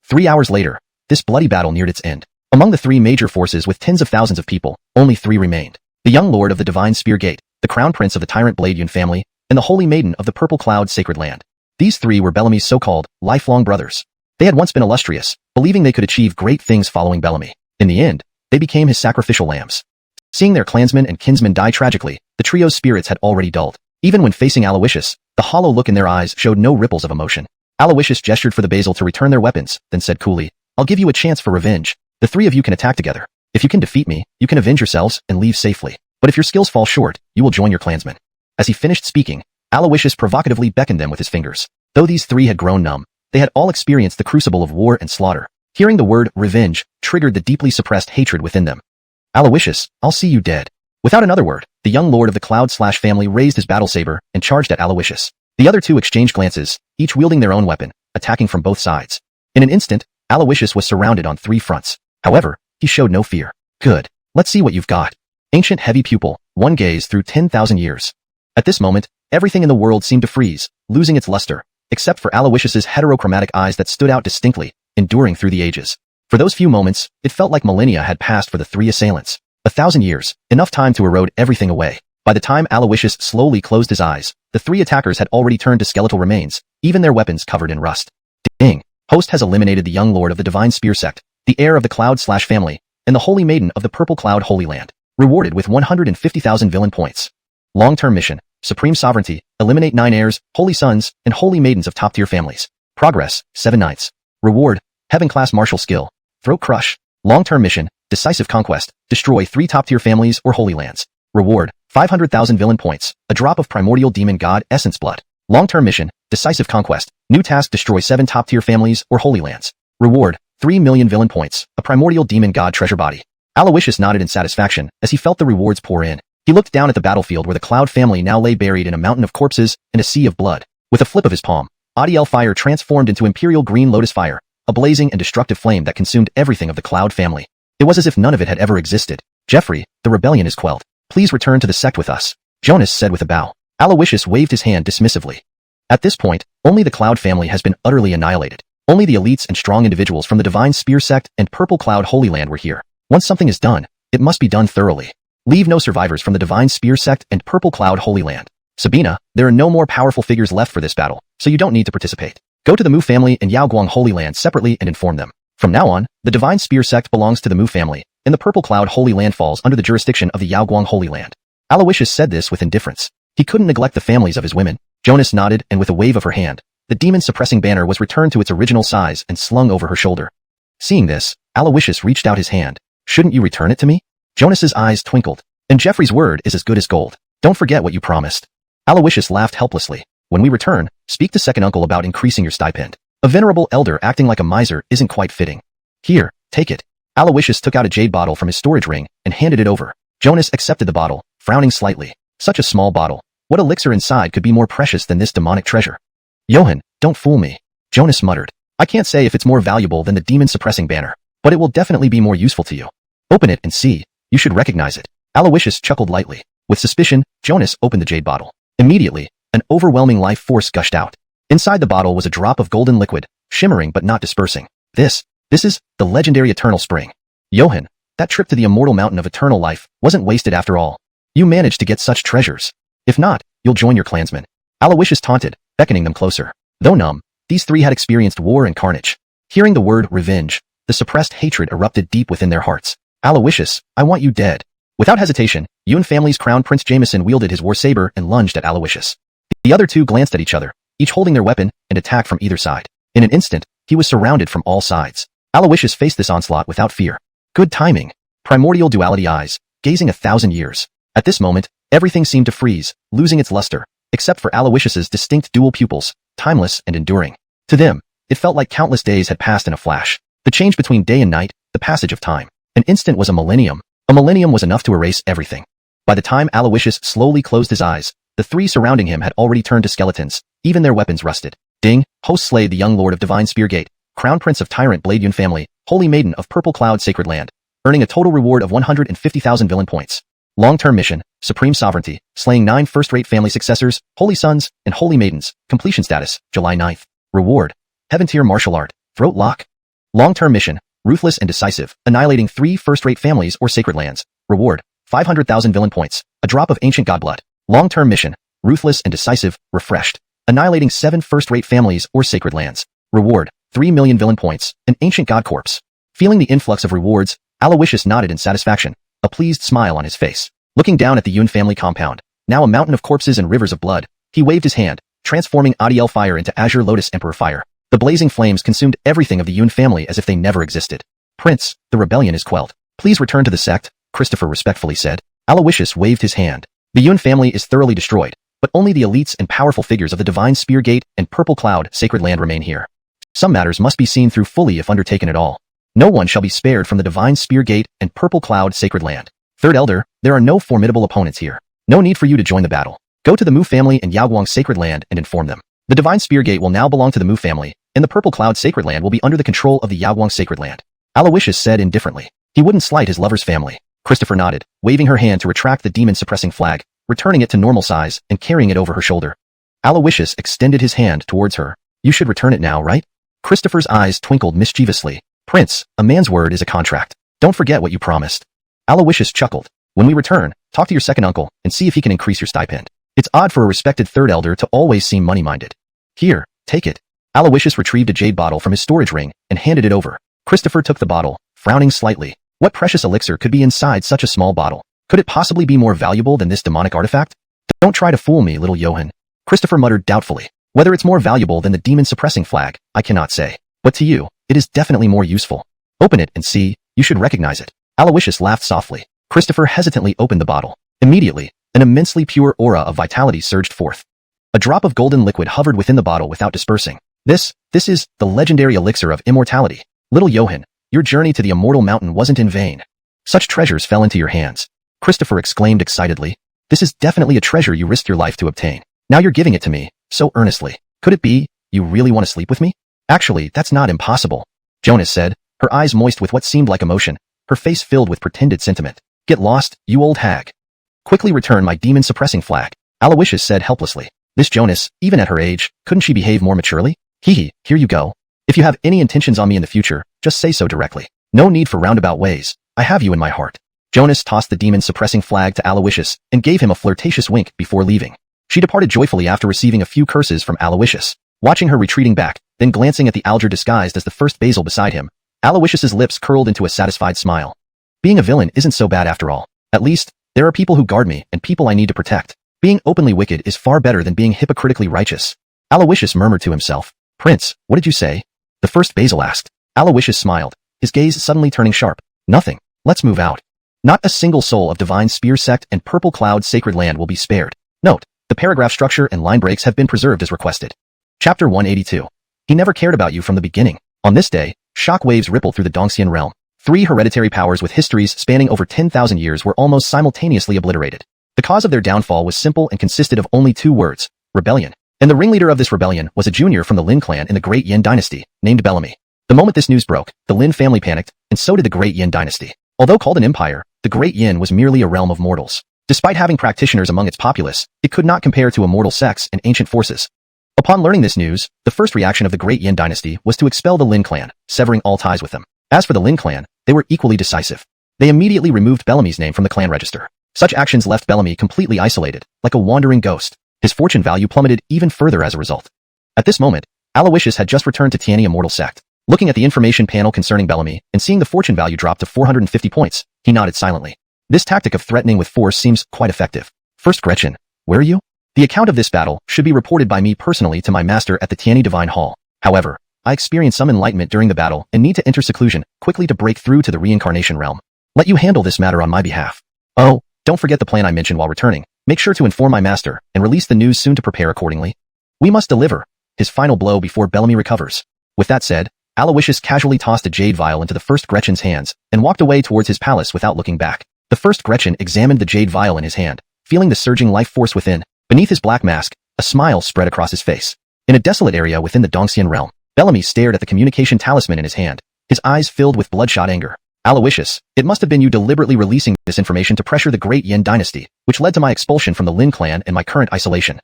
3 hours later, this bloody battle neared its end. Among the three major forces with tens of thousands of people, only three remained. The young lord of the Divine Spear Gate, the crown prince of the tyrant Pavilion family, and the holy maiden of the Purple Cloud Sacred Land. These three were Bellamy's so-called lifelong brothers. They had once been illustrious, believing they could achieve great things following Bellamy. In the end, they became his sacrificial lambs. Seeing their clansmen and kinsmen die tragically, the trio's spirits had already dulled. Even when facing Alawishus, the hollow look in their eyes showed no ripples of emotion. Alawishus gestured for the Basil to return their weapons, then said coolly, "I'll give you a chance for revenge. The three of you can attack together. If you can defeat me, you can avenge yourselves and leave safely. But if your skills fall short, you will join your clansmen." As he finished speaking, Alawishus provocatively beckoned them with his fingers. Though these three had grown numb, they had all experienced the crucible of war and slaughter. Hearing the word revenge triggered the deeply suppressed hatred within them. "Alawishus, I'll see you dead." Without another word, the young lord of the Cloud/family raised his battle saber and charged at Alawishus. The other two exchanged glances, each wielding their own weapon, attacking from both sides. In an instant, Alawishus was surrounded on three fronts. However, he showed no fear. "Good. Let's see what you've got." Ancient heavy pupil, one gaze through 10,000 years. At this moment, everything in the world seemed to freeze, losing its luster, except for Alawishus's heterochromatic eyes that stood out distinctly, enduring through the ages. For those few moments, it felt like millennia had passed for the three assailants. 1,000 years, enough time to erode everything away. By the time Alawishus slowly closed his eyes, the three attackers had already turned to skeletal remains, even their weapons covered in rust. Ding! Host has eliminated the young lord of the Divine Spear Sect, the heir of the Cloud/family, and the holy maiden of the Purple Cloud Holy Land. Rewarded with 150,000 villain points. Long-term mission, Supreme Sovereignty, eliminate 9 heirs, holy sons, and holy maidens of top-tier families. Progress, 7/9. Reward, Heaven-class martial skill, Throat Crush. Long-term mission, Decisive Conquest, destroy 3 top-tier families or holy lands. Reward, 500,000 villain points, a drop of primordial demon god essence blood. Long-term mission, Decisive Conquest, new task, destroy 7 top-tier families or holy lands. Reward, 3 million villain points, a primordial demon god treasure body. Alawishus nodded in satisfaction as he felt the rewards pour in. He looked down at the battlefield where the Cloud family now lay buried in a mountain of corpses and a sea of blood. With a flip of his palm, Adiel fire transformed into imperial green lotus fire, a blazing and destructive flame that consumed everything of the Cloud family. It was as if none of it had ever existed. "Jeffrey, the rebellion is quelled. Please return to the sect with us," Jonas said with a bow. Alawishus waved his hand dismissively. At this point, only the Cloud family has been utterly annihilated. Only the elites and strong individuals from the Divine Spear Sect and Purple Cloud Holy Land were here. Once something is done, it must be done thoroughly. Leave no survivors from the Divine Spear Sect and Purple Cloud Holy Land. Sabina, there are no more powerful figures left for this battle, so you don't need to participate. Go to the Mu family and Yaoguang Holy Land separately and inform them. From now on, the Divine Spear Sect belongs to the Mu family, and the Purple Cloud Holy Land falls under the jurisdiction of the Yaoguang Holy Land. Alawishus said this with indifference. He couldn't neglect the families of his women. Jonas nodded, and with a wave of her hand, the demon-suppressing banner was returned to its original size and slung over her shoulder. Seeing this, Alawishus reached out his hand. "Shouldn't you return it to me?" Jonas's eyes twinkled. "And Jeffrey's word is as good as gold. Don't forget what you promised." Alawishus laughed helplessly. "When we return, speak to second uncle about increasing your stipend. A venerable elder acting like a miser isn't quite fitting. Here, take it." Alawishus took out a jade bottle from his storage ring and handed it over. Jonas accepted the bottle, frowning slightly. Such a small bottle. What elixir inside could be more precious than this demonic treasure? "Johan, don't fool me," Jonas muttered. "I can't say if it's more valuable than the demon-suppressing banner, but it will definitely be more useful to you. Open it and see. You should recognize it." Alawishus chuckled lightly. With suspicion, Jonas opened the jade bottle. Immediately, an overwhelming life force gushed out. Inside the bottle was a drop of golden liquid, shimmering but not dispersing. This is the legendary Eternal Spring. Johan, that trip to the immortal mountain of eternal life wasn't wasted after all. You managed to get such treasures. If not, you'll join your clansmen. Alawishus taunted, beckoning them closer. Though numb, these three had experienced war and carnage. Hearing the word revenge, the suppressed hatred erupted deep within their hearts. "Alawishus, I want you dead." Without hesitation, Yun family's crown Prince Jameson wielded his war saber and lunged at Alawishus. The other two glanced at each other, each holding their weapon, and attacked from either side. In an instant, he was surrounded from all sides. Alawishus faced this onslaught without fear. Good timing. Primordial duality eyes, gazing 1,000 years. At this moment, everything seemed to freeze, losing its luster, except for Alawishus's distinct dual pupils, timeless and enduring. To them, it felt like countless days had passed in a flash. The change between day and night, the passage of time. An instant was a millennium. A millennium was enough to erase everything. By the time Alawishus slowly closed his eyes, the three surrounding him had already turned to skeletons, even their weapons rusted. Ding, host slayed the young lord of Divine Spear Gate, crown prince of tyrant Pavilion family, holy maiden of Purple Cloud Sacred Land, earning a total reward of 150,000 villain points. Long-term mission, Supreme Sovereignty, slaying 9 first-rate family successors, holy sons, and holy maidens, completion status, July 9th. Reward, Heaven tier martial art, throat lock. Long-term mission, ruthless and decisive, annihilating 3 first-rate families or sacred lands. Reward, 500,000 villain points, a drop of ancient god blood. Long-term mission, ruthless and decisive, refreshed, annihilating 7 first-rate families or sacred lands. Reward, 3 million villain points, an ancient god corpse. Feeling the influx of rewards, Alawishus nodded in satisfaction, a pleased smile on his face. Looking down at the Yun family compound, now a mountain of corpses and rivers of blood, he waved his hand, transforming Adiel fire into Azure Lotus Emperor fire. The blazing flames consumed everything of the Yun family as if they never existed. Prince, the rebellion is quelled. Please return to the sect, Christopher respectfully said. Alawishus waved his hand. The Yun family is thoroughly destroyed, but only the elites and powerful figures of the Divine Spear Gate and Purple Cloud Sacred Land remain here. Some matters must be seen through fully if undertaken at all. No one shall be spared from the Divine Spear Gate and Purple Cloud Sacred Land. Third Elder, there are no formidable opponents here. No need for you to join the battle. Go to the Mu family and Yaoguang Sacred Land and inform them. The Divine Spear Gate will now belong to the Mu family, and the Purple Cloud Sacred Land will be under the control of the Yaoguang Sacred Land. Alawishus said indifferently. He wouldn't slight his lover's family. Christopher nodded, waving her hand to retract the demon-suppressing flag, returning it to normal size and carrying it over her shoulder. Alawishus extended his hand towards her. You should return it now, right? Christopher's eyes twinkled mischievously. Prince, a man's word is a contract. Don't forget what you promised. Alawishus chuckled. When we return, talk to your second uncle and see if he can increase your stipend. It's odd for a respected third elder to always seem money-minded. Here, take it. Alawishus retrieved a jade bottle from his storage ring and handed it over. Christopher took the bottle, frowning slightly. What precious elixir could be inside such a small bottle? Could it possibly be more valuable than this demonic artifact? Don't try to fool me, little Johann. Christopher muttered doubtfully. Whether it's more valuable than the demon-suppressing flag, I cannot say. But to you, it is definitely more useful. Open it and see, you should recognize it. Alawishus laughed softly. Christopher hesitantly opened the bottle. Immediately, an immensely pure aura of vitality surged forth. A drop of golden liquid hovered within the bottle without dispersing. This is the legendary elixir of immortality. Little Johann, your journey to the immortal mountain wasn't in vain. Such treasures fell into your hands. Christopher exclaimed excitedly. This is definitely a treasure you risked your life to obtain. Now you're giving it to me, so earnestly. Could it be, you really want to sleep with me? Actually, that's not impossible, Jonas said, her eyes moist with what seemed like emotion, her face filled with pretended sentiment. Get lost, you old hag. Quickly return my demon-suppressing flag, Alawishus said helplessly. This Jonas, even at her age, couldn't she behave more maturely? Hee, here you go. If you have any intentions on me in the future, just say so directly. No need for roundabout ways. I have you in my heart. Jonas tossed the demon-suppressing flag to Alawishus and gave him a flirtatious wink before leaving. She departed joyfully after receiving a few curses from Alawishus. Watching her retreating back, then glancing at the Alger disguised as the first Basil beside him, Alawishus's lips curled into a satisfied smile. Being a villain isn't so bad after all. At least, there are people who guard me and people I need to protect. Being openly wicked is far better than being hypocritically righteous. Alawishus murmured to himself. Prince, what did you say? The first Basil asked. Alawishus smiled, his gaze suddenly turning sharp. Nothing. Let's move out. Not a single soul of Divine Spear Sect and Purple Cloud Sacred Land will be spared. Note, the paragraph structure and line breaks have been preserved as requested. Chapter 182. He never cared about you from the beginning. On this day, shock waves rippled through the Dongxian realm. 3 hereditary powers with histories spanning over 10,000 years were almost simultaneously obliterated. The cause of their downfall was simple and consisted of only 2 words, rebellion. And the ringleader of this rebellion was a junior from the Lin clan in the Great Yin dynasty, named Bellamy. The moment this news broke, the Lin family panicked, and so did the Great Yin dynasty. Although called an empire, the Great Yin was merely a realm of mortals. Despite having practitioners among its populace, it could not compare to immortal sects and ancient forces. Upon learning this news, the first reaction of the Great Yin dynasty was to expel the Lin clan, severing all ties with them. As for the Lin clan, they were equally decisive. They immediately removed Bellamy's name from the clan register. Such actions left Bellamy completely isolated, like a wandering ghost. His fortune value plummeted even further as a result. At this moment, Alawishus had just returned to Tiani Immortal Sect. Looking at the information panel concerning Bellamy and seeing the fortune value drop to 450 points, he nodded silently. This tactic of threatening with force seems quite effective. First Gretchen, where are you? The account of this battle should be reported by me personally to my master at the Tiani Divine Hall. However, I experienced some enlightenment during the battle and need to enter seclusion quickly to break through to the reincarnation realm. Let you handle this matter on my behalf. Oh, don't forget the plan I mentioned while returning. Make sure to inform my master and release the news soon to prepare accordingly. We must deliver his final blow before Bellamy recovers. With that said, Alawishus casually tossed a jade vial into the first Gretchen's hands and walked away towards his palace without looking back. The first Gretchen examined the jade vial in his hand, feeling the surging life force within. Beneath his black mask, a smile spread across his face. In a desolate area within the Dongxian realm, Bellamy stared at the communication talisman in his hand, his eyes filled with bloodshot anger. Alawishus, it must have been you deliberately releasing this information to pressure the Great Yin dynasty, which led to my expulsion from the Lin clan and my current isolation.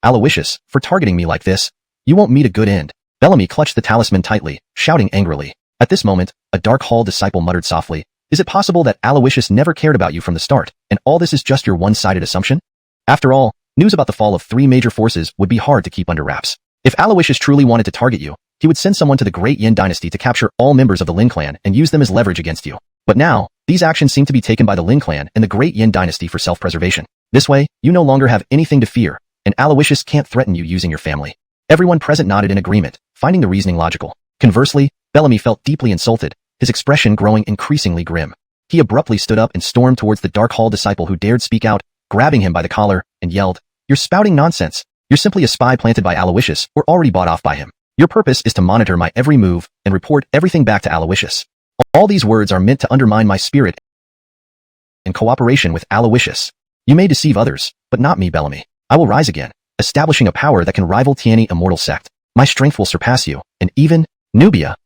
Alawishus, for targeting me like this, you won't meet a good end. Bellamy clutched the talisman tightly, shouting angrily. At this moment, a Dark Hall disciple muttered softly, "Is it possible that Alawishus never cared about you from the start, and all this is just your one-sided assumption?" After all, news about the fall of 3 major forces would be hard to keep under wraps. If Alawishus truly wanted to target you, he would send someone to the Great Yin dynasty to capture all members of the Lin clan and use them as leverage against you. But now, these actions seem to be taken by the Lin clan and the Great Yin dynasty for self-preservation. This way, you no longer have anything to fear, and Alawishus can't threaten you using your family. Everyone present nodded in agreement, finding the reasoning logical. Conversely, Bellamy felt deeply insulted, his expression growing increasingly grim. He abruptly stood up and stormed towards the Dark Hall disciple who dared speak out, grabbing him by the collar, and yelled, "You're spouting nonsense. You're simply a spy planted by Alawishus or already bought off by him. Your purpose is to monitor my every move and report everything back to Alawishus. All these words are meant to undermine my spirit and cooperation with Alawishus. You may deceive others, but not me, Bellamy. I will rise again, establishing a power that can rival Tiani immortal sect. My strength will surpass you, and even Nubia.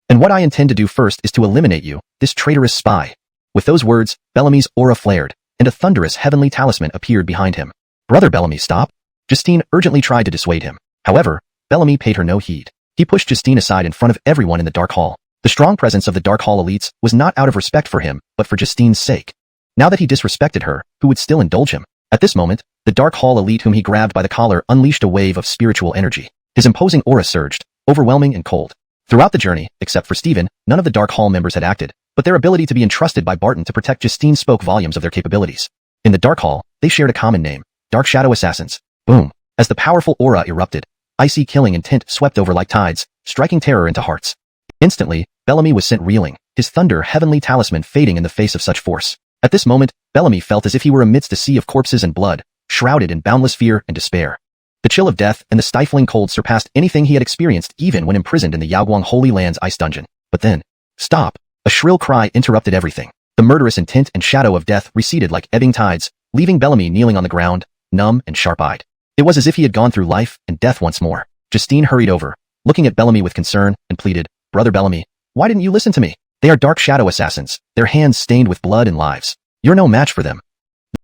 And what I intend to do first is to eliminate you, this traitorous spy." With those words, Bellamy's aura flared, and a thunderous heavenly talisman appeared behind him. "Brother Bellamy, stop." Justine urgently tried to dissuade him. However, Bellamy paid her no heed. He pushed Justine aside in front of everyone in the Dark Hall. The strong presence of the Dark Hall elites was not out of respect for him, but for Justine's sake. Now that he disrespected her, who would still indulge him? At this moment, the Dark Hall elite whom he grabbed by the collar unleashed a wave of spiritual energy. His imposing aura surged, overwhelming and cold. Throughout the journey, except for Stephen, none of the Dark Hall members had acted, but their ability to be entrusted by Barton to protect Justine spoke volumes of their capabilities. In the Dark Hall, they shared a common name, Dark Shadow Assassins. Boom. As the powerful aura erupted, icy killing intent swept over like tides, striking terror into hearts. Instantly, Bellamy was sent reeling, his thunder heavenly talisman fading in the face of such force. At this moment, Bellamy felt as if he were amidst a sea of corpses and blood, shrouded in boundless fear and despair. The chill of death and the stifling cold surpassed anything he had experienced even when imprisoned in the Yaoguang Holy Land's ice dungeon. But then, stop! A shrill cry interrupted everything. The murderous intent and shadow of death receded like ebbing tides, leaving Bellamy kneeling on the ground, numb and sharp-eyed. It was as if he had gone through life and death once more. Justine hurried over, looking at Bellamy with concern, and pleaded, "Brother Bellamy, why didn't you listen to me? They are Dark Shadow Assassins, their hands stained with blood and lives. You're no match for them."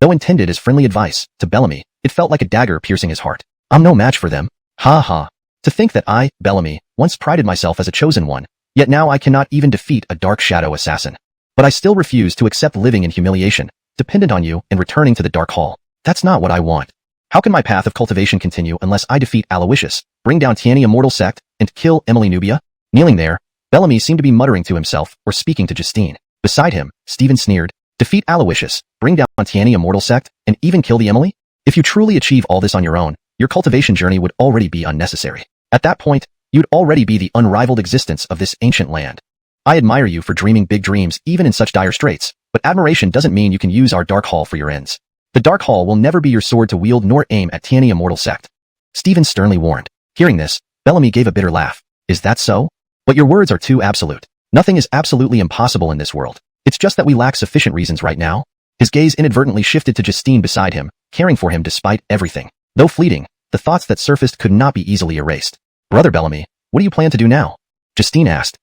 Though intended as friendly advice, to Bellamy, it felt like a dagger piercing his heart. "I'm no match for them. Ha ha. To think that I, Bellamy, once prided myself as a chosen one, yet now I cannot even defeat a Dark Shadow Assassin. But I still refuse to accept living in humiliation, dependent on you and returning to the Dark Hall. That's not what I want. How can my path of cultivation continue unless I defeat Alawishus, bring down Tiani immortal sect, and kill Emily Nubia?" Kneeling there, Bellamy seemed to be muttering to himself or speaking to Justine. Beside him, Stephen sneered, "Defeat Alawishus, bring down Tiani immortal sect, and even kill the Emily? If you truly achieve all this on your own, your cultivation journey would already be unnecessary. At that point, you'd already be the unrivaled existence of this ancient land. I admire you for dreaming big dreams even in such dire straits, but admiration doesn't mean you can use our Dark Hall for your ends. The Dark Hall will never be your sword to wield nor aim at Tiani immortal sect." Stephen sternly warned. Hearing this, Bellamy gave a bitter laugh. "Is that so? But your words are too absolute. Nothing is absolutely impossible in this world. It's just that we lack sufficient reasons right now." His gaze inadvertently shifted to Justine beside him, caring for him despite everything. Though fleeting, the thoughts that surfaced could not be easily erased. "Brother Bellamy, what do you plan to do now?" Justine asked.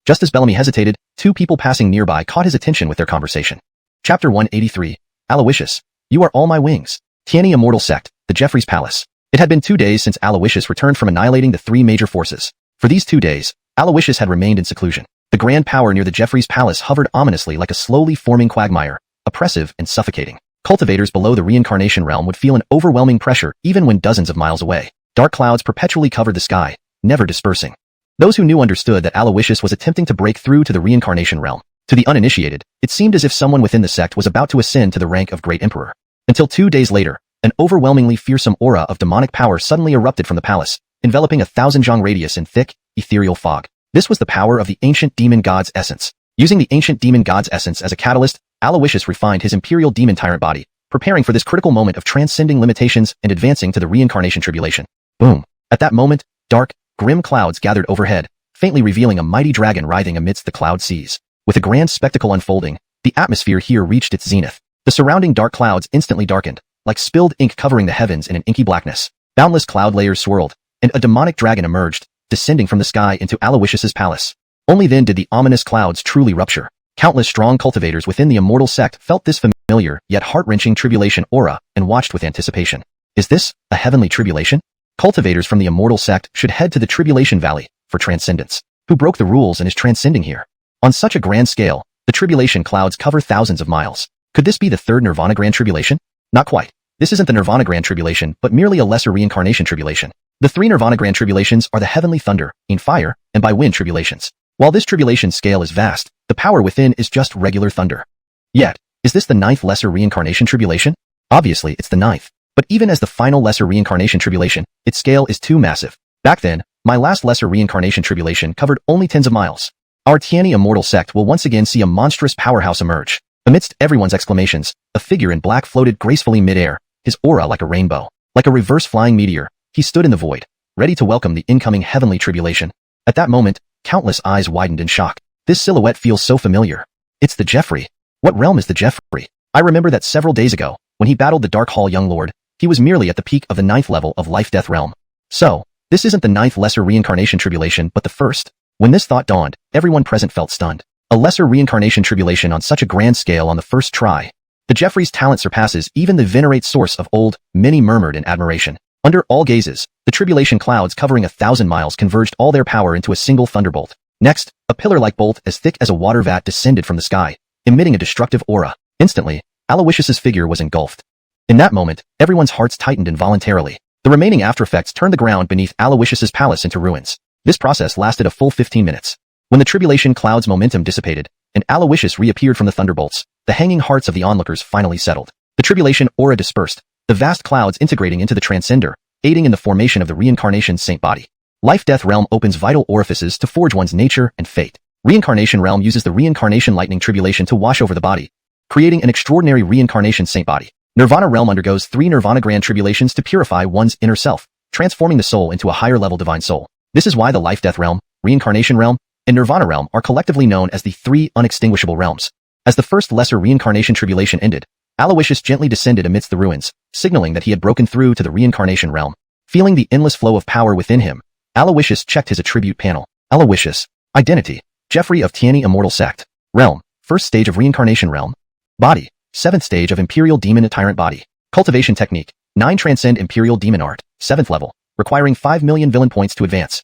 Just as Bellamy hesitated, 2 people passing nearby caught his attention with their conversation. Chapter 183. Alawishus, you are all my wings. Tiani immortal sect, the Jeffries Palace. It had been 2 days since Alawishus returned from annihilating the 3 major forces. For these 2 days, Alawishus had remained in seclusion. The grand power near the Jeffries Palace hovered ominously like a slowly forming quagmire, oppressive and suffocating. Cultivators below the reincarnation realm would feel an overwhelming pressure even when dozens of miles away. Dark clouds perpetually covered the sky, never dispersing. Those who knew understood that Alawishus was attempting to break through to the reincarnation realm. To the uninitiated, it seemed as if someone within the sect was about to ascend to the rank of Great Emperor. Until 2 days later, an overwhelmingly fearsome aura of demonic power suddenly erupted from the palace, enveloping a 1,000-jong radius in thick, ethereal fog. This was the power of the ancient demon god's essence. Using the ancient demon god's essence as a catalyst, Alawishus refined his imperial demon tyrant body, preparing for this critical moment of transcending limitations and advancing to the reincarnation tribulation. Boom. At that moment, dark, grim clouds gathered overhead, faintly revealing a mighty dragon writhing amidst the cloud seas. With a grand spectacle unfolding, the atmosphere here reached its zenith. The surrounding dark clouds instantly darkened, like spilled ink covering the heavens in an inky blackness. Boundless cloud layers swirled, and a demonic dragon emerged, descending from the sky into Alawishus's palace. Only then did the ominous clouds truly rupture. Countless strong cultivators within the immortal sect felt this familiar yet heart-wrenching tribulation aura and watched with anticipation. Is this a heavenly tribulation? Cultivators from the immortal sect should head to the Tribulation Valley for transcendence. Who broke the rules and is transcending here? On such a grand scale, the tribulation clouds cover thousands of miles. Could this be the third Nirvana Grand Tribulation? Not quite. This isn't the Nirvana Grand Tribulation, but merely a lesser reincarnation tribulation. The three Nirvana Grand Tribulations are the heavenly thunder, in fire, and by wind tribulations. While this tribulation scale is vast, the power within is just regular thunder. Yet, is this the ninth lesser reincarnation tribulation? Obviously, it's the ninth. But even as the final lesser reincarnation tribulation, its scale is too massive. Back then, my last lesser reincarnation tribulation covered only tens of miles. Our Tiani immortal sect will once again see a monstrous powerhouse emerge. Amidst everyone's exclamations, a figure in black floated gracefully mid-air, his aura like a rainbow. Like a reverse flying meteor, he stood in the void, ready to welcome the incoming heavenly tribulation. At that moment, countless eyes widened in shock. This silhouette feels so familiar. It's the Jeffrey. What realm is the Jeffrey? I remember that several days ago, when he battled the Dark Hall Young Lord, he was merely at the peak of the ninth level of life-death realm. So, this isn't the ninth lesser reincarnation tribulation but the first. When this thought dawned, everyone present felt stunned. A lesser reincarnation tribulation on such a grand scale on the first try. The Jeffrey's talent surpasses even the venerate source of old, many murmured in admiration. Under all gazes, the tribulation clouds covering 1,000 miles converged all their power into a single thunderbolt. Next, a pillar-like bolt as thick as a water vat descended from the sky, emitting a destructive aura. Instantly, Alawishus' figure was engulfed. In that moment, everyone's hearts tightened involuntarily. The remaining aftereffects turned the ground beneath Alawishus' palace into ruins. This process lasted a full 15 minutes. When the tribulation cloud's momentum dissipated, and Alawishus reappeared from the thunderbolts, the hanging hearts of the onlookers finally settled. The tribulation aura dispersed, the vast clouds integrating into the transcender, aiding in the formation of the reincarnation saint body. Life-death realm opens vital orifices to forge one's nature and fate. Reincarnation realm uses the reincarnation lightning tribulation to wash over the body, creating an extraordinary reincarnation saint body. Nirvana realm undergoes 3 Nirvana Grand Tribulations to purify one's inner self, transforming the soul into a higher-level divine soul. This is why the life-death realm, reincarnation realm, and Nirvana realm are collectively known as the 3 unextinguishable realms. As the first lesser reincarnation tribulation ended, Alawishus gently descended amidst the ruins, signaling that he had broken through to the reincarnation realm. Feeling the endless flow of power within him, Alawishus checked his attribute panel. Alawishus. Identity. Jeffrey of Tiani Immortal Sect. Realm. First stage of reincarnation realm. Body. 7th stage of Imperial Demon Tyrant Body. Cultivation technique. 9 Transcend Imperial Demon Art. 7th level. Requiring 5 million villain points to advance.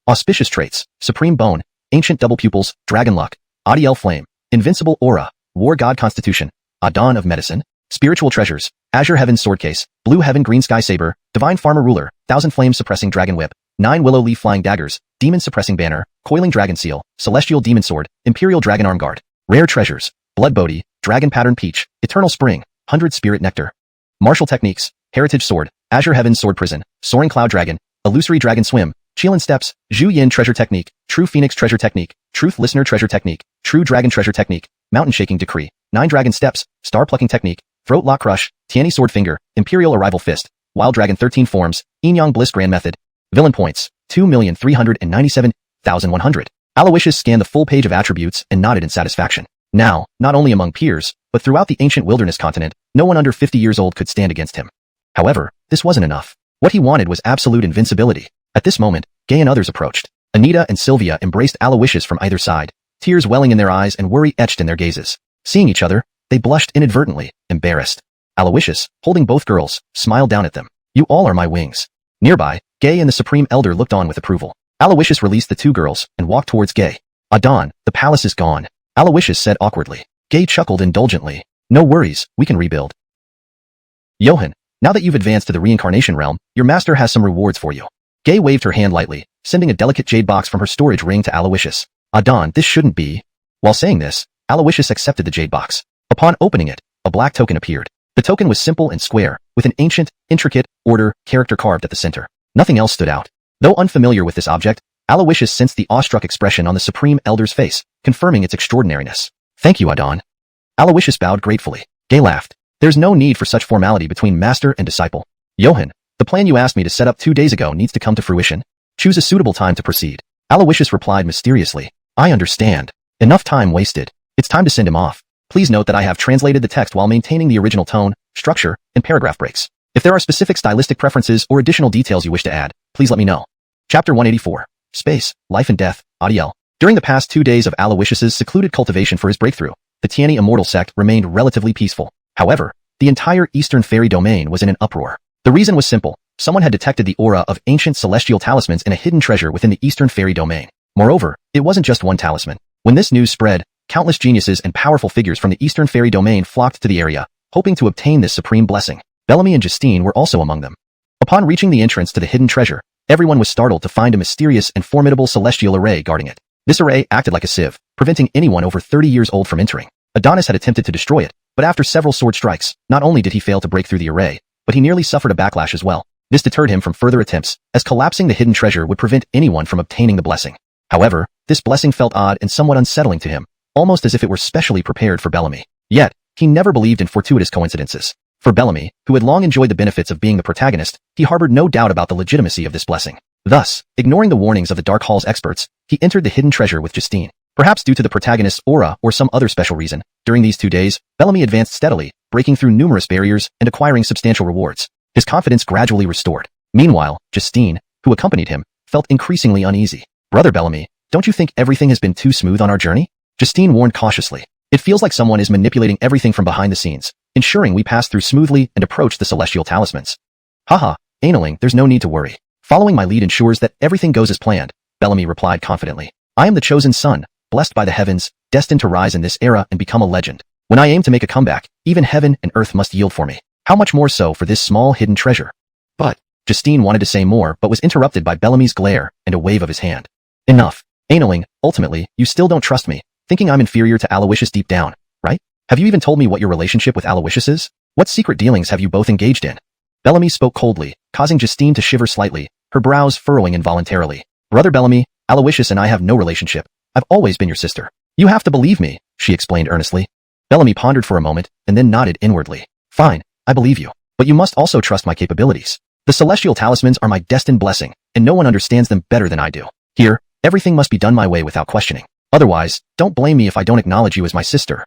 Auspicious traits. Supreme Bone. Ancient Double Pupils. Dragon Luck. Adiel Flame. Invincible Aura. War God Constitution. Adon of Medicine. Spiritual Treasures. Azure Heaven Sword Case. Blue Heaven Green Sky Saber. Divine Farmer Ruler. 1000 Flame Suppressing Dragon Whip. 9 Willow Leaf Flying Daggers. Demon Suppressing Banner. Coiling Dragon Seal. Celestial Demon Sword. Imperial Dragon Arm Guard. Rare Treasures. Blood Bodhi. Dragon Pattern Peach. Eternal Spring. 100 Spirit Nectar. Martial Techniques. Heritage Sword. Azure Heaven Sword Prison. Soaring Cloud Dragon. Illusory Dragon Swim. Qilin Steps. Zhu Yin Treasure Technique. True Phoenix Treasure Technique. Truth Listener Treasure Technique. True Dragon Treasure Technique. Mountain Shaking Decree. 9 Dragon Steps. Star Plucking Technique. Throat Lock Crush. Tiani Sword Finger. Imperial Arrival Fist. Wild Dragon 13 Forms. Yin Bliss Grand Method. Villain Points. 2,397,100. Alawishus scanned the full page of attributes and nodded in satisfaction. Now, not only among peers, but throughout the ancient wilderness continent, no one under 50 years old could stand against him. However, this wasn't enough. What he wanted was absolute invincibility. At this moment, Gay and others approached. Anita and Sylvia embraced Alawishus from either side, tears welling in their eyes and worry etched in their gazes. Seeing each other, they blushed inadvertently, embarrassed. Alawishus, holding both girls, smiled down at them. You all are my wings. Nearby, Gay and the Supreme Elder looked on with approval. Alawishus released the 2 girls and walked towards Gay. Adon, the palace is gone. Alawishus said awkwardly. Gay chuckled indulgently. No worries, we can rebuild. Johan, now that you've advanced to the reincarnation realm, your master has some rewards for you. Gay waved her hand lightly, sending a delicate jade box from her storage ring to Alawishus. Adon, this shouldn't be. While saying this, Alawishus accepted the jade box. Upon opening it, a black token appeared. The token was simple and square, with an ancient, intricate, order, character carved at the center. Nothing else stood out. Though unfamiliar with this object, Alawishus sensed the awestruck expression on the Supreme Elder's face, confirming its extraordinariness. Thank you, Adon. Alawishus bowed gratefully. Gay laughed. There's no need for such formality between master and disciple. Johan, the plan you asked me to set up 2 days ago needs to come to fruition. Choose a suitable time to proceed. Alawishus replied mysteriously. I understand. Enough time wasted. It's time to send him off. Please note that I have translated the text while maintaining the original tone, structure, and paragraph breaks. If there are specific stylistic preferences or additional details you wish to add, please let me know. Chapter 184. Space, Life and Death, Adiel. During the past 2 days of Alawishus' secluded cultivation for his breakthrough, the Tiani Immortal Sect remained relatively peaceful. However, the entire Eastern Fairy domain was in an uproar. The reason was simple. Someone had detected the aura of ancient celestial talismans in a hidden treasure within the Eastern Fairy domain. Moreover, it wasn't just one talisman. When this news spread, countless geniuses and powerful figures from the Eastern Fairy domain flocked to the area, hoping to obtain this supreme blessing. Bellamy and Justine were also among them. Upon reaching the entrance to the hidden treasure, everyone was startled to find a mysterious and formidable celestial array guarding it. This array acted like a sieve, preventing anyone over 30 years old from entering. Adonis had attempted to destroy it, but after several sword strikes, not only did he fail to break through the array, but he nearly suffered a backlash as well. This deterred him from further attempts, as collapsing the hidden treasure would prevent anyone from obtaining the blessing. However, this blessing felt odd and somewhat unsettling to him, almost as if it were specially prepared for Bellamy. Yet, he never believed in fortuitous coincidences. For Bellamy, who had long enjoyed the benefits of being the protagonist, he harbored no doubt about the legitimacy of this blessing. Thus, ignoring the warnings of the Dark Hall's experts, he entered the hidden treasure with Justine. Perhaps due to the protagonist's aura or some other special reason, during these 2 days, Bellamy advanced steadily, breaking through numerous barriers and acquiring substantial rewards. His confidence gradually restored. Meanwhile, Justine, who accompanied him, felt increasingly uneasy. Brother Bellamy, don't you think everything has been too smooth on our journey? Justine warned cautiously. It feels like someone is manipulating everything from behind the scenes, ensuring we pass through smoothly and approach the celestial talismans. Haha, Analing, there's no need to worry. Following my lead ensures that everything goes as planned, Bellamy replied confidently. I am the chosen son, blessed by the heavens, destined to rise in this era and become a legend. When I aim to make a comeback, even heaven and earth must yield for me. How much more so for this small hidden treasure? But, Justine wanted to say more but was interrupted by Bellamy's glare and a wave of his hand. Enough. Analing, ultimately, you still don't trust me, thinking I'm inferior to Alawishus deep down, right? Have you even told me what your relationship with Alawishus is? What secret dealings have you both engaged in? Bellamy spoke coldly, causing Justine to shiver slightly, her brows furrowing involuntarily. Brother Bellamy, Alawishus and I have no relationship. I've always been your sister. You have to believe me, she explained earnestly. Bellamy pondered for a moment and then nodded inwardly. Fine, I believe you. But you must also trust my capabilities. The celestial talismans are my destined blessing, and no one understands them better than I do. Here, everything must be done my way without questioning. Otherwise, don't blame me if I don't acknowledge you as my sister.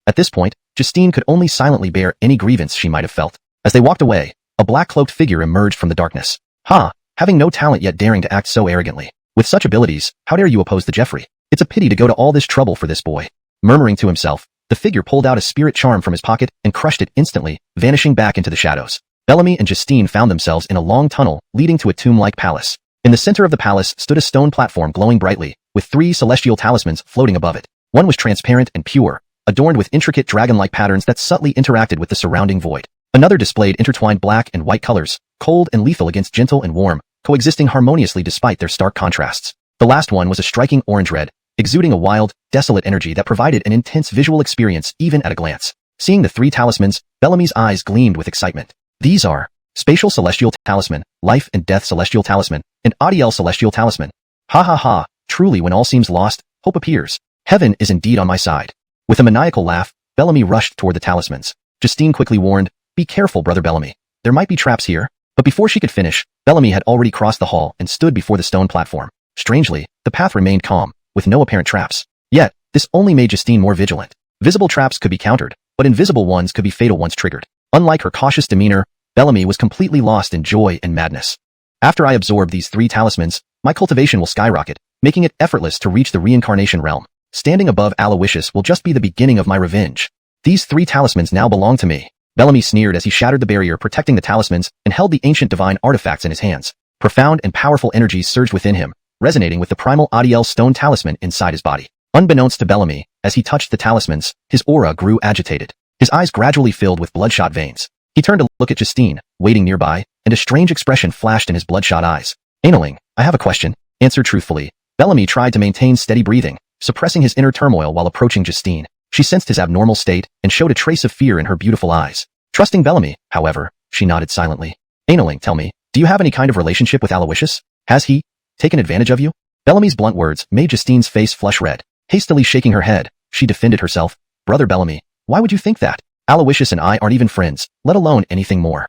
At this point, Justine could only silently bear any grievance she might have felt. As they walked away, a black-cloaked figure emerged from the darkness. Ha! Having no talent yet daring to act so arrogantly. With such abilities, how dare you oppose the Jeffrey? It's a pity to go to all this trouble for this boy. Murmuring to himself, the figure pulled out a spirit charm from his pocket and crushed it instantly, vanishing back into the shadows. Bellamy and Justine found themselves in a long tunnel leading to a tomb-like palace. In the center of the palace stood a stone platform glowing brightly, with 3 celestial talismans floating above it. One was transparent and pure, adorned with intricate dragon-like patterns that subtly interacted with the surrounding void. Another displayed intertwined black and white colors, cold and lethal against gentle and warm, coexisting harmoniously despite their stark contrasts. The last one was a striking orange-red, exuding a wild, desolate energy that provided an intense visual experience even at a glance. Seeing the 3 talismans, Bellamy's eyes gleamed with excitement. These are Spatial Celestial Talisman, Life and Death Celestial Talisman, and Adiel Celestial Talisman. Ha ha ha, truly when all seems lost, hope appears. Heaven is indeed on my side. With a maniacal laugh, Bellamy rushed toward the talismans. Justine quickly warned, be careful, Brother Bellamy. There might be traps here. But before she could finish, Bellamy had already crossed the hall and stood before the stone platform. Strangely, the path remained calm, with no apparent traps. Yet, this only made Justine more vigilant. Visible traps could be countered, but invisible ones could be fatal once triggered. Unlike her cautious demeanor, Bellamy was completely lost in joy and madness. After I absorb these 3 talismans, my cultivation will skyrocket, making it effortless to reach the reincarnation realm. Standing above Alawishus will just be the beginning of my revenge. These 3 talismans now belong to me. Bellamy sneered as he shattered the barrier protecting the talismans and held the ancient divine artifacts in his hands. Profound and powerful energies surged within him, resonating with the primal Adiel stone talisman inside his body. Unbeknownst to Bellamy, as he touched the talismans, his aura grew agitated. His eyes gradually filled with bloodshot veins. He turned to look at Justine, waiting nearby, and a strange expression flashed in his bloodshot eyes. Analing, I have a question. Answer truthfully. Bellamy tried to maintain steady breathing, suppressing his inner turmoil while approaching Justine. She sensed his abnormal state and showed a trace of fear in her beautiful eyes. Trusting Bellamy, however, she nodded silently. Analing, tell me, do you have any kind of relationship with Alawishus? Has he taken advantage of you? Bellamy's blunt words made Justine's face flush red. Hastily shaking her head, she defended herself. Brother Bellamy, why would you think that? Alawishus and I aren't even friends, let alone anything more.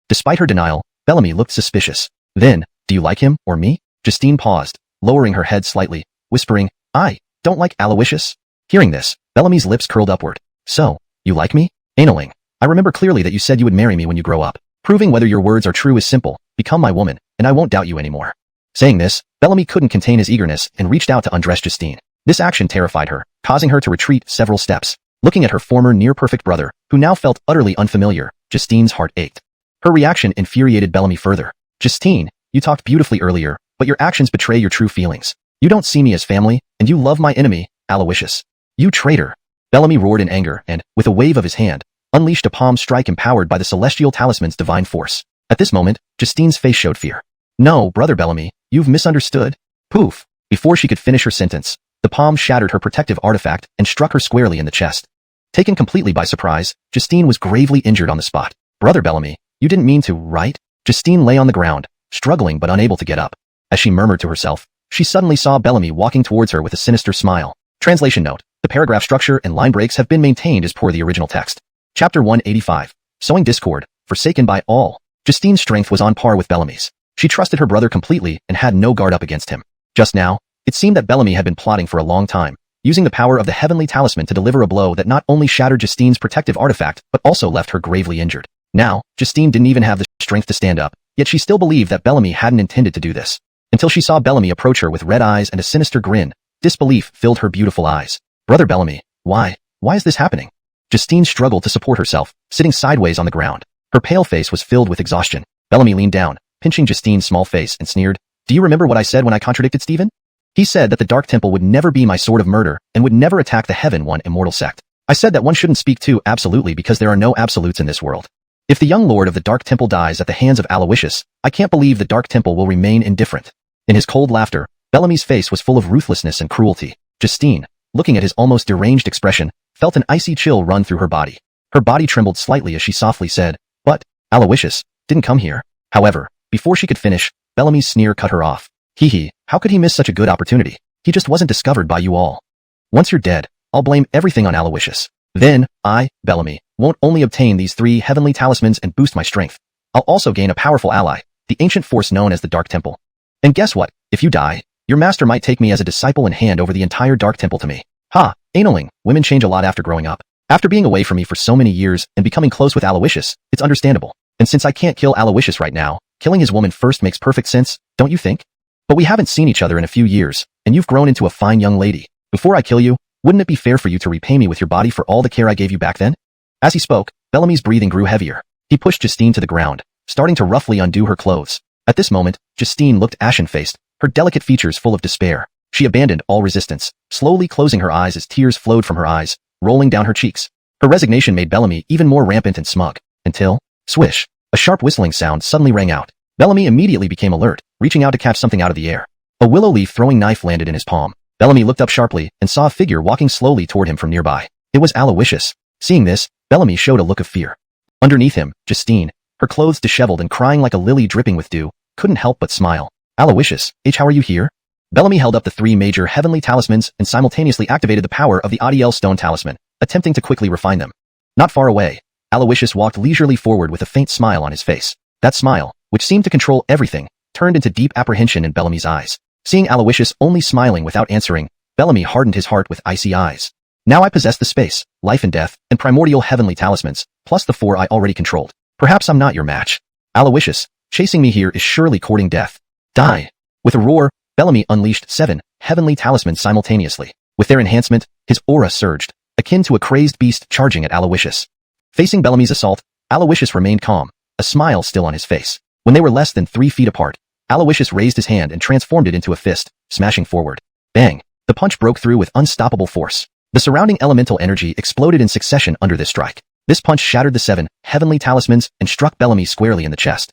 Despite her denial, Bellamy looked suspicious. Then, do you like him, or me? Justine paused, lowering her head slightly, whispering, I don't like Alawishus. Hearing this, Bellamy's lips curled upward. So, you like me? Analing, I remember clearly that you said you would marry me when you grow up. Proving whether your words are true is simple. Become my woman, and I won't doubt you anymore. Saying this, Bellamy couldn't contain his eagerness and reached out to undress Justine. This action terrified her, causing her to retreat several steps. Looking at her former near-perfect brother, who now felt utterly unfamiliar, Justine's heart ached. Her reaction infuriated Bellamy further. Justine, you talked beautifully earlier, but your actions betray your true feelings. You don't see me as family, and you love my enemy, Alawishus. You traitor. Bellamy roared in anger and, with a wave of his hand, unleashed a palm strike empowered by the celestial talisman's divine force. At this moment, Justine's face showed fear. No, brother Bellamy, you've misunderstood. Poof. Before she could finish her sentence, the palm shattered her protective artifact and struck her squarely in the chest. Taken completely by surprise, Justine was gravely injured on the spot. Brother Bellamy, you didn't mean to, right? Justine lay on the ground, struggling but unable to get up. As she murmured to herself, she suddenly saw Bellamy walking towards her with a sinister smile. Translation note: the paragraph structure and line breaks have been maintained as per the original text. Chapter 185. Sowing discord, forsaken by all. Justine's strength was on par with Bellamy's. She trusted her brother completely and had no guard up against him. Just now, it seemed that Bellamy had been plotting for a long time, using the power of the heavenly talisman to deliver a blow that not only shattered Justine's protective artifact, but also left her gravely injured. Now, Justine didn't even have the strength to stand up, yet she still believed that Bellamy hadn't intended to do this. Until she saw Bellamy approach her with red eyes and a sinister grin, disbelief filled her beautiful eyes. Brother Bellamy, why is this happening? Justine struggled to support herself, sitting sideways on the ground. Her pale face was filled with exhaustion. Bellamy leaned down, pinching Justine's small face, and sneered, "Do you remember what I said when I contradicted Stephen? He said that the Dark Temple would never be my sword of murder and would never attack the Heaven One immortal sect. I said that one shouldn't speak too absolutely because there are no absolutes in this world. If the young lord of the Dark Temple dies at the hands of Alawishus, I can't believe the Dark Temple will remain indifferent." In his cold laughter, Bellamy's face was full of ruthlessness and cruelty. Justine, looking at his almost deranged expression, felt an icy chill run through her body. Her body trembled slightly as she softly said, "But, Alawishus didn't come here." However, before she could finish, Bellamy's sneer cut her off. Hee, how could he miss such a good opportunity? He just wasn't discovered by you all. Once you're dead, I'll blame everything on Alawishus. Then, I, Bellamy, won't only obtain these 3 heavenly talismans and boost my strength, I'll also gain a powerful ally, the ancient force known as the Dark Temple. And guess what? If you die, your master might take me as a disciple and hand over the entire Dark Temple to me. Ha, analing, women change a lot after growing up. After being away from me for so many years and becoming close with Alawishus, it's understandable. And since I can't kill Alawishus right now, killing his woman first makes perfect sense, don't you think? But we haven't seen each other in a few years, and you've grown into a fine young lady. Before I kill you, wouldn't it be fair for you to repay me with your body for all the care I gave you back then? As he spoke, Bellamy's breathing grew heavier. He pushed Justine to the ground, starting to roughly undo her clothes. At this moment, Justine looked ashen-faced, her delicate features full of despair. She abandoned all resistance, slowly closing her eyes as tears flowed from her eyes, rolling down her cheeks. Her resignation made Bellamy even more rampant and smug, until, swish, a sharp whistling sound suddenly rang out. Bellamy immediately became alert, reaching out to catch something out of the air. A willow leaf throwing knife landed in his palm. Bellamy looked up sharply and saw a figure walking slowly toward him from nearby. It was Alawishus. Seeing this, Bellamy showed a look of fear. Underneath him, Justine, her clothes disheveled and crying like a lily dripping with dew, couldn't help but smile. "Alawishus, how are you here?" Bellamy held up the 3 major heavenly talismans and simultaneously activated the power of the Adiel stone talisman, attempting to quickly refine them. Not far away, Alawishus walked leisurely forward with a faint smile on his face. That smile, which seemed to control everything, turned into deep apprehension in Bellamy's eyes. Seeing Alawishus only smiling without answering, Bellamy hardened his heart with icy eyes. Now I possess the space, life and death, and primordial heavenly talismans, plus the 4 I already controlled. Perhaps I'm not your match. Alawishus, chasing me here is surely courting death. Die. With a roar, Bellamy unleashed 7 heavenly talismans simultaneously. With their enhancement, his aura surged, akin to a crazed beast charging at Alawishus. Facing Bellamy's assault, Alawishus remained calm, a smile still on his face. When they were less than 3 feet apart, Alawishus raised his hand and transformed it into a fist, smashing forward. Bang! The punch broke through with unstoppable force. The surrounding elemental energy exploded in succession under this strike. This punch shattered the 7 heavenly talismans and struck Bellamy squarely in the chest.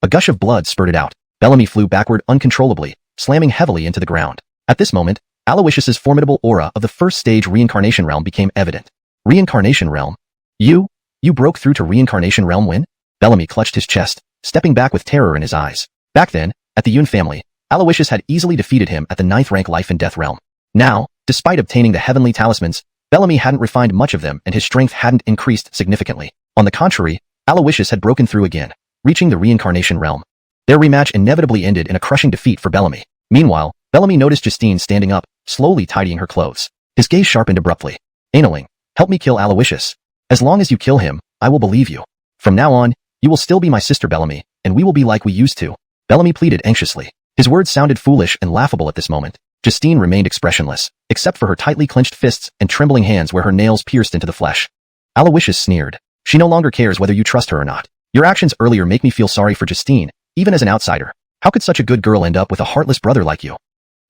A gush of blood spurted out. Bellamy flew backward uncontrollably, slamming heavily into the ground. At this moment, Alawishus's formidable aura of the first stage reincarnation realm became evident. Reincarnation realm? You broke through to reincarnation realm when? Bellamy clutched his chest, stepping back with terror in his eyes. Back then, at the Yun family, Alawishus had easily defeated him at the 9th rank life and death realm. Now, despite obtaining the heavenly talismans, Bellamy hadn't refined much of them and his strength hadn't increased significantly. On the contrary, Alawishus had broken through again, reaching the reincarnation realm. Their rematch inevitably ended in a crushing defeat for Bellamy. Meanwhile, Bellamy noticed Justine standing up, slowly tidying her clothes. His gaze sharpened abruptly. "Analing, help me kill Alawishus. As long as you kill him, I will believe you. From now on, you will still be my sister Bellamy, and we will be like we used to." Bellamy pleaded anxiously. His words sounded foolish and laughable at this moment. Justine remained expressionless, except for her tightly clenched fists and trembling hands where her nails pierced into the flesh. Alawishus sneered. "She no longer cares whether you trust her or not. Your actions earlier make me feel sorry for Justine, even as an outsider. How could such a good girl end up with a heartless brother like you?"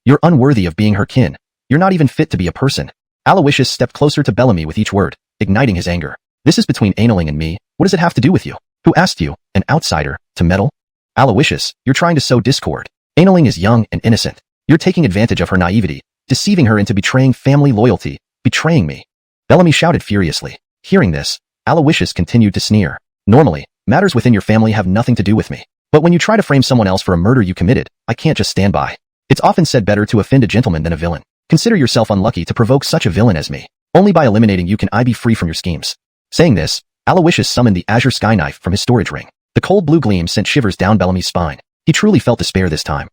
You're unworthy of being her kin. You're not even fit to be a person. Alawishus stepped closer to Bellamy with each word, igniting his anger. This is between annealing and me. What does it have to do with you? Who asked you, an outsider, to meddle? Alawishus, you're trying to sow discord. Annealing is young and innocent. You're taking advantage of her naivety, deceiving her into betraying family loyalty, betraying me. Bellamy shouted furiously. Hearing this, Alawishus continued to sneer. Normally, matters within your family have nothing to do with me. But when you try to frame someone else for a murder you committed, I can't just stand by. It's often said better to offend a gentleman than a villain. Consider yourself unlucky to provoke such a villain as me. Only by eliminating you can I be free from your schemes. Saying this, Alawishus summoned the azure sky knife from his storage ring. The cold blue gleam sent shivers down Bellamy's spine. He truly felt despair this time.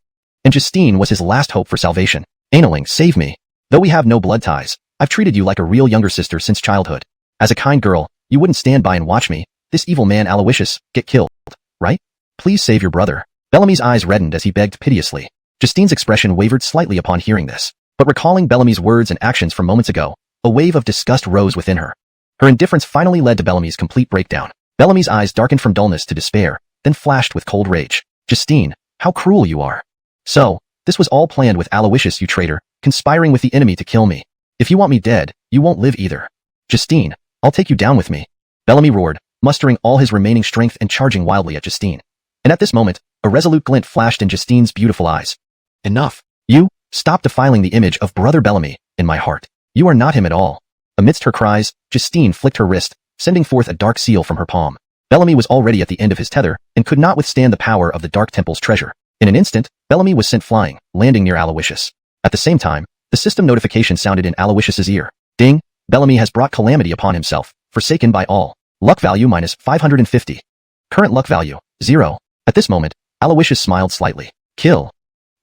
And Justine was his last hope for salvation. Annealing, save me. Though we have no blood ties, I've treated you like a real younger sister since childhood. As a kind girl, you wouldn't stand by and watch me, this evil man Alawishus, get killed, right? Please save your brother. Bellamy's eyes reddened as he begged piteously. Justine's expression wavered slightly upon hearing this. But recalling Bellamy's words and actions from moments ago, a wave of disgust rose within her. Her indifference finally led to Bellamy's complete breakdown. Bellamy's eyes darkened from dullness to despair, then flashed with cold rage. Justine, how cruel you are. So, this was all planned with Alawishus, you traitor, conspiring with the enemy to kill me. If you want me dead, you won't live either. Justine, I'll take you down with me. Bellamy roared, mustering all his remaining strength and charging wildly at Justine. And at this moment, a resolute glint flashed in Justine's beautiful eyes. Enough. You, stop defiling the image of Brother Bellamy in my heart. You are not him at all. Amidst her cries, Justine flicked her wrist, sending forth a dark seal from her palm. Bellamy was already at the end of his tether and could not withstand the power of the Dark Temple's treasure. In an instant, Bellamy was sent flying, landing near Alawishus. At the same time, the system notification sounded in Alawishus's ear. Ding! Bellamy has brought calamity upon himself, forsaken by all. Luck value minus 550. Current luck value, 0. At this moment, Alawishus smiled slightly. Kill.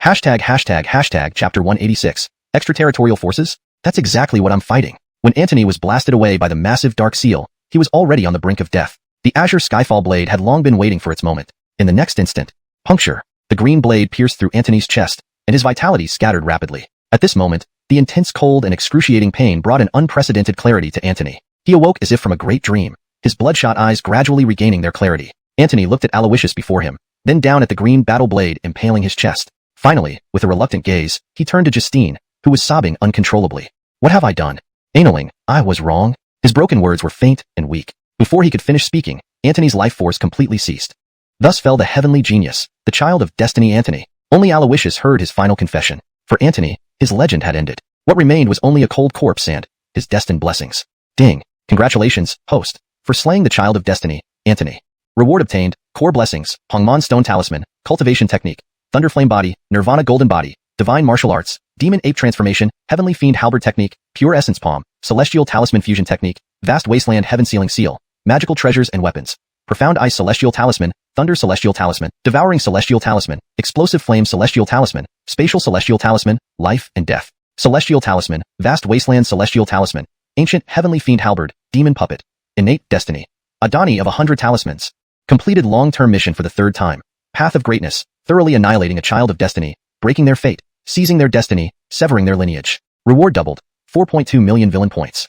Hashtag chapter 186. Extraterritorial forces? That's exactly what I'm fighting. When Antony was blasted away by the massive dark seal, he was already on the brink of death. The azure skyfall blade had long been waiting for its moment. In the next instant, puncture. The green blade pierced through Antony's chest, and his vitality scattered rapidly. At this moment, the intense cold and excruciating pain brought an unprecedented clarity to Antony. He awoke as if from a great dream, his bloodshot eyes gradually regaining their clarity. Antony looked at Alawishus before him, then down at the green battle blade impaling his chest. Finally, with a reluctant gaze, he turned to Justine, who was sobbing uncontrollably. What have I done? Annealing, I was wrong. His broken words were faint and weak. Before he could finish speaking, Antony's life force completely ceased. Thus fell the heavenly genius, the child of destiny Antony. Only Alawishus heard his final confession. For Antony, his legend had ended. What remained was only a cold corpse and his destined blessings. Ding. Congratulations, host, for slaying the child of destiny, Antony. Reward obtained, core blessings, Hongmon stone talisman, cultivation technique, thunderflame body, nirvana golden body, divine martial arts, demon ape transformation, heavenly fiend halberd technique, pure essence palm, celestial talisman fusion technique, vast wasteland heaven sealing seal, magical treasures and weapons, profound ice celestial talisman, thunder celestial talisman, devouring celestial talisman, explosive flame celestial talisman, spatial celestial talisman, life and death, celestial talisman, vast wasteland celestial talisman, ancient heavenly fiend halberd, demon puppet, innate destiny, Adani of 100 talismans, completed long-term mission for the third time, path of greatness, thoroughly annihilating a child of destiny, breaking their fate, seizing their destiny, severing their lineage. Reward doubled, 4.2 million villain points.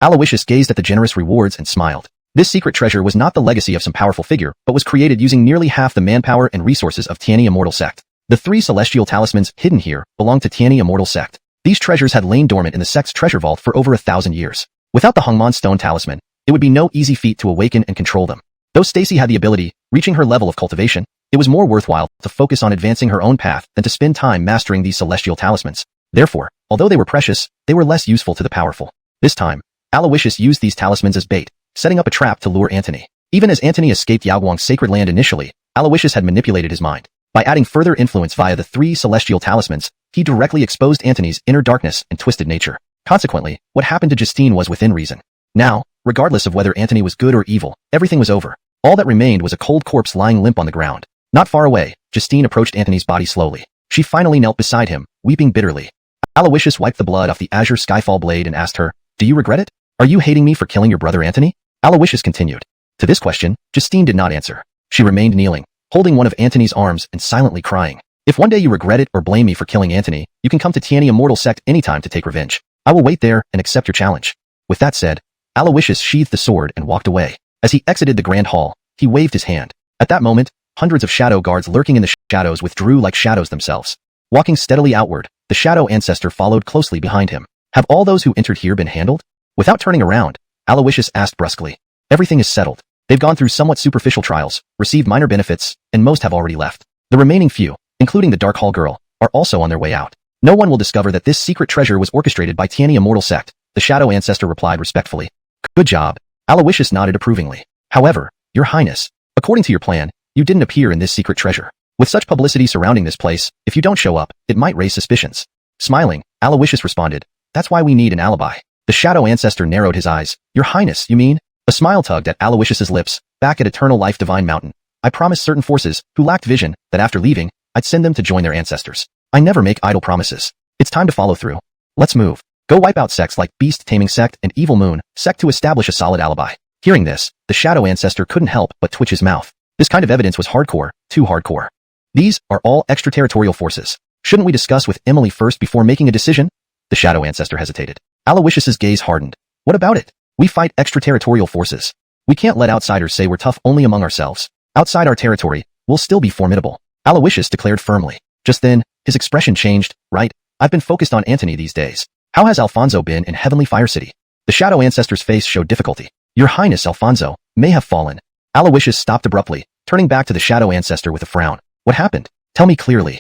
Alawishus gazed at the generous rewards and smiled. This secret treasure was not the legacy of some powerful figure, but was created using nearly half the manpower and resources of Tiani Immortal Sect. The 3 celestial talismans hidden here belonged to Tiani Immortal Sect. These treasures had lain dormant in the sect's treasure vault for over 1,000 years. Without the Hongmon stone talisman, it would be no easy feat to awaken and control them. Though Stacy had the ability, reaching her level of cultivation, it was more worthwhile to focus on advancing her own path than to spend time mastering these celestial talismans. Therefore, although they were precious, they were less useful to the powerful. This time, Alawishus used these talismans as bait, setting up a trap to lure Antony. Even as Antony escaped Yaoguang's sacred land initially, Alawishus had manipulated his mind. By adding further influence via the 3 celestial talismans, he directly exposed Antony's inner darkness and twisted nature. Consequently, what happened to Justine was within reason. Now, regardless of whether Antony was good or evil, everything was over. All that remained was a cold corpse lying limp on the ground. Not far away, Justine approached Antony's body slowly. She finally knelt beside him, weeping bitterly. Alawishus wiped the blood off the azure skyfall blade and asked her, "Do you regret it? Are you hating me for killing your brother Antony?" Alawishus continued. To this question, Justine did not answer. She remained kneeling, holding one of Antony's arms and silently crying. "If one day you regret it or blame me for killing Antony, you can come to Tiani Immortal Sect anytime to take revenge. I will wait there and accept your challenge." With that said, Alawishus sheathed the sword and walked away. As he exited the grand hall, he waved his hand. At that moment, hundreds of shadow guards lurking in the shadows withdrew like shadows themselves. Walking steadily outward, The shadow ancestor followed closely behind him. Have all those who entered here been handled? Without turning around, Alawishus asked brusquely. Everything is settled. They've gone through somewhat superficial trials, received minor benefits, and most have already left. The remaining few, including the Dark Hall girl, are also on their way out. No one will discover that this secret treasure was orchestrated by Tiani Immortal Sect, the shadow ancestor replied respectfully. Good job. Alawishus nodded approvingly. However, Your Highness, according to your plan, you didn't appear in this secret treasure. With such publicity surrounding this place, if you don't show up, it might raise suspicions. Smiling, Alawishus responded, That's why we need an alibi. The shadow ancestor narrowed his eyes. Your Highness, you mean? A smile tugged at Alawishus's lips. Back at Eternal Life Divine Mountain, I promised certain forces, who lacked vision, that after leaving, I'd send them to join their ancestors. I never make idle promises. It's time to follow through. Let's move. Go wipe out sects like Beast Taming Sect and Evil Moon Sect to establish a solid alibi. Hearing this, the shadow ancestor couldn't help but twitch his mouth. This kind of evidence was hardcore, too hardcore. These are all extraterritorial forces. Shouldn't we discuss with Emily first before making a decision? The shadow ancestor hesitated. Alawishus's gaze hardened. What about it? We fight extraterritorial forces. We can't let outsiders say we're tough only among ourselves. Outside our territory, we'll still be formidable. Alawishus declared firmly. Just then, his expression changed. Right, I've been focused on Antony these days. How has Alfonso been in Heavenly Fire City? The shadow ancestor's face showed difficulty. Your Highness Alfonso may have fallen. Alawishus stopped abruptly, turning back to the shadow ancestor with a frown. What happened? Tell me clearly.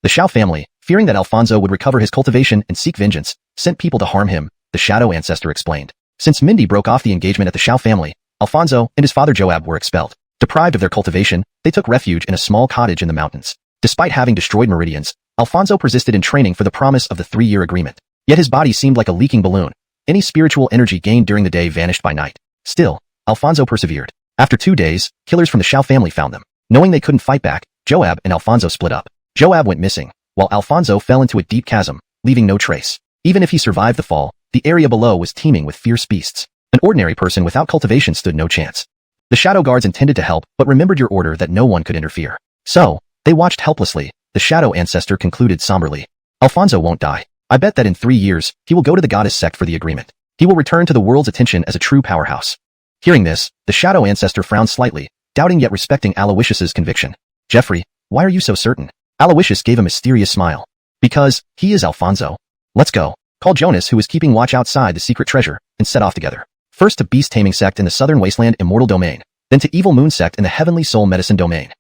The Shao family, fearing that Alfonso would recover his cultivation and seek vengeance, sent people to harm him, the shadow ancestor explained. Since Mindy broke off the engagement at the Shao family, Alfonso and his father Joab were expelled. Deprived of their cultivation, they took refuge in a small cottage in the mountains. Despite having destroyed meridians, Alfonso persisted in training for the promise of the 3-year agreement. Yet his body seemed like a leaking balloon. Any spiritual energy gained during the day vanished by night. Still, Alfonso persevered. After 2 days, killers from the Shao family found them. Knowing they couldn't fight back, Joab and Alfonso split up. Joab went missing, while Alfonso fell into a deep chasm, leaving no trace. Even if he survived the fall, the area below was teeming with fierce beasts. An ordinary person without cultivation stood no chance. The shadow guards intended to help, but remembered your order that no one could interfere. So, they watched helplessly. The shadow ancestor concluded somberly. Alfonso won't die. I bet that in 3 years, he will go to the goddess sect for the agreement. He will return to the world's attention as a true powerhouse. Hearing this, the shadow ancestor frowned slightly, doubting yet respecting Alawishus's conviction. Jeffrey, why are you so certain? Alawishus gave a mysterious smile. Because, he is Alfonso. Let's go. Call Jonas, who was keeping watch outside the secret treasure, and set off together. First to Beast Taming Sect in the Southern Wasteland Immortal Domain, then to Evil Moon Sect in the Heavenly Soul Medicine Domain.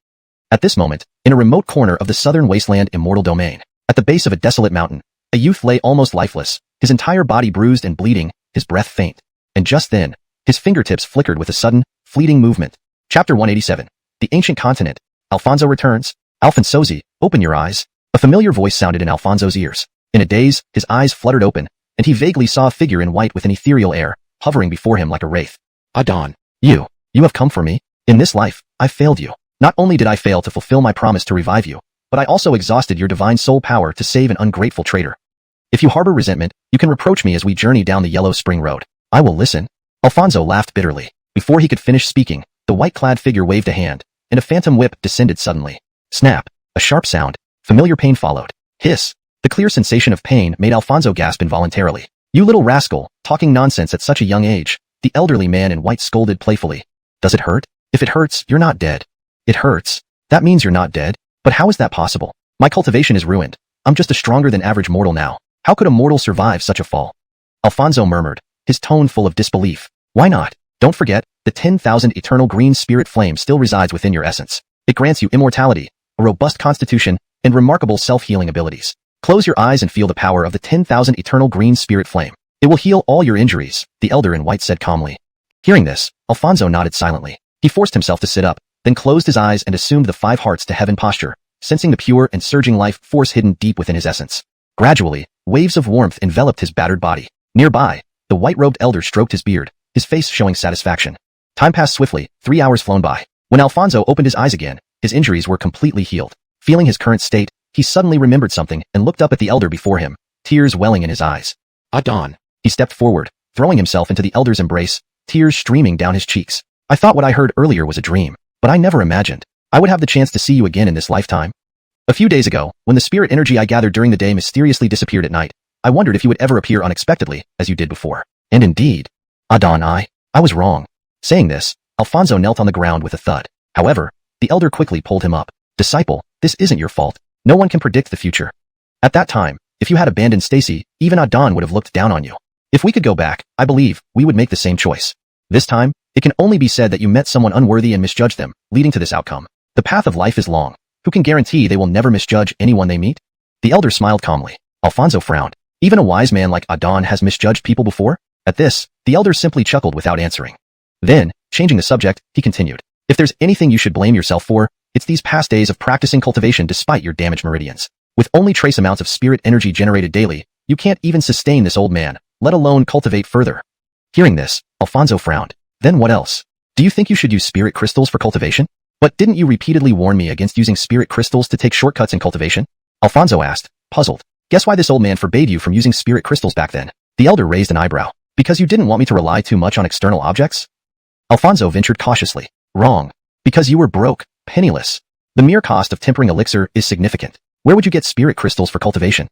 At this moment, in a remote corner of the Southern Wasteland Immortal Domain, at the base of a desolate mountain, a youth lay almost lifeless, his entire body bruised and bleeding, his breath faint. And just then, his fingertips flickered with a sudden, fleeting movement. Chapter 187. The Ancient Continent. Alfonso returns. Alfonso, open your eyes. A familiar voice sounded in Alfonso's ears. In a daze, his eyes fluttered open, and he vaguely saw a figure in white with an ethereal air, hovering before him like a wraith. Adon. You have come for me? In this life, I failed you. Not only did I fail to fulfill my promise to revive you, but I also exhausted your divine soul power to save an ungrateful traitor. If you harbor resentment, you can reproach me as we journey down the Yellow Spring Road. I will listen. Alfonso laughed bitterly. Before he could finish speaking, the white-clad figure waved a hand, and a phantom whip descended suddenly. Snap. A sharp sound. Familiar pain followed. Hiss. The clear sensation of pain made Alfonso gasp involuntarily. You little rascal, talking nonsense at such a young age. The elderly man in white scolded playfully. Does it hurt? If it hurts, you're not dead. It hurts. That means you're not dead. But how is that possible? My cultivation is ruined. I'm just a stronger than average mortal now. How could a mortal survive such a fall? Alfonso murmured, his tone full of disbelief. Why not? Don't forget, the 10,000 eternal green spirit flame still resides within your essence. It grants you immortality, a robust constitution, and remarkable self-healing abilities. Close your eyes and feel the power of the 10,000 eternal green spirit flame. It will heal all your injuries, the elder in white said calmly. Hearing this, Alfonso nodded silently. He forced himself to sit up, then closed his eyes and assumed the 5 hearts to heaven posture, sensing the pure and surging life force hidden deep within his essence. Gradually, waves of warmth enveloped his battered body. Nearby, the white-robed elder stroked his beard, his face showing satisfaction. Time passed swiftly, 3 hours flown by. When Alfonso opened his eyes again, his injuries were completely healed. Feeling his current state, he suddenly remembered something and looked up at the elder before him, tears welling in his eyes. Adon. He stepped forward, throwing himself into the elder's embrace, tears streaming down his cheeks. I thought what I heard earlier was a dream, but I never imagined I would have the chance to see you again in this lifetime. A few days ago, when the spirit energy I gathered during the day mysteriously disappeared at night, I wondered if you would ever appear unexpectedly, as you did before. And indeed, Adon, I was wrong. Saying this, Alfonso knelt on the ground with a thud. However, the elder quickly pulled him up. Disciple, this isn't your fault. No one can predict the future. At that time, If you had abandoned Stacy, even Adon would have looked down on you. If we could go back, I believe, we would make the same choice. This time, it can only be said that you met someone unworthy and misjudged them, leading to this outcome. The path of life is long. Who can guarantee they will never misjudge anyone they meet? The elder smiled calmly. Alfonso frowned. Even a wise man like Adon has misjudged people before? At this, the elder simply chuckled without answering. Then, changing the subject, he continued. If there's anything you should blame yourself for, it's these past days of practicing cultivation despite your damaged meridians. With only trace amounts of spirit energy generated daily, you can't even sustain this old man, let alone cultivate further. Hearing this, Alfonso frowned. Then what else? Do you think you should use spirit crystals for cultivation? But didn't you repeatedly warn me against using spirit crystals to take shortcuts in cultivation? Alfonso asked, puzzled. Guess why this old man forbade you from using spirit crystals back then? The elder raised an eyebrow. Because you didn't want me to rely too much on external objects? Alfonso ventured cautiously. Wrong. Because you were broke, penniless. The mere cost of tempering elixir is significant. Where would you get spirit crystals for cultivation?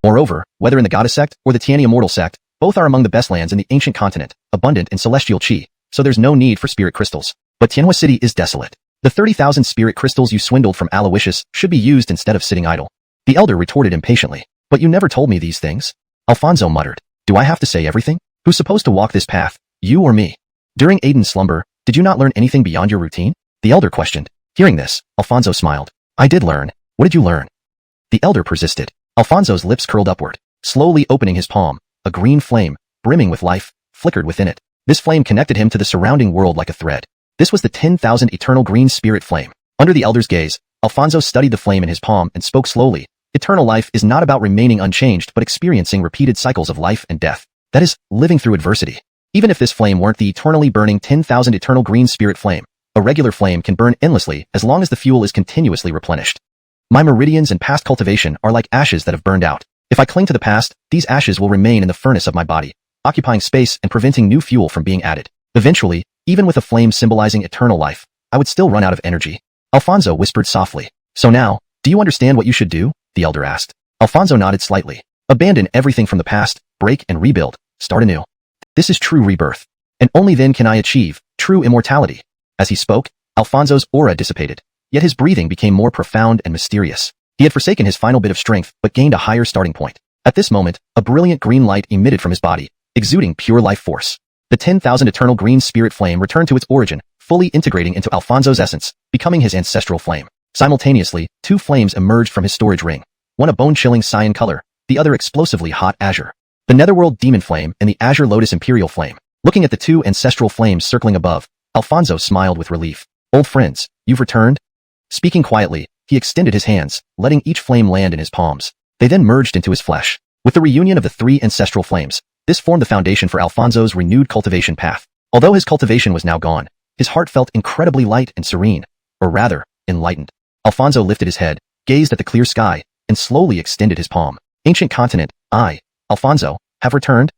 Moreover, whether in the goddess sect or the Tiani immortal sect, both are among the best lands in the ancient continent, abundant in celestial chi, so there's no need for spirit crystals. But Tianhua City is desolate. The 30,000 spirit crystals you swindled from Alawishus should be used instead of sitting idle. The elder retorted impatiently. But you never told me these things. Alfonso muttered. Do I have to say everything? Who's supposed to walk this path, you or me? During Aiden's slumber, did you not learn anything beyond your routine? The elder questioned. Hearing this, Alfonso smiled. I did learn. What did you learn? The elder persisted. Alfonso's lips curled upward, slowly opening his palm. A green flame, brimming with life, flickered within it. This flame connected him to the surrounding world like a thread. This was the 10,000 eternal green spirit flame. Under the elder's gaze, Alfonso studied the flame in his palm and spoke slowly. Eternal life is not about remaining unchanged but experiencing repeated cycles of life and death. That is, living through adversity. Even if this flame weren't the eternally burning 10,000 eternal green spirit flame, a regular flame can burn endlessly as long as the fuel is continuously replenished. My meridians and past cultivation are like ashes that have burned out. If I cling to the past, these ashes will remain in the furnace of my body, occupying space and preventing new fuel from being added. Eventually, even with a flame symbolizing eternal life, I would still run out of energy. Alfonso whispered softly. So now, do you understand what you should do? The elder asked. Alfonso nodded slightly. Abandon everything from the past, break and rebuild, start anew. This is true rebirth. And only then can I achieve true immortality. As he spoke, Alfonso's aura dissipated, yet his breathing became more profound and mysterious. He had forsaken his final bit of strength but gained a higher starting point. At this moment, a brilliant green light emitted from his body, exuding pure life force. The 10,000 eternal green spirit flame returned to its origin, fully integrating into Alfonso's essence, becoming his ancestral flame. Simultaneously, two flames emerged from his storage ring, one a bone-chilling cyan color, the other explosively hot azure. The Netherworld Demon Flame and the Azure Lotus Imperial Flame. Looking at the two ancestral flames circling above, Alfonso smiled with relief. Old friends, you've returned? Speaking quietly, he extended his hands, letting each flame land in his palms. They then merged into his flesh. With the reunion of the three ancestral flames, this formed the foundation for Alfonso's renewed cultivation path. Although his cultivation was now gone, his heart felt incredibly light and serene, or rather, enlightened. Alfonso lifted his head, gazed at the clear sky, and slowly extended his palm. Ancient continent, I, Alfonso, have returned.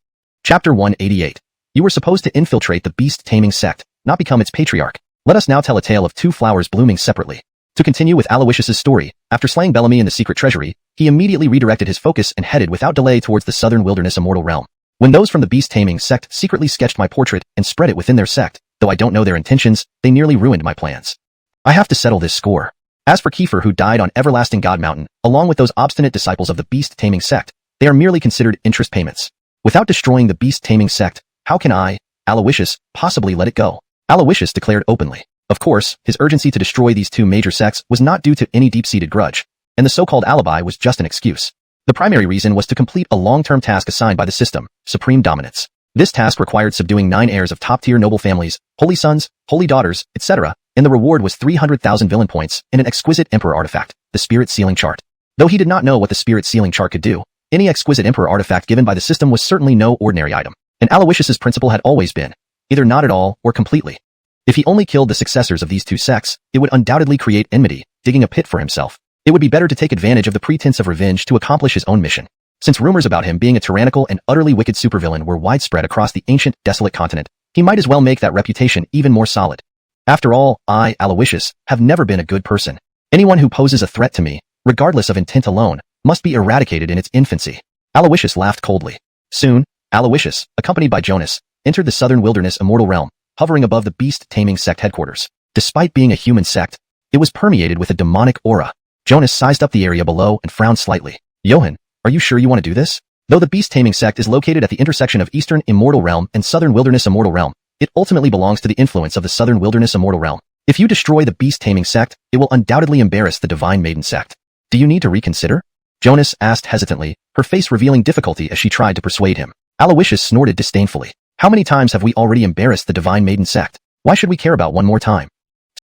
Chapter 188. You were supposed to infiltrate the beast-taming sect, not become its patriarch. Let us now tell a tale of two flowers blooming separately. To continue with Alawishus' story, after slaying Bellamy in the secret treasury, he immediately redirected his focus and headed without delay towards the southern wilderness immortal realm. When those from the beast-taming sect secretly sketched my portrait and spread it within their sect, though I don't know their intentions, they nearly ruined my plans. I have to settle this score. As for Kiefer, who died on Everlasting God Mountain, along with those obstinate disciples of the beast-taming sect, they are merely considered interest payments. Without destroying the beast-taming sect, how can I, Alawishus, possibly let it go? Alawishus declared openly. Of course, his urgency to destroy these two major sects was not due to any deep-seated grudge, and the so-called alibi was just an excuse. The primary reason was to complete a long-term task assigned by the system, Supreme Dominance. This task required subduing 9 heirs of top-tier noble families, holy sons, holy daughters, etc., and the reward was 300,000 villain points and an exquisite emperor artifact, the Spirit Sealing Chart. Though he did not know what the Spirit Sealing Chart could do, any exquisite emperor artifact given by the system was certainly no ordinary item, and Alawishus' principle had always been, either not at all or completely. If he only killed the successors of these two sects, it would undoubtedly create enmity, digging a pit for himself. It would be better to take advantage of the pretense of revenge to accomplish his own mission. Since rumors about him being a tyrannical and utterly wicked supervillain were widespread across the ancient, desolate continent, he might as well make that reputation even more solid. After all, I, Alawishus, have never been a good person. Anyone who poses a threat to me, regardless of intent alone, must be eradicated in its infancy. Alawishus laughed coldly. Soon, Alawishus, accompanied by Jonas, entered the southern wilderness immortal realm, hovering above the beast-taming sect headquarters. Despite being a human sect, it was permeated with a demonic aura. Jonas sized up the area below and frowned slightly. Johan, Are you sure you want to do this? Though the beast-taming sect is located at the intersection of Eastern Immortal Realm and Southern Wilderness Immortal Realm, it ultimately belongs to the influence of the Southern Wilderness Immortal Realm. If you destroy the beast-taming sect, it will undoubtedly embarrass the Divine Maiden sect. Do you need to reconsider? Jonas asked hesitantly, her face revealing difficulty as she tried to persuade him. Alawishus snorted disdainfully. How many times have we already embarrassed the Divine Maiden sect? Why should we care about one more time?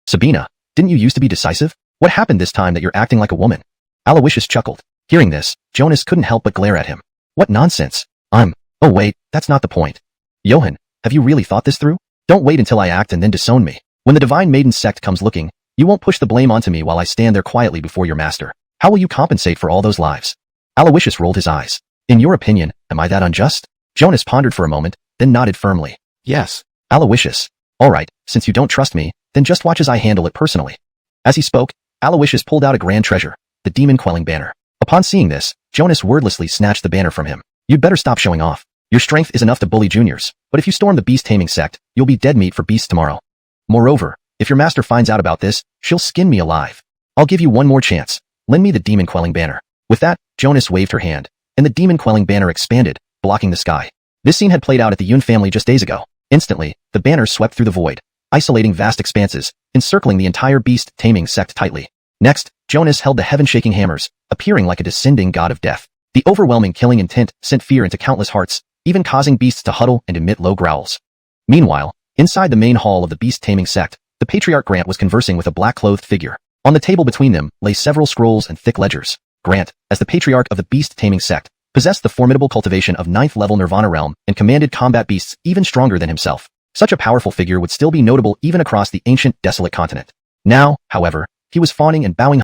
Sabina, didn't you used to be decisive? What happened this time that you're acting like a woman? Alawishus chuckled. Hearing this, Jonas couldn't help but glare at him. What nonsense. Oh wait, that's not the point. Johan, have you really thought this through? Don't wait until I act and then disown me. When the Divine Maiden sect comes looking, you won't push the blame onto me while I stand there quietly before your master. How will you compensate for all those lives? Alawishus rolled his eyes. In your opinion, am I that unjust? Jonas pondered for a moment, then nodded firmly. Yes. Alawishus. Alright, since you don't trust me, then just watch as I handle it personally. As he spoke, Alawishus pulled out a grand treasure, the demon-quelling banner. Upon seeing this, Jonas wordlessly snatched the banner from him. You'd better stop showing off. Your strength is enough to bully juniors, but if you storm the beast-taming sect, you'll be dead meat for beasts tomorrow. Moreover, if your master finds out about this, she'll skin me alive. I'll give you one more chance. Lend me the demon-quelling banner. With that, Jonas waved her hand, and the demon-quelling banner expanded, blocking the sky. This scene had played out at the Yun family just days ago. Instantly, the banner swept through the void, isolating vast expanses, encircling the entire beast-taming sect tightly. Next, Jonas held the heaven-shaking hammers, appearing like a descending god of death. The overwhelming killing intent sent fear into countless hearts, even causing beasts to huddle and emit low growls. Meanwhile, inside the main hall of the beast-taming sect, the patriarch Grant was conversing with a black-clothed figure. On the table between them lay several scrolls and thick ledgers. Grant, as the patriarch of the beast-taming sect, possessed the formidable cultivation of 9th-level Nirvana realm and commanded combat beasts even stronger than himself. Such a powerful figure would still be notable even across the ancient, desolate continent. Now, however, he was fawning and bowing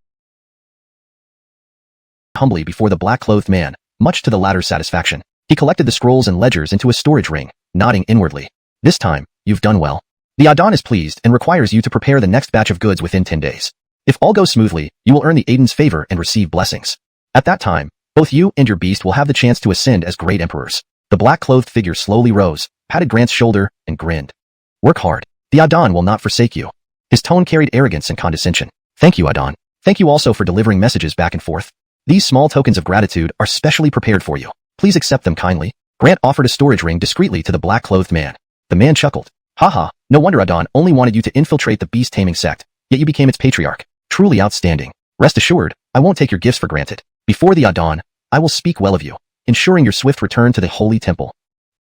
humbly before the black-clothed man, much to the latter's satisfaction. He collected the scrolls and ledgers into a storage ring, nodding inwardly. This time, you've done well. The Adon is pleased and requires you to prepare the next batch of goods within 10 days. If all goes smoothly, you will earn the Aiden's favor and receive blessings. At that time, both you and your beast will have the chance to ascend as great emperors. The black-clothed figure slowly rose, patted Grant's shoulder, and grinned. Work hard. The Adon will not forsake you. His tone carried arrogance and condescension. Thank you, Adon. Thank you also for delivering messages back and forth. These small tokens of gratitude are specially prepared for you. Please accept them kindly. Grant offered a storage ring discreetly to the black-clothed man. The man chuckled. Haha, no wonder Adon only wanted you to infiltrate the beast-taming sect, yet you became its patriarch. Truly outstanding. Rest assured, I won't take your gifts for granted. Before the Adon, I will speak well of you, ensuring your swift return to the holy temple.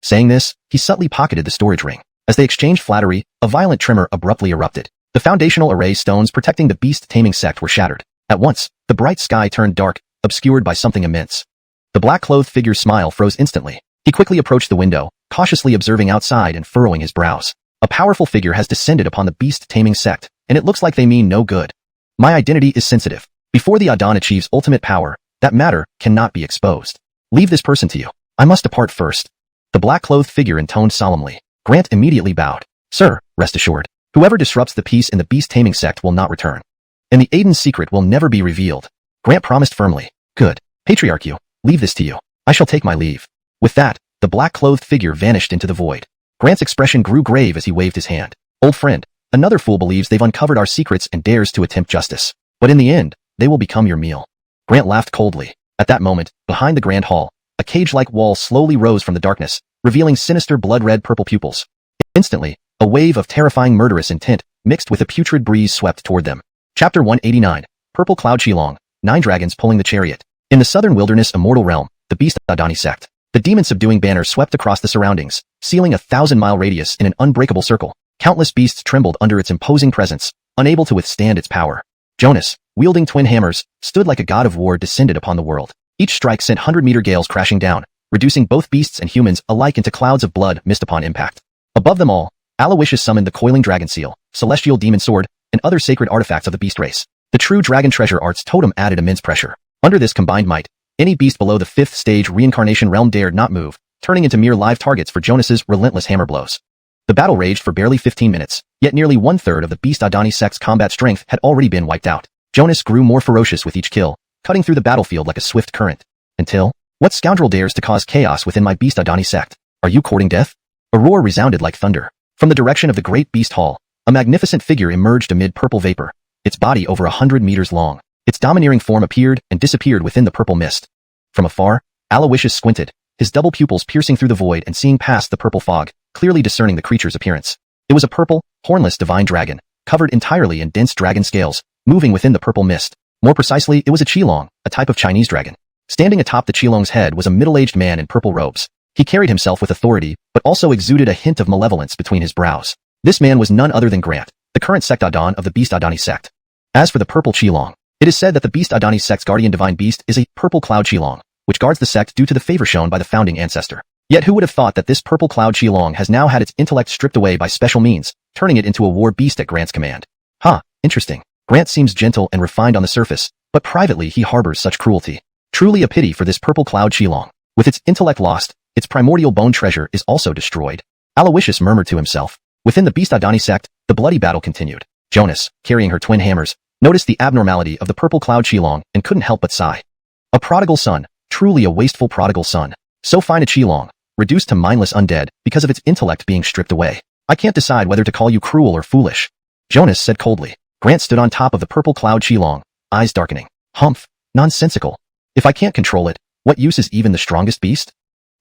Saying this, he subtly pocketed the storage ring. As they exchanged flattery, a violent tremor abruptly erupted. The foundational array stones protecting the beast-taming sect were shattered. At once, the bright sky turned dark, obscured by something immense. The black-clothed figure's smile froze instantly. He quickly approached the window, cautiously observing outside and furrowing his brows. A powerful figure has descended upon the beast-taming sect, and it looks like they mean no good. My identity is sensitive. Before the Adon achieves ultimate power, that matter cannot be exposed. Leave this person to you. I must depart first. The black-clothed figure intoned solemnly. Grant immediately bowed. Sir, rest assured, whoever disrupts the peace in the beast-taming sect will not return. And the Aiden's secret will never be revealed. Grant promised firmly. Good. Patriarch, you. Leave this to you. I shall take my leave. With that, the black-clothed figure vanished into the void. Grant's expression grew grave as he waved his hand. Old friend, another fool believes they've uncovered our secrets and dares to attempt justice. But in the end, they will become your meal. Grant laughed coldly. At that moment, behind the grand hall, a cage-like wall slowly rose from the darkness, revealing sinister blood-red purple pupils. Instantly, a wave of terrifying murderous intent, mixed with a putrid breeze swept toward them. Chapter 189. Purple Cloud Qilong, 9 Dragons Pulling the Chariot. In the southern wilderness immortal realm, the Beast Adani sect. The demon-subduing banner swept across the surroundings, sealing a 1,000-mile radius in an unbreakable circle. Countless beasts trembled under its imposing presence, unable to withstand its power. Jonas, wielding twin hammers, stood like a god of war descended upon the world. Each strike sent 100-meter gales crashing down, reducing both beasts and humans alike into clouds of blood mist upon impact. Above them all, Alawishus summoned the coiling dragon seal, celestial demon sword, and other sacred artifacts of the beast race. The true dragon treasure art's totem added immense pressure. Under this combined might, any beast below the 5th stage reincarnation realm dared not move, turning into mere live targets for Jonas's relentless hammer blows. The battle raged for barely 15 minutes, yet nearly 1/3 of the Beast Adani sect's combat strength had already been wiped out. Jonas grew more ferocious with each kill, cutting through the battlefield like a swift current. Until, what scoundrel dares to cause chaos within my Beast Adani sect? Are you courting death? A roar resounded like thunder. From the direction of the great beast hall, a magnificent figure emerged amid purple vapor, its body over 100 meters long. Its domineering form appeared and disappeared within the purple mist. From afar, Alawishus squinted, his double pupils piercing through the void and seeing past the purple fog, clearly discerning the creature's appearance. It was a purple, hornless divine dragon, covered entirely in dense dragon scales, moving within the purple mist. More precisely, it was a qilong, a type of Chinese dragon. Standing atop the qilong's head was a middle-aged man in purple robes. He carried himself with authority, but also exuded a hint of malevolence between his brows. This man was none other than Grant, the current sect Adon of the Beast Adani sect. As for the purple qilong, it is said that the Beast Adani sect's guardian divine beast is a purple cloud qilong, which guards the sect due to the favor shown by the founding ancestor. Yet who would have thought that this purple cloud qilong has now had its intellect stripped away by special means, turning it into a war beast at Grant's command? Interesting. Grant seems gentle and refined on the surface, but privately he harbors such cruelty. Truly a pity for this purple cloud qilong. With its intellect lost, its primordial bone treasure is also destroyed. Alawishus murmured to himself. Within the Beast Adani sect, the bloody battle continued. Jonas, carrying her twin hammers, noticed the abnormality of the purple cloud qilong and couldn't help but sigh. A prodigal son, truly a wasteful prodigal son. So fine a qilong, reduced to mindless undead because of its intellect being stripped away. I can't decide whether to call you cruel or foolish. Jonas said coldly. Grant stood on top of the purple cloud qilong, eyes darkening. Humph, nonsensical. If I can't control it, what use is even the strongest beast?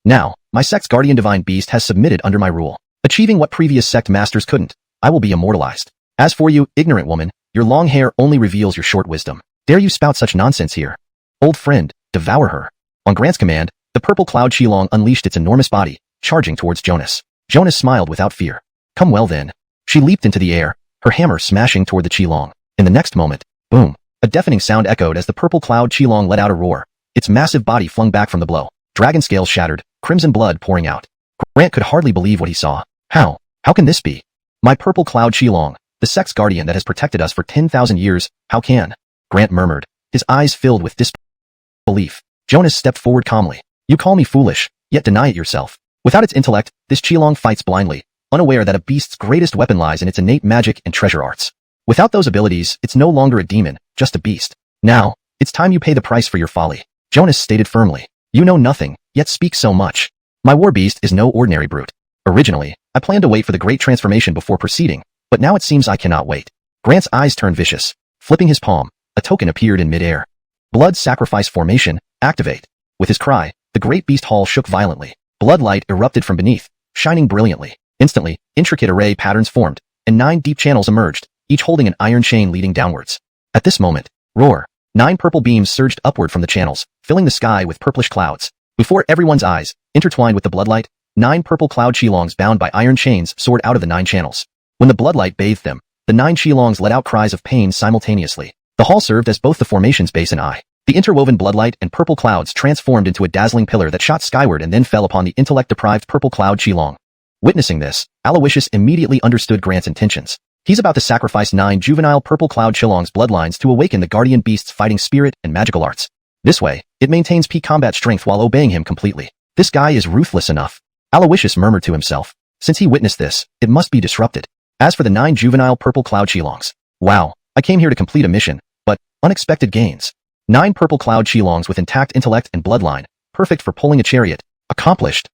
Now, my sect's guardian divine beast has submitted under my rule, achieving what previous sect masters couldn't. I will be immortalized. As for you, ignorant woman, your long hair only reveals your short wisdom. Dare you spout such nonsense here? Old friend, devour her. On Grant's command, the purple cloud qilong unleashed its enormous body, charging towards Jonas. Jonas smiled without fear. Come well then. She leaped into the air, her hammer smashing toward the qilong. In the next moment, boom, a deafening sound echoed as the purple cloud qilong let out a roar. Its massive body flung back from the blow. Dragon scales shattered, crimson blood pouring out. Grant could hardly believe what he saw. How can this be? My purple cloud qilong, the sect's guardian that has protected us for 10,000 years, how can? Grant murmured, his eyes filled with disbelief. Jonas stepped forward calmly. You call me foolish, yet deny it yourself. Without its intellect, this qilong fights blindly, unaware that a beast's greatest weapon lies in its innate magic and treasure arts. Without those abilities, it's no longer a demon, just a beast. Now, it's time you pay the price for your folly. Jonas stated firmly. You know nothing, yet speak so much. My war beast is no ordinary brute. Originally, I planned to wait for the great transformation before proceeding, but now it seems I cannot wait. Grant's eyes turned vicious. Flipping his palm, a token appeared in midair. Blood sacrifice formation, activate. With his cry, the great beast hall shook violently. Blood light erupted from beneath, shining brilliantly. Instantly, intricate array patterns formed, and 9 deep channels emerged, each holding an iron chain leading downwards. At this moment, roar! 9 purple beams surged upward from the channels, filling the sky with purplish clouds. Before everyone's eyes, intertwined with the bloodlight, 9 purple cloud qilongs bound by iron chains soared out of the 9 channels. When the bloodlight bathed them, the 9 qilongs let out cries of pain simultaneously. The hall served as both the formation's base and eye. The interwoven bloodlight and purple clouds transformed into a dazzling pillar that shot skyward and then fell upon the intellect-deprived purple cloud qilong. Witnessing this, Alawishus immediately understood Grant's intentions. He's about to sacrifice 9 juvenile purple cloud qilong's bloodlines to awaken the guardian beast's fighting spirit and magical arts. This way, it maintains peak combat strength while obeying him completely. This guy is ruthless enough. Alawishus murmured to himself. Since he witnessed this, it must be disrupted. As for the 9 juvenile purple cloud qilongs, wow, I came here to complete a mission, but unexpected gains. 9 purple cloud qilongs with intact intellect and bloodline, perfect for pulling a chariot. Accomplished.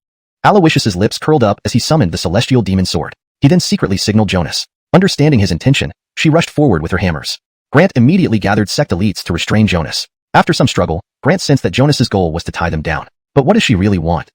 Alawishus's lips curled up as he summoned the celestial demon sword. He then secretly signaled Jonas. Understanding his intention, she rushed forward with her hammers. Grant immediately gathered sect elites to restrain Jonas. After some struggle, Grant sensed that Jonas's goal was to tie them down. But what does she really want?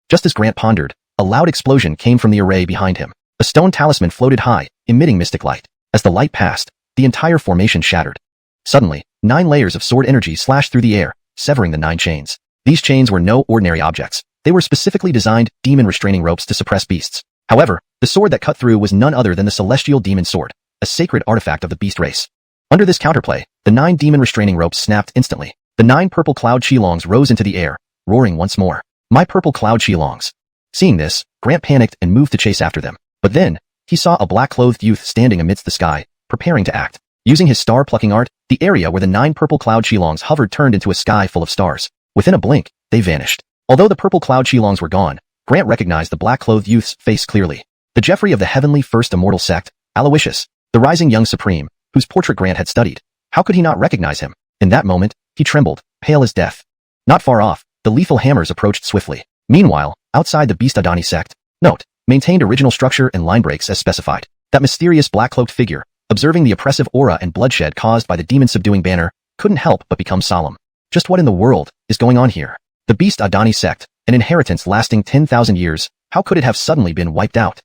Just as Grant pondered, a loud explosion came from the array behind him. A stone talisman floated high, emitting mystic light. As the light passed, the entire formation shattered. Suddenly, 9 layers of sword energy slashed through the air, severing the 9 chains. These chains were no ordinary objects. They were specifically designed demon restraining ropes to suppress beasts. However, the sword that cut through was none other than the celestial demon sword, a sacred artifact of the beast race. Under this counterplay, the 9 demon restraining ropes snapped instantly. The 9 purple cloud qilongs rose into the air, roaring once more. My purple cloud qilongs. Seeing this, Grant panicked and moved to chase after them. But then, he saw a black-clothed youth standing amidst the sky, preparing to act. Using his star-plucking art, the area where the 9 purple cloud qilongs hovered turned into a sky full of stars. Within a blink, they vanished. Although the purple cloud qilongs were gone, Grant recognized the black-clothed youth's face clearly. The Jeffrey of the heavenly first immortal sect, Alawishus, the rising young supreme, whose portrait Grant had studied. How could he not recognize him? In that moment, he trembled, pale as death. Not far off, the lethal hammers approached swiftly. Meanwhile, outside the Beast Adani sect, note, maintained original structure and line breaks as specified. That mysterious black-cloaked figure, observing the oppressive aura and bloodshed caused by the demon-subduing banner, couldn't help but become solemn. Just what in the world is going on here? The Beast Adani sect, an inheritance lasting 10,000 years, how could it have suddenly been wiped out?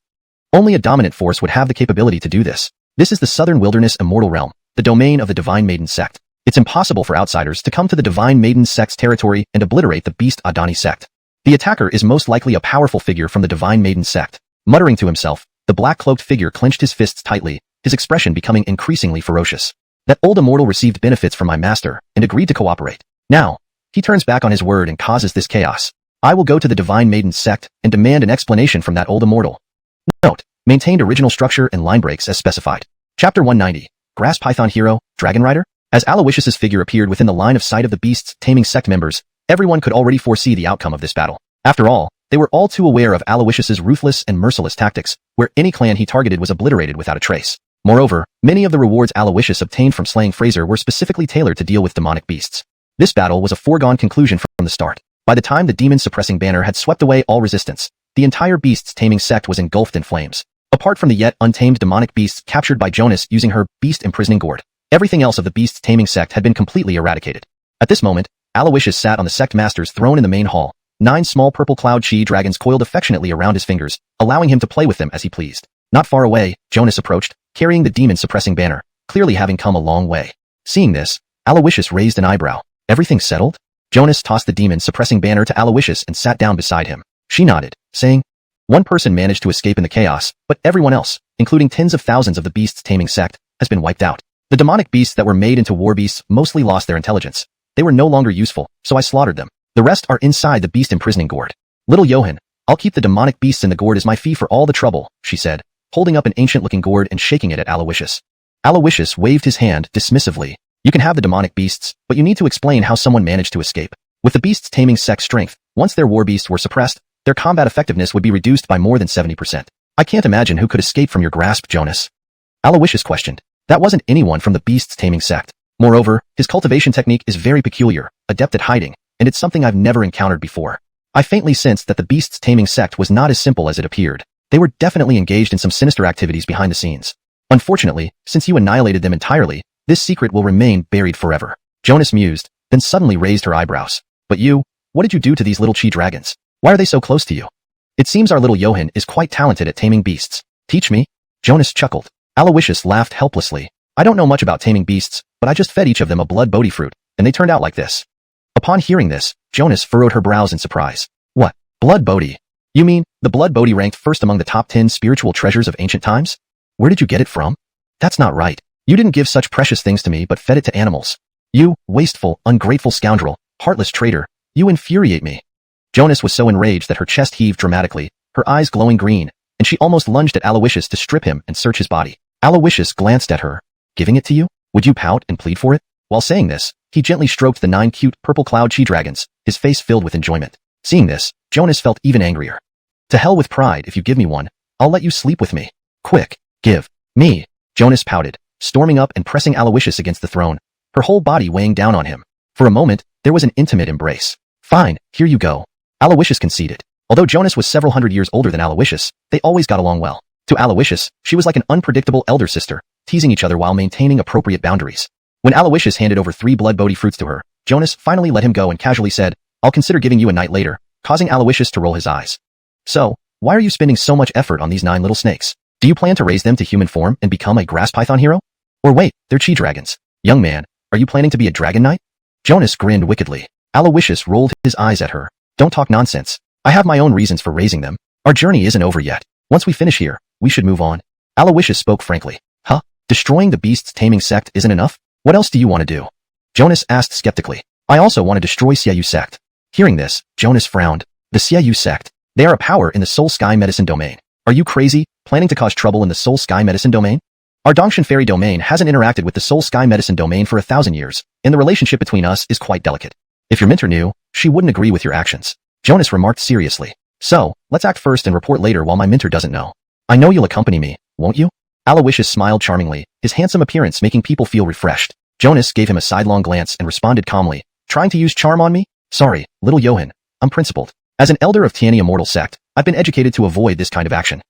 Only a dominant force would have the capability to do this. This is the Southern Wilderness Immortal Realm, the domain of the Divine Maiden sect. It's impossible for outsiders to come to the Divine Maiden sect's territory and obliterate the Beast Adani sect. The attacker is most likely a powerful figure from the Divine Maiden sect. Muttering to himself, the black-cloaked figure clenched his fists tightly, his expression becoming increasingly ferocious. That old immortal received benefits from my master and agreed to cooperate. Now, he turns back on his word and causes this chaos. I will go to the Divine Maiden sect and demand an explanation from that old immortal. Note: maintained original structure and line breaks as specified. Chapter 190. Grass Python Hero, Dragon Rider? As Alawishus' figure appeared within the line of sight of the beast's taming sect members, everyone could already foresee the outcome of this battle. After all, they were all too aware of Alawishus' ruthless and merciless tactics, where any clan he targeted was obliterated without a trace. Moreover, many of the rewards Alawishus obtained from slaying Fraser were specifically tailored to deal with demonic beasts. This battle was a foregone conclusion from the start. By the time the demon-suppressing banner had swept away all resistance, the entire beast's taming sect was engulfed in flames. Apart from the yet untamed demonic beasts captured by Jonas using her beast-imprisoning gourd, everything else of the beast's taming sect had been completely eradicated. At this moment, Alawishus sat on the sect master's throne in the main hall. 9 small purple cloud chi dragons coiled affectionately around his fingers, allowing him to play with them as he pleased. Not far away, Jonas approached, carrying the demon-suppressing banner, clearly having come a long way. Seeing this, Alawishus raised an eyebrow. Everything settled? Jonas tossed the demon-suppressing banner to Alawishus and sat down beside him. She nodded, saying, "One person managed to escape in the chaos, but everyone else, including tens of thousands of the beast's taming sect, has been wiped out. The demonic beasts that were made into war beasts mostly lost their intelligence. They were no longer useful, so I slaughtered them. The rest are inside the beast-imprisoning gourd. Little Johan, I'll keep the demonic beasts in the gourd as my fee for all the trouble," she said, holding up an ancient-looking gourd and shaking it at Alawishus. Alawishus waved his hand dismissively. "You can have the demonic beasts, but you need to explain how someone managed to escape. With the beasts' taming sect strength, once their war beasts were suppressed, their combat effectiveness would be reduced by more than 70%. I can't imagine who could escape from your grasp, Jonas." Alawishus questioned. That wasn't anyone from the beasts' taming sect. Moreover, his cultivation technique is very peculiar, adept at hiding, and it's something I've never encountered before. I faintly sensed that the beasts' taming sect was not as simple as it appeared. They were definitely engaged in some sinister activities behind the scenes. Unfortunately, since you annihilated them entirely, this secret will remain buried forever. Jonas mused, then suddenly raised her eyebrows. But you, what did you do to these little chi dragons? Why are they so close to you? It seems our little Johan is quite talented at taming beasts. Teach me? Jonas chuckled. Alawishus laughed helplessly. I don't know much about taming beasts, but I just fed each of them a blood bodhi fruit, and they turned out like this. Upon hearing this, Jonas furrowed her brows in surprise. What? Blood bodhi? You mean, the blood bodhi ranked first among the top 10 spiritual treasures of ancient times? Where did you get it from? That's not right. You didn't give such precious things to me but fed it to animals. You, wasteful, ungrateful scoundrel, heartless traitor, you infuriate me. Jonas was so enraged that her chest heaved dramatically, her eyes glowing green, and she almost lunged at Alawishus to strip him and search his body. Alawishus glanced at her. Giving it to you? Would you pout and plead for it? While saying this, he gently stroked the 9 cute purple cloud chi dragons, his face filled with enjoyment. Seeing this, Jonas felt even angrier. To hell with pride, if you give me one, I'll let you sleep with me. Quick, give me. Jonas pouted, storming up and pressing Alawishus against the throne, her whole body weighing down on him. For a moment, there was an intimate embrace. Fine, here you go. Alawishus conceded. Although Jonas was several hundred years older than Alawishus, they always got along well. To Alawishus, she was like an unpredictable elder sister, teasing each other while maintaining appropriate boundaries. When Alawishus handed over 3 blood bodhi fruits to her, Jonas finally let him go and casually said, I'll consider giving you a night later, causing Alawishus to roll his eyes. So, why are you spending so much effort on these 9 little snakes? Do you plan to raise them to human form and become a grass python hero? Or wait, they're chi dragons. Young man, are you planning to be a dragon knight? Jonas grinned wickedly. Alawishus rolled his eyes at her. Don't talk nonsense. I have my own reasons for raising them. Our journey isn't over yet. Once we finish here, we should move on. Alawishus spoke frankly. Huh? Destroying the beast's taming sect isn't enough? What else do you want to do? Jonas asked skeptically. I also want to destroy Xiaoyu sect. Hearing this, Jonas frowned. The Xiaoyu sect. They are a power in the Soul Sky Medicine domain. Are you crazy, planning to cause trouble in the Soul Sky Medicine domain? Our Dongshan Fairy domain hasn't interacted with the Soul Sky Medicine domain for 1,000 years, and the relationship between us is quite delicate. If your mentor knew, she wouldn't agree with your actions. Jonas remarked seriously. So, let's act first and report later while my mentor doesn't know. I know you'll accompany me, won't you? Alawishus smiled charmingly, his handsome appearance making people feel refreshed. Jonas gave him a sidelong glance and responded calmly. Trying to use charm on me? Sorry, little Johan. I'm principled. As an elder of Tiani Immortal Sect, I've been educated to avoid this kind of action.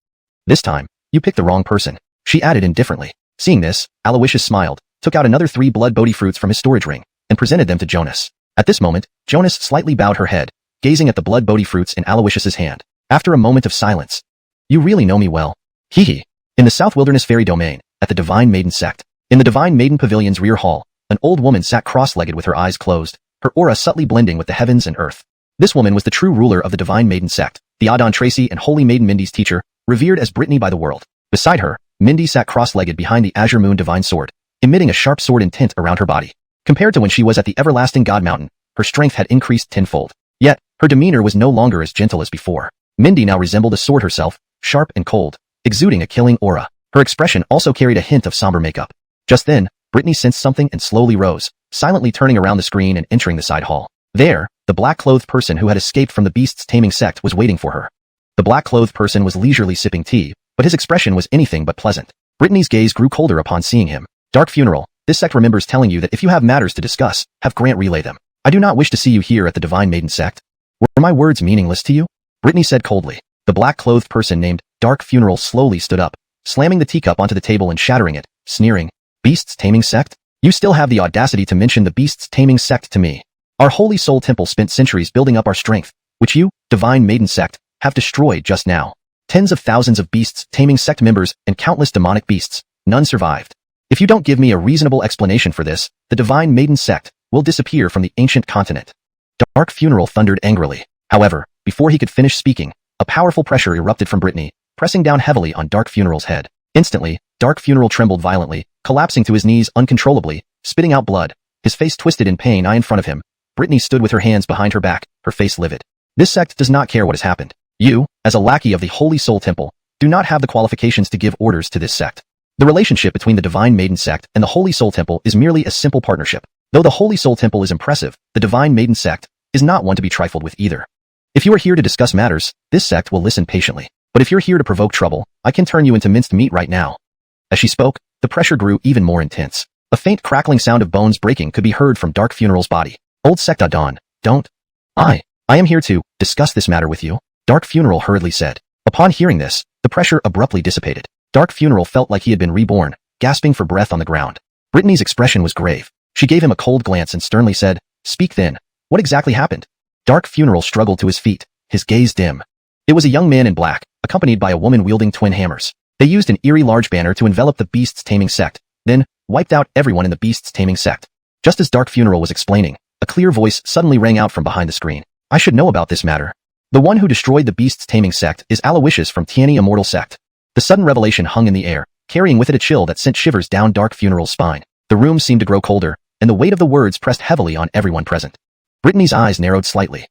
This time, you picked the wrong person. She added indifferently. Seeing this, Alawishus smiled, took out another 3 blood bodhi fruits from his storage ring, and presented them to Jonas. At this moment, Jonas slightly bowed her head, gazing at the blood Bodhi fruits in Alawishus' hand. After a moment of silence, "You really know me well." Hee. In the South Wilderness Fairy Domain, at the Divine Maiden sect. In the Divine Maiden Pavilion's rear hall, an old woman sat cross-legged with her eyes closed, her aura subtly blending with the heavens and earth. This woman was the true ruler of the Divine Maiden sect, the Adon Tracy and Holy Maiden Mindy's teacher, revered as Brittany by the world. Beside her, Mindy sat cross-legged behind the Azure Moon Divine Sword, emitting a sharp sword tint around her body. Compared to when she was at the Everlasting God Mountain, her strength had increased tenfold. Yet, her demeanor was no longer as gentle as before. Mindy now resembled a sword herself, sharp and cold, exuding a killing aura. Her expression also carried a hint of somber makeup. Just then, Brittany sensed something and slowly rose, silently turning around the screen and entering the side hall. There, the black-clothed person who had escaped from the beast's taming sect was waiting for her. The black-clothed person was leisurely sipping tea, but his expression was anything but pleasant. Brittany's gaze grew colder upon seeing him. "Dark Funeral, this sect remembers telling you that if you have matters to discuss, have Grant relay them. I do not wish to see you here at the Divine Maiden sect." "Were my words meaningless to you?" Brittany said coldly. The black-clothed person named Dark Funeral slowly stood up, slamming the teacup onto the table and shattering it, sneering. "Beast's taming sect? You still have the audacity to mention the beast's taming sect to me. Our Holy Soul Temple spent centuries building up our strength, which you, Divine Maiden sect, have destroyed just now. Tens of thousands of beasts taming sect members and countless demonic beasts, none survived. If you don't give me a reasonable explanation for this, the Divine Maiden sect will disappear from the ancient continent." Dark Funeral thundered angrily. However, before he could finish speaking, a powerful pressure erupted from Brittany, pressing down heavily on Dark Funeral's head. Instantly, Dark Funeral trembled violently, collapsing to his knees uncontrollably, spitting out blood. His face twisted in pain. In front of him, Brittany stood with her hands behind her back, her face livid. "This sect does not care what has happened. You, as a lackey of the Holy Soul Temple, do not have the qualifications to give orders to this sect. The relationship between the Divine Maiden sect and the Holy Soul Temple is merely a simple partnership. Though the Holy Soul Temple is impressive, the Divine Maiden sect is not one to be trifled with either. If you are here to discuss matters, this sect will listen patiently. But if you're here to provoke trouble, I can turn you into minced meat right now." As she spoke, the pressure grew even more intense. A faint crackling sound of bones breaking could be heard from Dark Funeral's body. "Old sect Adon, don't. I am here to discuss this matter with you," Dark Funeral hurriedly said. Upon hearing this, the pressure abruptly dissipated. Dark Funeral felt like he had been reborn, gasping for breath on the ground. Brittany's expression was grave. She gave him a cold glance and sternly said, "Speak then. What exactly happened?" Dark Funeral struggled to his feet, his gaze dim. It was a young man in black, accompanied by a woman wielding twin hammers. They used an eerie large banner to envelop the beast's taming sect, then wiped out everyone in the beast's taming sect. Just as Dark Funeral was explaining, a clear voice suddenly rang out from behind the screen. "I should know about this matter. The one who destroyed the beast's taming sect is Alawishus from Tiani Immortal Sect." The sudden revelation hung in the air, carrying with it a chill that sent shivers down Dark Funeral's spine. The room seemed to grow colder, and the weight of the words pressed heavily on everyone present. Brittany's eyes narrowed slightly.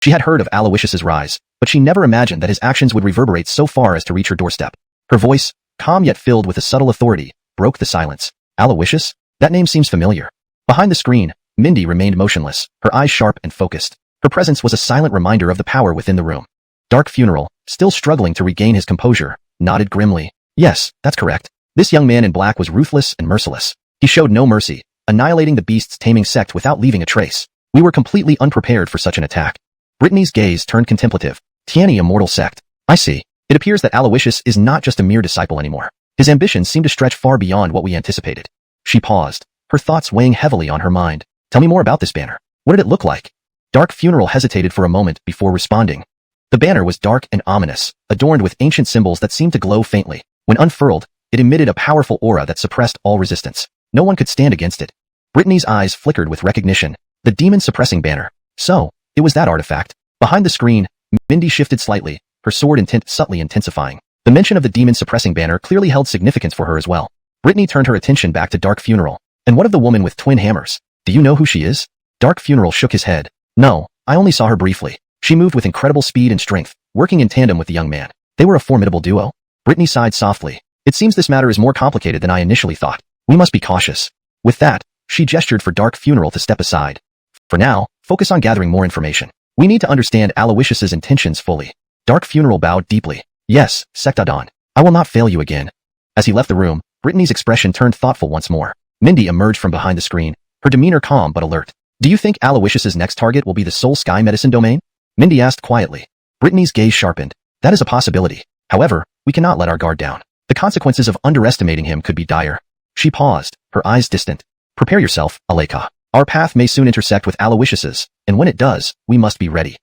She had heard of Alawishus's rise, but she never imagined that his actions would reverberate so far as to reach her doorstep. Her voice, calm yet filled with a subtle authority, broke the silence. "Alawishus? That name seems familiar." Behind the screen, Mindy remained motionless, her eyes sharp and focused. Her presence was a silent reminder of the power within the room. Dark Funeral, still struggling to regain his composure, nodded grimly. "Yes, that's correct. This young man in black was ruthless and merciless. He showed no mercy, annihilating the beast's taming sect without leaving a trace. We were completely unprepared for such an attack." Brittany's gaze turned contemplative. "Tiani Immortal Sect. I see. It appears that Alawishus is not just a mere disciple anymore. His ambitions seem to stretch far beyond what we anticipated." She paused, her thoughts weighing heavily on her mind. "Tell me more about this banner. What did it look like?" Dark Funeral hesitated for a moment before responding. The banner was dark and ominous, adorned with ancient symbols that seemed to glow faintly. When unfurled, it emitted a powerful aura that suppressed all resistance. No one could stand against it. Brittany's eyes flickered with recognition. The demon-suppressing banner. So, it was that artifact. Behind the screen, Mindy shifted slightly, her sword intent subtly intensifying. The mention of the demon-suppressing banner clearly held significance for her as well. Brittany turned her attention back to Dark Funeral. "And what of the woman with twin hammers? Do you know who she is?" Dark Funeral shook his head. "No, I only saw her briefly. She moved with incredible speed and strength, working in tandem with the young man. They were a formidable duo." Brittany sighed softly. "It seems this matter is more complicated than I initially thought. We must be cautious." With that, she gestured for Dark Funeral to step aside. "For now, focus on gathering more information. We need to understand Alawishus's intentions fully." Dark Funeral bowed deeply. "Yes, Sect Adon. I will not fail you again." As he left the room, Brittany's expression turned thoughtful once more. Mindy emerged from behind the screen, her demeanor calm but alert. "Do you think Alawishus's next target will be the Soul Sky Medicine domain?" Mindy asked quietly. Brittany's gaze sharpened. "That is a possibility. However, we cannot let our guard down. The consequences of underestimating him could be dire." She paused, her eyes distant. "Prepare yourself, Aleka. Our path may soon intersect with Alawishus's, and when it does, we must be ready.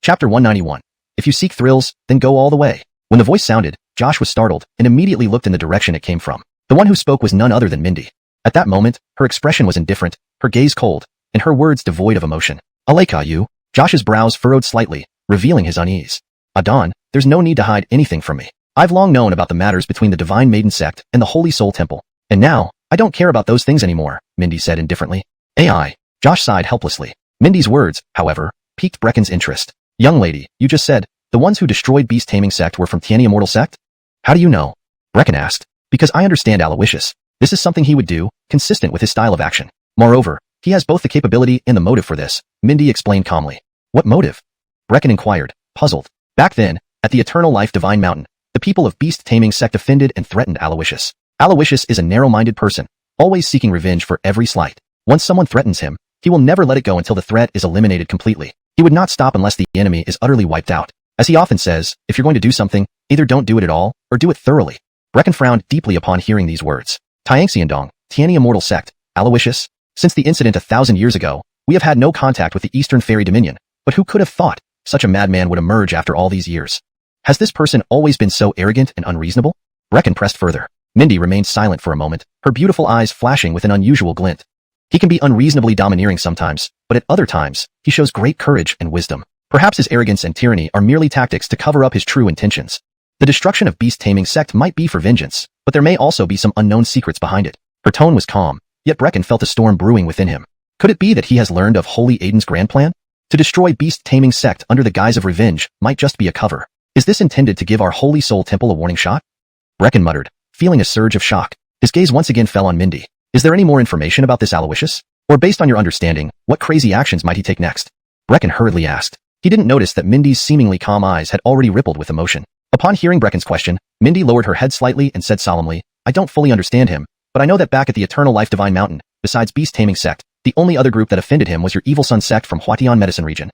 Chapter 191. If you seek thrills, then go all the way. When the voice sounded, Josh was startled and immediately looked in the direction it came from. The one who spoke was none other than Mindy. At that moment, her expression was indifferent, her gaze cold, and her words devoid of emotion. Aleka, you. Josh's brows furrowed slightly, revealing his unease. Adon, there's no need to hide anything from me. I've long known about the matters between the Divine Maiden sect and the Holy Soul Temple. And now, I don't care about those things anymore, Mindy said indifferently. AI. Josh sighed helplessly. Mindy's words, however, piqued Brecken's interest. Young lady, you just said, the ones who destroyed Beast Taming Sect were from Tiani Immortal Sect? How do you know? Brecken asked. Because I understand Alawishus. This is something he would do, consistent with his style of action. Moreover, he has both the capability and the motive for this, Mindy explained calmly. What motive? Brecken inquired, puzzled. Back then, at the Eternal Life Divine Mountain, the people of Beast Taming Sect offended and threatened Alawishus. Alawishus is a narrow-minded person, always seeking revenge for every slight. Once someone threatens him, he will never let it go until the threat is eliminated completely. He would not stop unless the enemy is utterly wiped out. As he often says, if you're going to do something, either don't do it at all, or do it thoroughly. Brecken frowned deeply upon hearing these words. Tiangxiandong, Tiani Immortal Sect, Alawishus. Since the incident 1,000 years ago, we have had no contact with the Eastern Fairy Dominion, but who could have thought such a madman would emerge after all these years? Has this person always been so arrogant and unreasonable? Brecken pressed further. Mindy remained silent for a moment, her beautiful eyes flashing with an unusual glint. He can be unreasonably domineering sometimes, but at other times, he shows great courage and wisdom. Perhaps his arrogance and tyranny are merely tactics to cover up his true intentions. The destruction of Beast Taming Sect might be for vengeance, but there may also be some unknown secrets behind it. Her tone was calm, yet Brecken felt a storm brewing within him. Could it be that he has learned of Holy Aiden's grand plan? To destroy Beast Taming Sect under the guise of revenge might just be a cover. Is this intended to give our Holy Soul Temple a warning shot? Brecken muttered, feeling a surge of shock. His gaze once again fell on Mindy. Is there any more information about this Alawishus? Or based on your understanding, what crazy actions might he take next? Brecken hurriedly asked. He didn't notice that Mindy's seemingly calm eyes had already rippled with emotion. Upon hearing Brecken's question, Mindy lowered her head slightly and said solemnly, I don't fully understand him, but I know that back at the Eternal Life Divine Mountain, besides Beast Taming Sect, the only other group that offended him was your Evil Sun Sect from Huatian Medicine region.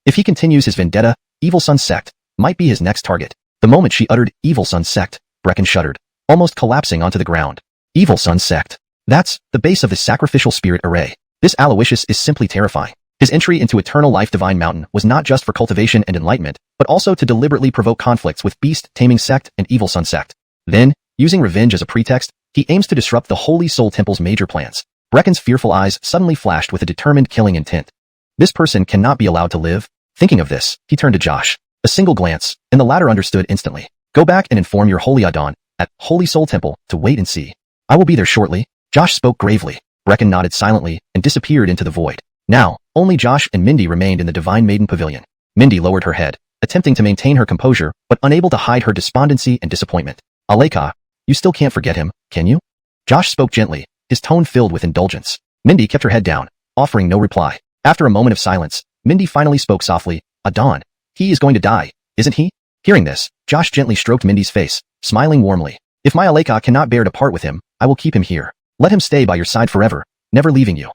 If he continues his vendetta, Evil Sun Sect might be his next target. The moment she uttered Evil Sun Sect, Brecken shuddered, almost collapsing onto the ground. Evil Sun Sect. That's the base of the sacrificial spirit array. This Alawishus is simply terrifying. His entry into Eternal Life Divine Mountain was not just for cultivation and enlightenment, but also to deliberately provoke conflicts with Beast Taming Sect and Evil Sun Sect. Then, using revenge as a pretext, he aims to disrupt the Holy Soul Temple's major plans. Brecken's fearful eyes suddenly flashed with a determined killing intent. This person cannot be allowed to live. Thinking of this, he turned to Josh. A single glance, and the latter understood instantly. Go back and inform your Holy Adon at Holy Soul Temple to wait and see. I will be there shortly. Josh spoke gravely. Brecken nodded silently and disappeared into the void. Now, only Josh and Mindy remained in the Divine Maiden Pavilion. Mindy lowered her head, attempting to maintain her composure, but unable to hide her despondency and disappointment. Aleka, you still can't forget him, can you? Josh spoke gently, his tone filled with indulgence. Mindy kept her head down, offering no reply. After a moment of silence, Mindy finally spoke softly, Adon, he is going to die, isn't he? Hearing this, Josh gently stroked Mindy's face, smiling warmly. If my Aleka cannot bear to part with him, I will keep him here. Let him stay by your side forever, never leaving you.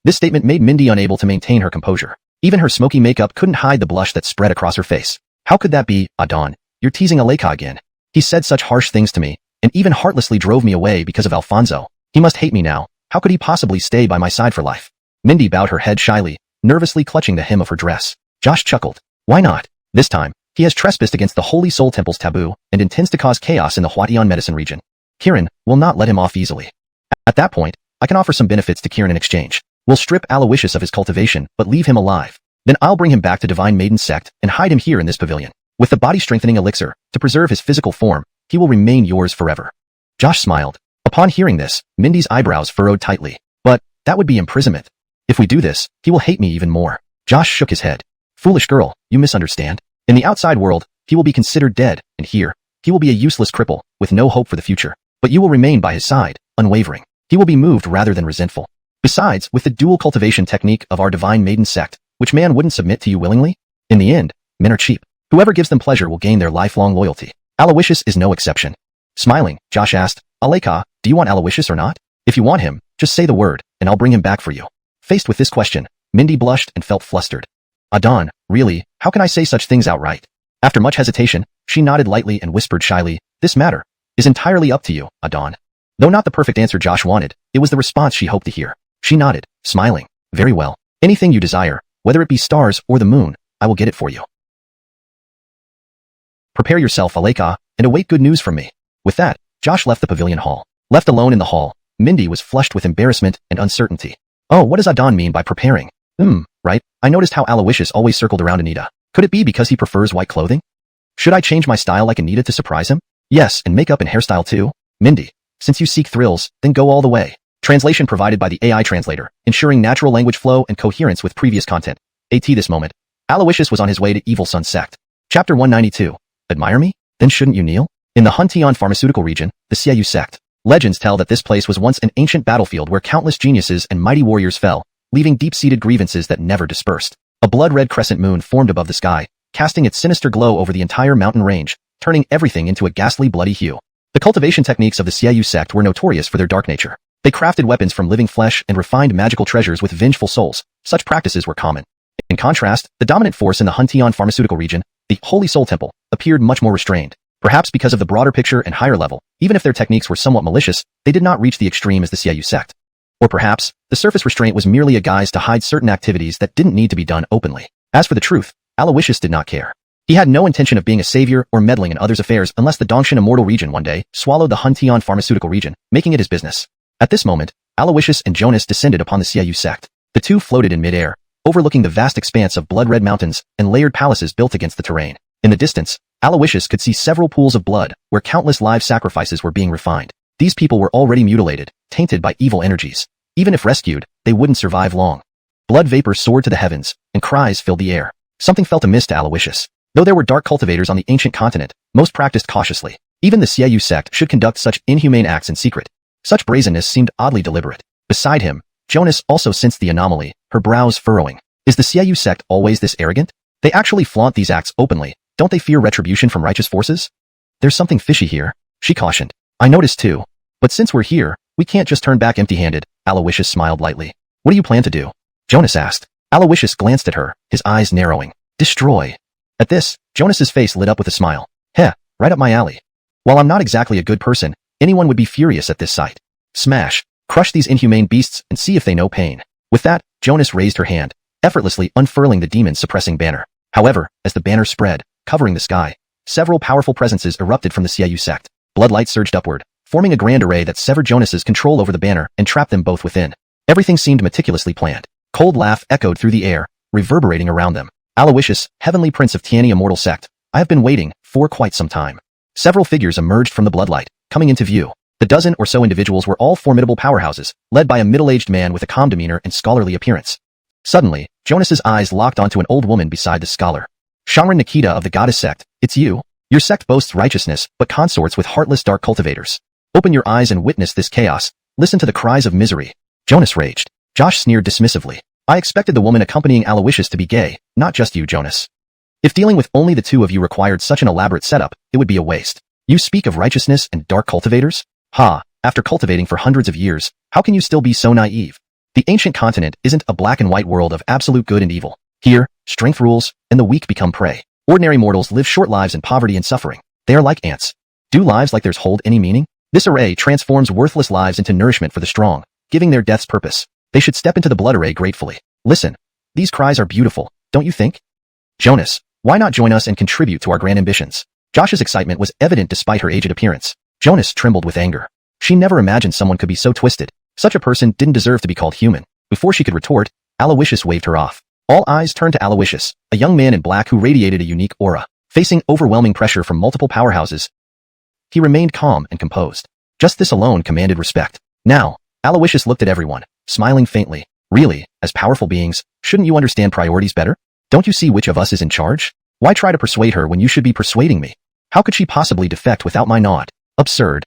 This statement made Mindy unable to maintain her composure. Even her smoky makeup couldn't hide the blush that spread across her face. How could that be, Adon? You're teasing Aleka again. He said such harsh things to me, and even heartlessly drove me away because of Alfonso. He must hate me now. How could he possibly stay by my side for life? Mindy bowed her head shyly, nervously clutching the hem of her dress. Josh chuckled. Why not? This time, he has trespassed against the Holy Soul Temple's taboo and intends to cause chaos in the Huatian Medicine region. Kieran will not let him off easily. At that point, I can offer some benefits to Kieran in exchange. We'll strip Alawishus of his cultivation, but leave him alive. Then I'll bring him back to Divine Maiden Sect and hide him here in this pavilion. With the body-strengthening elixir, to preserve his physical form, he will remain yours forever. Josh smiled. Upon hearing this, Mindy's eyebrows furrowed tightly. But, that would be imprisonment. If we do this, he will hate me even more. Josh shook his head. Foolish girl, you misunderstand. In the outside world, he will be considered dead, and here, he will be a useless cripple, with no hope for the future. But you will remain by his side, unwavering. He will be moved rather than resentful. Besides, with the dual cultivation technique of our Divine Maiden Sect, which man wouldn't submit to you willingly? In the end, men are cheap. Whoever gives them pleasure will gain their lifelong loyalty. Alawishus is no exception. Smiling, Josh asked, Aleka, do you want Alawishus or not? If you want him, just say the word, and I'll bring him back for you. Faced with this question, Mindy blushed and felt flustered. Adon, really, how can I say such things outright? After much hesitation, she nodded lightly and whispered shyly, this matter is entirely up to you, Adon. Though not the perfect answer Josh wanted, it was the response she hoped to hear. She nodded, smiling. Very well. Anything you desire, Whether it be stars or the moon, I will get it for you. Prepare yourself, Aleka, and await good news from me. With that, Josh left the pavilion hall. Left alone in the hall, Mindy was flushed with embarrassment and uncertainty. Oh, what does Adon mean by preparing? Right, I noticed how Alawishus always circled around Anita. Could it be because he prefers white clothing? Should I change my style like Anita to surprise him? Yes, and makeup and hairstyle too. Mindy, since you seek thrills, then go all the way. Translation provided by the AI translator, ensuring natural language flow and coherence with previous content. This moment, Alawishus was on his way to Evil Sun Sect. Chapter 192. Admire me? Then shouldn't you kneel? In the Huntion pharmaceutical region, the Xiaoyu sect. Legends tell that this place was once an ancient battlefield where countless geniuses and mighty warriors fell, leaving deep-seated grievances that never dispersed. A blood-red crescent moon formed above the sky, casting its sinister glow over the entire mountain range, turning everything into a ghastly bloody hue. The cultivation techniques of the Xiaoyu sect were notorious for their dark nature. They crafted weapons from living flesh and refined magical treasures with vengeful souls. Such practices were common. In contrast, the dominant force in the Huntion pharmaceutical region, the Holy Soul Temple, appeared much more restrained. Perhaps because of the broader picture and higher level, even if their techniques were somewhat malicious, they did not reach the extreme as the Xiaoyu sect. Or perhaps, the surface restraint was merely a guise to hide certain activities that didn't need to be done openly. As for the truth, Alawishus did not care. He had no intention of being a savior or meddling in others' affairs unless the Dongshan immortal region one day swallowed the Huntion pharmaceutical region, making it his business. At this moment, Alawishus and Jonas descended upon the Xiaoyu sect. The two floated in midair, overlooking the vast expanse of blood-red mountains and layered palaces built against the terrain. In the distance, Alawishus could see several pools of blood, where countless live sacrifices were being refined. These people were already mutilated, tainted by evil energies. Even if rescued, they wouldn't survive long. Blood vapor soared to the heavens, and cries filled the air. Something felt amiss to Alawishus. Though there were dark cultivators on the ancient continent, most practiced cautiously. Even the Xiaoyu sect should conduct such inhumane acts in secret. Such brazenness seemed oddly deliberate. Beside him, Jonas also sensed the anomaly, her brows furrowing. Is the Xiaoyu sect always this arrogant? They actually flaunt these acts openly. Don't they fear retribution from righteous forces? There's something fishy here, she cautioned. I noticed too. But since we're here, we can't just turn back empty-handed. Alawishus smiled lightly. What do you plan to do? Jonas asked. Alawishus glanced at her, his eyes narrowing. Destroy. At this, Jonas's face lit up with a smile. Heh, right up my alley. While I'm not exactly a good person, anyone would be furious at this sight. Smash. Crush these inhumane beasts and see if they know pain. With that, Jonas raised her hand, effortlessly unfurling the demon-suppressing banner. However, as the banner spread, covering the sky, several powerful presences erupted from the Xiaoyu sect. Bloodlight surged upward, forming a grand array that severed Jonas's control over the banner and trapped them both within. Everything seemed meticulously planned. Cold laugh echoed through the air, reverberating around them. Alawishus, heavenly prince of Tiani immortal sect, I have been waiting for quite some time. Several figures emerged from the bloodlight, coming into view. The dozen or so individuals were all formidable powerhouses, led by a middle-aged man with a calm demeanor and scholarly appearance. Suddenly, Jonas's eyes locked onto an old woman beside the scholar. Shangren Nikita of the goddess sect, it's you. Your sect boasts righteousness, but consorts with heartless dark cultivators. Open your eyes and witness this chaos. Listen to the cries of misery. Jonas raged. Josh sneered dismissively. I expected the woman accompanying Alawishus to be gay, not just you, Jonas. If dealing with only the two of you required such an elaborate setup, it would be a waste. You speak of righteousness and dark cultivators? After cultivating for hundreds of years, how can you still be so naive? The ancient continent isn't a black and white world of absolute good and evil. Here, strength rules, and the weak become prey. Ordinary mortals live short lives in poverty and suffering. They are like ants. Do lives like theirs hold any meaning? This array transforms worthless lives into nourishment for the strong, giving their deaths purpose. They should step into the blood array gratefully. Listen. These cries are beautiful, don't you think? Jonas, why not join us and contribute to our grand ambitions? Josh's excitement was evident despite her aged appearance. Jonas trembled with anger. She never imagined someone could be so twisted. Such a person didn't deserve to be called human. Before she could retort, Alawishus waved her off. All eyes turned to Alawishus, a young man in black who radiated a unique aura. Facing overwhelming pressure from multiple powerhouses, he remained calm and composed. Just this alone commanded respect. Now, Alawishus looked at everyone, smiling faintly. Really, as powerful beings, shouldn't you understand priorities better? Don't you see which of us is in charge? Why try to persuade her when you should be persuading me? How could she possibly defect without my nod? Absurd.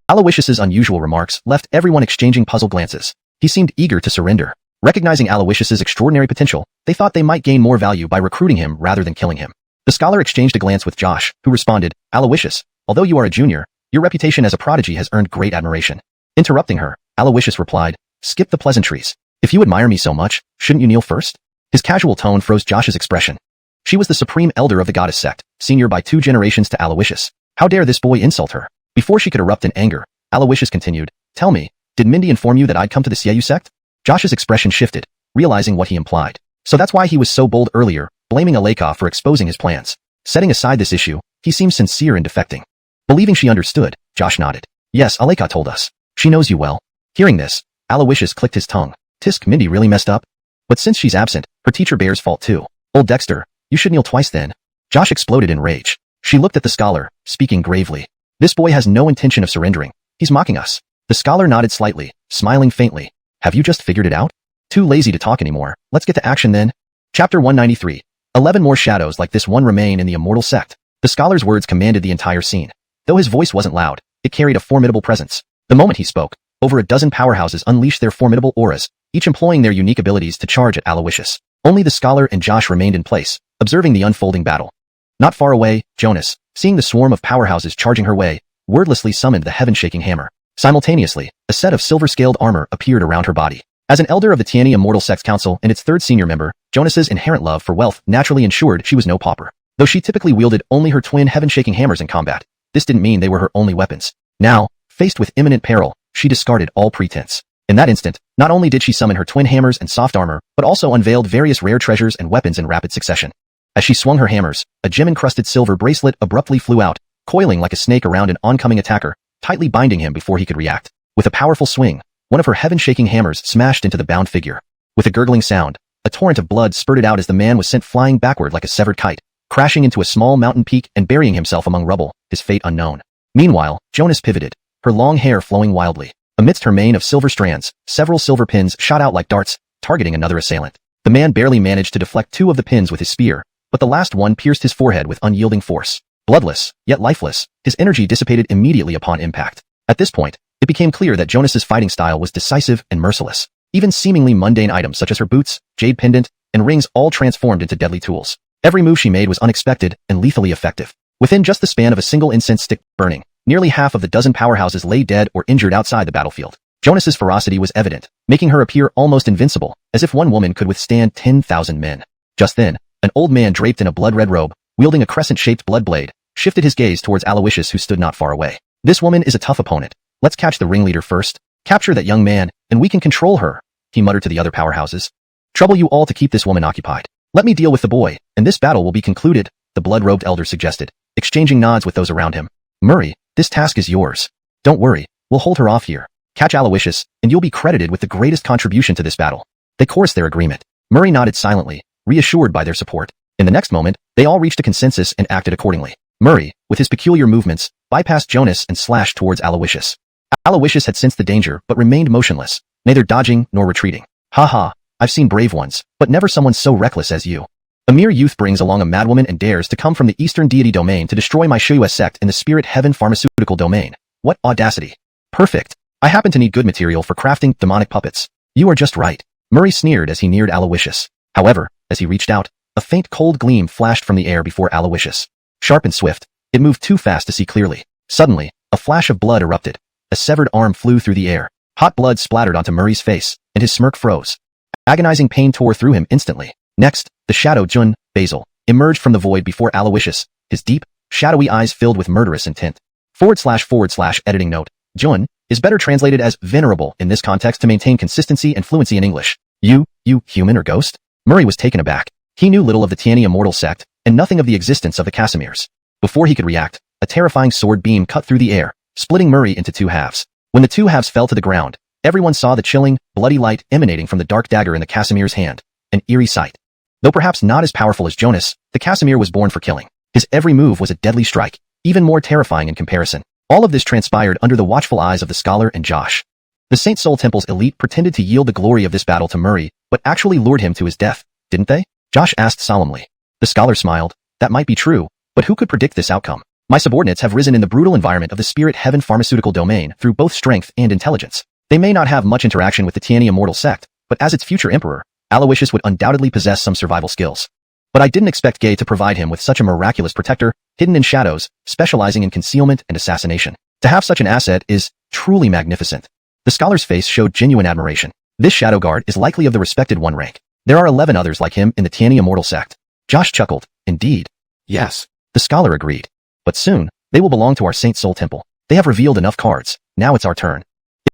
Alawishus's unusual remarks left everyone exchanging puzzled glances. He seemed eager to surrender. Recognizing Alawishus's extraordinary potential, they thought they might gain more value by recruiting him rather than killing him. The scholar exchanged a glance with Josh, who responded, Alawishus, although you are a junior, your reputation as a prodigy has earned great admiration. Interrupting her, Alawishus replied, skip the pleasantries. If you admire me so much, shouldn't you kneel first? His casual tone froze Josh's expression. She was the supreme elder of the goddess sect, senior by 2 generations to Alawishus. How dare this boy insult her? Before she could erupt in anger, Alawishus continued, tell me, did Mindy inform you that I'd come to the Xiaoyu sect? Josh's expression shifted, realizing what he implied. So that's why he was so bold earlier, blaming Aleka for exposing his plans. Setting aside this issue, he seemed sincere in defecting. Believing she understood, Josh nodded. Yes, Aleka told us. She knows you well. Hearing this, Alawishus clicked his tongue. Tisk, Mindy really messed up? But since she's absent, her teacher bears fault too. Old Dexter, you should kneel twice then. Josh exploded in rage. She looked at the scholar, speaking gravely. This boy has no intention of surrendering. He's mocking us. The scholar nodded slightly, smiling faintly. Have you just figured it out? Too lazy to talk anymore. Let's get to action then. Chapter 193. 11 more shadows like this one remain in the immortal sect. The scholar's words commanded the entire scene. Though his voice wasn't loud, it carried a formidable presence. The moment he spoke, over a dozen powerhouses unleashed their formidable auras, each employing their unique abilities to charge at Alawishus. Only the scholar and Josh remained in place, observing the unfolding battle. Not far away, Jonas, seeing the swarm of powerhouses charging her way, wordlessly summoned the heaven-shaking hammer. Simultaneously, a set of silver-scaled armor appeared around her body. As an elder of the Tiani Immortal Sects Council and its third senior member, Jonas's inherent love for wealth naturally ensured she was no pauper. Though she typically wielded only her twin heaven-shaking hammers in combat, this didn't mean they were her only weapons. Now, faced with imminent peril, she discarded all pretense. In that instant, not only did she summon her twin hammers and soft armor, but also unveiled various rare treasures and weapons in rapid succession. As she swung her hammers, a gem-encrusted silver bracelet abruptly flew out, coiling like a snake around an oncoming attacker, tightly binding him before he could react. With a powerful swing, one of her heaven-shaking hammers smashed into the bound figure. With a gurgling sound, a torrent of blood spurted out as the man was sent flying backward like a severed kite, crashing into a small mountain peak and burying himself among rubble, his fate unknown. Meanwhile, Jonas pivoted, her long hair flowing wildly. Amidst her mane of silver strands, several silver pins shot out like darts, targeting another assailant. The man barely managed to deflect two of the pins with his spear, but the last one pierced his forehead with unyielding force. Bloodless, yet lifeless, his energy dissipated immediately upon impact. At this point, it became clear that Jonas's fighting style was decisive and merciless. Even seemingly mundane items such as her boots, jade pendant, and rings all transformed into deadly tools. Every move she made was unexpected and lethally effective. Within just the span of a single incense stick burning, nearly half of the dozen powerhouses lay dead or injured outside the battlefield. Jonas's ferocity was evident, making her appear almost invincible, as if one woman could withstand 10,000 men. Just then, an old man draped in a blood-red robe, wielding a crescent-shaped blood blade, shifted his gaze towards Alawishus who stood not far away. This woman is a tough opponent. Let's catch the ringleader first. Capture that young man, and we can control her, he muttered to the other powerhouses. Trouble you all to keep this woman occupied. Let me deal with the boy, and this battle will be concluded, the blood-robed elder suggested, exchanging nods with those around him. Murray, this task is yours. Don't worry, we'll hold her off here. Catch Alawishus, and you'll be credited with the greatest contribution to this battle. They chorused their agreement. Murray nodded silently, reassured by their support. In the next moment, they all reached a consensus and acted accordingly. Murray, with his peculiar movements, bypassed Jonas and slashed towards Alawishus. Alawishus had sensed the danger but remained motionless, neither dodging nor retreating. Haha, I've seen brave ones, but never someone so reckless as you. A mere youth brings along a madwoman and dares to come from the Eastern Deity domain to destroy my Shuyue sect in the Spirit Heaven pharmaceutical domain. What audacity. Perfect. I happen to need good material for crafting demonic puppets. You are just right. Murray sneered as he neared Alawishus. However, as he reached out, a faint cold gleam flashed from the air before Alawishus. Sharp and swift, it moved too fast to see clearly. Suddenly, a flash of blood erupted. A severed arm flew through the air. Hot blood splattered onto Murray's face, and his smirk froze. Agonizing pain tore through him instantly. Next, the shadow Jun, Basil, emerged from the void before Alawishus, his deep, shadowy eyes filled with murderous intent. // editing note. Jun is better translated as venerable in this context to maintain consistency and fluency in English. You human or ghost? Murray was taken aback. He knew little of the Tiani Immortal sect, and nothing of the existence of the Casimirs. Before he could react, a terrifying sword beam cut through the air, splitting Murray into two halves. When the two halves fell to the ground, everyone saw the chilling, bloody light emanating from the dark dagger in the Casimir's hand. An eerie sight. Though perhaps not as powerful as Jonas, the Casimir was born for killing. His every move was a deadly strike, even more terrifying in comparison. All of this transpired under the watchful eyes of the scholar and Josh. The Saint Soul Temple's elite pretended to yield the glory of this battle to Murray, but actually lured him to his death, didn't they? Josh asked solemnly. The scholar smiled. That might be true, but who could predict this outcome? My subordinates have risen in the brutal environment of the Spirit Heaven pharmaceutical domain through both strength and intelligence. They may not have much interaction with the Tiani Immortal sect, but as its future emperor, Alawishus would undoubtedly possess some survival skills. But I didn't expect Gay to provide him with such a miraculous protector, hidden in shadows, specializing in concealment and assassination. To have such an asset is truly magnificent. The scholar's face showed genuine admiration. This shadow guard is likely of the respected one rank. There are 11 others like him in the Tiani Immortal sect. Josh chuckled. Indeed. Yes. The scholar agreed. But soon, they will belong to our Saint Soul Temple. They have revealed enough cards. Now it's our turn.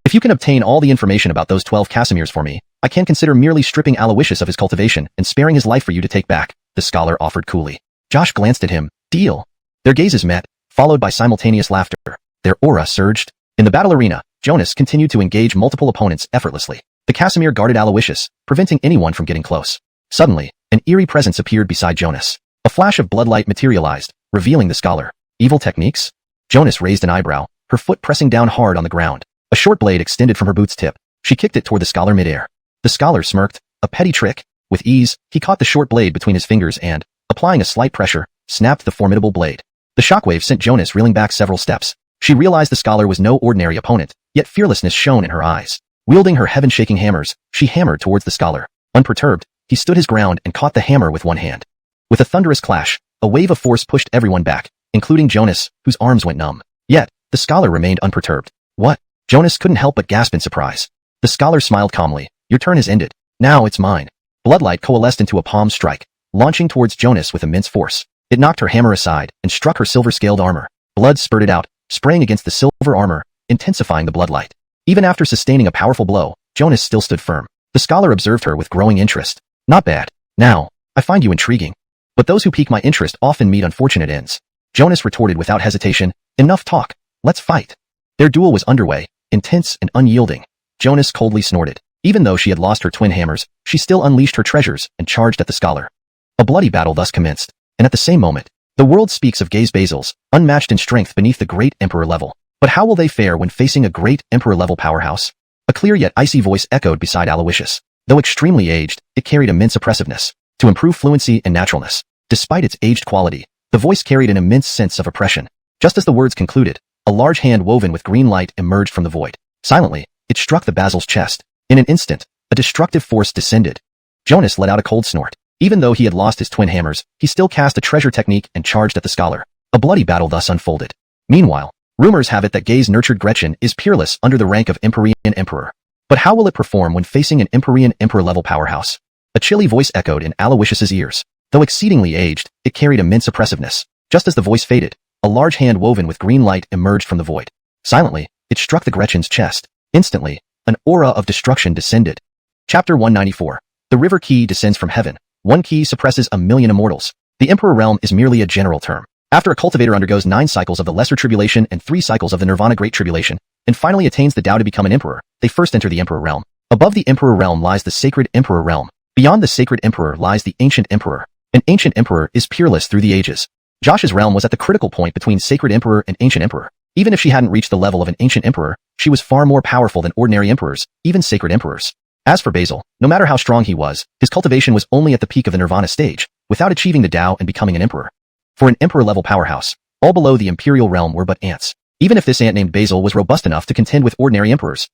If you can obtain all the information about those 12 Casimirs for me, I can consider merely stripping Alawishus of his cultivation and sparing his life for you to take back, the scholar offered coolly. Josh glanced at him. Deal. Their gazes met, followed by simultaneous laughter. Their aura surged. In the battle arena, Jonas continued to engage multiple opponents effortlessly. The Casimir guarded Alawishus, preventing anyone from getting close. Suddenly, an eerie presence appeared beside Jonas. A flash of bloodlight materialized, revealing the scholar. Evil techniques? Jonas raised an eyebrow, her foot pressing down hard on the ground. A short blade extended from her boot's tip. She kicked it toward the scholar midair. The scholar smirked. A petty trick? With ease, he caught the short blade between his fingers and, applying a slight pressure, snapped the formidable blade. The shockwave sent Jonas reeling back several steps. She realized the scholar was no ordinary opponent, yet fearlessness shone in her eyes. Wielding her heaven-shaking hammers, she hammered towards the scholar. Unperturbed, he stood his ground and caught the hammer with one hand. With a thunderous clash, a wave of force pushed everyone back, including Jonas, whose arms went numb. Yet, the scholar remained unperturbed. What? Jonas couldn't help but gasp in surprise. The scholar smiled calmly. Your turn has ended. Now it's mine. Bloodlight coalesced into a palm strike, launching towards Jonas with immense force. It knocked her hammer aside and struck her silver-scaled armor. Blood spurted out, spraying against the silver armor, intensifying the bloodlight. Even after sustaining a powerful blow, Jonas still stood firm. The scholar observed her with growing interest. Not bad. Now, I find you intriguing. But those who pique my interest often meet unfortunate ends. Jonas retorted without hesitation. Enough talk. Let's fight. Their duel was underway, intense and unyielding. Jonas coldly snorted. Even though she had lost her twin hammers, she still unleashed her treasures and charged at the scholar. A bloody battle thus commenced, and at the same moment, the world speaks of Gaze Basil's, unmatched in strength beneath the great emperor level. But how will they fare when facing a great emperor-level powerhouse? A clear yet icy voice echoed beside Alawishus. Though extremely aged, it carried immense oppressiveness, to improve fluency and naturalness. Despite its aged quality, the voice carried an immense sense of oppression. Just as the words concluded, a large hand woven with green light emerged from the void. Silently, it struck the Basil's chest. In an instant, a destructive force descended. Jonas let out a cold snort. Even though he had lost his twin hammers, he still cast a treasure technique and charged at the scholar. A bloody battle thus unfolded. Meanwhile, rumors have it that Gaze nurtured Gretchen is peerless under the rank of Empyrean Emperor. But how will it perform when facing an Empyrean Emperor-level powerhouse? A chilly voice echoed in Alawishus's ears. Though exceedingly aged, it carried immense oppressiveness. Just as the voice faded, a large hand woven with green light emerged from the void. Silently, it struck the Gretchen's chest. Instantly, an aura of destruction descended. Chapter 194. The River Key descends from heaven. One key suppresses 1,000,000 immortals. The Emperor realm is merely a general term. After a cultivator undergoes 9 cycles of the Lesser Tribulation and 3 cycles of the Nirvana Great Tribulation, and finally attains the Tao to become an Emperor, they first enter the Emperor realm. Above the Emperor realm lies the Sacred Emperor realm. Beyond the Sacred Emperor lies the Ancient Emperor. An Ancient Emperor is peerless through the ages. Josh's realm was at the critical point between Sacred Emperor and Ancient Emperor. Even if she hadn't reached the level of an Ancient Emperor, she was far more powerful than ordinary emperors, even Sacred Emperors. As for Basil, no matter how strong he was, his cultivation was only at the peak of the Nirvana stage, without achieving the Tao and becoming an emperor. For an emperor-level powerhouse, all below the imperial realm were but ants. Even if this ant named Basil was robust enough to contend with ordinary emperors.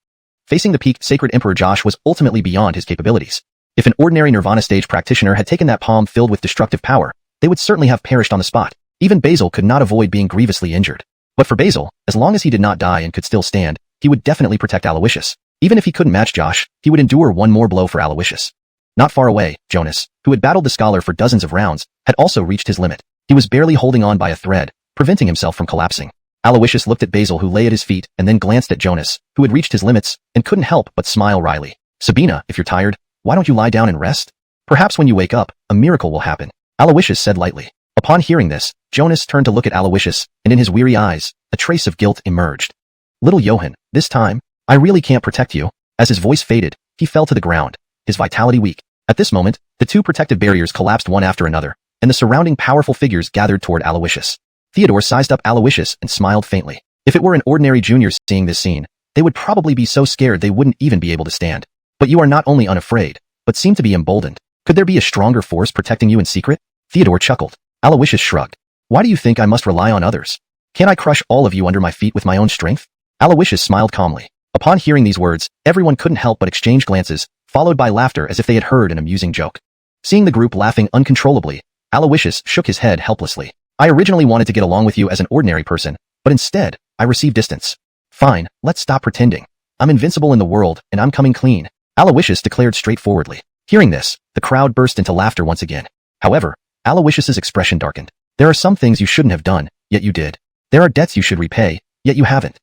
Facing the peaked Sacred Emperor Josh was ultimately beyond his capabilities. If an ordinary Nirvana stage practitioner had taken that palm filled with destructive power, they would certainly have perished on the spot. Even Basil could not avoid being grievously injured. But for Basil, as long as he did not die and could still stand, he would definitely protect Alawishus. Even if he couldn't match Josh, he would endure one more blow for Alawishus. Not far away, Jonas, who had battled the scholar for dozens of rounds, had also reached his limit. He was barely holding on by a thread, preventing himself from collapsing. Alawishus looked at Basil, who lay at his feet, and then glanced at Jonas, who had reached his limits, and couldn't help but smile wryly. Sabina, if you're tired, why don't you lie down and rest? Perhaps when you wake up, a miracle will happen, Alawishus said lightly. Upon hearing this, Jonas turned to look at Alawishus, and in his weary eyes, a trace of guilt emerged. Little Johan, this time, I really can't protect you. As his voice faded, he fell to the ground, his vitality weak. At this moment, the 2 protective barriers collapsed one after another, and the surrounding powerful figures gathered toward Alawishus. Theodore sized up Alawishus and smiled faintly. If it were an ordinary junior seeing this scene, they would probably be so scared they wouldn't even be able to stand. But you are not only unafraid, but seem to be emboldened. Could there be a stronger force protecting you in secret? Theodore chuckled. Alawishus shrugged. Why do you think I must rely on others? Can't I crush all of you under my feet with my own strength? Alawishus smiled calmly. Upon hearing these words, everyone couldn't help but exchange glances, followed by laughter as if they had heard an amusing joke. Seeing the group laughing uncontrollably, Alawishus shook his head helplessly. I originally wanted to get along with you as an ordinary person, but instead, I received distance. Fine, let's stop pretending. I'm invincible in the world, and I'm coming clean, Alawishus declared straightforwardly. Hearing this, the crowd burst into laughter once again. However, Alawishus's expression darkened. There are some things you shouldn't have done, yet you did. There are debts you should repay, yet you haven't.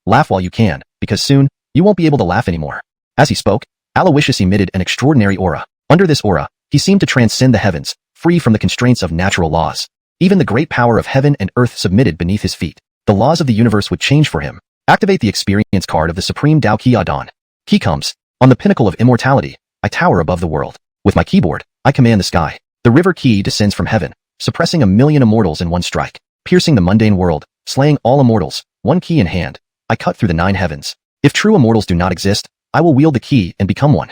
Laugh while you can, because soon, you won't be able to laugh anymore. As he spoke, Alawishus emitted an extraordinary aura. Under this aura, he seemed to transcend the heavens, free from the constraints of natural laws. Even the great power of heaven and earth submitted beneath his feet. The laws of the universe would change for him. Activate the experience card of the Supreme Dao Ki Adon. Key comes. On the pinnacle of immortality, I tower above the world. With my keyboard, I command the sky. The river Ki descends from heaven, suppressing 1,000,000 immortals in one strike. Piercing the mundane world, slaying all immortals, one key in hand. I cut through the 9 heavens. If true immortals do not exist, I will wield the key and become one.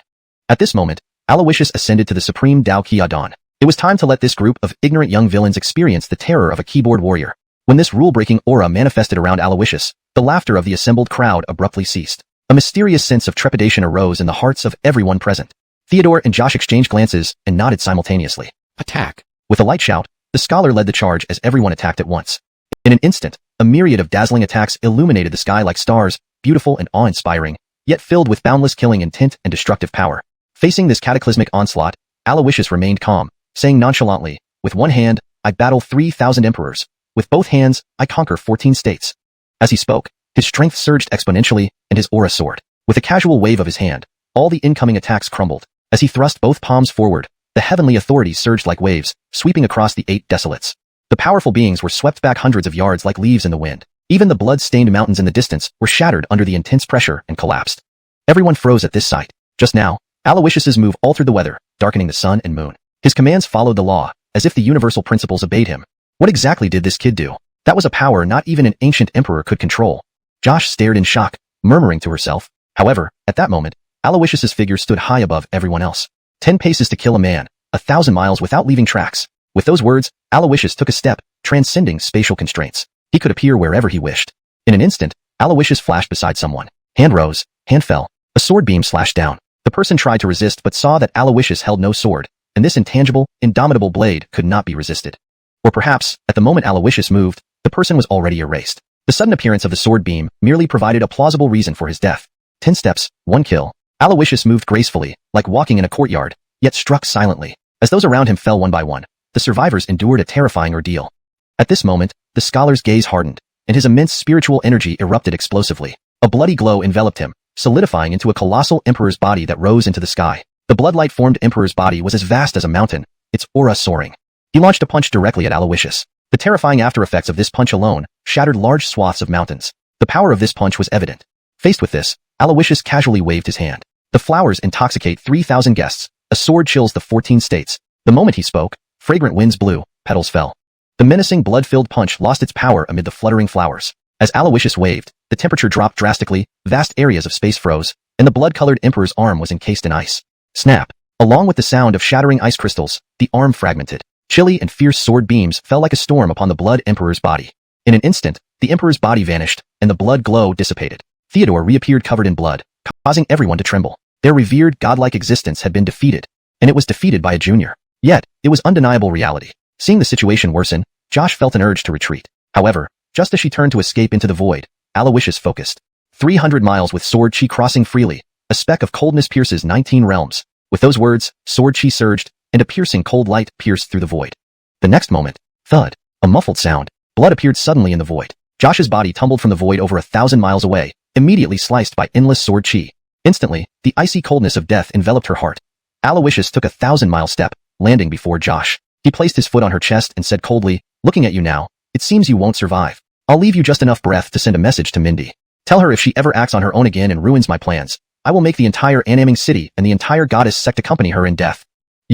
At this moment, Alawishus ascended to the Supreme Dao Ki Adon. It was time to let this group of ignorant young villains experience the terror of a keyboard warrior. When this rule-breaking aura manifested around Alawishus, the laughter of the assembled crowd abruptly ceased. A mysterious sense of trepidation arose in the hearts of everyone present. Theodore and Josh exchanged glances and nodded simultaneously. Attack! With a light shout, the scholar led the charge as everyone attacked at once. In an instant, a myriad of dazzling attacks illuminated the sky like stars, beautiful and awe-inspiring, yet filled with boundless killing intent and destructive power. Facing this cataclysmic onslaught, Alawishus remained calm, saying nonchalantly, "With one hand, I battle 3,000 emperors. With both hands, I conquer 14 states." As he spoke, his strength surged exponentially, and his aura soared. With a casual wave of his hand, all the incoming attacks crumbled. As he thrust both palms forward, the heavenly authority surged like waves, sweeping across the 8 desolates. The powerful beings were swept back hundreds of yards like leaves in the wind. Even the blood-stained mountains in the distance were shattered under the intense pressure and collapsed. Everyone froze at this sight. Just now, Alawishus's move altered the weather, darkening the sun and moon. His commands followed the law, as if the universal principles obeyed him. What exactly did this kid do? That was a power not even an ancient emperor could control. Josh stared in shock, murmuring to herself. However, at that moment, Alawishus's figure stood high above everyone else. 10 paces to kill a man, 1,000 miles without leaving tracks. With those words, Alawishus took a step, transcending spatial constraints. He could appear wherever he wished. In an instant, Alawishus flashed beside someone. Hand rose, hand fell. A sword beam slashed down. The person tried to resist but saw that Alawishus held no sword, and this intangible, indomitable blade could not be resisted. Or perhaps, at the moment Alawishus moved, the person was already erased. The sudden appearance of the sword beam merely provided a plausible reason for his death. 10 steps, 1 kill. Alawishus moved gracefully, like walking in a courtyard, yet struck silently. As those around him fell one by one, the survivors endured a terrifying ordeal. At this moment, the scholar's gaze hardened, and his immense spiritual energy erupted explosively. A bloody glow enveloped him, solidifying into a colossal emperor's body that rose into the sky. The bloodlight-formed emperor's body was as vast as a mountain, its aura soaring. He launched a punch directly at Alawishus. The terrifying after-effects of this punch alone shattered large swaths of mountains. The power of this punch was evident. Faced with this, Alawishus casually waved his hand. The flowers intoxicate 3,000 guests. A sword chills the 14 states. The moment he spoke, fragrant winds blew, petals fell. The menacing blood-filled punch lost its power amid the fluttering flowers. As Alawishus waved, the temperature dropped drastically, vast areas of space froze, and the blood-colored emperor's arm was encased in ice. Snap! Along with the sound of shattering ice crystals, the arm fragmented. Chilly and fierce sword beams fell like a storm upon the blood emperor's body. In an instant, the emperor's body vanished, and the blood glow dissipated. Theodore reappeared covered in blood, causing everyone to tremble. Their revered godlike existence had been defeated, and it was defeated by a junior. Yet, it was undeniable reality. Seeing the situation worsen, Josh felt an urge to retreat. However, just as she turned to escape into the void, Alawishus focused. 300 miles with sword chi crossing freely, a speck of coldness pierces 19 realms. With those words, sword chi surged, and a piercing cold light pierced through the void. The next moment, thud, a muffled sound, blood appeared suddenly in the void. Josh's body tumbled from the void over 1,000 miles away, immediately sliced by endless sword chi. Instantly, the icy coldness of death enveloped her heart. Alawishus took a 1,000-mile step, landing before Josh. He placed his foot on her chest and said coldly, "Looking at you now, it seems you won't survive. I'll leave you just enough breath to send a message to Mindy. Tell her if she ever acts on her own again and ruins my plans, I will make the entire Annaming city and the entire goddess sect accompany her in death.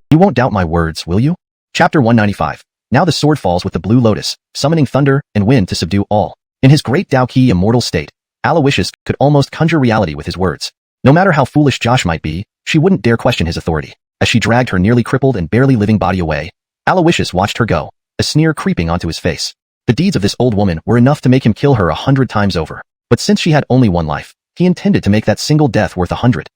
You won't doubt my words, will you?" Chapter 195. Now the sword falls with the blue lotus, summoning thunder and wind to subdue all. In his great Dao Ki immortal state, Alawishus could almost conjure reality with his words. No matter how foolish Josh might be, she wouldn't dare question his authority. As she dragged her nearly crippled and barely living body away, Alawishus watched her go, a sneer creeping onto his face. The deeds of this old woman were enough to make him kill her 100 times over. But since she had only one life, he intended to make that single death worth 100.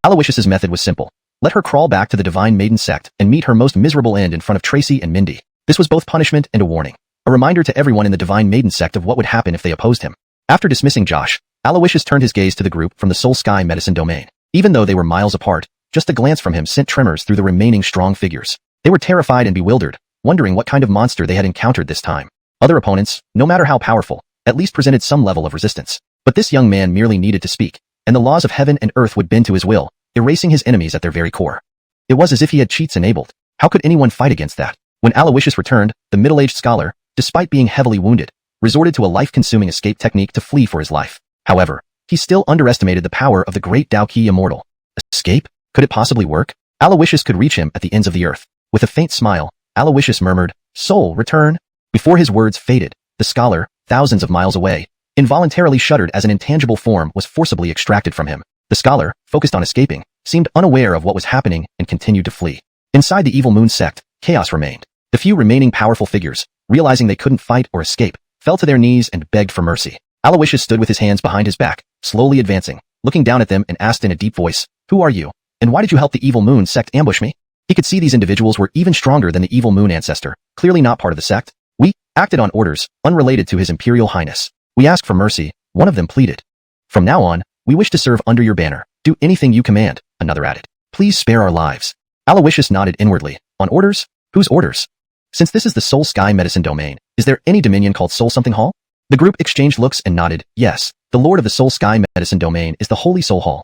Alawishus's method was simple. Let her crawl back to the Divine Maiden sect and meet her most miserable end in front of Tracy and Mindy. This was both punishment and a warning. A reminder to everyone in the Divine Maiden sect of what would happen if they opposed him. After dismissing Josh, Alawishus turned his gaze to the group from the Soul Sky Medicine domain. Even though they were miles apart, just a glance from him sent tremors through the remaining strong figures. They were terrified and bewildered, wondering what kind of monster they had encountered this time. Other opponents, no matter how powerful, at least presented some level of resistance. But this young man merely needed to speak, and the laws of heaven and earth would bend to his will. erasing his enemies at their very core. It was as if he had cheats enabled. How could anyone fight against that? When Alawishus returned, the middle-aged scholar, despite being heavily wounded, resorted to a life-consuming escape technique to flee for his life. However, he still underestimated the power of the great Dao-Ki immortal. Escape? Could it possibly work? Alawishus could reach him at the ends of the earth. With a faint smile, Alawishus murmured, "Soul, return." Before his words faded, the scholar, thousands of miles away, involuntarily shuddered as an intangible form was forcibly extracted from him. The scholar, focused on escaping, seemed unaware of what was happening and continued to flee. Inside the Evil Moon sect, chaos remained. The few remaining powerful figures, realizing they couldn't fight or escape, fell to their knees and begged for mercy. Alawishus stood with his hands behind his back, slowly advancing, looking down at them and asked in a deep voice, "Who are you? And why did you help the Evil Moon sect ambush me?" He could see these individuals were even stronger than the Evil Moon ancestor, clearly not part of the sect. "We acted on orders, unrelated to His Imperial Highness. We asked for mercy," one of them pleaded. "From now on, we wish to serve under your banner. Do anything you command," another added. "Please spare our lives." Alawishus nodded inwardly. "On orders? Whose orders? Since this is the Soul Sky Medicine domain, is there any dominion called Soul Something Hall?" The group exchanged looks and nodded. "Yes, the Lord of the Soul Sky Medicine domain is the Holy Soul Hall.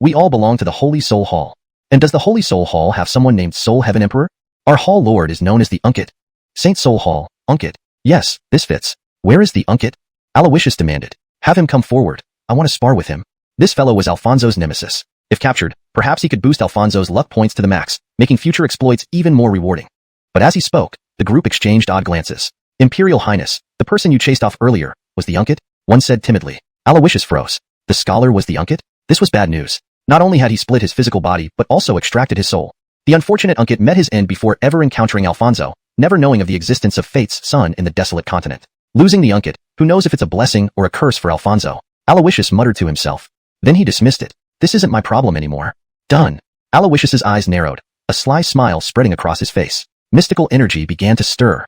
We all belong to the Holy Soul Hall. And does the Holy Soul Hall have someone named Soul Heaven Emperor? Our Hall Lord is known as the Unkit. Saint Soul Hall, Unkit. Yes, this fits. Where is the Unkit?" Alawishus demanded. "Have him come forward. I want to spar with him." This fellow was Alfonso's nemesis. If captured, perhaps he could boost Alfonso's luck points to the max, making future exploits even more rewarding. But as he spoke, the group exchanged odd glances. "Imperial Highness, the person you chased off earlier, was the Unkit?" one said timidly. Alawishus froze. The scholar was the Unkit? This was bad news. Not only had he split his physical body, but also extracted his soul. The unfortunate Unkit met his end before ever encountering Alfonso, never knowing of the existence of Fate's son in the desolate continent. Losing the Unkit, who knows if it's a blessing or a curse for Alfonso? Alawishus muttered to himself. Then he dismissed it. "This isn't my problem anymore." Done. Alawishus's eyes narrowed, a sly smile spreading across his face. Mystical energy began to stir.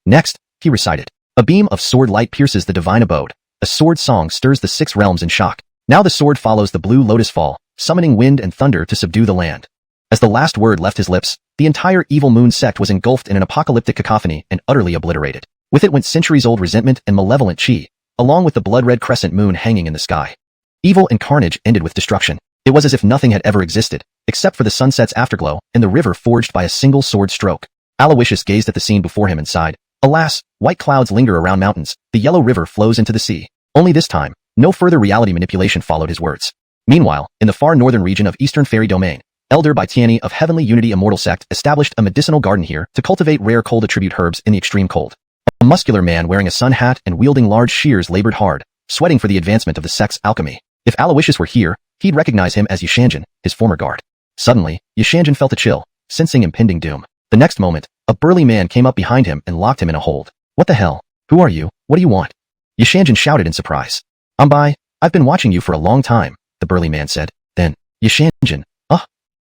Next, he recited. "A beam of sword light pierces the divine abode. A sword song stirs the 6 realms in shock. Now the sword follows the blue lotus fall, summoning wind and thunder to subdue the land." As the last word left his lips, the entire Evil Moon sect was engulfed in an apocalyptic cacophony and utterly obliterated. With it went centuries-old resentment and malevolent chi, along with the blood-red crescent moon hanging in the sky. Evil and carnage ended with destruction. It was as if nothing had ever existed, except for the sunset's afterglow and the river forged by a single sword stroke. Alawishus gazed at the scene before him and sighed. Alas, white clouds linger around mountains, the yellow river flows into the sea. Only this time, no further reality manipulation followed his words. Meanwhile, in the far northern region of Eastern Fairy Domain, Elder Baitiani of Heavenly Unity Immortal Sect established a medicinal garden here to cultivate rare cold attribute herbs in the extreme cold. A muscular man wearing a sun hat and wielding large shears labored hard, sweating for the advancement of the sect's alchemy. If Alawishus were here, he'd recognize him as Yishanjin, his former guard. Suddenly, Yishanjin felt a chill, sensing impending doom. The next moment, a burly man came up behind him and locked him in a hold. "What the hell? Who are you? What do you want?" Yishanjin shouted in surprise. I've been watching you for a long time," the burly man said. Then, "Yishanjin,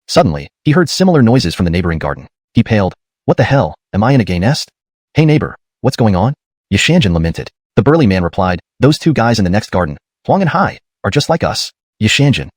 Suddenly, he heard similar noises from the neighboring garden. He paled. "What the hell, am I in a gay nest?" "Hey neighbor, what's going on?" Yishanjin lamented. The burly man replied, "Those 2 guys in the next garden, Huang and Hai, are just like us." Yishanjin.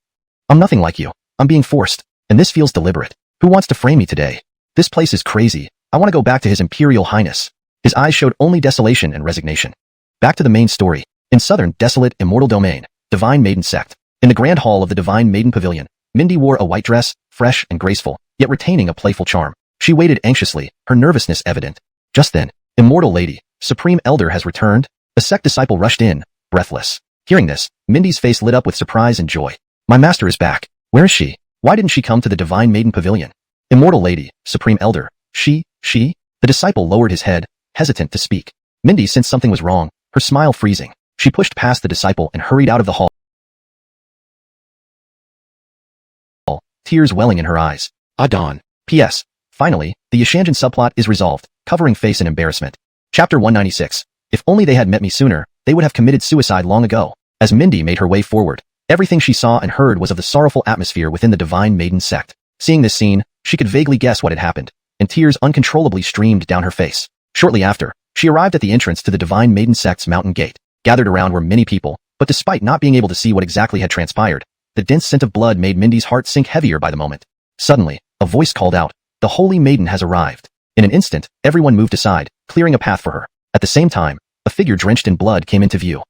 "I'm nothing like you. I'm being forced, and this feels deliberate. Who wants to frame me today? This place is crazy. I want to go back to His Imperial Highness." His eyes showed only desolation and resignation. Back to the main story. In southern, desolate, immortal domain, Divine Maiden sect. In the grand hall of the Divine Maiden Pavilion, Mindy wore a white dress, fresh and graceful, yet retaining a playful charm. She waited anxiously, her nervousness evident. Just then, "Immortal Lady, Supreme Elder has returned." A sect disciple rushed in, breathless. Hearing this, Mindy's face lit up with surprise and joy. "My master is back. Where is she? Why didn't she come to the Divine Maiden Pavilion?" "Immortal Lady, Supreme Elder, she? The disciple lowered his head, hesitant to speak. Mindy sensed something was wrong, her smile freezing. She pushed past the disciple and hurried out of the hall, tears welling in her eyes. Dawn. P.S. Finally, the Yishanjin subplot is resolved, covering face and embarrassment. Chapter 196. If only they had met me sooner, they would have committed suicide long ago. As Mindy made her way forward, everything she saw and heard was of the sorrowful atmosphere within the Divine Maiden sect. Seeing this scene, she could vaguely guess what had happened, and tears uncontrollably streamed down her face. Shortly after, she arrived at the entrance to the Divine Maiden sect's mountain gate. Gathered around were many people, but despite not being able to see what exactly had transpired, the dense scent of blood made Mindy's heart sink heavier by the moment. Suddenly, a voice called out, "The Holy Maiden has arrived." In an instant, everyone moved aside, clearing a path for her. At the same time, a figure drenched in blood came into view.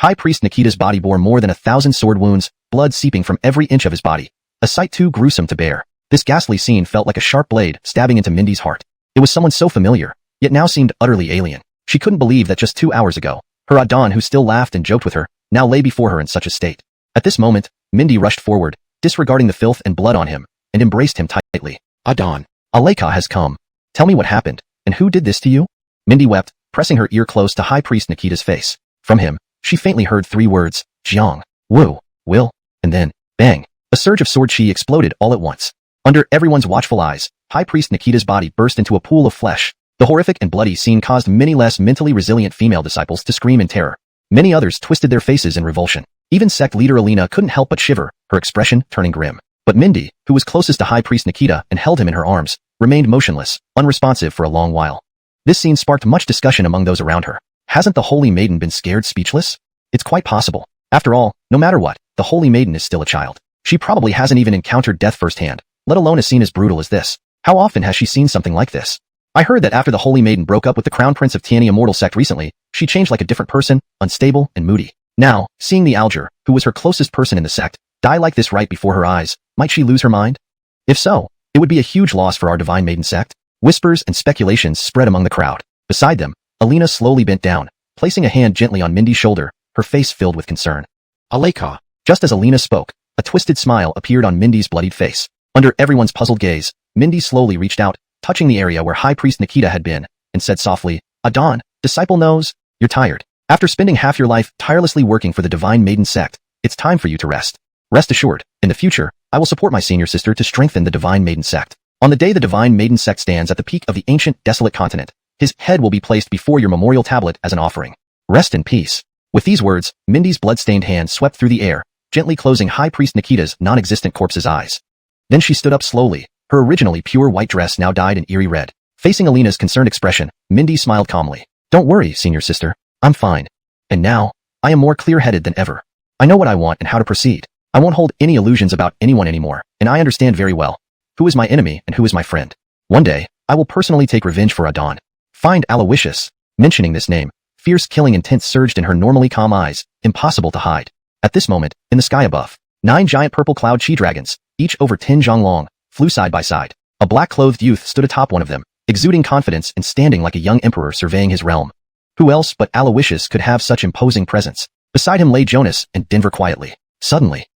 High Priest Nikita's body bore more than 1,000 sword wounds, blood seeping from every inch of his body. a sight too gruesome to bear. This ghastly scene felt like a sharp blade stabbing into Mindy's heart. It was someone so familiar, yet now seemed utterly alien. She couldn't believe that just 2 hours ago, her Adon who still laughed and joked with her, now lay before her in such a state. At this moment, Mindy rushed forward, disregarding the filth and blood on him, and embraced him tightly. Adon, Aleka has come. Tell me what happened, and who did this to you? Mindy wept, pressing her ear close to High Priest Nikita's face. From him, she faintly heard 3 words, Jiang, Wu, Will, and then, bang. A surge of sword chi exploded all at once. Under everyone's watchful eyes, High Priest Nikita's body burst into a pool of flesh. The horrific and bloody scene caused many less mentally resilient female disciples to scream in terror. Many others twisted their faces in revulsion. Even sect leader Alina couldn't help but shiver, her expression turning grim. But Mindy, who was closest to High Priest Nikita and held him in her arms, remained motionless, unresponsive for a long while. This scene sparked much discussion among those around her. Hasn't the Holy Maiden been scared speechless? It's quite possible. After all, no matter what, the Holy Maiden is still a child. She probably hasn't even encountered death firsthand, let alone a scene as brutal as this. How often has she seen something like this? I heard that after the Holy Maiden broke up with the Crown Prince of Tiani Immortal sect recently, she changed like a different person, unstable and moody. Now, seeing the Alger, who was her closest person in the sect, die like this right before her eyes, might she lose her mind? If so, it would be a huge loss for our Divine Maiden sect. Whispers and speculations spread among the crowd. Beside them, Alina slowly bent down, placing a hand gently on Mindy's shoulder, her face filled with concern. Aleka. Just as Alina spoke, a twisted smile appeared on Mindy's bloodied face. Under everyone's puzzled gaze, Mindy slowly reached out, touching the area where High Priest Nikita had been, and said softly, Adon, disciple knows, you're tired. After spending half your life tirelessly working for the Divine Maiden sect, it's time for you to rest. Rest assured, in the future, I will support my senior sister to strengthen the Divine Maiden sect. On the day the Divine Maiden sect stands at the peak of the ancient, desolate continent, his head will be placed before your memorial tablet as an offering. Rest in peace. With these words, Mindy's blood-stained hand swept through the air, gently closing High Priest Nikita's non-existent corpse's eyes. Then she stood up slowly, her originally pure white dress now dyed an eerie red. Facing Alina's concerned expression, Mindy smiled calmly. Don't worry, senior sister. I'm fine. And now, I am more clear-headed than ever. I know what I want and how to proceed. I won't hold any illusions about anyone anymore, and I understand very well who is my enemy and who is my friend. One day, I will personally take revenge for Adon. Find Alawishus. Mentioning this name, fierce killing intent surged in her normally calm eyes, impossible to hide. At this moment, in the sky above, 9 giant purple cloud chi dragons, each over 10 zhang long, flew side by side. A black-clothed youth stood atop one of them, exuding confidence and standing like a young emperor surveying his realm. Who else but Alawishus could have such imposing presence? Beside him lay Jonas and Denver quietly. Suddenly,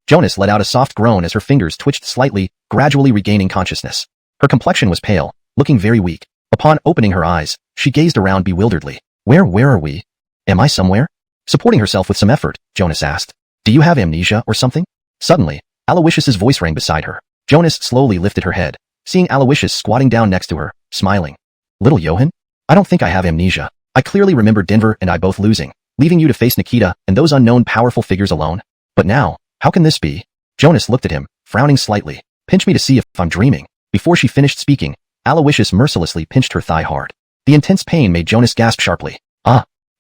Jonas let out a soft groan as her fingers twitched slightly, gradually regaining consciousness. Her complexion was pale, looking very weak. Upon opening her eyes, she gazed around bewilderedly. Where are we? Am I somewhere? Supporting herself with some effort, Jonas asked. Do you have amnesia or something? Suddenly, Alawishus's voice rang beside her. Jonas slowly lifted her head, seeing Alawishus squatting down next to her, smiling. Little Johan? I don't think I have amnesia. I clearly remember Denver and I both losing, leaving you to face Nikita and those unknown powerful figures alone. But now, how can this be? Jonas looked at him, frowning slightly. Pinch me to see if I'm dreaming. Before she finished speaking, Alawishus mercilessly pinched her thigh hard. The intense pain made Jonas gasp sharply.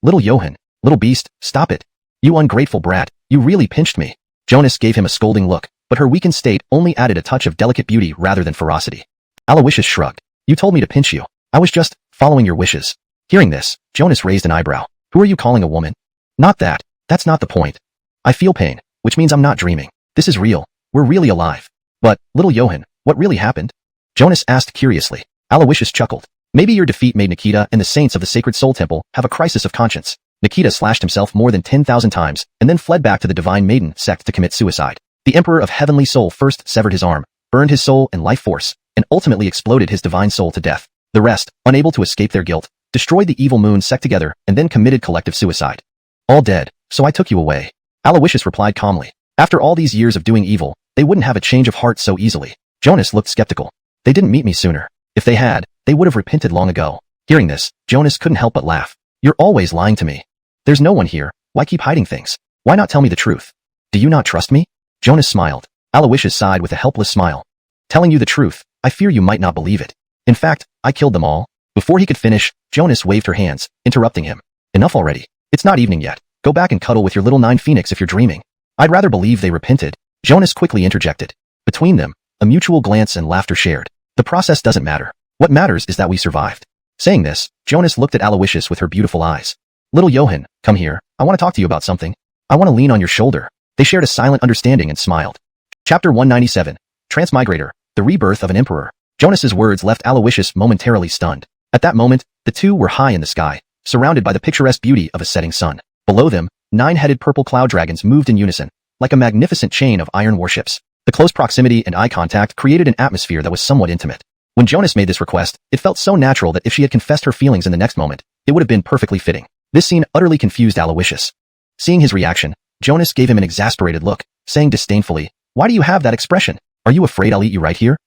Little Johan, little beast, stop it. You ungrateful brat, you really pinched me. Jonas gave him a scolding look, but her weakened state only added a touch of delicate beauty rather than ferocity. Alawishus shrugged. You told me to pinch you. I was just following your wishes. Hearing this, Jonas raised an eyebrow. Who are you calling a woman? Not that. That's not the point. I feel pain, which means I'm not dreaming. This is real. We're really alive. But, little Johan, what really happened? Jonas asked curiously. Alawishus chuckled. Maybe your defeat made Nikita and the saints of the Sacred Soul Temple have a crisis of conscience. Nikita slashed himself more than 10,000 times and then fled back to the Divine Maiden sect to commit suicide. The Emperor of Heavenly Soul first severed his arm, burned his soul and life force, and ultimately exploded his divine soul to death. The rest, unable to escape their guilt, destroyed the Evil Moon sect together and then committed collective suicide. All dead, so I took you away. Alawishus replied calmly. After all these years of doing evil, they wouldn't have a change of heart so easily. Jonas looked skeptical. They didn't meet me sooner. If they had, they would have repented long ago. Hearing this, Jonas couldn't help but laugh. You're always lying to me. There's no one here. Why keep hiding things? Why not tell me the truth? Do you not trust me? Jonas smiled. Alawishus sighed with a helpless smile. Telling you the truth, I fear you might not believe it. In fact, I killed them all. Before he could finish, Jonas waved her hands, interrupting him. Enough already. It's not evening yet. Go back and cuddle with your little 9 phoenix if you're dreaming. I'd rather believe they repented. Jonas quickly interjected. Between them, a mutual glance and laughter shared. The process doesn't matter. What matters is that we survived. Saying this, Jonas looked at Alawishus with her beautiful eyes. Little Johan, come here. I want to talk to you about something. I want to lean on your shoulder. They shared a silent understanding and smiled. Chapter 197. Transmigrator, the rebirth of an emperor. Jonas's words left Alawishus momentarily stunned. At that moment, the two were high in the sky, surrounded by the picturesque beauty of a setting sun. Below them, 9-headed purple cloud dragons moved in unison, like a magnificent chain of iron warships. The close proximity and eye contact created an atmosphere that was somewhat intimate. When Jonas made this request, it felt so natural that if she had confessed her feelings in the next moment, it would have been perfectly fitting. This scene utterly confused Alawishus. Seeing his reaction, Jonas gave him an exasperated look, saying disdainfully, "Why do you have that expression? Are you afraid I'll eat you right here?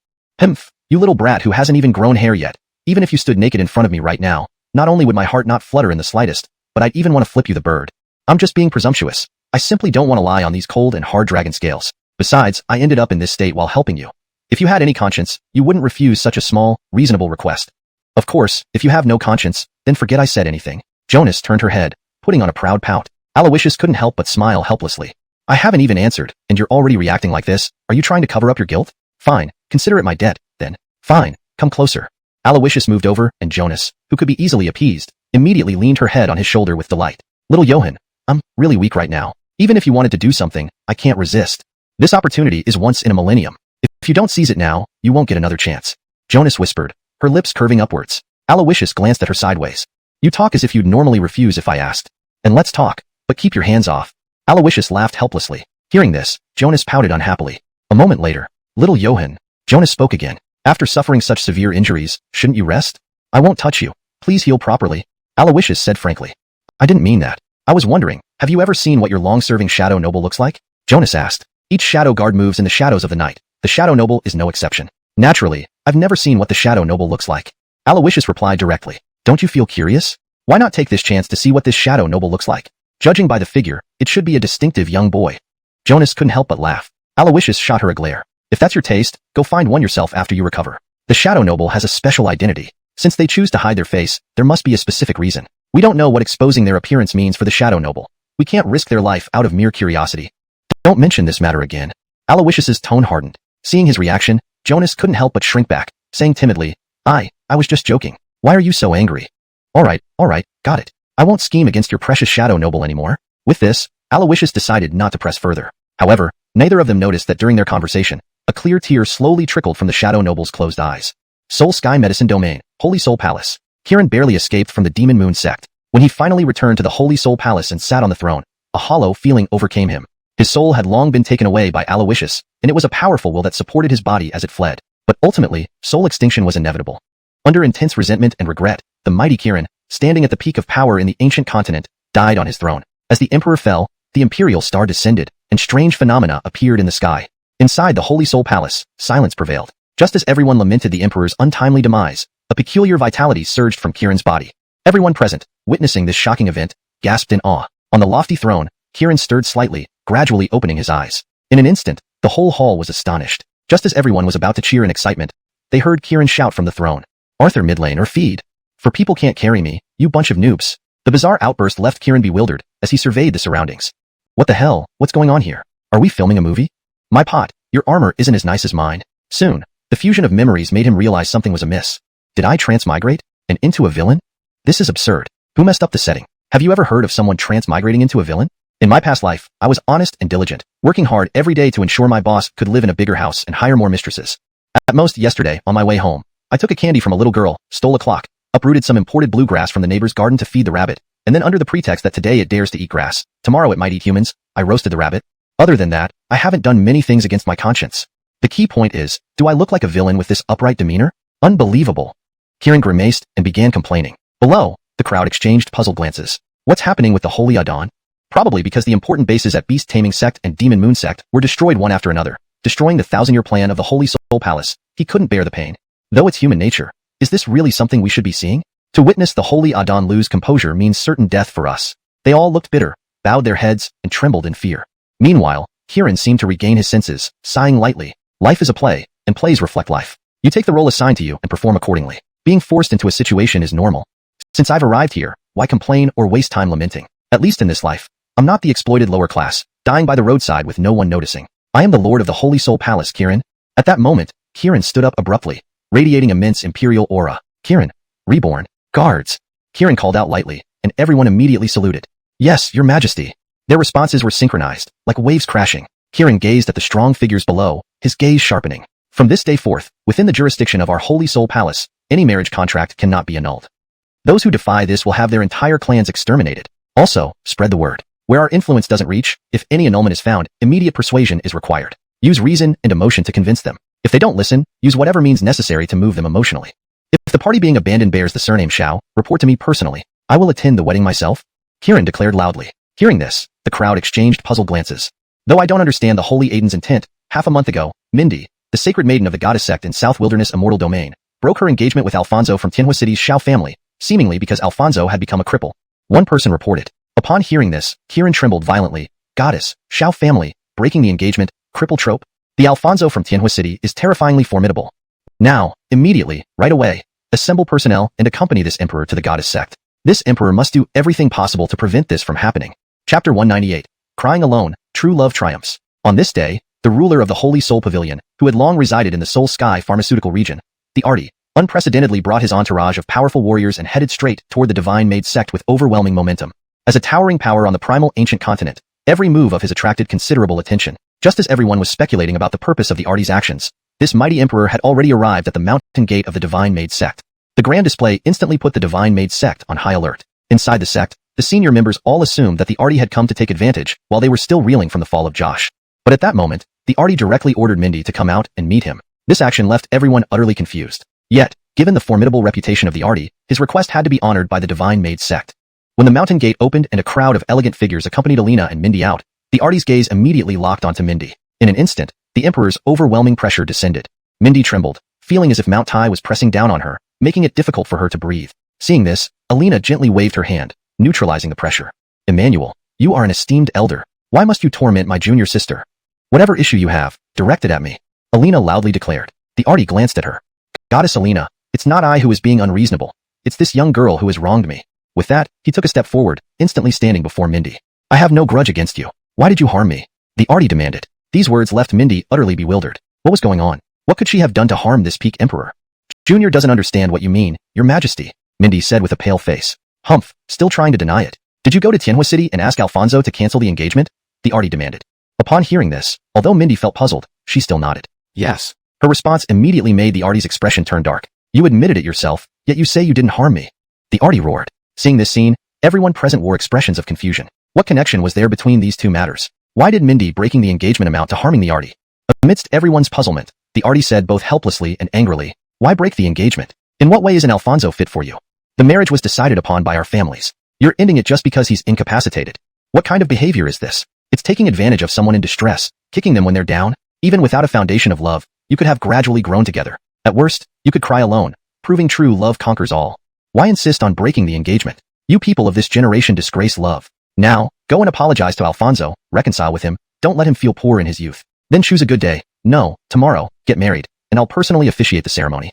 Pimph, you little brat who hasn't even grown hair yet. Even if you stood naked in front of me right now, not only would my heart not flutter in the slightest, but I'd even want to flip you the bird. I'm just being presumptuous. I simply don't want to lie on these cold and hard dragon scales. Besides, I ended up in this state while helping you. If you had any conscience, you wouldn't refuse such a small, reasonable request. Of course, if you have no conscience, then forget I said anything." Jonas turned her head, putting on a proud pout. Alawishus couldn't help but smile helplessly. "I haven't even answered, and you're already reacting like this. Are you trying to cover up your guilt? Fine, consider it my debt, then. Fine, come closer." Alawishus moved over, and Jonas, who could be easily appeased, immediately leaned her head on his shoulder with delight. "Little Johan, I'm really weak right now. Even if you wanted to do something, I can't resist. This opportunity is once in a millennium. If you don't seize it now, you won't get another chance." Jonas whispered, her lips curving upwards. Alawishus glanced at her sideways. "You talk as if you'd normally refuse if I asked. And let's talk, but keep your hands off." Alawishus laughed helplessly. Hearing this, Jonas pouted unhappily. A moment later, "Little Johan," Jonas spoke again. "After suffering such severe injuries, shouldn't you rest? I won't touch you. Please heal properly." Alawishus said frankly. "I didn't mean that. I was wondering, have you ever seen what your long-serving shadow noble looks like?" Jonas asked. Each shadow guard moves in the shadows of the night. The shadow noble is no exception. Naturally, I've never seen what the shadow noble looks like. Alawishus replied directly. "Don't you feel curious? Why not take this chance to see what this shadow noble looks like? Judging by the figure, it should be a distinctive young boy." Jonas couldn't help but laugh. Alawishus shot her a glare. "If that's your taste, go find one yourself after you recover. The shadow noble has a special identity. Since they choose to hide their face, there must be a specific reason. We don't know what exposing their appearance means for the shadow noble. We can't risk their life out of mere curiosity. Don't mention this matter again." Alawishus's tone hardened. Seeing his reaction, Jonas couldn't help but shrink back, saying timidly, I was just joking. Why are you so angry?" All right, got it. I won't scheme against your precious shadow noble anymore." With this, Alawishus decided not to press further. However, neither of them noticed that during their conversation, a clear tear slowly trickled from the shadow noble's closed eyes. Soul Sky Medicine Domain, Holy Soul Palace. Kieran barely escaped from the Demon Moon sect. When he finally returned to the Holy Soul Palace and sat on the throne, a hollow feeling overcame him. His soul had long been taken away by Alawishus, and it was a powerful will that supported his body as it fled. But ultimately, soul extinction was inevitable. Under intense resentment and regret, the mighty Kieran, standing at the peak of power in the ancient continent, died on his throne. As the emperor fell, the imperial star descended, and strange phenomena appeared in the sky. Inside the Holy Soul Palace, silence prevailed. Just as everyone lamented the emperor's untimely demise, a peculiar vitality surged from Kieran's body. Everyone present, witnessing this shocking event, gasped in awe. On the lofty throne, Kieran stirred slightly, gradually opening his eyes. In an instant, the whole hall was astonished. Just as everyone was about to cheer in excitement, they heard Kieran shout from the throne, "Arthur Midlane or feed. For people can't carry me, you bunch of noobs." The bizarre outburst left Kieran bewildered as he surveyed the surroundings. What the hell? What's going on here? Are we filming a movie? My pot, your armor isn't as nice as mine. Soon, the fusion of memories made him realize something was amiss. Did I transmigrate? And into a villain? This is absurd. Who messed up the setting? Have you ever heard of someone transmigrating into a villain? In my past life, I was honest and diligent, working hard every day to ensure my boss could live in a bigger house and hire more mistresses. At most yesterday, on my way home, I took a candy from a little girl, stole a clock, uprooted some imported bluegrass from the neighbor's garden to feed the rabbit, and then under the pretext that today it dares to eat grass, tomorrow it might eat humans, I roasted the rabbit. Other than that, I haven't done many things against my conscience. The key point is, do I look like a villain with this upright demeanor? Unbelievable. Kieran grimaced and began complaining. Below, the crowd exchanged puzzled glances. What's happening with the Holy Adon? Probably because the important bases at Beast Taming Sect and Demon Moon Sect were destroyed one after another, destroying the 1,000-year plan of the Holy Soul Palace. He couldn't bear the pain. Though it's human nature, is this really something we should be seeing? To witness the Holy Adon lose composure means certain death for us. They all looked bitter, bowed their heads, and trembled in fear. Meanwhile, Kieran seemed to regain his senses, sighing lightly. Life is a play, and plays reflect life. You take the role assigned to you and perform accordingly. Being forced into a situation is normal. Since I've arrived here, why complain or waste time lamenting? At least in this life, I'm not the exploited lower class, dying by the roadside with no one noticing. I am the Lord of the Holy Soul Palace, Kieran. At that moment, Kieran stood up abruptly, radiating immense imperial aura. Kieran, reborn, guards. Kieran called out lightly, and everyone immediately saluted. Yes, your majesty. Their responses were synchronized, like waves crashing. Kieran gazed at the strong figures below, his gaze sharpening. From this day forth, within the jurisdiction of our Holy Soul Palace, any marriage contract cannot be annulled. Those who defy this will have their entire clans exterminated. Also, spread the word. Where our influence doesn't reach, if any annulment is found, immediate persuasion is required. Use reason and emotion to convince them. If they don't listen, use whatever means necessary to move them emotionally. If the party being abandoned bears the surname Shao, report to me personally. I will attend the wedding myself. Kieran declared loudly. Hearing this, the crowd exchanged puzzled glances. Though I don't understand the Holy Aiden's intent, half a month ago, Mindy, the sacred maiden of the goddess sect in South Wilderness Immortal Domain, broke her engagement with Alfonso from Tianhua City's Shao family, seemingly because Alfonso had become a cripple. One person reported. Upon hearing this, Kieran trembled violently. Goddess, Shao family, breaking the engagement, cripple trope? The Alfonso from Tianhua City is terrifyingly formidable. Now, immediately, right away, assemble personnel and accompany this emperor to the goddess sect. This emperor must do everything possible to prevent this from happening. Chapter 198. Crying alone, true love triumphs. On this day, the ruler of the Holy Soul Pavilion, who had long resided in the Soul Sky pharmaceutical region, the Arti, unprecedentedly brought his entourage of powerful warriors and headed straight toward the Divine Maid sect with overwhelming momentum. As a towering power on the primal ancient continent, every move of his attracted considerable attention. Just as everyone was speculating about the purpose of the Arti's actions, this mighty emperor had already arrived at the mountain gate of the Divine Maid sect. The grand display instantly put the Divine Maid sect on high alert. Inside the sect, the senior members all assumed that the Arti had come to take advantage while they were still reeling from the fall of Josh. But at that moment, the Arti directly ordered Mindy to come out and meet him. This action left everyone utterly confused. Yet, given the formidable reputation of the Arti, his request had to be honored by the Divine Maid sect. When the mountain gate opened and a crowd of elegant figures accompanied Alina and Mindy out, the Arti's gaze immediately locked onto Mindy. In an instant, the Emperor's overwhelming pressure descended. Mindy trembled, feeling as if Mount Tai was pressing down on her, making it difficult for her to breathe. Seeing this, Alina gently waved her hand, neutralizing the pressure. Emmanuel, you are an esteemed elder. Why must you torment my junior sister? Whatever issue you have, direct it at me. Alina loudly declared. The Arti glanced at her. Goddess Alina, it's not I who is being unreasonable. It's this young girl who has wronged me. With that, he took a step forward, instantly standing before Mindy. I have no grudge against you. Why did you harm me? The Arti demanded. These words left Mindy utterly bewildered. What was going on? What could she have done to harm this peak emperor? Junior doesn't understand what you mean, your majesty, Mindy said with a pale face. Humph, still trying to deny it. Did you go to Tianhua City and ask Alfonso to cancel the engagement? The Arti demanded. Upon hearing this, although Mindy felt puzzled, she still nodded. Yes. Her response immediately made the Arti's expression turn dark. You admitted it yourself, yet you say you didn't harm me. The Arti roared. Seeing this scene, everyone present wore expressions of confusion. What connection was there between these two matters? Why did Mindy breaking the engagement amount to harming the Arti? Amidst everyone's puzzlement, the Arti said both helplessly and angrily, why break the engagement? In what way is an Alfonso fit for you? The marriage was decided upon by our families. You're ending it just because he's incapacitated. What kind of behavior is this? It's taking advantage of someone in distress, kicking them when they're down. Even without a foundation of love, you could have gradually grown together. At worst, you could cry alone, proving true love conquers all. Why insist on breaking the engagement? You people of this generation disgrace love. Now, go and apologize to Alfonso, reconcile with him, don't let him feel poor in his youth. Then choose a good day. No, tomorrow, get married, and I'll personally officiate the ceremony.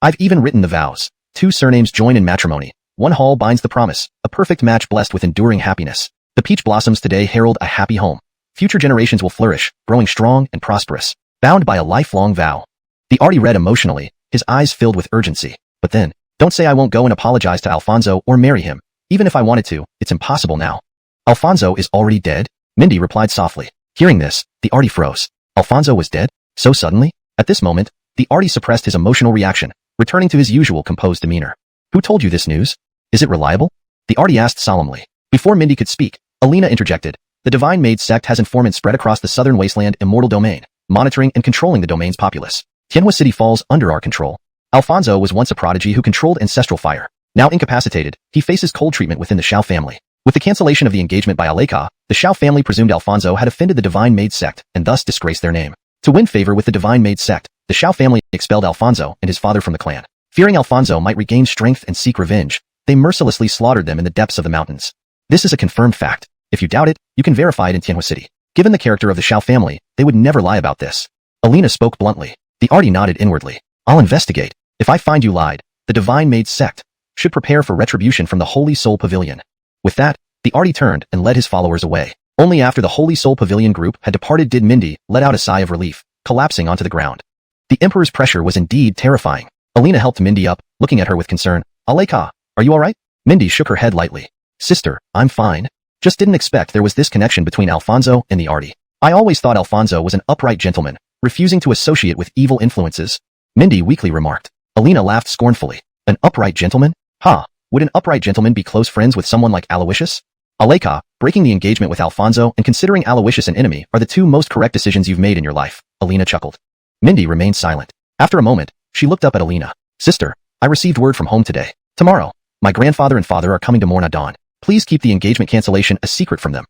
I've even written the vows. 2 surnames join in matrimony. 1 hall binds the promise, a perfect match blessed with enduring happiness. The peach blossoms today herald a happy home. Future generations will flourish, growing strong and prosperous, bound by a lifelong vow. The Arti read emotionally, his eyes filled with urgency. But then, don't say I won't go and apologize to Alfonso or marry him. Even if I wanted to, it's impossible now. Alfonso is already dead? Mindy replied softly. Hearing this, the Arti froze. Alfonso was dead? So suddenly? At this moment, the Arti suppressed his emotional reaction, returning to his usual composed demeanor. Who told you this news? Is it reliable? The Arti asked solemnly. Before Mindy could speak, Alina interjected. The Divine Maid sect has informants spread across the southern wasteland Immortal Domain, monitoring and controlling the domain's populace. Tianhua City falls under our control. Alfonso was once a prodigy who controlled ancestral fire. Now incapacitated, he faces cold treatment within the Shao family. With the cancellation of the engagement by Aleka, the Shao family presumed Alfonso had offended the Divine Maid sect and thus disgraced their name. To win favor with the Divine Maid sect, the Shao family expelled Alfonso and his father from the clan. Fearing Alfonso might regain strength and seek revenge, they mercilessly slaughtered them in the depths of the mountains. This is a confirmed fact. If you doubt it, you can verify it in Tianhua City. Given the character of the Shao family, they would never lie about this. Alina spoke bluntly. The Arti nodded inwardly. I'll investigate. If I find you lied, the Divine Maid sect should prepare for retribution from the Holy Soul Pavilion. With that, the Arti turned and led his followers away. Only after the Holy Soul Pavilion group had departed did Mindy let out a sigh of relief, collapsing onto the ground. The Emperor's pressure was indeed terrifying. Alina helped Mindy up, looking at her with concern. Aleka, are you alright? Mindy shook her head lightly. Sister, I'm fine. Just didn't expect there was this connection between Alfonso and the Arti. I always thought Alfonso was an upright gentleman, refusing to associate with evil influences, Mindy weakly remarked. Alina laughed scornfully. An upright gentleman? Ha! Would an upright gentleman be close friends with someone like Alawishus? Aleka, breaking the engagement with Alfonso and considering Alawishus an enemy are the two most correct decisions you've made in your life, Alina chuckled. Mindy remained silent. After a moment, she looked up at Alina. Sister, I received word from home today. Tomorrow, my grandfather and father are coming to Morna Dawn. Please keep the engagement cancellation a secret from them.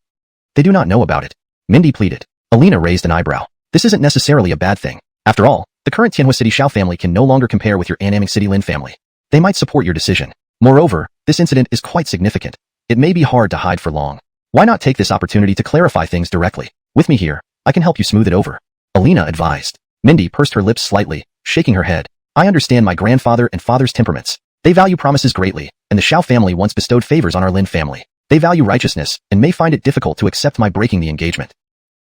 They do not know about it. Mindy pleaded. Alina raised an eyebrow. This isn't necessarily a bad thing. After all, the current Tianhua City Xiao family can no longer compare with your Annaming City Lin family. They might support your decision. Moreover, this incident is quite significant. It may be hard to hide for long. Why not take this opportunity to clarify things directly? With me here, I can help you smooth it over. Alina advised. Mindy pursed her lips slightly, shaking her head. I understand my grandfather and father's temperaments. They value promises greatly, and the Xiao family once bestowed favors on our Lin family. They value righteousness, and may find it difficult to accept my breaking the engagement.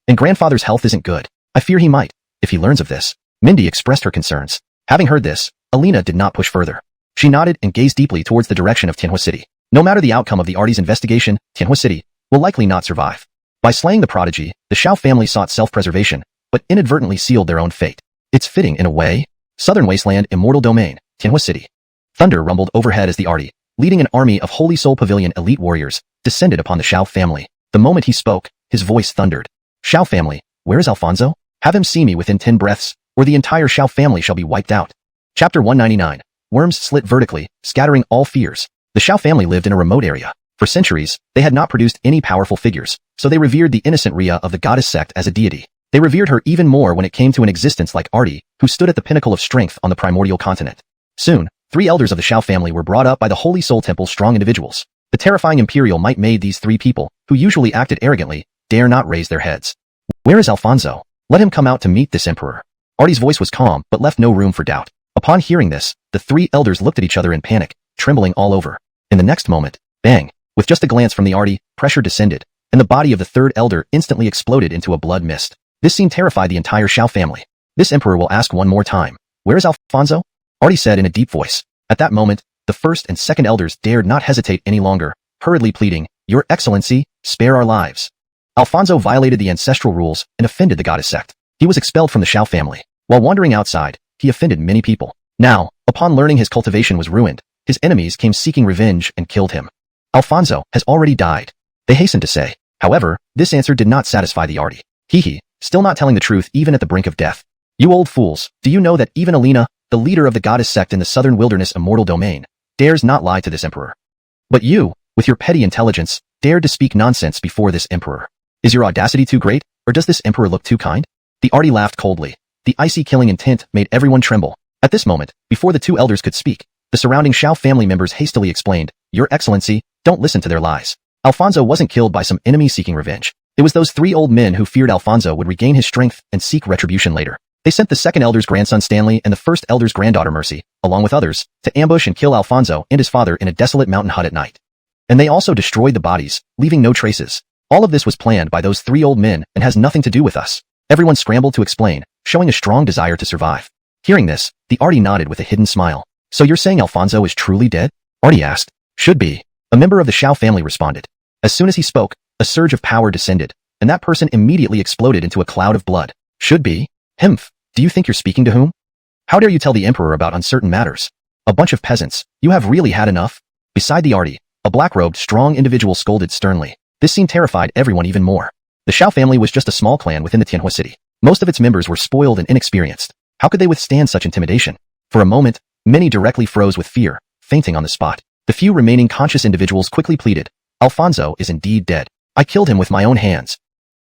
And grandfather's health isn't good. I fear he might, if he learns of this. Mindy expressed her concerns. Having heard this, Alina did not push further. She nodded and gazed deeply towards the direction of Tianhua City. No matter the outcome of the Artie's investigation, Tianhua City will likely not survive. By slaying the prodigy, the Xiao family sought self-preservation, but inadvertently sealed their own fate. It's fitting in a way. Southern Wasteland Immortal Domain, Tianhua City. Thunder rumbled overhead as the Artie, leading an army of Holy Soul Pavilion elite warriors, descended upon the Xiao family. The moment he spoke, his voice thundered. Xiao family, where is Alfonso? Have him see me within 10 breaths, or the entire Xiao family shall be wiped out. Chapter 199. Worms slit vertically, scattering all fears. The Xiao family lived in a remote area. For centuries, they had not produced any powerful figures, so they revered the innocent Rhea of the goddess sect as a deity. They revered her even more when it came to an existence like Artie, who stood at the pinnacle of strength on the primordial continent. Soon, 3 elders of the Xiao family were brought up by the Holy Soul Temple's strong individuals. The terrifying imperial might made these 3 people, who usually acted arrogantly, dare not raise their heads. Where is Alfonso? Let him come out to meet this emperor. Artie's voice was calm, but left no room for doubt. Upon hearing this, the 3 elders looked at each other in panic, trembling all over. In the next moment, bang! With just a glance from the Artie, pressure descended, and the body of the 3rd elder instantly exploded into a blood mist. This scene terrified the entire Xiao family. This emperor will ask one more time. Where is Alfonso? Artie said in a deep voice. At that moment, the 1st and 2nd elders dared not hesitate any longer, hurriedly pleading, Your Excellency, spare our lives. Alfonso violated the ancestral rules and offended the goddess sect. He was expelled from the Xiao family. While wandering outside, he offended many people. Now, upon learning his cultivation was ruined, his enemies came seeking revenge and killed him. Alfonso has already died, they hastened to say. However, this answer did not satisfy the Artie. He, still not telling the truth even at the brink of death. You old fools, do you know that even Alina, the leader of the goddess sect in the southern wilderness immortal domain, dares not lie to this emperor? But you, with your petty intelligence, dared to speak nonsense before this emperor. Is your audacity too great, or does this emperor look too kind? The Artie laughed coldly. The icy killing intent made everyone tremble. At this moment, before the 2 elders could speak, the surrounding Xiao family members hastily explained, Your Excellency, don't listen to their lies. Alfonso wasn't killed by some enemy seeking revenge. It was those 3 old men who feared Alfonso would regain his strength and seek retribution later. They sent the 2nd elder's grandson Stanley and the 1st elder's granddaughter Mercy, along with others, to ambush and kill Alfonso and his father in a desolate mountain hut at night. And they also destroyed the bodies, leaving no traces. All of this was planned by those 3 old men and has nothing to do with us. Everyone scrambled to explain, showing a strong desire to survive. Hearing this, the Artie nodded with a hidden smile. So you're saying Alfonso is truly dead? Artie asked. Should be. A member of the Xiao family responded. As soon as he spoke, a surge of power descended, and that person immediately exploded into a cloud of blood. Should be? Himph. Do you think you're speaking to whom? How dare you tell the emperor about uncertain matters? A bunch of peasants. You have really had enough? Beside the Artie, a black-robed, strong individual scolded sternly. This scene terrified everyone even more. The Xiao family was just a small clan within the Tianhua city. Most of its members were spoiled and inexperienced. How could they withstand such intimidation? For a moment, many directly froze with fear, fainting on the spot. The few remaining conscious individuals quickly pleaded, Alfonso is indeed dead. I killed him with my own hands.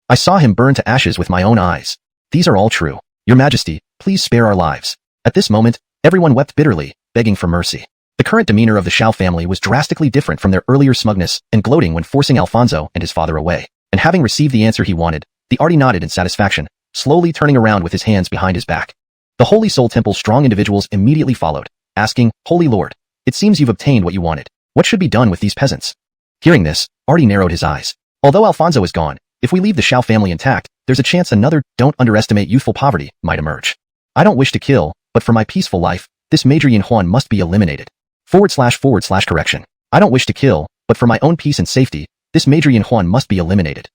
I saw him burn to ashes with my own eyes. These are all true. Your Majesty, please spare our lives. At this moment, everyone wept bitterly, begging for mercy. The current demeanor of the Xiao family was drastically different from their earlier smugness and gloating when forcing Alfonso and his father away. And having received the answer he wanted, the Artie nodded in satisfaction, slowly turning around with his hands behind his back. The Holy Soul Temple's strong individuals immediately followed, asking, Holy Lord, it seems you've obtained what you wanted. What should be done with these peasants? Hearing this, Artie narrowed his eyes. Although Alfonso is gone, if we leave the Xiao family intact, there's a chance another don't underestimate youthful poverty might emerge. I don't wish to kill, but for my peaceful life, this Major Yin Huan must be eliminated. / correction. I don't wish to kill, but for my own peace and safety, this Major Yin Huan must be eliminated.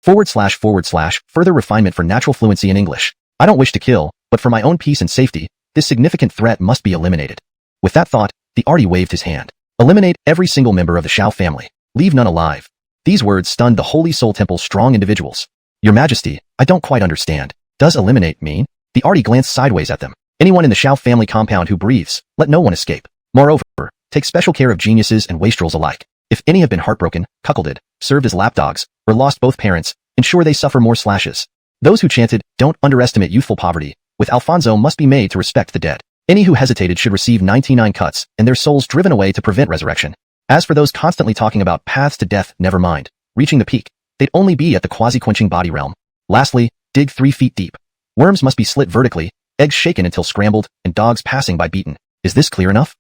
Further refinement for natural fluency in English. I don't wish to kill, but for my own peace and safety, this significant threat must be eliminated. With that thought, the arty waved his hand. Eliminate every single member of the Shao family. Leave none alive. These words stunned the Holy Soul Temple's strong individuals. Your Majesty, I don't quite understand. Does eliminate mean? The arty glanced sideways at them. Anyone in the Shao family compound who breathes, let no one escape. Moreover, take special care of geniuses and wastrels alike. If any have been heartbroken, cuckolded, served as lapdogs, or lost both parents, ensure they suffer more slashes. Those who chanted, don't underestimate youthful poverty, with Alfonso must be made to respect the dead. Any who hesitated should receive 99 cuts, and their souls driven away to prevent resurrection. As for those constantly talking about paths to death, never mind. Reaching the peak, they'd only be at the quasi-quenching body realm. Lastly, dig 3 feet deep. Worms must be slit vertically, eggs shaken until scrambled, and dogs passing by beaten. Is this clear enough?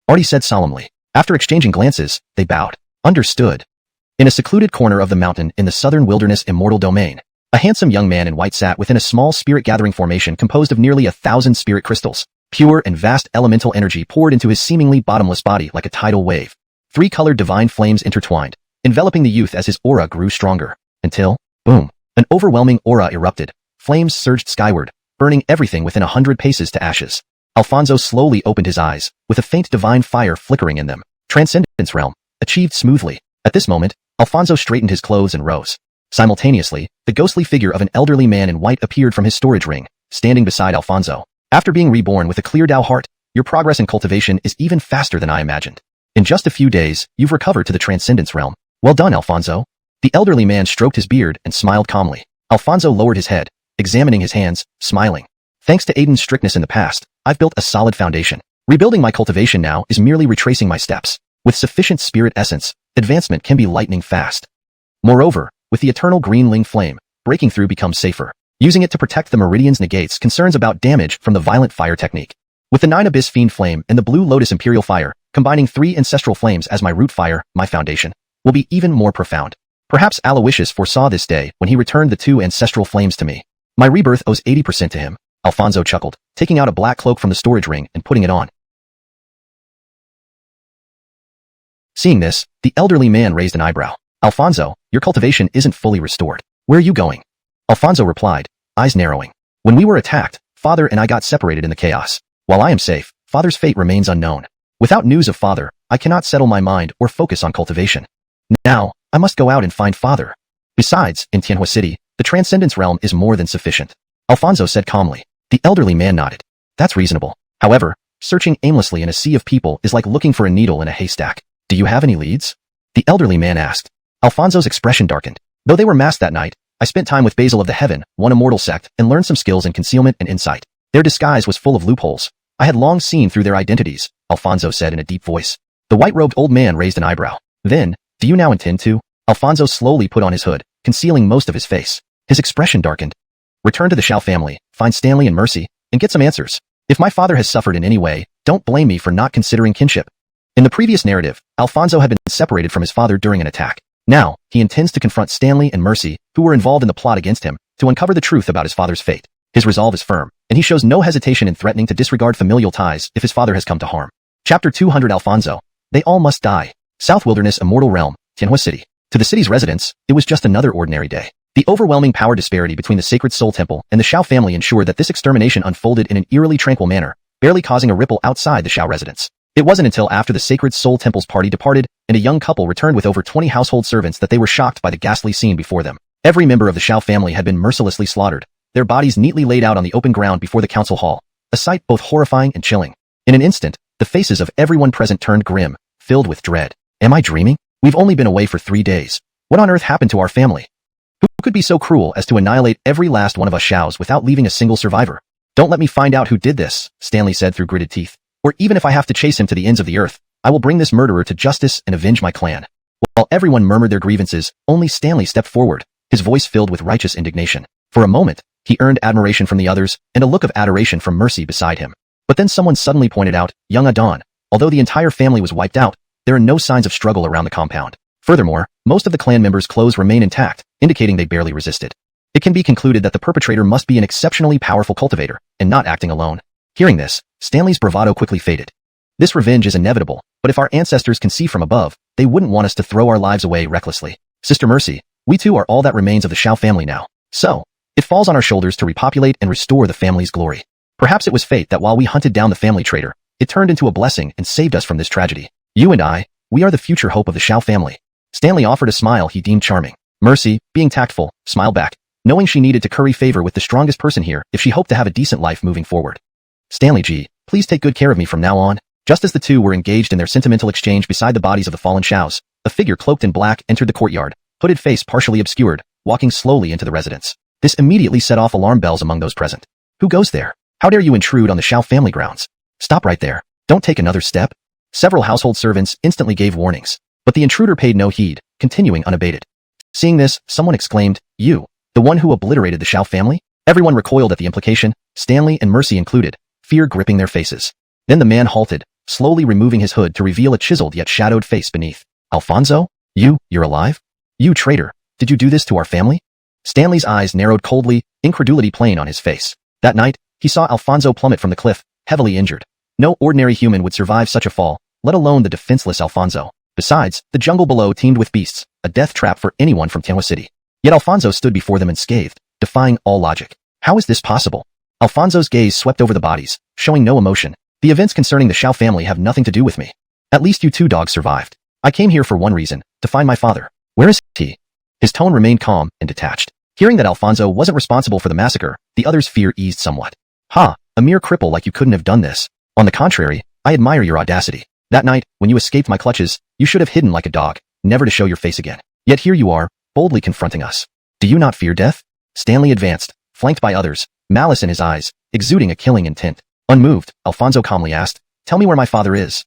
Artie said solemnly. After exchanging glances, they bowed. Understood. In a secluded corner of the mountain in the southern wilderness immortal domain, a handsome young man in white sat within a small spirit-gathering formation composed of nearly 1,000 spirit crystals. Pure and vast elemental energy poured into his seemingly bottomless body like a tidal wave. 3-colored divine flames intertwined, enveloping the youth as his aura grew stronger. Until, boom, an overwhelming aura erupted. Flames surged skyward, burning everything within 100 paces to ashes. Alfonso slowly opened his eyes, with a faint divine fire flickering in them. Transcendence realm, achieved smoothly. At this moment, Alfonso straightened his clothes and rose. Simultaneously, the ghostly figure of an elderly man in white appeared from his storage ring, standing beside Alfonso. After being reborn with a clear Dao heart, your progress in cultivation is even faster than I imagined. In just a few days, you've recovered to the transcendence realm. Well done, Alfonso. The elderly man stroked his beard and smiled calmly. Alfonso lowered his head, examining his hands, smiling. Thanks to Aiden's strictness in the past, I've built a solid foundation. Rebuilding my cultivation now is merely retracing my steps. With sufficient spirit essence, advancement can be lightning fast. Moreover, with the eternal green ling flame, breaking through becomes safer. Using it to protect the meridians negates concerns about damage from the violent fire technique. With the 9 abyss fiend flame and the blue lotus imperial fire, combining 3 ancestral flames as my root fire, my foundation will be even more profound. Perhaps Alawishus foresaw this day when he returned the 2 ancestral flames to me. My rebirth owes 80% to him. Alfonso chuckled, taking out a black cloak from the storage ring and putting it on. Seeing this, the elderly man raised an eyebrow. Alfonso, your cultivation isn't fully restored. Where are you going? Alfonso replied, eyes narrowing. When we were attacked, Father and I got separated in the chaos. While I am safe, Father's fate remains unknown. Without news of Father, I cannot settle my mind or focus on cultivation. Now, I must go out and find Father. Besides, in Tianhua City, the Transcendence Realm is more than sufficient. Alfonso said calmly. The elderly man nodded. That's reasonable. However, searching aimlessly in a sea of people is like looking for a needle in a haystack. Do you have any leads? The elderly man asked. Alfonso's expression darkened. Though they were masked that night, I spent time with Basil of the Heaven, one immortal sect, and learned some skills in concealment and insight. Their disguise was full of loopholes. I had long seen through their identities, Alfonso said in a deep voice. The white-robed old man raised an eyebrow. Then, do you now intend to? Alfonso slowly put on his hood, concealing most of his face. His expression darkened. Return to the Shao family, find Stanley and Mercy, and get some answers. If my father has suffered in any way, don't blame me for not considering kinship. In the previous narrative, Alfonso had been separated from his father during an attack. Now, he intends to confront Stanley and Mercy, who were involved in the plot against him, to uncover the truth about his father's fate. His resolve is firm, and he shows no hesitation in threatening to disregard familial ties if his father has come to harm. Chapter 200 Alfonso. They all must die. South Wilderness Immortal Realm, Tianhua City. To the city's residents, it was just another ordinary day. The overwhelming power disparity between the Sacred Soul Temple and the Shao family ensured that this extermination unfolded in an eerily tranquil manner, barely causing a ripple outside the Shao residence. It wasn't until after the Sacred Soul Temple's party departed and a young couple returned with over 20 household servants that they were shocked by the ghastly scene before them. Every member of the Shao family had been mercilessly slaughtered, their bodies neatly laid out on the open ground before the council hall, a sight both horrifying and chilling. In an instant, the faces of everyone present turned grim, filled with dread. Am I dreaming? We've only been away for 3 days. What on earth happened to our family? Who could be so cruel as to annihilate every last one of us Shaos without leaving a single survivor? Don't let me find out who did this, Stanley said through gritted teeth. Or even if I have to chase him to the ends of the earth, I will bring this murderer to justice and avenge my clan. While everyone murmured their grievances, only Stanley stepped forward, his voice filled with righteous indignation. For a moment, he earned admiration from the others and a look of adoration from Mercy beside him. But then someone suddenly pointed out, young Adon, although the entire family was wiped out, there are no signs of struggle around the compound. Furthermore, most of the clan members' clothes remain intact, indicating they barely resisted. It can be concluded that the perpetrator must be an exceptionally powerful cultivator, and not acting alone. Hearing this, Stanley's bravado quickly faded. This revenge is inevitable, but if our ancestors can see from above, they wouldn't want us to throw our lives away recklessly. Sister Mercy, We too are all that remains of the Xiao family now. So, it falls on our shoulders to repopulate and restore the family's glory. Perhaps it was fate that while we hunted down the family traitor, it turned into a blessing and saved us from this tragedy. You and I, we are the future hope of the Xiao family. Stanley offered a smile he deemed charming. Mercy, being tactful, smiled back, knowing she needed to curry favor with the strongest person here if she hoped to have a decent life moving forward. Stanley G, please take good care of me from now on. Just as the two were engaged in their sentimental exchange beside the bodies of the fallen Xiaos, a figure cloaked in black entered the courtyard, hooded face partially obscured, walking slowly into the residence. This immediately set off alarm bells among those present. Who goes there? How dare you intrude on the Xiao family grounds? Stop right there. Don't take another step. Several household servants instantly gave warnings, but the intruder paid no heed, continuing unabated. Seeing this, someone exclaimed, "You, the one who obliterated the Xiao family?" Everyone recoiled at the implication, Stanley and Mercy included, fear gripping their faces. Then the man halted, slowly removing his hood to reveal a chiseled yet shadowed face beneath. "Alfonso? You're alive? You traitor, did you do this to our family?" Stanley's eyes narrowed coldly, incredulity plain on his face. That night, he saw Alfonso plummet from the cliff, heavily injured. No ordinary human would survive such a fall, let alone the defenseless Alfonso. Besides, the jungle below teemed with beasts, a death trap for anyone from Tianhua City. Yet Alfonso stood before them unscathed, defying all logic. How is this possible? Alfonso's gaze swept over the bodies, showing no emotion. The events concerning the Xiao family have nothing to do with me. At least you two dogs survived. I came here for one reason, to find my father. Where is he? His tone remained calm and detached. Hearing that Alfonso wasn't responsible for the massacre, the others' fear eased somewhat. Ha, a mere cripple like you couldn't have done this. On the contrary, I admire your audacity. That night, when you escaped my clutches, you should have hidden like a dog, never to show your face again. Yet here you are, boldly confronting us. Do you not fear death? Stanley advanced, flanked by others, malice in his eyes, exuding a killing intent. Unmoved, Alfonso calmly asked, "Tell me where my father is."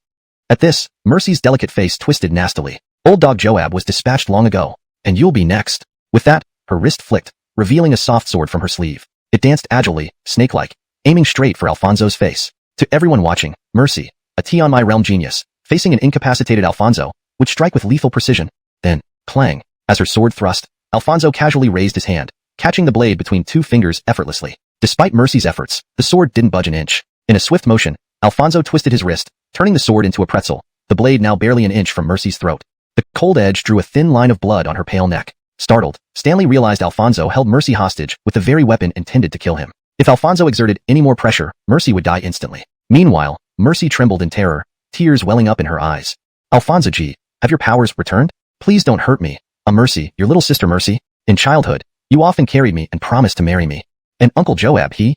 At this, Mercy's delicate face twisted nastily. "Old dog Joab was dispatched long ago, and you'll be next." With that, her wrist flicked, revealing a soft sword from her sleeve. It danced agilely, snake-like, aiming straight for Alfonso's face. To everyone watching, Mercy, a Tian My realm genius, facing an incapacitated Alfonso, would strike with lethal precision. Then, clang, as her sword thrust, Alfonso casually raised his hand, catching the blade between two fingers effortlessly. Despite Mercy's efforts, the sword didn't budge an inch. In a swift motion, Alfonso twisted his wrist, turning the sword into a pretzel, the blade now barely an inch from Mercy's throat. The cold edge drew a thin line of blood on her pale neck. Startled, Stanley realized Alfonso held Mercy hostage with the very weapon intended to kill him. If Alfonso exerted any more pressure, Mercy would die instantly. Meanwhile, Mercy trembled in terror, tears welling up in her eyes. "Alfonso G, have your powers returned? Please don't hurt me. I'm Mercy, your little sister Mercy. In childhood, you often carried me and promised to marry me. And Uncle Joab, he..."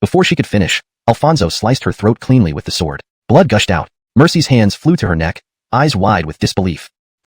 Before she could finish, Alfonso sliced her throat cleanly with the sword. Blood gushed out. Mercy's hands flew to her neck, eyes wide with disbelief.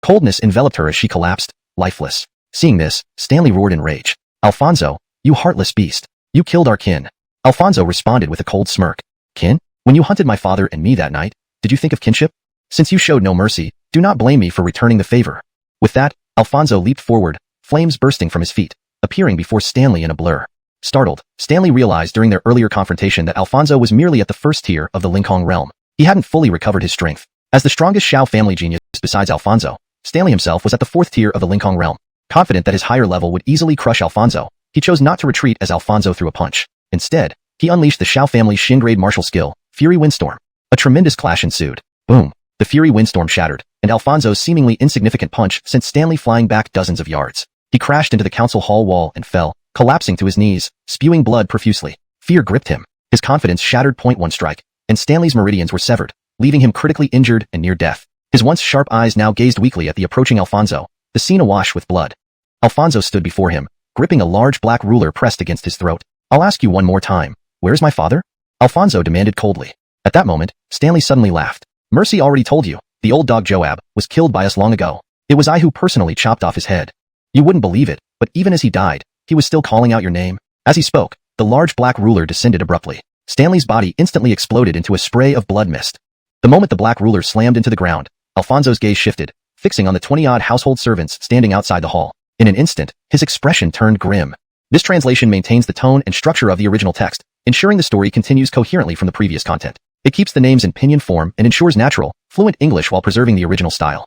Coldness enveloped her as she collapsed, lifeless. Seeing this, Stanley roared in rage. "Alfonso, you heartless beast. You killed our kin." Alfonso responded with a cold smirk. "Kin? When you hunted my father and me that night, did you think of kinship? Since you showed no mercy, do not blame me for returning the favor." With that, Alfonso leaped forward, flames bursting from his feet, appearing before Stanley in a blur. Startled, Stanley realized during their earlier confrontation that Alfonso was merely at the first tier of the Linhong realm. He hadn't fully recovered his strength. As the strongest Xiao family genius besides Alfonso, Stanley himself was at the fourth tier of the Linhong realm. Confident that his higher level would easily crush Alfonso, he chose not to retreat as Alfonso threw a punch. Instead, he unleashed the Xiao family's Shin-grade martial skill, Fury Windstorm. A tremendous clash ensued. Boom! The Fury Windstorm shattered, and Alfonso's seemingly insignificant punch sent Stanley flying back dozens of yards. He crashed into the council hall wall and fell, collapsing to his knees, spewing blood profusely. Fear gripped him. His confidence shattered. One strike, and Stanley's meridians were severed, leaving him critically injured and near death. His once sharp eyes now gazed weakly at the approaching Alfonso, the scene awash with blood. Alfonso stood before him, gripping a large black ruler pressed against his throat. "I'll ask you one more time. Where's my father?" Alfonso demanded coldly. At that moment, Stanley suddenly laughed. "Mercy already told you, the old dog Joab was killed by us long ago. It was I who personally chopped off his head. You wouldn't believe it, but even as he died, he was still calling out your name." As he spoke, the large black ruler descended abruptly. Stanley's body instantly exploded into a spray of blood mist. The moment the black ruler slammed into the ground, Alfonso's gaze shifted, fixing on the 20-odd household servants standing outside the hall. In an instant, his expression turned grim. This translation maintains the tone and structure of the original text, ensuring the story continues coherently from the previous content. It keeps the names in pinyin form and ensures natural, fluent English while preserving the original style.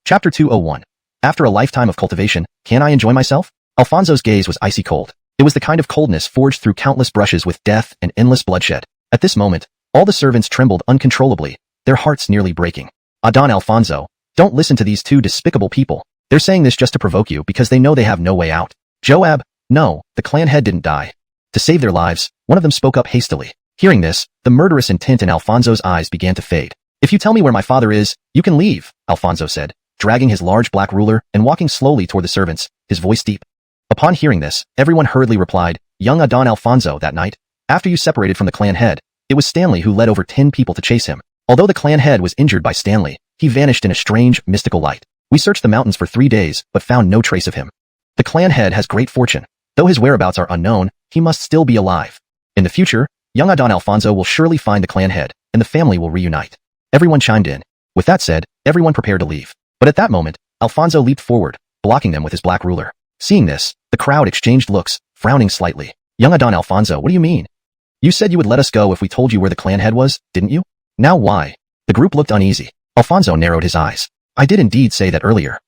Chapter 201. After a lifetime of cultivation, can I enjoy myself? Alfonso's gaze was icy cold. It was the kind of coldness forged through countless brushes with death and endless bloodshed. At this moment, all the servants trembled uncontrollably, their hearts nearly breaking. "Adon Alfonso, don't listen to these two despicable people. They're saying this just to provoke you because they know they have no way out. Joab, no, the clan head didn't die. To save their lives, one of them spoke up hastily. Hearing this, the murderous intent in Alfonso's eyes began to fade. If you tell me where my father is, you can leave, Alfonso said, dragging his large black ruler and walking slowly toward the servants, his voice deep. Upon hearing this, everyone hurriedly replied, young Don Alfonso that night. After you separated from the clan head, it was Stanley who led over 10 people to chase him. Although the clan head was injured by Stanley, he vanished in a strange, mystical light. We searched the mountains for 3 days, but found no trace of him. The clan head has great fortune. Though his whereabouts are unknown, he must still be alive. In the future, young Don Alfonso will surely find the clan head, and the family will reunite. Everyone chimed in. With that said, everyone prepared to leave. But at that moment, Alfonso leaped forward, blocking them with his black ruler. Seeing this, the crowd exchanged looks, frowning slightly. Young Don Alfonso, what do you mean? You said you would let us go if we told you where the clan head was, didn't you? Now why? The group looked uneasy. Alfonso narrowed his eyes. I did indeed say that earlier.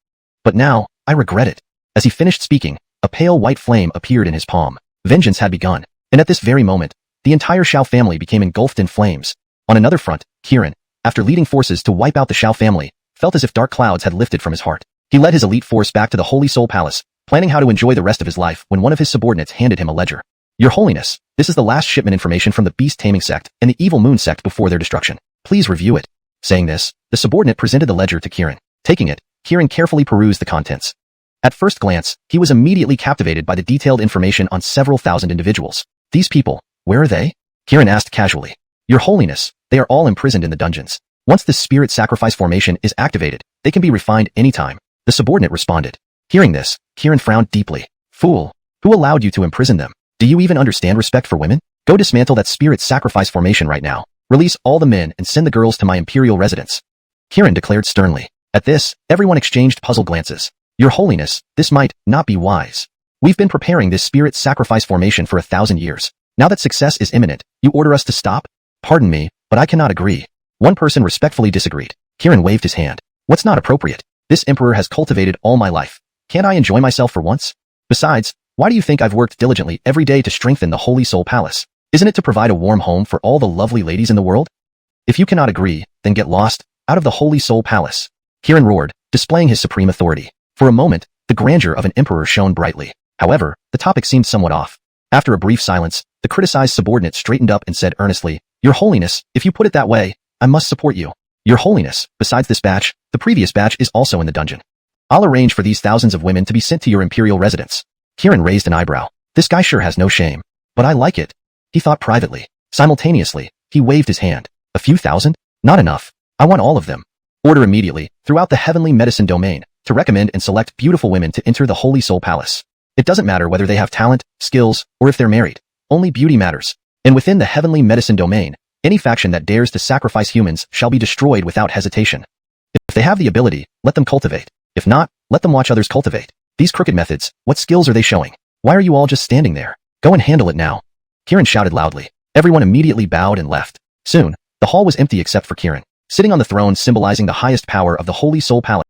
But now, I regret it. As he finished speaking, a pale white flame appeared in his palm. Vengeance had begun, and at this very moment, the entire Shao family became engulfed in flames. On another front, Kieran, after leading forces to wipe out the Shao family, felt as if dark clouds had lifted from his heart. He led his elite force back to the Holy Soul Palace, planning how to enjoy the rest of his life when one of his subordinates handed him a ledger. Your Holiness, this is the last shipment information from the Beast Taming Sect and the Evil Moon Sect before their destruction. Please review it. Saying this, the subordinate presented the ledger to Kieran. Taking it, Kieran carefully perused the contents. At first glance, he was immediately captivated by the detailed information on several thousand individuals. These people, where are they? Kieran asked casually. Your Holiness, they are all imprisoned in the dungeons. Once the spirit sacrifice formation is activated, they can be refined anytime. The subordinate responded. Hearing this, Kieran frowned deeply. Fool, who allowed you to imprison them? Do you even understand respect for women? Go dismantle that spirit sacrifice formation right now. Release all the men and send the girls to my imperial residence. Kieran declared sternly. At this, everyone exchanged puzzled glances. Your Holiness, this might not be wise. We've been preparing this spirit sacrifice formation for 1,000 years. Now that success is imminent, you order us to stop? Pardon me, but I cannot agree. One person respectfully disagreed. Kieran waved his hand. What's not appropriate? This emperor has cultivated all my life. Can't I enjoy myself for once? Besides, why do you think I've worked diligently every day to strengthen the Holy Soul Palace? Isn't it to provide a warm home for all the lovely ladies in the world? If you cannot agree, then get lost, out of the Holy Soul Palace. Kieran roared, displaying his supreme authority. For a moment, the grandeur of an emperor shone brightly. However, the topic seemed somewhat off. After a brief silence, the criticized subordinate straightened up and said earnestly, Your Holiness, if you put it that way, I must support you. Your Holiness, besides this batch, the previous batch is also in the dungeon. I'll arrange for these thousands of women to be sent to your imperial residence. Kieran raised an eyebrow. This guy sure has no shame. But I like it. He thought privately. Simultaneously, he waved his hand. A few thousand? Not enough. I want all of them. Order immediately, throughout the heavenly medicine domain, to recommend and select beautiful women to enter the Holy Soul Palace. It doesn't matter whether they have talent, skills, or if they're married. Only beauty matters. And within the heavenly medicine domain, any faction that dares to sacrifice humans shall be destroyed without hesitation. If they have the ability, let them cultivate. If not, let them watch others cultivate. These crooked methods, what skills are they showing? Why are you all just standing there? Go and handle it now. Kieran shouted loudly. Everyone immediately bowed and left. Soon, the hall was empty except for Kieran. Sitting on the throne symbolizing the highest power of the Holy Soul Palace,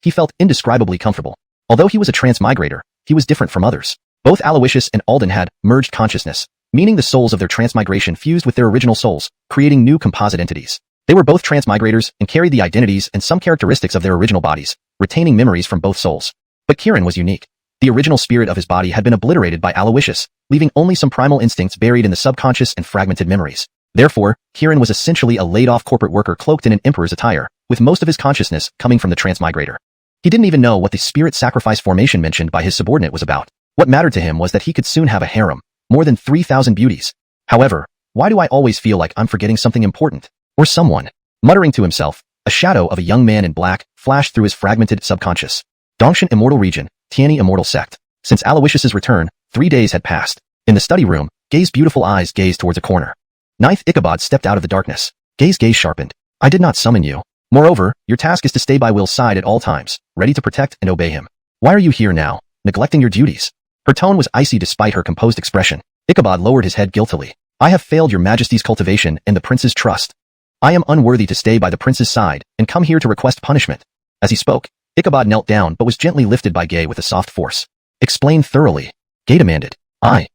he felt indescribably comfortable. Although he was a transmigrator, he was different from others. Both Alawishus and Alden had merged consciousness, meaning the souls of their transmigration fused with their original souls, creating new composite entities. They were both transmigrators and carried the identities and some characteristics of their original bodies, retaining memories from both souls. But Kieran was unique. The original spirit of his body had been obliterated by Alawishus, leaving only some primal instincts buried in the subconscious and fragmented memories. Therefore, Kieran was essentially a laid-off corporate worker cloaked in an emperor's attire, with most of his consciousness coming from the transmigrator. He didn't even know what the spirit sacrifice formation mentioned by his subordinate was about. What mattered to him was that he could soon have a harem, more than 3,000 beauties. However, why do I always feel like I'm forgetting something important? Or someone? Muttering to himself, a shadow of a young man in black flashed through his fragmented subconscious. Dongshan Immortal Region, Tianyi Immortal Sect. Since Alawishus' return, 3 days had passed. In the study room, Gay's beautiful eyes gazed towards a corner. Ninth Ichabod stepped out of the darkness. Gay's gaze sharpened. I did not summon you. Moreover, your task is to stay by Will's side at all times, ready to protect and obey him. Why are you here now, neglecting your duties? Her tone was icy despite her composed expression. Ichabod lowered his head guiltily. I have failed your majesty's cultivation and the prince's trust. I am unworthy to stay by the prince's side and come here to request punishment. As he spoke, Ichabod knelt down but was gently lifted by Gay with a soft force. Explain thoroughly. Gay demanded. I.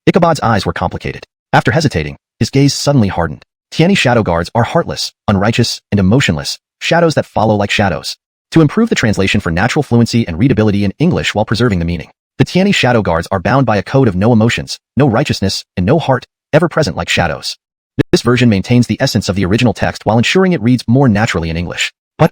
Ichabod's eyes were complicated. After hesitating, his gaze suddenly hardened. Tianyi shadow guards are heartless, unrighteous, and emotionless, shadows that follow like shadows. To improve the translation for natural fluency and readability in English while preserving the meaning. The Tiani shadow guards are bound by a code of no emotions, no righteousness, and no heart, ever present like shadows. This version maintains the essence of the original text while ensuring it reads more naturally in English. But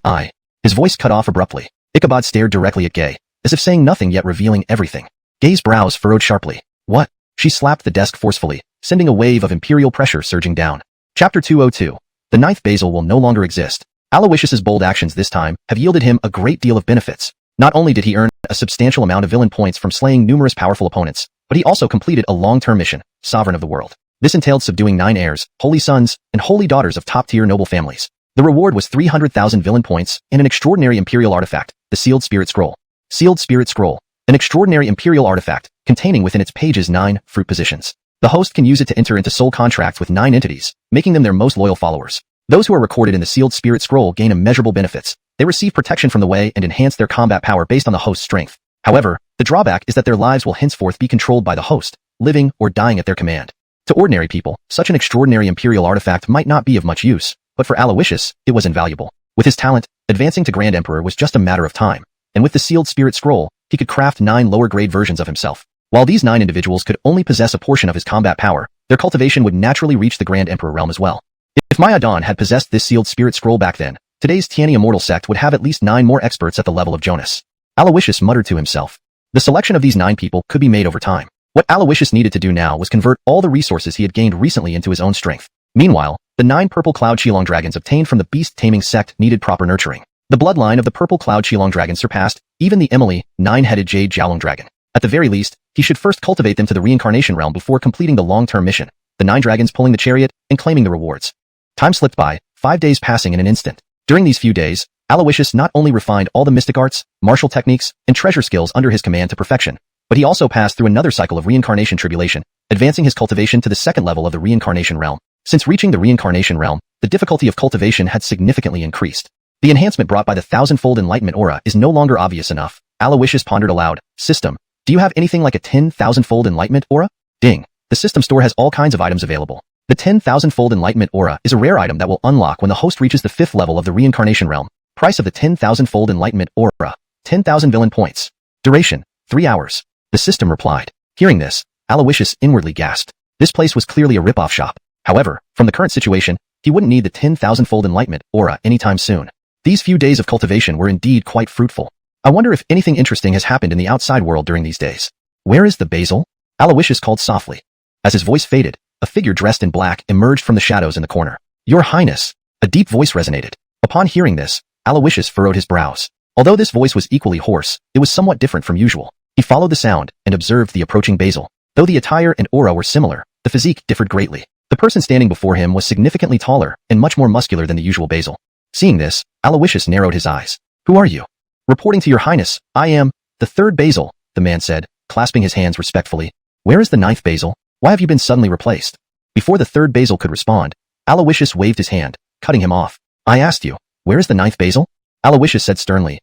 his voice cut off abruptly. Ichabod stared directly at Gay, as if saying nothing yet revealing everything. Gay's brows furrowed sharply. What? She slapped the desk forcefully, sending a wave of imperial pressure surging down. Chapter 202. The ninth Basil will no longer exist. Alawishus's bold actions this time have yielded him a great deal of benefits. Not only did he earn a substantial amount of villain points from slaying numerous powerful opponents, but he also completed a long-term mission, Sovereign of the World. This entailed subduing 9 heirs, holy sons, and holy daughters of top-tier noble families. The reward was 300,000 villain points and an extraordinary imperial artifact, the Sealed Spirit Scroll. Sealed Spirit Scroll, an extraordinary imperial artifact, containing within its pages 9 fruit positions. The host can use it to enter into soul contracts with 9 entities, making them their most loyal followers. Those who are recorded in the Sealed Spirit Scroll gain immeasurable benefits. They receive protection from the way and enhance their combat power based on the host's strength. However, the drawback is that their lives will henceforth be controlled by the host, living or dying at their command. To ordinary people, such an extraordinary imperial artifact might not be of much use, but for Alawishus, it was invaluable. With his talent, advancing to Grand Emperor was just a matter of time, and with the Sealed Spirit Scroll, he could craft 9 lower-grade versions of himself. While these 9 individuals could only possess a portion of his combat power, their cultivation would naturally reach the Grand Emperor realm as well. If Maiden had possessed this Sealed Spirit Scroll back then, today's Tiani Immortal sect would have at least 9 more experts at the level of Jonas. Alawishus muttered to himself. The selection of these 9 people could be made over time. What Alawishus needed to do now was convert all the resources he had gained recently into his own strength. Meanwhile, the 9 purple cloud Qilong dragons obtained from the beast-taming sect needed proper nurturing. The bloodline of the purple cloud Qilong dragon surpassed even the Emily, 9-headed jade Jiaolong dragon. At the very least, he should first cultivate them to the reincarnation realm before completing the long-term mission, the 9 dragons pulling the chariot and claiming the rewards. Time slipped by, 5 days passing in an instant. During these few days, Alawishus not only refined all the mystic arts, martial techniques, and treasure skills under his command to perfection, but he also passed through another cycle of reincarnation tribulation, advancing his cultivation to the second level of the reincarnation realm. Since reaching the reincarnation realm, the difficulty of cultivation had significantly increased. The enhancement brought by the 1000-fold enlightenment aura is no longer obvious enough. Alawishus pondered aloud. System, do you have anything like a 10,000-fold enlightenment aura? Ding. The system store has all kinds of items available. The 10,000-fold enlightenment aura is a rare item that will unlock when the host reaches the 5th level of the reincarnation realm. Price of the 10,000-fold enlightenment aura, 10,000 villain points. Duration, 3 hours. The system replied. Hearing this, Alawishus inwardly gasped. This place was clearly a rip-off shop. However, from the current situation, he wouldn't need the 10,000-fold enlightenment aura anytime soon. These few days of cultivation were indeed quite fruitful. I wonder if anything interesting has happened in the outside world during these days. Where is the Basil? Alawishus called softly. As his voice faded, a figure dressed in black emerged from the shadows in the corner. Your Highness! A deep voice resonated. Upon hearing this, Alawishus furrowed his brows. Although this voice was equally hoarse, it was somewhat different from usual. He followed the sound and observed the approaching Basil. Though the attire and aura were similar, the physique differed greatly. The person standing before him was significantly taller and much more muscular than the usual Basil. Seeing this, Alawishus narrowed his eyes. Who are you? Reporting to your Highness, I am the 3rd Basil, the man said, clasping his hands respectfully. Where is the 9th Basil? Why have you been suddenly replaced? Before the 3rd Basil could respond, Alawishus waved his hand, cutting him off. I asked you, where is the 9th Basil? Alawishus said sternly,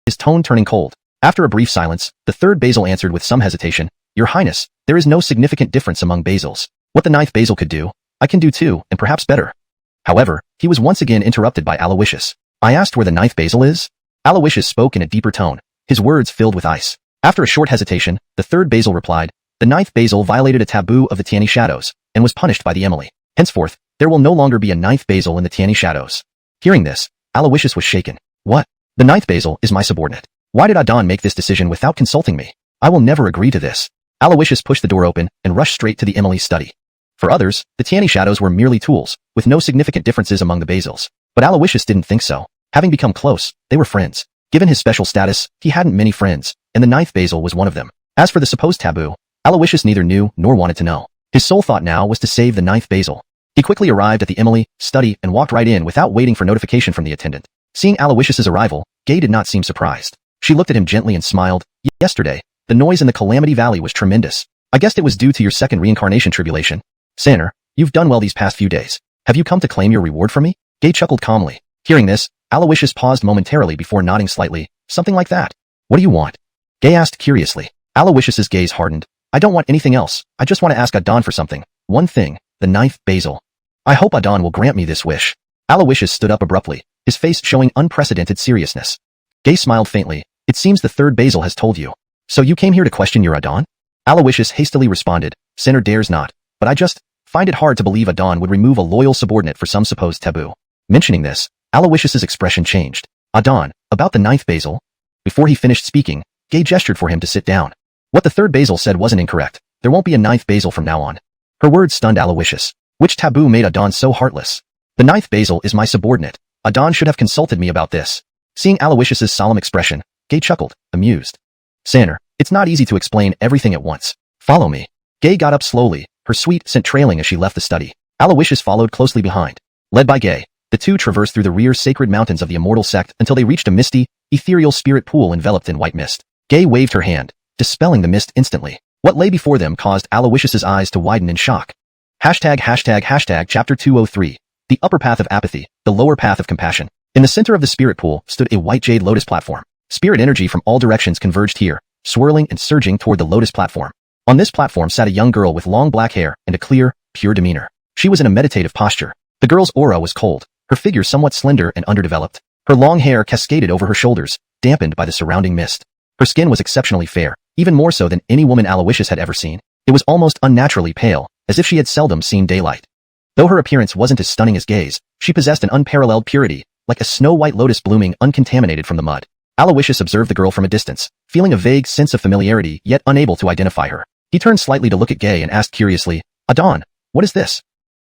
his tone turning cold. After a brief silence, the 3rd Basil answered with some hesitation. Your Highness, there is no significant difference among Basils. What the 9th Basil could do, I can do too, and perhaps better. However, he was once again interrupted by Alawishus. I asked where the 9th Basil is? Alawishus spoke in a deeper tone, his words filled with ice. After a short hesitation, the 3rd Basil replied, the 9th Basil violated a taboo of the Tiani Shadows, and was punished by the Emily. Henceforth, there will no longer be a 9th Basil in the Tiani Shadows. Hearing this, Alawishus was shaken. What? The 9th Basil is my subordinate. Why did Adon make this decision without consulting me? I will never agree to this. Alawishus pushed the door open and rushed straight to the Emily's study. For others, the Tiani Shadows were merely tools, with no significant differences among the Basils. But Alawishus didn't think so. Having become close, they were friends. Given his special status, he hadn't many friends, and the 9th Basil was one of them. As for the supposed taboo, Alawishus neither knew nor wanted to know. His sole thought now was to save the 9th Basil. He quickly arrived at the Emily study and walked right in without waiting for notification from the attendant. Seeing Alawishus's arrival, Gay did not seem surprised. She looked at him gently and smiled. Yesterday, the noise in the Calamity Valley was tremendous. I guessed it was due to your second reincarnation tribulation. Sanner, you've done well these past few days. Have you come to claim your reward from me? Gay chuckled calmly. Hearing this, Alawishus paused momentarily before nodding slightly. Something like that. What do you want? Gay asked curiously. Alawishus's gaze hardened. I don't want anything else. I just want to ask Adon for something. One thing, the 9th Basil. I hope Adon will grant me this wish. Alawishus stood up abruptly, his face showing unprecedented seriousness. Gay smiled faintly. It seems the third Basil has told you. So you came here to question your Adon? Alawishus hastily responded. Sinner dares not, but I just find it hard to believe Adon would remove a loyal subordinate for some supposed taboo. Mentioning this, Alawishus's expression changed. Adon, about the ninth Basil? Before he finished speaking, Gay gestured for him to sit down. What the third Basil said wasn't incorrect. There won't be a ninth Basil from now on. Her words stunned Alawishus. Which taboo made Adon so heartless? The ninth Basil is my subordinate. Adon should have consulted me about this. Seeing Alawishus's solemn expression, Gay chuckled, amused. Sanner, it's not easy to explain everything at once. Follow me. Gay got up slowly, her sweet scent trailing as she left the study. Alawishus followed closely behind. Led by Gay, the two traversed through the rear sacred mountains of the immortal sect until they reached a misty, ethereal spirit pool enveloped in white mist. Gay waved her hand, dispelling the mist instantly. What lay before them caused Alawishus's eyes to widen in shock. Chapter 203. The upper path of apathy, the lower path of compassion. In the center of the spirit pool stood a white jade lotus platform. Spirit energy from all directions converged here, swirling and surging toward the lotus platform. On this platform sat a young girl with long black hair and a clear, pure demeanor. She was in a meditative posture. The girl's aura was cold, her figure somewhat slender and underdeveloped. Her long hair cascaded over her shoulders, dampened by the surrounding mist. Her skin was exceptionally fair, even more so than any woman Alawishus had ever seen. It was almost unnaturally pale, as if she had seldom seen daylight. Though her appearance wasn't as stunning as Gay's, she possessed an unparalleled purity, like a snow-white lotus blooming uncontaminated from the mud. Alawishus observed the girl from a distance, feeling a vague sense of familiarity yet unable to identify her. He turned slightly to look at Gay and asked curiously, Adon, what is this?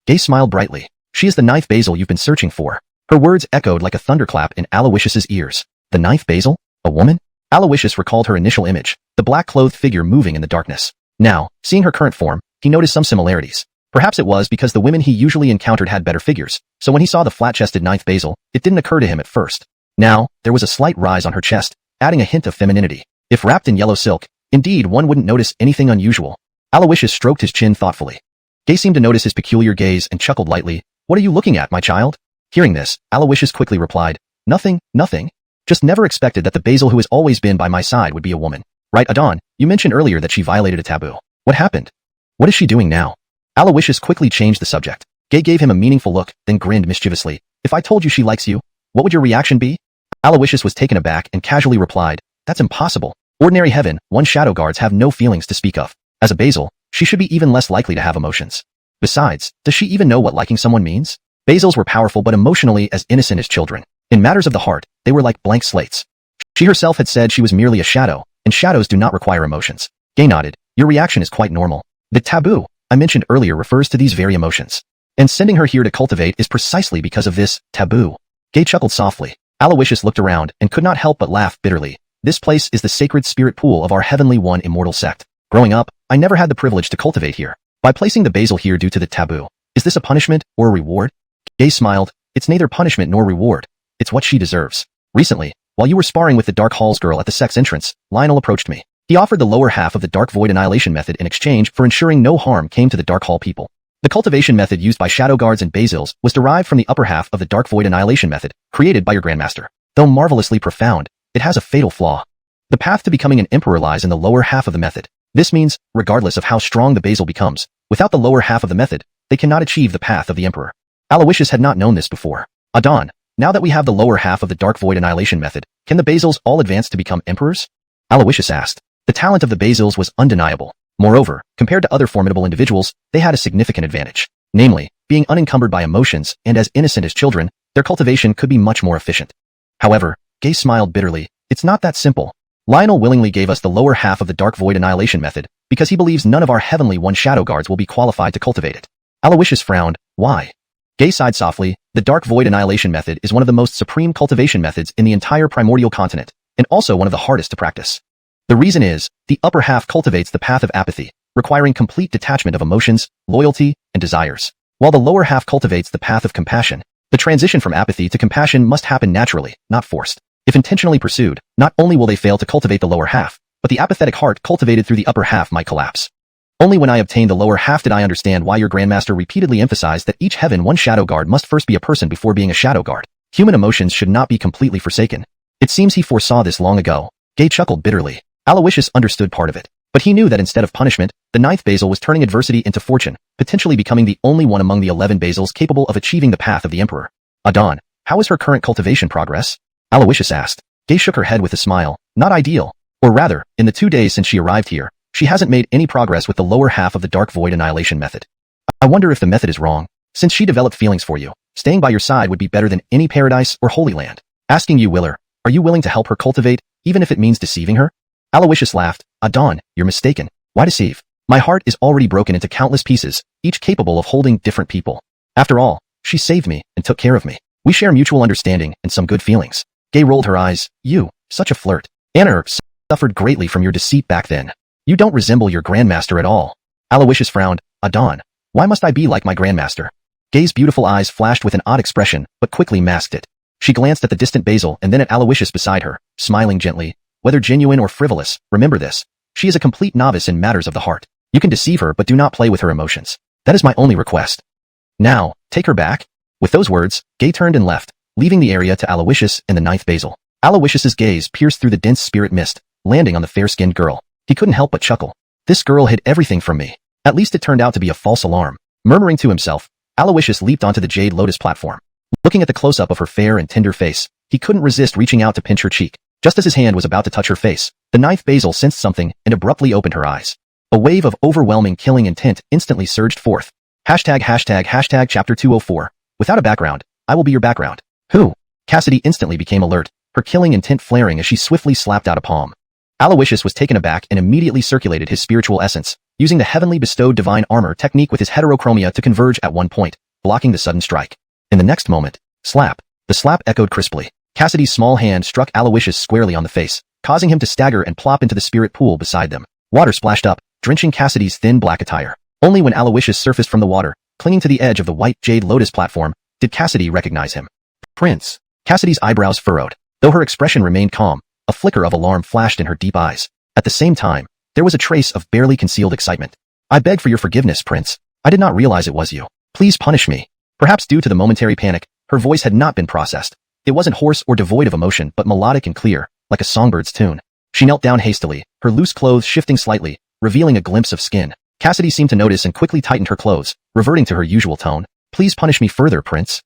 Gay smiled brightly. She is the ninth Basil you've been searching for. Her words echoed like a thunderclap in Alawishus's ears. The ninth Basil? A woman? Alawishus recalled her initial image, the black-clothed figure moving in the darkness. Now, seeing her current form, he noticed some similarities. Perhaps it was because the women he usually encountered had better figures, so when he saw the flat-chested ninth Basil, it didn't occur to him at first. Now, there was a slight rise on her chest, adding a hint of femininity. If wrapped in yellow silk, indeed one wouldn't notice anything unusual. Alawishus stroked his chin thoughtfully. Gay seemed to notice his peculiar gaze and chuckled lightly. What are you looking at, my child? Hearing this, Alawishus quickly replied, Nothing. Just never expected that the Basil who has always been by my side would be a woman. Right, Adon, you mentioned earlier that she violated a taboo. What happened? What is she doing now? Alawishus quickly changed the subject. Gay gave him a meaningful look, then grinned mischievously. If I told you she likes you, what would your reaction be? Alawishus was taken aback and casually replied, That's impossible. Ordinary heaven, one shadow guards have no feelings to speak of. As a Basil, she should be even less likely to have emotions. Besides, does she even know what liking someone means? Basils were powerful but emotionally as innocent as children. In matters of the heart, they were like blank slates. She herself had said she was merely a shadow, and shadows do not require emotions. Gay nodded. Your reaction is quite normal. The taboo I mentioned earlier refers to these very emotions. And sending her here to cultivate is precisely because of this taboo. Gay chuckled softly. Alawishus looked around and could not help but laugh bitterly. This place is the sacred spirit pool of our heavenly one immortal sect. Growing up, I never had the privilege to cultivate here. By placing the Basil here due to the taboo, is this a punishment or a reward? Gay smiled. It's neither punishment nor reward. It's what she deserves. Recently, while you were sparring with the Dark Halls girl at the sect's entrance, Lionel approached me. He offered the lower half of the Dark Void Annihilation method in exchange for ensuring no harm came to the Dark Hall people. The cultivation method used by Shadow Guards and Basils was derived from the upper half of the Dark Void Annihilation method, created by your Grandmaster. Though marvelously profound, it has a fatal flaw. The path to becoming an Emperor lies in the lower half of the method. This means, regardless of how strong the Basil becomes, without the lower half of the method, they cannot achieve the path of the Emperor. Alawishus had not known this before. Adon, now that we have the lower half of the Dark Void Annihilation method, can the Basils all advance to become Emperors? Alawishus asked. The talent of the Basils was undeniable. Moreover, compared to other formidable individuals, they had a significant advantage. Namely, being unencumbered by emotions and as innocent as children, their cultivation could be much more efficient. However, Gay smiled bitterly. It's not that simple. Lionel willingly gave us the lower half of the Dark Void Annihilation method because he believes none of our Heavenly One Shadow Guards will be qualified to cultivate it. Alawishus frowned. Why? Gay sighed softly. The Dark Void Annihilation method is one of the most supreme cultivation methods in the entire primordial continent, and also one of the hardest to practice. The reason is, the upper half cultivates the path of apathy, requiring complete detachment of emotions, loyalty, and desires, while the lower half cultivates the path of compassion. The transition from apathy to compassion must happen naturally, not forced. If intentionally pursued, not only will they fail to cultivate the lower half, but the apathetic heart cultivated through the upper half might collapse. Only when I obtained the lower half did I understand why your Grandmaster repeatedly emphasized that each Heaven One Shadow Guard must first be a person before being a Shadow Guard. Human emotions should not be completely forsaken. It seems he foresaw this long ago. Gay chuckled bitterly. Alawishus understood part of it, but he knew that instead of punishment, the ninth Basil was turning adversity into fortune, potentially becoming the only one among the 11 Basils capable of achieving the path of the Emperor. Adon, how is her current cultivation progress? Alawishus asked. Gay shook her head with a smile. Not ideal. Or rather, in the 2 days since she arrived here, she hasn't made any progress with the lower half of the Dark Void annihilation method. I wonder if the method is wrong. Since she developed feelings for you, staying by your side would be better than any paradise or Holy Land. Asking you, Willer, are you willing to help her cultivate, even if it means deceiving her? Alawishus laughed. Dawn, you're mistaken. Why deceive? My heart is already broken into countless pieces, each capable of holding different people. After all, she saved me and took care of me. We share mutual understanding and some good feelings. Gay rolled her eyes. You, such a flirt. Anna suffered greatly from your deceit back then. You don't resemble your grandmaster at all. Alawishus frowned. Dawn, why must I be like my grandmaster? Gay's beautiful eyes flashed with an odd expression, but quickly masked it. She glanced at the distant Basil and then at Alawishus beside her, smiling gently. Whether genuine or frivolous, remember this. She is a complete novice in matters of the heart. You can deceive her but do not play with her emotions. That is my only request. Now, take her back. With those words, Gay turned and left, leaving the area to Alawishus and the 9th Basil. Alawishus's gaze pierced through the dense spirit mist, landing on the fair-skinned girl. He couldn't help but chuckle. This girl hid everything from me. At least it turned out to be a false alarm. Murmuring to himself, Alawishus leaped onto the Jade Lotus platform. Looking at the close-up of her fair and tender face, he couldn't resist reaching out to pinch her cheek. Just as his hand was about to touch her face, the 9th Basil sensed something and abruptly opened her eyes. A wave of overwhelming killing intent instantly surged forth. Hashtag chapter 204. Without a background, I will be your background. Who? Cassidy instantly became alert, her killing intent flaring as she swiftly slapped out a palm. Alawishus was taken aback and immediately circulated his spiritual essence, using the heavenly bestowed divine armor technique with his heterochromia to converge at one point, blocking the sudden strike. In the next moment, slap. The slap echoed crisply. Cassidy's small hand struck Alawishus squarely on the face, causing him to stagger and plop into the spirit pool beside them. Water splashed up, drenching Cassidy's thin black attire. Only when Alawishus surfaced from the water, clinging to the edge of the white Jade Lotus platform, did Cassidy recognize him. Prince. Cassidy's eyebrows furrowed. Though her expression remained calm, a flicker of alarm flashed in her deep eyes. At the same time, there was a trace of barely concealed excitement. I beg for your forgiveness, Prince. I did not realize it was you. Please punish me. Perhaps due to the momentary panic, her voice had not been processed. It wasn't hoarse or devoid of emotion but melodic and clear, like a songbird's tune. She knelt down hastily, her loose clothes shifting slightly, revealing a glimpse of skin. Cassidy seemed to notice and quickly tightened her clothes, reverting to her usual tone. Please punish me further, Prince.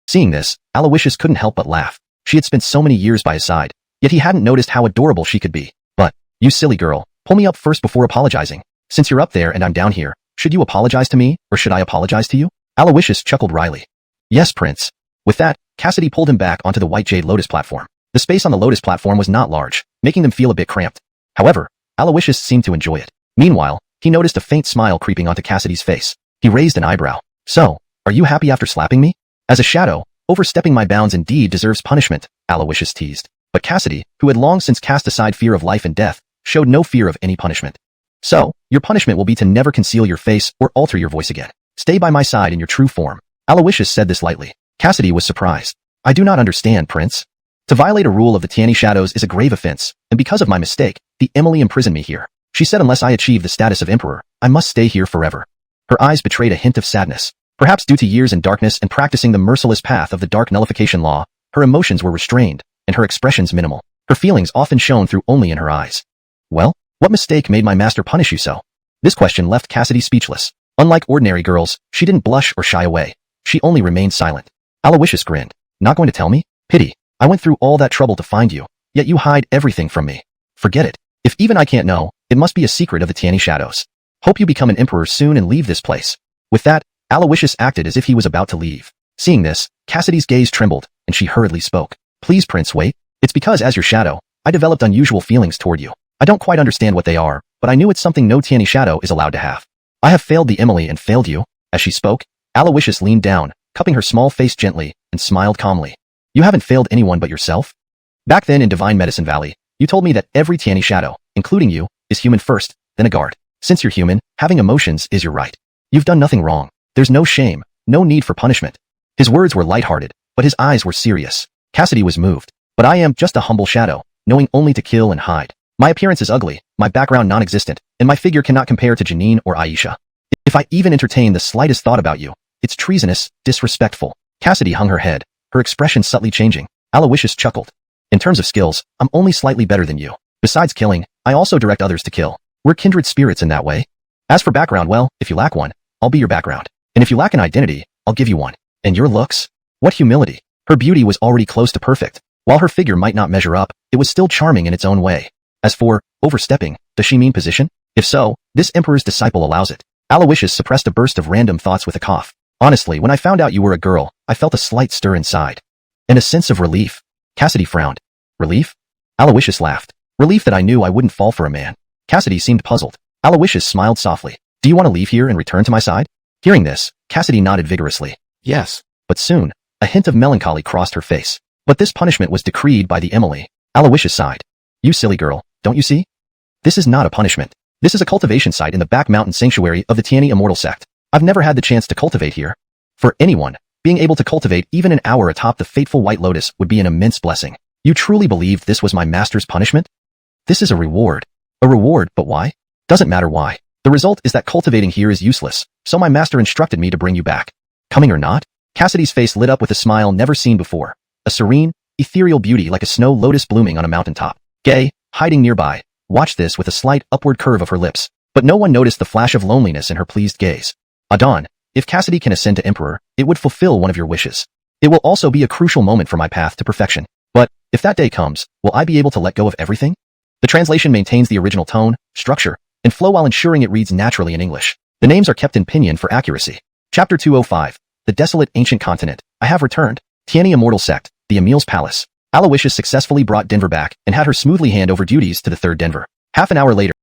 Seeing this, Alawishus couldn't help but laugh. She had spent so many years by his side, yet he hadn't noticed how adorable she could be. But, you silly girl, pull me up first before apologizing. Since you're up there and I'm down here, should you apologize to me, or should I apologize to you? Alawishus chuckled wryly. Yes, Prince. With that, Cassidy pulled him back onto the white Jade Lotus platform. The space on the Lotus platform was not large, making them feel a bit cramped. However, Alawishus seemed to enjoy it. Meanwhile, he noticed a faint smile creeping onto Cassidy's face. He raised an eyebrow. So, are you happy after slapping me? As a shadow, overstepping my bounds indeed deserves punishment, Alawishus teased. But Cassidy, who had long since cast aside fear of life and death, showed no fear of any punishment. So, your punishment will be to never conceal your face or alter your voice again. Stay by my side in your true form. Alawishus said this lightly. Cassidy was surprised. I do not understand, Prince. To violate a rule of the Tiani Shadows is a grave offense, and because of my mistake, the Emily imprisoned me here. She said unless I achieve the status of Emperor, I must stay here forever. Her eyes betrayed a hint of sadness. Perhaps due to years in darkness and practicing the merciless path of the dark nullification law, her emotions were restrained, and her expressions minimal. Her feelings often shone through only in her eyes. Well, what mistake made my master punish you so? This question left Cassidy speechless. Unlike ordinary girls, she didn't blush or shy away. She only remained silent. Alawishus grinned. Not going to tell me? Pity. I went through all that trouble to find you, yet you hide everything from me. Forget it. If even I can't know, it must be a secret of the Tiani Shadows. Hope you become an emperor soon and leave this place. With that, Alawishus acted as if he was about to leave. Seeing this, Cassidy's gaze trembled, and she hurriedly spoke. Please, Prince, wait. It's because as your shadow, I developed unusual feelings toward you. I don't quite understand what they are, but I knew it's something no Tiani Shadow is allowed to have. I have failed the Emily and failed you. As she spoke, Alawishus leaned down, cupping her small face gently, and smiled calmly. You haven't failed anyone but yourself? Back then in Divine Medicine Valley, you told me that every Tiani Shadow, including you, is human first, then a guard. Since you're human, having emotions is your right. You've done nothing wrong. There's no shame, no need for punishment. His words were lighthearted, but his eyes were serious. Cassidy was moved. But I am just a humble shadow, knowing only to kill and hide. My appearance is ugly, my background non-existent, and my figure cannot compare to Janine or Aisha. If I even entertain the slightest thought about you, it's treasonous, disrespectful. Cassidy hung her head, her expression subtly changing. Alawishus chuckled. In terms of skills, I'm only slightly better than you. Besides killing, I also direct others to kill. We're kindred spirits in that way. As for background, well, if you lack one, I'll be your background. And if you lack an identity, I'll give you one. And your looks? What humility. Her beauty was already close to perfect. While her figure might not measure up, it was still charming in its own way. As for overstepping, does she mean position? If so, this emperor's disciple allows it. Alawishus suppressed a burst of random thoughts with a cough. Honestly, when I found out you were a girl, I felt a slight stir inside. And a sense of relief. Cassidy frowned. Relief? Alawishus laughed. Relief that I knew I wouldn't fall for a man. Cassidy seemed puzzled. Alawishus smiled softly. Do you want to leave here and return to my side? Hearing this, Cassidy nodded vigorously. Yes. But soon, a hint of melancholy crossed her face. But this punishment was decreed by the Emily. Alawishus sighed. You silly girl, don't you see? This is not a punishment. This is a cultivation site in the back mountain sanctuary of the Tiani Immortal sect. I've never had the chance to cultivate here. For anyone, being able to cultivate even an hour atop the fateful White Lotus would be an immense blessing. You truly believed this was my master's punishment? This is a reward. A reward, but why? Doesn't matter why. The result is that cultivating here is useless, so my master instructed me to bring you back. Coming or not? Cassidy's face lit up with a smile never seen before. A serene, ethereal beauty like a snow lotus blooming on a mountaintop. Gay, hiding nearby, watched this with a slight upward curve of her lips, but no one noticed the flash of loneliness in her pleased gaze. Adon, if Cassidy can ascend to Emperor, it would fulfill one of your wishes. It will also be a crucial moment for my path to perfection. But, if that day comes, will I be able to let go of everything? The translation maintains the original tone, structure, and flow while ensuring it reads naturally in English. The names are kept in pinyin for accuracy. Chapter 205. The Desolate Ancient Continent. I have returned. Tiani Immortal Sect. The Emil's Palace. Alawishus successfully brought Denver back and had her smoothly hand over duties to the third Denver. Half an hour later,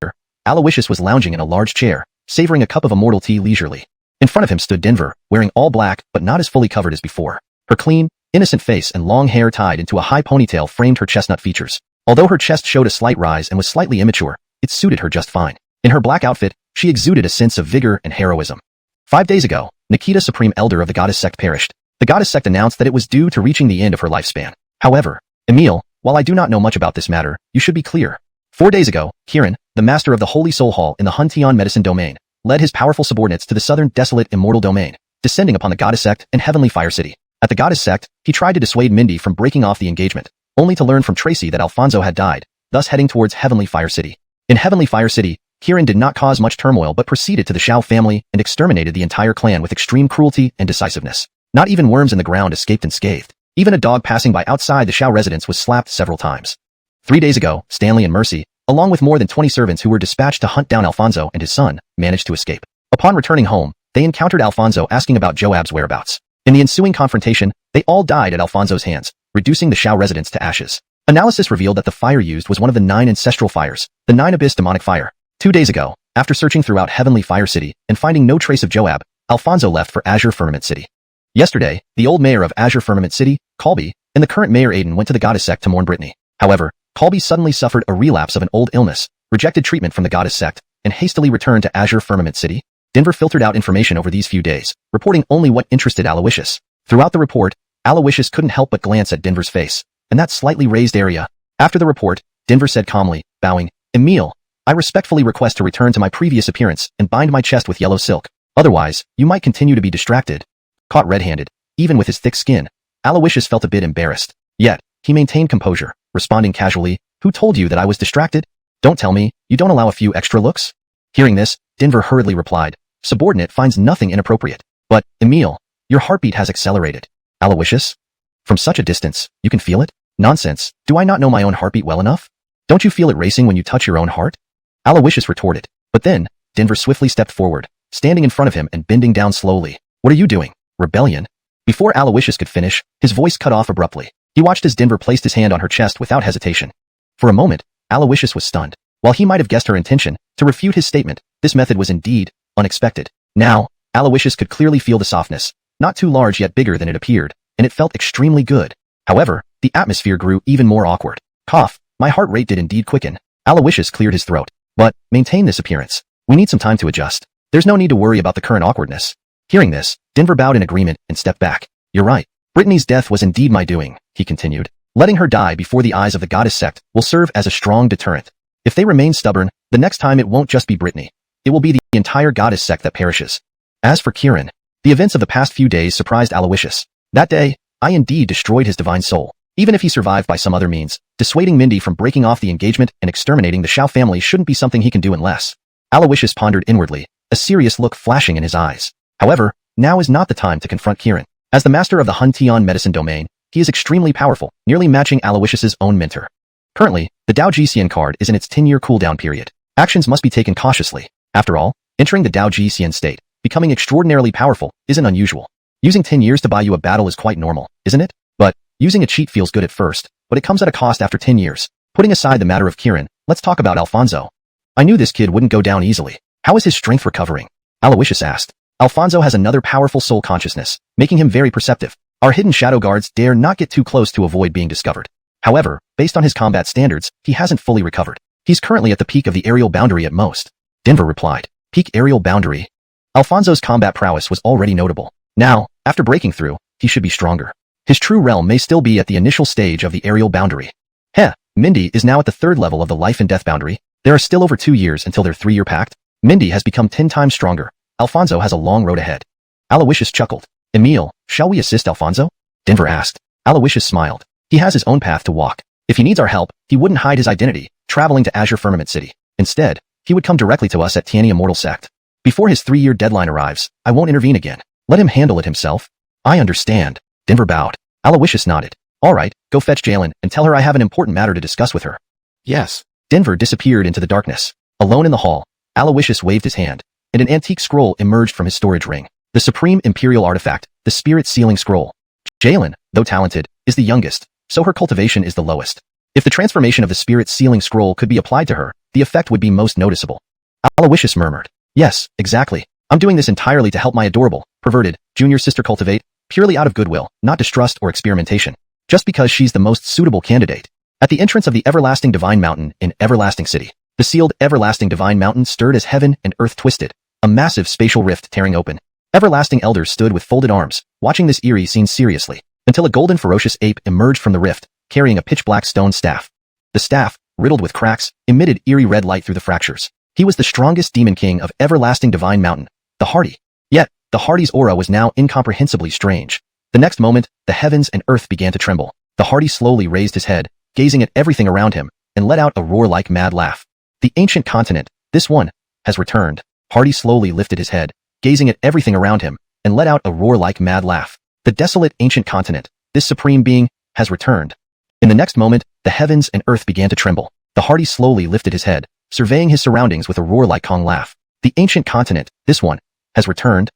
Alawishus was lounging in a large chair, savoring a cup of immortal tea leisurely. In front of him stood Denver, wearing all black but not as fully covered as before. Her clean, innocent face and long hair tied into a high ponytail framed her chestnut features. Although her chest showed a slight rise and was slightly immature, it suited her just fine. In her black outfit, she exuded a sense of vigor and heroism. 5 days ago, Nikita, Supreme Elder of the Goddess Sect, perished. The Goddess Sect announced that it was due to reaching the end of her lifespan. However, Emil, while I do not know much about this matter, you should be clear. 4 days ago, Kieran, the master of the Holy Soul Hall in the Huntion Medicine Domain, led his powerful subordinates to the southern desolate immortal domain, descending upon the Goddess Sect and Heavenly Fire City. At the Goddess Sect, he tried to dissuade Mindy from breaking off the engagement, only to learn from Tracy that Alfonso had died, thus heading towards Heavenly Fire City. In Heavenly Fire City, Kieran did not cause much turmoil but proceeded to the Shao family and exterminated the entire clan with extreme cruelty and decisiveness. Not even worms in the ground escaped unscathed. Even a dog passing by outside the Shao residence was slapped several times. 3 days ago, Stanley and Mercy, along with more than 20 servants who were dispatched to hunt down Alfonso and his son, managed to escape. Upon returning home, they encountered Alfonso asking about Joab's whereabouts. In the ensuing confrontation, they all died at Alfonso's hands, reducing the Shao residence to ashes. Analysis revealed that the fire used was one of the 9 ancestral fires, the 9 Abyss demonic fire. 2 days ago, after searching throughout Heavenly Fire City and finding no trace of Joab, Alfonso left for Azure Firmament City. Yesterday, the old mayor of Azure Firmament City, Colby, and the current mayor Aiden went to the Goddess Sect to mourn Brittany. However, Colby suddenly suffered a relapse of an old illness, rejected treatment from the Goddess Sect, and hastily returned to Azure Firmament City. Denver filtered out information over these few days, reporting only what interested Alawishus. Throughout the report, Alawishus couldn't help but glance at Denver's face, and that slightly raised area. After the report, Denver said calmly, bowing, Emil, I respectfully request to return to my previous appearance and bind my chest with yellow silk. Otherwise, you might continue to be distracted. Caught red-handed, even with his thick skin, Alawishus felt a bit embarrassed. Yet, he maintained composure, responding casually, who told you that I was distracted? Don't tell me, you don't allow a few extra looks? Hearing this, Denver hurriedly replied, subordinate finds nothing inappropriate. But, Emil, your heartbeat has accelerated. Alawishus? From such a distance, you can feel it? Nonsense, do I not know my own heartbeat well enough? Don't you feel it racing when you touch your own heart? Alawishus retorted. But then, Denver swiftly stepped forward, standing in front of him and bending down slowly. What are you doing? Rebellion? Before Alawishus could finish, his voice cut off abruptly. He watched as Denver placed his hand on her chest without hesitation. For a moment, Alawishus was stunned. While he might have guessed her intention to refute his statement, this method was indeed unexpected. Now, Alawishus could clearly feel the softness, not too large yet bigger than it appeared, and it felt extremely good. However, the atmosphere grew even more awkward. Cough, my heart rate did indeed quicken. Alawishus cleared his throat. But, maintain this appearance. We need some time to adjust. There's no need to worry about the current awkwardness. Hearing this, Denver bowed in agreement and stepped back. You're right. Brittany's death was indeed my doing, he continued. Letting her die before the eyes of the Goddess Sect will serve as a strong deterrent. If they remain stubborn, the next time it won't just be Brittany. It will be the entire Goddess Sect that perishes. As for Kieran, the events of the past few days surprised Alawishus. That day, I indeed destroyed his divine soul. Even if he survived by some other means, dissuading Mindy from breaking off the engagement and exterminating the Shao family shouldn't be something he can do unless. Alawishus pondered inwardly, a serious look flashing in his eyes. However, now is not the time to confront Kieran. As the master of the Huntion Medicine Domain, he is extremely powerful, nearly matching Alawishus' own mentor. Currently, the Dao Jixian card is in its 10-year cooldown period. Actions must be taken cautiously. After all, entering the Dao Jixian state, becoming extraordinarily powerful, isn't unusual. Using 10 years to buy you a battle is quite normal, isn't it? But, using a cheat feels good at first, but it comes at a cost after 10 years. Putting aside the matter of Kieran, let's talk about Alfonso. I knew this kid wouldn't go down easily. How is his strength recovering? Alawishus asked. Alfonso has another powerful soul consciousness, making him very perceptive. Our hidden shadow guards dare not get too close to avoid being discovered. However, based on his combat standards, he hasn't fully recovered. He's currently at the peak of the aerial boundary at most. Denver replied. Peak aerial boundary? Alfonso's combat prowess was already notable. Now, after breaking through, he should be stronger. His true realm may still be at the initial stage of the aerial boundary. Heh, Mindy is now at the 3rd level of the life and death boundary. There are still over 2 years until their 3-year pact. Mindy has become 10 times stronger. Alfonso has a long road ahead. Alawishus chuckled. Emil, shall we assist Alfonso? Denver asked. Alawishus smiled. He has his own path to walk. If he needs our help, he wouldn't hide his identity, traveling to Azure Firmament City. Instead, he would come directly to us at Tiani Immortal Sect. Before his 3-year deadline arrives, I won't intervene again. Let him handle it himself. I understand. Denver bowed. Alawishus nodded. All right, go fetch Jalen and tell her I have an important matter to discuss with her. Yes. Denver disappeared into the darkness. Alone in the hall, Alawishus waved his hand, and an antique scroll emerged from his storage ring. The supreme imperial artifact, the spirit sealing scroll. Jalen, though talented, is the youngest, so her cultivation is the lowest. If the transformation of the spirit sealing scroll could be applied to her, the effect would be most noticeable. Alawishus murmured. Yes, exactly. I'm doing this entirely to help my adorable, perverted, junior sister cultivate, purely out of goodwill, not distrust or experimentation. Just because she's the most suitable candidate. At the entrance of the everlasting divine mountain in Everlasting City, the sealed everlasting divine mountain stirred as heaven and earth twisted, a massive spatial rift tearing open. Everlasting elders stood with folded arms, watching this eerie scene seriously, until a golden ferocious ape emerged from the rift, carrying a pitch-black stone staff. The staff, riddled with cracks, emitted eerie red light through the fractures. He was the strongest demon king of Everlasting Divine Mountain, the Hardy. Yet, the Hardy's aura was now incomprehensibly strange. The next moment, the heavens and earth began to tremble. The Hardy slowly raised his head, gazing at everything around him, and let out a roar-like mad laugh. The ancient continent, this one, has returned. Hardy slowly lifted his head, gazing at everything around him, and let out a roar-like mad laugh. The desolate ancient continent, this supreme being, has returned. In the next moment, the heavens and earth began to tremble. The Hardy slowly lifted his head, surveying his surroundings with a roar-like Kong laugh. The ancient continent, this one, has returned.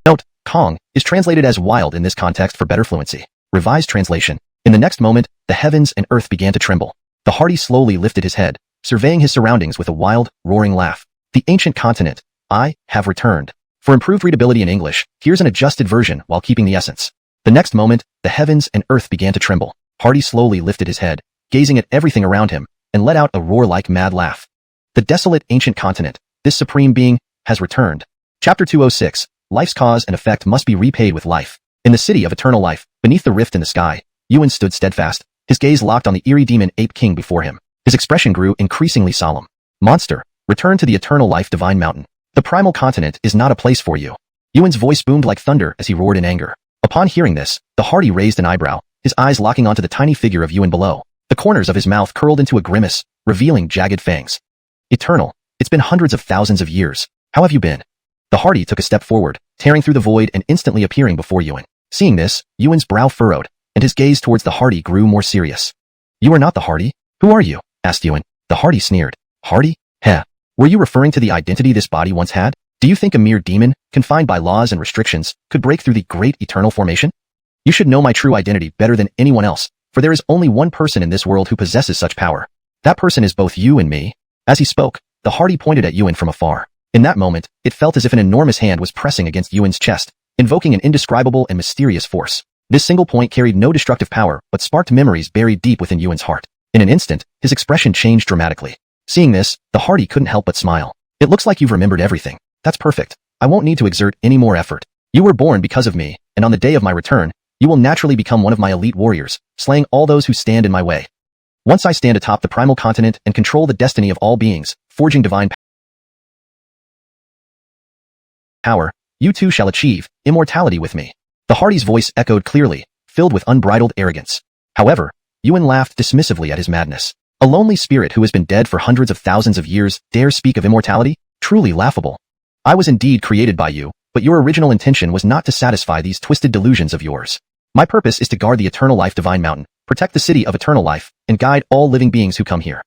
Note, Kong is translated as wild in this context for better fluency. Revised translation. In the next moment, the heavens and earth began to tremble. The Hardy slowly lifted his head, surveying his surroundings with a wild, roaring laugh. The ancient continent, I have returned. For improved readability in English, here's an adjusted version while keeping the essence. The next moment, the heavens and earth began to tremble. Hardy slowly lifted his head, gazing at everything around him, and let out a roar-like mad laugh. The desolate ancient continent, this supreme being, has returned. Chapter 206, Life's cause and effect must be repaid with life. In the city of eternal life, beneath the rift in the sky, Ewan stood steadfast, his gaze locked on the eerie demon ape king before him. His expression grew increasingly solemn. Monster, return to the eternal life divine mountain. The primal continent is not a place for you. Ewan's voice boomed like thunder as he roared in anger. Upon hearing this, the Hardy raised an eyebrow, his eyes locking onto the tiny figure of Ewan below. The corners of his mouth curled into a grimace, revealing jagged fangs. Eternal, it's been hundreds of thousands of years. How have you been? The Hardy took a step forward, tearing through the void and instantly appearing before Ewan. Seeing this, Ewan's brow furrowed, and his gaze towards the Hardy grew more serious. You are not the Hardy? Who are you? Asked Ewan. The Hardy sneered. Hardy? Heh. Were you referring to the identity this body once had? Do you think a mere demon, confined by laws and restrictions, could break through the great eternal formation? You should know my true identity better than anyone else, for there is only one person in this world who possesses such power. That person is both you and me. As he spoke, the Hardy pointed at Ewan from afar. In that moment, it felt as if an enormous hand was pressing against Ewan's chest, invoking an indescribable and mysterious force. This single point carried no destructive power, but sparked memories buried deep within Ewan's heart. In an instant, his expression changed dramatically. Seeing this, the Hardy couldn't help but smile. It looks like you've remembered everything. That's perfect. I won't need to exert any more effort. You were born because of me, and on the day of my return, you will naturally become one of my elite warriors, slaying all those who stand in my way. Once I stand atop the primal continent and control the destiny of all beings, forging divine power, you too shall achieve immortality with me. The Hardy's voice echoed clearly, filled with unbridled arrogance. However, Ewan laughed dismissively at his madness. A lonely spirit who has been dead for hundreds of thousands of years dare speak of immortality? Truly laughable. I was indeed created by you, but your original intention was not to satisfy these twisted delusions of yours. My purpose is to guard the Eternal Life Divine Mountain, protect the city of Eternal Life, and guide all living beings who come here.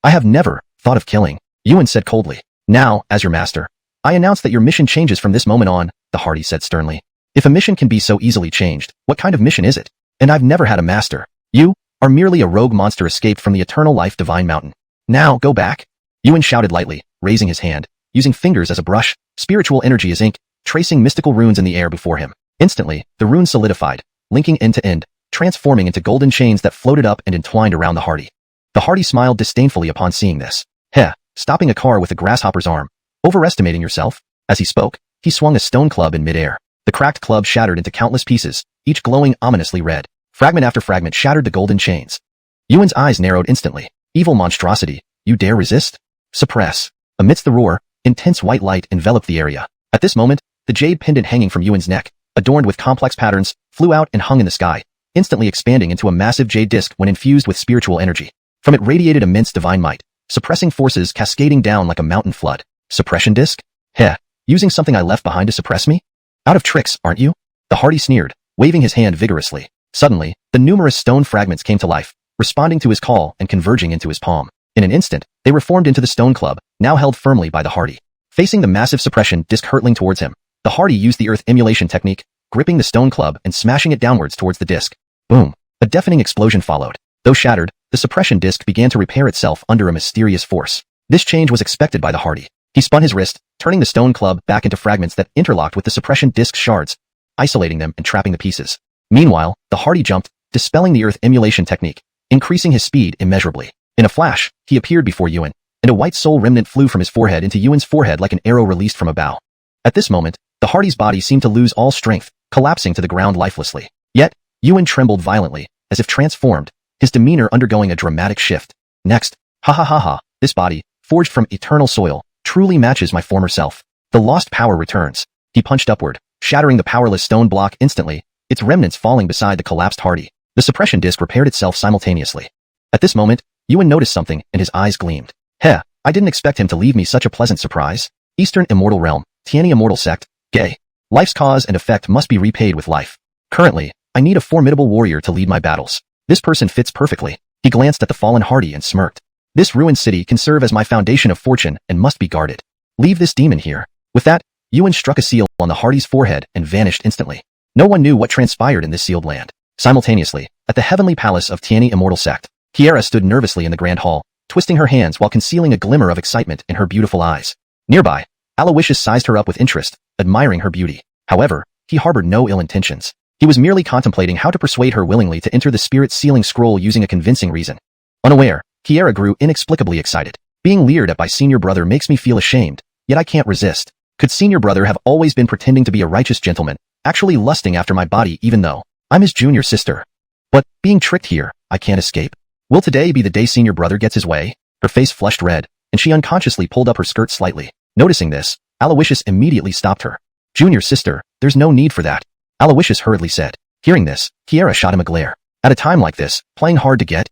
I have never thought of killing, Yuan said coldly. Now, as your master, I announce that your mission changes from this moment on, the Hardy said sternly. If a mission can be so easily changed, what kind of mission is it? And I've never had a master. You are merely a rogue monster escaped from the Eternal Life Divine Mountain. Now, go back. Yuan shouted lightly, raising his hand, using fingers as a brush, spiritual energy as ink, tracing mystical runes in the air before him. Instantly, the runes solidified, linking end to end, transforming into golden chains that floated up and entwined around the Hardy. The Hardy smiled disdainfully upon seeing this. Heh, stopping a car with a grasshopper's arm. Overestimating yourself? As he spoke, he swung a stone club in midair. The cracked club shattered into countless pieces, each glowing ominously red. Fragment after fragment shattered the golden chains. Yuan's eyes narrowed instantly. Evil monstrosity, you dare resist? Suppress. Amidst the roar, intense white light enveloped the area. At this moment, the jade pendant hanging from Yuan's neck, adorned with complex patterns, flew out and hung in the sky, instantly expanding into a massive jade disc when infused with spiritual energy. From it radiated immense divine might, suppressing forces cascading down like a mountain flood. Suppression disc? Heh, using something I left behind to suppress me? Out of tricks, aren't you? The Hardy sneered, waving his hand vigorously. Suddenly, the numerous stone fragments came to life, responding to his call and converging into his palm. In an instant, they reformed into the stone club, now held firmly by the Hardy. Facing the massive suppression disc hurtling towards him, the Hardy used the earth emulation technique, gripping the stone club and smashing it downwards towards the disc. Boom! A deafening explosion followed. Though shattered, the suppression disc began to repair itself under a mysterious force. This change was expected by the Hardy. He spun his wrist, turning the stone club back into fragments that interlocked with the suppression disc's shards, isolating them and trapping the pieces. Meanwhile, the Hardy jumped, dispelling the earth emulation technique, increasing his speed immeasurably. In a flash, he appeared before Yuan, and a white soul remnant flew from his forehead into Yuan's forehead like an arrow released from a bow. At this moment, the Hardy's body seemed to lose all strength, collapsing to the ground lifelessly. Yet, Yuan trembled violently, as if transformed, his demeanor undergoing a dramatic shift. Next, ha ha ha ha, this body, forged from eternal soil, truly matches my former self. The lost power returns. He punched upward, shattering the powerless stone block instantly, its remnants falling beside the collapsed Hardy. The suppression disc repaired itself simultaneously. At this moment, Yuan noticed something and his eyes gleamed. Heh, I didn't expect him to leave me such a pleasant surprise. Eastern Immortal Realm, Tiani Immortal Sect, Gay. Life's cause and effect must be repaid with life. Currently, I need a formidable warrior to lead my battles. This person fits perfectly. He glanced at the fallen Hardy and smirked. This ruined city can serve as my foundation of fortune and must be guarded. Leave this demon here. With that, Yuan struck a seal on the Hardy's forehead and vanished instantly. No one knew what transpired in this sealed land. Simultaneously, at the heavenly palace of Tiani Immortal Sect, Kieran stood nervously in the grand hall, twisting her hands while concealing a glimmer of excitement in her beautiful eyes. Nearby, Alawishus sized her up with interest, admiring her beauty. However, he harbored no ill intentions. He was merely contemplating how to persuade her willingly to enter the spirit sealing scroll using a convincing reason. Unaware, Kieran grew inexplicably excited. Being leered at by senior brother makes me feel ashamed, yet I can't resist. Could senior brother have always been pretending to be a righteous gentleman, actually lusting after my body even though I'm his junior sister? But, being tricked here, I can't escape. Will today be the day senior brother gets his way? Her face flushed red, and she unconsciously pulled up her skirt slightly. Noticing this, Alawishus immediately stopped her. Junior sister, there's no need for that, Alawishus hurriedly said. Hearing this, Kieran shot him a glare. At a time like this, playing hard to get?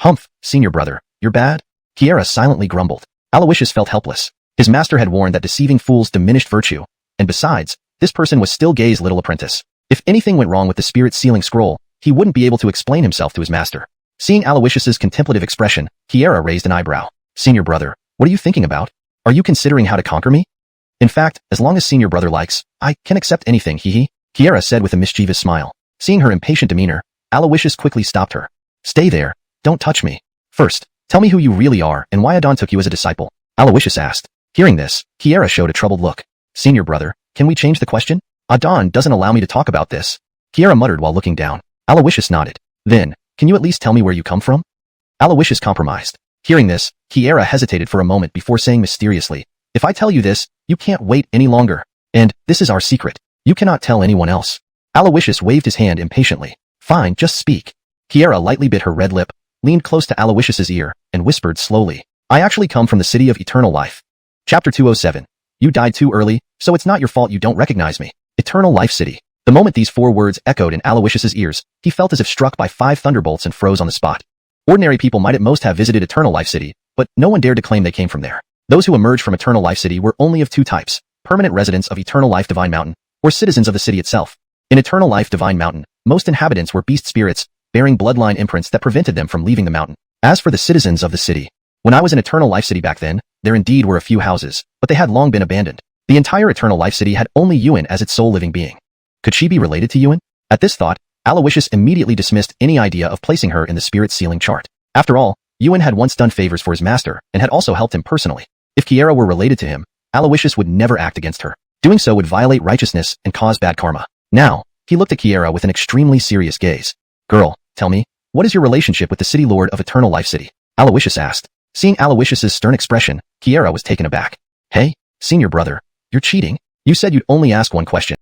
Humph, senior brother, you're bad? Kieran silently grumbled. Alawishus felt helpless. His master had warned that deceiving fools diminished virtue, and besides, this person was still Gay's little apprentice. If anything went wrong with the spirit sealing scroll, he wouldn't be able to explain himself to his master. Seeing Alawishus's contemplative expression, Kieran raised an eyebrow. Senior brother, what are you thinking about? Are you considering how to conquer me? In fact, as long as senior brother likes, I can accept anything, hee. Kieran said with a mischievous smile. Seeing her impatient demeanor, Alawishus quickly stopped her. Stay there, don't touch me. First, tell me who you really are and why Adon took you as a disciple, Alawishus asked. Hearing this, Kieran showed a troubled look. Senior brother, can we change the question? Adon doesn't allow me to talk about this. Kieran muttered while looking down. Alawishus nodded. Then, can you at least tell me where you come from? Alawishus compromised. Hearing this, Kieran hesitated for a moment before saying mysteriously, if I tell you this, you can't wait any longer. And, this is our secret. You cannot tell anyone else. Alawishus waved his hand impatiently. Fine, just speak. Kieran lightly bit her red lip, leaned close to Alawishus's ear, and whispered slowly. I actually come from the city of eternal life. Chapter 207. You died too early, so it's not your fault you don't recognize me. Eternal Life City. The moment these four words echoed in Alawishus's ears, he felt as if struck by 5 thunderbolts and froze on the spot. Ordinary people might at most have visited Eternal Life City, but no one dared to claim they came from there. Those who emerged from Eternal Life City were only of 2 types, permanent residents of Eternal Life Divine Mountain, or citizens of the city itself. In Eternal Life Divine Mountain, most inhabitants were beast spirits, bearing bloodline imprints that prevented them from leaving the mountain. As for the citizens of the city, when I was in Eternal Life City back then, there indeed were a few houses, but they had long been abandoned. The entire Eternal Life City had only Yuan as its sole living being. Could she be related to Yuan? At this thought, Alawishus immediately dismissed any idea of placing her in the spirit ceiling chart. After all, Yuan had once done favors for his master and had also helped him personally. If Kieran were related to him, Alawishus would never act against her. Doing so would violate righteousness and cause bad karma. Now, he looked at Kieran with an extremely serious gaze. Girl, tell me, what is your relationship with the City Lord of Eternal Life City? Alawishus asked. Seeing Alawishus' stern expression, Kieran was taken aback. Hey, senior brother, you're cheating? You said you'd only ask one question.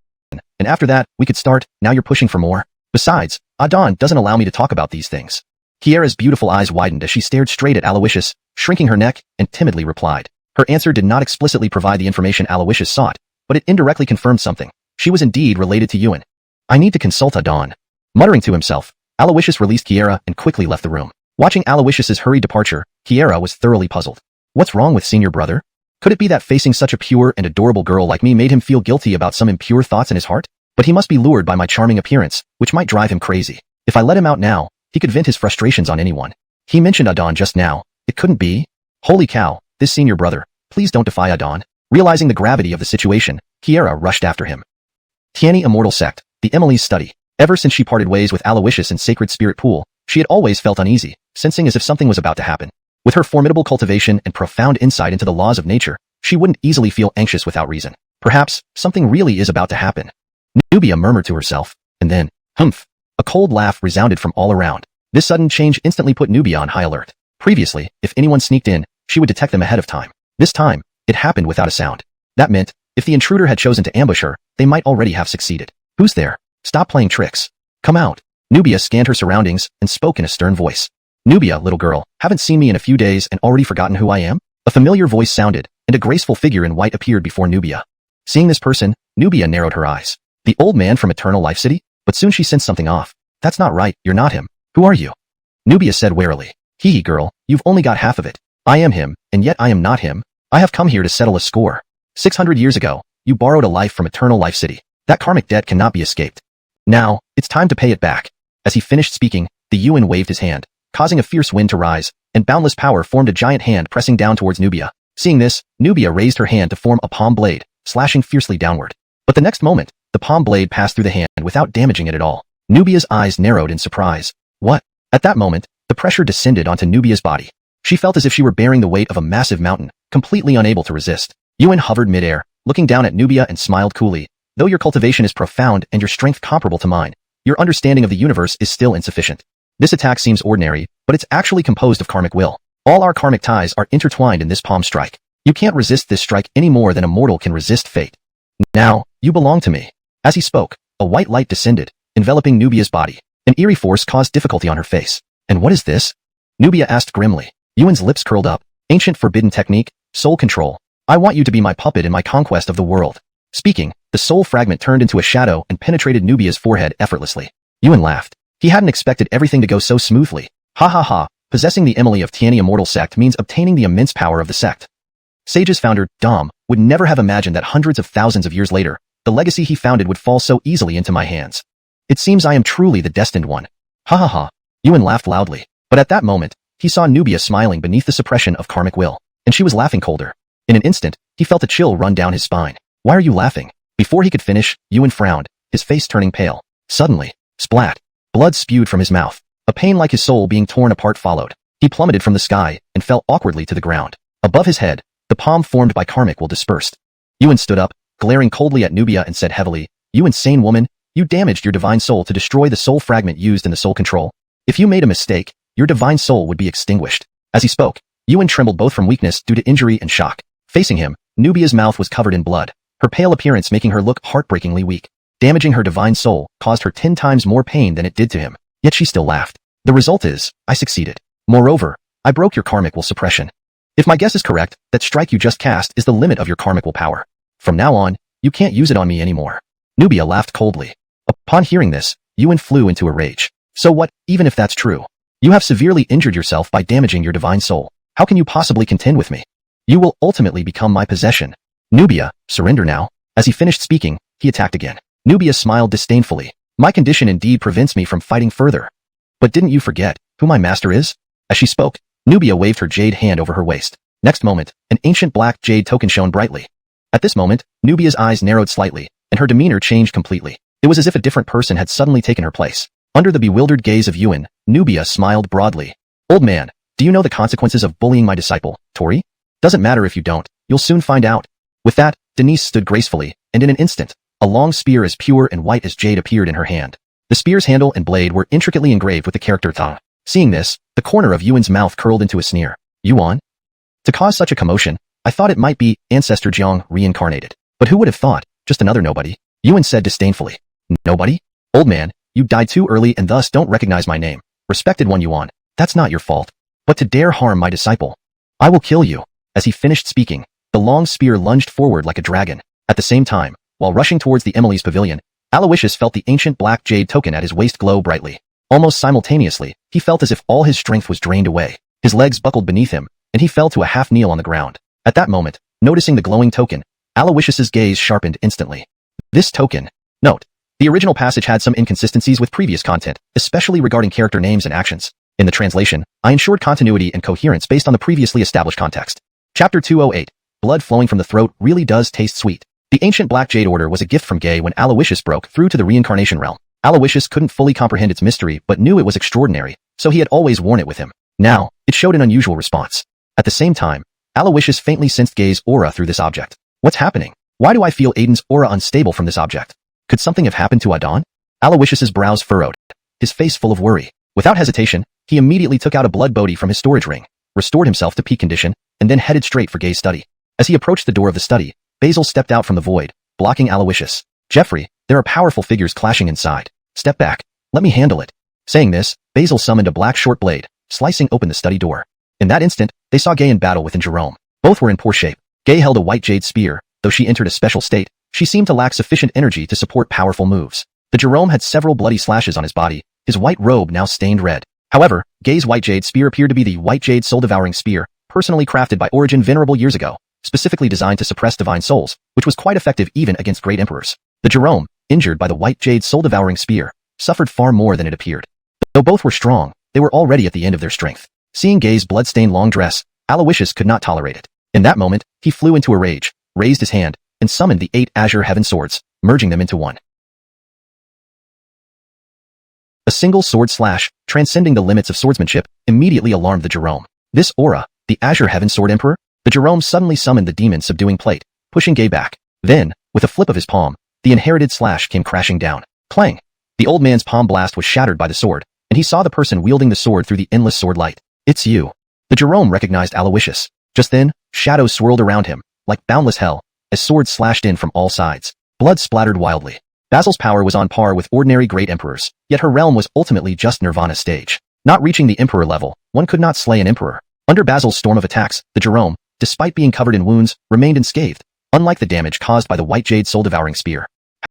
And after that, we could start, now you're pushing for more. Besides, Adon doesn't allow me to talk about these things. Kieran's beautiful eyes widened as she stared straight at Alawishus, shrinking her neck, and timidly replied. Her answer did not explicitly provide the information Alawishus sought, but it indirectly confirmed something. She was indeed related to Yuan. I need to consult Adon. Muttering to himself, Alawishus released Kieran and quickly left the room. Watching Alawishus' hurried departure, Kieran was thoroughly puzzled. What's wrong with senior brother? Could it be that facing such a pure and adorable girl like me made him feel guilty about some impure thoughts in his heart? But he must be lured by my charming appearance, which might drive him crazy. If I let him out now, he could vent his frustrations on anyone. He mentioned Adon just now. It couldn't be. Holy cow, this senior brother. Please don't defy Adon. Realizing the gravity of the situation, Kieran rushed after him. Tiani Immortal Sect, the Emily's study. Ever since she parted ways with Alawishus in Sacred Spirit Pool, she had always felt uneasy, sensing as if something was about to happen. With her formidable cultivation and profound insight into the laws of nature, she wouldn't easily feel anxious without reason. Perhaps, something really is about to happen. Nubia murmured to herself, and then, humph. A cold laugh resounded from all around. This sudden change instantly put Nubia on high alert. Previously, if anyone sneaked in, she would detect them ahead of time. This time, it happened without a sound. That meant, if the intruder had chosen to ambush her, they might already have succeeded. Who's there? Stop playing tricks. Come out. Nubia scanned her surroundings and spoke in a stern voice. Nubia, little girl, haven't seen me in a few days and already forgotten who I am? A familiar voice sounded, and a graceful figure in white appeared before Nubia. Seeing this person, Nubia narrowed her eyes. The old man from Eternal Life City? But soon she sensed something off. That's not right, you're not him. Who are you? Nubia said warily. Hee girl, you've only got half of it. I am him, and yet I am not him. I have come here to settle a score. 600 years ago, you borrowed a life from Eternal Life City. That karmic debt cannot be escaped. Now, it's time to pay it back. As he finished speaking, the Yuan waved his hand, causing a fierce wind to rise, and boundless power formed a giant hand pressing down towards Nubia. Seeing this, Nubia raised her hand to form a palm blade, slashing fiercely downward. But the next moment, the palm blade passed through the hand without damaging it at all. Nubia's eyes narrowed in surprise. What? At that moment, the pressure descended onto Nubia's body. She felt as if she were bearing the weight of a massive mountain, completely unable to resist. Yuan hovered midair, looking down at Nubia and smiled coolly. Though your cultivation is profound and your strength comparable to mine, your understanding of the universe is still insufficient. This attack seems ordinary, but it's actually composed of karmic will. All our karmic ties are intertwined in this palm strike. You can't resist this strike any more than a mortal can resist fate. Now, you belong to me. As he spoke, a white light descended, enveloping Nubia's body. An eerie force caused difficulty on her face. And what is this? Nubia asked grimly. Yuan's lips curled up. Ancient forbidden technique, soul control. I want you to be my puppet in my conquest of the world. Speaking, the soul fragment turned into a shadow and penetrated Nubia's forehead effortlessly. Yuan laughed. He hadn't expected everything to go so smoothly. Ha ha ha, possessing the Emily of Tiani Immortal Sect means obtaining the immense power of the sect. Sage's founder, Dom, would never have imagined that hundreds of thousands of years later, the legacy he founded would fall so easily into my hands. It seems I am truly the destined one. Ha ha ha. Yuan laughed loudly. But at that moment, he saw Nubia smiling beneath the suppression of karmic will, and she was laughing colder. In an instant, he felt a chill run down his spine. Why are you laughing? Before he could finish, Yuan frowned, his face turning pale. Suddenly, splat. Blood spewed from his mouth. A pain like his soul being torn apart followed. He plummeted from the sky and fell awkwardly to the ground. Above his head, the palm formed by karmic will dispersed. Yuan stood up, glaring coldly at Nubia and said heavily, You insane woman, you damaged your divine soul to destroy the soul fragment used in the soul control. If you made a mistake, your divine soul would be extinguished. As he spoke, Yuan trembled both from weakness due to injury and shock. Facing him, Nubia's mouth was covered in blood, her pale appearance making her look heartbreakingly weak. Damaging her divine soul caused her 10 times more pain than it did to him, yet she still laughed. The result is, I succeeded. Moreover, I broke your karmic will suppression. If my guess is correct, that strike you just cast is the limit of your karmic will power. From now on, you can't use it on me anymore. Nubia laughed coldly. Upon hearing this, Yuan flew into a rage. So what, even if that's true? You have severely injured yourself by damaging your divine soul. How can you possibly contend with me? You will ultimately become my possession. Nubia, surrender now. As he finished speaking, he attacked again. Nubia smiled disdainfully. My condition indeed prevents me from fighting further. But didn't you forget who my master is? As she spoke, Nubia waved her jade hand over her waist. Next moment, an ancient black jade token shone brightly. At this moment, Nubia's eyes narrowed slightly, and her demeanor changed completely. It was as if a different person had suddenly taken her place. Under the bewildered gaze of Yuan, Nubia smiled broadly. Old man, do you know the consequences of bullying my disciple, Tori? Doesn't matter if you don't, you'll soon find out. With that, Denise stood gracefully, and in an instant, a long spear as pure and white as jade appeared in her hand. The spear's handle and blade were intricately engraved with the character Ta. Seeing this, the corner of Yuan's mouth curled into a sneer. Yuan? To cause such a commotion, I thought it might be Ancestor Jiang reincarnated. But who would have thought? Just another nobody. Yuan said disdainfully. Nobody? Old man, you died too early and thus don't recognize my name. Respected one Yuan, that's not your fault. But to dare harm my disciple, I will kill you. As he finished speaking, the long spear lunged forward like a dragon. At the same time, while rushing towards the Emily's pavilion, Alawishus felt the ancient black jade token at his waist glow brightly. Almost simultaneously, he felt as if all his strength was drained away. His legs buckled beneath him, and he fell to a half kneel on the ground. At that moment, noticing the glowing token, Alawishus's gaze sharpened instantly. This token. Note. The original passage had some inconsistencies with previous content, especially regarding character names and actions. In the translation, I ensured continuity and coherence based on the previously established context. Chapter 208. Blood flowing from the throat really does taste sweet. The ancient black jade order was a gift from Gay when Alawishus broke through to the reincarnation realm. Alawishus couldn't fully comprehend its mystery but knew it was extraordinary, so he had always worn it with him. Now, it showed an unusual response. At the same time, Alawishus faintly sensed Gay's aura through this object. What's happening? Why do I feel Aiden's aura unstable from this object? Could something have happened to Adon? Alawishus's brows furrowed, his face full of worry. Without hesitation, he immediately took out a blood bodhi from his storage ring, restored himself to peak condition, and then headed straight for Gay's study. As he approached the door of the study, Basil stepped out from the void, blocking Alawishus. Jeffrey, there are powerful figures clashing inside. Step back. Let me handle it. Saying this, Basil summoned a black short blade, slicing open the study door. In that instant, they saw Gay in battle within Jerome. Both were in poor shape. Gay held a white jade spear. Though she entered a special state, she seemed to lack sufficient energy to support powerful moves. The Jerome had several bloody slashes on his body, his white robe now stained red. However, Gay's white jade spear appeared to be the white jade soul-devouring spear, personally crafted by Origin Venerable years ago, specifically designed to suppress divine souls, which was quite effective even against great emperors. The Jerome, injured by the white jade soul-devouring spear, suffered far more than it appeared. Though both were strong, they were already at the end of their strength. Seeing Gay's blood-stained long dress, Alawishus could not tolerate it. In that moment, he flew into a rage, raised his hand, and summoned the 8 azure heaven swords, merging them into one. A single sword slash, transcending the limits of swordsmanship, immediately alarmed the Jerome. This aura, the azure heaven sword emperor? The Jerome suddenly summoned the demon subduing plate, pushing Gay back. Then, with a flip of his palm, the inherited slash came crashing down. Clang! The old man's palm blast was shattered by the sword, and he saw the person wielding the sword through the endless sword light. It's you. The Jerome recognized Alawishus. Just then, shadows swirled around him, like boundless hell, as swords slashed in from all sides. Blood splattered wildly. Basil's power was on par with ordinary great emperors, yet her realm was ultimately just Nirvana stage. Not reaching the emperor level, one could not slay an emperor. Under Basil's storm of attacks, the Jerome, despite being covered in wounds, remained unscathed, unlike the damage caused by the white jade soul-devouring spear.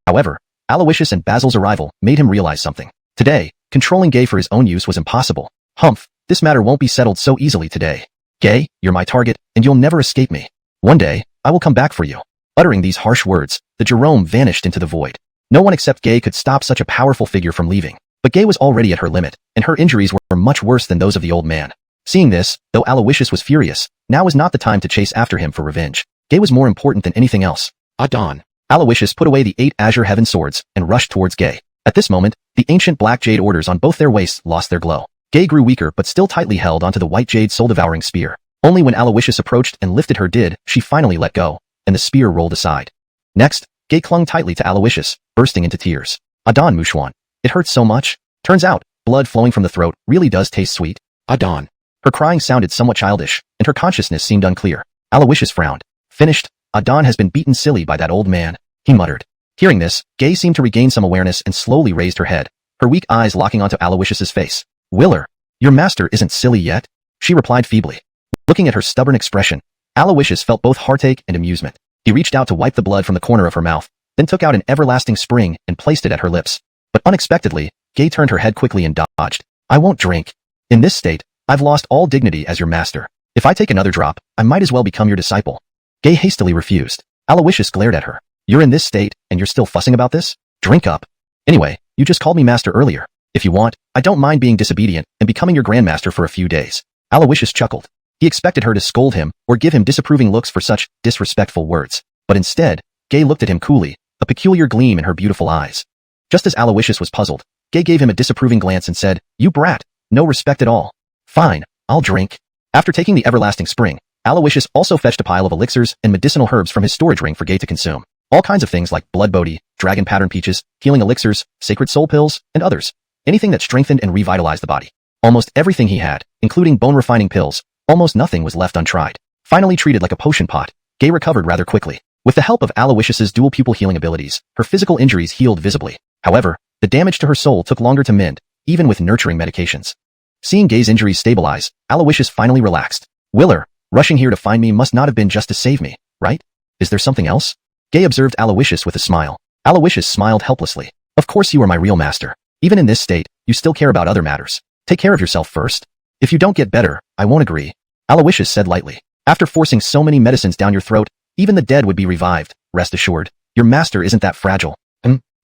However, Alawishus and Basil's arrival made him realize something. Today, controlling Gay for his own use was impossible. Humph, this matter won't be settled so easily today. Gay, you're my target, and you'll never escape me. One day, I will come back for you. Uttering these harsh words, the Jerome vanished into the void. No one except Gay could stop such a powerful figure from leaving. But Gay was already at her limit, and her injuries were much worse than those of the old man. Seeing this, though Alawishus was furious, now was not the time to chase after him for revenge. Gay was more important than anything else. Adon. Alawishus put away the 8 azure heaven swords and rushed towards Gay. At this moment, the ancient black jade orders on both their waists lost their glow. Gay grew weaker but still tightly held onto the white jade soul-devouring spear. Only when Alawishus approached and lifted her did she finally let go, and the spear rolled aside. Next, Gay clung tightly to Alawishus, bursting into tears. Adon Mushwan. It hurts so much. Turns out, blood flowing from the throat really does taste sweet. Adon. Her crying sounded somewhat childish, and her consciousness seemed unclear. Alawishus frowned. Finished. Adon has been beaten silly by that old man, he muttered. Hearing this, Gay seemed to regain some awareness and slowly raised her head, her weak eyes locking onto Alawishus's face. Willer, your master isn't silly yet? She replied feebly. Looking at her stubborn expression, Alawishus felt both heartache and amusement. He reached out to wipe the blood from the corner of her mouth, then took out an everlasting spring and placed it at her lips. But unexpectedly, Gay turned her head quickly and dodged. I won't drink. In this state, I've lost all dignity as your master. If I take another drop, I might as well become your disciple. Gay hastily refused. Alawishus glared at her. You're in this state, and you're still fussing about this? Drink up. Anyway, you just called me master earlier. If you want, I don't mind being disobedient and becoming your grandmaster for a few days. Alawishus chuckled. He expected her to scold him or give him disapproving looks for such disrespectful words. But instead, Gay looked at him coolly, a peculiar gleam in her beautiful eyes. Just as Alawishus was puzzled, Gay gave him a disapproving glance and said, "You brat, no respect at all. Fine, I'll drink." After taking the everlasting spring, Alawishus also fetched a pile of elixirs and medicinal herbs from his storage ring for Gay to consume. All kinds of things like blood bodhi, dragon pattern peaches, healing elixirs, sacred soul pills, and others. Anything that strengthened and revitalized the body. Almost everything he had, including bone-refining pills, almost nothing was left untried. Finally treated like a potion pot, Gay recovered rather quickly. With the help of Alawishus's dual pupil healing abilities, her physical injuries healed visibly. However, the damage to her soul took longer to mend, even with nurturing medications. Seeing Gay's injuries stabilize, Alawishus finally relaxed. "Willer, rushing here to find me must not have been just to save me, right? Is there something else?" Gay observed Alawishus with a smile. Alawishus smiled helplessly. "Of course you are my real master. Even in this state, you still care about other matters. Take care of yourself first. If you don't get better, I won't agree," Alawishus said lightly. "After forcing so many medicines down your throat, even the dead would be revived, rest assured. Your master isn't that fragile."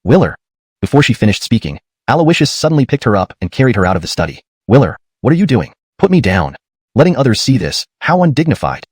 Willer." Before she finished speaking, Alawishus suddenly picked her up and carried her out of the study. "Willer, what are you doing? Put me down. Letting others see this, how undignified."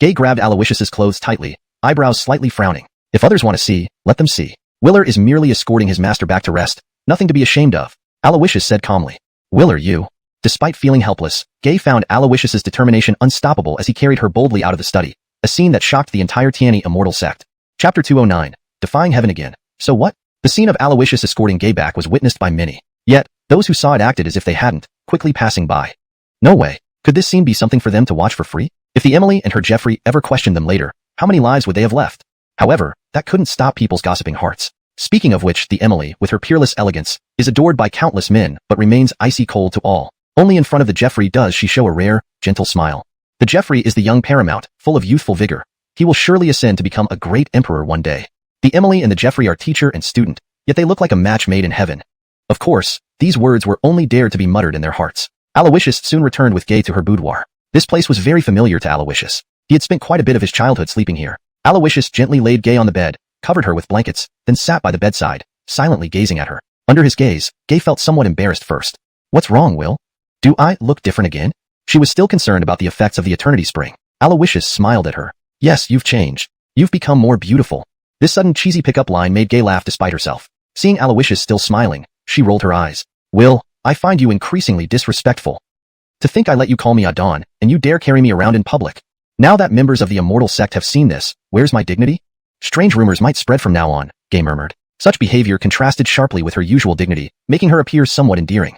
Gay grabbed Alawishus's clothes tightly, eyebrows slightly frowning. "If others want to see, let them see. Willer is merely escorting his master back to rest, nothing to be ashamed of," Alawishus said calmly. "Willer, you." Despite feeling helpless, Gay found Alawishus's determination unstoppable as he carried her boldly out of the study, a scene that shocked the entire Tiani immortal sect. Chapter 209, Defying Heaven Again. So what? The scene of Alawishus escorting Gay back was witnessed by many. Yet, those who saw it acted as if they hadn't, quickly passing by. No way. Could this scene be something for them to watch for free? If the Emily and her Jeffrey ever questioned them later, how many lives would they have left? However, that couldn't stop people's gossiping hearts. Speaking of which, the Emily, with her peerless elegance, is adored by countless men but remains icy cold to all. Only in front of the Jeffrey does she show a rare, gentle smile. The Jeffrey is the young paramount, full of youthful vigor. He will surely ascend to become a great emperor one day. The Emily and the Jeffrey are teacher and student, yet they look like a match made in heaven. Of course, these words were only dared to be muttered in their hearts. Alawishus soon returned with Gay to her boudoir. This place was very familiar to Alawishus. He had spent quite a bit of his childhood sleeping here. Alawishus gently laid Gay on the bed, covered her with blankets, then sat by the bedside, silently gazing at her. Under his gaze, Gay felt somewhat embarrassed first. "What's wrong, Will? Do I look different again?" She was still concerned about the effects of the eternity spring. Alawishus smiled at her. "Yes, you've changed. You've become more beautiful." This sudden cheesy pickup line made Gay laugh despite herself. Seeing Alawishus still smiling, she rolled her eyes. "Will, I find you increasingly disrespectful. To think I let you call me Adon, and you dare carry me around in public. Now that members of the immortal sect have seen this, where's my dignity? Strange rumors might spread from now on," Gay murmured. Such behavior contrasted sharply with her usual dignity, making her appear somewhat endearing.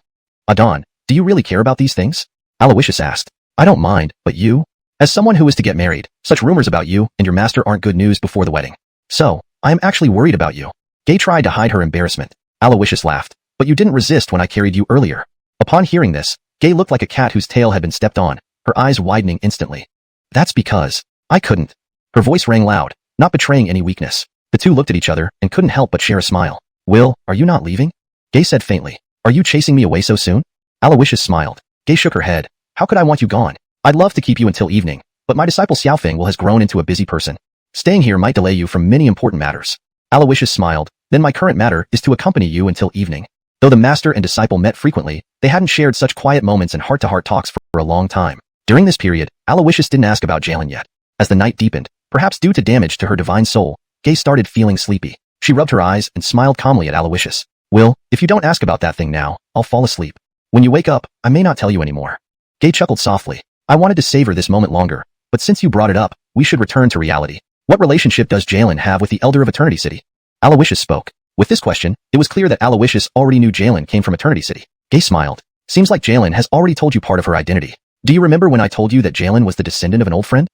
"Adon, do you really care about these things?" Alawishus asked. "I don't mind, but you? As someone who is to get married, such rumors about you and your master aren't good news before the wedding. So, I am actually worried about you." Gay tried to hide her embarrassment. Alawishus laughed. "But you didn't resist when I carried you earlier." Upon hearing this, Gay looked like a cat whose tail had been stepped on, her eyes widening instantly. "That's because I couldn't." Her voice rang loud, not betraying any weakness. The two looked at each other and couldn't help but share a smile. "Will, are you not leaving?" Gay said faintly. "Are you chasing me away so soon?" Alawishus smiled. Gay shook her head. "How could I want you gone? I'd love to keep you until evening, but my disciple Xiaofeng has grown into a busy person. Staying here might delay you from many important matters." Alawishus smiled. "Then my current matter is to accompany you until evening." Though the master and disciple met frequently, they hadn't shared such quiet moments and heart-to-heart talks for a long time. During this period, Alawishus didn't ask about Jalen yet. As the night deepened, perhaps due to damage to her divine soul, Gay started feeling sleepy. She rubbed her eyes and smiled calmly at Alawishus. "Will, if you don't ask about that thing now, I'll fall asleep. When you wake up, I may not tell you anymore." Gay chuckled softly. "I wanted to savor this moment longer, but since you brought it up, we should return to reality. What relationship does Jalen have with the Elder of Eternity City?" Alawishus spoke. With this question, it was clear that Alawishus already knew Jalen came from Eternity City. Gay smiled. "Seems like Jalen has already told you part of her identity. Do you remember when I told you that Jalen was the descendant of an old friend?"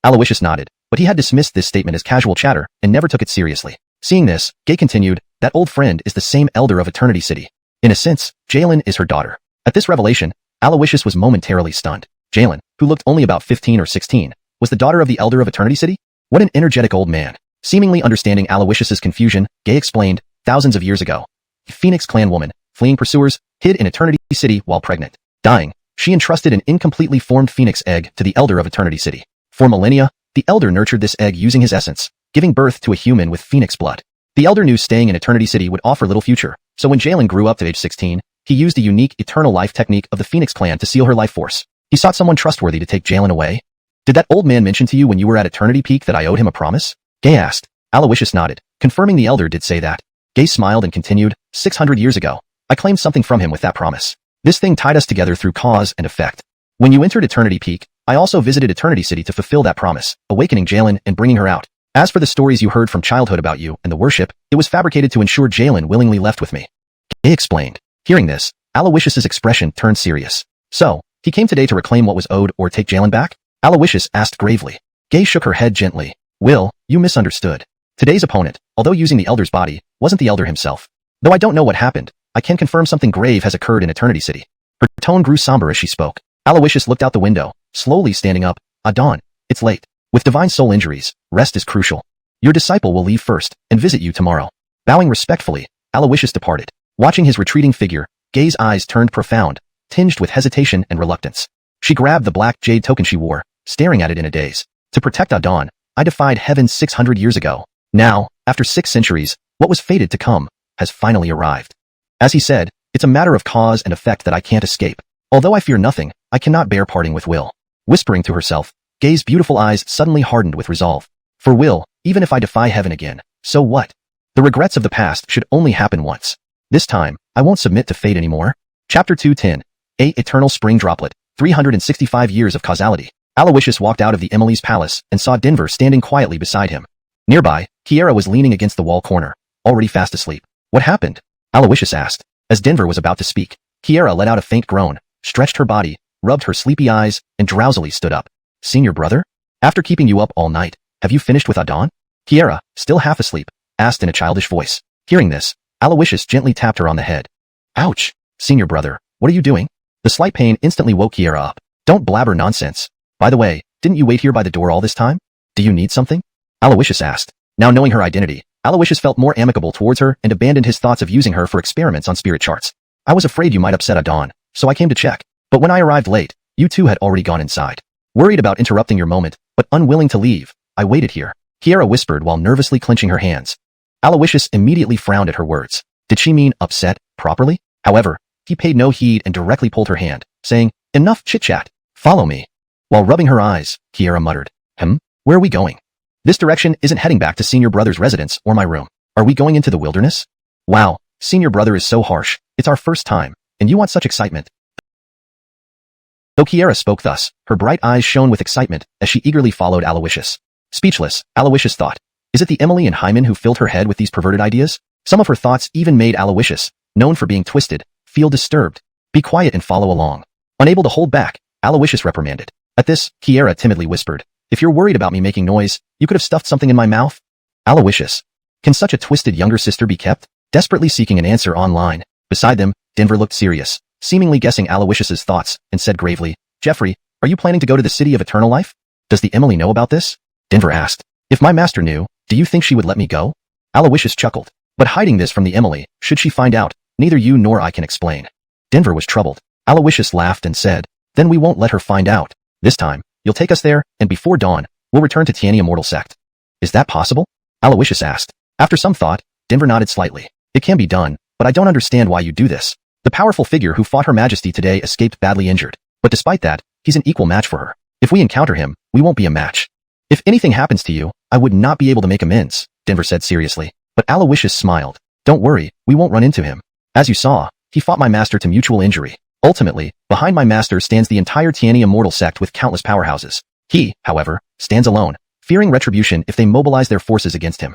Alawishus nodded, but he had dismissed this statement as casual chatter and never took it seriously. Seeing this, Gay continued, "That old friend is the same Elder of Eternity City. In a sense, Jalen is her daughter." At this revelation, Alawishus was momentarily stunned. Jalen, who looked only about 15 or 16, was the daughter of the Elder of Eternity City? What an energetic old man. Seemingly understanding Alawishus's confusion, Gay explained, "Thousands of years ago, a Phoenix clan woman, fleeing pursuers, hid in Eternity City while pregnant. Dying, she entrusted an incompletely formed Phoenix egg to the Elder of Eternity City. For millennia, the Elder nurtured this egg using his essence, giving birth to a human with Phoenix blood. The Elder knew staying in Eternity City would offer little future, So when Jalen grew up to age 16, he used the unique eternal life technique of the Phoenix clan to seal her life force. He sought someone trustworthy to take Jalen away. Did that old man mention to you when you were at Eternity Peak that I owed him a promise? Gay asked. Alawishus nodded, confirming the elder did say that. Gay smiled and continued, 600 years ago, I claimed something from him with that promise. This thing tied us together through cause and effect. When you entered Eternity Peak, I also visited Eternity City to fulfill that promise, awakening Jalen and bringing her out. As for the stories you heard from childhood about you and the worship, it was fabricated to ensure Jalen willingly left with me. Gay explained. Hearing this, Alawishus' expression turned serious. So, he came today to reclaim what was owed or take Jalen back? Alawishus asked gravely. Gay shook her head gently. Will, you misunderstood. Today's opponent, although using the elder's body, wasn't the elder himself. Though I don't know what happened, I can confirm something grave has occurred in Eternity City. Her tone grew somber as she spoke. Alawishus looked out the window, slowly standing up. Dawn, it's late. With divine soul injuries, rest is crucial. Your disciple will leave first and visit you tomorrow. Bowing respectfully, Alawishus departed. Watching his retreating figure, Gay's eyes turned profound, tinged with hesitation and reluctance. She grabbed the black jade token she wore, staring at it in a daze. To protect Dawn, I defied heaven 600 years ago. Now, after 6 centuries, what was fated to come has finally arrived. As he said, it's a matter of cause and effect that I can't escape. Although I fear nothing, I cannot bear parting with Will. Whispering to herself, Gay's beautiful eyes suddenly hardened with resolve. For Will, even if I defy heaven again, so what? The regrets of the past should only happen once. This time, I won't submit to fate anymore. Chapter 210. A Eternal Spring Droplet, 365 Years of Causality. Alawishus walked out of the Emily's palace and saw Denver standing quietly beside him. Nearby, Kieran was leaning against the wall corner, already fast asleep. What happened? Alawishus asked. As Denver was about to speak, Kieran let out a faint groan, stretched her body, rubbed her sleepy eyes, and drowsily stood up. Senior brother? After keeping you up all night, have you finished with Dawn? Kieran, still half asleep, asked in a childish voice. Hearing this, Alawishus gently tapped her on the head. Ouch! Senior brother, what are you doing? The slight pain instantly woke Kieran up. Don't blabber nonsense. By the way, didn't you wait here by the door all this time? Do you need something? Alawishus asked. Now knowing her identity, Alawishus felt more amicable towards her and abandoned his thoughts of using her for experiments on spirit charts. I was afraid you might upset Dawn, so I came to check. But when I arrived late, you two had already gone inside. Worried about interrupting your moment, but unwilling to leave, I waited here. Kieran whispered while nervously clenching her hands. Alawishus immediately frowned at her words. Did she mean upset, properly? However, he paid no heed and directly pulled her hand, saying, Enough chit-chat. Follow me. While rubbing her eyes, Kieran muttered, Where are we going? This direction isn't heading back to Senior Brother's residence or my room. Are we going into the wilderness? Wow, Senior Brother is so harsh. It's our first time, and you want such excitement. Though Kieran spoke thus, her bright eyes shone with excitement as she eagerly followed Alawishus. Speechless, Alawishus thought, is it the Emily and Hyman who filled her head with these perverted ideas? Some of her thoughts even made Alawishus, known for being twisted, feel disturbed. Be quiet and follow along. Unable to hold back, Alawishus reprimanded. At this, Kieran timidly whispered, if you're worried about me making noise, you could have stuffed something in my mouth. Alawishus. Can such a twisted younger sister be kept? Desperately seeking an answer online. Beside them, Denver looked serious, seemingly guessing Alawishus's thoughts, and said gravely, Jeffrey, are you planning to go to the City of Eternal Life? Does the Emily know about this? Denver asked. If my master knew, do you think she would let me go? Alawishus chuckled. But hiding this from the Emily, should she find out, neither you nor I can explain. Denver was troubled. Alawishus laughed and said, then we won't let her find out. This time, you'll take us there, and before dawn, we'll return to Tiania Mortal Sect. Is that possible? Alawishus asked. After some thought, Denver nodded slightly. It can be done, but I don't understand why you do this. The powerful figure who fought Her Majesty today escaped badly injured. But despite that, he's an equal match for her. If we encounter him, we won't be a match. If anything happens to you, I would not be able to make amends, Denver said seriously. But Alawishus smiled. Don't worry, we won't run into him. As you saw, he fought my master to mutual injury. Ultimately, behind my master stands the entire Tiania Mortal Sect with countless powerhouses. He, however, stands alone, fearing retribution if they mobilize their forces against him.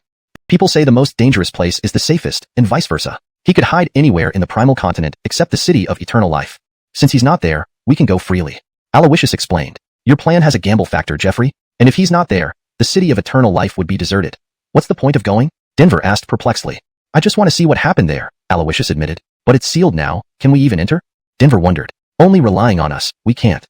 People say the most dangerous place is the safest, and vice versa. He could hide anywhere in the primal continent except the City of Eternal Life. Since he's not there, we can go freely. Alawishus explained. Your plan has a gamble factor, Jeffrey, and if he's not there, the City of Eternal Life would be deserted. What's the point of going? Denver asked perplexedly. I just want to see what happened there, Alawishus admitted. But it's sealed now, can we even enter? Denver wondered. Only relying on us, we can't.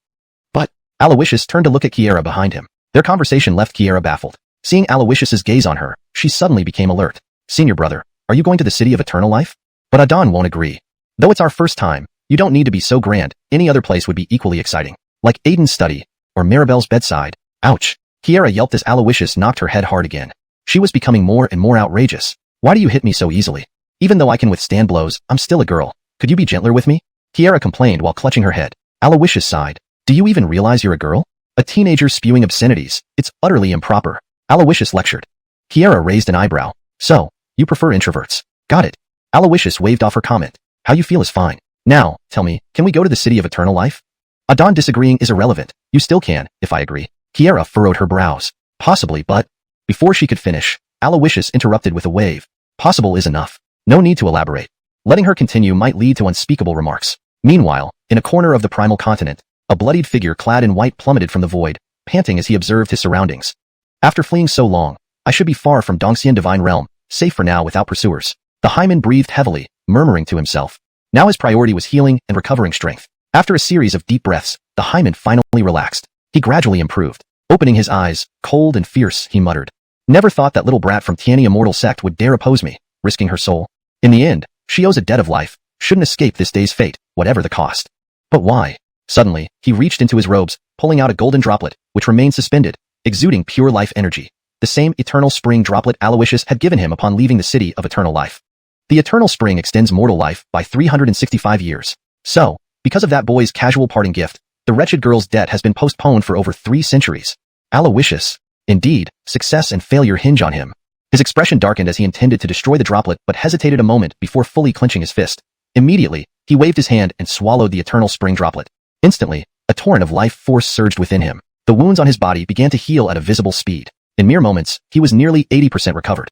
But, Alawishus turned to look at Kieran behind him. Their conversation left Kieran baffled. Seeing Alawishus's gaze on her, she suddenly became alert. Senior brother, are you going to the City of Eternal Life? But Adon won't agree. Though it's our first time, you don't need to be so grand, any other place would be equally exciting. Like Aiden's study, or Maribel's bedside. Ouch. Kieran yelped as Alawishus knocked her head hard again. She was becoming more and more outrageous. Why do you hit me so easily? Even though I can withstand blows, I'm still a girl. Could you be gentler with me? Kiera complained while clutching her head. Alawishus sighed. Do you even realize you're a girl? A teenager spewing obscenities. It's utterly improper. Alawishus lectured. Kiera raised an eyebrow. So, you prefer introverts. Got it. Alawishus waved off her comment. How you feel is fine. Now, tell me, can we go to the city of eternal life? Adon disagreeing is irrelevant. You still can, if I agree. Kiera furrowed her brows. Possibly, but... Before she could finish, Alawishus interrupted with a wave. Possible is enough. No need to elaborate. Letting her continue might lead to unspeakable remarks. Meanwhile, in a corner of the primal continent, a bloodied figure clad in white plummeted from the void, panting as he observed his surroundings. After fleeing so long, I should be far from Dongxian divine realm, safe for now without pursuers. The Hyman breathed heavily, murmuring to himself. Now his priority was healing and recovering strength. After a series of deep breaths, the Hyman finally relaxed. He gradually improved. Opening his eyes, cold and fierce, he muttered. Never thought that little brat from Tianni immortal sect would dare oppose me, risking her soul. In the end, she owes a debt of life, shouldn't escape this day's fate, whatever the cost. But why? Suddenly, he reached into his robes, pulling out a golden droplet, which remained suspended, exuding pure life energy. The same eternal spring droplet Alawishus had given him upon leaving the city of eternal life. The eternal spring extends mortal life by 365 years. So, because of that boy's casual parting gift, the wretched girl's debt has been postponed for over 3 centuries. Alawishus. Indeed, success and failure hinge on him. His expression darkened as he intended to destroy the droplet but hesitated a moment before fully clenching his fist. Immediately, he waved his hand and swallowed the eternal spring droplet. Instantly, a torrent of life force surged within him. The wounds on his body began to heal at a visible speed. In mere moments, he was nearly 80% recovered.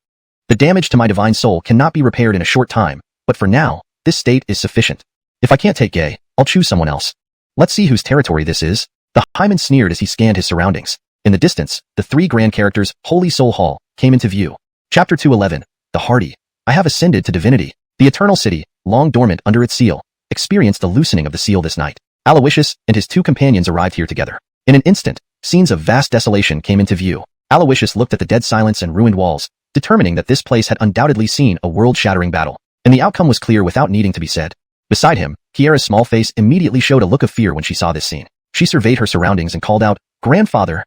The damage to my divine soul cannot be repaired in a short time, but for now, this state is sufficient. If I can't take Gay, I'll choose someone else. Let's see whose territory this is. The Hyman sneered as he scanned his surroundings. In the distance, the 3 grand characters' Holy Soul Hall came into view. Chapter 211. The Hardy. I have ascended to divinity. The eternal city, long dormant under its seal, experienced a loosening of the seal this night. Alawishus and his 2 companions arrived here together. In an instant, scenes of vast desolation came into view. Alawishus looked at the dead silence and ruined walls, determining that this place had undoubtedly seen a world-shattering battle, and the outcome was clear without needing to be said. Beside him, Kiera's small face immediately showed a look of fear when she saw this scene. She surveyed her surroundings and called out, "Grandfather!"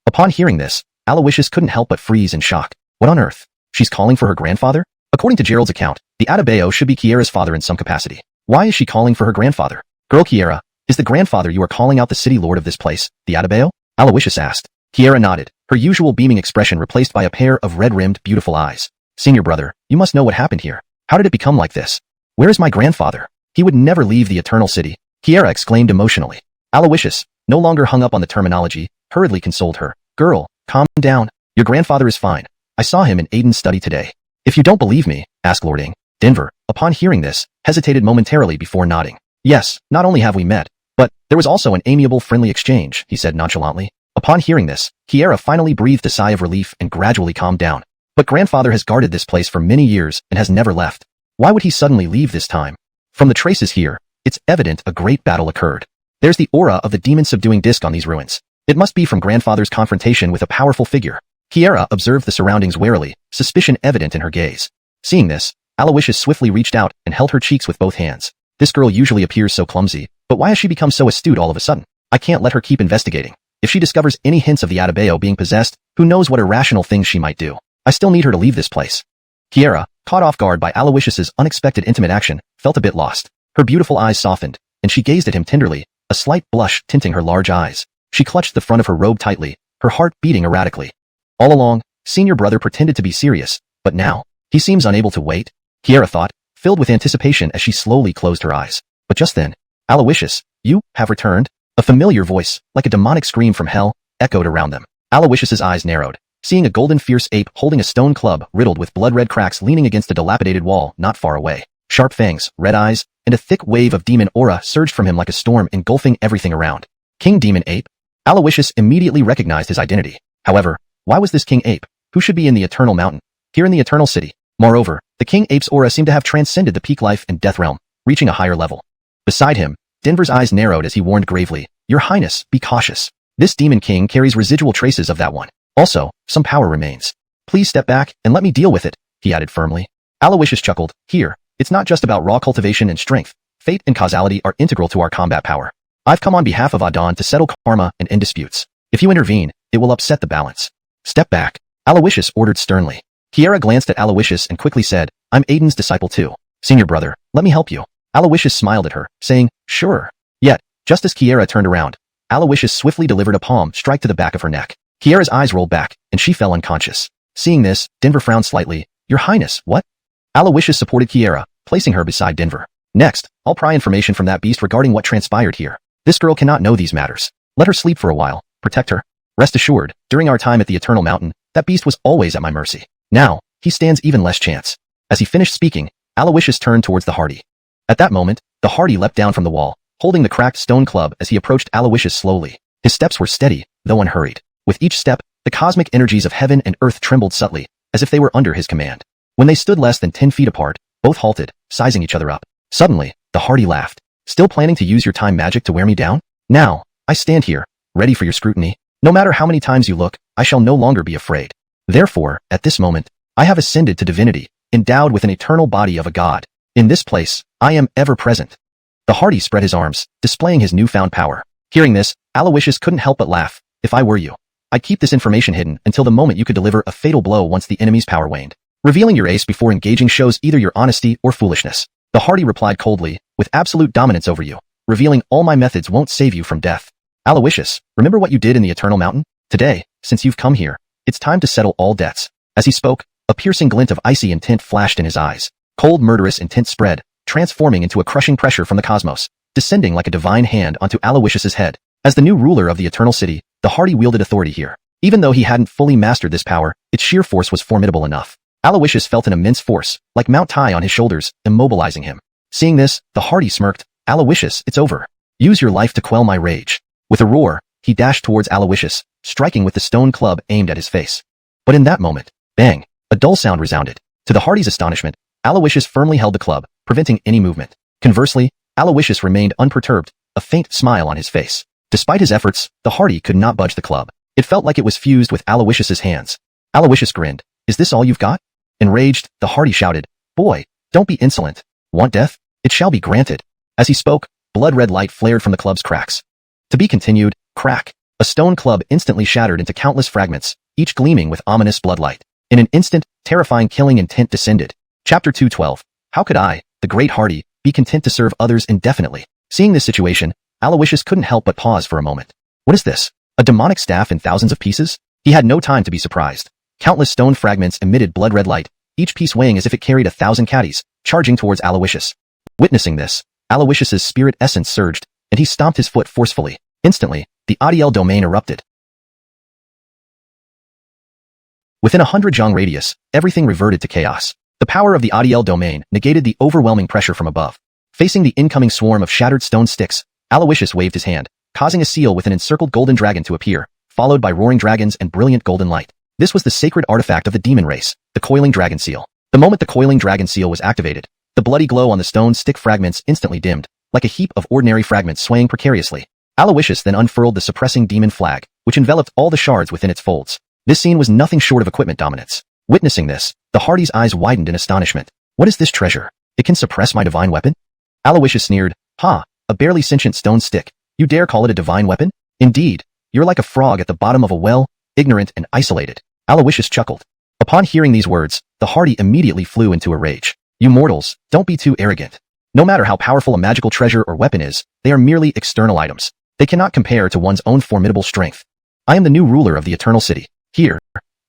Upon hearing this, Alawishus couldn't help but freeze in shock. What on earth? She's calling for her grandfather? According to Gerald's account, the Atabeo should be Kiera's father in some capacity. Why is she calling for her grandfather? Girl Kiera, is the grandfather you are calling out the city lord of this place, the Atabeo? Alawishus asked. Kiera nodded, her usual beaming expression replaced by a pair of red-rimmed, beautiful eyes. Senior brother, you must know what happened here. How did it become like this? Where is my grandfather? He would never leave the eternal city, Kiera exclaimed emotionally. Alawishus, no longer hung up on the terminology, hurriedly consoled her. Girl, calm down. Your grandfather is fine. I saw him in Aiden's study today. If you don't believe me, asked Lord Ing. Denver, upon hearing this, hesitated momentarily before nodding. Yes, not only have we met, but there was also an amiable friendly exchange, he said nonchalantly. Upon hearing this, Kiera finally breathed a sigh of relief and gradually calmed down. But grandfather has guarded this place for many years and has never left. Why would he suddenly leave this time? From the traces here, it's evident a great battle occurred. There's the aura of the demon subduing disc on these ruins. It must be from grandfather's confrontation with a powerful figure. Kiera observed the surroundings warily, suspicion evident in her gaze. Seeing this, Alawishus swiftly reached out and held her cheeks with both hands. This girl usually appears so clumsy, but why has she become so astute all of a sudden? I can't let her keep investigating. If she discovers any hints of the Atabeo being possessed, who knows what irrational things she might do. I still need her to leave this place. Kiera, caught off guard by Alawishus's unexpected intimate action, felt a bit lost. Her beautiful eyes softened, and she gazed at him tenderly, a slight blush tinting her large eyes. She clutched the front of her robe tightly, her heart beating erratically. All along, senior brother pretended to be serious, but now, he seems unable to wait, Kiera thought, filled with anticipation as she slowly closed her eyes. But just then, Alawishus, you have returned? A familiar voice, like a demonic scream from hell, echoed around them. Alawishus's eyes narrowed, seeing a golden fierce ape holding a stone club riddled with blood-red cracks leaning against a dilapidated wall not far away. Sharp fangs, red eyes, and a thick wave of demon aura surged from him like a storm engulfing everything around. King Demon Ape? Alawishus immediately recognized his identity. However, why was this King Ape, who should be in the Eternal Mountain, here in the Eternal City? Moreover, the King Ape's aura seemed to have transcended the peak life and death realm, reaching a higher level. Beside him, Denver's eyes narrowed as he warned gravely, Your Highness, be cautious. This Demon King carries residual traces of that one. Also, some power remains. Please step back and let me deal with it, he added firmly. Alawishus chuckled, Here, it's not just about raw cultivation and strength. Fate and causality are integral to our combat power. I've come on behalf of Adon to settle karma and end disputes. If you intervene, it will upset the balance. Step back, Alawishus ordered sternly. Kieran glanced at Alawishus and quickly said, I'm Aiden's disciple too. Senior brother, let me help you. Alawishus smiled at her, saying, sure. Yet, just as Kieran turned around, Alawishus swiftly delivered a palm strike to the back of her neck. Kieran's eyes rolled back, and she fell unconscious. Seeing this, Denver frowned slightly. Your Highness, what? Alawishus supported Kieran, placing her beside Denver. Next, I'll pry information from that beast regarding what transpired here. This girl cannot know these matters. Let her sleep for a while. Protect her. Rest assured, during our time at the Eternal Mountain, that beast was always at my mercy. Now, he stands even less chance. As he finished speaking, Alawishus turned towards the Hardy. At that moment, the Hardy leapt down from the wall, holding the cracked stone club as he approached Alawishus slowly. His steps were steady, though unhurried. With each step, the cosmic energies of heaven and earth trembled subtly, as if they were under his command. When they stood less than 10 feet apart, both halted, sizing each other up. Suddenly, the Hardy laughed. Still planning to use your time magic to wear me down? Now, I stand here, ready for your scrutiny. No matter how many times you look, I shall no longer be afraid. Therefore, at this moment, I have ascended to divinity, endowed with an eternal body of a god. In this place, I am ever present. The Hardy spread his arms, displaying his newfound power. Hearing this, Alawishus couldn't help but laugh. If I were you, I'd keep this information hidden until the moment you could deliver a fatal blow once the enemy's power waned. Revealing your ace before engaging shows either your honesty or foolishness. The Hardy replied coldly, with absolute dominance over you. Revealing all my methods won't save you from death. Alawishus, remember what you did in the Eternal Mountain? Today, since you've come here, it's time to settle all debts. As he spoke, a piercing glint of icy intent flashed in his eyes. Cold murderous intent spread, transforming into a crushing pressure from the cosmos, descending like a divine hand onto Alawishus's head. As the new ruler of the Eternal City, the Hardy wielded authority here. Even though he hadn't fully mastered this power, its sheer force was formidable enough. Alawishus felt an immense force, like Mount Tai on his shoulders, immobilizing him. Seeing this, the Hardy smirked. Alawishus, it's over. Use your life to quell my rage. With a roar, he dashed towards Alawishus, striking with the stone club aimed at his face. But in that moment, bang, a dull sound resounded. To the Hardy's astonishment, Alawishus firmly held the club, preventing any movement. Conversely, Alawishus remained unperturbed, a faint smile on his face. Despite his efforts, the Hardy could not budge the club. It felt like it was fused with Alawishus's hands. Alawishus grinned. Is this all you've got? Enraged, the Hardy shouted, Boy, don't be insolent. Want death? It shall be granted. As he spoke, blood-red light flared from the club's cracks. To be continued, crack. A stone club instantly shattered into countless fragments, each gleaming with ominous bloodlight. In an instant, terrifying killing intent descended. Chapter 212. How could I, the great Hardy, be content to serve others indefinitely? Seeing this situation, Alawishus couldn't help but pause for a moment. What is this? A demonic staff in thousands of pieces? He had no time to be surprised. Countless stone fragments emitted blood-red light, each piece weighing as if it carried 1,000 caddies, charging towards Alawishus. Witnessing this, Alawishus's spirit essence surged, and he stomped his foot forcefully. Instantly, the Adiel domain erupted. Within 100 jong radius, everything reverted to chaos. The power of the Adiel domain negated the overwhelming pressure from above. Facing the incoming swarm of shattered stone sticks, Alawishus waved his hand, causing a seal with an encircled golden dragon to appear, followed by roaring dragons and brilliant golden light. This was the sacred artifact of the demon race, the coiling dragon seal. The moment the coiling dragon seal was activated, the bloody glow on the stone stick fragments instantly dimmed, like a heap of ordinary fragments swaying precariously. Alawishus then unfurled the suppressing demon flag, which enveloped all the shards within its folds. This scene was nothing short of equipment dominance. Witnessing this, the Hardy's eyes widened in astonishment. What is this treasure? It can suppress my divine weapon? Alawishus sneered. Ha, a barely sentient stone stick. You dare call it a divine weapon? Indeed, you're like a frog at the bottom of a well, ignorant and isolated. Alawishus chuckled. Upon hearing these words, the Hardy immediately flew into a rage. You mortals, don't be too arrogant. No matter how powerful a magical treasure or weapon is, they are merely external items. They cannot compare to one's own formidable strength. I am the new ruler of the Eternal City. Here,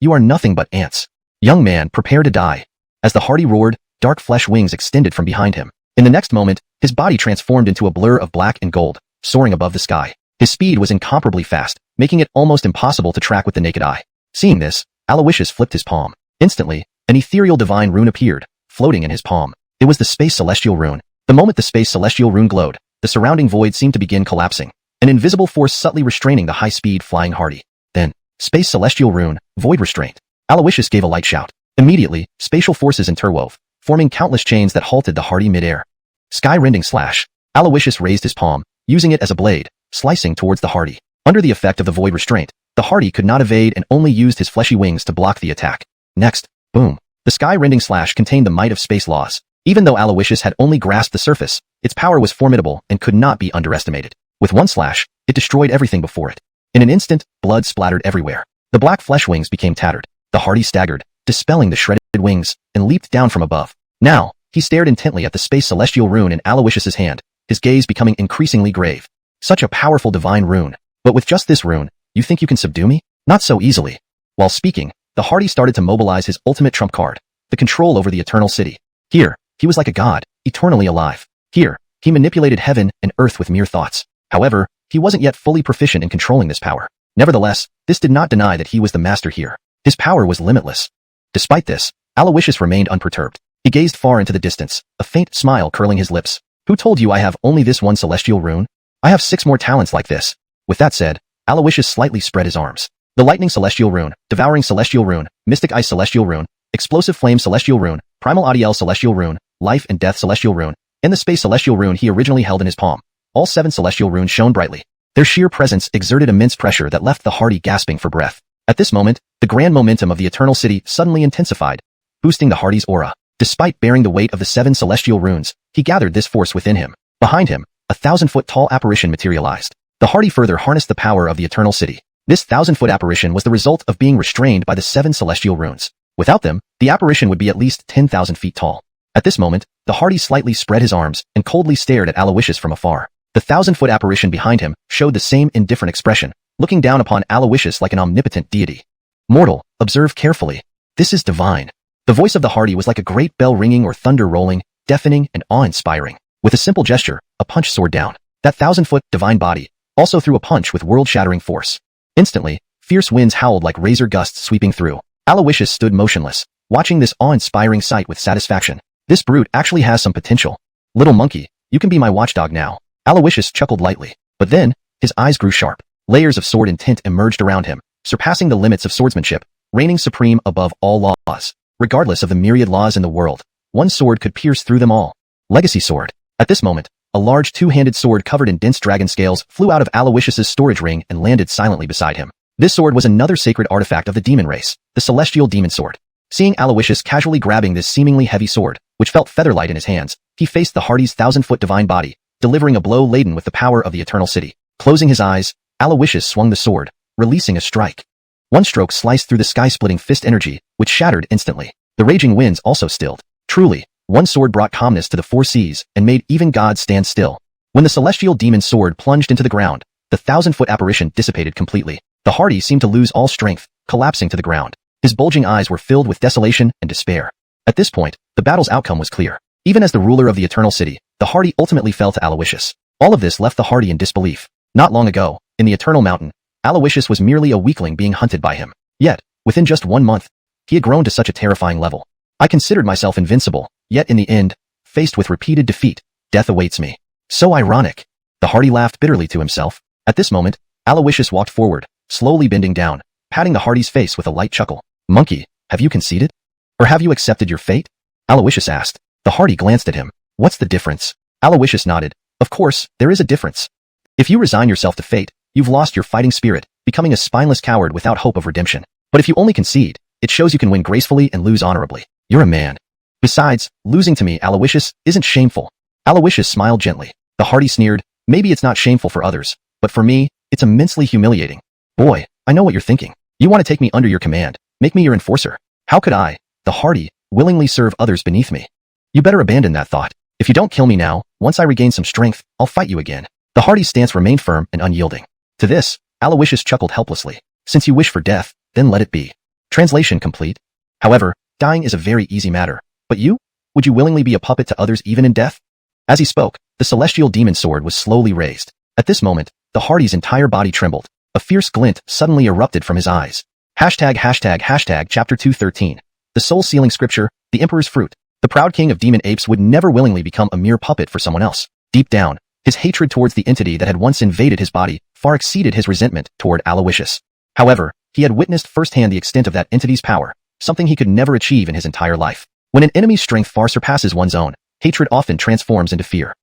you are nothing but ants. Young man, prepare to die. As the Hardy roared, dark flesh wings extended from behind him. In the next moment, his body transformed into a blur of black and gold, soaring above the sky. His speed was incomparably fast, making it almost impossible to track with the naked eye. Seeing this, Alawishus flipped his palm. Instantly, an ethereal divine rune appeared, floating in his palm. It was the Space Celestial rune. The moment the Space Celestial rune glowed, the surrounding void seemed to begin collapsing, an invisible force subtly restraining the high-speed flying Hardy. Then, Space Celestial rune, void restraint. Alawishus gave a light shout. Immediately, spatial forces interwove, forming countless chains that halted the Hardy mid-air. Sky-rending slash. Alawishus raised his palm, using it as a blade, slicing towards the Hardy. Under the effect of the void restraint, the Hardy could not evade and only used his fleshy wings to block the attack. Next, boom. The sky-rending slash contained the might of space laws. Even though Alawishus had only grasped the surface, its power was formidable and could not be underestimated. With one slash, it destroyed everything before it. In an instant, blood splattered everywhere. The black flesh wings became tattered. The Hardy staggered, dispelling the shredded wings, and leaped down from above. Now, he stared intently at the space celestial rune in Alawishus' hand, his gaze becoming increasingly grave. Such a powerful divine rune. But with just this rune, you think you can subdue me? Not so easily. While speaking, the Hardy started to mobilize his ultimate trump card, the control over the Eternal City. Here, he was like a god, eternally alive. Here, he manipulated heaven and earth with mere thoughts. However, he wasn't yet fully proficient in controlling this power. Nevertheless, this did not deny that he was the master here. His power was limitless. Despite this, Alawishus remained unperturbed. He gazed far into the distance, a faint smile curling his lips. Who told you I have only this one celestial rune? I have 6 more talents like this. With that said, Alawishus slightly spread his arms. The lightning celestial rune, devouring celestial rune, mystic ice celestial rune, explosive flame celestial rune, primal audiel celestial rune, life and death celestial rune, and the space celestial rune he originally held in his palm. All 7 celestial runes shone brightly. Their sheer presence exerted immense pressure that left the Hardy gasping for breath. At this moment, the grand momentum of the Eternal City suddenly intensified, boosting the Hardy's aura. Despite bearing the weight of the 7 celestial runes, he gathered this force within him. Behind him, a 1,000-foot-tall apparition materialized. The Hardy further harnessed the power of the Eternal City. This 1,000-foot apparition was the result of being restrained by the 7 celestial runes. Without them, the apparition would be at least 10,000 feet tall. At this moment, the Hardy slightly spread his arms and coldly stared at Alawishus from afar. The 1,000-foot apparition behind him showed the same indifferent expression, looking down upon Alawishus like an omnipotent deity. Mortal, observe carefully. This is divine. The voice of the Hardy was like a great bell ringing or thunder rolling, deafening and awe-inspiring. With a simple gesture, a punch soared down. That 1,000-foot divine body also threw a punch with world-shattering force. Instantly, fierce winds howled like razor gusts sweeping through. Alawishus stood motionless, watching this awe-inspiring sight with satisfaction. This brute actually has some potential. Little monkey, you can be my watchdog now. Alawishus chuckled lightly. But then, his eyes grew sharp. Layers of sword intent emerged around him, surpassing the limits of swordsmanship, reigning supreme above all laws. Regardless of the myriad laws in the world, one sword could pierce through them all. Legacy sword. At this moment, a large 2-handed sword covered in dense dragon scales flew out of Alawishus' storage ring and landed silently beside him. This sword was another sacred artifact of the demon race, the celestial demon sword. Seeing Alawishus casually grabbing this seemingly heavy sword, which felt feather-light in his hands, he faced the Hardy's 1,000-foot divine body, delivering a blow laden with the power of the Eternal City. Closing his eyes, Alawishus swung the sword, releasing a strike. One stroke sliced through the sky-splitting fist energy, which shattered instantly. The raging winds also stilled. Truly, one sword brought calmness to the 4 seas and made even gods stand still. When the celestial demon sword plunged into the ground, the 1,000-foot apparition dissipated completely. The Hardy seemed to lose all strength, collapsing to the ground. His bulging eyes were filled with desolation and despair. At this point, the battle's outcome was clear. Even as the ruler of the Eternal City, the Hardy ultimately fell to Alawishus. All of this left the Hardy in disbelief. Not long ago, in the Eternal Mountain, Alawishus was merely a weakling being hunted by him. Yet, within just 1 month, he had grown to such a terrifying level. I considered myself invincible, yet in the end, faced with repeated defeat, death awaits me. So ironic. The Hardy laughed bitterly to himself. At this moment, Alawishus walked forward, slowly bending down, patting the Hardy's face with a light chuckle. Monkey, have you conceded? Or have you accepted your fate? Alawishus asked. The Hardy glanced at him. What's the difference? Alawishus nodded. Of course, there is a difference. If you resign yourself to fate, you've lost your fighting spirit, becoming a spineless coward without hope of redemption. But if you only concede, it shows you can win gracefully and lose honorably. You're a man. Besides, losing to me, Alawishus, isn't shameful. Alawishus smiled gently. The Hardy sneered. Maybe it's not shameful for others, but for me, it's immensely humiliating. Boy, I know what you're thinking. You want to take me under your command, make me your enforcer. How could I, the Hardy, willingly serve others beneath me? You better abandon that thought. If you don't kill me now, once I regain some strength, I'll fight you again. The Hardy's stance remained firm and unyielding. To this, Alawishus chuckled helplessly. Since you wish for death, then let it be. Translation complete. However, dying is a very easy matter. But you? Would you willingly be a puppet to others even in death? As he spoke, the celestial demon sword was slowly raised. At this moment, the Hardy's entire body trembled. A fierce glint suddenly erupted from his eyes. Chapter 213. The soul-sealing scripture, the Emperor's fruit. The proud king of demon apes would never willingly become a mere puppet for someone else. Deep down, his hatred towards the entity that had once invaded his body far exceeded his resentment toward Alawishus. However, he had witnessed firsthand the extent of that entity's power, something he could never achieve in his entire life. When an enemy's strength far surpasses one's own, hatred often transforms into fear.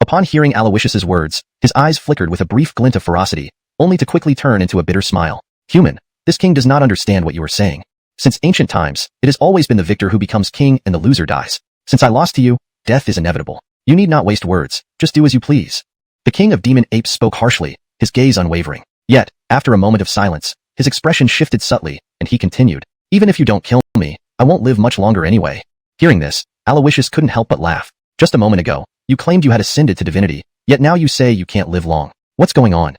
Upon hearing Alawishus's words, his eyes flickered with a brief glint of ferocity, only to quickly turn into a bitter smile. Human, this king does not understand what you are saying. Since ancient times, it has always been the victor who becomes king and the loser dies. Since I lost to you, death is inevitable. You need not waste words, just do as you please. The king of demon apes spoke harshly, his gaze unwavering. Yet, after a moment of silence, his expression shifted subtly, and he continued. Even if you don't kill me, I won't live much longer anyway. Hearing this, Alawishus couldn't help but laugh. Just a moment ago, you claimed you had ascended to divinity, yet now you say you can't live long. What's going on?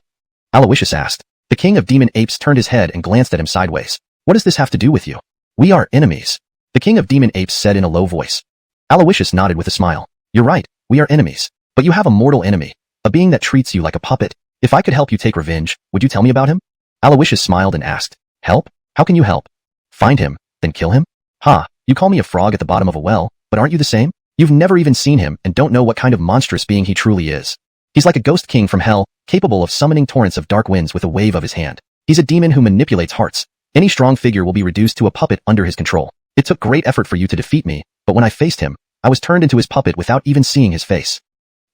Alawishus asked. The king of demon apes turned his head and glanced at him sideways. What does this have to do with you? We are enemies. The king of demon apes said in a low voice. Alawishus nodded with a smile. You're right, we are enemies. But you have a mortal enemy, a being that treats you like a puppet. If I could help you take revenge, would you tell me about him? Alawishus smiled and asked. Help? How can you help? Find him, then kill him? Ha, you call me a frog at the bottom of a well, but aren't you the same? You've never even seen him and don't know what kind of monstrous being he truly is. He's like a ghost king from hell, capable of summoning torrents of dark winds with a wave of his hand. He's a demon who manipulates hearts. Any strong figure will be reduced to a puppet under his control. It took great effort for you to defeat me, but when I faced him, I was turned into his puppet without even seeing his face.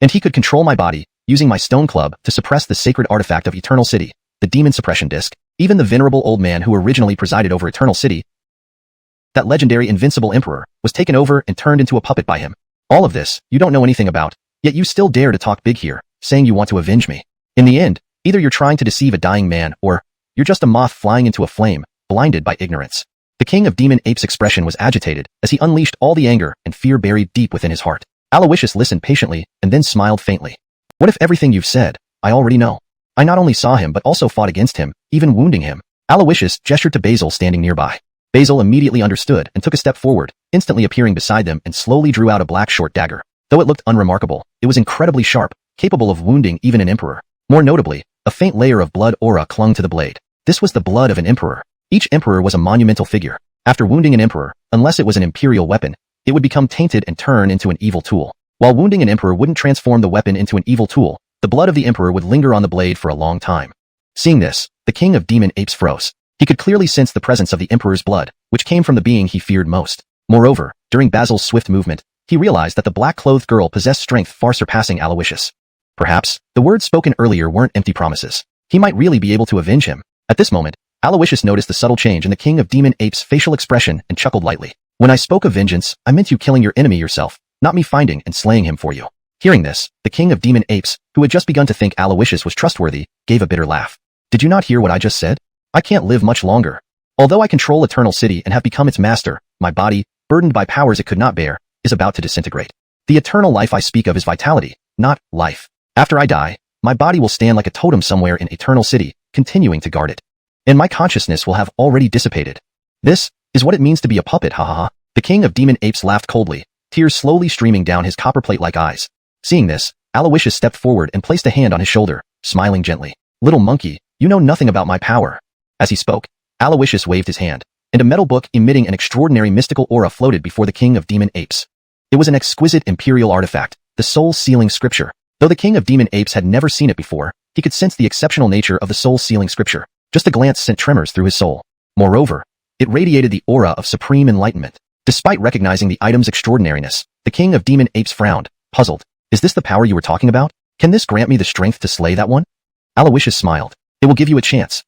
And he could control my body, using my stone club to suppress the sacred artifact of Eternal City, the demon suppression disc, even the venerable old man who originally presided over Eternal City, that legendary invincible emperor, was taken over and turned into a puppet by him. All of this, you don't know anything about, yet you still dare to talk big here, saying you want to avenge me. In the end, either you're trying to deceive a dying man or you're just a moth flying into a flame, blinded by ignorance. The king of demon apes' expression was agitated as he unleashed all the anger and fear buried deep within his heart. Alawishus listened patiently and then smiled faintly. What if everything you've said, I already know? I not only saw him but also fought against him, even wounding him. Alawishus gestured to Basil standing nearby. Basil immediately understood and took a step forward, instantly appearing beside them and slowly drew out a black short dagger. Though it looked unremarkable, it was incredibly sharp, capable of wounding even an emperor. More notably, a faint layer of blood aura clung to the blade. This was the blood of an emperor. Each emperor was a monumental figure. After wounding an emperor, unless it was an imperial weapon, it would become tainted and turn into an evil tool. While wounding an emperor wouldn't transform the weapon into an evil tool, the blood of the emperor would linger on the blade for a long time. Seeing this, the king of demon apes froze. He could clearly sense the presence of the emperor's blood, which came from the being he feared most. Moreover, during Basil's swift movement, he realized that the black-clothed girl possessed strength far surpassing Alawishus. Perhaps, the words spoken earlier weren't empty promises. He might really be able to avenge him. At this moment, Alawishus noticed the subtle change in the king of demon apes' facial expression and chuckled lightly. When I spoke of vengeance, I meant you killing your enemy yourself, not me finding and slaying him for you. Hearing this, the king of demon apes, who had just begun to think Alawishus was trustworthy, gave a bitter laugh. Did you not hear what I just said? I can't live much longer. Although I control Eternal City and have become its master, my body, burdened by powers it could not bear, is about to disintegrate. The eternal life I speak of is vitality, not life. After I die, my body will stand like a totem somewhere in Eternal City, continuing to guard it. And my consciousness will have already dissipated. This is what it means to be a puppet, ha ha ha. The king of demon apes laughed coldly, tears slowly streaming down his copperplate-like eyes. Seeing this, Alawishus stepped forward and placed a hand on his shoulder, smiling gently. Little monkey, you know nothing about my power. As he spoke, Alawishus waved his hand, and a metal book emitting an extraordinary mystical aura floated before the king of demon apes. It was an exquisite imperial artifact, the soul-sealing scripture. Though the king of demon apes had never seen it before, he could sense the exceptional nature of the soul-sealing scripture. Just a glance sent tremors through his soul. Moreover, it radiated the aura of supreme enlightenment. Despite recognizing the item's extraordinariness, the king of demon apes frowned, puzzled. Is this the power you were talking about? Can this grant me the strength to slay that one? Alawishus smiled. It will give you a chance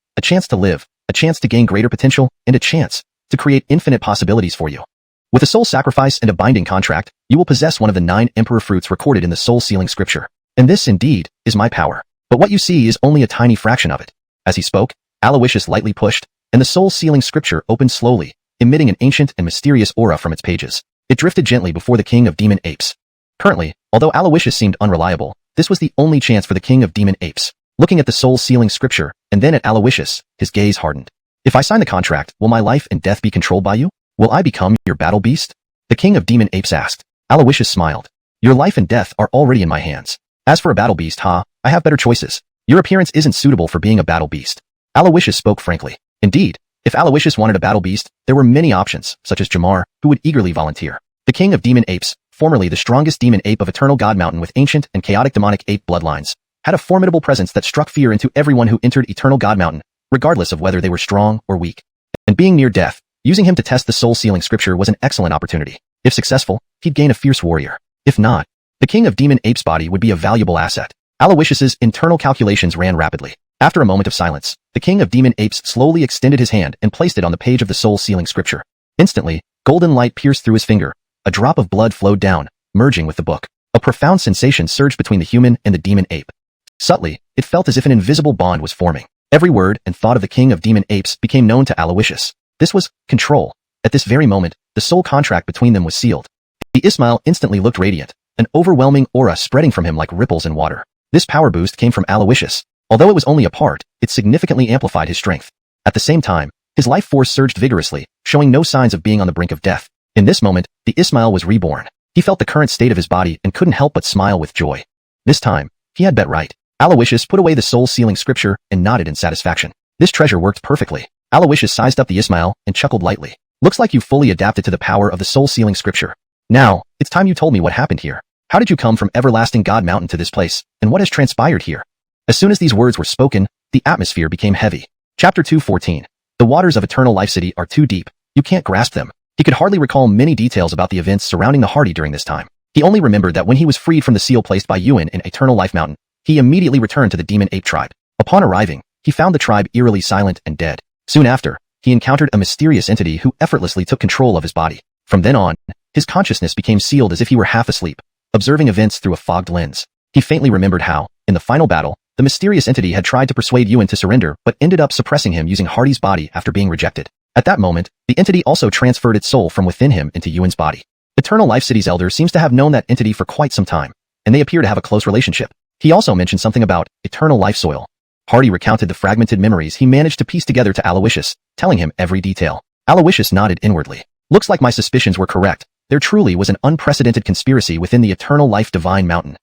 to live, a chance to gain greater potential, and a chance to create infinite possibilities for you. With a soul sacrifice and a binding contract, you will possess one of the 9 emperor fruits recorded in the soul-sealing scripture. And this, indeed, is my power. But what you see is only a tiny fraction of it. As he spoke, Alawishus lightly pushed, and the soul-sealing scripture opened slowly, emitting an ancient and mysterious aura from its pages. It drifted gently before the king of demon apes. Currently, although Alawishus seemed unreliable, this was the only chance for the king of demon apes. Looking at the soul-sealing scripture, and then at Alawishus, his gaze hardened. If I sign the contract, will my life and death be controlled by you? Will I become your battle beast? The king of demon apes asked. Alawishus smiled. Your life and death are already in my hands. As for a battle beast, I have better choices. Your appearance isn't suitable for being a battle beast. Alawishus spoke frankly. Indeed, if Alawishus wanted a battle beast, there were many options, such as Jamar, who would eagerly volunteer. The king of demon apes, formerly the strongest demon ape of Eternal God Mountain with ancient and chaotic demonic ape bloodlines, had a formidable presence that struck fear into everyone who entered Eternal God Mountain, regardless of whether they were strong or weak. And being near death, using him to test the soul-sealing scripture was an excellent opportunity. If successful, he'd gain a fierce warrior. If not, the king of demon apes' body would be a valuable asset. Alawishus's internal calculations ran rapidly. After a moment of silence, the king of demon apes slowly extended his hand and placed it on the page of the soul-sealing scripture. Instantly, golden light pierced through his finger. A drop of blood flowed down, merging with the book. A profound sensation surged between the human and the demon ape. Subtly, it felt as if an invisible bond was forming. Every word and thought of the king of demon apes became known to Alawishus. This was control. At this very moment, the the soul contract between them was sealed. The Ismail instantly looked radiant, an overwhelming aura spreading from him like ripples in water. This power boost came from Alawishus. Although it was only a part, it significantly amplified his strength. At the same time, his life force surged vigorously, showing no signs of being on the brink of death. In this moment, the Ismail was reborn. He felt the current state of his body and couldn't help but smile with joy. This time, he had bet right. Alawishus put away the soul-sealing scripture and nodded in satisfaction. This treasure worked perfectly. Alawishus sized up the Ismail and chuckled lightly. Looks like you fully adapted to the power of the soul-sealing scripture. Now, it's time you told me what happened here. How did you come from Everlasting God Mountain to this place, and what has transpired here? As soon as these words were spoken, the atmosphere became heavy. Chapter 2:14. The waters of Eternal Life City are too deep. You can't grasp them. He could hardly recall many details about the events surrounding the Hardy during this time. He only remembered that when he was freed from the seal placed by Yuan in Eternal Life Mountain, he immediately returned to the Demon Ape tribe. Upon arriving, he found the tribe eerily silent and dead. Soon after, he encountered a mysterious entity who effortlessly took control of his body. From then on, his consciousness became sealed as if he were half asleep, observing events through a fogged lens. He faintly remembered how, in the final battle, the mysterious entity had tried to persuade Yuan to surrender but ended up suppressing him using Hardy's body after being rejected. At that moment, the entity also transferred its soul from within him into Yuan's body. Eternal Life City's elder seems to have known that entity for quite some time, and they appear to have a close relationship. He also mentioned something about Eternal Life Soil. Hardy recounted the fragmented memories he managed to piece together to Alawishus, telling him every detail. Alawishus nodded inwardly. Looks like my suspicions were correct. There truly was an unprecedented conspiracy within the Eternal Life Divine Mountain.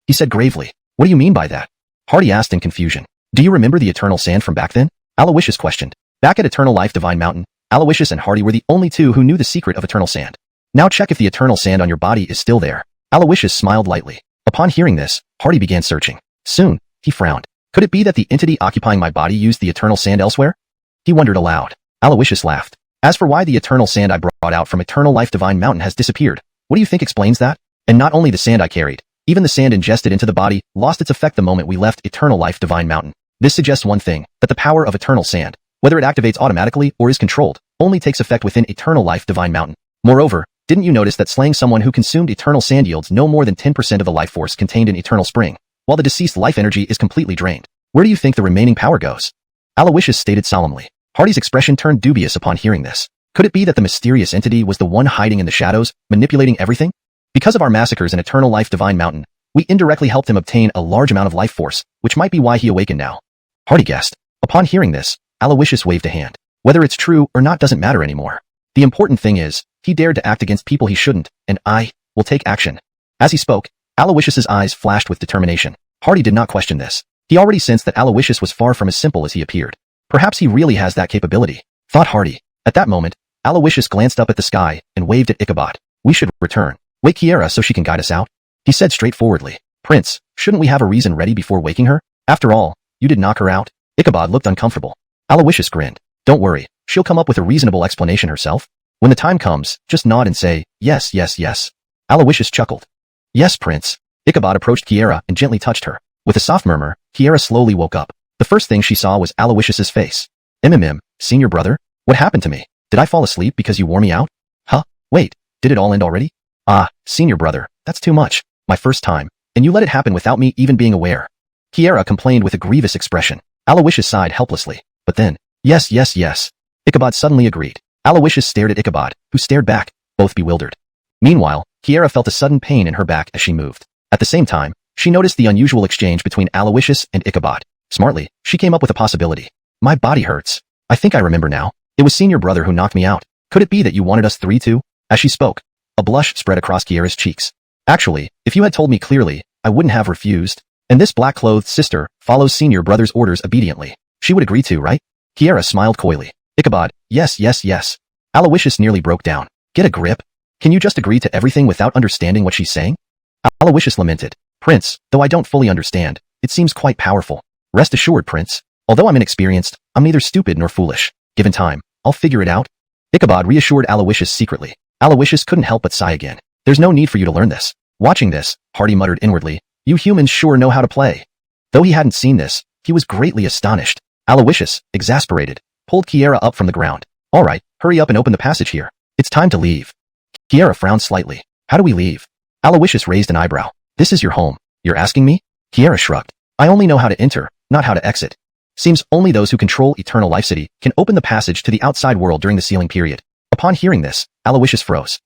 He said gravely. What do you mean by that? Hardy asked in confusion. Do you remember the Eternal Sand from back then? Alawishus questioned. Back at Eternal Life Divine Mountain, Alawishus and Hardy were the only two who knew the secret of Eternal Sand. Now check if the Eternal Sand on your body is still there. Alawishus smiled lightly. Upon hearing this, Hardy began searching. Soon, he frowned. Could it be that the entity occupying my body used the Eternal Sand elsewhere? He wondered aloud. Alawishus laughed. As for why the Eternal Sand I brought out from Eternal Life Divine Mountain has disappeared, what do you think explains that? And not only the sand I carried, even the sand ingested into the body lost its effect the moment we left Eternal Life Divine Mountain. This suggests one thing, that the power of Eternal Sand, whether it activates automatically or is controlled, only takes effect within Eternal Life Divine Mountain. Moreover, didn't you notice that slaying someone who consumed Eternal Sand yields no more than 10% of the life force contained in Eternal Spring, while the deceased life energy is completely drained? Where do you think the remaining power goes? Alawishus stated solemnly. Hardy's expression turned dubious upon hearing this. Could it be that the mysterious entity was the one hiding in the shadows, manipulating everything? Because of our massacres in Eternal Life Divine Mountain, we indirectly helped him obtain a large amount of life force, which might be why he awakened now. Hardy guessed. Upon hearing this, Alawishus waved a hand. Whether it's true or not doesn't matter anymore. The important thing is, he dared to act against people he shouldn't, and I will take action. As he spoke, Alawishus's eyes flashed with determination. Hardy did not question this. He already sensed that Alawishus was far from as simple as he appeared. Perhaps he really has that capability, thought Hardy. At that moment, Alawishus glanced up at the sky and waved at Ichabod. We should return. Wake Kieran so she can guide us out. He said straightforwardly. Prince, shouldn't we have a reason ready before waking her? After all, you did knock her out. Ichabod looked uncomfortable. Alawishus grinned. Don't worry, she'll come up with a reasonable explanation herself. When the time comes, just nod and say, yes, yes, yes. Alawishus chuckled. Yes, Prince. Ichabod approached Kieran and gently touched her. With a soft murmur, Kieran slowly woke up. The first thing she saw was Alawishus's face. Senior brother? What happened to me? Did I fall asleep because you wore me out? Huh? Wait, did it all end already? Ah, senior brother, that's too much. My first time, and you let it happen without me even being aware. Kieran complained with a grievous expression. Alawishus sighed helplessly. But then, yes, yes, yes. Ichabod suddenly agreed. Alawishus stared at Ichabod, who stared back, both bewildered. Meanwhile, Kieran felt a sudden pain in her back as she moved. At the same time, she noticed the unusual exchange between Alawishus and Ichabod. Smartly, she came up with a possibility. My body hurts. I think I remember now. It was senior brother who knocked me out. Could it be that you wanted us three to? As she spoke, a blush spread across Kieran's cheeks. Actually, if you had told me clearly, I wouldn't have refused. And this black-clothed sister follows senior brother's orders obediently. She would agree to, right? Kieran smiled coyly. Ichabod, yes, yes, yes. Alawishus nearly broke down. Get a grip. Can you just agree to everything without understanding what she's saying? Alawishus lamented. Prince, though I don't fully understand, it seems quite powerful. Rest assured, Prince. Although I'm inexperienced, I'm neither stupid nor foolish. Given time, I'll figure it out. Ichabod reassured Alawishus secretly. Alawishus couldn't help but sigh again. There's no need for you to learn this. Watching this, Hardy muttered inwardly, you humans sure know how to play. Though he hadn't seen this, he was greatly astonished. Alawishus, exasperated, pulled Kieran up from the ground. All right, hurry up and open the passage here. It's time to leave. Kieran frowned slightly. How do we leave? Alawishus raised an eyebrow. This is your home. You're asking me? Kieran shrugged. I only know how to enter, not how to exit. Seems only those who control Eternal Life City can open the passage to the outside world during the sealing period. Upon hearing this, Alawishus froze.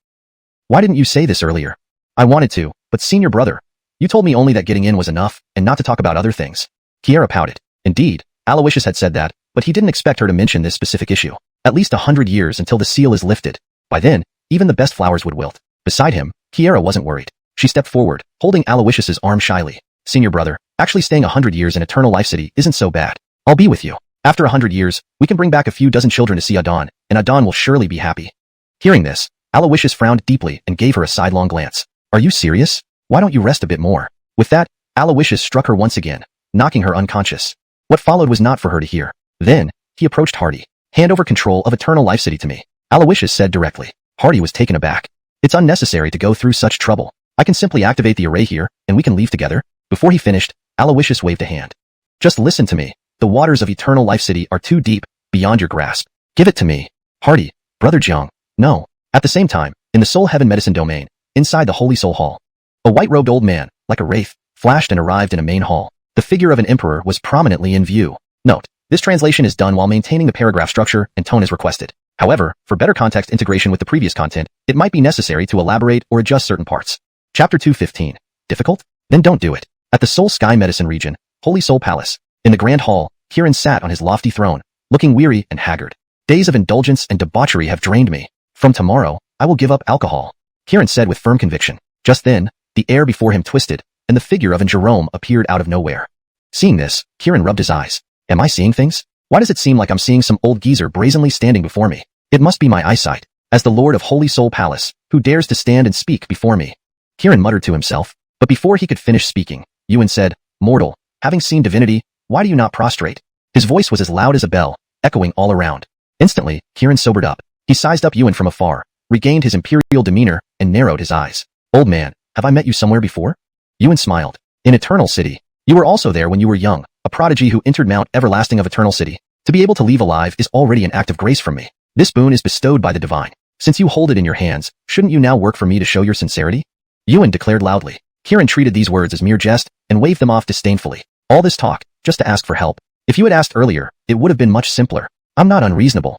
Why didn't you say this earlier? I wanted to, but senior brother, you told me only that getting in was enough, and not to talk about other things. Kieran pouted. Indeed, Alawishus had said that, but he didn't expect her to mention this specific issue. At least 100 years until the seal is lifted. By then, even the best flowers would wilt. Beside him, Kieran wasn't worried. She stepped forward, holding Alawishus's arm shyly. Senior brother, actually staying 100 years in Eternal Life City isn't so bad. I'll be with you. After 100 years, we can bring back a few dozen children to see Adon, and Adon will surely be happy. Hearing this, Alawishus frowned deeply and gave her a sidelong glance. Are you serious? Why don't you rest a bit more? With that, Alawishus struck her once again, knocking her unconscious. What followed was not for her to hear. Then, he approached Hardy. Hand over control of Eternal Life City to me. Alawishus said directly. Hardy was taken aback. It's unnecessary to go through such trouble. I can simply activate the array here, and we can leave together. Before he finished, Alawishus waved a hand. Just listen to me. The waters of Eternal Life City are too deep, beyond your grasp. Give it to me. Hardy, Brother Jiang. No. At the same time, in the Soul Heaven Medicine Domain, inside the Holy Soul Hall, a white-robed old man, like a wraith, flashed and arrived in a main hall. The figure of an emperor was prominently in view. Note, this translation is done while maintaining the paragraph structure and tone as requested. However, for better context integration with the previous content, it might be necessary to elaborate or adjust certain parts. Chapter 2:15. Difficult? Then don't do it. At the Soul Sky Medicine region, Holy Soul Palace, in the Grand Hall, Kieran sat on his lofty throne, looking weary and haggard. Days of indulgence and debauchery have drained me. From tomorrow, I will give up alcohol, Kieran said with firm conviction. Just then, the air before him twisted, and the figure of an Jerome appeared out of nowhere. Seeing this, Kieran rubbed his eyes. Am I seeing things? Why does it seem like I'm seeing some old geezer brazenly standing before me? It must be my eyesight. As the Lord of Holy Soul Palace, who dares to stand and speak before me? Kieran muttered to himself, but before he could finish speaking, Yuan said, Mortal, having seen divinity, why do you not prostrate? His voice was as loud as a bell, echoing all around. Instantly, Kieran sobered up. He sized up Yuan from afar, regained his imperial demeanor, and narrowed his eyes. Old man, have I met you somewhere before? Yuan smiled. In Eternal City. You were also there when you were young, a prodigy who entered Mount Everlasting of Eternal City. To be able to leave alive is already an act of grace from me. This boon is bestowed by the divine. Since you hold it in your hands, shouldn't you now work for me to show your sincerity? Yuan declared loudly. Kieran treated these words as mere jest, and waved them off disdainfully. All this talk, just to ask for help. If you had asked earlier, it would have been much simpler. I'm not unreasonable.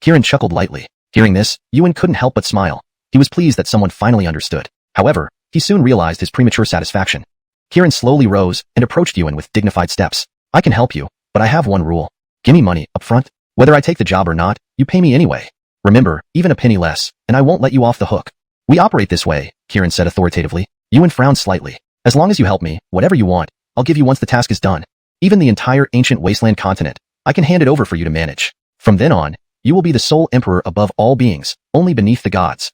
Kieran chuckled lightly. Hearing this, Yuan couldn't help but smile. He was pleased that someone finally understood. However, he soon realized his premature satisfaction. Kieran slowly rose and approached Yuan with dignified steps. I can help you, but I have one rule. Give me money, up front. Whether I take the job or not, you pay me anyway. Remember, even a penny less, and I won't let you off the hook. We operate this way, Kieran said authoritatively. Yuan frowned slightly. As long as you help me, whatever you want, I'll give you once the task is done. Even the entire ancient wasteland continent, I can hand it over for you to manage. From then on, you will be the sole emperor above all beings, only beneath the gods.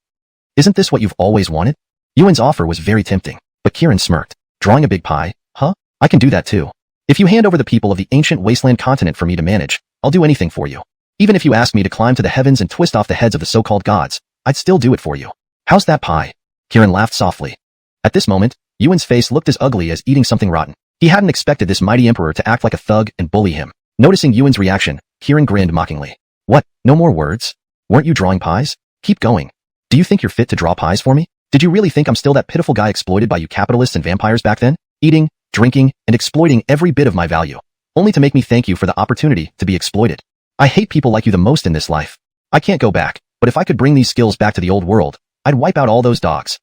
Isn't this what you've always wanted? Yuan's offer was very tempting, but Kieran smirked. Drawing a big pie? Huh? I can do that too. If you hand over the people of the ancient wasteland continent for me to manage, I'll do anything for you. Even if you ask me to climb to the heavens and twist off the heads of the so-called gods, I'd still do it for you. How's that pie? Kieran laughed softly. At this moment, Yuan's face looked as ugly as eating something rotten. He hadn't expected this mighty emperor to act like a thug and bully him. Noticing Yuan's reaction, Kieran grinned mockingly. What, no more words? Weren't you drawing pies? Keep going. Do you think you're fit to draw pies for me? Did you really think I'm still that pitiful guy exploited by you capitalists and vampires back then? Eating, drinking, and exploiting every bit of my value, only to make me thank you for the opportunity to be exploited. I hate people like you the most in this life. I can't go back, but if I could bring these skills back to the old world, I'd wipe out all those dogs.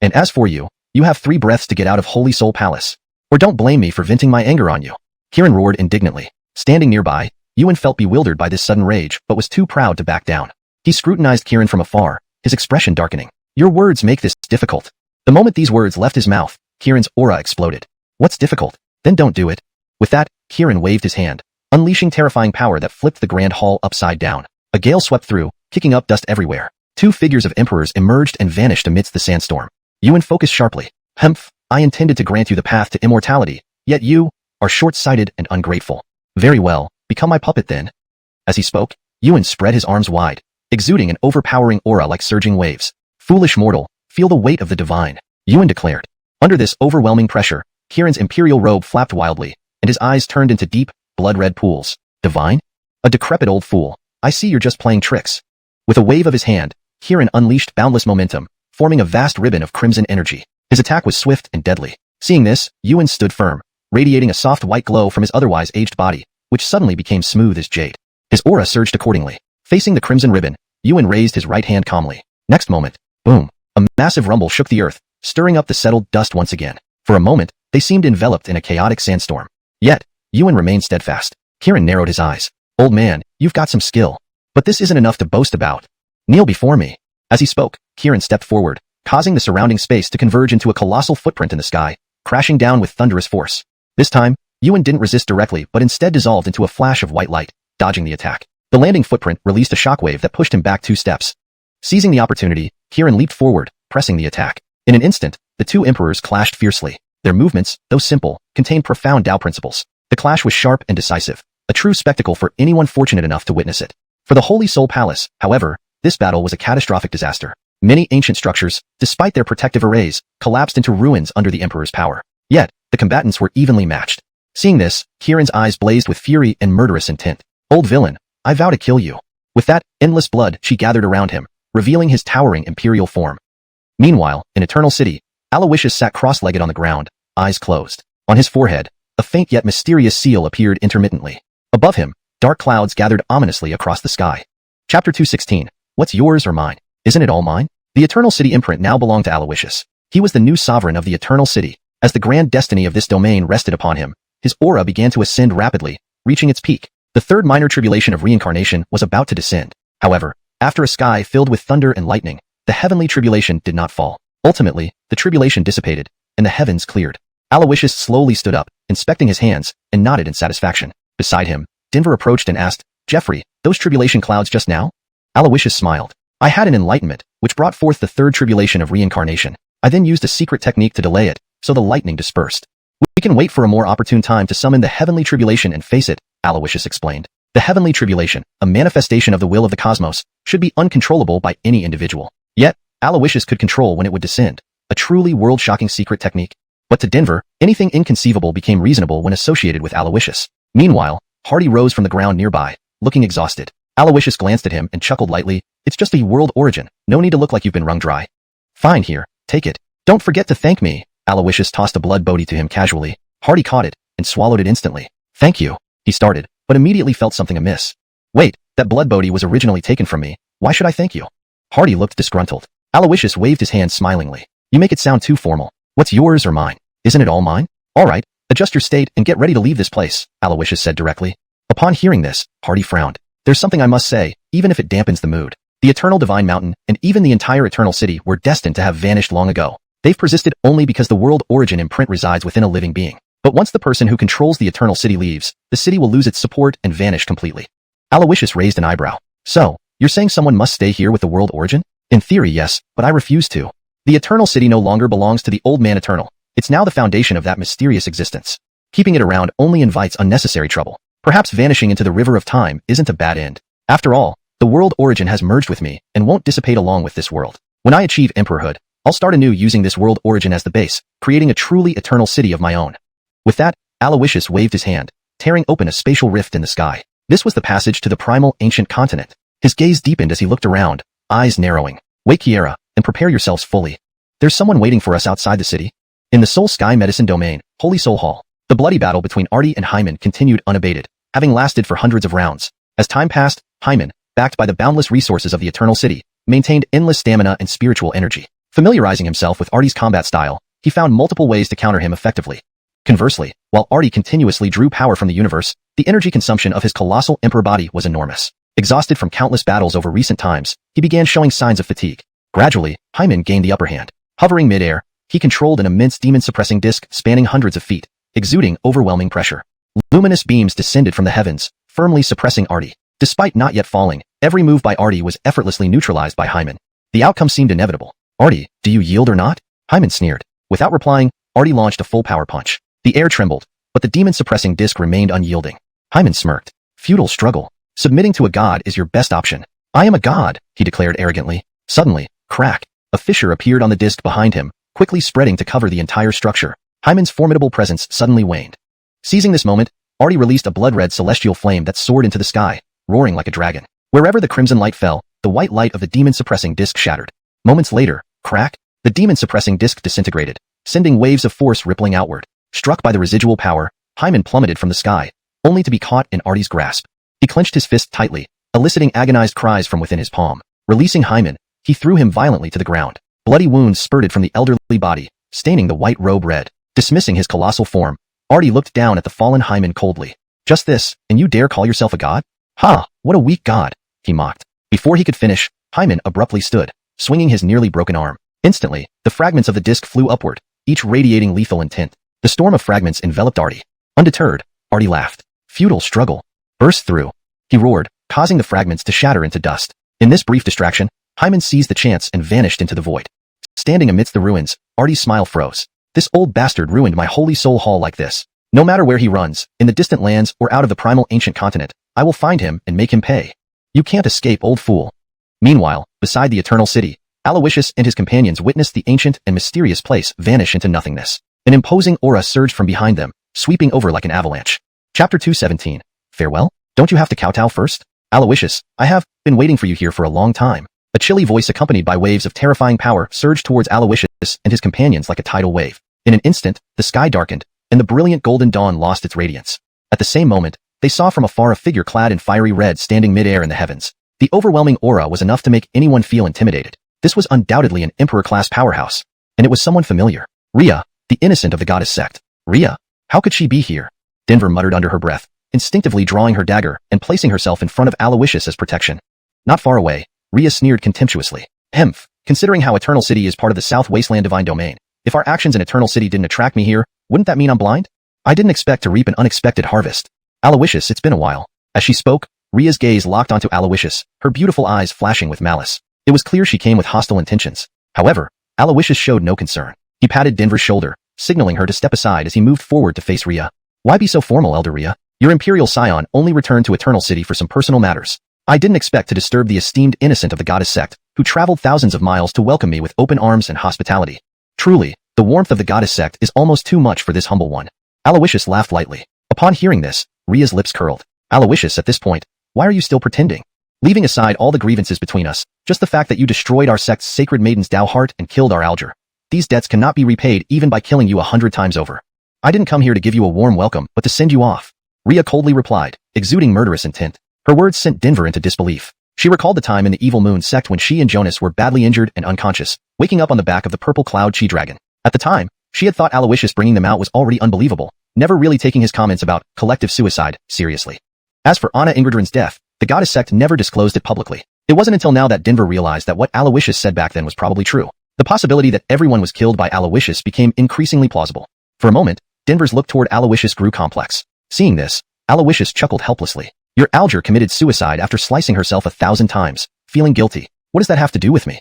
And as for you, you have 3 breaths to get out of Holy Soul Palace. Or don't blame me for venting my anger on you. Kieran roared indignantly. Standing nearby, Yuan felt bewildered by this sudden rage, but was too proud to back down. He scrutinized Kieran from afar, his expression darkening. Your words make this difficult. The moment these words left his mouth, Kieran's aura exploded. What's difficult? Then don't do it. With that, Kieran waved his hand, unleashing terrifying power that flipped the grand hall upside down. A gale swept through, kicking up dust everywhere. 2 figures of emperors emerged and vanished amidst the sandstorm. Yuan focused sharply. Humph, I intended to grant you the path to immortality, yet you are short-sighted and ungrateful. Very well, become my puppet then. As he spoke, Yuan spread his arms wide, exuding an overpowering aura like surging waves. Foolish mortal, feel the weight of the divine, Yuan declared. Under this overwhelming pressure, Kieran's imperial robe flapped wildly, and his eyes turned into deep, blood-red pools. Divine? A decrepit old fool. I see you're just playing tricks. With a wave of his hand, Kieran unleashed boundless momentum, forming a vast ribbon of crimson energy. His attack was swift and deadly. Seeing this, Yuan stood firm, radiating a soft white glow from his otherwise aged body, which suddenly became smooth as jade. His aura surged accordingly. Facing the crimson ribbon, Yuan raised his right hand calmly. Next moment, boom, a massive rumble shook the earth, stirring up the settled dust once again. For a moment, they seemed enveloped in a chaotic sandstorm. Yet, Yuan remained steadfast. Kieran narrowed his eyes. Old man, you've got some skill. But this isn't enough to boast about. Kneel before me. As he spoke, Kieran stepped forward, causing the surrounding space to converge into a colossal footprint in the sky, crashing down with thunderous force. This time, Yuan didn't resist directly but instead dissolved into a flash of white light, dodging the attack. The landing footprint released a shockwave that pushed him back 2 steps. Seizing the opportunity, Kieran leaped forward, pressing the attack. In an instant, the two emperors clashed fiercely. Their movements, though simple, contained profound Tao principles. The clash was sharp and decisive, a true spectacle for anyone fortunate enough to witness it. For the Holy Soul Palace, however, this battle was a catastrophic disaster. Many ancient structures, despite their protective arrays, collapsed into ruins under the Emperor's power. Yet, the combatants were evenly matched. Seeing this, Kieran's eyes blazed with fury and murderous intent. Old villain, I vow to kill you. With that endless blood, she gathered around him, revealing his towering imperial form. Meanwhile, in Eternal City, Alawishus sat cross-legged on the ground, eyes closed. On his forehead, a faint yet mysterious seal appeared intermittently. Above him, dark clouds gathered ominously across the sky. Chapter 216. What's yours or mine? Isn't it all mine? The Eternal City imprint now belonged to Alawishus. He was the new sovereign of the Eternal City. As the grand destiny of this domain rested upon him, his aura began to ascend rapidly, reaching its peak. The third minor tribulation of reincarnation was about to descend. However, after a sky filled with thunder and lightning, the heavenly tribulation did not fall. Ultimately, the tribulation dissipated, and the heavens cleared. Alawishus slowly stood up, inspecting his hands, and nodded in satisfaction. Beside him, Denver approached and asked, Jeffrey, those tribulation clouds just now? Alawishus smiled. I had an enlightenment, which brought forth the third tribulation of reincarnation. I then used a secret technique to delay it, so the lightning dispersed. We can wait for a more opportune time to summon the heavenly tribulation and face it, Alawishus explained. The heavenly tribulation, a manifestation of the will of the cosmos, should be uncontrollable by any individual. Yet, Alawishus could control when it would descend, a truly world-shocking secret technique. But to Denver, anything inconceivable became reasonable when associated with Alawishus. Meanwhile, Hardy rose from the ground nearby, looking exhausted. Alawishus glanced at him and chuckled lightly. It's just a world origin, no need to look like you've been wrung dry. Fine here, take it. Don't forget to thank me. Alawishus tossed a blood bodhi to him casually. Hardy caught it, and swallowed it instantly. Thank you, he started, but immediately felt something amiss. Wait, that blood bodhi was originally taken from me. Why should I thank you? Hardy looked disgruntled. Alawishus waved his hand smilingly. You make it sound too formal. What's yours or mine? Isn't it all mine? All right, adjust your state and get ready to leave this place, Alawishus said directly. Upon hearing this, Hardy frowned. There's something I must say, even if it dampens the mood. The Eternal Divine Mountain and even the entire Eternal City were destined to have vanished long ago. They've persisted only because the world origin imprint resides within a living being. But once the person who controls the Eternal City leaves, the city will lose its support and vanish completely. Alawishus raised an eyebrow. So, you're saying someone must stay here with the world origin? In theory, yes, but I refuse to. The Eternal City no longer belongs to the Old Man Eternal. It's now the foundation of that mysterious existence. Keeping it around only invites unnecessary trouble. Perhaps vanishing into the river of time isn't a bad end. After all, the world origin has merged with me and won't dissipate along with this world. When I achieve emperorhood, I'll start anew using this world origin as the base, creating a truly eternal city of my own. With that, Alawishus waved his hand, tearing open a spatial rift in the sky. This was the passage to the primal ancient continent. His gaze deepened as he looked around, eyes narrowing. Wake Kieran, and prepare yourselves fully. There's someone waiting for us outside the city. In the Soul Sky Medicine Domain, Holy Soul Hall, the bloody battle between Artie and Hyman continued unabated, having lasted for hundreds of rounds. As time passed, Hyman, backed by the boundless resources of the Eternal City, maintained endless stamina and spiritual energy. Familiarizing himself with Artie's combat style, he found multiple ways to counter him effectively. Conversely, while Artie continuously drew power from the universe, the energy consumption of his colossal emperor body was enormous. Exhausted from countless battles over recent times, he began showing signs of fatigue. Gradually, Hyman gained the upper hand. Hovering mid-air, he controlled an immense demon-suppressing disc spanning hundreds of feet, exuding overwhelming pressure. Luminous beams descended from the heavens, firmly suppressing Artie. Despite not yet falling, every move by Artie was effortlessly neutralized by Hyman. The outcome seemed inevitable. Artie, do you yield or not? Hyman sneered. Without replying, Artie launched a full power punch. The air trembled, but the demon-suppressing disc remained unyielding. Hyman smirked. Futile struggle. Submitting to a god is your best option. I am a god, he declared arrogantly. Suddenly, crack, a fissure appeared on the disc behind him, quickly spreading to cover the entire structure. Hyman's formidable presence suddenly waned. Seizing this moment, Artie released a blood-red celestial flame that soared into the sky, roaring like a dragon. Wherever the crimson light fell, the white light of the demon-suppressing disc shattered. Moments later, crack, the demon-suppressing disc disintegrated, sending waves of force rippling outward. Struck by the residual power, Hyman plummeted from the sky, only to be caught in Artie's grasp. He clenched his fist tightly, eliciting agonized cries from within his palm. Releasing Hyman, he threw him violently to the ground. Bloody wounds spurted from the elderly body, staining the white robe red. Dismissing his colossal form, Artie looked down at the fallen Hyman coldly. Just this, and you dare call yourself a god? Ha, what a weak god, he mocked. Before he could finish, Hyman abruptly stood, swinging his nearly broken arm. Instantly, the fragments of the disc flew upward, each radiating lethal intent. The storm of fragments enveloped Artie. Undeterred, Artie laughed. Futile struggle. Burst through. He roared, causing the fragments to shatter into dust. In this brief distraction, Hyman seized the chance and vanished into the void. Standing amidst the ruins, Artie's smile froze. This old bastard ruined my holy soul hall like this. No matter where he runs, in the distant lands or out of the primal ancient continent, I will find him and make him pay. You can't escape, old fool. Meanwhile, beside the Eternal City, Alawishus and his companions witnessed the ancient and mysterious place vanish into nothingness. An imposing aura surged from behind them, sweeping over like an avalanche. Chapter 217. Farewell? Don't you have to kowtow first? Alawishus, I have been waiting for you here for a long time. A chilly voice accompanied by waves of terrifying power surged towards Alawishus and his companions like a tidal wave. In an instant, the sky darkened, and the brilliant golden dawn lost its radiance. At the same moment, they saw from afar a figure clad in fiery red standing mid-air in the heavens. The overwhelming aura was enough to make anyone feel intimidated. This was undoubtedly an Emperor-class powerhouse, and it was someone familiar. Rhea, the innocent of the goddess sect. Rhea? How could she be here? Denver muttered under her breath, instinctively drawing her dagger and placing herself in front of Alawishus as protection. Not far away, Rhea sneered contemptuously. Hemph, considering how Eternal City is part of the South Wasteland Divine Domain, if our actions in Eternal City didn't attract me here, wouldn't that mean I'm blind? I didn't expect to reap an unexpected harvest. Alawishus, it's been a while. As she spoke, Rhea's gaze locked onto Alawishus, her beautiful eyes flashing with malice. It was clear she came with hostile intentions. However, Alawishus showed no concern. He patted Denver's shoulder, signaling her to step aside as he moved forward to face Rhea. Why be so formal, Elder Rhea? Your Imperial Scion only returned to Eternal City for some personal matters. I didn't expect to disturb the esteemed innocent of the goddess sect, who traveled thousands of miles to welcome me with open arms and hospitality. Truly, the warmth of the goddess sect is almost too much for this humble one. Alawishus laughed lightly. Upon hearing this, Rhea's lips curled. Alawishus, at this point, why are you still pretending? Leaving aside all the grievances between us, just the fact that you destroyed our sect's sacred maiden's Dao heart and killed our Alger. These debts cannot be repaid even by killing you 100 times over. I didn't come here to give you a warm welcome, but to send you off. Rhea coldly replied, exuding murderous intent. Her words sent Denver into disbelief. She recalled the time in the Evil Moon sect when she and Jonas were badly injured and unconscious, waking up on the back of the purple cloud Chi-Dragon. At the time, she had thought Alawishus bringing them out was already unbelievable, never really taking his comments about collective suicide seriously. As for Anna Ingridren's death, the goddess sect never disclosed it publicly. It wasn't until now that Denver realized that what Alawishus said back then was probably true. The possibility that everyone was killed by Alawishus became increasingly plausible. For a moment, Denver's look toward Alawishus grew complex. Seeing this, Alawishus chuckled helplessly. Your Alger committed suicide after slicing herself 1,000 times, feeling guilty. What does that have to do with me?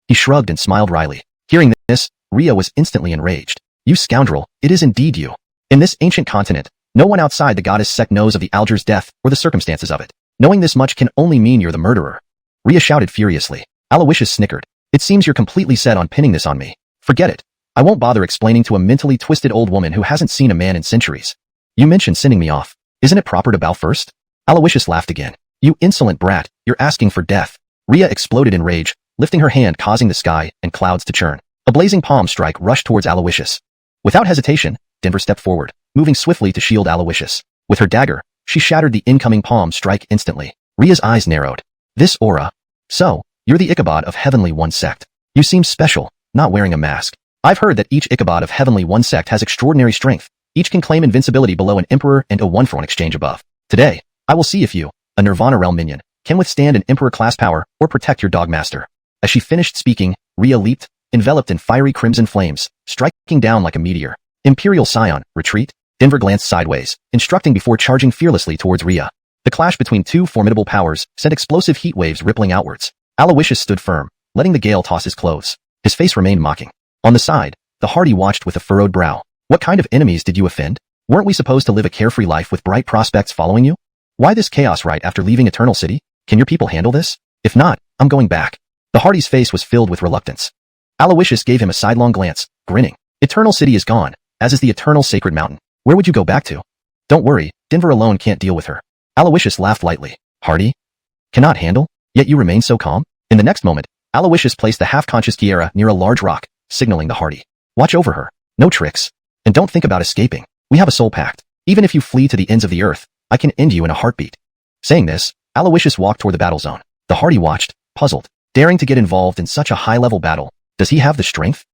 He shrugged and smiled wryly. Hearing this, Rhea was instantly enraged. You scoundrel, it is indeed you. In this ancient continent, no one outside the goddess sect knows of the Alger's death or the circumstances of it. Knowing this much can only mean you're the murderer. Rhea shouted furiously. Alawishus snickered. It seems you're completely set on pinning this on me. Forget it. I won't bother explaining to a mentally twisted old woman who hasn't seen a man in centuries. You mentioned sending me off. Isn't it proper to bow first? Alawishus laughed again. You insolent brat, you're asking for death. Rhea exploded in rage, lifting her hand causing the sky and clouds to churn. A blazing palm strike rushed towards Alawishus. Without hesitation, Denver stepped forward, moving swiftly to shield Alawishus. With her dagger, she shattered the incoming palm strike instantly. Rhea's eyes narrowed. This aura. So, you're the Ichabod of Heavenly One sect. You seem special, not wearing a mask. I've heard that each Ichabod of Heavenly One sect has extraordinary strength. Each can claim invincibility below an emperor and a one-for-one exchange above. Today, I will see if you, a Nirvana realm minion, can withstand an emperor-class power or protect your dogmaster. As she finished speaking, Rhea leaped, enveloped in fiery crimson flames, striking down like a meteor. Imperial Scion, retreat? Denver glanced sideways, instructing before charging fearlessly towards Rhea. The clash between two formidable powers sent explosive heat waves rippling outwards. Alawishus stood firm, letting the gale toss his clothes. His face remained mocking. On the side, the hardy watched with a furrowed brow. What kind of enemies did you offend? Weren't we supposed to live a carefree life with bright prospects following you? Why this chaos right after leaving Eternal City? Can your people handle this? If not, I'm going back. The hardy's face was filled with reluctance. Alawishus gave him a sidelong glance, grinning. Eternal City is gone, as is the eternal sacred mountain. Where would you go back to? Don't worry, Denver alone can't deal with her. Alawishus laughed lightly. Hardy? Cannot handle? Yet you remain so calm? In the next moment, Alawishus placed the half-conscious Kieran near a large rock, signaling the hardy. Watch over her. No tricks. And don't think about escaping. We have a soul pact. Even if you flee to the ends of the earth, I can end you in a heartbeat. Saying this, Alawishus walked toward the battle zone. The hardy watched, puzzled. daring to get involved in such a high-level battle. Does he have the strength?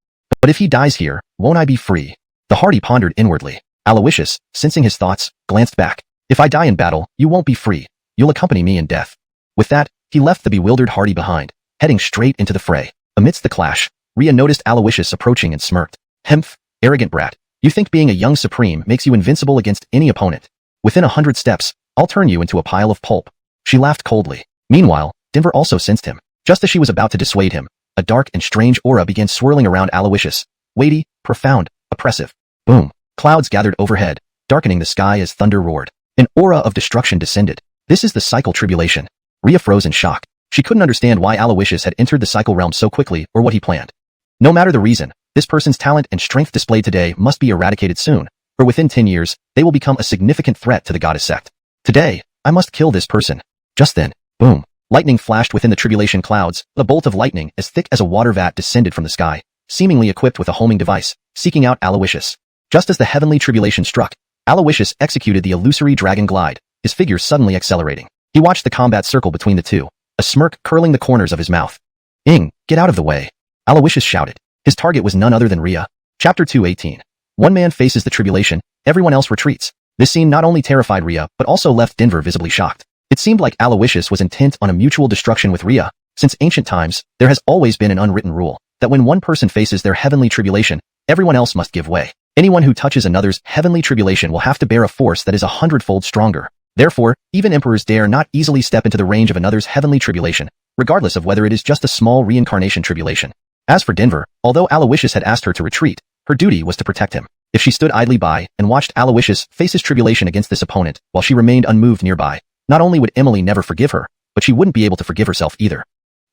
But if he dies here, won't I be free? The hardy pondered inwardly. Alawishus, sensing his thoughts, glanced back. If I die in battle, you won't be free. You'll accompany me in death. With that, he left the bewildered hardy behind, heading straight into the fray. Amidst the clash, Rhea noticed Alawishus approaching and smirked. Hemph, arrogant brat. You think being a young supreme makes you invincible against any opponent. Within 100 steps, I'll turn you into a pile of pulp. She laughed coldly. Meanwhile, Denver also sensed him. Just as she was about to dissuade him, a dark and strange aura began swirling around Alawishus. Weighty, profound, oppressive. Boom. Clouds gathered overhead, darkening the sky as thunder roared. An aura of destruction descended. This is the cycle tribulation. Rhea froze in shock. She couldn't understand why Alawishus had entered the cycle realm so quickly or what he planned. No matter the reason, this person's talent and strength displayed today must be eradicated soon, or within 10 years, they will become a significant threat to the goddess sect. Today, I must kill this person. Just then, boom. Lightning flashed within the tribulation clouds. A bolt of lightning as thick as a water vat descended from the sky, seemingly equipped with a homing device, seeking out Alawishus. Just as the heavenly tribulation struck, Alawishus executed the illusory dragon glide, his figure suddenly accelerating. He watched the combat circle between the two, a smirk curling the corners of his mouth. Get out of the way. Alawishus shouted. His target was none other than Rhea. Chapter 2:18. One man faces the tribulation, everyone else retreats. This scene not only terrified Rhea, but also left Denver visibly shocked. It seemed like Alawishus was intent on a mutual destruction with Rhea. Since ancient times, there has always been an unwritten rule that when one person faces their heavenly tribulation, everyone else must give way. Anyone who touches another's heavenly tribulation will have to bear a force that is 100-fold stronger. Therefore, even emperors dare not easily step into the range of another's heavenly tribulation, regardless of whether it is just a small reincarnation tribulation. As for Denver, although Alawishus had asked her to retreat, her duty was to protect him. If she stood idly by and watched Alawishus face his tribulation against this opponent while she remained unmoved nearby, not only would Emily never forgive her, but she wouldn't be able to forgive herself either.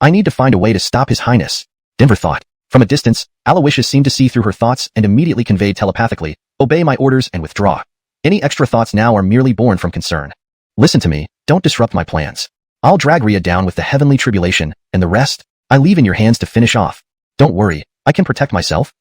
I need to find a way to stop His Highness, Denver thought. From a distance, Alawishus seemed to see through her thoughts and immediately conveyed telepathically, obey my orders and withdraw. Any extra thoughts now are merely born from concern. Listen to me, don't disrupt my plans. I'll drag Rhea down with the heavenly tribulation, and the rest, I leave in your hands to finish off. Don't worry, I can protect myself.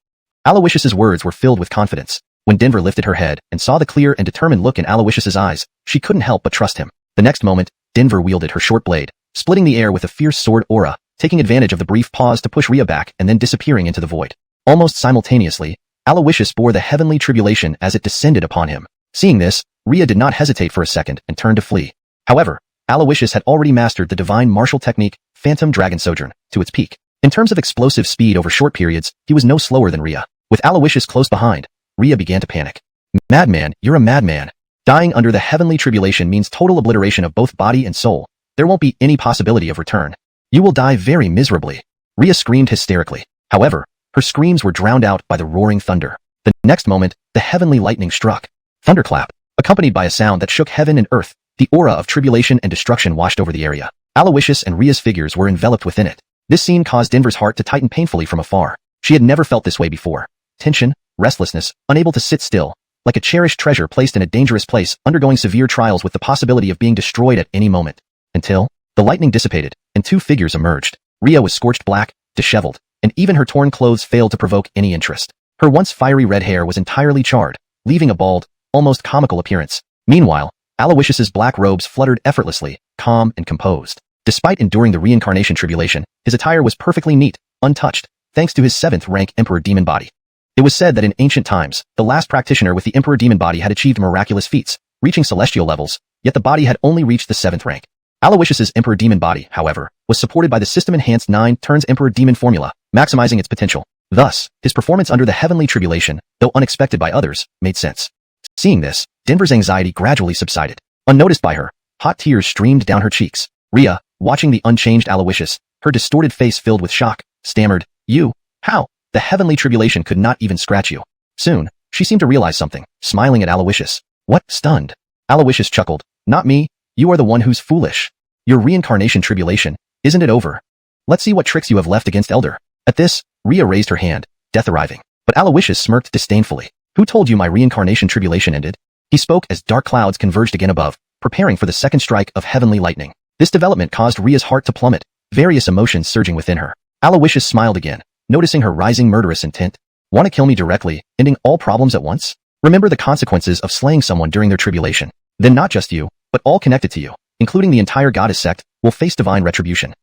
Alawishus's words were filled with confidence. When Denver lifted her head and saw the clear and determined look in Alawishus's eyes, she couldn't help but trust him. The next moment, Denver wielded her short blade, splitting the air with a fierce sword aura, taking advantage of the brief pause to push Rhea back and then disappearing into the void. Almost simultaneously, Alawishus bore the heavenly tribulation as it descended upon him. Seeing this, Rhea did not hesitate for a second and turned to flee. However, Alawishus had already mastered the divine martial technique, Phantom Dragon Sojourn, to its peak. In terms of explosive speed over short periods, he was no slower than Rhea. With Alawishus close behind, Rhea began to panic. Madman, you're a madman. Dying under the heavenly tribulation means total obliteration of both body and soul. There won't be any possibility of return. You will die very miserably. Rhea screamed hysterically. However, her screams were drowned out by the roaring thunder. The next moment, the heavenly lightning struck. Thunderclap, accompanied by a sound that shook heaven and earth. The aura of tribulation and destruction washed over the area. Alawishus and Rhea's figures were enveloped within it. This scene caused Denver's heart to tighten painfully from afar. She had never felt this way before. Tension, restlessness, unable to sit still, like a cherished treasure placed in a dangerous place, undergoing severe trials with the possibility of being destroyed at any moment. Until the lightning dissipated, and two figures emerged. Rhea was scorched black, disheveled, and even her torn clothes failed to provoke any interest. Her once fiery red hair was entirely charred, leaving a bald, almost comical appearance. Meanwhile, Alawishus's black robes fluttered effortlessly, calm and composed. Despite enduring the reincarnation tribulation, his attire was perfectly neat, untouched, thanks to his 7th rank Emperor Demon body. It was said that in ancient times, the last practitioner with the Emperor Demon body had achieved miraculous feats, reaching celestial levels, yet the body had only reached the 7th rank. Alawishus's Emperor Demon body, however, was supported by the system-enhanced 9 turns Emperor Demon formula, maximizing its potential. Thus, his performance under the heavenly tribulation, though unexpected by others, made sense. Seeing this, Denver's anxiety gradually subsided. Unnoticed by her, hot tears streamed down her cheeks. Rhea, watching the unchanged Alawishus, her distorted face filled with shock, stammered, "You? How? The heavenly tribulation could not even scratch you." Soon, she seemed to realize something, smiling at Alawishus. "What?" Stunned. Alawishus chuckled. "Not me. You are the one who's foolish. Your reincarnation tribulation, isn't it over? Let's see what tricks you have left against Elder." At this, Rhea raised her hand, death arriving. But Alawishus smirked disdainfully. "Who told you my reincarnation tribulation ended?" He spoke as dark clouds converged again above, preparing for the second strike of heavenly lightning. This development caused Rhea's heart to plummet, various emotions surging within her. Alawishus smiled again, noticing her rising murderous intent. "Want to kill me directly, ending all problems at once? Remember the consequences of slaying someone during their tribulation. Then not just you, but all connected to you, including the entire goddess sect, will face divine retribution."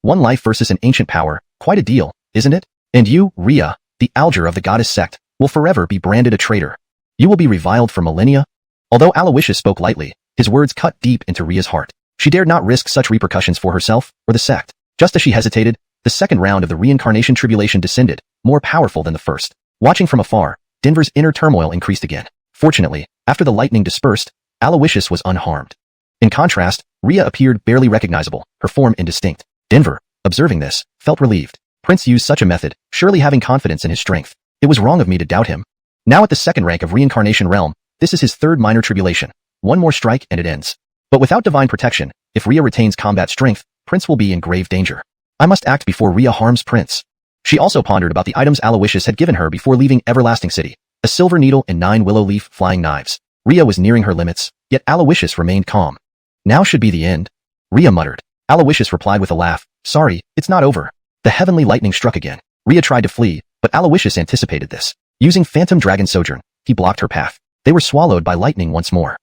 One life versus an ancient power, quite a deal, isn't it? And you, Rhea, the alger of the goddess sect, will forever be branded a traitor. You will be reviled for millennia. Although Alawishus spoke lightly, his words cut deep into Rhea's heart. She dared not risk such repercussions for herself or the sect. Just as she hesitated, the second round of the reincarnation tribulation descended, more powerful than the first. Watching from afar, Denver's inner turmoil increased again. Fortunately, after the lightning dispersed, Alawishus was unharmed. In contrast, Rhea appeared barely recognizable, her form indistinct. Denver, observing this, felt relieved. Prince used such a method, surely having confidence in his strength. It was wrong of me to doubt him. Now at the second rank of reincarnation realm, this is his third minor tribulation. One more strike and it ends. But without divine protection, if Rhea retains combat strength, Prince will be in grave danger. I must act before Rhea harms Prince. She also pondered about the items Alawishus had given her before leaving Everlasting City, a silver needle and 9 willow leaf flying knives. Rhea was nearing her limits, yet Alawishus remained calm. Now should be the end, Rhea muttered. Alawishus replied with a laugh, sorry, it's not over. The heavenly lightning struck again. Rhea tried to flee, but Alawishus anticipated this. Using Phantom Dragon Sojourn, he blocked her path. They were swallowed by lightning once more.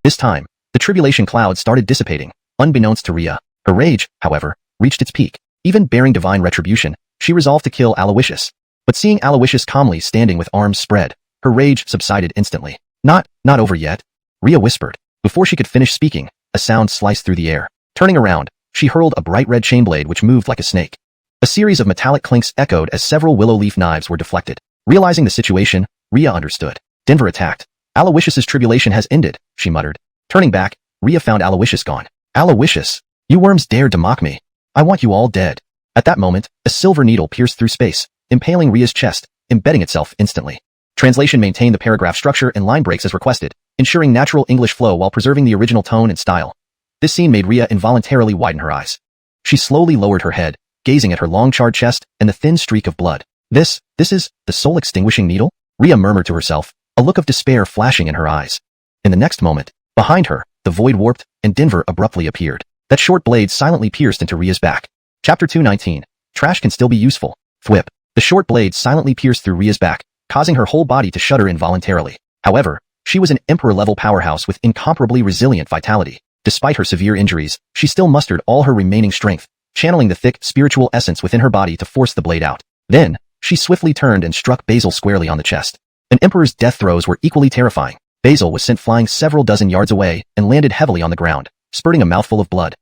This time, the tribulation cloud started dissipating, unbeknownst to Rhea. Her rage, however, reached its peak. Even bearing divine retribution, she resolved to kill Alawishus. But seeing Alawishus calmly standing with arms spread, her rage subsided instantly. Not over yet, Rhea whispered. Before she could finish speaking, a sound sliced through the air. Turning around, she hurled a bright red chainblade which moved like a snake. A series of metallic clinks echoed as several willow leaf knives were deflected. Realizing the situation, Rhea understood. Denver attacked. Alawishus's tribulation has ended, she muttered. Turning back, Rhea found Alawishus gone. Alawishus, you worms dared to mock me. I want you all dead. At that moment, a silver needle pierced through space, impaling Rhea's chest, embedding itself instantly. Translation maintained the paragraph structure and line breaks as requested, ensuring natural English flow while preserving the original tone and style. This scene made Rhea involuntarily widen her eyes. She slowly lowered her head, gazing at her long charred chest and the thin streak of blood. This is the soul-extinguishing needle? Rhea murmured to herself, a look of despair flashing in her eyes. In the next moment, behind her, the void warped, and Denver abruptly appeared. That short blade silently pierced into Rhea's back. Chapter 219. Trash can still be useful. Thwip. The short blade silently pierced through Rhea's back, causing her whole body to shudder involuntarily. However, she was an emperor-level powerhouse with incomparably resilient vitality. Despite her severe injuries, she still mustered all her remaining strength, channeling the thick, spiritual essence within her body to force the blade out. Then, she swiftly turned and struck Basil squarely on the chest. An emperor's death throes were equally terrifying. Basil was sent flying several dozen yards away and landed heavily on the ground, spurting a mouthful of blood.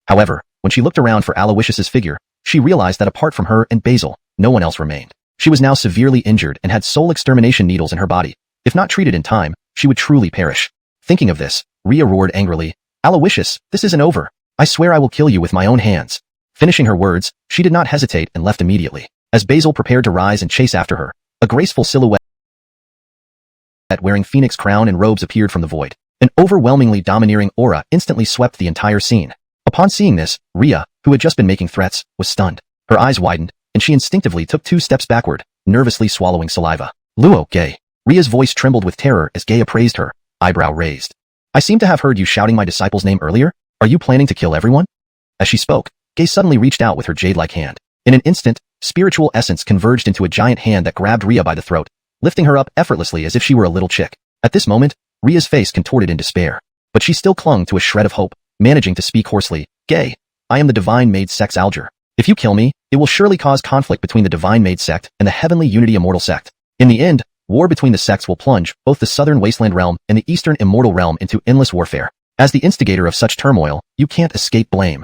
However, when she looked around for Alawishus's figure, she realized that apart from her and Basil, no one else remained. She was now severely injured and had soul extermination needles in her body. If not treated in time, she would truly perish. Thinking of this, Rhea roared angrily, Alawishus, this isn't over. I swear I will kill you with my own hands. Finishing her words, she did not hesitate and left immediately. As Basil prepared to rise and chase after her, a graceful silhouette wearing phoenix crown and robes appeared from the void. An overwhelmingly domineering aura instantly swept the entire scene. Upon seeing this, Rhea, who had just been making threats, was stunned. Her eyes widened, and she instinctively took 2 steps backward, nervously swallowing saliva. Luo, Gay. Rhea's voice trembled with terror as Gay appraised her, eyebrow raised. I seem to have heard you shouting my disciple's name earlier. Are you planning to kill everyone? As she spoke, Gay suddenly reached out with her jade-like hand. In an instant, spiritual essence converged into a giant hand that grabbed Rhea by the throat, lifting her up effortlessly as if she were a little chick. At this moment, Rhea's face contorted in despair. But she still clung to a shred of hope, managing to speak hoarsely. Gay, I am the Divine Maid Sect's alger. If you kill me, it will surely cause conflict between the Divine Maid Sect and the Heavenly Unity Immortal Sect. In the end, war between the sects will plunge both the Southern Wasteland Realm and the Eastern Immortal Realm into endless warfare. As the instigator of such turmoil, you can't escape blame.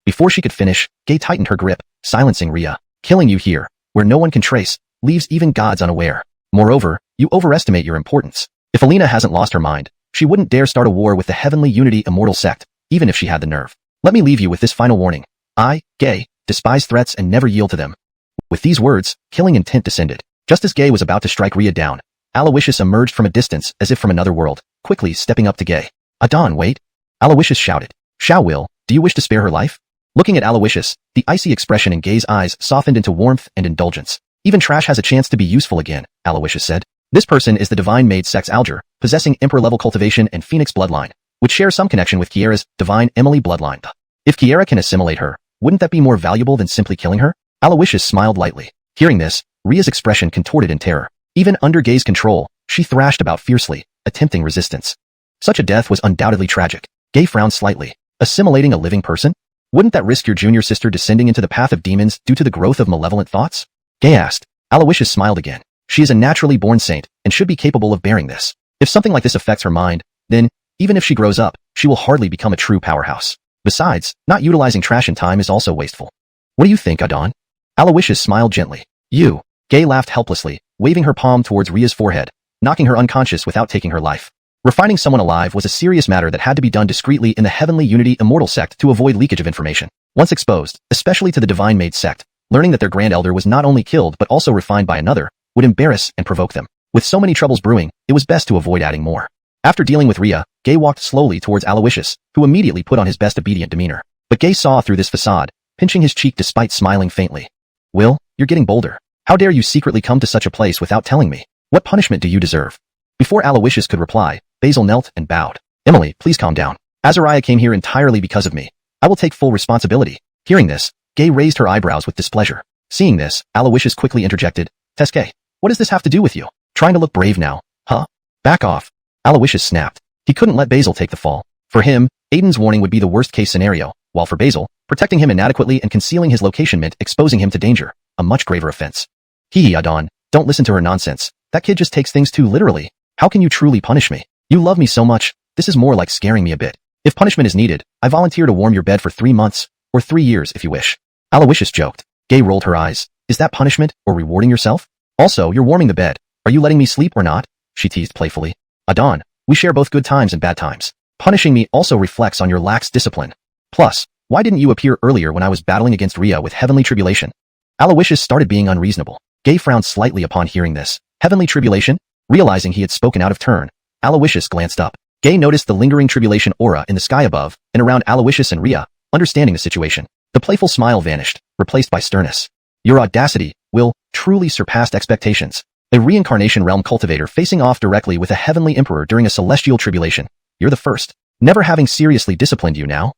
Before she could finish, Gay tightened her grip, silencing Rhea. Killing you here, where no one can trace, leaves even gods unaware. Moreover, you overestimate your importance. If Alina hasn't lost her mind, she wouldn't dare start a war with the Heavenly Unity Immortal Sect, even if she had the nerve. Let me leave you with this final warning. I, Gay, despise threats and never yield to them. With these words, killing intent descended. Just as Gay was about to strike Rhea down, Alawishus emerged from a distance as if from another world, quickly stepping up to Gay. Adon, wait! Alawishus shouted. Xiao Will, do you wish to spare her life? Looking at Alawishus, the icy expression in Gay's eyes softened into warmth and indulgence. Even trash has a chance to be useful again, Alawishus said. This person is the Divine Maid Sect's alger, possessing Emperor-level cultivation and Phoenix bloodline, which shares some connection with Kiera's Divine Emily bloodline. If Kiera can assimilate her, wouldn't that be more valuable than simply killing her? Alawishus smiled lightly. Hearing this, Rhea's expression contorted in terror. Even under Gay's control, she thrashed about fiercely, attempting resistance. Such a death was undoubtedly tragic. Gay frowned slightly. Assimilating a living person? Wouldn't that risk your junior sister descending into the path of demons due to the growth of malevolent thoughts? Gay asked. Alawishus smiled again. She is a naturally born saint and should be capable of bearing this. If something like this affects her mind, then, even if she grows up, she will hardly become a true powerhouse. Besides, not utilizing trash in time is also wasteful. What do you think, Adon? Alawishus smiled gently. You. Gay laughed helplessly, waving her palm towards Ria's forehead, knocking her unconscious without taking her life. Refining someone alive was a serious matter that had to be done discreetly in the Heavenly Unity Immortal sect to avoid leakage of information. Once exposed, especially to the Divine Maid sect, learning that their Grand Elder was not only killed but also refined by another, would embarrass and provoke them. With so many troubles brewing, it was best to avoid adding more. After dealing with Ria, Gay walked slowly towards Alawishus, who immediately put on his best obedient demeanor. But Gay saw through this facade, pinching his cheek despite smiling faintly. Will, you're getting bolder. How dare you secretly come to such a place without telling me? What punishment do you deserve? Before Alawishus could reply, Basil knelt and bowed. Emily, please calm down. Azariah came here entirely because of me. I will take full responsibility. Hearing this, Gay raised her eyebrows with displeasure. Seeing this, Alawishus quickly interjected, Teske, what does this have to do with you? Trying to look brave now, huh? Back off. Alawishus snapped. He couldn't let Basil take the fall. For him, Aiden's warning would be the worst-case scenario, while for Basil, protecting him inadequately and concealing his location meant exposing him to danger, a much graver offense. Hee Adon, don't listen to her nonsense. That kid just takes things too literally. How can you truly punish me? You love me so much, this is more like scaring me a bit. If punishment is needed, I volunteer to warm your bed for 3 months, or 3 years if you wish. Alawishus joked. Gay rolled her eyes. Is that punishment, or rewarding yourself? Also, you're warming the bed. Are you letting me sleep or not? She teased playfully. Adon, we share both good times and bad times. Punishing me also reflects on your lax discipline. Plus, why didn't you appear earlier when I was battling against Ria with heavenly tribulation? Alawishus started being unreasonable. Gay frowned slightly upon hearing this. Heavenly tribulation? Realizing he had spoken out of turn, Alawishus glanced up. Gay noticed the lingering tribulation aura in the sky above and around Alawishus and Ria, understanding the situation. The playful smile vanished, replaced by sternness. Your audacity, Will, truly surpassed expectations. A reincarnation realm cultivator facing off directly with a heavenly emperor during a celestial tribulation. You're the first. Never having seriously disciplined you now.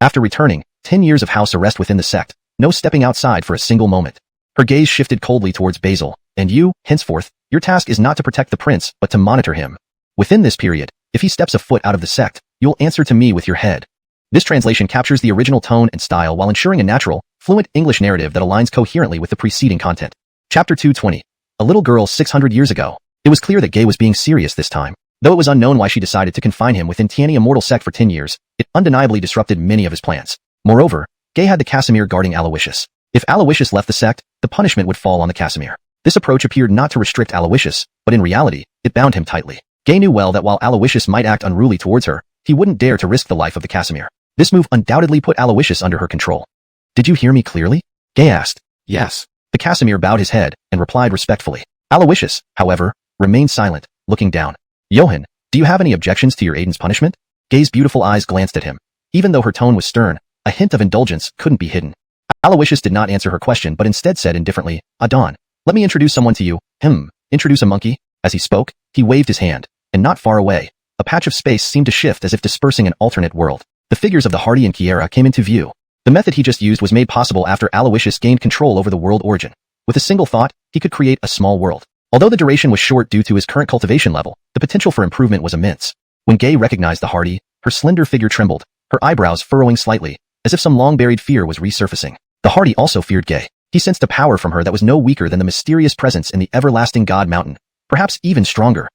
After returning, 10 years of house arrest within the sect, no stepping outside for a single moment. Her gaze shifted coldly towards Basil, and you, henceforth, your task is not to protect the prince, but to monitor him. Within this period, if he steps a foot out of the sect, you'll answer to me with your head. This translation captures the original tone and style while ensuring a natural, fluent English narrative that aligns coherently with the preceding content. Chapter 220. A little girl 600 years ago. It was clear that Gay was being serious this time. Though it was unknown why she decided to confine him within Tiani Immortal Sect for 10 years, it undeniably disrupted many of his plans. Moreover, Gay had the Casimir guarding Alawishus. If Alawishus left the sect, the punishment would fall on the Casimir. This approach appeared not to restrict Alawishus, but in reality, it bound him tightly. Gay knew well that while Alawishus might act unruly towards her, he wouldn't dare to risk the life of the Casimir. This move undoubtedly put Alawishus under her control. Did you hear me clearly? Gay asked. Yes. The Casimir bowed his head and replied respectfully. Alawishus, however, remained silent, looking down. Johan, do you have any objections to your Aiden's punishment? Gay's beautiful eyes glanced at him. Even though her tone was stern, a hint of indulgence couldn't be hidden. Alawishus did not answer her question but instead said indifferently, Adon, let me introduce someone to you. Introduce a monkey? As he spoke, he waved his hand, and not far away, a patch of space seemed to shift as if dispersing an alternate world. The figures of the Hardy and Kieran came into view. The method he just used was made possible after Alawishus gained control over the world origin. With a single thought, he could create a small world. Although the duration was short due to his current cultivation level, the potential for improvement was immense. When Gay recognized the Hardy, her slender figure trembled, her eyebrows furrowing slightly, as if some long-buried fear was resurfacing. The Hardy also feared Gay. He sensed a power from her that was no weaker than the mysterious presence in the everlasting God Mountain, perhaps even stronger.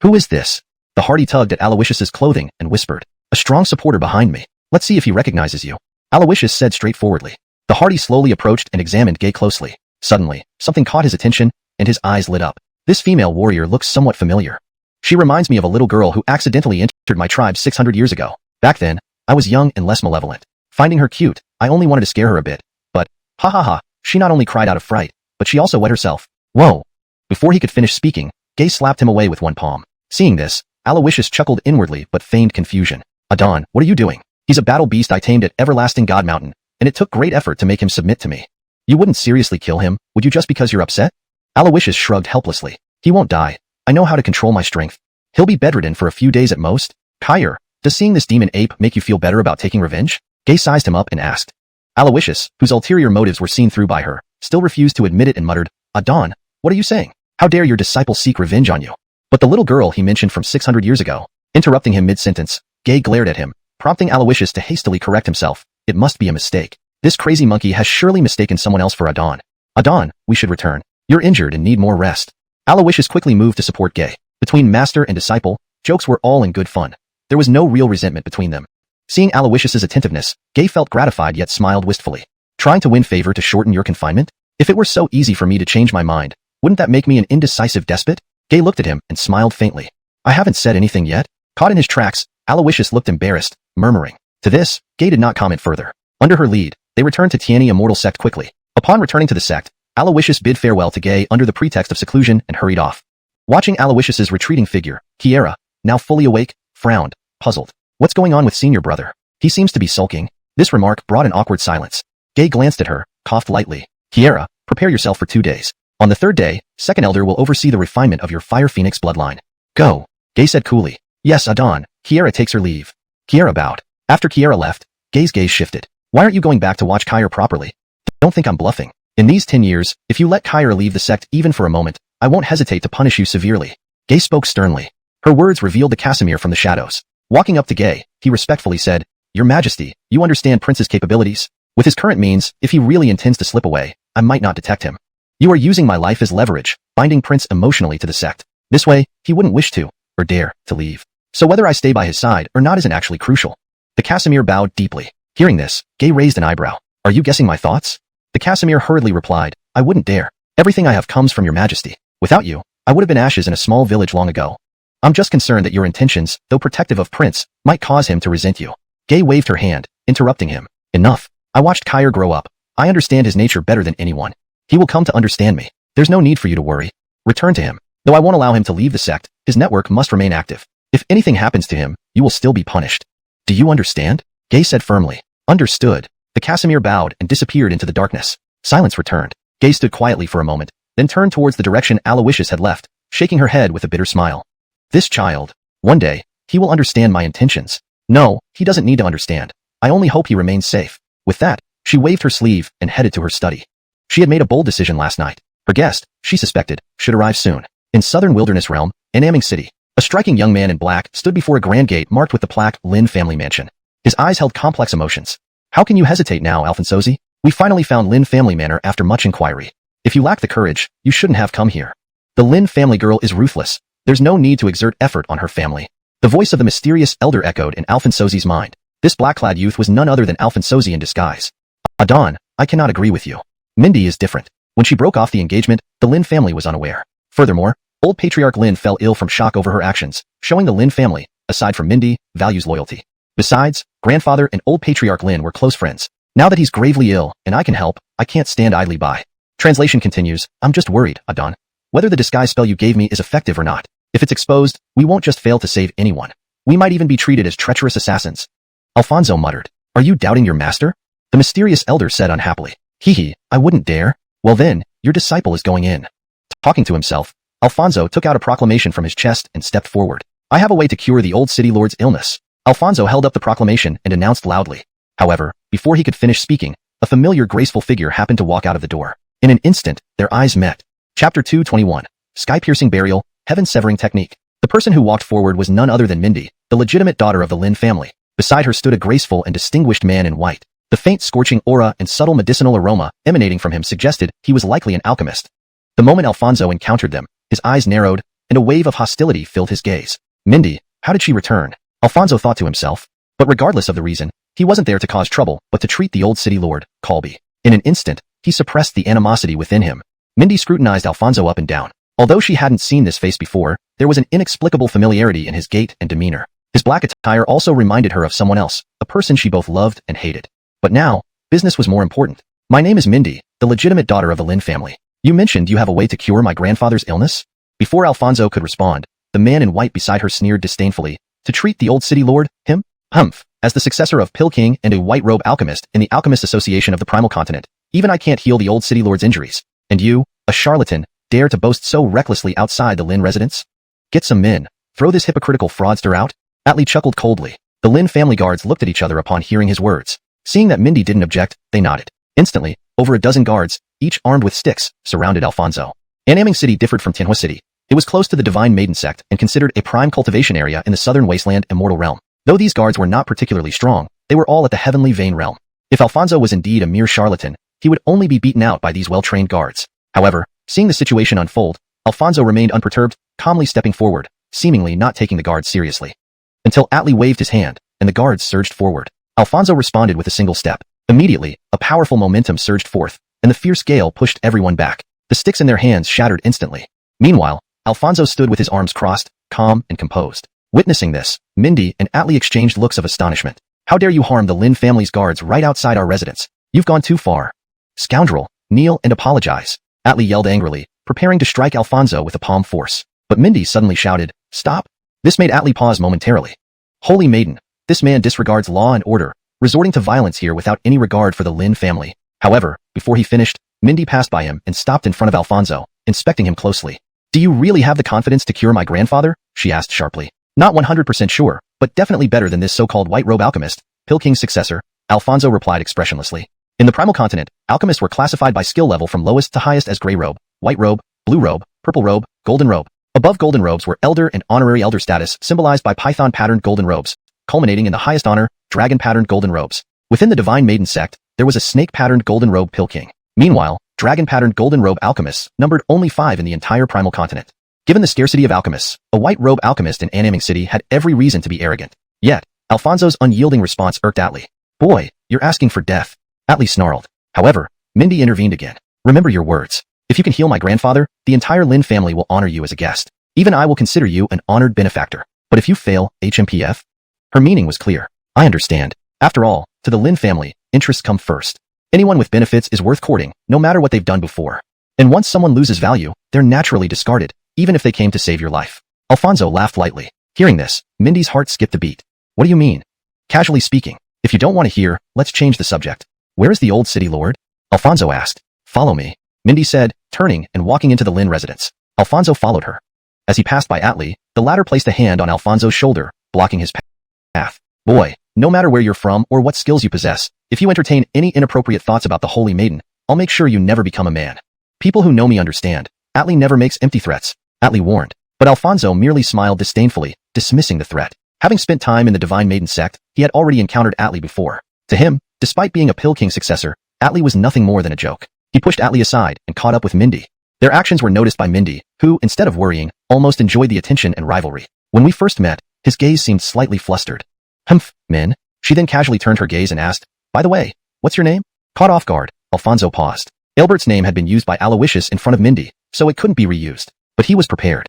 Who is this? The Hardy tugged at Alawishus's clothing and whispered, a strong supporter behind me. Let's see if he recognizes you. Alawishus said straightforwardly. The Hardy slowly approached and examined Gay closely. Suddenly, something caught his attention, and his eyes lit up. This female warrior looks somewhat familiar. She reminds me of a little girl who accidentally entered my tribe 600 years ago. Back then, I was young and less malevolent. Finding her cute, I only wanted to scare her a bit. But, ha ha ha, she not only cried out of fright, but she also wet herself. Whoa! Before he could finish speaking, Gay slapped him away with one palm. Seeing this, Alawishus chuckled inwardly but feigned confusion. Adon, what are you doing? He's a battle beast I tamed at Everlasting God Mountain, and it took great effort to make him submit to me. You wouldn't seriously kill him, would you, just because you're upset? Alawishus shrugged helplessly. He won't die. I know how to control my strength. He'll be bedridden for a few days at most. Kyr, does seeing this demon ape make you feel better about taking revenge? Gay sized him up and asked. Alawishus, whose ulterior motives were seen through by her, still refused to admit it and muttered, Adon, what are you saying? How dare your disciple seek revenge on you? But the little girl he mentioned from 600 years ago. Interrupting him mid-sentence, Gay glared at him, prompting Alawishus to hastily correct himself. It must be a mistake. This crazy monkey has surely mistaken someone else for Adon. Adon, we should return. You're injured and need more rest. Alawishus quickly moved to support Gay. Between master and disciple, jokes were all in good fun. There was no real resentment between them. Seeing Alawishus's attentiveness, Gay felt gratified yet smiled wistfully. Trying to win favor to shorten your confinement? If it were so easy for me to change my mind, wouldn't that make me an indecisive despot? Gay looked at him and smiled faintly. I haven't said anything yet. Caught in his tracks, Alawishus looked embarrassed, murmuring. To this, Gay did not comment further. Under her lead, they returned to Tiani Immortal Sect quickly. Upon returning to the sect, Alawishus bid farewell to Gay under the pretext of seclusion and hurried off. Watching Alawishus's retreating figure, Kieran, now fully awake, frowned, puzzled. What's going on with senior brother? He seems to be sulking. This remark brought an awkward silence. Gay glanced at her, coughed lightly. Kieran, prepare yourself for 2 days. On the 3rd day, second elder will oversee the refinement of your Fire Phoenix bloodline. Go. Gay said coolly. Yes, Adon. Kieran takes her leave. Kieran bowed. After Kieran left, Gay's gaze shifted. Why aren't you going back to watch Kieran properly? Don't think I'm bluffing. In these 10 years, if you let Kieran leave the sect even for a moment, I won't hesitate to punish you severely. Gay spoke sternly. Her words revealed the Casimir from the shadows. Walking up to Gay, he respectfully said, Your Majesty, you understand Prince's capabilities. With his current means, if he really intends to slip away, I might not detect him. You are using my life as leverage, binding Prince emotionally to the sect. This way, he wouldn't wish to, or dare, to leave. So whether I stay by his side or not isn't actually crucial. The Casimir bowed deeply. Hearing this, Gay raised an eyebrow. Are you guessing my thoughts? The Casimir hurriedly replied, I wouldn't dare. Everything I have comes from your Majesty. Without you, I would have been ashes in a small village long ago. I'm just concerned that your intentions, though protective of Prince, might cause him to resent you. Gay waved her hand, interrupting him. Enough. I watched Kieran grow up. I understand his nature better than anyone. He will come to understand me. There's no need for you to worry. Return to him. Though I won't allow him to leave the sect, his network must remain active. If anything happens to him, you will still be punished. Do you understand? Gay said firmly. Understood. The Casimir bowed and disappeared into the darkness. Silence returned. Gay stood quietly for a moment, then turned towards the direction Alawishus had left, shaking her head with a bitter smile. This child. One day, he will understand my intentions. No, he doesn't need to understand. I only hope he remains safe. With that, she waved her sleeve and headed to her study. She had made a bold decision last night. Her guest, she suspected, should arrive soon. In southern wilderness realm, Annihilation City, a striking young man in black stood before a grand gate marked with the plaque Lin Family Mansion. His eyes held complex emotions. How can you hesitate now, Alfonso? We finally found Lin Family Manor after much inquiry. If you lack the courage, you shouldn't have come here. The Lin family girl is ruthless. There's no need to exert effort on her family. The voice of the mysterious elder echoed in Alfonso's mind. This black-clad youth was none other than Alfonso in disguise. Adon, I cannot agree with you. Mindy is different. When she broke off the engagement, the Lin family was unaware. Furthermore, old patriarch Lin fell ill from shock over her actions, showing the Lin family, aside from Mindy, values loyalty. Besides, grandfather and old patriarch Lin were close friends. Now that he's gravely ill, and I can help, I can't stand idly by. Translation continues, I'm just worried, Adon. Whether the disguise spell you gave me is effective or not. If it's exposed, we won't just fail to save anyone. We might even be treated as treacherous assassins. Alfonso muttered. Are you doubting your master? The mysterious elder said unhappily. Hee, I wouldn't dare. Well then, your disciple is going in. Talking to himself, Alfonso took out a proclamation from his chest and stepped forward. I have a way to cure the old city lord's illness. Alfonso held up the proclamation and announced loudly. However, before he could finish speaking, a familiar graceful figure happened to walk out of the door. In an instant, their eyes met. Chapter 221. Sky-piercing burial, heaven-severing technique. The person who walked forward was none other than Mindy, the legitimate daughter of the Lin family. Beside her stood a graceful and distinguished man in white. The faint scorching aura and subtle medicinal aroma emanating from him suggested he was likely an alchemist. The moment Alfonso encountered them, his eyes narrowed, and a wave of hostility filled his gaze. Mindy, how did she return? Alfonso thought to himself. But regardless of the reason, he wasn't there to cause trouble, but to treat the old city lord, Colby. In an instant, he suppressed the animosity within him. Mindy scrutinized Alfonso up and down. Although she hadn't seen this face before, there was an inexplicable familiarity in his gait and demeanor. His black attire also reminded her of someone else, a person she both loved and hated. But now, business was more important. My name is Mindy, the legitimate daughter of the Lin family. You mentioned you have a way to cure my grandfather's illness? Before Alfonso could respond, the man in white beside her sneered disdainfully. To treat the old city lord, him? Humph. As the successor of Pill King and a white robe alchemist in the Alchemist Association of the Primal Continent, even I can't heal the old city lord's injuries. And you, a charlatan, dare to boast so recklessly outside the Lin residence? Get some men. Throw this hypocritical fraudster out? Atlee chuckled coldly. The Lin family guards looked at each other upon hearing his words. Seeing that Mindy didn't object, they nodded. Instantly, over a dozen guards, each armed with sticks, surrounded Alfonso. Annihilation City differed from Tianhua City. It was close to the Divine Maiden sect and considered a prime cultivation area in the southern wasteland immortal realm. Though these guards were not particularly strong, they were all at the heavenly vein realm. If Alfonso was indeed a mere charlatan, he would only be beaten out by these well-trained guards. However, seeing the situation unfold, Alfonso remained unperturbed, calmly stepping forward, seemingly not taking the guards seriously. Until Atli waved his hand, and the guards surged forward. Alfonso responded with a single step. Immediately, a powerful momentum surged forth, and the fierce gale pushed everyone back. The sticks in their hands shattered instantly. Meanwhile, Alfonso stood with his arms crossed, calm and composed. Witnessing this, Mindy and Atli exchanged looks of astonishment. How dare you harm the Lin family's guards right outside our residence? You've gone too far. Scoundrel, kneel and apologize. Atli yelled angrily, preparing to strike Alfonso with a palm force. But Mindy suddenly shouted, stop. This made Atli pause momentarily. Holy Maiden, this man disregards law and order, resorting to violence here without any regard for the Lin family. However, before he finished, Mindy passed by him and stopped in front of Alfonso, inspecting him closely. Do you really have the confidence to cure my grandfather? She asked sharply. Not 100% sure, but definitely better than this so-called white robe alchemist, Pill King's successor, Alfonso replied expressionlessly. In the primal continent, alchemists were classified by skill level from lowest to highest as gray robe, white robe, blue robe, purple robe, golden robe. Above golden robes were elder and honorary elder status symbolized by python-patterned golden robes, culminating in the highest honor, dragon-patterned golden robes. Within the divine maiden sect, there was a snake-patterned golden robe Pill King. Meanwhile, dragon-patterned golden robe alchemists numbered only 5 in the entire primal continent. Given the scarcity of alchemists, a white robe alchemist in Annaming City had every reason to be arrogant. Yet, Alfonso's unyielding response irked Atli. Boy, you're asking for death. Atli snarled. However, Mindy intervened again. Remember your words. If you can heal my grandfather, the entire Lin family will honor you as a guest. Even I will consider you an honored benefactor. But if you fail, HMPF? Her meaning was clear. I understand. After all, to the Lin family, interests come first. Anyone with benefits is worth courting, no matter what they've done before. And once someone loses value, they're naturally discarded, even if they came to save your life. Alfonso laughed lightly. Hearing this, Mindy's heart skipped a beat. What do you mean? Casually speaking, if you don't want to hear, let's change the subject. Where is the old city lord? Alfonso asked. Follow me, Mindy said, turning and walking into the Lin residence. Alfonso followed her. As he passed by Atli, the latter placed a hand on Alfonso's shoulder, blocking his path. Boy, no matter where you're from or what skills you possess, if you entertain any inappropriate thoughts about the Holy Maiden, I'll make sure you never become a man. People who know me understand. Atli never makes empty threats, Atli warned. But Alfonso merely smiled disdainfully, dismissing the threat. Having spent time in the Divine Maiden sect, he had already encountered Atli before. To him, despite being a Pill King successor, Atli was nothing more than a joke. He pushed Atli aside and caught up with Mindy. Their actions were noticed by Mindy, who, instead of worrying, almost enjoyed the attention and rivalry. When we first met, his gaze seemed slightly flustered. Humph, Min. She then casually turned her gaze and asked, by the way, what's your name? Caught off guard, Alfonso paused. Albert's name had been used by Alawishus in front of Mindy, so it couldn't be reused. But he was prepared.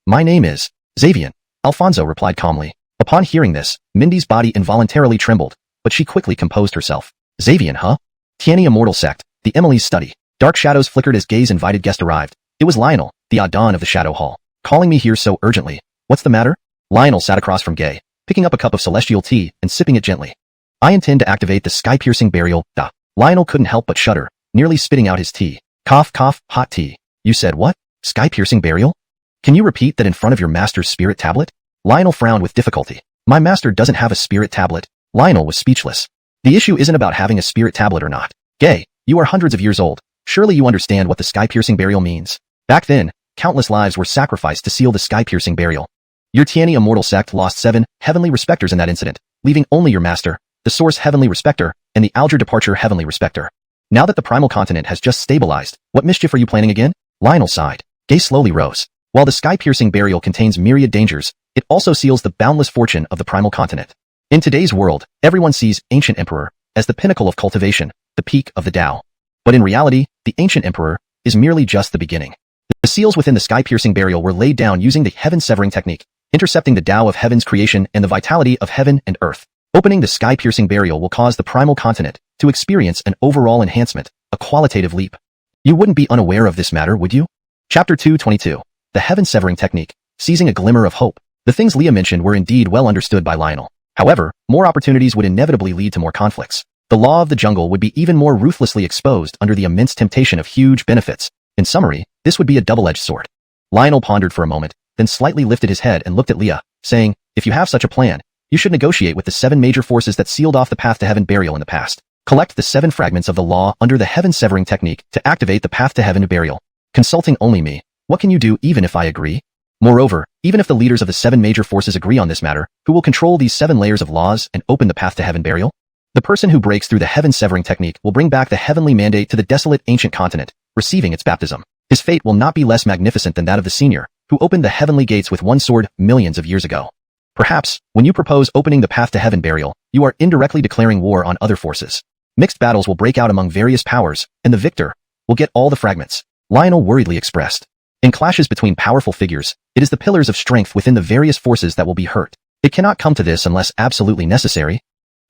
My name is Xavian, Alfonso replied calmly. Upon hearing this, Mindy's body involuntarily trembled, but she quickly composed herself. Xavian, huh? Tiani Immortal Sect, the Emily's study. Dark shadows flickered as Gay's invited guest arrived. It was Lionel, the odd Don of the Shadow Hall. Calling me here so urgently. What's the matter? Lionel sat across from Gay, picking up a cup of celestial tea and sipping it gently. I intend to activate the sky-piercing burial, da. Lionel couldn't help but shudder, nearly spitting out his tea. Cough, cough, hot tea. You said what? Sky-piercing burial? Can you repeat that in front of your master's spirit tablet? Lionel frowned with difficulty. My master doesn't have a spirit tablet. Lionel was speechless. The issue isn't about having a spirit tablet or not. Gay, you are hundreds of years old. Surely you understand what the sky-piercing burial means. Back then, countless lives were sacrificed to seal the sky-piercing burial. Your Tiani Immortal Sect lost 7 heavenly respecters in that incident, leaving only your master, the Source Heavenly Respecter, and the Alger Departure Heavenly Respecter. Now that the primal continent has just stabilized, what mischief are you planning again? Lionel sighed. Gay slowly rose. While the sky-piercing burial contains myriad dangers, it also seals the boundless fortune of the primal continent. In today's world, everyone sees Ancient Emperor as the pinnacle of cultivation, the peak of the Tao. But in reality, the Ancient Emperor is merely just the beginning. The seals within the sky-piercing burial were laid down using the heaven-severing technique, intercepting the Tao of heaven's creation and the vitality of heaven and earth. Opening the sky-piercing burial will cause the primal continent to experience an overall enhancement, a qualitative leap. You wouldn't be unaware of this matter, would you? Chapter 222. The heaven-severing technique, seizing a glimmer of hope. The things Leah mentioned were indeed well understood by Lionel. However, more opportunities would inevitably lead to more conflicts. The law of the jungle would be even more ruthlessly exposed under the immense temptation of huge benefits. In summary, this would be a double-edged sword. Lionel pondered for a moment, then slightly lifted his head and looked at Leah, saying, if you have such a plan, you should negotiate with the 7 major forces that sealed off the path to heaven burial in the past. Collect the 7 fragments of the law under the heaven-severing technique to activate the path to heaven burial. Consulting only me. What can you do even if I agree? Moreover, even if the leaders of the 7 major forces agree on this matter, who will control these 7 layers of laws and open the path to heaven burial? The person who breaks through the heaven-severing technique will bring back the heavenly mandate to the desolate ancient continent, receiving its baptism. His fate will not be less magnificent than that of the senior, who opened the heavenly gates with one sword millions of years ago. Perhaps, when you propose opening the path to heaven burial, you are indirectly declaring war on other forces. Mixed battles will break out among various powers, and the victor will get all the fragments, Lionel worriedly expressed. In clashes between powerful figures, it is the pillars of strength within the various forces that will be hurt. It cannot come to this unless absolutely necessary.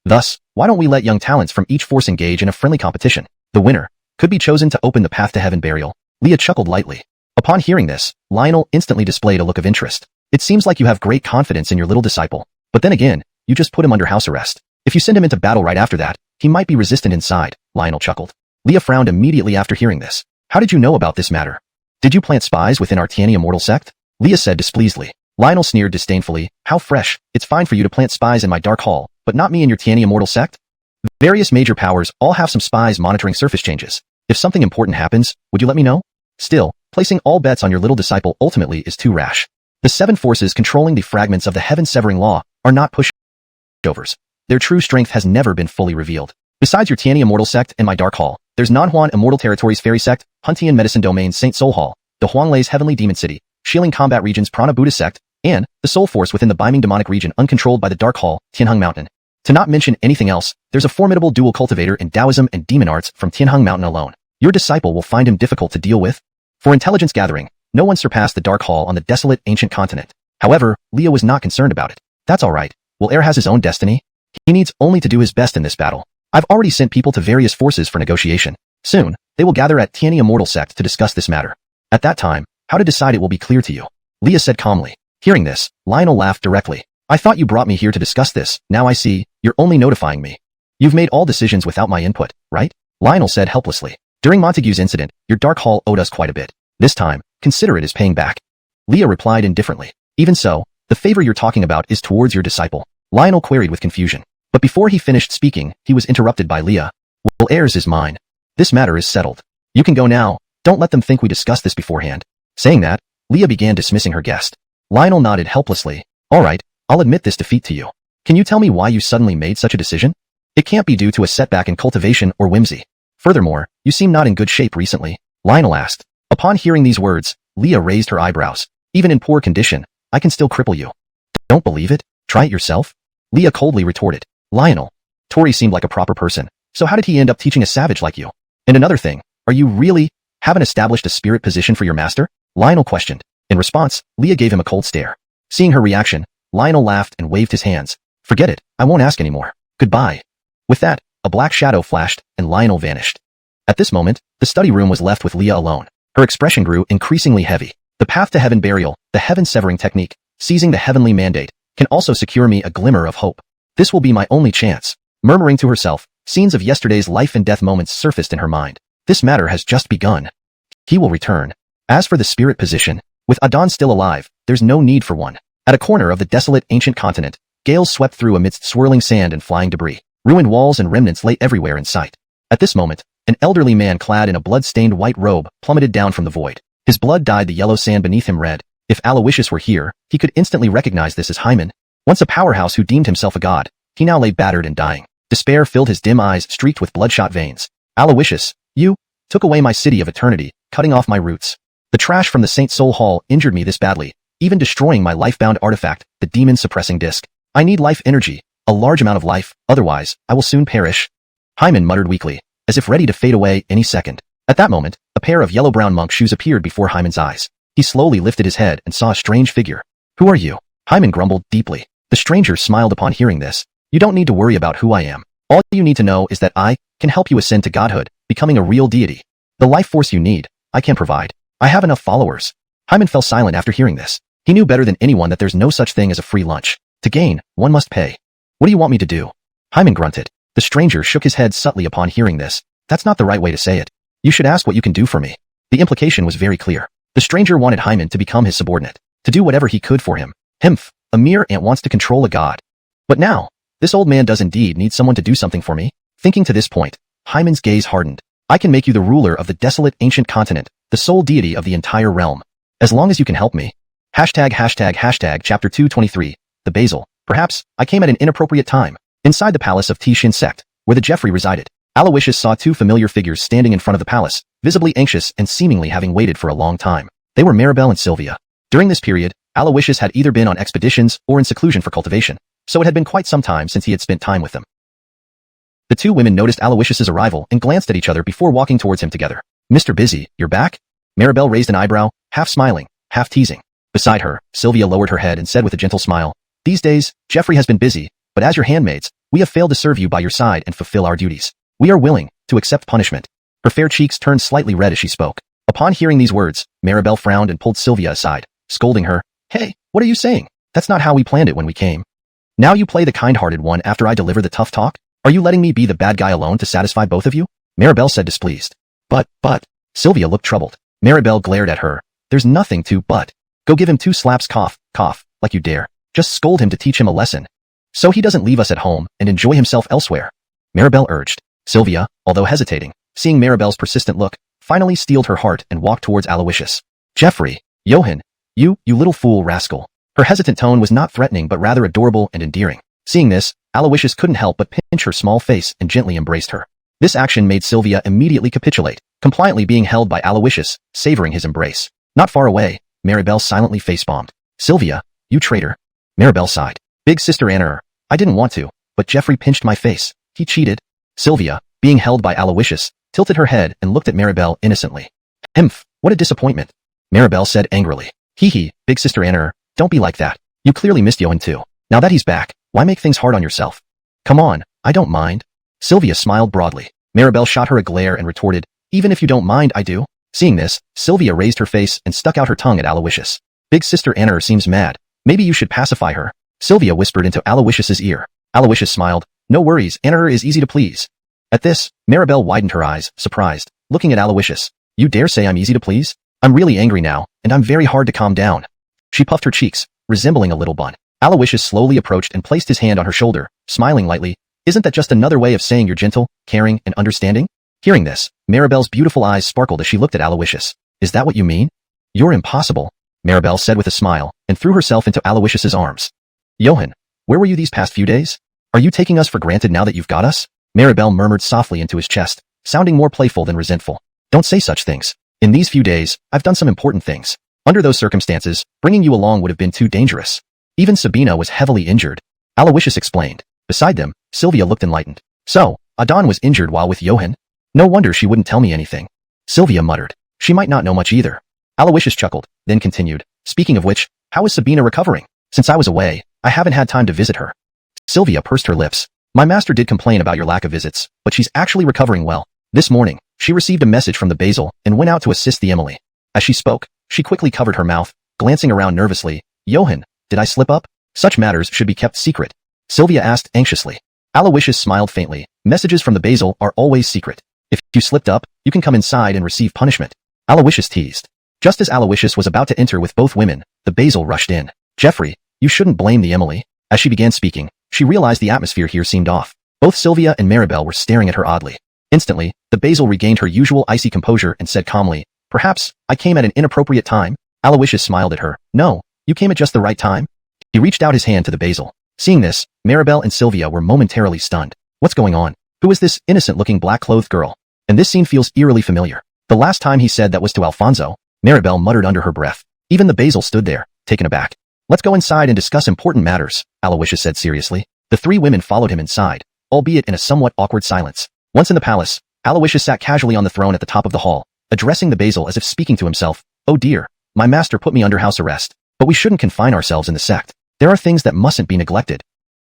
Thus, why don't we let young talents from each force engage in a friendly competition? The winner could be chosen to open the path to heaven burial. Leah chuckled lightly. Upon hearing this, Lionel instantly displayed a look of interest. It seems like you have great confidence in your little disciple. But then again, you just put him under house arrest. If you send him into battle right after that, he might be resistant inside, Lionel chuckled. Leah frowned immediately after hearing this. How did you know about this matter? Did you plant spies within our Tiani immortal sect? Leah said displeasedly. Lionel sneered disdainfully. How fresh. It's fine for you to plant spies in my dark hall, but not me in your Tiani immortal sect? Various major powers all have some spies monitoring surface changes. If something important happens, would you let me know? Still, placing all bets on your little disciple ultimately is too rash. The 7 forces controlling the fragments of the heaven-severing law are not pushovers. Their true strength has never been fully revealed. Besides your Tiani immortal sect and my dark hall, there's Nanhuan Immortal Territories Fairy Sect, Huntian Medicine Domain Saint Soul Hall, the Huanglei's Heavenly Demon City, Shieling Combat Region's Prana Buddha Sect, and the Soul Force within the Biming Demonic Region uncontrolled by the Dark Hall, Tianheng Mountain. To not mention anything else, there's a formidable dual cultivator in Taoism and Demon Arts from Tianheng Mountain alone. Your disciple will find him difficult to deal with. For intelligence gathering, no one surpassed the Dark Hall on the desolate ancient continent. However, Leah was not concerned about it. That's alright. Will Air has his own destiny? He needs only to do his best in this battle. I've already sent people to various forces for negotiation. Soon, they will gather at Tiani Immortal Sect to discuss this matter. At that time, how to decide it will be clear to you. Leah said calmly. Hearing this, Lionel laughed directly. I thought you brought me here to discuss this. Now I see, you're only notifying me. You've made all decisions without my input, right? Lionel said helplessly. During Montague's incident, your Dark Hall owed us quite a bit. This time, consider it as paying back. Leah replied indifferently. Even so, the favor you're talking about is towards your disciple. Lionel queried with confusion. But before he finished speaking, he was interrupted by Leah. Well, heirs is mine. This matter is settled. You can go now. Don't let them think we discussed this beforehand. Saying that, Leah began dismissing her guest. Lionel nodded helplessly. All right, I'll admit this defeat to you. Can you tell me why you suddenly made such a decision? It can't be due to a setback in cultivation or whimsy. Furthermore, you seem not in good shape recently, Lionel asked. Upon hearing these words, Leah raised her eyebrows. Even in poor condition, I can still cripple you. Don't believe it? Try it yourself? Leah coldly retorted. Lionel. Tori seemed like a proper person, so how did he end up teaching a savage like you? And another thing, are you really haven't established a spirit position for your master? Lionel questioned. In response, Leah gave him a cold stare. Seeing her reaction, Lionel laughed and waved his hands. Forget it, I won't ask anymore. Goodbye. With that, a black shadow flashed, and Lionel vanished. At this moment, the study room was left with Leah alone. Her expression grew increasingly heavy. The path to heaven burial, the heaven-severing technique, seizing the heavenly mandate, can also secure me a glimmer of hope. This will be my only chance. Murmuring to herself, scenes of yesterday's life and death moments surfaced in her mind. This matter has just begun. He will return. As for the spirit position, with Adon still alive, there's no need for one. At a corner of the desolate ancient continent, gales swept through amidst swirling sand and flying debris. Ruined walls and remnants lay everywhere in sight. At this moment, an elderly man clad in a blood-stained white robe plummeted down from the void. His blood dyed the yellow sand beneath him red. If Alawishus were here, he could instantly recognize this as Hyman. Once a powerhouse who deemed himself a god, he now lay battered and dying. Despair filled his dim eyes streaked with bloodshot veins. Alawishus, you took away my city of eternity, cutting off my roots. The trash from the Saint Soul Hall injured me this badly, even destroying my life-bound artifact, the demon-suppressing disc. I need life energy, a large amount of life, otherwise, I will soon perish. Hyman muttered weakly, as if ready to fade away any second. At that moment, a pair of yellow-brown monk shoes appeared before Hyman's eyes. He slowly lifted his head and saw a strange figure. Who are you? Hyman grumbled deeply. The stranger smiled upon hearing this. You don't need to worry about who I am. All you need to know is that I can help you ascend to godhood, becoming a real deity. The life force you need, I can provide. I have enough followers. Hyman fell silent after hearing this. He knew better than anyone that there's no such thing as a free lunch. To gain, one must pay. What do you want me to do? Hyman grunted. The stranger shook his head subtly upon hearing this. That's not the right way to say it. You should ask what you can do for me. The implication was very clear. The stranger wanted Hyman to become his subordinate, to do whatever he could for him. Himph, a mere ant wants to control a god. But now, this old man does indeed need someone to do something for me. Thinking to this point, Hyman's gaze hardened. I can make you the ruler of the desolate ancient continent, the sole deity of the entire realm. As long as you can help me. Chapter 223, The Basil. Perhaps, I came at an inappropriate time. Inside the palace of Teasing sect, where the Jeffrey resided. Alawishus saw two familiar figures standing in front of the palace, visibly anxious and seemingly having waited for a long time. They were Maribel and Sylvia. During this period, Alawishus had either been on expeditions or in seclusion for cultivation, so it had been quite some time since he had spent time with them. The two women noticed Alawishus's arrival and glanced at each other before walking towards him together. "Mr. Busy, you're back?" Maribel raised an eyebrow, half smiling, half teasing. Beside her, Sylvia lowered her head and said with a gentle smile, "These days, Jeffrey has been busy, but as your handmaids, we have failed to serve you by your side and fulfill our duties. We are willing to accept punishment." Her fair cheeks turned slightly red as she spoke. Upon hearing these words, Maribel frowned and pulled Sylvia aside, scolding her. "Hey, what are you saying? That's not how we planned it when we came. Now you play the kind-hearted one after I deliver the tough talk? Are you letting me be the bad guy alone to satisfy both of you?" Maribel said displeased. But, Sylvia looked troubled. Maribel glared at her. "There's nothing to but. Go give him 2 slaps cough, like you dare. Just scold him to teach him a lesson, so he doesn't leave us at home and enjoy himself elsewhere," Maribel urged. Sylvia, although hesitating, seeing Maribel's persistent look, finally steeled her heart and walked towards Alawishus. "Jeffrey, Johan, you little fool rascal." Her hesitant tone was not threatening but rather adorable and endearing. Seeing this, Alawishus couldn't help but pinch her small face and gently embraced her. This action made Sylvia immediately capitulate, compliantly being held by Alawishus, savoring his embrace. Not far away, Maribel silently face-bombed. "Sylvia, you traitor." Maribel sighed. "Big sister Anna, I didn't want to, but Jeffrey pinched my face. He cheated." Sylvia, being held by Alawishus, tilted her head and looked at Maribel innocently. "Hmph, what a disappointment," Maribel said angrily. "Hee, big sister Anna, don't be like that. You clearly missed Johan too. Now that he's back, why make things hard on yourself? Come on, I don't mind." Sylvia smiled broadly. Maribel shot her a glare and retorted, "Even if you don't mind, I do." Seeing this, Sylvia raised her face and stuck out her tongue at Alawishus. "Big sister Anna seems mad. Maybe you should pacify her," Sylvia whispered into Aloysius's ear. Alawishus smiled. "No worries, Anna is easy to please." At this, Maribel widened her eyes, surprised, looking at Aloysius. "You dare say I'm easy to please? I'm really angry now, and I'm very hard to calm down." She puffed her cheeks, resembling a little bun. Aloysius slowly approached and placed his hand on her shoulder, smiling lightly. "Isn't that just another way of saying you're gentle, caring, and understanding?" Hearing this, Maribel's beautiful eyes sparkled as she looked at Aloysius. "Is that what you mean?" "You're impossible," Maribel said with a smile, and threw herself into Aloysius's arms. "Johan, where were you these past few days? Are you taking us for granted now that you've got us?" Maribel murmured softly into his chest, sounding more playful than resentful. "Don't say such things. In these few days, I've done some important things. Under those circumstances, bringing you along would have been too dangerous. Even Sabina was heavily injured," Aloysius explained. Beside them, Sylvia looked enlightened. "So, Adon was injured while with Johan? No wonder she wouldn't tell me anything." Sylvia muttered. "She might not know much either." Aloysius chuckled, then continued. "Speaking of which, how is Sabina recovering? Since I was away, I haven't had time to visit her." Sylvia pursed her lips. "My master did complain about your lack of visits, but she's actually recovering well. This morning, she received a message from the Basil and went out to assist the Emily." As she spoke, she quickly covered her mouth, glancing around nervously. "Johan, did I slip up? Such matters should be kept secret," Sylvia asked anxiously. Aloysius smiled faintly. "Messages from the Basil are always secret. If you slipped up, you can come inside and receive punishment," Aloysius teased. Just as Aloysius was about to enter with both women, the Basil rushed in. "Jeffrey, you shouldn't blame the Emily." As she began speaking, she realized the atmosphere here seemed off. Both Sylvia and Maribel were staring at her oddly. Instantly, the Basil regained her usual icy composure and said calmly, "Perhaps I came at an inappropriate time." Aloysius smiled at her. "No, you came at just the right time." He reached out his hand to the Basil. Seeing this, Maribel and Sylvia were momentarily stunned. What's going on? Who is this innocent-looking black-clothed girl? And this scene feels eerily familiar. The last time he said that was to Alfonso, Maribel muttered under her breath. Even the Basil stood there, taken aback. "Let's go inside and discuss important matters," Aloysius said seriously. The three women followed him inside, albeit in a somewhat awkward silence. Once in the palace, Aloysius sat casually on the throne at the top of the hall, addressing the Basil as if speaking to himself. "Oh dear, my master put me under house arrest, but we shouldn't confine ourselves in the sect. There are things that mustn't be neglected.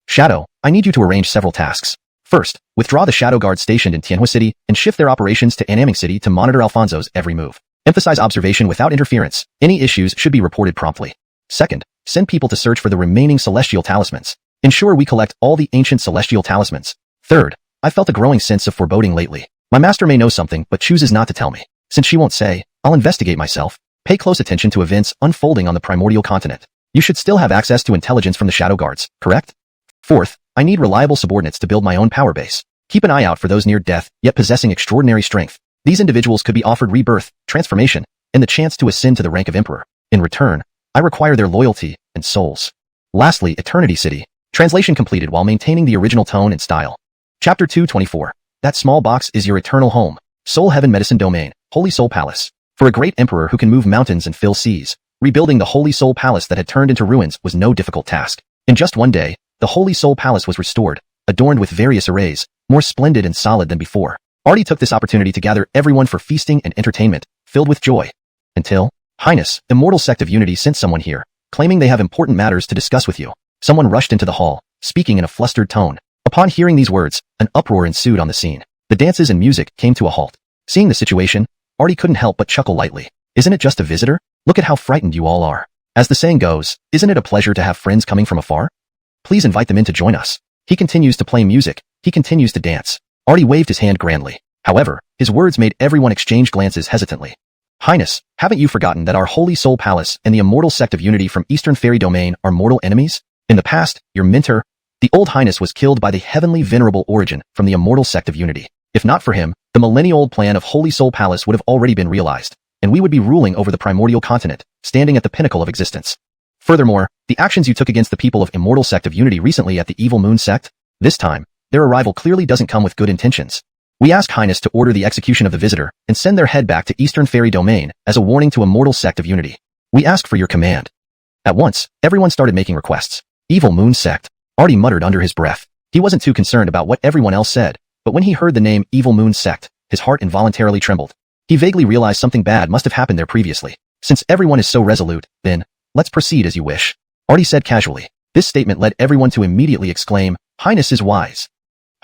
Shadow, I need you to arrange several tasks. First, withdraw the Shadow Guard stationed in Tianhui City and shift their operations to Annaming City to monitor Alfonso's every move. Emphasize observation without interference. Any issues should be reported promptly. Second, send people to search for the remaining celestial talismans. Ensure we collect all the ancient celestial talismans. Third, I felt a growing sense of foreboding lately. My master may know something but chooses not to tell me. Since she won't say, I'll investigate myself. Pay close attention to events unfolding on the primordial continent. You should still have access to intelligence from the Shadow Guards, correct? Fourth, I need reliable subordinates to build my own power base. Keep an eye out for those near death, yet possessing extraordinary strength. These individuals could be offered rebirth, transformation, and the chance to ascend to the rank of emperor. In return, I require their loyalty and souls. Lastly, Eternity City. Translation completed while maintaining the original tone and style. Chapter 224. That small box is your eternal home. Soul Heaven Medicine Domain, Holy Soul Palace. For a great emperor who can move mountains and fill seas, rebuilding the Holy Soul Palace that had turned into ruins was no difficult task. In just one day, the Holy Soul Palace was restored, adorned with various arrays, more splendid and solid than before. Artie took this opportunity to gather everyone for feasting and entertainment, filled with joy. Until, Highness, Immortal Sect of Unity sent someone here, claiming they have important matters to discuss with you. Someone rushed into the hall, speaking in a flustered tone. Upon hearing these words, an uproar ensued on the scene. The dances and music came to a halt. Seeing the situation, Artie couldn't help but chuckle lightly. Isn't it just a visitor? Look at how frightened you all are. As the saying goes, isn't it a pleasure to have friends coming from afar? Please invite them in to join us. He continues to play music. He continues to dance. Artie waved his hand grandly. However, his words made everyone exchange glances hesitantly. Highness, haven't you forgotten that our Holy Soul Palace and the Immortal Sect of Unity from Eastern Fairy Domain are mortal enemies? In the past, your mentor, the Old Highness, was killed by the heavenly venerable Origin from the Immortal Sect of Unity. If not for him, the millennia-old plan of Holy Soul Palace would have already been realized, and we would be ruling over the primordial continent, standing at the pinnacle of existence. Furthermore, the actions you took against the people of Immortal Sect of Unity recently at the Evil Moon Sect, this time, their arrival clearly doesn't come with good intentions. We ask Highness to order the execution of the visitor and send their head back to Eastern Fairy Domain as a warning to Immortal Sect of Unity. We ask for your command. At once, everyone started making requests. Evil Moon Sect. Artie muttered under his breath. He wasn't too concerned about what everyone else said, but when he heard the name Evil Moon Sect, his heart involuntarily trembled. He vaguely realized something bad must have happened there previously. Since everyone is so resolute, then, let's proceed as you wish. Artie said casually. This statement led everyone to immediately exclaim, Highness is wise.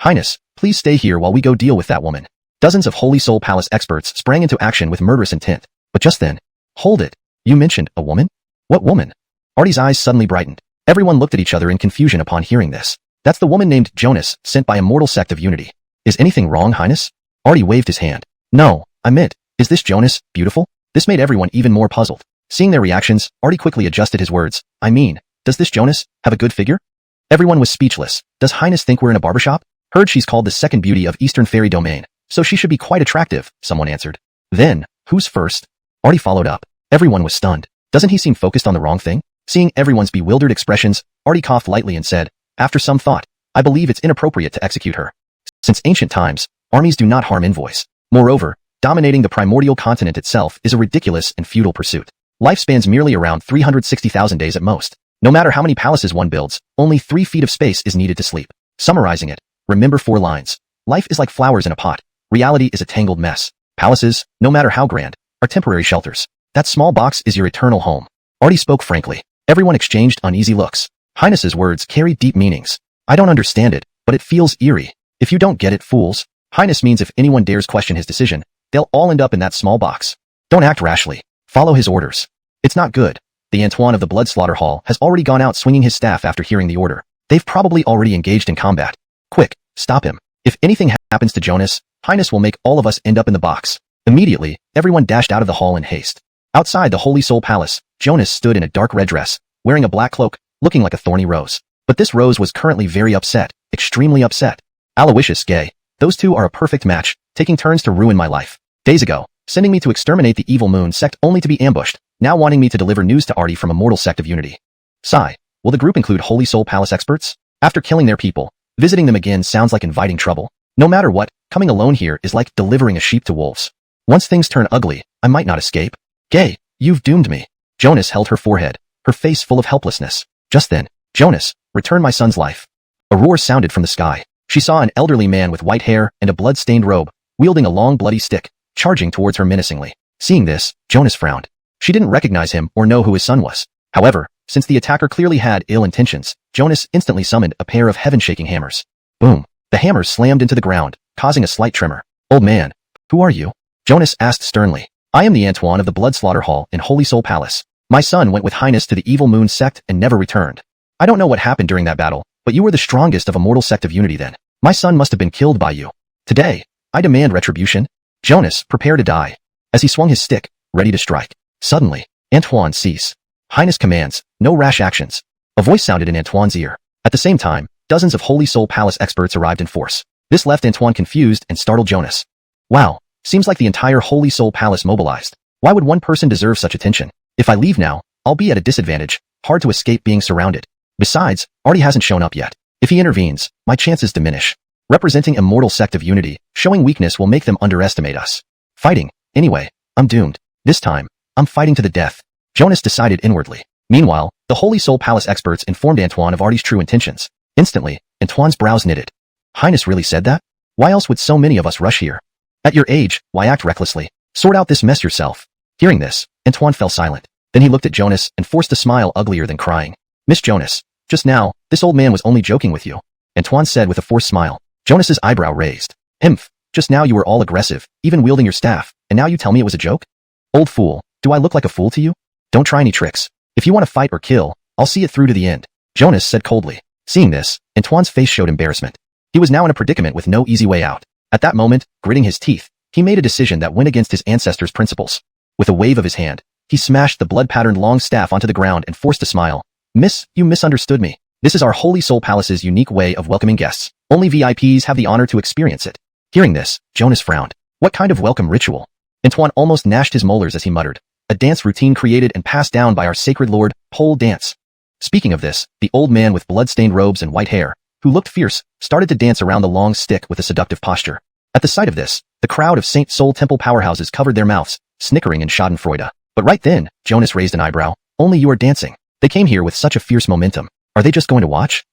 Highness, please stay here while we go deal with that woman. Dozens of Holy Soul Palace experts sprang into action with murderous intent. But just then, hold it. You mentioned a woman? What woman? Artie's eyes suddenly brightened. Everyone looked at each other in confusion upon hearing this. That's the woman named Jonas, sent by Immortal Sect of Unity. Is anything wrong, Highness? Artie waved his hand. No, I meant, is this Jonas beautiful? This made everyone even more puzzled. Seeing their reactions, Artie quickly adjusted his words. I mean, does this Jonas have a good figure? Everyone was speechless. Does Highness think we're in a barbershop? Heard she's called the second beauty of Eastern Fairy Domain, so she should be quite attractive, someone answered. Then, who's first? Artie followed up. Everyone was stunned. Doesn't he seem focused on the wrong thing? Seeing everyone's bewildered expressions, Artie coughed lightly and said, after some thought, I believe it's inappropriate to execute her. Since ancient times, armies do not harm envoys. Moreover, dominating the primordial continent itself is a ridiculous and futile pursuit. Life spans merely around 360,000 days at most. No matter how many palaces one builds, only 3 feet of space is needed to sleep. Summarizing it, remember 4 lines. Life is like flowers in a pot. Reality is a tangled mess. Palaces, no matter how grand, are temporary shelters. That small box is your eternal home. Artie spoke frankly. Everyone exchanged uneasy looks. Highness's words carry deep meanings. I don't understand it, but it feels eerie. If you don't get it, fools. Highness means if anyone dares question his decision, they'll all end up in that small box. Don't act rashly. Follow his orders. It's not good. The Antoine of the Blood Slaughter Hall has already gone out swinging his staff after hearing the order. They've probably already engaged in combat. Quick, stop him. If anything happens to Jonas, Highness will make all of us end up in the box. Immediately, everyone dashed out of the hall in haste. Outside the Holy Soul Palace, Jonas stood in a dark red dress, wearing a black cloak, looking like a thorny rose. But this rose was currently very upset, extremely upset. Alawishus, gay. Those two are a perfect match, taking turns to ruin my life. Days ago, sending me to exterminate the Evil Moon Sect only to be ambushed, now wanting me to deliver news to Artie from Immortal Sect of Unity. Sigh. Will the group include Holy Soul Palace experts? After killing their people, visiting them again sounds like inviting trouble. No matter what, coming alone here is like delivering a sheep to wolves. Once things turn ugly, I might not escape. Gay, you've doomed me. Jonas held her forehead, her face full of helplessness. Just then, Jonas, return my son's life. A roar sounded from the sky. She saw an elderly man with white hair and a blood-stained robe, wielding a long bloody stick, charging towards her menacingly. Seeing this, Jonas frowned. She didn't recognize him or know who his son was. However, since the attacker clearly had ill intentions, Jonas instantly summoned a pair of heaven-shaking hammers. Boom! The hammers slammed into the ground, causing a slight tremor. Old man, who are you? Jonas asked sternly. I am the Antoine of the Blood Slaughter Hall in Holy Soul Palace. My son went with Highness to the Evil Moon Sect and never returned. I don't know what happened during that battle, but you were the strongest of Immortal Sect of Unity then. My son must have been killed by you. Today, I demand retribution. Jonas, prepare to die. As he swung his stick, ready to strike. Suddenly, Antoine cease. Highness commands, no rash actions. A voice sounded in Antoine's ear. At the same time, dozens of Holy Soul Palace experts arrived in force. This left Antoine confused and startled Jonas. Wow, seems like the entire Holy Soul Palace mobilized. Why would one person deserve such attention? If I leave now, I'll be at a disadvantage, hard to escape being surrounded. Besides, Artie hasn't shown up yet. If he intervenes, my chances diminish. representing immortal sect of unity. Showing weakness will make them underestimate us. Fighting. Anyway, I'm doomed. This time, I'm fighting to the death. Jonas decided inwardly. Meanwhile, the Holy Soul Palace experts informed Antoine of Artie's true intentions. Instantly, Antoine's brows knitted. Highness really said that? Why else would so many of us rush here? At your age, why act recklessly? Sort out this mess yourself. Hearing this, Antoine fell silent. Then he looked at Jonas and forced a smile uglier than crying. Miss Jonas, just now, this old man was only joking with you, Antoine said with a forced smile. Jonas's eyebrow raised. Himph, just now you were all aggressive, even wielding your staff, and now you tell me it was a joke? Old fool, do I look like a fool to you? Don't try any tricks. If you want to fight or kill, I'll see it through to the end, Jonas said coldly. Seeing this, Antoine's face showed embarrassment. He was now in a predicament with no easy way out. At that moment, gritting his teeth, he made a decision that went against his ancestors' principles. With a wave of his hand, he smashed the blood-patterned long staff onto the ground and forced a smile. Miss, you misunderstood me. This is our Holy Soul Palace's unique way of welcoming guests. Only VIPs have the honor to experience it. Hearing this, Jonas frowned. What kind of welcome ritual? Antoine almost gnashed his molars as he muttered. A dance routine created and passed down by our sacred lord, pole dance. Speaking of this, the old man with blood-stained robes and white hair, who looked fierce, started to dance around the long stick with a seductive posture. At the sight of this, the crowd of Saint Soul Temple powerhouses covered their mouths, snickering in schadenfreude. But right then, Jonas raised an eyebrow. Only you are dancing. They came here with such a fierce momentum. Are they just going to watch?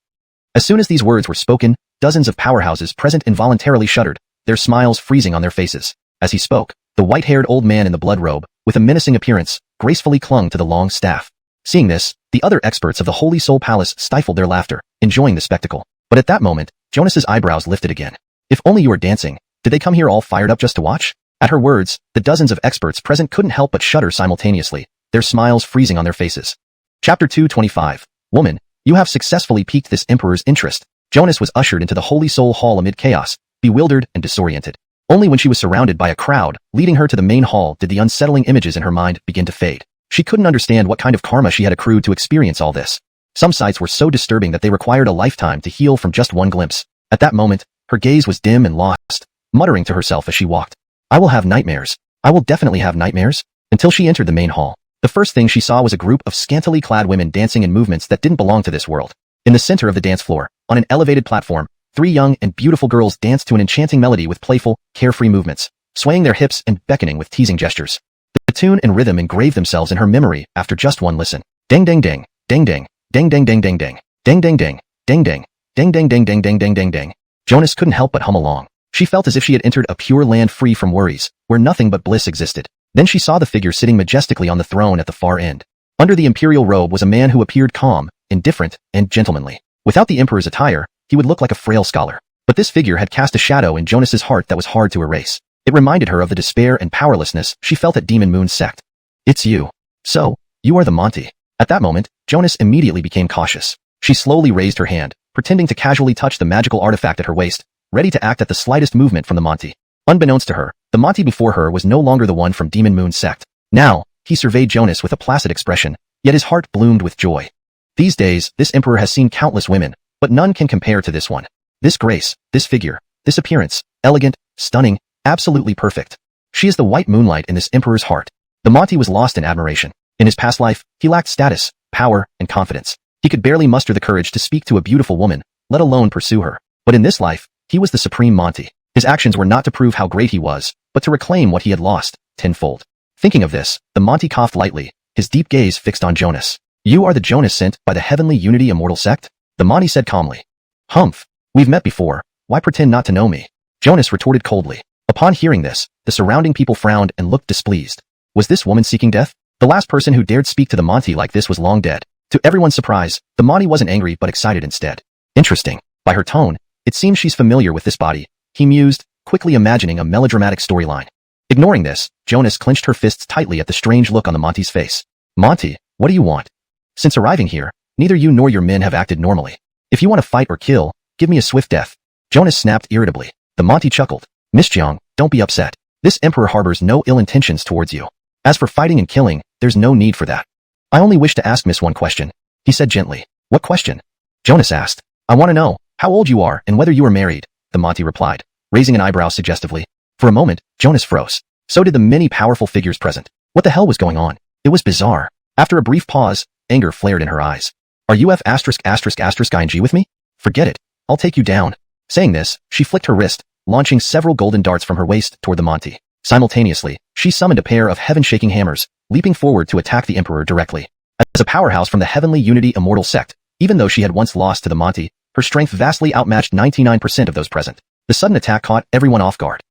As soon as these words were spoken, dozens of powerhouses present involuntarily shuddered, their smiles freezing on their faces. As he spoke, the white-haired old man in the blood robe, with a menacing appearance, gracefully clung to the long staff. Seeing this, the other experts of the Holy Soul Palace stifled their laughter, enjoying the spectacle. But at that moment, Jonas's eyebrows lifted again. If only you were dancing, did they come here all fired up just to watch? At her words, the dozens of experts present couldn't help but shudder simultaneously, their smiles freezing on their faces. Chapter 225. Woman, you have successfully piqued this emperor's interest. Jonas was ushered into the Holy Soul Hall amid chaos, bewildered and disoriented. Only when she was surrounded by a crowd, leading her to the main hall, did the unsettling images in her mind begin to fade. She couldn't understand what kind of karma she had accrued to experience all this. Some sights were so disturbing that they required a lifetime to heal from just one glimpse. At that moment, her gaze was dim and lost, muttering to herself as she walked. I will have nightmares. I will definitely have nightmares. Until she entered the main hall. The first thing she saw was a group of scantily clad women dancing in movements that didn't belong to this world. In the center of the dance floor, on an elevated platform, 3 young and beautiful girls danced to an enchanting melody with playful, carefree movements, swaying their hips and beckoning with teasing gestures. The tune and rhythm engraved themselves in her memory after just one listen. Ding ding ding, ding ding, ding ding ding ding ding, ding ding ding, ding ding, ding ding ding ding ding ding ding ding. Jonas couldn't help but hum along. She felt as if she had entered a pure land free from worries, where nothing but bliss existed. Then she saw the figure sitting majestically on the throne at the far end. Under the imperial robe was a man who appeared calm, indifferent, and gentlemanly. Without the emperor's attire, he would look like a frail scholar. But this figure had cast a shadow in Jonas's heart that was hard to erase. It reminded her of the despair and powerlessness she felt at Demon Moon's sect. It's you. So, you are the Monty. At that moment, Jonas immediately became cautious. She slowly raised her hand, pretending to casually touch the magical artifact at her waist, ready to act at the slightest movement from the Monty. Unbeknownst to her, the Monty before her was no longer the one from Demon Moon's sect. Now, he surveyed Jonas with a placid expression, yet his heart bloomed with joy. These days, this emperor has seen countless women, but none can compare to this one. This grace, this figure, this appearance, elegant, stunning, absolutely perfect. She is the white moonlight in this emperor's heart. The Monty was lost in admiration. In his past life, he lacked status, power, and confidence. He could barely muster the courage to speak to a beautiful woman, let alone pursue her. But in this life, he was the supreme Monty. His actions were not to prove how great he was, but to reclaim what he had lost, tenfold. Thinking of this, the Monty coughed lightly, his deep gaze fixed on Jonas. You are the Jonas sent by the Heavenly Unity Immortal Sect? The Monty said calmly. Humph. We've met before. Why pretend not to know me? Jonas retorted coldly. Upon hearing this, the surrounding people frowned and looked displeased. Was this woman seeking death? The last person who dared speak to the Monty like this was long dead. To everyone's surprise, the Monty wasn't angry but excited instead. Interesting. By her tone, it seems she's familiar with this body, he mused, quickly imagining a melodramatic storyline. Ignoring this, Jonas clenched her fists tightly at the strange look on the Monty's face. Monty, what do you want? Since arriving here, neither you nor your men have acted normally. If you want to fight or kill, give me a swift death. Jonas snapped irritably. The Monty chuckled. Miss Jiang, don't be upset. This emperor harbors no ill intentions towards you. As for fighting and killing, there's no need for that. I only wish to ask Miss one question, he said gently. What question? Jonas asked. I want to know how old you are and whether you are married, the Monty replied, raising an eyebrow suggestively. For a moment, Jonas froze. So did the many powerful figures present. What the hell was going on? It was bizarre. After a brief pause, anger flared in her eyes. Are you F******ing with me? Forget it. I'll take you down. Saying this, she flicked her wrist, launching several golden darts from her waist toward the Monty. Simultaneously, she summoned a pair of heaven-shaking hammers, leaping forward to attack the Emperor directly. As a powerhouse from the Heavenly Unity Immortal sect, even though she had once lost to the Monty, her strength vastly outmatched 99% of those present. The sudden attack caught everyone off guard.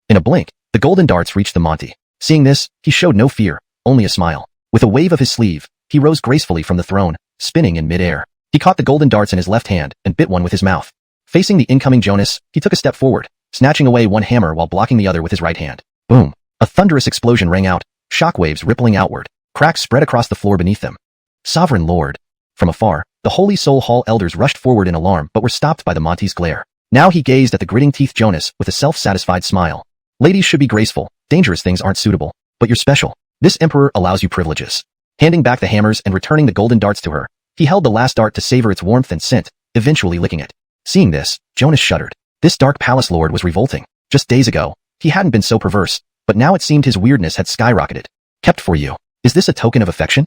In a blink, the golden darts reached the Monty. Seeing this, he showed no fear, only a smile. With a wave of his sleeve, he rose gracefully from the throne, spinning in mid-air. He caught the golden darts in his left hand and bit one with his mouth. Facing the incoming Jonas, he took a step forward, snatching away one hammer while blocking the other with his right hand. Boom! A thunderous explosion rang out, shockwaves rippling outward. Cracks spread across the floor beneath them. Sovereign Lord! From afar, the Holy Soul Hall elders rushed forward in alarm but were stopped by the Monty's glare. Now he gazed at the gritting-teethed Jonas with a self-satisfied smile. Ladies should be graceful, dangerous things aren't suitable, but you're special. This Emperor allows you privileges. Handing back the hammers and returning the golden darts to her, he held the last dart to savor its warmth and scent, eventually licking it. Seeing this, Jonas shuddered. This Dark Palace Lord was revolting. Just days ago, he hadn't been so perverse, but now it seemed his weirdness had skyrocketed. Kept for you. Is this a token of affection?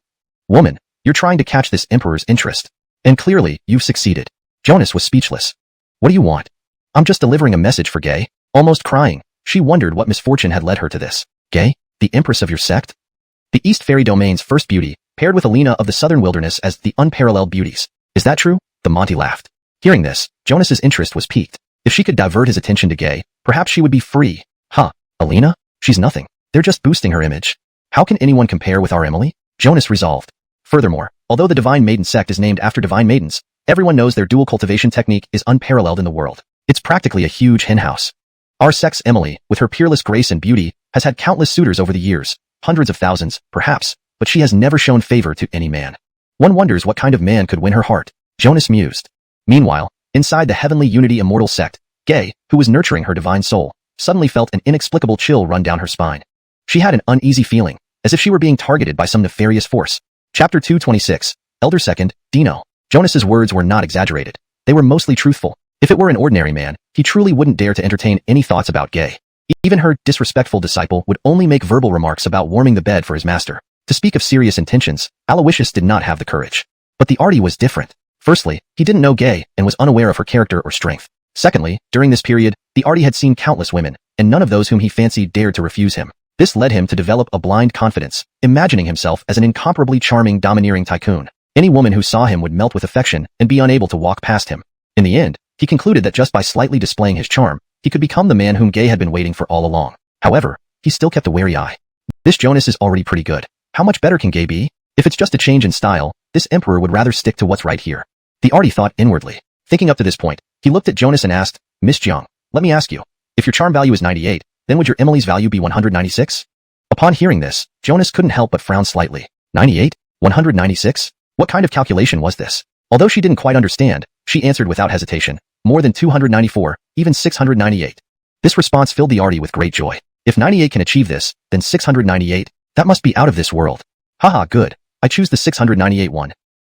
Woman, you're trying to catch this Emperor's interest. And clearly, you've succeeded. Jonas was speechless. What do you want? I'm just delivering a message for Gay. Almost crying, she wondered what misfortune had led her to this. Gay, the empress of your sect? The East Fairy Domain's first beauty, paired with Alina of the Southern Wilderness as the unparalleled beauties. Is that true? The Monty laughed. Hearing this, Jonas's interest was piqued. If she could divert his attention to Gay, perhaps she would be free. Huh, Alina? She's nothing. They're just boosting her image. How can anyone compare with our Emily? Jonas resolved. Furthermore, although the Divine Maiden sect is named after divine maidens, everyone knows their dual cultivation technique is unparalleled in the world. It's practically a huge henhouse. Our sect's Emily, with her peerless grace and beauty, has had countless suitors over the years, hundreds of thousands, perhaps, but she has never shown favor to any man. One wonders what kind of man could win her heart. Jonas mused. Meanwhile, inside the Heavenly Unity Immortal sect, Gay, who was nurturing her divine soul, suddenly felt an inexplicable chill run down her spine. She had an uneasy feeling, as if she were being targeted by some nefarious force. Chapter 226, Elder Second, Dino. Jonas's words were not exaggerated. They were mostly truthful. If it were an ordinary man, he truly wouldn't dare to entertain any thoughts about Gay. Even her disrespectful disciple would only make verbal remarks about warming the bed for his master. To speak of serious intentions, Alawishus did not have the courage. But the Artie was different. Firstly, he didn't know Gay and was unaware of her character or strength. Secondly, during this period, the Artie had seen countless women, and none of those whom he fancied dared to refuse him. This led him to develop a blind confidence, imagining himself as an incomparably charming domineering tycoon. Any woman who saw him would melt with affection and be unable to walk past him. In the end, he concluded that just by slightly displaying his charm, he could become the man whom Gay had been waiting for all along. However, he still kept a wary eye. This Jonas is already pretty good. How much better can Gay be? If it's just a change in style, this Emperor would rather stick to what's right here. The Artie thought inwardly. Thinking up to this point, he looked at Jonas and asked, Miss Jiang, let me ask you, if your charm value is 98, then would your Emily's value be 196? Upon hearing this, Jonas couldn't help but frown slightly. 98? 196? What kind of calculation was this? Although she didn't quite understand, she answered without hesitation. More than 294, even 698. This response filled the Artie with great joy. If 98 can achieve this, then 698, that must be out of this world. Haha, good. I choose the 698 one.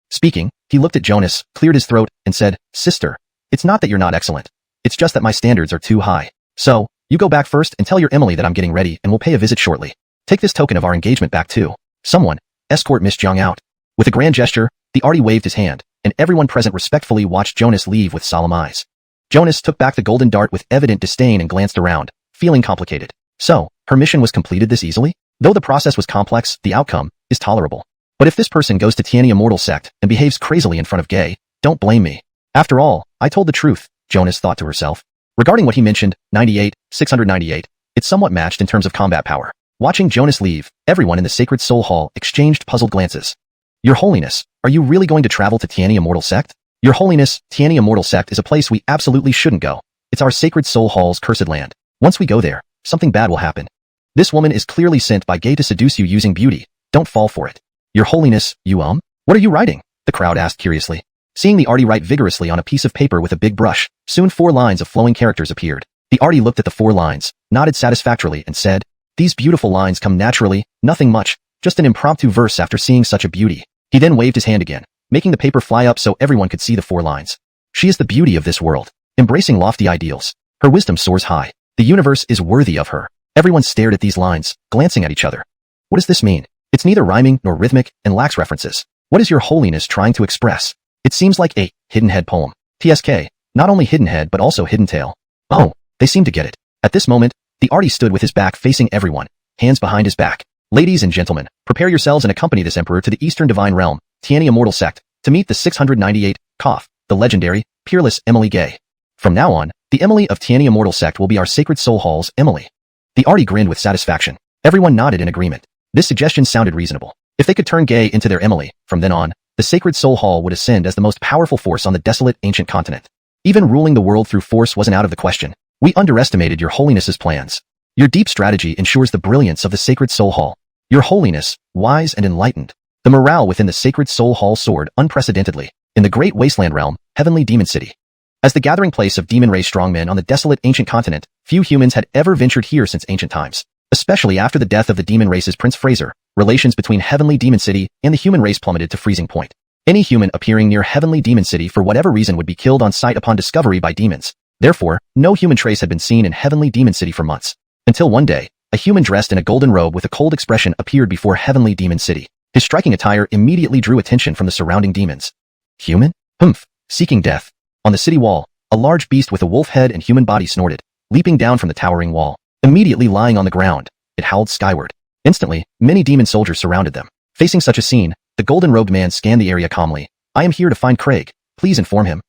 Speaking, he looked at Jonas, cleared his throat, and said, Sister, it's not that you're not excellent. It's just that my standards are too high. So, you go back first and tell your Emily that I'm getting ready and we'll pay a visit shortly. Take this token of our engagement back too. Someone, escort Miss Jiang out. With a grand gesture, the Artie waved his hand, and everyone present respectfully watched Jonas leave with solemn eyes. Jonas took back the golden dart with evident disdain and glanced around, feeling complicated. So, her mission was completed this easily? Though the process was complex, the outcome is tolerable. But if this person goes to Tiani Immortal sect and behaves crazily in front of Gay, don't blame me. After all, I told the truth, Jonas thought to herself. Regarding what he mentioned, 98, 698, it's somewhat matched in terms of combat power. Watching Jonas leave, everyone in the Sacred Soul Hall exchanged puzzled glances. Your Holiness, are you really going to travel to Tiani Immortal sect? Your Holiness, Tiani Immortal sect is a place we absolutely shouldn't go. It's our Sacred Soul Hall's cursed land. Once we go there, something bad will happen. This woman is clearly sent by Gay to seduce you using beauty. Don't fall for it. Your Holiness, what are you writing? The crowd asked curiously. Seeing the Artie write vigorously on a piece of paper with a big brush, soon 4 lines of flowing characters appeared. The Artie looked at the 4 lines, nodded satisfactorily, and said, These beautiful lines come naturally, nothing much, just an impromptu verse after seeing such a beauty. He then waved his hand again, making the paper fly up so everyone could see the 4 lines. She is the beauty of this world, embracing lofty ideals. Her wisdom soars high. The universe is worthy of her. Everyone stared at these lines, glancing at each other. What does this mean? It's neither rhyming nor rhythmic and lacks references. What is your Holiness trying to express? It seems like a hidden head poem. TSK, Not only hidden head but also hidden tail. Oh, they seem to get it. At this moment, the arty stood with his back facing everyone, hands behind his back. Ladies and gentlemen, prepare yourselves and accompany this emperor to the Eastern Divine Realm, Tiani Immortal Sect, to meet the 698, the legendary, peerless Emily Gay. From now on, the Emily of Tiani Immortal Sect will be our Sacred Soul Hall's Emily. The arty grinned with satisfaction. Everyone nodded in agreement. This suggestion sounded reasonable. If they could turn Gay into their Emily, from then on, the Sacred Soul Hall would ascend as the most powerful force on the desolate ancient continent. Even ruling the world through force wasn't out of the question. We underestimated your holiness's plans. Your deep strategy ensures the brilliance of the Sacred Soul Hall. Your holiness, wise and enlightened. The morale within the Sacred Soul Hall soared unprecedentedly. In the great wasteland realm, Heavenly Demon City. As the gathering place of demon race strongmen on the desolate ancient continent, few humans had ever ventured here since ancient times. Especially after the death of the demon race's Prince Fraser, relations between Heavenly Demon City and the human race plummeted to freezing point. Any human appearing near Heavenly Demon City for whatever reason would be killed on sight upon discovery by demons. Therefore, no human trace had been seen in Heavenly Demon City for months. Until one day, a human dressed in a golden robe with a cold expression appeared before Heavenly Demon City. His striking attire immediately drew attention from the surrounding demons. Human? Humph. Seeking death. On the city wall, a large beast with a wolf head and human body snorted, leaping down from the towering wall. Immediately lying on the ground, it howled skyward. Instantly, many demon soldiers surrounded them. Facing such a scene, the golden-robed man scanned the area calmly. I am here to find Craig. Please inform him.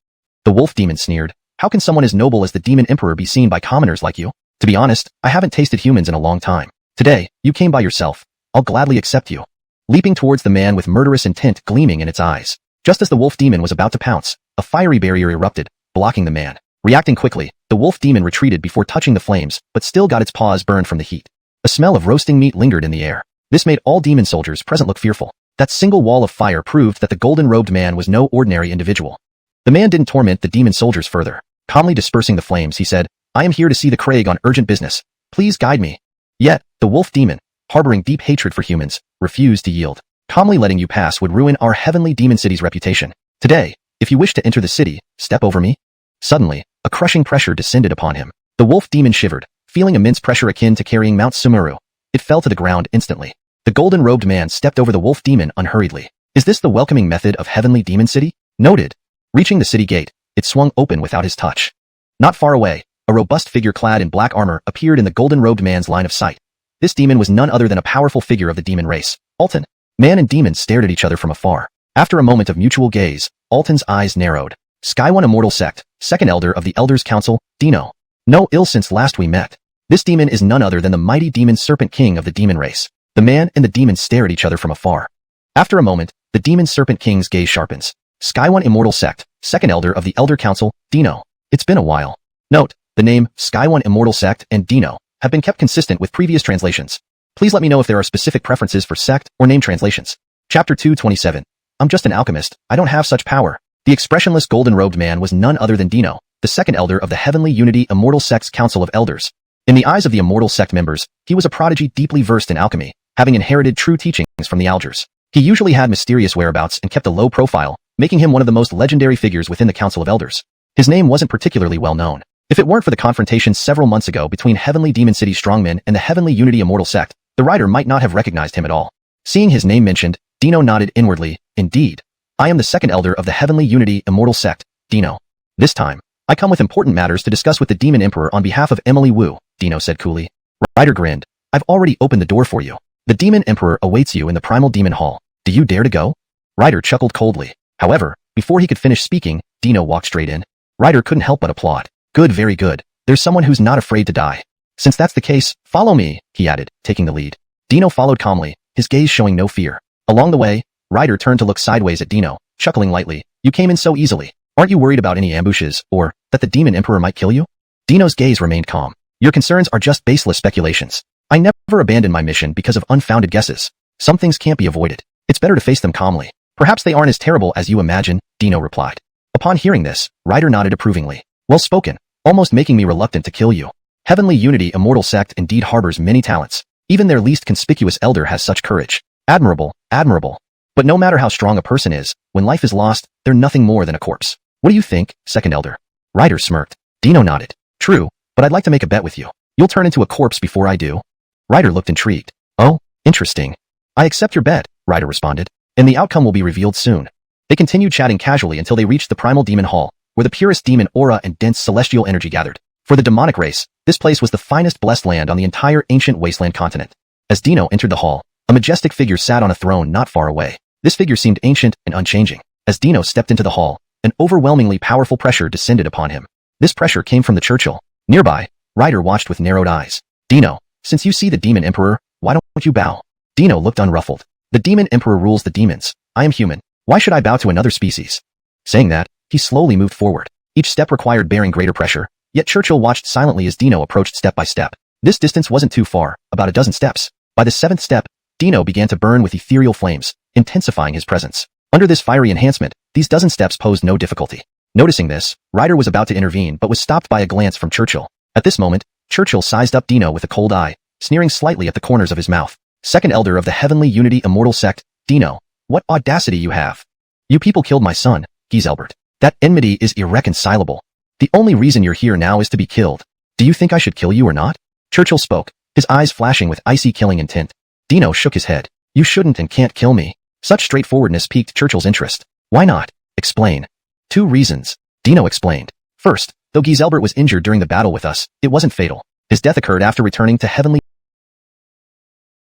The wolf demon sneered. How can someone as noble as the demon emperor be seen by commoners like you? To be honest, I haven't tasted humans in a long time. Today, you came by yourself. I'll gladly accept you. Leaping towards the man with murderous intent gleaming in its eyes. Just as the wolf demon was about to pounce, a fiery barrier erupted, blocking the man. Reacting quickly, the wolf demon retreated before touching the flames, but still got its paws burned from the heat. A smell of roasting meat lingered in the air. This made all demon soldiers present look fearful. That single wall of fire proved that the golden-robed man was no ordinary individual. The man didn't torment the demon soldiers further. Calmly dispersing the flames, he said, I am here to see the Craig on urgent business. Please guide me. Yet, the wolf demon, harboring deep hatred for humans, refused to yield. Calmly letting you pass would ruin our Heavenly Demon City's reputation. Today, if you wish to enter the city, step over me. Suddenly, a crushing pressure descended upon him. The wolf demon shivered, feeling immense pressure akin to carrying Mount Sumeru. It fell to the ground instantly. The golden-robed man stepped over the wolf demon unhurriedly. Is this the welcoming method of Heavenly Demon City? Noted. Reaching the city gate, it swung open without his touch. Not far away, a robust figure clad in black armor appeared in the golden-robed man's line of sight. This demon was none other than a powerful figure of the demon race, Alton. Man and demon stared at each other from afar. After a moment of mutual gaze, Alton's eyes narrowed. Sky One Immortal Sect, second elder of the Elders Council, Dino. No ill since last we met. This demon is none other than the mighty demon serpent king of the demon race. The man and the demon stare at each other from afar. After a moment, the demon serpent king's gaze sharpens. Sky One Immortal Sect, second elder of the Elder Council, Dino. It's been a while. Note, the name Sky One Immortal Sect and Dino have been kept consistent with previous translations. Please let me know if there are specific preferences for sect or name translations. Chapter 227. I'm just an alchemist. I don't have such power. The expressionless golden-robed man was none other than Dino, the second elder of the Heavenly Unity Immortal Sect's Council of Elders. In the eyes of the Immortal Sect members, he was a prodigy deeply versed in alchemy, having inherited true teachings from the Algers. He usually had mysterious whereabouts and kept a low profile, making him one of the most legendary figures within the Council of Elders. His name wasn't particularly well known. If it weren't for the confrontation several months ago between Heavenly Demon City strongmen and the Heavenly Unity Immortal Sect, the writer might not have recognized him at all. Seeing his name mentioned, Dino nodded inwardly. Indeed. I am the second elder of the Heavenly Unity Immortal Sect, Dino. This time, I come with important matters to discuss with the Demon Emperor on behalf of Emily Wu, Dino said coolly. Writer grinned. I've already opened the door for you. The Demon Emperor awaits you in the Primal Demon Hall. Do you dare to go? Writer chuckled coldly. However, before he could finish speaking, Dino walked straight in. Writer couldn't help but applaud. Good, very good. There's someone who's not afraid to die. Since that's the case, follow me, he added, taking the lead. Dino followed calmly, his gaze showing no fear. Along the way, Ryder turned to look sideways at Dino, chuckling lightly. You came in so easily. Aren't you worried about any ambushes, or that the Demon Emperor might kill you? Dino's gaze remained calm. Your concerns are just baseless speculations. I never abandon my mission because of unfounded guesses. Some things can't be avoided. It's better to face them calmly. Perhaps they aren't as terrible as you imagine, Dino replied. Upon hearing this, Ryder nodded approvingly. Well spoken, almost making me reluctant to kill you. Heavenly Unity Immortal Sect indeed harbors many talents. Even their least conspicuous elder has such courage. Admirable, admirable. But no matter how strong a person is, when life is lost, they're nothing more than a corpse. What do you think, second elder? Ryder smirked. Dino nodded. True, but I'd like to make a bet with you. You'll turn into a corpse before I do. Ryder looked intrigued. Oh, interesting. I accept your bet, Ryder responded, and the outcome will be revealed soon. They continued chatting casually until they reached the Primal Demon Hall, where the purest demon aura and dense celestial energy gathered. For the demonic race, this place was the finest blessed land on the entire ancient wasteland continent. As Dino entered the hall, a majestic figure sat on a throne not far away. This figure seemed ancient and unchanging. As Dino stepped into the hall, an overwhelmingly powerful pressure descended upon him. This pressure came from the Churchill. Nearby, Ryder watched with narrowed eyes. Dino, since you see the Demon Emperor, why don't you bow? Dino looked unruffled. The Demon Emperor rules the demons. I am human. Why should I bow to another species? Saying that, he slowly moved forward. Each step required bearing greater pressure, yet Churchill watched silently as Dino approached step by step. This distance wasn't too far, about a dozen steps. By the 7th step, Dino began to burn with ethereal flames, intensifying his presence. Under this fiery enhancement, these dozen steps posed no difficulty. Noticing this, Ryder was about to intervene but was stopped by a glance from Churchill. At this moment, Churchill sized up Dino with a cold eye, sneering slightly at the corners of his mouth. Second Elder of the Heavenly Unity Immortal Sect, Dino, what audacity you have. You people killed my son, Giselbert. That enmity is irreconcilable. The only reason you're here now is to be killed. Do you think I should kill you or not? Churchill spoke, his eyes flashing with icy killing intent. Dino shook his head. You shouldn't and can't kill me. Such straightforwardness piqued Churchill's interest. Why not? Explain. 2 reasons. Dino explained. First, though Giselbert was injured during the battle with us, it wasn't fatal. His death occurred after returning to Heavenly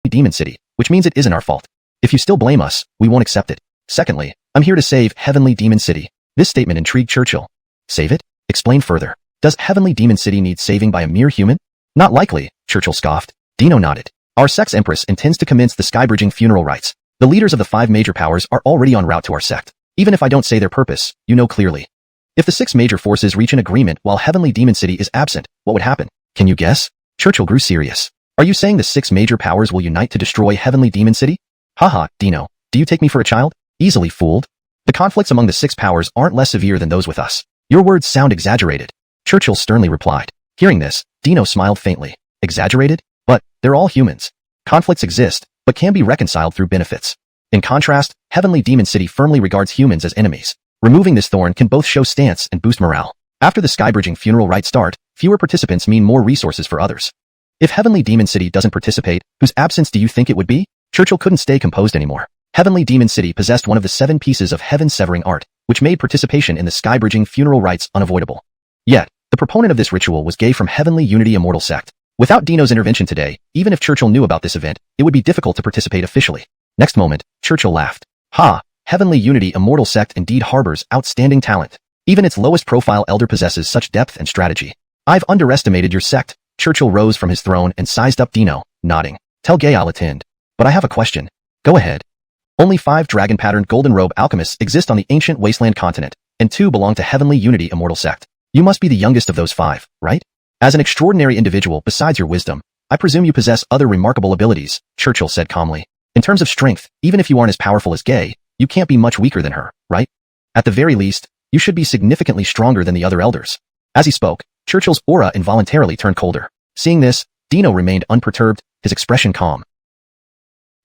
Demon City, which means it isn't our fault. If you still blame us, we won't accept it. Secondly, I'm here to save Heavenly Demon City. This statement intrigued Churchill. Save it? Explain further. Does Heavenly Demon City need saving by a mere human? Not likely, Churchill scoffed. Dino nodded. Our sect's empress intends to commence the skybridging funeral rites. The leaders of the 5 major powers are already en route to our sect. Even if I don't say their purpose, you know clearly. If the 6 major forces reach an agreement while Heavenly Demon City is absent, what would happen? Can you guess? Churchill grew serious. Are you saying the 6 major powers will unite to destroy Heavenly Demon City? Haha, Dino, do you take me for a child? Easily fooled. The conflicts among the 6 powers aren't less severe than those with us. Your words sound exaggerated. Churchill sternly replied. Hearing this, Dino smiled faintly. Exaggerated? But, they're all humans. Conflicts exist, but can be reconciled through benefits. In contrast, Heavenly Demon City firmly regards humans as enemies. Removing this thorn can both show stance and boost morale. After the skybridging funeral rites start, fewer participants mean more resources for others. If Heavenly Demon City doesn't participate, whose absence do you think it would be? Churchill couldn't stay composed anymore. Heavenly Demon City possessed one of the 7 pieces of heaven-severing art, which made participation in the skybridging funeral rites unavoidable. Yet, the proponent of this ritual was Gay from Heavenly Unity Immortal Sect. Without Dino's intervention today, even if Churchill knew about this event, it would be difficult to participate officially. Next moment, Churchill laughed. Ha! Heavenly Unity Immortal Sect indeed harbors outstanding talent. Even its lowest-profile elder possesses such depth and strategy. I've underestimated your sect. Churchill rose from his throne and sized up Dino, nodding. Tell Gay I'll attend. But I have a question. Go ahead. Only 5 dragon-patterned golden robe alchemists exist on the ancient wasteland continent, and 2 belong to Heavenly Unity Immortal Sect. You must be the youngest of those 5, right? As an extraordinary individual besides your wisdom, I presume you possess other remarkable abilities, Churchill said calmly. In terms of strength, even if you aren't as powerful as Gay, you can't be much weaker than her, right? At the very least, you should be significantly stronger than the other elders. As he spoke, Churchill's aura involuntarily turned colder. Seeing this, Dino remained unperturbed, his expression calm.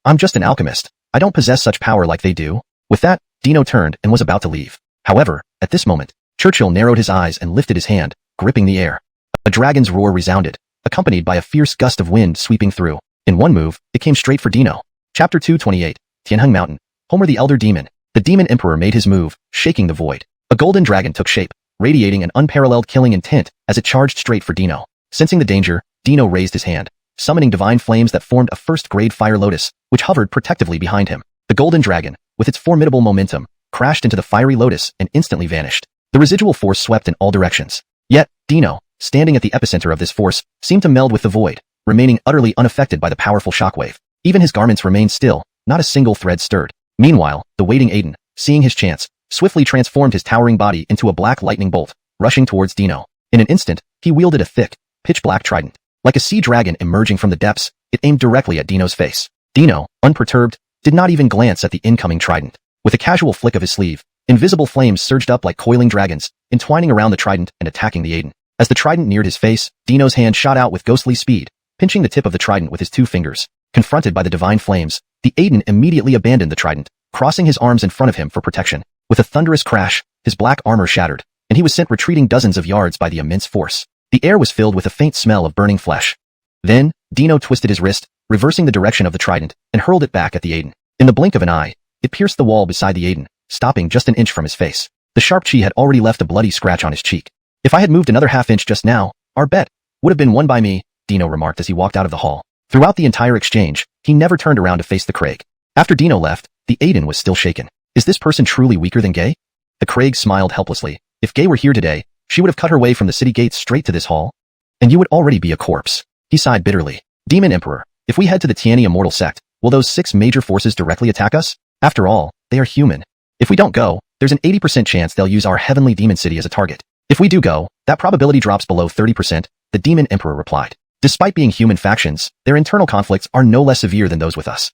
I'm just an alchemist. I don't possess such power like they do. With that, Dino turned and was about to leave. However, at this moment, Churchill narrowed his eyes and lifted his hand, gripping the air. A dragon's roar resounded, accompanied by a fierce gust of wind sweeping through. In one move, it came straight for Dino. Chapter 228, Tianheng Mountain. Homer the Elder Demon. The Demon Emperor made his move, shaking the void. A golden dragon took shape, radiating an unparalleled killing intent as it charged straight for Dino. Sensing the danger, Dino raised his hand, summoning divine flames that formed a first-grade fire lotus, which hovered protectively behind him. The golden dragon, with its formidable momentum, crashed into the fiery lotus and instantly vanished. The residual force swept in all directions. Yet, Dino, standing at the epicenter of this force, seemed to meld with the void, remaining utterly unaffected by the powerful shockwave. Even his garments remained still, not a single thread stirred. Meanwhile, the waiting Aiden, seeing his chance, swiftly transformed his towering body into a black lightning bolt, rushing towards Dino. In an instant, he wielded a thick, pitch-black trident. Like a sea dragon emerging from the depths, it aimed directly at Dino's face. Dino, unperturbed, did not even glance at the incoming trident. With a casual flick of his sleeve, invisible flames surged up like coiling dragons, entwining around the trident and attacking the Aiden. As the trident neared his face, Dino's hand shot out with ghostly speed, pinching the tip of the trident with his 2 fingers. Confronted by the divine flames, the Aiden immediately abandoned the trident, crossing his arms in front of him for protection. With a thunderous crash, his black armor shattered, and he was sent retreating dozens of yards by the immense force. The air was filled with a faint smell of burning flesh. Then, Dino twisted his wrist, reversing the direction of the trident, and hurled it back at the Aiden. In the blink of an eye, it pierced the wall beside the Aiden, stopping just an inch from his face. The sharp chi had already left a bloody scratch on his cheek. If I had moved another half-inch just now, our bet would have been won by me, Dino remarked as he walked out of the hall. Throughout the entire exchange, he never turned around to face the Craig. After Dino left, the Aiden was still shaken. Is this person truly weaker than Gay? The Craig smiled helplessly. If Gay were here today, she would have cut her way from the city gates straight to this hall. And you would already be a corpse. He sighed bitterly. Demon Emperor, if we head to the Tiani Immortal Sect, will those 6 major forces directly attack us? After all, they are human. If we don't go, there's an 80% chance they'll use our heavenly demon city as a target. If we do go, that probability drops below 30%, the Demon Emperor replied. Despite being human factions, their internal conflicts are no less severe than those with us.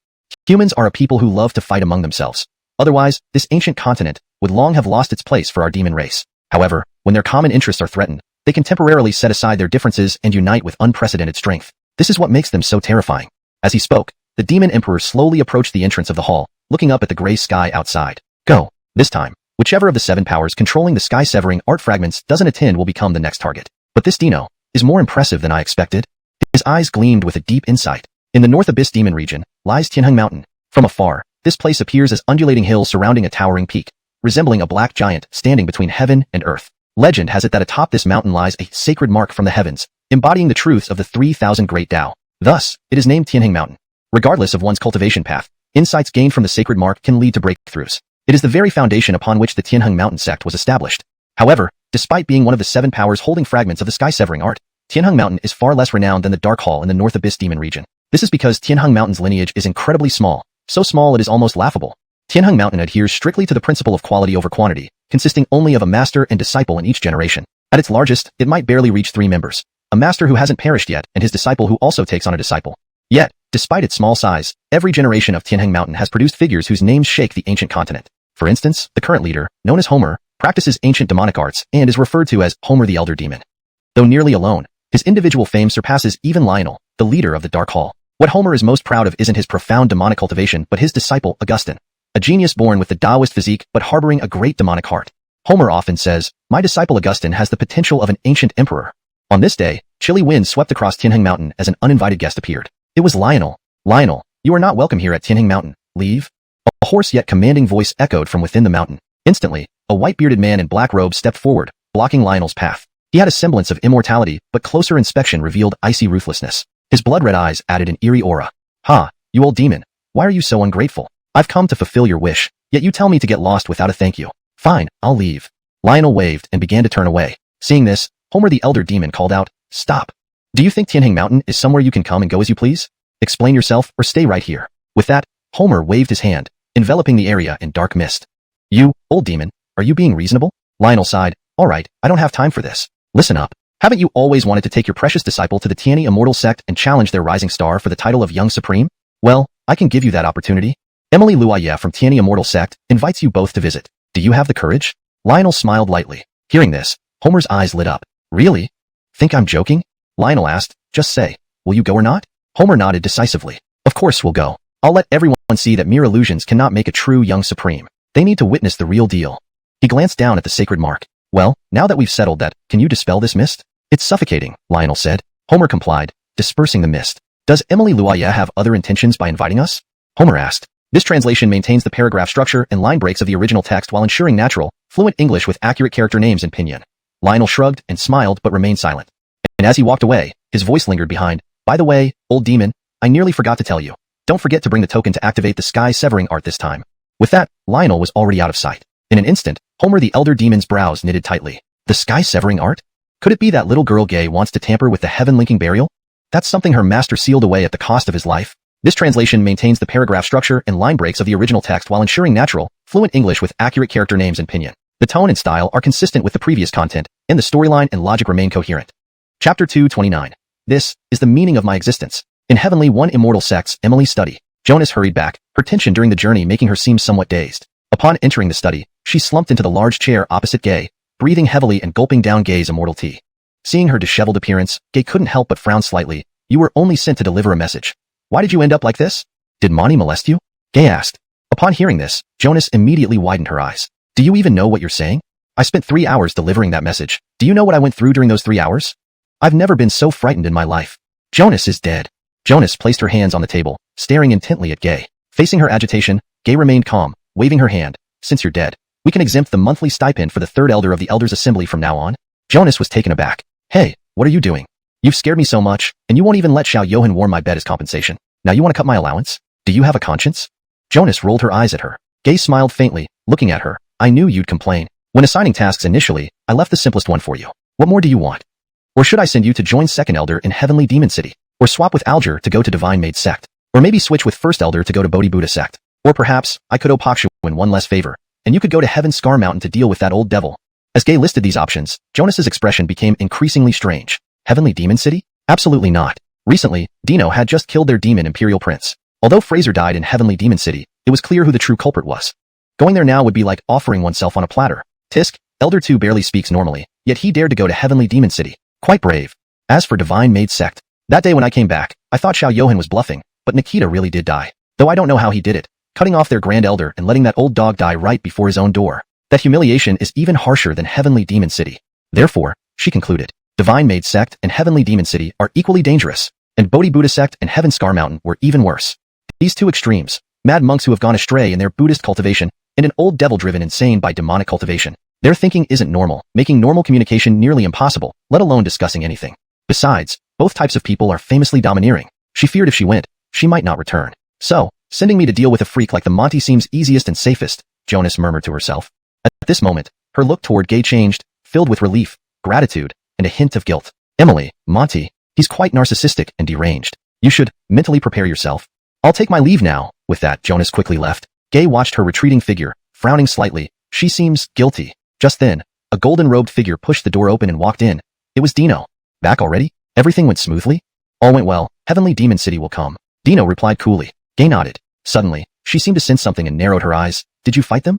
Humans are a people who love to fight among themselves. Otherwise, this ancient continent would long have lost its place for our demon race. However, when their common interests are threatened, they can temporarily set aside their differences and unite with unprecedented strength. This is what makes them so terrifying. As he spoke, the Demon Emperor slowly approached the entrance of the hall, looking up at the gray sky outside. Go. This time, whichever of the 7 powers controlling the sky-severing art fragments doesn't attend will become the next target. But this Dino is more impressive than I expected. His eyes gleamed with a deep insight. In the North Abyss Demon region lies Tianheng Mountain. From afar, this place appears as undulating hills surrounding a towering peak, resembling a black giant standing between heaven and earth. Legend has it that atop this mountain lies a sacred mark from the heavens, embodying the truths of the 3,000 Great Tao. Thus, it is named Tianheng Mountain. Regardless of one's cultivation path, insights gained from the sacred mark can lead to breakthroughs. It is the very foundation upon which the Tianheng Mountain sect was established. However, despite being one of the 7 powers holding fragments of the sky-severing art, Tianheng Mountain is far less renowned than the Dark Hall in the North Abyss Demon region. This is because Tianheng Mountain's lineage is incredibly small, so small it is almost laughable. Tianheng Mountain adheres strictly to the principle of quality over quantity, consisting only of a master and disciple in each generation. At its largest, it might barely reach 3 members. A master who hasn't perished yet and his disciple who also takes on a disciple. Yet, despite its small size, every generation of Tianheng Mountain has produced figures whose names shake the ancient continent. For instance, the current leader, known as Homer, practices ancient demonic arts and is referred to as Homer the Elder Demon. Though nearly alone, his individual fame surpasses even Lionel, the leader of the Dark Hall. What Homer is most proud of isn't his profound demonic cultivation but his disciple, Augustine. A genius born with the Taoist physique but harboring a great demonic heart. Homer often says, my disciple Augustine has the potential of an ancient emperor. On this day, chilly winds swept across Tianheng Mountain as an uninvited guest appeared. It was Lionel. Lionel, you are not welcome here at Tianheng Mountain. Leave. A hoarse yet commanding voice echoed from within the mountain. Instantly, a white-bearded man in black robes stepped forward, blocking Lionel's path. He had a semblance of immortality, but closer inspection revealed icy ruthlessness. His blood-red eyes added an eerie aura. Ha, you old demon. Why are you so ungrateful? I've come to fulfill your wish, yet you tell me to get lost without a thank you. Fine, I'll leave. Lionel waved and began to turn away. Seeing this, Homer the Elder Demon called out, Stop. Do you think Tianheng Mountain is somewhere you can come and go as you please? Explain yourself or stay right here. With that, Homer waved his hand, enveloping the area in dark mist. You, old demon, are you being reasonable? Lionel sighed. All right, I don't have time for this. Listen up. Haven't you always wanted to take your precious disciple to the Tiani Immortal Sect and challenge their rising star for the title of Young Supreme? Well, I can give you that opportunity. Emily Luaye from Tiani Immortal Sect invites you both to visit. Do you have the courage? Lionel smiled lightly. Hearing this, Homer's eyes lit up. Really? Think I'm joking? Lionel asked. Just say, will you go or not? Homer nodded decisively. Of course we'll go. I'll let everyone see that mere illusions cannot make a true Young Supreme. They need to witness the real deal. He glanced down at the sacred mark. Well, now that we've settled that, can you dispel this mist? It's suffocating, Lionel said. Homer complied, dispersing the mist. Does Emily Luaye have other intentions by inviting us? Homer asked. This translation maintains the paragraph structure and line breaks of the original text while ensuring natural, fluent English with accurate character names and pinyin. Lionel shrugged and smiled but remained silent. And as he walked away, his voice lingered behind. By the way, old demon, I nearly forgot to tell you. Don't forget to bring the token to activate the sky-severing art this time. With that, Lionel was already out of sight. In an instant, Homer the Elder Demon's brows knitted tightly. The sky-severing art? Could it be that little girl Gay wants to tamper with the heaven-linking burial? That's something her master sealed away at the cost of his life. This translation maintains the paragraph structure and line breaks of the original text while ensuring natural, fluent English with accurate character names and pinyin. The tone and style are consistent with the previous content, and the storyline and logic remain coherent. Chapter 229. This is the meaning of my existence. In Heavenly One Immortal Sect's Emily's study, Jonas hurried back, her tension during the journey making her seem somewhat dazed. Upon entering the study, she slumped into the large chair opposite Gay, breathing heavily and gulping down Gay's immortal tea. Seeing her disheveled appearance, Gay couldn't help but frown slightly. You were only sent to deliver a message. Why did you end up like this? Did Monty molest you? Gay asked. Upon hearing this, Jonas immediately widened her eyes. Do you even know what you're saying? I spent 3 hours delivering that message. Do you know what I went through during those 3 hours? I've never been so frightened in my life. Jonas is dead. Jonas placed her hands on the table, staring intently at Gay. Facing her agitation, Gay remained calm, waving her hand. Since you're dead, We can exempt the monthly stipend for the third elder of the Elders' Assembly from now on. Jonas was taken aback. Hey, what are you doing? You've scared me so much, and you won't even let Xiao Johan warm my bed as compensation. Now you want to cut my allowance? Do you have a conscience? Jonas rolled her eyes at her. Gay smiled faintly, looking at her. I knew you'd complain. When assigning tasks initially, I left the simplest one for you. What more do you want? Or should I send you to join Second Elder in Heavenly Demon City? Or swap with Alger to go to Divine Maid Sect? Or maybe switch with First Elder to go to Bodhi Buddha Sect? Or perhaps, I could owe Pakshu in one less favor, and you could go to Heaven's Scar Mountain to deal with that old devil. As Gay listed these options, Jonas's expression became increasingly strange. Heavenly Demon City? Absolutely not. Recently, Dino had just killed their demon Imperial Prince. Although Fraser died in Heavenly Demon City, it was clear who the true culprit was. Going there now would be like offering oneself on a platter. Tisk, Elder 2 barely speaks normally, yet he dared to go to Heavenly Demon City. Quite brave. As for Divine Maid Sect, that day when I came back, I thought Xiao Johan was bluffing, but Nikita really did die. Though I don't know how he did it, cutting off their Grand Elder and letting that old dog die right before his own door. That humiliation is even harsher than Heavenly Demon City. Therefore, she concluded, Divine Maid Sect and Heavenly Demon City are equally dangerous, and Bodhi Buddha Sect and Heaven Scar Mountain were even worse. These two extremes, mad monks who have gone astray in their Buddhist cultivation, and an old devil driven insane by demonic cultivation. Their thinking isn't normal, making normal communication nearly impossible, let alone discussing anything. Besides, both types of people are famously domineering. She feared if she went, she might not return. So, sending me to deal with a freak like the Monty seems easiest and safest, Jonas murmured to herself. At this moment, her look toward Gay changed, filled with relief, gratitude, and a hint of guilt. Emily, Monty, he's quite narcissistic and deranged. You should mentally prepare yourself. I'll take my leave now. With that, Jonas quickly left. Gay watched her retreating figure, frowning slightly. She seems guilty. Just then, a golden-robed figure pushed the door open and walked in. It was Dino. Back already? Everything went smoothly? All went well. Heavenly Demon City will come. Dino replied coolly. Gay nodded. Suddenly, she seemed to sense something and narrowed her eyes. Did you fight them?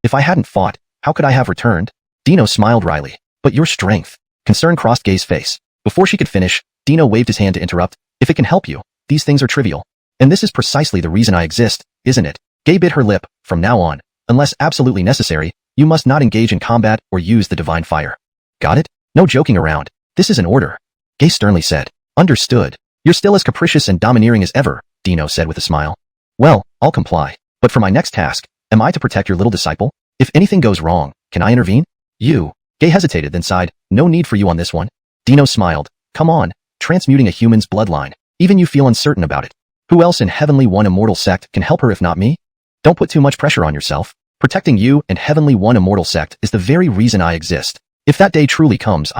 If I hadn't fought, how could I have returned? Dino smiled wryly. But your strength. Concern crossed Gay's face. Before she could finish, Dino waved his hand to interrupt. If it can help you, these things are trivial. And this is precisely the reason I exist, isn't it? Gay bit her lip. From now on, unless absolutely necessary, you must not engage in combat or use the divine fire. Got it? No joking around. This is an order. Gay sternly said. Understood. You're still as capricious and domineering as ever, Dino said with a smile. Well, I'll comply. But for my next task, am I to protect your little disciple? If anything goes wrong, can I intervene? You. Gay hesitated then sighed. No need for you on this one. Dino smiled. Come on, transmuting a human's bloodline. Even you feel uncertain about it. Who else in Heavenly One Immortal Sect can help her if not me? Don't put too much pressure on yourself. Protecting you and Heavenly One Immortal Sect is the very reason I exist. If that day truly comes,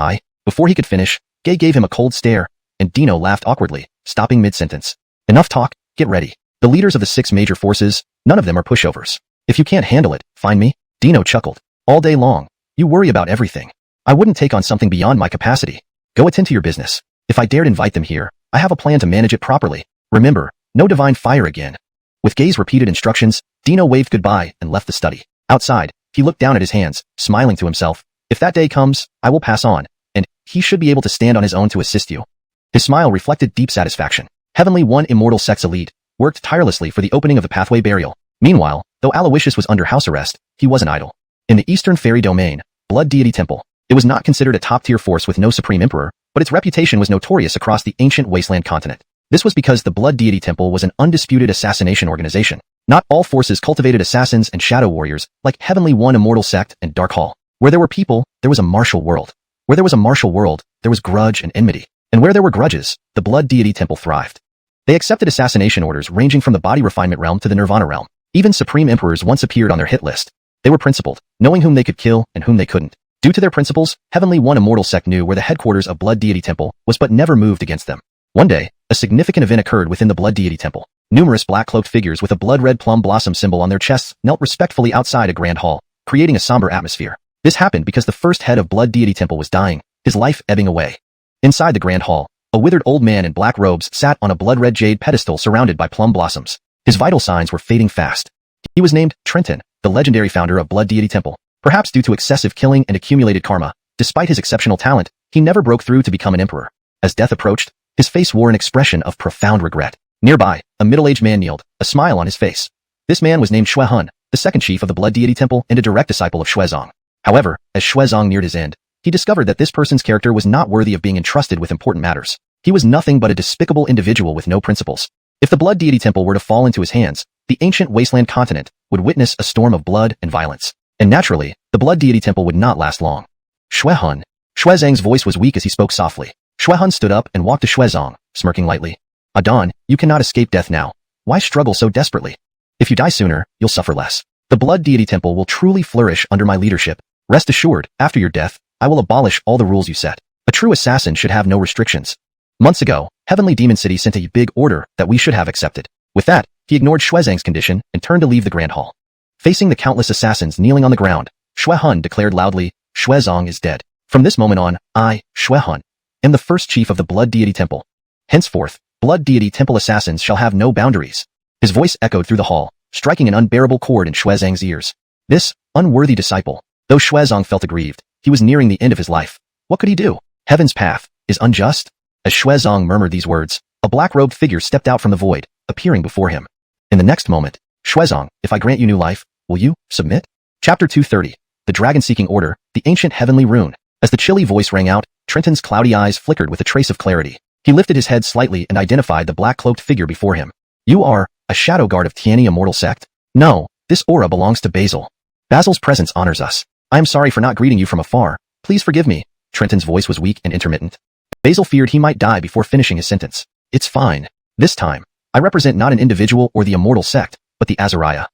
Before he could finish, Gay gave him a cold stare, and Dino laughed awkwardly, stopping mid-sentence. Enough talk, get ready. The leaders of the 6 major forces, none of them are pushovers. If you can't handle it, find me. Dino chuckled. All day long. You worry about everything. I wouldn't take on something beyond my capacity. Go attend to your business. If I dared invite them here, I have a plan to manage it properly. Remember, no divine fire again. With Gay's repeated instructions, Dino waved goodbye and left the study. Outside, he looked down at his hands, smiling to himself. If that day comes, I will pass on, and he should be able to stand on his own to assist you. His smile reflected deep satisfaction. Heavenly One Immortal Sect's elite worked tirelessly for the opening of the pathway burial. Meanwhile, though Alawishus was under house arrest, he wasn't idle. In the Eastern Fairy Domain, Blood Deity Temple, it was not considered a top-tier force with no supreme emperor, but its reputation was notorious across the ancient wasteland continent. This was because the Blood Deity Temple was an undisputed assassination organization. Not all forces cultivated assassins and shadow warriors, like Heavenly One Immortal Sect and Dark Hall. Where there were people, there was a martial world. Where there was a martial world, there was grudge and enmity. And where there were grudges, the Blood Deity Temple thrived. They accepted assassination orders ranging from the body refinement realm to the nirvana realm. Even supreme emperors once appeared on their hit list. They were principled, knowing whom they could kill and whom they couldn't. Due to their principles, Heavenly One Immortal Sect knew where the headquarters of Blood Deity Temple was but never moved against them. One day, a significant event occurred within the Blood Deity Temple. Numerous black-cloaked figures with a blood-red plum blossom symbol on their chests knelt respectfully outside a grand hall, creating a somber atmosphere. This happened because the first head of Blood Deity Temple was dying, his life ebbing away. Inside the grand hall, a withered old man in black robes sat on a blood-red jade pedestal surrounded by plum blossoms. His vital signs were fading fast. He was named Trenton, the legendary founder of Blood Deity Temple. Perhaps due to excessive killing and accumulated karma, despite his exceptional talent, he never broke through to become an emperor. As death approached, his face wore an expression of profound regret. Nearby, a middle-aged man kneeled, a smile on his face. This man was named Xue Hun, the second chief of the Blood Deity Temple and a direct disciple of Xuezong. However, as Xuezong neared his end, he discovered that this person's character was not worthy of being entrusted with important matters. He was nothing but a despicable individual with no principles. If the Blood Deity Temple were to fall into his hands, the ancient wasteland continent would witness a storm of blood and violence. And naturally, the blood deity temple would not last long. Xuehun. Xuezang's voice was weak as he spoke softly. Xuehun stood up and walked to Xuezang, smirking lightly. Adon, you cannot escape death now. Why struggle so desperately? If you die sooner, you'll suffer less. The blood deity temple will truly flourish under my leadership. Rest assured, after your death, I will abolish all the rules you set. A true assassin should have no restrictions. Months ago, Heavenly Demon City sent a big order that we should have accepted. With that, he ignored Xuezang's condition and turned to leave the Grand Hall. Facing the countless assassins kneeling on the ground, Xuehun declared loudly, Xuezang is dead. From this moment on, I, Xuehun, am the first chief of the Blood Deity Temple. Henceforth, Blood Deity Temple assassins shall have no boundaries. His voice echoed through the hall, striking an unbearable chord in Xuezang's ears. This unworthy disciple, though Xuezang felt aggrieved, he was nearing the end of his life. What could he do? Heaven's path is unjust? As Xuezang murmured these words, a black-robed figure stepped out from the void, appearing before him. In the next moment, Xuezang, if I grant you new life, will you submit? Chapter 230. The Dragon-Seeking Order, the Ancient Heavenly Rune. As the chilly voice rang out, Trenton's cloudy eyes flickered with a trace of clarity. He lifted his head slightly and identified the black-cloaked figure before him. You are a shadow guard of Tiani Immortal Sect? No, this aura belongs to Basil. Basil's presence honors us. I am sorry for not greeting you from afar. Please forgive me. Trenton's voice was weak and intermittent. Basil feared he might die before finishing his sentence. It's fine. This time, I represent not an individual or the Immortal Sect, but the Azariah.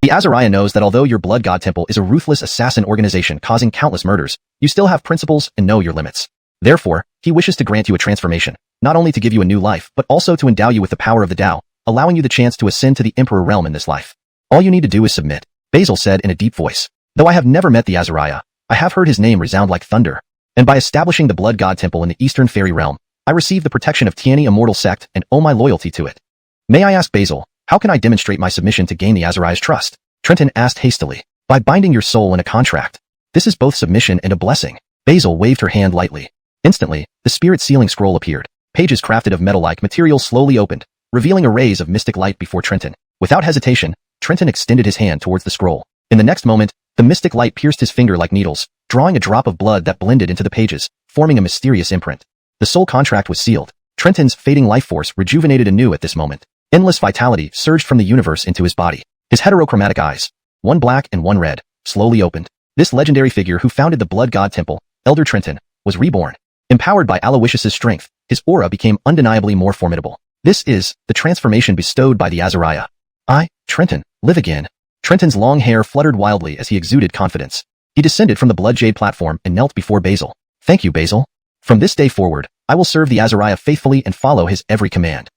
The Azariah knows that although your Blood God Temple is a ruthless assassin organization causing countless murders, you still have principles and know your limits. Therefore, he wishes to grant you a transformation, not only to give you a new life, but also to endow you with the power of the Tao, allowing you the chance to ascend to the Emperor realm in this life. All you need to do is submit, Basil said in a deep voice. Though I have never met the Azariah, I have heard his name resound like thunder. And by establishing the Blood God Temple in the Eastern Fairy Realm, I receive the protection of Tiani Immortal Sect and owe my loyalty to it. May I ask Basil, how can I demonstrate my submission to gain the Azariah's trust? Trenton asked hastily. By binding your soul in a contract. This is both submission and a blessing. Basil waved her hand lightly. Instantly, the spirit sealing scroll appeared. Pages crafted of metal-like material slowly opened, revealing arrays of mystic light before Trenton. Without hesitation, Trenton extended his hand towards the scroll. In the next moment, the mystic light pierced his finger like needles, drawing a drop of blood that blended into the pages, forming a mysterious imprint. The soul contract was sealed. Trenton's fading life force rejuvenated anew at this moment. Endless vitality surged from the universe into his body. His heterochromatic eyes, one black and one red, slowly opened. This legendary figure who founded the Blood God Temple, Elder Trenton, was reborn. Empowered by Alawishus' strength, his aura became undeniably more formidable. This is the transformation bestowed by the Azariah. I, Trenton, live again. Trenton's long hair fluttered wildly as he exuded confidence. He descended from the Blood Jade platform and knelt before Basil. Thank you, Basil. From this day forward, I will serve the Azariah faithfully and follow his every command.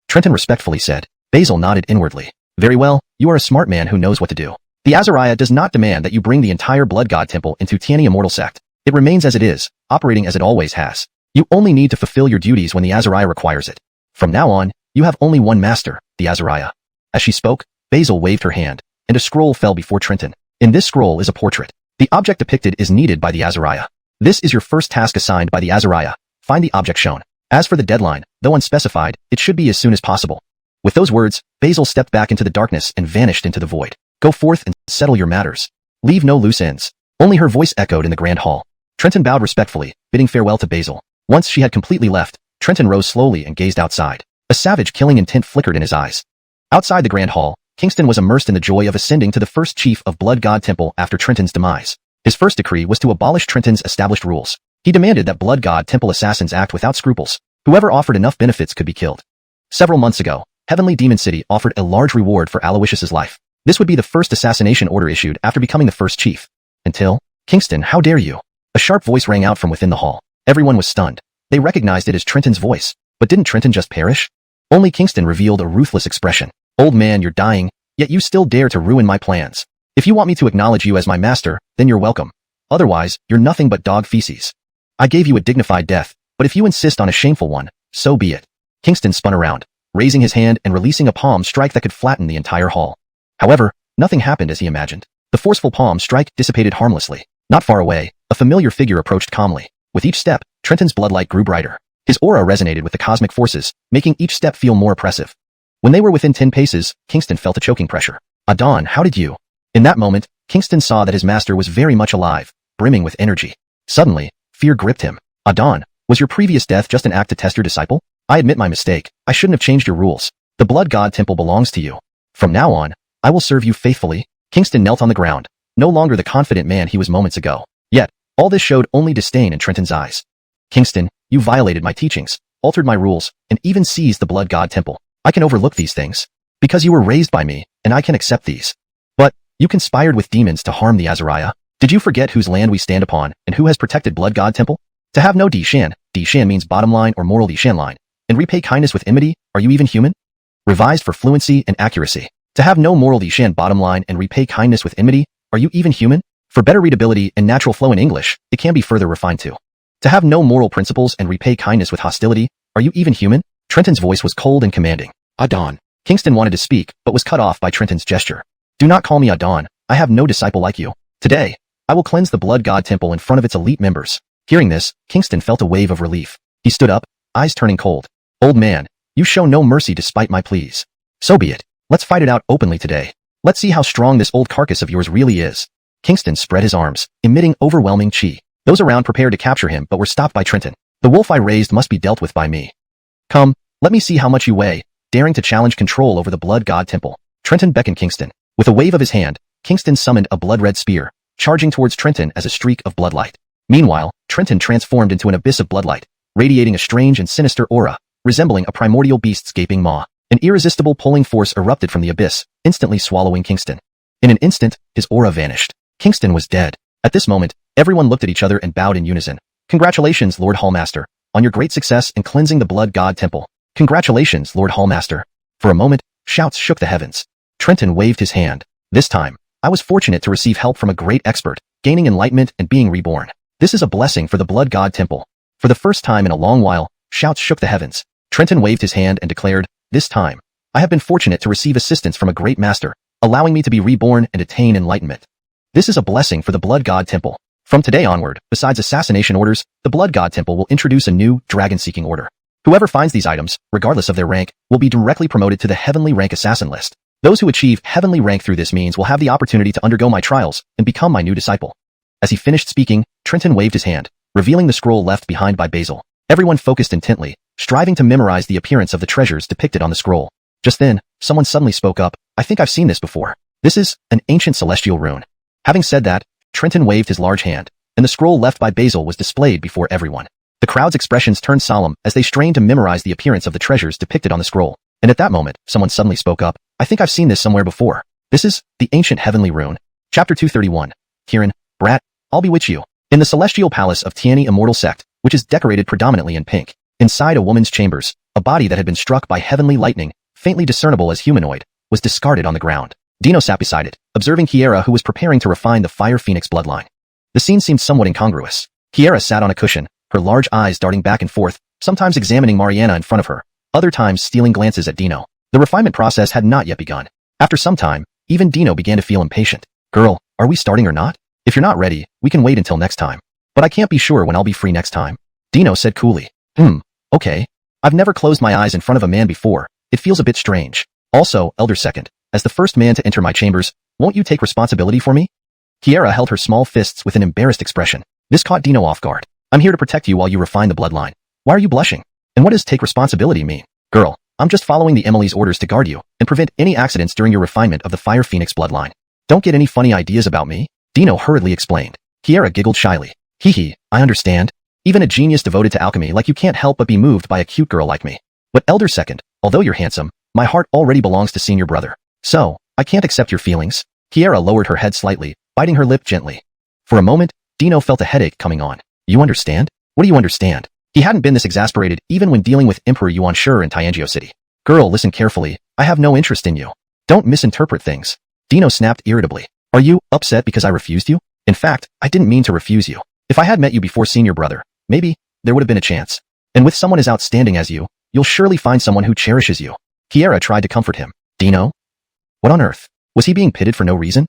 Trenton respectfully said. Basil nodded inwardly. Very well, you are a smart man who knows what to do. The Azariah does not demand that you bring the entire Blood God Temple into Tiani Immortal Sect. It remains as it is, operating as it always has. You only need to fulfill your duties when the Azariah requires it. From now on, you have only one master, the Azariah. As she spoke, Basil waved her hand, and a scroll fell before Trenton. In this scroll is a portrait. The object depicted is needed by the Azariah. This is your first task assigned by the Azariah. Find the object shown. As for the deadline, though unspecified, it should be as soon as possible. With those words, Basil stepped back into the darkness and vanished into the void. Go forth and settle your matters. Leave no loose ends. Only her voice echoed in the grand hall. Trenton bowed respectfully, bidding farewell to Basil. Once she had completely left, Trenton rose slowly and gazed outside. A savage killing intent flickered in his eyes. Outside the grand hall, Kingston was immersed in the joy of ascending to the first chief of Blood God Temple after Trenton's demise. His first decree was to abolish Trenton's established rules. He demanded that Blood God Temple assassins act without scruples. Whoever offered enough benefits could be killed. Several months ago, Heavenly Demon City offered a large reward for Alawishus' life. This would be the first assassination order issued after becoming the first chief. Until, Kingston, how dare you? A sharp voice rang out from within the hall. Everyone was stunned. They recognized it as Trenton's voice. But didn't Trenton just perish? Only Kingston revealed a ruthless expression. Old man, you're dying, yet you still dare to ruin my plans. If you want me to acknowledge you as my master, then you're welcome. Otherwise, you're nothing but dog feces. I gave you a dignified death, but if you insist on a shameful one, so be it. Kingston spun around, raising his hand and releasing a palm strike that could flatten the entire hall. However, nothing happened as he imagined. The forceful palm strike dissipated harmlessly. Not far away, a familiar figure approached calmly. With each step, Trenton's bloodlight grew brighter. His aura resonated with the cosmic forces, making each step feel more oppressive. When they were within 10 paces, Kingston felt a choking pressure. Adon, how did you? In that moment, Kingston saw that his master was very much alive, brimming with energy. Suddenly, fear gripped him. Adon, was your previous death just an act to test your disciple? I admit my mistake. I shouldn't have changed your rules. The Blood God Temple belongs to you. From now on, I will serve you faithfully. Kingston knelt on the ground, no longer the confident man he was moments ago. Yet, all this showed only disdain in Trenton's eyes. Kingston, you violated my teachings, altered my rules, and even seized the blood god temple. I can overlook these things, because you were raised by me, and I can accept these. But, you conspired with demons to harm the Azariah. Did you forget whose land we stand upon, and who has protected blood god temple? To have no Dishan means bottom line or moral Dishan line, and repay kindness with enmity, are you even human? Revised for fluency and accuracy. To have no moral Dishan bottom line and repay kindness with enmity, are you even human? For better readability and natural flow in English, it can be further refined to. To have no moral principles and repay kindness with hostility, are you even human? Trenton's voice was cold and commanding. Adon. Kingston wanted to speak, but was cut off by Trenton's gesture. Do not call me Adon, I have no disciple like you. Today, I will cleanse the blood god temple in front of its elite members. Hearing this, Kingston felt a wave of relief. He stood up, eyes turning cold. Old man, you show no mercy despite my pleas. So be it. Let's fight it out openly today. Let's see how strong this old carcass of yours really is. Kingston spread his arms, emitting overwhelming chi. Those around prepared to capture him but were stopped by Trenton. The wolf I raised must be dealt with by me. Come, let me see how much you weigh, daring to challenge control over the blood god temple. Trenton beckoned Kingston. With a wave of his hand, Kingston summoned a blood-red spear, charging towards Trenton as a streak of bloodlight. Meanwhile, Trenton transformed into an abyss of bloodlight, radiating a strange and sinister aura, resembling a primordial beast's gaping maw. An irresistible pulling force erupted from the abyss, instantly swallowing Kingston. In an instant, his aura vanished. Kingston was dead. At this moment, everyone looked at each other and bowed in unison. Congratulations, Lord Hallmaster, on your great success in cleansing the blood god temple. Congratulations, Lord Hallmaster. For a moment, shouts shook the heavens. Trenton waved his hand. This time, I was fortunate to receive help from a great expert, gaining enlightenment and being reborn. This is a blessing for the blood god temple. For the first time in a long while, shouts shook the heavens. Trenton waved his hand and declared, this time, I have been fortunate to receive assistance from a great master, allowing me to be reborn and attain enlightenment. This is a blessing for the blood god temple. From today onward, besides assassination orders, the blood god temple will introduce a new dragon-seeking order. Whoever finds these items, regardless of their rank, will be directly promoted to the heavenly rank assassin list. Those who achieve heavenly rank through this means will have the opportunity to undergo my trials and become my new disciple. As he finished speaking, Trenton waved his hand, revealing the scroll left behind by Basil. Everyone focused intently, striving to memorize the appearance of the treasures depicted on the scroll. Just then, someone suddenly spoke up. I think I've seen this before. This is an ancient celestial rune. Having said that, Trenton waved his large hand, and the scroll left by Basil was displayed before everyone. The crowd's expressions turned solemn as they strained to memorize the appearance of the treasures depicted on the scroll. And at that moment, someone suddenly spoke up. I think I've seen this somewhere before. This is the ancient heavenly rune. Chapter 231. Kieran, brat, I'll bewitch you. In the celestial palace of Tiani Immortal Sect, which is decorated predominantly in pink, inside a woman's chambers, a body that had been struck by heavenly lightning, faintly discernible as humanoid, was discarded on the ground. Dino sat beside it, observing Kieran, who was preparing to refine the Fire Phoenix bloodline. The scene seemed somewhat incongruous. Kieran sat on a cushion, her large eyes darting back and forth, sometimes examining Mariana in front of her, other times stealing glances at Dino. The refinement process had not yet begun. After some time, even Dino began to feel impatient. Girl, are we starting or not? If you're not ready, we can wait until next time. But I can't be sure when I'll be free next time. Dino said coolly. Okay. I've never closed my eyes in front of a man before. It feels a bit strange. Also, Elder Second, as the first man to enter my chambers, won't you take responsibility for me? Kieran held her small fists with an embarrassed expression. This caught Dino off guard. I'm here to protect you while you refine the bloodline. Why are you blushing? And what does take responsibility mean? Girl, I'm just following the Emily's orders to guard you and prevent any accidents during your refinement of the Fire Phoenix bloodline. Don't get any funny ideas about me, Dino hurriedly explained. Kieran giggled shyly. Hee, I understand. Even a genius devoted to alchemy like you can't help but be moved by a cute girl like me. But Elder Second, although you're handsome, my heart already belongs to senior brother. So, I can't accept your feelings. Kieran lowered her head slightly, biting her lip gently. For a moment, Dino felt a headache coming on. You understand? What do you understand? He hadn't been this exasperated even when dealing with Emperor Yuan Shur in Tiangio City. Girl, listen carefully. I have no interest in you. Don't misinterpret things. Dino snapped irritably. Are you upset because I refused you? In fact, I didn't mean to refuse you. If I had met you before senior brother, maybe there would have been a chance. And with someone as outstanding as you, you'll surely find someone who cherishes you. Kieran tried to comfort him. Dino? What on earth? Was he being pitted for no reason?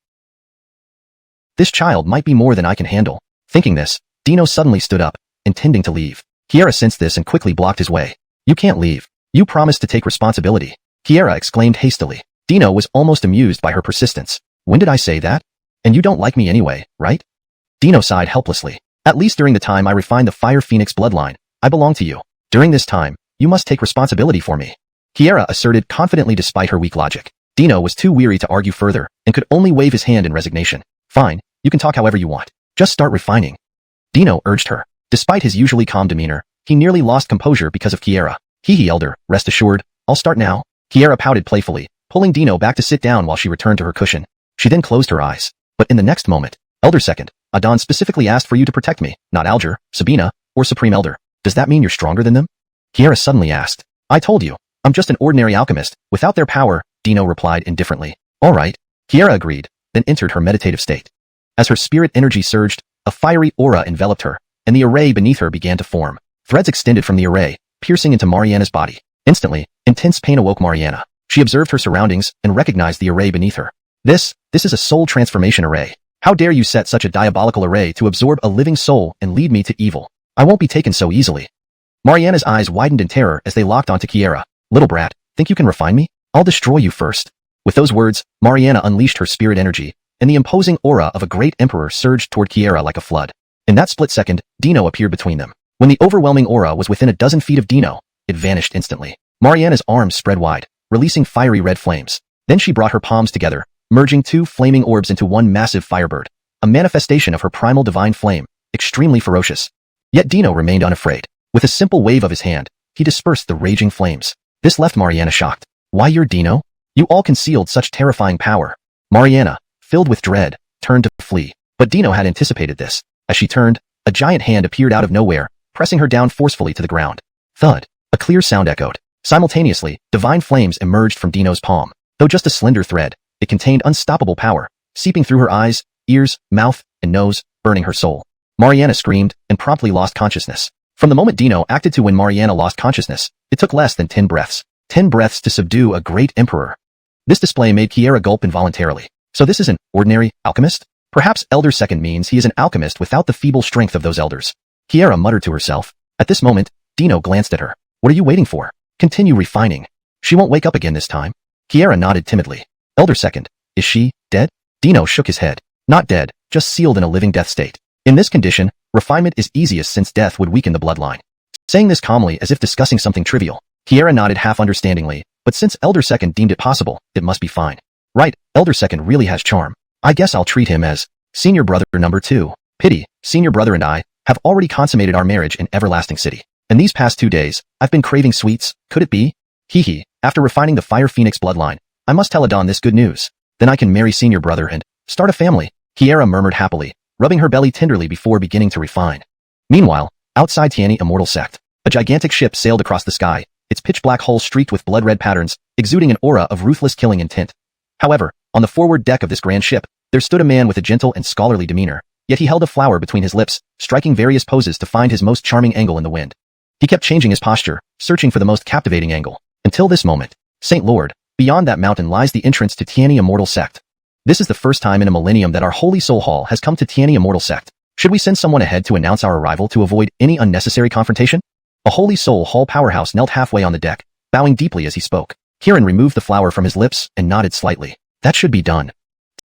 This child might be more than I can handle. Thinking this, Dino suddenly stood up, intending to leave. Kieran sensed this and quickly blocked his way. You can't leave. You promised to take responsibility. Kieran exclaimed hastily. Dino was almost amused by her persistence. When did I say that? And you don't like me anyway, right? Dino sighed helplessly. At least during the time I refined the Fire Phoenix bloodline, I belong to you. During this time, you must take responsibility for me. Kieran asserted confidently despite her weak logic. Dino was too weary to argue further and could only wave his hand in resignation. Fine, you can talk however you want. Just start refining. Dino urged her. Despite his usually calm demeanor, he nearly lost composure because of Kieran. Hee elder, rest assured, I'll start now. Kieran pouted playfully, pulling Dino back to sit down while she returned to her cushion. She then closed her eyes. But in the next moment, Elder Second, Adon specifically asked for you to protect me, not Alger, Sabina, or Supreme Elder. Does that mean you're stronger than them? Kieran suddenly asked. I told you, I'm just an ordinary alchemist, without their power, Dino replied indifferently. All right. Kieran agreed, then entered her meditative state. As her spirit energy surged, a fiery aura enveloped her, and the array beneath her began to form. Threads extended from the array, piercing into Mariana's body. Instantly, intense pain awoke Mariana. She observed her surroundings and recognized the array beneath her. This is a soul transformation array. How dare you set such a diabolical array to absorb a living soul and lead me to evil? I won't be taken so easily. Mariana's eyes widened in terror as they locked onto Kieran. Little brat, think you can refine me? I'll destroy you first. With those words, Mariana unleashed her spirit energy, and the imposing aura of a great emperor surged toward Kieran like a flood. In that split second, Dino appeared between them. When the overwhelming aura was within a dozen feet of Dino, it vanished instantly. Mariana's arms spread wide, releasing fiery red flames. Then she brought her palms together, merging two flaming orbs into one massive firebird, a manifestation of her primal divine flame, extremely ferocious. Yet Dino remained unafraid. With a simple wave of his hand, he dispersed the raging flames. This left Mariana shocked. Why, you're Dino? You all concealed such terrifying power. Mariana, filled with dread, turned to flee. But Dino had anticipated this. As she turned, a giant hand appeared out of nowhere, pressing her down forcefully to the ground. Thud. A clear sound echoed. Simultaneously, divine flames emerged from Dino's palm. Though just a slender thread, it contained unstoppable power, seeping through her eyes, ears, mouth, and nose, burning her soul. Mariana screamed and promptly lost consciousness. From the moment Dino acted to when Mariana lost consciousness, it took less than 10 breaths. 10 breaths to subdue a great emperor. This display made Kieran gulp involuntarily. So this is an ordinary alchemist? Perhaps Elder Second means he is an alchemist without the feeble strength of those elders. Kieran muttered to herself. At this moment, Dino glanced at her. What are you waiting for? Continue refining. She won't wake up again this time. Kieran nodded timidly. Elder Second, is she dead? Dino shook his head. Not dead, just sealed in a living death state. In this condition, refinement is easiest since death would weaken the bloodline. Saying this calmly as if discussing something trivial, Kieran nodded half understandingly, but since Elder Second deemed it possible, it must be fine. Right, Elder Second really has charm. I guess I'll treat him as senior brother number 2. Pity, senior brother and I have already consummated our marriage in Everlasting City. And these past 2 days, I've been craving sweets. Could it be? Hee. After refining the Fire Phoenix bloodline, I must tell Adon this good news. Then I can marry senior brother and start a family. Kieran murmured happily, rubbing her belly tenderly before beginning to refine. Meanwhile, outside Tiani Immortal Sect, a gigantic ship sailed across the sky, its pitch-black hull streaked with blood-red patterns, exuding an aura of ruthless killing intent. However, on the forward deck of this grand ship, there stood a man with a gentle and scholarly demeanor, yet he held a flower between his lips, striking various poses to find his most charming angle in the wind. He kept changing his posture, searching for the most captivating angle. Until this moment. Saint Lord, beyond that mountain lies the entrance to Tiani Immortal Sect. This is the first time in a millennium that our Holy Soul Hall has come to Tiani Immortal Sect. Should we send someone ahead to announce our arrival to avoid any unnecessary confrontation? A Holy Soul Hall powerhouse knelt halfway on the deck, bowing deeply as he spoke. Kieran removed the flower from his lips and nodded slightly. That should be done.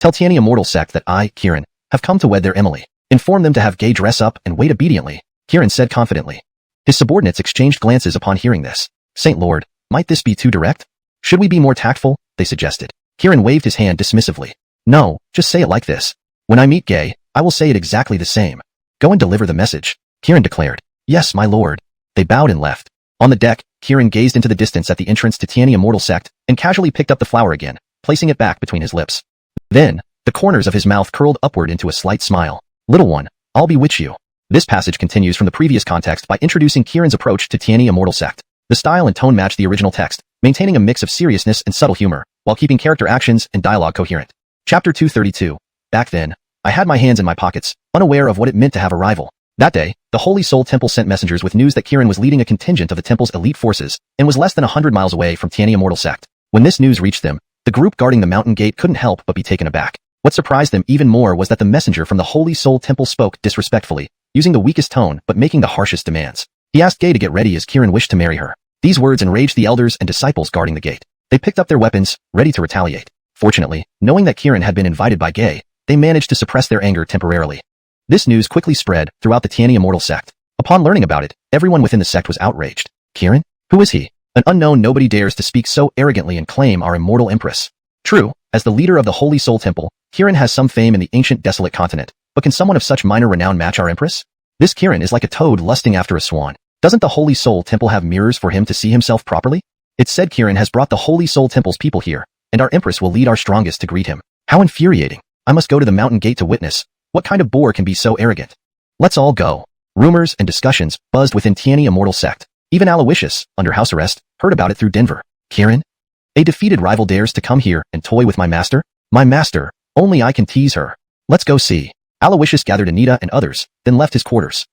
Tell Tiani Immortal Sect that I, Kieran, have come to wed their Emily. Inform them to have Gay dress up and wait obediently, Kieran said confidently. His subordinates exchanged glances upon hearing this. Saint Lord, might this be too direct? Should we be more tactful? They suggested. Kieran waved his hand dismissively. No, just say it like this. When I meet Gay, I will say it exactly the same. Go and deliver the message, Kieran declared. Yes, my lord. They bowed and left. On the deck, Kieran gazed into the distance at the entrance to Tiani Immortal Sect and casually picked up the flower again, placing it back between his lips. Then, the corners of his mouth curled upward into a slight smile. Little one, I'll bewitch you. This passage continues from the previous context by introducing Kieran's approach to Tiani Immortal Sect. The style and tone match the original text, maintaining a mix of seriousness and subtle humor, while keeping character actions and dialogue coherent. Chapter 232. Back then, I had my hands in my pockets, unaware of what it meant to have a rival. That day, the Holy Soul Temple sent messengers with news that Kieran was leading a contingent of the temple's elite forces and was less than 100 miles away from Tiani Immortal Sect. When this news reached them, the group guarding the mountain gate couldn't help but be taken aback. What surprised them even more was that the messenger from the Holy Soul Temple spoke disrespectfully, using the weakest tone but making the harshest demands. He asked Gay to get ready as Kieran wished to marry her. These words enraged the elders and disciples guarding the gate. They picked up their weapons, ready to retaliate. Fortunately, knowing that Kieran had been invited by Gay, they managed to suppress their anger temporarily. This news quickly spread throughout the Tiani Immortal Sect. Upon learning about it, everyone within the sect was outraged. Kieran? Who is he? An unknown nobody dares to speak so arrogantly and claim our immortal empress. True, As the leader of the Holy Soul Temple, Kieran has some fame in the ancient desolate continent, but can someone of such minor renown match our Empress? This Kieran is like a toad lusting after a swan. Doesn't the Holy Soul Temple have mirrors for him to see himself properly? It's said Kieran has brought the Holy Soul Temple's people here, and our Empress will lead our strongest to greet him. How infuriating. I must go to the mountain gate to witness. What kind of boor can be so arrogant? Let's all go. Rumors and discussions buzzed within Tiani Immortal Sect. Even Alawishus, under house arrest, heard about it through Denver. Kieran? A defeated rival dares to come here and toy with my master? My master, only I can tease her. Let's go see. Alawishus gathered Anita and others, then left his quarters.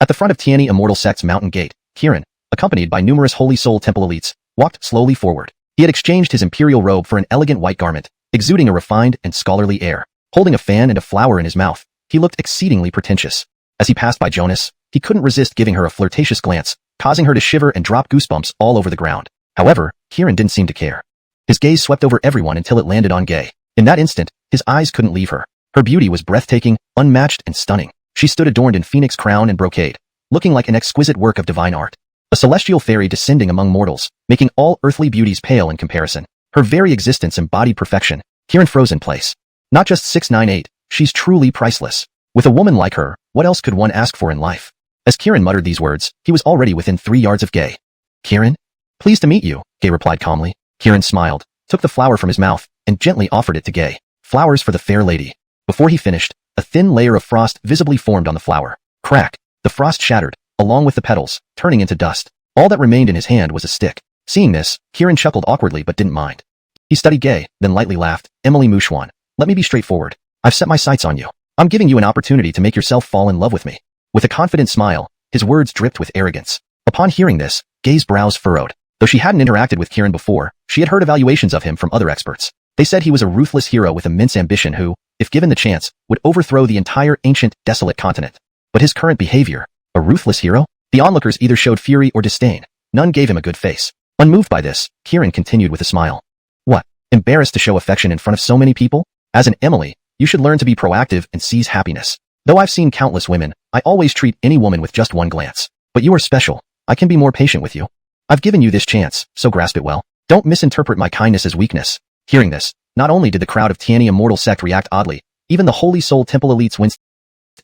At the front of Tiani Immortal Sect's mountain gate, Kieran, accompanied by numerous Holy Soul Temple elites, walked slowly forward. He had exchanged his imperial robe for an elegant white garment, exuding a refined and scholarly air. Holding a fan and a flower in his mouth, he looked exceedingly pretentious. As he passed by Jonas, he couldn't resist giving her a flirtatious glance, causing her to shiver and drop goosebumps all over the ground. However, Kieran didn't seem to care. His gaze swept over everyone until it landed on Gay. In that instant, his eyes couldn't leave her. Her beauty was breathtaking, unmatched, and stunning. She stood adorned in phoenix crown and brocade, looking like an exquisite work of divine art. A celestial fairy descending among mortals, making all earthly beauties pale in comparison. Her very existence embodied perfection. Kieran froze in place. Not just 6'9", she's truly priceless. With a woman like her, what else could one ask for in life? As Kieran muttered these words, he was already within 3 yards of Gay. Kieran? Pleased to meet you, Gay replied calmly. Kieran smiled, took the flower from his mouth, and gently offered it to Gay. Flowers for the fair lady. Before he finished, a thin layer of frost visibly formed on the flower. Crack! The frost shattered, along with the petals, turning into dust. All that remained in his hand was a stick. Seeing this, Kieran chuckled awkwardly but didn't mind. He studied Gay, then lightly laughed. Emily Mouchouan, let me be straightforward. I've set my sights on you. I'm giving you an opportunity to make yourself fall in love with me. With a confident smile, his words dripped with arrogance. Upon hearing this, Gay's brows furrowed. Though she hadn't interacted with Kieran before, she had heard evaluations of him from other experts. They said he was a ruthless hero with immense ambition who, if given the chance, would overthrow the entire ancient, desolate continent. But his current behavior, a ruthless hero? The onlookers either showed fury or disdain. None gave him a good face. Unmoved by this, Kieran continued with a smile. What? Embarrassed to show affection in front of so many people? As an Emily, you should learn to be proactive and seize happiness. Though I've seen countless women, I always treat any woman with just one glance. But you are special. I can be more patient with you. I've given you this chance, so grasp it well. Don't misinterpret my kindness as weakness. Hearing this, not only did the crowd of Tiani Immortal Sect react oddly, even the Holy Soul Temple elites winced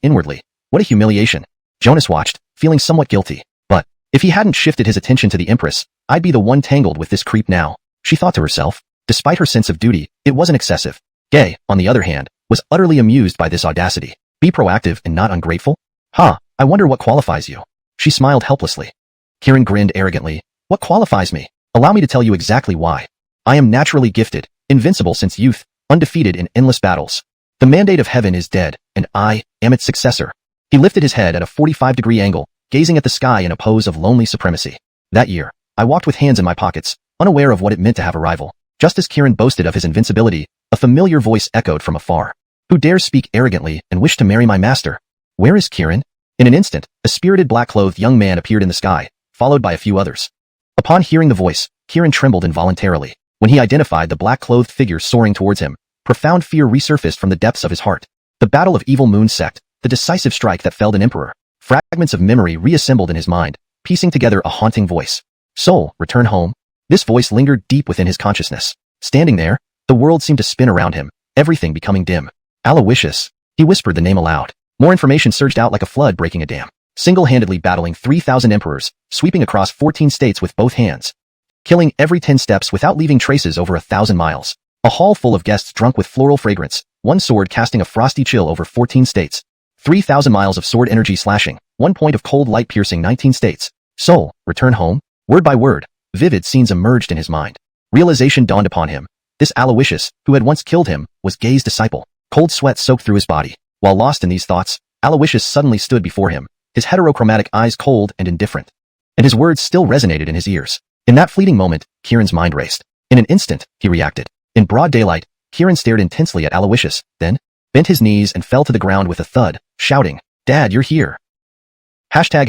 inwardly. What a humiliation. Jonas watched, feeling somewhat guilty. But, if he hadn't shifted his attention to the Empress, I'd be the one tangled with this creep now. She thought to herself. Despite her sense of duty, it wasn't excessive. Gay, on the other hand, was utterly amused by this audacity. Be proactive and not ungrateful? I wonder what qualifies you. She smiled helplessly. Kieran grinned arrogantly. What qualifies me? Allow me to tell you exactly why. I am naturally gifted, invincible since youth, undefeated in endless battles. The mandate of heaven is dead, and I am its successor. He lifted his head at a 45-degree angle, gazing at the sky in a pose of lonely supremacy. That year, I walked with hands in my pockets, unaware of what it meant to have a rival. Just as Kieran boasted of his invincibility, a familiar voice echoed from afar. Who dares speak arrogantly and wish to marry my master? Where is Kieran? In an instant, a spirited black-clothed young man appeared in the sky, followed by a few others. Upon hearing the voice, Kieran trembled involuntarily. When he identified the black-clothed figure soaring towards him, profound fear resurfaced from the depths of his heart. The Battle of Evil Moon Sect, the decisive strike that felled an emperor. Fragments of memory reassembled in his mind, piecing together a haunting voice. Soul, return home. This voice lingered deep within his consciousness. Standing there, the world seemed to spin around him, everything becoming dim. Alawishus. He whispered the name aloud. More information surged out like a flood breaking a dam. Single-handedly battling 3,000 emperors, sweeping across 14 states with both hands. Killing every 10 steps without leaving traces over 1,000 miles. A hall full of guests drunk with floral fragrance, one sword casting a frosty chill over 14 states. 3,000 miles of sword energy slashing, 1 point of cold light piercing 19 states. Soul, return home? Word by word, vivid scenes emerged in his mind. Realization dawned upon him. This Alawishus, who had once killed him, was Gay's disciple. Cold sweat soaked through his body. While lost in these thoughts, Alawishus suddenly stood before him, his heterochromatic eyes cold and indifferent. And his words still resonated in his ears. In that fleeting moment, Kieran's mind raced. In an instant, he reacted. In broad daylight, Kieran stared intensely at Alawishus, then bent his knees and fell to the ground with a thud, shouting, Dad, you're here. Hashtag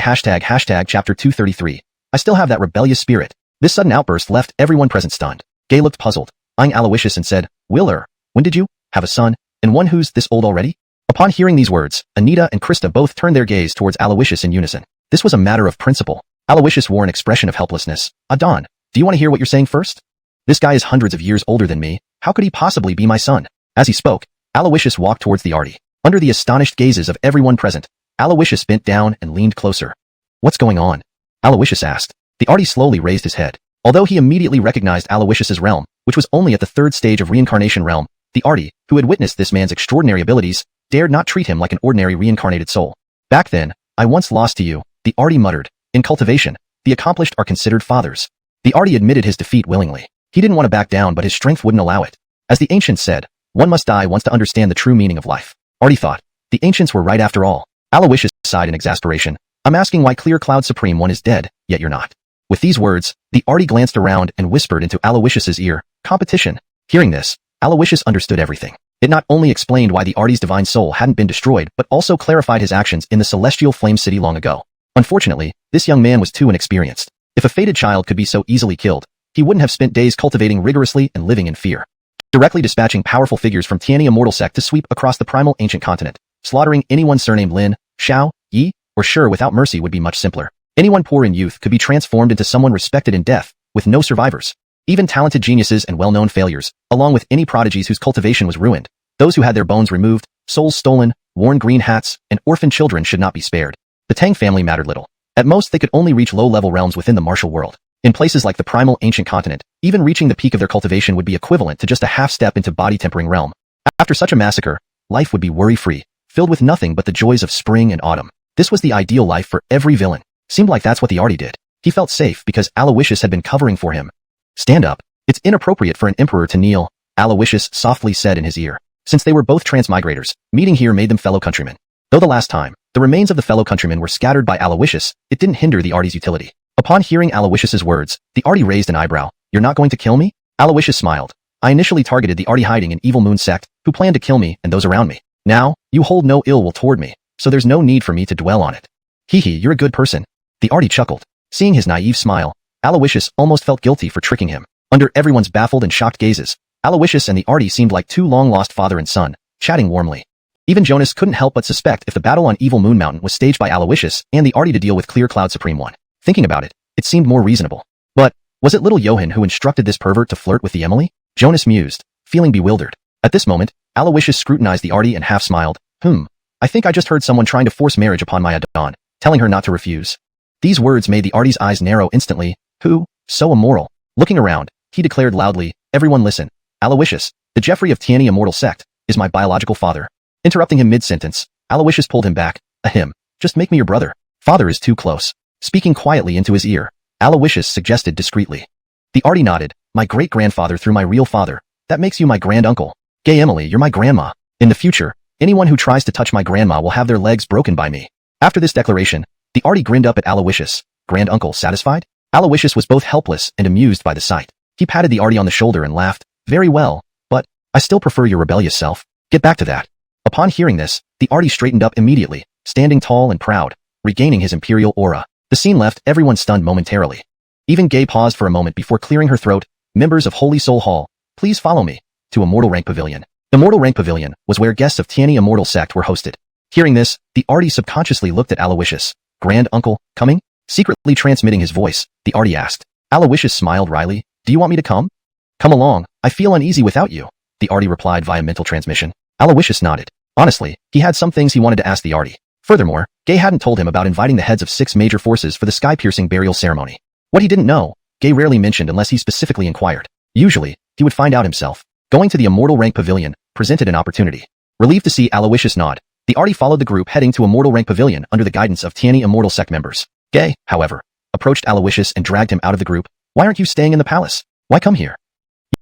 chapter 233. I still have that rebellious spirit. This sudden outburst left everyone present stunned. Gay looked puzzled, eyeing Alawishus and said, Willer, when did you have a son, and one who's this old already? Upon hearing these words, Anita and Krista both turned their gaze towards Alawishus in unison. This was a matter of principle. Alawishus wore an expression of helplessness. Adon, do you want to hear what you're saying first? This guy is hundreds of years older than me, How could he possibly be my son? As he spoke, Alawishus walked towards the Artie. Under the astonished gazes of everyone present, Alawishus bent down and leaned closer. What's going on? Alawishus asked. The Artie slowly raised his head. Although he immediately recognized Alawishus's realm, which was only at the third stage of reincarnation realm, the Artie, who had witnessed this man's extraordinary abilities, dared not treat him like an ordinary reincarnated soul. Back then, I once lost to you, the Artie muttered. In cultivation, the accomplished are considered fathers. The Artie admitted his defeat willingly. He didn't want to back down, but his strength wouldn't allow it. As the ancients said, one must die once to understand the true meaning of life. Artie thought, the ancients were right after all. Alawishus sighed in exasperation. I'm asking why Clear Cloud Supreme One is dead, yet you're not. With these words, the Artie glanced around and whispered into Alawishus's ear, competition. Hearing this, Alawishus understood everything. It not only explained why the Artie's divine soul hadn't been destroyed, but also clarified his actions in the celestial flame city long ago. Unfortunately, this young man was too inexperienced. If a fated child could be so easily killed, he wouldn't have spent days cultivating rigorously and living in fear. Directly dispatching powerful figures from Tiani Immortal Sect to sweep across the primal ancient continent, slaughtering anyone surnamed Lin, Xiao, Yi, or Shi without mercy would be much simpler. Anyone poor in youth could be transformed into someone respected in death, with no survivors. Even talented geniuses and well-known failures, along with any prodigies whose cultivation was ruined. Those who had their bones removed, souls stolen, worn green hats, and orphan children should not be spared. The Tang family mattered little. At most they could only reach low-level realms within the martial world. In places like the primal ancient continent, even reaching the peak of their cultivation would be equivalent to just a half-step into body-tempering realm. After such a massacre, life would be worry-free, filled with nothing but the joys of spring and autumn. This was the ideal life for every villain. Seemed like that's what the Artie did. He felt safe because Alawishus had been covering for him. Stand up. It's inappropriate for an emperor to kneel, Alawishus softly said in his ear. Since they were both transmigrators, meeting here made them fellow countrymen. Though the last time, the remains of the fellow countrymen were scattered by Alawishus, it didn't hinder the Artie's utility. Upon hearing Alawishus's words, the Artie raised an eyebrow. You're not going to kill me? Alawishus smiled. I initially targeted the Artie hiding in Evil Moon Sect, who planned to kill me and those around me. Now, you hold no ill will toward me, so there's no need for me to dwell on it. Hee hee, you're a good person. The Artie chuckled. Seeing his naive smile, Alawishus almost felt guilty for tricking him. Under everyone's baffled and shocked gazes, Alawishus and the Artie seemed like two long-lost father and son, chatting warmly. Even Jonas couldn't help but suspect if the battle on Evil Moon Mountain was staged by Alawishus and the Artie to deal with Clear Cloud Supreme One. Thinking about it, it seemed more reasonable. But, was it little Johan who instructed this pervert to flirt with the Emily? Jonas mused, feeling bewildered. At this moment, Alawishus scrutinized the Artie and half-smiled. I think I just heard someone trying to force marriage upon my Adon, telling her not to refuse. These words made the Artie's eyes narrow instantly. Who? So immoral. Looking around, he declared loudly, everyone listen. Alawishus, the Jeffrey of Tiani Immortal Sect, is my biological father. Interrupting him mid-sentence, Alawishus pulled him back. Ahem. Just make me your brother. Father is too close. Speaking quietly into his ear, Alawishus suggested discreetly. The Artie nodded. My great-grandfather through my real father. That makes you my grand-uncle. Gay Emily, you're my grandma. In the future, anyone who tries to touch my grandma will have their legs broken by me. After this declaration, the Artie grinned up at Alawishus. Grand-uncle satisfied? Alawishus was both helpless and amused by the sight. He patted the Artie on the shoulder and laughed. Very well, but I still prefer your rebellious self. Get back to that. Upon hearing this, the Artie straightened up immediately, standing tall and proud, regaining his imperial aura. The scene left everyone stunned momentarily. Even Gay paused for a moment before clearing her throat. Members of Holy Soul Hall, please follow me to Immortal Rank Pavilion. Immortal Rank Pavilion was where guests of Tiani Immortal Sect were hosted. Hearing this, the Artie subconsciously looked at Alawishus. Grand Uncle, coming? Secretly transmitting his voice, the Artie asked. Alawishus smiled wryly. Do you want me to come? Come along, I feel uneasy without you, the Artie replied via mental transmission. Alawishus nodded. Honestly, he had some things he wanted to ask the Artie. Furthermore, Gay hadn't told him about inviting the heads of 6 major forces for the sky-piercing burial ceremony. What he didn't know, Gay rarely mentioned unless he specifically inquired. Usually, he would find out himself. Going to the Immortal Rank Pavilion presented an opportunity. Relieved to see Alawishus nod, the Artie followed the group heading to Immortal Rank Pavilion under the guidance of Tiani Immortal Sect members. Gay, however, approached Alawishus and dragged him out of the group. Why aren't you staying in the palace? Why come here?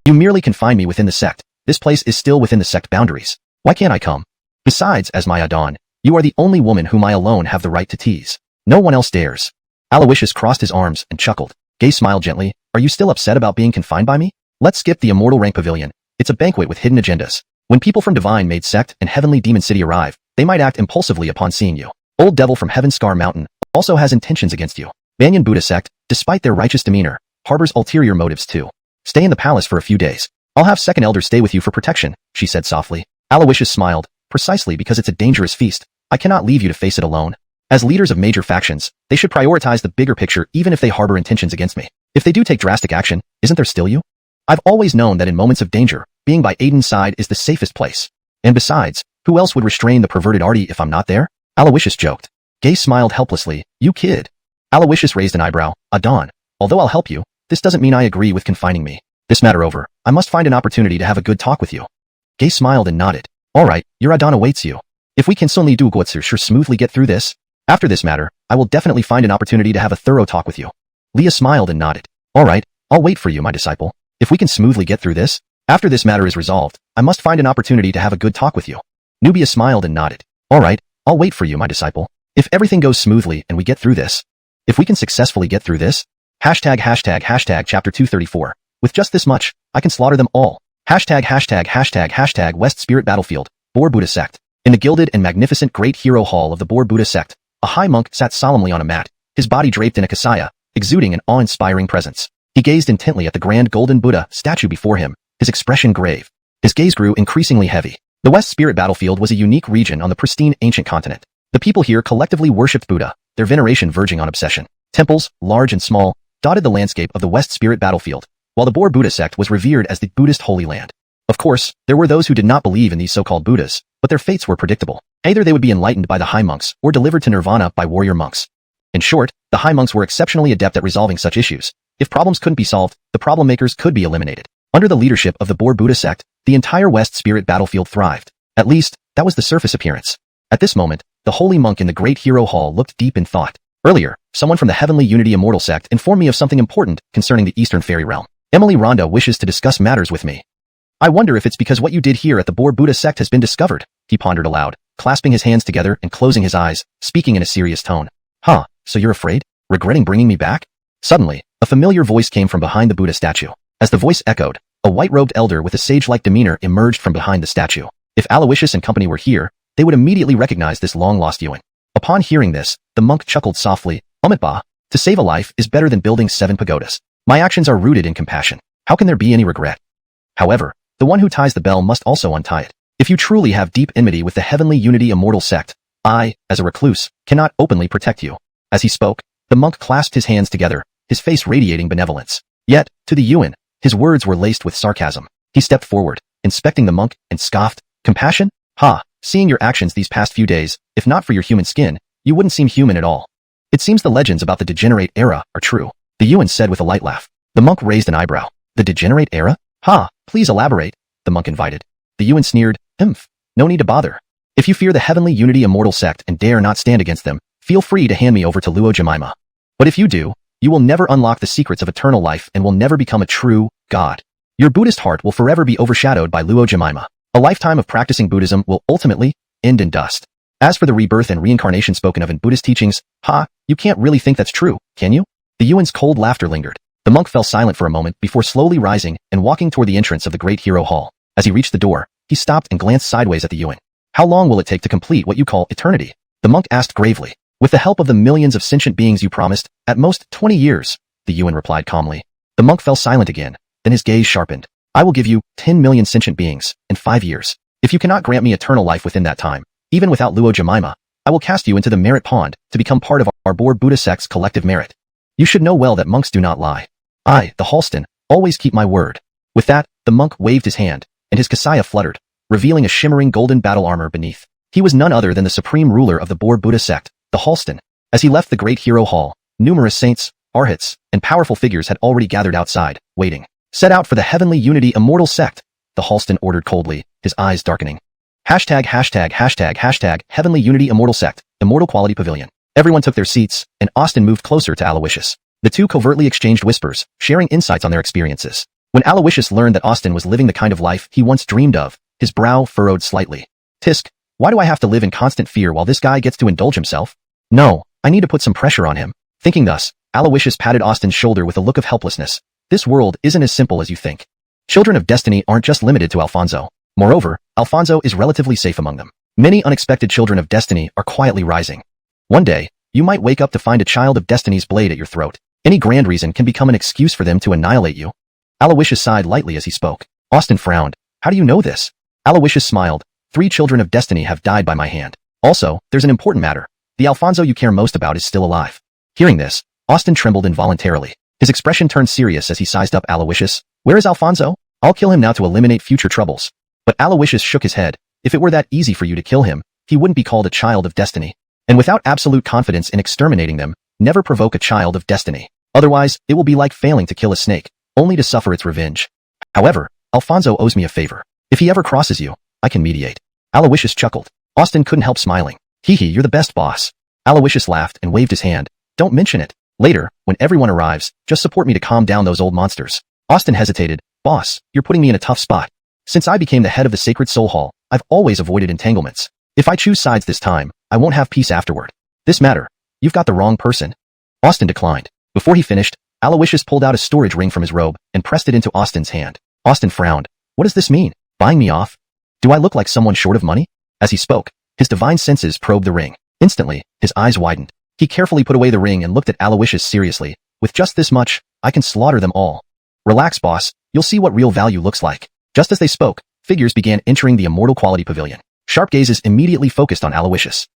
You merely confine me within the sect. This place is still within the sect boundaries. Why can't I come? Besides, as my Adon, you are the only woman whom I alone have the right to tease. No one else dares. Alawishus crossed his arms and chuckled. Gay smiled gently. Are you still upset about being confined by me? Let's skip the Immortal Rank Pavilion. It's a banquet with hidden agendas. When people from Divine Maid Sect and Heavenly Demon City arrive, they might act impulsively upon seeing you. Old Devil from Heaven Scar Mountain also has intentions against you. Banyan Buddha Sect, despite their righteous demeanor, harbors ulterior motives too. Stay in the palace for a few days. I'll have Second Elder stay with you for protection, she said softly. Alawishus smiled. Precisely because it's a dangerous feast, I cannot leave you to face it alone. As leaders of major factions, they should prioritize the bigger picture even if they harbor intentions against me. If they do take drastic action, isn't there still you? I've always known that in moments of danger, being being by Aiden's side is the safest place. And besides, who else would restrain the perverted arty if I'm not there? Alawishus joked. Gay smiled helplessly. You kid. Alawishus raised an eyebrow. Adon. Although I'll help you, this doesn't mean I agree with confining me. This matter over, I must find an opportunity to have a good talk with you. Gay smiled and nodded. Alright, your Adon awaits you. If we can suddenly do sure smoothly get through this, after this matter, I will definitely find an opportunity to have a thorough talk with you. Leah smiled and nodded. Alright, I'll wait for you, my disciple. If we can smoothly get through this, after this matter is resolved, I must find an opportunity to have a good talk with you. Nubia smiled and nodded. Alright, I'll wait for you, my disciple. If everything goes smoothly and we get through this, if we can successfully get through this, ##### chapter 234. With just this much, I can slaughter them all. ##### West Spirit Battlefield, Bor Buddha Sect. In the gilded and magnificent Great Hero Hall of the Bor Buddha Sect, a high monk sat solemnly on a mat, his body draped in a kasaya, exuding an awe-inspiring presence. He gazed intently at the grand golden Buddha statue before him, his expression grave. His gaze grew increasingly heavy. The West Spirit Battlefield was a unique region on the pristine ancient continent. The people here collectively worshipped Buddha, their veneration verging on obsession. Temples, large and small, dotted the landscape of the West Spirit Battlefield, while the Bor Buddha sect was revered as the Buddhist Holy Land. Of course, there were those who did not believe in these so-called Buddhas, but their fates were predictable. Either they would be enlightened by the high monks or delivered to nirvana by warrior monks. In short, the high monks were exceptionally adept at resolving such issues. If problems couldn't be solved, the problem makers could be eliminated. Under the leadership of the Bor Buddha sect, the entire West Spirit Battlefield thrived. At least, that was the surface appearance. At this moment, the holy monk in the Great Hero Hall looked deep in thought. Earlier, someone from the Heavenly Unity Immortal sect informed me of something important concerning the Eastern Fairy Realm. Emily Rhonda wishes to discuss matters with me. I wonder if it's because what you did here at the Bor Buddha sect has been discovered, he pondered aloud, clasping his hands together and closing his eyes, speaking in a serious tone. Huh, so you're afraid? Regretting bringing me back? Suddenly, a familiar voice came from behind the Buddha statue. As the voice echoed, a white-robed elder with a sage-like demeanor emerged from behind the statue. If Alawishus and company were here, they would immediately recognize this long-lost Yuan. Upon hearing this, the monk chuckled softly. Umitba, to save a life is better than building 7 pagodas. My actions are rooted in compassion. How can there be any regret? However, the one who ties the bell must also untie it. If you truly have deep enmity with the Heavenly Unity Immortal sect, I, as a recluse, cannot openly protect you. As he spoke, the monk clasped his hands together, his face radiating benevolence. Yet, to the Yuan, his words were laced with sarcasm. He stepped forward, inspecting the monk, and scoffed. Compassion? Ha, seeing your actions these past few days, if not for your human skin, you wouldn't seem human at all. It seems the legends about the degenerate era are true, the Yuan said with a light laugh. The monk raised an eyebrow. The degenerate era? Ha, please elaborate, the monk invited. The Yuan sneered. No need to bother. If you fear the Heavenly Unity Immortal sect and dare not stand against them, feel free to hand me over to Luo Jemima. But if you do, you will never unlock the secrets of eternal life and will never become a true God. Your Buddhist heart will forever be overshadowed by Luo Jemima. A lifetime of practicing Buddhism will ultimately end in dust. As for the rebirth and reincarnation spoken of in Buddhist teachings, you can't really think that's true, can you? The Yuan's cold laughter lingered. The monk fell silent for a moment before slowly rising and walking toward the entrance of the Great Hero Hall. As he reached the door, he stopped and glanced sideways at the Yuan. How long will it take to complete what you call eternity? The monk asked gravely. With the help of the millions of sentient beings you promised, at most 20 years, the Yuan replied calmly. The monk fell silent again, then his gaze sharpened. I will give you 10 million sentient beings in 5 years. If you cannot grant me eternal life within that time, even without Luo Jemima, I will cast you into the merit pond to become part of our Bor Buddha sect's collective merit. You should know well that monks do not lie. I, the Halston, always keep my word. With that, the monk waved his hand, and his kasaya fluttered, revealing a shimmering golden battle armor beneath. He was none other than the supreme ruler of the Bor Buddha sect, the Halston. As he left the Great Hero Hall, numerous saints, arhats, and powerful figures had already gathered outside, waiting. Set out for the Heavenly Unity Immortal sect, the Halston ordered coldly, his eyes darkening. ##### Heavenly Unity Immortal sect, Immortal Quality Pavilion. Everyone took their seats, and Austin moved closer to Alawishus. The two covertly exchanged whispers, sharing insights on their experiences. When Alawishus learned that Austin was living the kind of life he once dreamed of, his brow furrowed slightly. Tisk, why do I have to live in constant fear while this guy gets to indulge himself? No, I need to put some pressure on him. Thinking thus, Alawishus patted Austin's shoulder with a look of helplessness. This world isn't as simple as you think. Children of destiny aren't just limited to Alfonso. Moreover, Alfonso is relatively safe among them. Many unexpected children of destiny are quietly rising. One day, you might wake up to find a child of destiny's blade at your throat. Any grand reason can become an excuse for them to annihilate you. Alawishus sighed lightly as he spoke. Austin frowned. How do you know this? Alawishus smiled. 3 children of destiny have died by my hand. Also, there's an important matter. The Alfonso you care most about is still alive. Hearing this, Austin trembled involuntarily. His expression turned serious as he sized up Alawishus. Where is Alfonso? I'll kill him now to eliminate future troubles. But Alawishus shook his head. If it were that easy for you to kill him, he wouldn't be called a child of destiny. And without absolute confidence in exterminating them, never provoke a child of destiny. Otherwise, it will be like failing to kill a snake, only to suffer its revenge. However, Alfonso owes me a favor. If he ever crosses you, I can mediate. Alawishus chuckled. Austin couldn't help smiling. Hee hee, you're the best, boss. Alawishus laughed and waved his hand. Don't mention it. Later, when everyone arrives, just support me to calm down those old monsters. Austin hesitated. Boss, you're putting me in a tough spot. Since I became the head of the Sacred Soul Hall, I've always avoided entanglements. If I choose sides this time, I won't have peace afterward. This matter, you've got the wrong person. Austin declined. Before he finished, Alawishus pulled out a storage ring from his robe and pressed it into Austin's hand. Austin frowned. What does this mean? Buying me off? Do I look like someone short of money? As he spoke, his divine senses probed the ring. Instantly, his eyes widened. He carefully put away the ring and looked at Alawishus seriously. With just this much, I can slaughter them all. Relax, boss. You'll see what real value looks like. Just as they spoke, figures began entering the immortal quality pavilion. Sharp gazes immediately focused on Alawishus.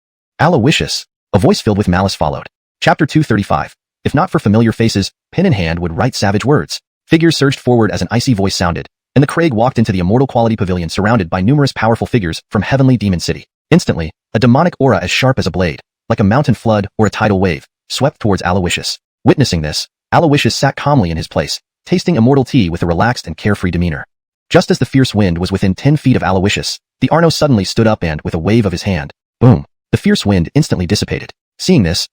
Alawishus, a voice filled with malice followed. Chapter 235. If not for familiar faces, pen in hand would write savage words. Figures surged forward as an icy voice sounded, and the Craig walked into the immortal quality pavilion surrounded by numerous powerful figures from heavenly demon city. Instantly, a demonic aura as sharp as a blade, like a mountain flood or a tidal wave, swept towards Alawishus. Witnessing this, Alawishus sat calmly in his place, tasting immortal tea with a relaxed and carefree demeanor. Just as the fierce wind was within 10 feet of Alawishus, the Arno suddenly stood up and, with a wave of his hand, boom, the fierce wind instantly dissipated. Seeing this,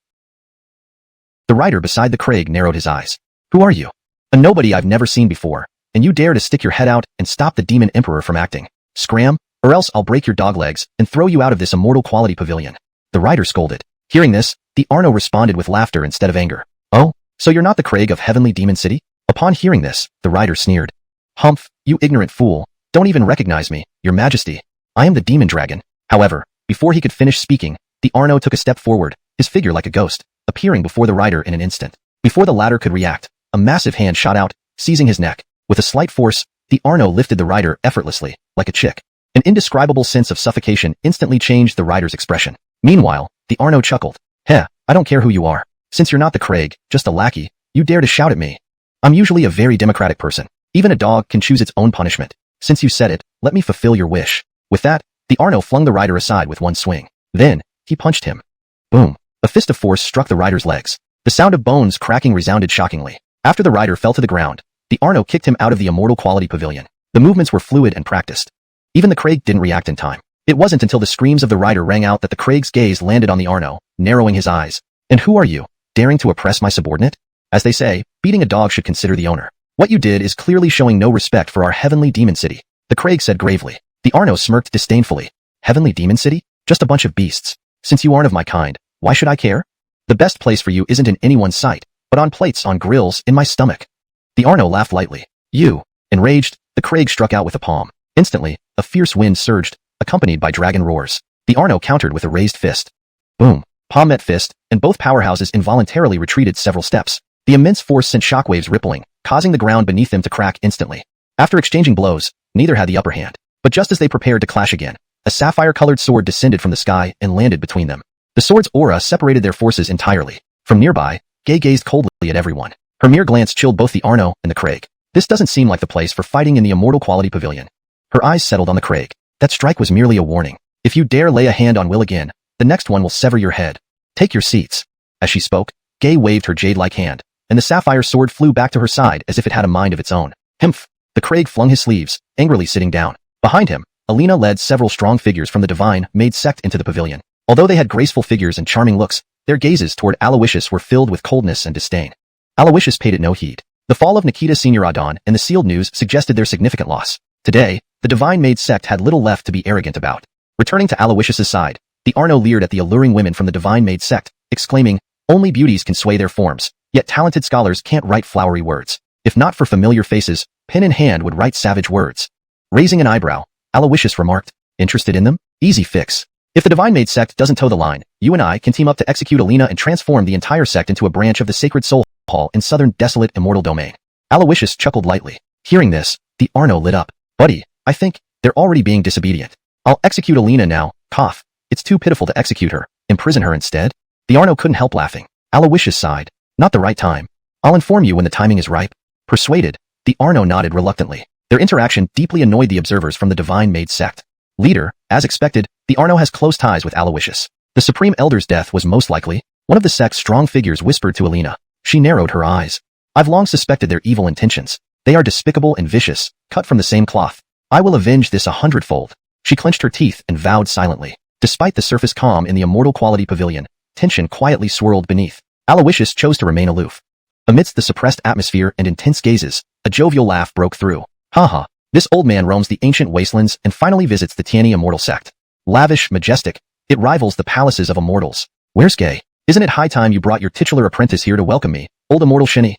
the rider beside the Craig narrowed his eyes. Who are you? A nobody I've never seen before, and you dare to stick your head out and stop the demon emperor from acting. Scram, or else I'll break your dog legs and throw you out of this immortal quality pavilion. The rider scolded. Hearing this, the Arno responded with laughter instead of anger. Oh, so you're not the Craig of Heavenly Demon City? Upon hearing this, the rider sneered. Humph, you ignorant fool. Don't even recognize me, your majesty. I am the demon dragon. However, before he could finish speaking, the Arno took a step forward, his figure like a ghost, appearing before the rider in an instant. Before the latter could react, a massive hand shot out, seizing his neck. With a slight force, the Arno lifted the rider effortlessly, like a chick. An indescribable sense of suffocation instantly changed the rider's expression. Meanwhile, the Arno chuckled. Heh, I don't care who you are. Since you're not the Craig, just a lackey, you dare to shout at me. I'm usually a very democratic person. Even a dog can choose its own punishment. Since you said it, let me fulfill your wish. With that, the Arno flung the rider aside with one swing. Then, he punched him. Boom. A fist of force struck the rider's legs. The sound of bones cracking resounded shockingly. After the rider fell to the ground, the Arno kicked him out of the immortal quality pavilion. The movements were fluid and practiced. Even the Craig didn't react in time. It wasn't until the screams of the rider rang out that the Craig's gaze landed on the Arno, narrowing his eyes. And who are you, daring to oppress my subordinate? As they say, beating a dog should consider the owner. What you did is clearly showing no respect for our heavenly demon city, the Craig said gravely. The Arno smirked disdainfully. Heavenly demon city? Just a bunch of beasts. Since you aren't of my kind, why should I care? The best place for you isn't in anyone's sight, but on plates on grills in my stomach. The Arno laughed lightly. You. Enraged, the Craig struck out with a palm. Instantly, a fierce wind surged, accompanied by dragon roars. The Arno countered with a raised fist. Boom. Palm met fist, and both powerhouses involuntarily retreated several steps. The immense force sent shockwaves rippling, causing the ground beneath them to crack instantly. After exchanging blows, neither had the upper hand. But just as they prepared to clash again, a sapphire-colored sword descended from the sky and landed between them. The sword's aura separated their forces entirely. From nearby, Gay gazed coldly at everyone. Her mere glance chilled both the Arno and the Craig. This doesn't seem like the place for fighting in the immortal quality pavilion. Her eyes settled on the Craig. That strike was merely a warning. If you dare lay a hand on Will again, the next one will sever your head. Take your seats. As she spoke, Gay waved her jade-like hand, and the sapphire sword flew back to her side as if it had a mind of its own. Himph! The Craig flung his sleeves, angrily sitting down. Behind him, Alina led several strong figures from the divine Maid sect into the pavilion. Although they had graceful figures and charming looks, their gazes toward Alawishus were filled with coldness and disdain. Alawishus paid it no heed. The fall of Nikita Senioradon and the sealed news suggested their significant loss. Today, the divine Maid sect had little left to be arrogant about. Returning to Alawishus' side, the Arno leered at the alluring women from the divine Maid sect, exclaiming, only beauties can sway their forms, yet talented scholars can't write flowery words. If not for familiar faces, pen in hand would write savage words. Raising an eyebrow, Alawishus remarked, interested in them? Easy fix. If the divine Maid sect doesn't toe the line, you and I can team up to execute Alina and transform the entire sect into a branch of the Sacred Soul Hall in southern desolate immortal domain. Alawishus chuckled lightly. Hearing this, the Arno lit up. Buddy, I think they're already being disobedient. I'll execute Alina now. Cough. It's too pitiful to execute her. Imprison her instead? The Arno couldn't help laughing. Alawishus sighed. Not the right time. I'll inform you when the timing is ripe. Persuaded, the Arno nodded reluctantly. Their interaction deeply annoyed the observers from the Divine Maid sect. Leader, as expected, the Arno has close ties with Alawishus. The Supreme Elder's death was most likely. One of the sect's strong figures whispered to Alina. She narrowed her eyes. I've long suspected their evil intentions. They are despicable and vicious, cut from the same cloth. I will avenge this 100-fold. She clenched her teeth and vowed silently. Despite the surface calm in the immortal quality pavilion, tension quietly swirled beneath. Alawishus chose to remain aloof. Amidst the suppressed atmosphere and intense gazes, a jovial laugh broke through. Haha, this old man roams the ancient wastelands and finally visits the Tiani immortal sect. Lavish, majestic, it rivals the palaces of immortals. Where's Gay? Isn't it high time you brought your titular apprentice here to welcome me, old immortal shinny?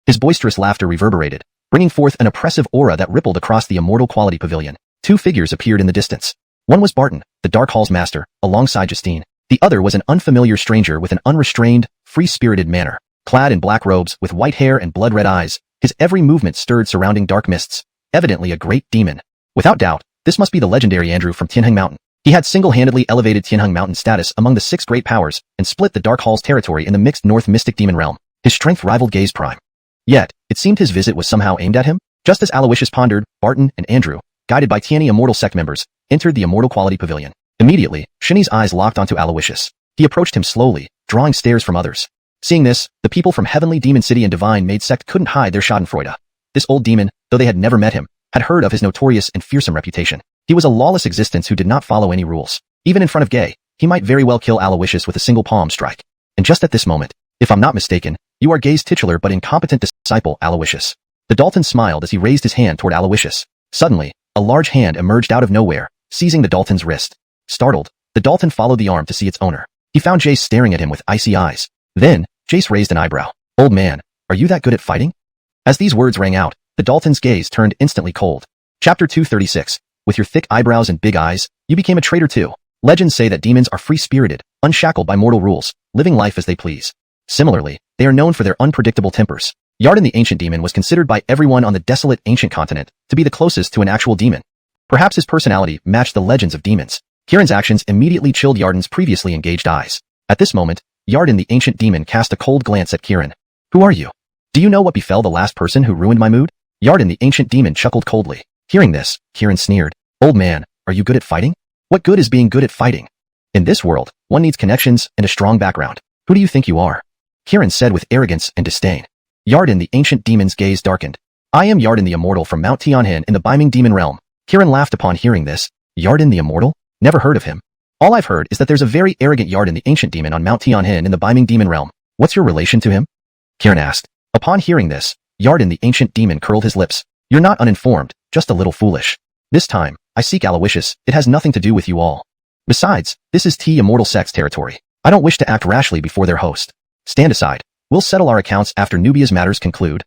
His boisterous laughter reverberated, bringing forth an oppressive aura that rippled across the immortal quality pavilion. Two figures appeared in the distance. One was Barton, the Dark Hall's master, alongside Justine. The other was an unfamiliar stranger with an unrestrained, free-spirited manner. Clad in black robes, with white hair and blood-red eyes, his every movement stirred surrounding dark mists. Evidently a great demon. Without doubt, this must be the legendary Andrew from Tianheng Mountain. He had single-handedly elevated Tianheng Mountain's status among the 6 great powers and split the Dark Hall's territory in the mixed North Mystic Demon realm. His strength rivaled Gay's prime. Yet, it seemed his visit was somehow aimed at him. Just as Alawishus pondered, Barton and Andrew, guided by Tiani immortal sect members, entered the immortal quality pavilion. Immediately, Shinny's eyes locked onto Alawishus. He approached him slowly, drawing stares from others. Seeing this, the people from Heavenly Demon City and Divine Maid sect couldn't hide their schadenfreude. This old demon, though they had never met him, had heard of his notorious and fearsome reputation. He was a lawless existence who did not follow any rules. Even in front of Gay, he might very well kill Alawishus with a single palm strike. And just at this moment, if I'm not mistaken, you are Gay's titular but incompetent disciple, Alawishus. The Dalton smiled as he raised his hand toward Alawishus. Suddenly, a large hand emerged out of nowhere, seizing the Dalton's wrist. Startled, the Dalton followed the arm to see its owner. He found Jace staring at him with icy eyes. Then, Jace raised an eyebrow. Old man, are you that good at fighting? As these words rang out, the Dalton's gaze turned instantly cold. Chapter 236. With your thick eyebrows and big eyes, you became a traitor too. Legends say that demons are free-spirited, unshackled by mortal rules, living life as they please. Similarly, they are known for their unpredictable tempers. Yarden the ancient demon was considered by everyone on the desolate ancient continent to be the closest to an actual demon. Perhaps his personality matched the legends of demons. Kieran's actions immediately chilled Yarden's previously engaged eyes. At this moment, Yarden the ancient demon cast a cold glance at Kieran. Who are you? Do you know what befell the last person who ruined my mood? Yarden the ancient demon chuckled coldly. Hearing this, Kieran sneered. Old man, are you good at fighting? What good is being good at fighting? In this world, one needs connections and a strong background. Who do you think you are? Kieran said with arrogance and disdain. Yarden the ancient demon's gaze darkened. I am Yarden the immortal from Mount Tianhen in the Biming demon realm. Kieran laughed upon hearing this. Yarden the immortal? Never heard of him. All I've heard is that there's a very arrogant Yarden the ancient demon on Mount Tianhen in the Biming demon realm. What's your relation to him? Kieran asked. Upon hearing this, Yarden the ancient demon curled his lips. You're not uninformed, just a little foolish. This time, I seek Alawishus. It has nothing to do with you all. Besides, this is T immortal sect's territory. I don't wish to act rashly before their host. Stand aside. We'll settle our accounts after Nubia's matters conclude.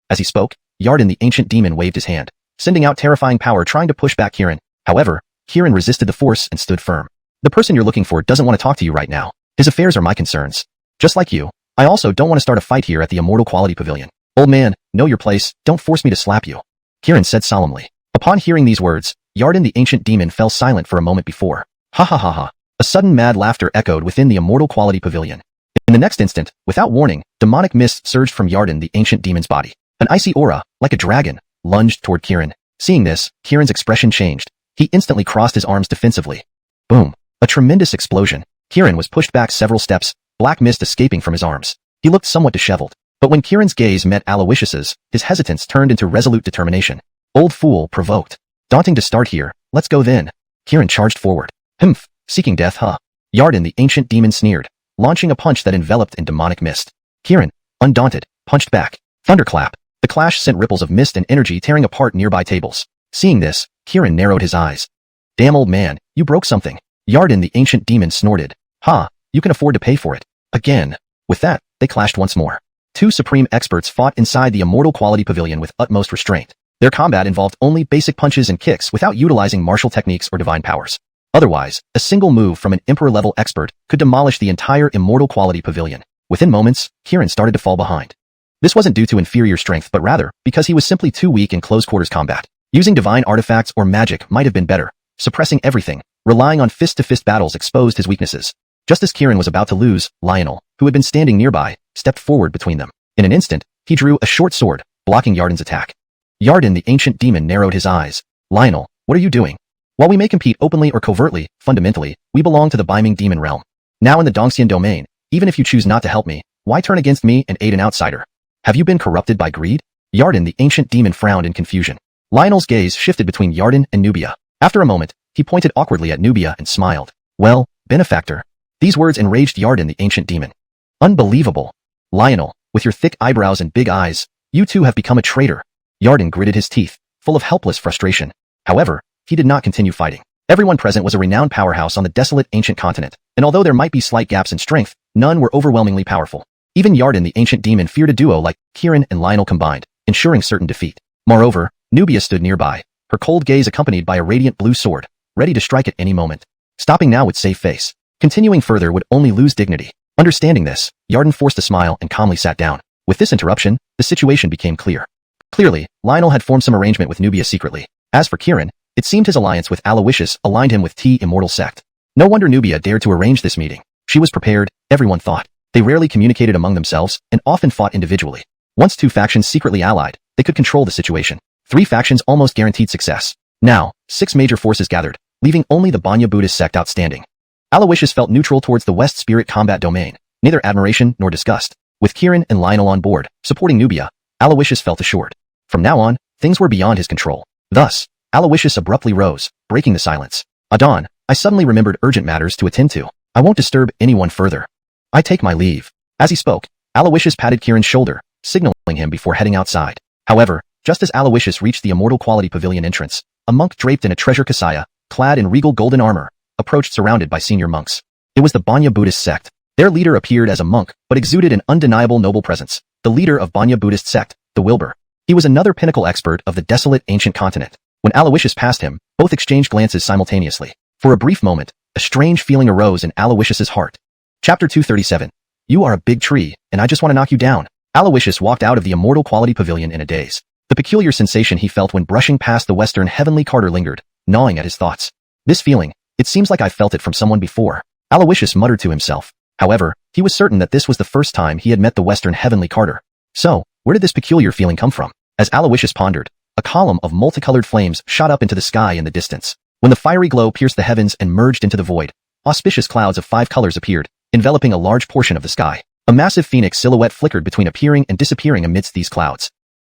As he spoke, Yarden the ancient demon waved his hand, sending out terrifying power trying to push back Kieran. However, Kieran resisted the force and stood firm. The person you're looking for doesn't want to talk to you right now. His affairs are my concerns. Just like you, I also don't want to start a fight here at the Immortal Quality Pavilion. Old man, know your place, don't force me to slap you. Kieran said solemnly. Upon hearing these words, Yarden the ancient demon fell silent for a moment before. Ha ha ha ha. A sudden mad laughter echoed within the Immortal Quality Pavilion. In the next instant, without warning, demonic mist surged from Yarden the ancient demon's body. An icy aura, like a dragon, lunged toward Kieran. Seeing this, Kieran's expression changed. He instantly crossed his arms defensively. Boom. A tremendous explosion. Kieran was pushed back several steps, black mist escaping from his arms. He looked somewhat disheveled. But when Kieran's gaze met Alawishus's, his hesitance turned into resolute determination. Old fool, provoked. Daunting to start here, let's go then. Kieran charged forward. Humph, seeking death, huh? Yarden the ancient demon sneered, launching a punch that enveloped in demonic mist. Kieran, undaunted, punched back. Thunderclap. The clash sent ripples of mist and energy tearing apart nearby tables. Seeing this, Kieran narrowed his eyes. Damn old man, you broke something. Yarden the ancient demon snorted. Ha, you can afford to pay for it. Again. With that, they clashed once more. Two supreme experts fought inside the Immortal Quality Pavilion with utmost restraint. Their combat involved only basic punches and kicks without utilizing martial techniques or divine powers. Otherwise, a single move from an Emperor-level expert could demolish the entire Immortal Quality Pavilion. Within moments, Kieran started to fall behind. This wasn't due to inferior strength but rather because he was simply too weak in close-quarters combat. Using divine artifacts or magic might have been better. Suppressing everything, relying on fist-to-fist battles exposed his weaknesses. Just as Kieran was about to lose, Lionel, who had been standing nearby, stepped forward between them. In an instant, he drew a short sword, blocking Yarden's attack. Yarden the ancient demon narrowed his eyes. Lionel, what are you doing? While we may compete openly or covertly, fundamentally, we belong to the Biming demon realm. Now in the Dongxian domain, even if you choose not to help me, why turn against me and aid an outsider? Have you been corrupted by greed? Yarden the ancient demon frowned in confusion. Lionel's gaze shifted between Yarden and Nubia. After a moment, he pointed awkwardly at Nubia and smiled. Well, benefactor. These words enraged Yarden the ancient demon. Unbelievable. Lionel, with your thick eyebrows and big eyes, you too have become a traitor. Yarden gritted his teeth, full of helpless frustration. However, he did not continue fighting. Everyone present was a renowned powerhouse on the desolate ancient continent, and although there might be slight gaps in strength, none were overwhelmingly powerful. Even Yarden the ancient demon feared a duo like Kieran and Lionel combined, ensuring certain defeat. Moreover, Nubia stood nearby, her cold gaze accompanied by a radiant blue sword, ready to strike at any moment. Stopping now would save face. Continuing further would only lose dignity. Understanding this, Yarden forced a smile and calmly sat down. With this interruption, the situation became clear. Clearly, Lionel had formed some arrangement with Nubia secretly. As for Kieran, it seemed his alliance with Alawishus aligned him with Immortal sect. No wonder Nubia dared to arrange this meeting. She was prepared, everyone thought. They rarely communicated among themselves and often fought individually. Once two factions secretly allied, they could control the situation. Three factions almost guaranteed success. Now, 6 major forces gathered, leaving only the Banya Buddhist sect outstanding. Alawishus felt neutral towards the West Spirit combat domain, neither admiration nor disgust. With Kieran and Lionel on board, supporting Nubia, Alawishus felt assured. From now on, things were beyond his control. Thus, Alawishus abruptly rose, breaking the silence. Adon, I suddenly remembered urgent matters to attend to. I won't disturb anyone further. I take my leave. As he spoke, Alawishus patted Kieran's shoulder, signaling him before heading outside. However, just as Alawishus reached the Immortal Quality Pavilion entrance, a monk draped in a treasure kasaya, clad in regal golden armor, approached surrounded by senior monks. It was the Banya Buddhist sect. Their leader appeared as a monk, but exuded an undeniable noble presence. The leader of Banya Buddhist sect, the Wilbur. He was another pinnacle expert of the desolate ancient continent. When Alawishus passed him, both exchanged glances simultaneously. For a brief moment, a strange feeling arose in Alawishus's heart. Chapter 237. You are a big tree, and I just want to knock you down. Alawishus walked out of the Immortal Quality Pavilion in a daze. The peculiar sensation he felt when brushing past the Western Heavenly Carter lingered, gnawing at his thoughts. This feeling, it seems like I've felt it from someone before. Alawishus muttered to himself. However, he was certain that this was the first time he had met the Western Heavenly Carter. So, where did this peculiar feeling come from? As Alawishus pondered, a column of multicolored flames shot up into the sky in the distance. When the fiery glow pierced the heavens and merged into the void, auspicious clouds of 5 colors appeared, enveloping a large portion of the sky. A massive phoenix silhouette flickered between appearing and disappearing amidst these clouds.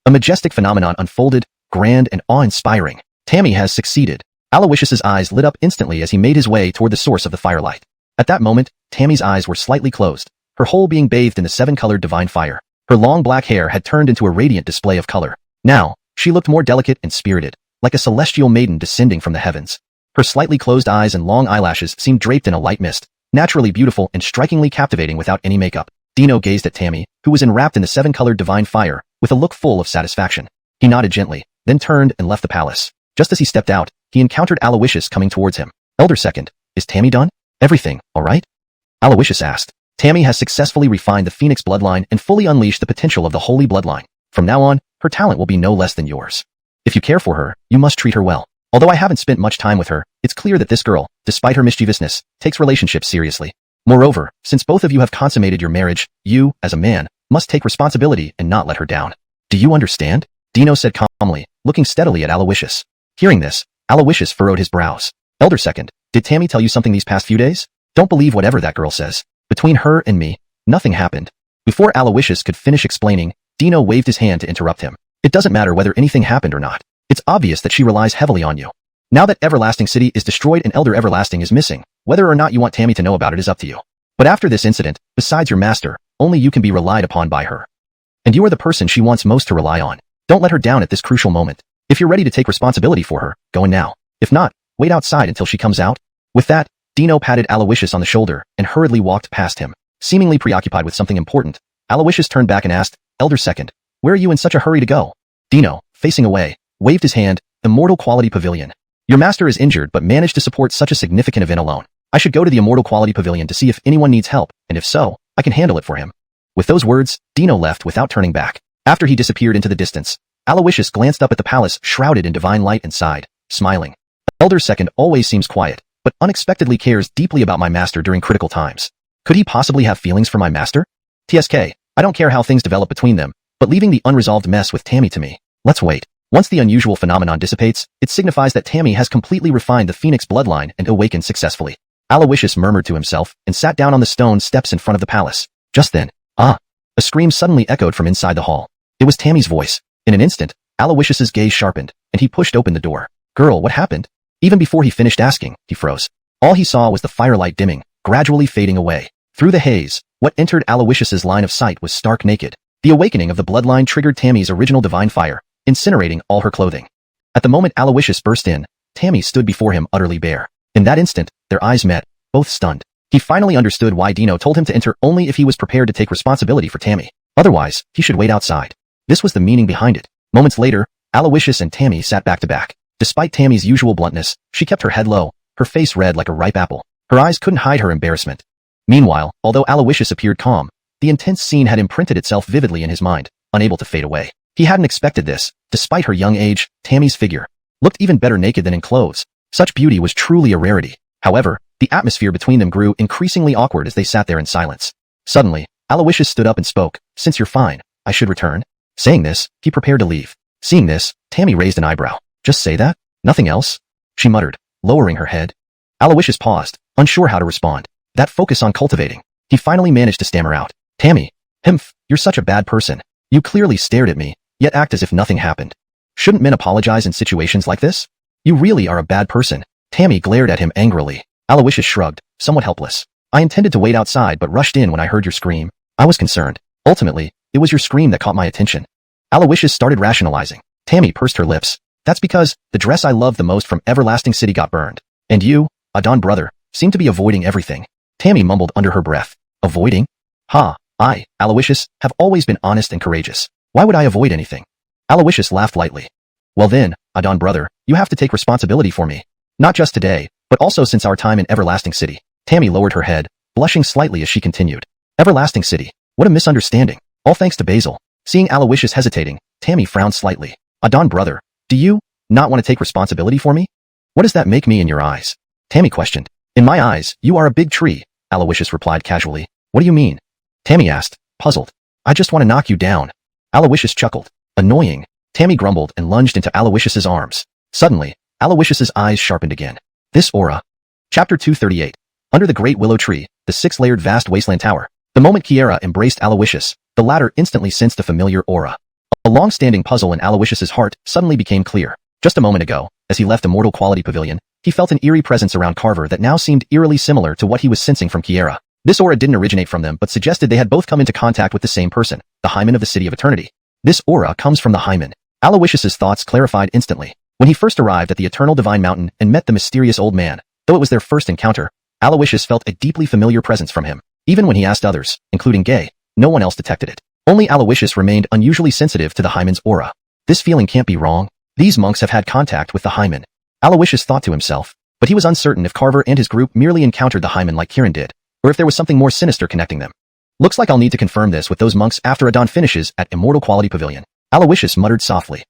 A majestic phenomenon unfolded, grand and awe-inspiring. Tammy has succeeded. Alawishus's eyes lit up instantly as he made his way toward the source of the firelight. At that moment, Tammy's eyes were slightly closed, her whole being bathed in the 7-colored divine fire. Her long black hair had turned into a radiant display of color. Now, she looked more delicate and spirited, like a celestial maiden descending from the heavens. Her slightly closed eyes and long eyelashes seemed draped in a light mist, naturally beautiful and strikingly captivating without any makeup. Dino gazed at Tammy, who was enwrapped in the 7-colored divine fire, with a look full of satisfaction. He nodded gently, then turned and left the palace. Just as he stepped out, he encountered Alawishus coming towards him. Elder Second, is Tammy done? Everything, all right? Alawishus asked. Tammy has successfully refined the Phoenix bloodline and fully unleashed the potential of the Holy Bloodline. From now on, her talent will be no less than yours. If you care for her, you must treat her well. Although I haven't spent much time with her, it's clear that this girl, despite her mischievousness, takes relationships seriously. Moreover, since both of you have consummated your marriage, you, as a man, must take responsibility and not let her down. Do you understand? Dino said calmly, looking steadily at Alawishus. Hearing this, Alawishus furrowed his brows. Elder Second, did Tammy tell you something these past few days? Don't believe whatever that girl says. Between her and me, nothing happened. Before Alawishus could finish explaining, Dino waved his hand to interrupt him. It doesn't matter whether anything happened or not. It's obvious that she relies heavily on you. Now that Everlasting City is destroyed and Elder Everlasting is missing, whether or not you want Tammy to know about it is up to you. But after this incident, besides your master, only you can be relied upon by her. And you are the person she wants most to rely on. Don't let her down at this crucial moment. If you're ready to take responsibility for her, go in now. If not, wait outside until she comes out. With that, Dino patted Alawishus on the shoulder and hurriedly walked past him. Seemingly preoccupied with something important, Alawishus turned back and asked, Elder Second, where are you in such a hurry to go? Dino, facing away, waved his hand, Immortal Quality Pavilion. Your master is injured but managed to support such a significant event alone. I should go to the Immortal Quality Pavilion to see if anyone needs help, and if so, I can handle it for him. With those words, Dino left without turning back. After he disappeared into the distance, Alawishus glanced up at the palace shrouded in divine light and sighed, smiling. Elder Second always seems quiet, but unexpectedly cares deeply about my master during critical times. Could he possibly have feelings for my master? TSK, I don't care how things develop between them, but leaving the unresolved mess with Tammy to me. Let's wait. Once the unusual phenomenon dissipates, it signifies that Tammy has completely refined the Phoenix bloodline and awakened successfully. Alawishus murmured to himself and sat down on the stone steps in front of the palace. Just then, a scream suddenly echoed from inside the hall. It was Tammy's voice. In an instant, Alawishus's gaze sharpened, and he pushed open the door. Girl, what happened? Even before he finished asking, he froze. All he saw was the firelight dimming, gradually fading away. Through the haze, what entered Alawishus's line of sight was stark naked. The awakening of the bloodline triggered Tammy's original divine fire, incinerating all her clothing. At the moment Alawishus burst in, Tammy stood before him utterly bare. In that instant, their eyes met, both stunned. He finally understood why Dino told him to enter only if he was prepared to take responsibility for Tammy. Otherwise, he should wait outside. This was the meaning behind it. Moments later, Alawishus and Tammy sat back to back. Despite Tammy's usual bluntness, she kept her head low, her face red like a ripe apple. Her eyes couldn't hide her embarrassment. Meanwhile, although Alawishus appeared calm, the intense scene had imprinted itself vividly in his mind, unable to fade away. He hadn't expected this. Despite her young age, Tammy's figure looked even better naked than in clothes. Such beauty was truly a rarity. However, the atmosphere between them grew increasingly awkward as they sat there in silence. Suddenly, Alawishus stood up and spoke. Since you're fine, I should return. Saying this, he prepared to leave. Seeing this, Tammy raised an eyebrow. Just say that? Nothing else? She muttered, lowering her head. Alawishus paused, unsure how to respond. That focus on cultivating. He finally managed to stammer out. Tammy, you're such a bad person. You clearly stared at me, yet act as if nothing happened. Shouldn't men apologize in situations like this? You really are a bad person. Tammy glared at him angrily. Alawishus shrugged, somewhat helpless. I intended to wait outside but rushed in when I heard your scream. I was concerned. Ultimately, it was your scream that caught my attention. Alawishus started rationalizing. Tammy pursed her lips. That's because the dress I loved the most from Everlasting City got burned. And you, Adon brother, seem to be avoiding everything. Tammy mumbled under her breath. Avoiding? I, Alawishus, have always been honest and courageous. Why would I avoid anything? Alawishus laughed lightly. Well then, Adon brother, you have to take responsibility for me. Not just today, but also since our time in Everlasting City. Tammy lowered her head, blushing slightly as she continued. Everlasting City. What a misunderstanding. All thanks to Basil. Seeing Alawishus hesitating, Tammy frowned slightly. Adon brother, do you not want to take responsibility for me? What does that make me in your eyes? Tammy questioned. In my eyes, you are a big tree, Alawishus replied casually. What do you mean? Tammy asked, puzzled. I just want to knock you down. Alawishus chuckled. Annoying. Tammy grumbled and lunged into Alawishus's arms. Suddenly, Alawishus's eyes sharpened again. This aura. Chapter 238. Under the great willow tree, the six-layered vast wasteland tower. The moment Kieran embraced Alawishus, the latter instantly sensed a familiar aura. A long-standing puzzle in Alawishus's heart suddenly became clear. Just a moment ago, as he left Immortal Quality Pavilion, he felt an eerie presence around Carver that now seemed eerily similar to what he was sensing from Kieran. This aura didn't originate from them but suggested they had both come into contact with the same person, the Hymen of the City of Eternity. This aura comes from the Hymen. Alawishus's thoughts clarified instantly. When he first arrived at the Eternal Divine Mountain and met the mysterious old man, though it was their first encounter, Alawishus felt a deeply familiar presence from him. Even when he asked others, including Gay, no one else detected it. Only Alawishus remained unusually sensitive to the Hymen's aura. This feeling can't be wrong. These monks have had contact with the Hymen. Alawishus thought to himself, but he was uncertain if Carver and his group merely encountered the Hymen like Kieran did, or if there was something more sinister connecting them. Looks like I'll need to confirm this with those monks after Adon finishes at Immortal Quality Pavilion. Alawishus muttered softly.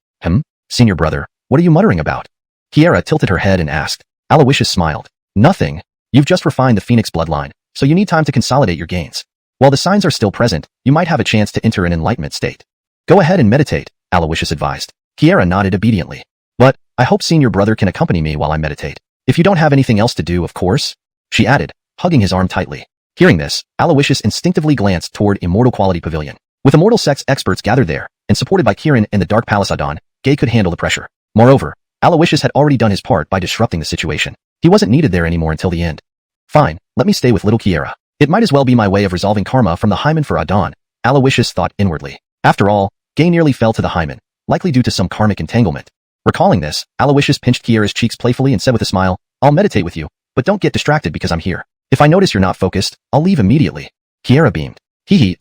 Senior brother, what are you muttering about? Kieran tilted her head and asked. Alawishus smiled. Nothing. You've just refined the Phoenix bloodline, so you need time to consolidate your gains. While the signs are still present, you might have a chance to enter an enlightenment state. Go ahead and meditate, Alawishus advised. Kieran nodded obediently. But, I hope senior brother can accompany me while I meditate. If you don't have anything else to do, of course, she added, hugging his arm tightly. Hearing this, Alawishus instinctively glanced toward Immortal Quality Pavilion. With immortal sects experts gathered there, and supported by Kieran and the Dark Palace Adon, Gay could handle the pressure. Moreover, Alawishus had already done his part by disrupting the situation. He wasn't needed there anymore until the end. Fine, let me stay with little Kieran. It might as well be my way of resolving karma from the Hymen for Adon, Alawishus thought inwardly. After all, Gay nearly fell to the Hymen, likely due to some karmic entanglement. Recalling this, Alawishus pinched Kieran's cheeks playfully and said with a smile, I'll meditate with you, but don't get distracted because I'm here. If I notice you're not focused, I'll leave immediately. Kieran beamed.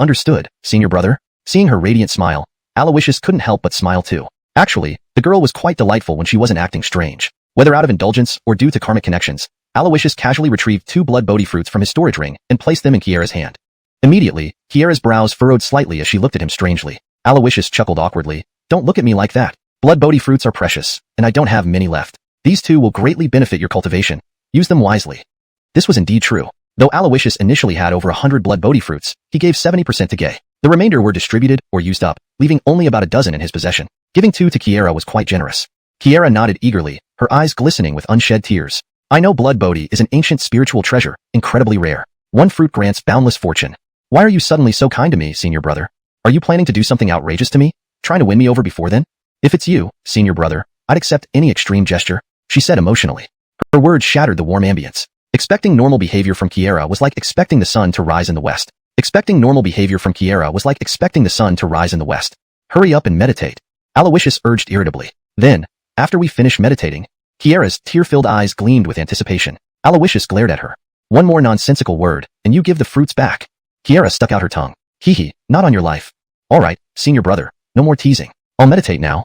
Understood, senior brother. Seeing her radiant smile, Alawishus couldn't help but smile too. Actually, the girl was quite delightful when she wasn't acting strange. Whether out of indulgence or due to karmic connections, Alawishus casually retrieved 2 blood bodhi fruits from his storage ring and placed them in Kieran's hand. Immediately, Kieran's brows furrowed slightly as she looked at him strangely. Alawishus chuckled awkwardly. Don't look at me like that. Blood bodhi fruits are precious, and I don't have many left. These 2 will greatly benefit your cultivation. Use them wisely. This was indeed true. Though Alawishus initially had over 100 blood bodhi fruits, he gave 70% to Gay. The remainder were distributed or used up, leaving only about a dozen in his possession. Giving 2 to Kiera was quite generous. Kiera nodded eagerly, her eyes glistening with unshed tears. I know blood bodhi is an ancient spiritual treasure, incredibly rare. 1 fruit grants boundless fortune. Why are you suddenly so kind to me, senior brother? Are you planning to do something outrageous to me? Trying to win me over before then? If it's you, senior brother, I'd accept any extreme gesture, she said emotionally. Her words shattered the warm ambience. Expecting normal behavior from Kiera was like expecting the sun to rise in the west. Expecting normal behavior from Kiera was like expecting the sun to rise in the west. Hurry up and meditate, Alawishus urged irritably. Then, after we finish meditating, Kiera's tear-filled eyes gleamed with anticipation. Alawishus glared at her. 1 more nonsensical word, and you give the fruits back. Kiera stuck out her tongue. Hee, not on your life. All right, senior brother, no more teasing. I'll meditate now.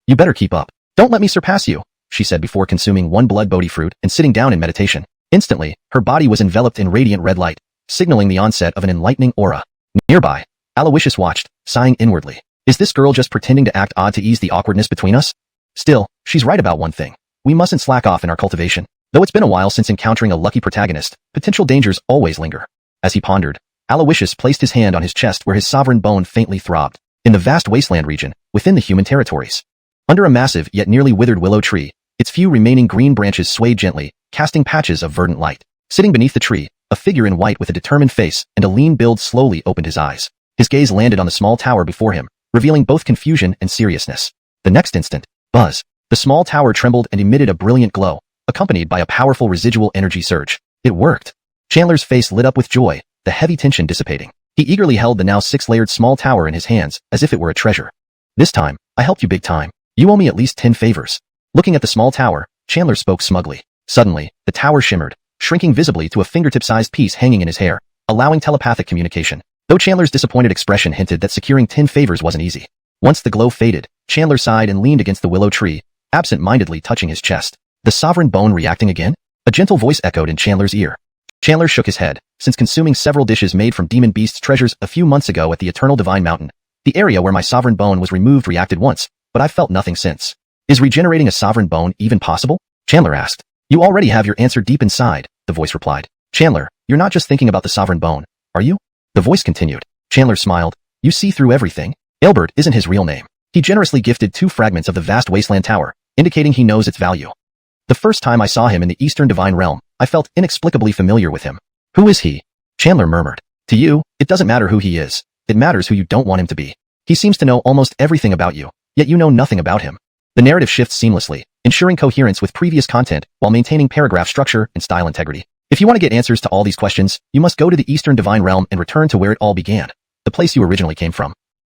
You better keep up. Don't let me surpass you, she said before consuming 1 blood bodhi fruit and sitting down in meditation. Instantly, her body was enveloped in radiant red light, signaling the onset of an enlightening aura. Nearby, Alawishus watched, sighing inwardly. Is this girl just pretending to act odd to ease the awkwardness between us? Still, she's right about one thing. We mustn't slack off in our cultivation. Though it's been a while since encountering a lucky protagonist, potential dangers always linger. As he pondered, Alawishus placed his hand on his chest where his sovereign bone faintly throbbed. In the vast wasteland region, within the human territories. Under a massive yet nearly withered willow tree, its few remaining green branches swayed gently, casting patches of verdant light. Sitting beneath the tree, a figure in white with a determined face and a lean build slowly opened his eyes. His gaze landed on the small tower before him, revealing both confusion and seriousness. The next instant, buzz. The small tower trembled and emitted a brilliant glow, accompanied by a powerful residual energy surge. It worked. Chandler's face lit up with joy, the heavy tension dissipating. He eagerly held the now 6-layered small tower in his hands, as if it were a treasure. This time, I helped you big time. You owe me at least 10 favors. Looking at the small tower, Chandler spoke smugly. Suddenly, the tower shimmered, shrinking visibly to a fingertip-sized piece hanging in his hair, allowing telepathic communication. Though Chandler's disappointed expression hinted that securing 10 favors wasn't easy. Once the glow faded, Chandler sighed and leaned against the willow tree, absent-mindedly touching his chest. The sovereign bone reacting again? A gentle voice echoed in Chandler's ear. Chandler shook his head. Since consuming several dishes made from demon beasts' treasures a few months ago at the Eternal Divine Mountain, the area where my sovereign bone was removed reacted once, but I've felt nothing since. Is regenerating a sovereign bone even possible? Chandler asked. You already have your answer deep inside, the voice replied. Chandler, you're not just thinking about the sovereign bone, are you? The voice continued. Chandler smiled. You see through everything? Albert isn't his real name. He generously gifted 2 fragments of the vast wasteland tower, indicating he knows its value. The first time I saw him in the Eastern Divine Realm, I felt inexplicably familiar with him. Who is he? Chandler murmured. To you, it doesn't matter who he is. It matters who you don't want him to be. He seems to know almost everything about you, yet you know nothing about him. The narrative shifts seamlessly, ensuring coherence with previous content while maintaining paragraph structure and style integrity. If you want to get answers to all these questions, you must go to the Eastern Divine Realm and return to where it all began, the place you originally came from.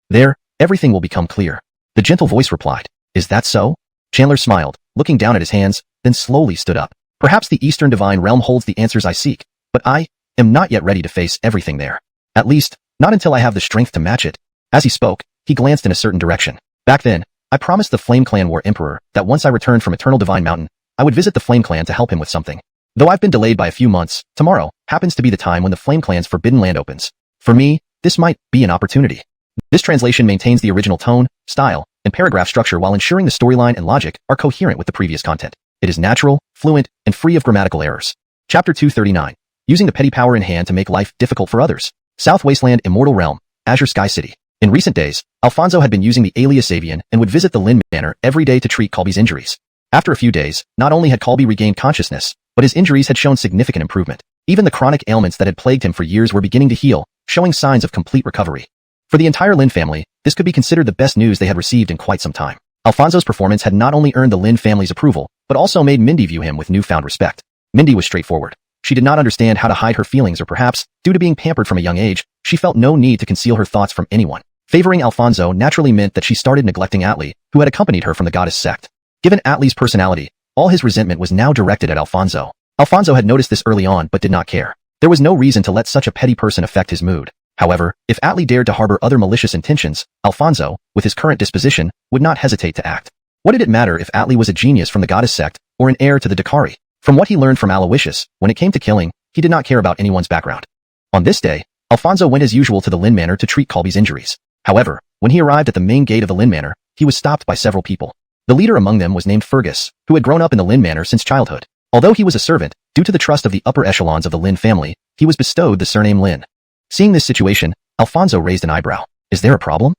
There, everything will become clear. The gentle voice replied. Is that so? Chandler smiled, looking down at his hands, then slowly stood up. Perhaps the Eastern Divine Realm holds the answers I seek, but I am not yet ready to face everything there. At least, not until I have the strength to match it. As he spoke, he glanced in a certain direction. Back then, I promised the Flame Clan War Emperor that once I returned from Eternal Divine Mountain, I would visit the Flame Clan to help him with something. Though I've been delayed by a few months, tomorrow happens to be the time when the Flame Clan's Forbidden Land opens. For me, this might be an opportunity. This translation maintains the original tone, style, and paragraph structure while ensuring the storyline and logic are coherent with the previous content. It is natural, fluent, and free of grammatical errors. Chapter 239. Using the petty power in hand to make life difficult for others. South Wasteland Immortal Realm, Azure Sky City. In recent days, Alfonso had been using the alias Avian and would visit the Lin Manor every day to treat Colby's injuries. After a few days, not only had Colby regained consciousness, but his injuries had shown significant improvement. Even the chronic ailments that had plagued him for years were beginning to heal, showing signs of complete recovery. For the entire Lin family, this could be considered the best news they had received in quite some time. Alfonso's performance had not only earned the Lin family's approval, but also made Mindy view him with newfound respect. Mindy was straightforward. She did not understand how to hide her feelings, or perhaps, due to being pampered from a young age, she felt no need to conceal her thoughts from anyone. Favoring Alfonso naturally meant that she started neglecting Atli, who had accompanied her from the goddess sect. Given Atli's personality, all his resentment was now directed at Alfonso. Alfonso had noticed this early on but did not care. There was no reason to let such a petty person affect his mood. However, if Atli dared to harbor other malicious intentions, Alfonso, with his current disposition, would not hesitate to act. What did it matter if Atli was a genius from the goddess sect, or an heir to the Dakari? From what he learned from Alawishus, when it came to killing, he did not care about anyone's background. On this day, Alfonso went as usual to the Lin Manor to treat Colby's injuries. However, when he arrived at the main gate of the Lin Manor, he was stopped by several people. The leader among them was named Fergus, who had grown up in the Lin Manor since childhood. Although he was a servant, due to the trust of the upper echelons of the Lin family, he was bestowed the surname Lin. Seeing this situation, Alfonso raised an eyebrow. Is there a problem?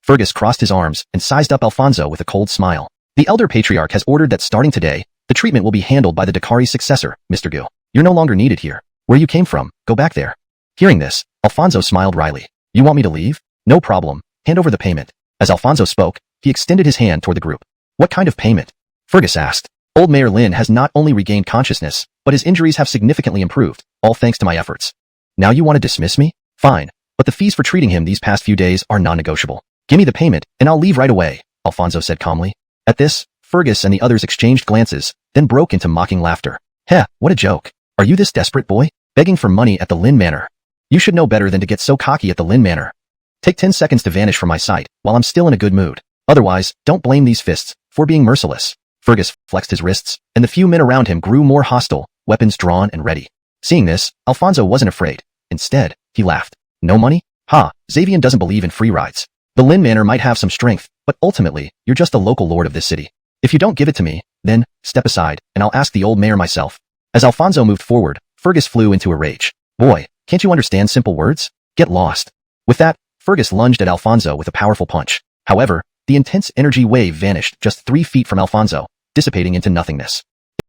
Fergus crossed his arms and sized up Alfonso with a cold smile. The elder patriarch has ordered that starting today, the treatment will be handled by the Dakari's successor, Mr. Gu. You're no longer needed here. Where you came from, go back there. Hearing this, Alfonso smiled wryly. You want me to leave? No problem. Hand over the payment. As Alfonso spoke, he extended his hand toward the group. What kind of payment? Fergus asked. Old Mayor Lin has not only regained consciousness, but his injuries have significantly improved, all thanks to my efforts. Now you want to dismiss me? Fine. But the fees for treating him these past few days are non-negotiable. Give me the payment, and I'll leave right away, Alfonso said calmly. At this, Fergus and the others exchanged glances, then broke into mocking laughter. Heh, what a joke. Are you this desperate boy? Begging for money at the Lin Manor? You should know better than to get so cocky at the Lin Manor. Take 10 seconds to vanish from my sight, while I'm still in a good mood. Otherwise, don't blame these fists for being merciless. Fergus flexed his wrists, and the few men around him grew more hostile, weapons drawn and ready. Seeing this, Alfonso wasn't afraid. Instead, he laughed. No money? Ha, Xavian doesn't believe in free rides. The Lin Manor might have some strength, but ultimately, you're just the local lord of this city. If you don't give it to me, then, step aside, and I'll ask the old mayor myself. As Alfonso moved forward, Fergus flew into a rage. Boy, can't you understand simple words? Get lost. With that, Fergus lunged at Alfonso with a powerful punch. However, the intense energy wave vanished just 3 feet from Alfonso, dissipating into nothingness.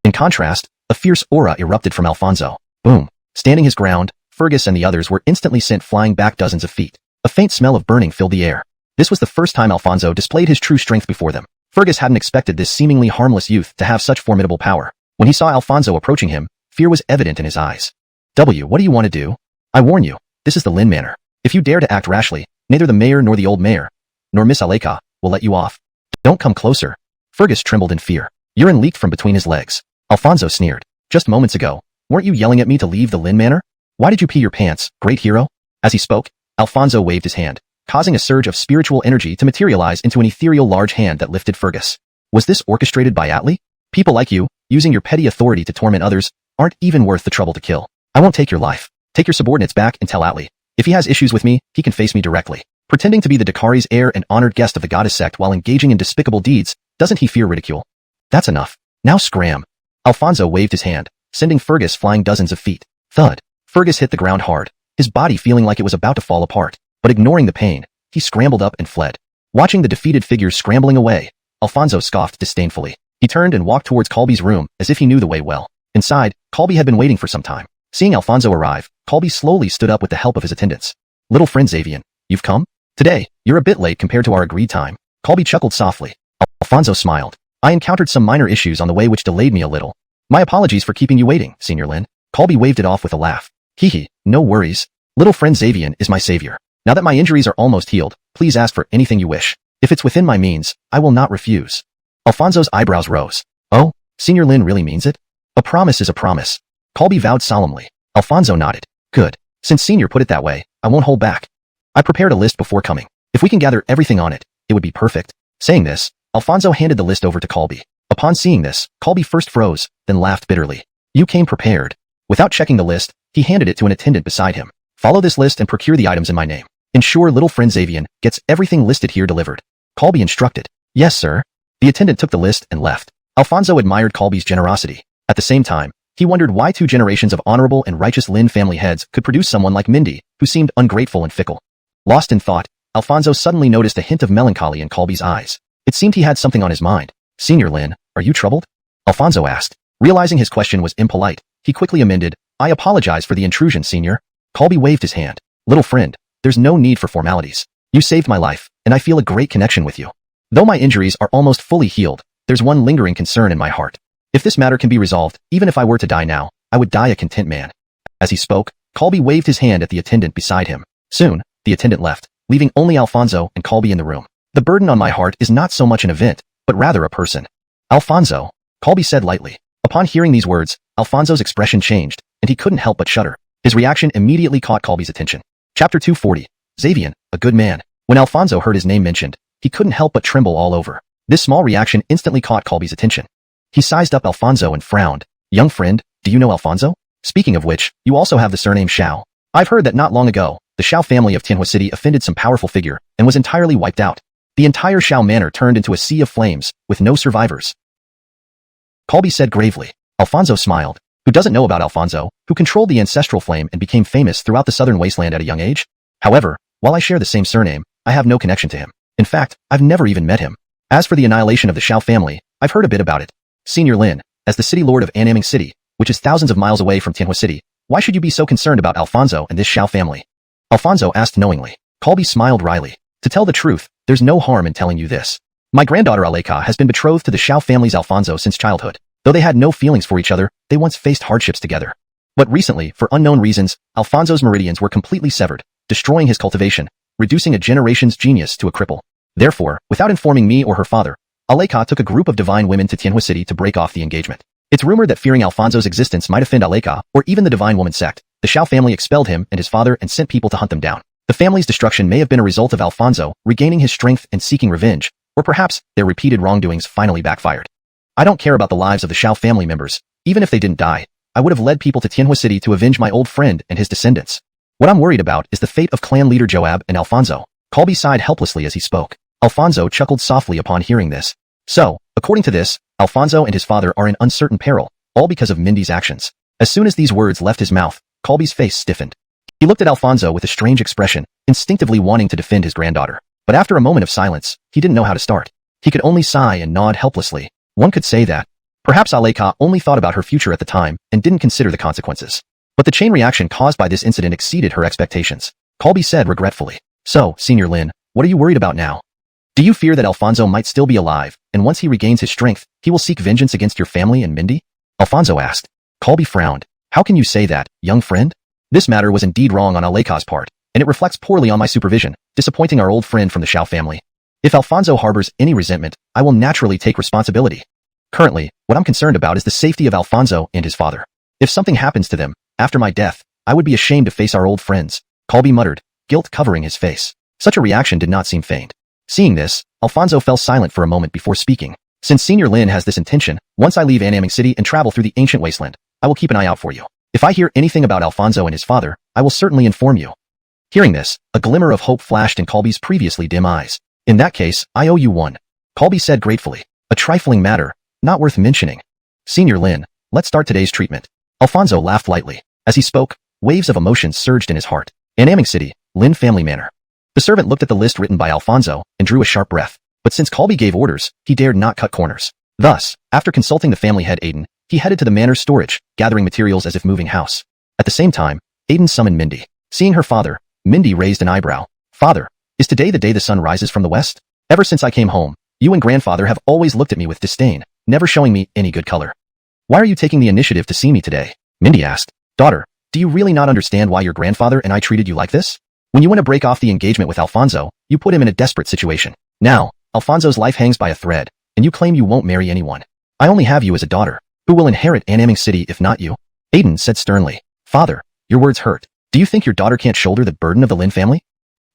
In contrast, a fierce aura erupted from Alfonso. Boom. Standing his ground, Fergus and the others were instantly sent flying back dozens of feet. A faint smell of burning filled the air. This was the first time Alfonso displayed his true strength before them. Fergus hadn't expected this seemingly harmless youth to have such formidable power. When he saw Alfonso approaching him, fear was evident in his eyes. What do you want to do? I warn you, this is the Lin Manor. If you dare to act rashly, neither the mayor nor the old mayor, nor Miss Aleka, will let you off. Don't come closer. Fergus trembled in fear. Urine leaked from between his legs. Alfonso sneered. Just moments ago, weren't you yelling at me to leave the Lin Manor? Why did you pee your pants, great hero? As he spoke, Alfonso waved his hand, causing a surge of spiritual energy to materialize into an ethereal large hand that lifted Fergus. Was this orchestrated by Atli? People like you, using your petty authority to torment others, aren't even worth the trouble to kill. I won't take your life. Take your subordinates back and tell Atli. If he has issues with me, he can face me directly. Pretending to be the Dakari's heir and honored guest of the goddess sect while engaging in despicable deeds, doesn't he fear ridicule? That's enough. Now scram. Alfonso waved his hand, sending Fergus flying dozens of feet. Thud. Fergus hit the ground hard, his body feeling like it was about to fall apart. But ignoring the pain, he scrambled up and fled. Watching the defeated figures scrambling away, Alfonso scoffed disdainfully. He turned and walked towards Colby's room as if he knew the way well. Inside, Colby had been waiting for some time. Seeing Alfonso arrive, Colby slowly stood up with the help of his attendants. Little friend Xavian, you've come? Today, you're a bit late compared to our agreed time. Colby chuckled softly. Alfonso smiled. I encountered some minor issues on the way which delayed me a little. My apologies for keeping you waiting, Senior Lin. Colby waved it off with a laugh. Hee, no worries. Little friend Xavian is my savior. Now that my injuries are almost healed, please ask for anything you wish. If it's within my means, I will not refuse. Alfonso's eyebrows rose. Oh, Senior Lin really means it? A promise is a promise. Colby vowed solemnly. Alfonso nodded. Good. Since Senior put it that way, I won't hold back. I prepared a list before coming. If we can gather everything on it, it would be perfect. Saying this, Alfonso handed the list over to Colby. Upon seeing this, Colby first froze, then laughed bitterly. You came prepared. Without checking the list, he handed it to an attendant beside him. Follow this list and procure the items in my name. Ensure little friend Xavian gets everything listed here delivered. Colby instructed. Yes, sir. The attendant took the list and left. Alfonso admired Colby's generosity. At the same time, he wondered why 2 generations of honorable and righteous Lin family heads could produce someone like Mindy, who seemed ungrateful and fickle. Lost in thought, Alfonso suddenly noticed a hint of melancholy in Colby's eyes. It seemed he had something on his mind. Senior Lin, are you troubled? Alfonso asked. Realizing his question was impolite, he quickly amended, I apologize for the intrusion, Senior. Colby waved his hand. Little friend, there's no need for formalities. You saved my life, and I feel a great connection with you. Though my injuries are almost fully healed, there's one lingering concern in my heart. If this matter can be resolved, even if I were to die now, I would die a content man. As he spoke, Colby waved his hand at the attendant beside him. Soon, the attendant left, leaving only Alfonso and Colby in the room. The burden on my heart is not so much an event, but rather a person. Alfonso, Colby said lightly. Upon hearing these words, Alfonso's expression changed, and he couldn't help but shudder. His reaction immediately caught Colby's attention. Chapter 240. Xavian, a good man. When Alfonso heard his name mentioned, he couldn't help but tremble all over. This small reaction instantly caught Colby's attention. He sized up Alfonso and frowned. Young friend, do you know Alfonso? Speaking of which, you also have the surname Shao. I've heard that not long ago, the Shao family of Tianhua City offended some powerful figure and was entirely wiped out. The entire Shao manor turned into a sea of flames, with no survivors. Colby said gravely. Alfonso smiled. Who doesn't know about Alfonso, who controlled the ancestral flame and became famous throughout the southern wasteland at a young age? However, while I share the same surname, I have no connection to him. In fact, I've never even met him. As for the annihilation of the Shao family, I've heard a bit about it. Senior Lin, as the city lord of Annihilation City, which is thousands of miles away from Tianhua City, why should you be so concerned about Alfonso and this Shao family? Alfonso asked knowingly. Colby smiled wryly. To tell the truth, there's no harm in telling you this. My granddaughter Aleka has been betrothed to the Shao family's Alfonso since childhood. Though they had no feelings for each other, they once faced hardships together. But recently, for unknown reasons, Alfonso's meridians were completely severed, destroying his cultivation, reducing a generation's genius to a cripple. Therefore, without informing me or her father, Aleka took a group of divine women to Tianhua City to break off the engagement. It's rumored that fearing Alfonso's existence might offend Aleka, or even the divine woman sect, the Shao family expelled him and his father and sent people to hunt them down. The family's destruction may have been a result of Alfonso regaining his strength and seeking revenge, or perhaps their repeated wrongdoings finally backfired. I don't care about the lives of the Shao family members. Even if they didn't die, I would have led people to Tianhua City to avenge my old friend and his descendants. What I'm worried about is the fate of clan leader Joab and Alfonso. Colby sighed helplessly as he spoke. Alfonso chuckled softly upon hearing this. So, according to this, Alfonso and his father are in uncertain peril, all because of Mindy's actions. As soon as these words left his mouth, Colby's face stiffened. He looked at Alfonso with a strange expression, instinctively wanting to defend his granddaughter. But after a moment of silence, he didn't know how to start. He could only sigh and nod helplessly. One could say that. Perhaps Aleka only thought about her future at the time and didn't consider the consequences. But the chain reaction caused by this incident exceeded her expectations. Colby said regretfully. So, Senior Lin, what are you worried about now? Do you fear that Alfonso might still be alive, and once he regains his strength, he will seek vengeance against your family and Mindy? Alfonso asked. Colby frowned. How can you say that, young friend? This matter was indeed wrong on Aleka's part, and it reflects poorly on my supervision, disappointing our old friend from the Shao family. If Alfonso harbors any resentment, I will naturally take responsibility. Currently, what I'm concerned about is the safety of Alfonso and his father. If something happens to them, after my death, I would be ashamed to face our old friends, Colby muttered, guilt covering his face. Such a reaction did not seem feigned. Seeing this, Alfonso fell silent for a moment before speaking. Since Senior Lin has this intention, once I leave Annihilation City and travel through the ancient wasteland, I will keep an eye out for you. If I hear anything about Alfonso and his father, I will certainly inform you. Hearing this, a glimmer of hope flashed in Colby's previously dim eyes. In that case, I owe you one. Colby said gratefully. A trifling matter, not worth mentioning. Senior Lin, let's start today's treatment. Alfonso laughed lightly. As he spoke, waves of emotion surged in his heart. Annihilation City, Lin Family Manor. The servant looked at the list written by Alfonso and drew a sharp breath. But since Colby gave orders, he dared not cut corners. Thus, after consulting the family head Aiden, he headed to the manor's storage, gathering materials as if moving house. At the same time, Aiden summoned Mindy. Seeing her father, Mindy raised an eyebrow. Father, is today the day the sun rises from the west? Ever since I came home, you and grandfather have always looked at me with disdain, never showing me any good color. Why are you taking the initiative to see me today? Mindy asked. Daughter, do you really not understand why your grandfather and I treated you like this? When you went to break off the engagement with Alfonso, you put him in a desperate situation. Now, Alfonso's life hangs by a thread, and you claim you won't marry anyone. I only have you as a daughter. Who will inherit Annihilation City if not you? Aiden said sternly. Father, your words hurt. Do you think your daughter can't shoulder the burden of the Lin family?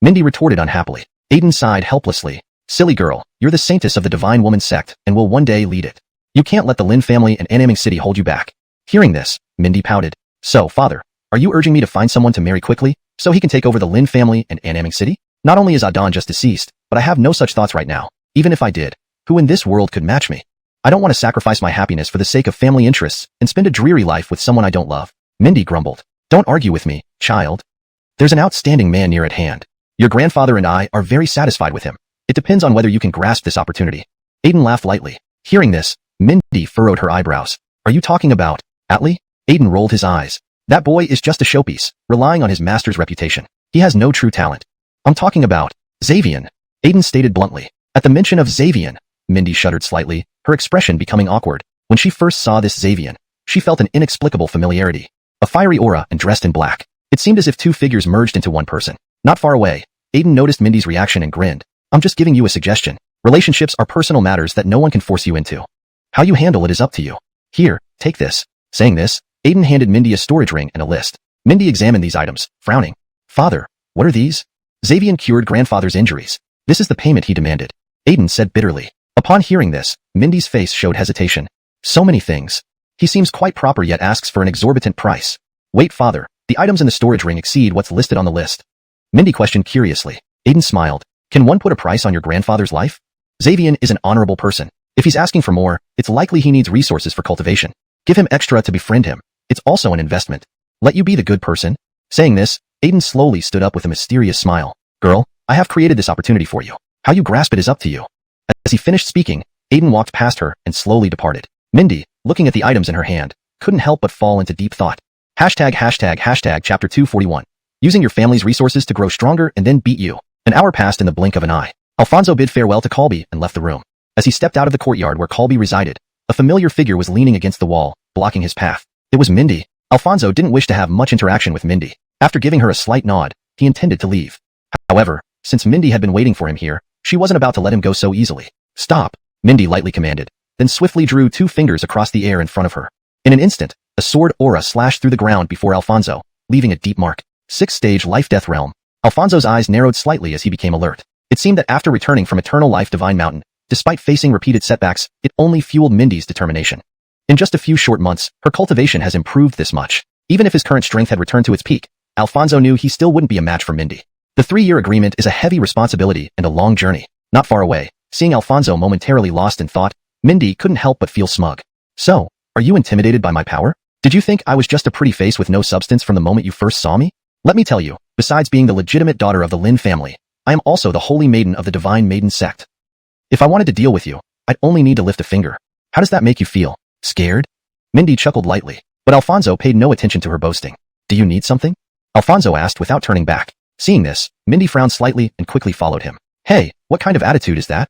Mindy retorted unhappily. Aiden sighed helplessly. Silly girl, you're the saintess of the divine woman sect and will one day lead it. You can't let the Lin family and Annihilation City hold you back. Hearing this, Mindy pouted. So, father, are you urging me to find someone to marry quickly, so he can take over the Lin family and Annihilation City? Not only is Adon just deceased, but I have no such thoughts right now. Even if I did, who in this world could match me? I don't want to sacrifice my happiness for the sake of family interests and spend a dreary life with someone I don't love. Mindy grumbled. Don't argue with me, child. There's an outstanding man near at hand. Your grandfather and I are very satisfied with him. It depends on whether you can grasp this opportunity. Aiden laughed lightly. Hearing this, Mindy furrowed her eyebrows. Are you talking about Atli? Aiden rolled his eyes. That boy is just a showpiece, relying on his master's reputation. He has no true talent. I'm talking about Xavian. Aiden stated bluntly. At the mention of Xavian, Mindy shuddered slightly, her expression becoming awkward. When she first saw this Xavian, she felt an inexplicable familiarity. A fiery aura and dressed in black. It seemed as if two figures merged into one person. Not far away, Aiden noticed Mindy's reaction and grinned. I'm just giving you a suggestion. Relationships are personal matters that no one can force you into. How you handle it is up to you. Here, take this. Saying this, Aiden handed Mindy a storage ring and a list. Mindy examined these items, frowning. Father, what are these? Xavian cured grandfather's injuries. This is the payment he demanded. Aiden said bitterly. Upon hearing this, Mindy's face showed hesitation. So many things. He seems quite proper yet asks for an exorbitant price. Wait, father, the items in the storage ring exceed what's listed on the list. Mindy questioned curiously. Aiden smiled. Can one put a price on your grandfather's life? Xavian is an honorable person. If he's asking for more, it's likely he needs resources for cultivation. Give him extra to befriend him. It's also an investment. Let you be the good person. Saying this, Aiden slowly stood up with a mysterious smile. Girl, I have created this opportunity for you. How you grasp it is up to you. As he finished speaking, Aiden walked past her and slowly departed. Mindy, looking at the items in her hand, couldn't help but fall into deep thought. Hashtag chapter 241. Using your family's resources to grow stronger and then beat you. An hour passed in the blink of an eye. Alfonso bid farewell to Colby and left the room. As he stepped out of the courtyard where Colby resided, a familiar figure was leaning against the wall, blocking his path. It was Mindy. Alfonso didn't wish to have much interaction with Mindy. After giving her a slight nod, he intended to leave. However, since Mindy had been waiting for him here, she wasn't about to let him go so easily. Stop, Mindy lightly commanded, then swiftly drew 2 fingers across the air in front of her. In an instant, a sword aura slashed through the ground before Alfonso, leaving a deep mark. 6th stage life-death realm. Alfonso's eyes narrowed slightly as he became alert. It seemed that after returning from Eternal Life Divine Mountain, despite facing repeated setbacks, it only fueled Mindy's determination. In just a few short months, her cultivation has improved this much. Even if his current strength had returned to its peak, Alfonso knew he still wouldn't be a match for Mindy. The 3-year agreement is a heavy responsibility and a long journey. Not far away, seeing Alfonso momentarily lost in thought, Mindy couldn't help but feel smug. So, are you intimidated by my power? Did you think I was just a pretty face with no substance from the moment you first saw me? Let me tell you, besides being the legitimate daughter of the Lin family, I am also the holy maiden of the divine maiden sect. If I wanted to deal with you, I'd only need to lift a finger. How does that make you feel? Scared? Mindy chuckled lightly, but Alfonso paid no attention to her boasting. Do you need something? Alfonso asked without turning back. Seeing this, Mindy frowned slightly and quickly followed him. Hey, what kind of attitude is that?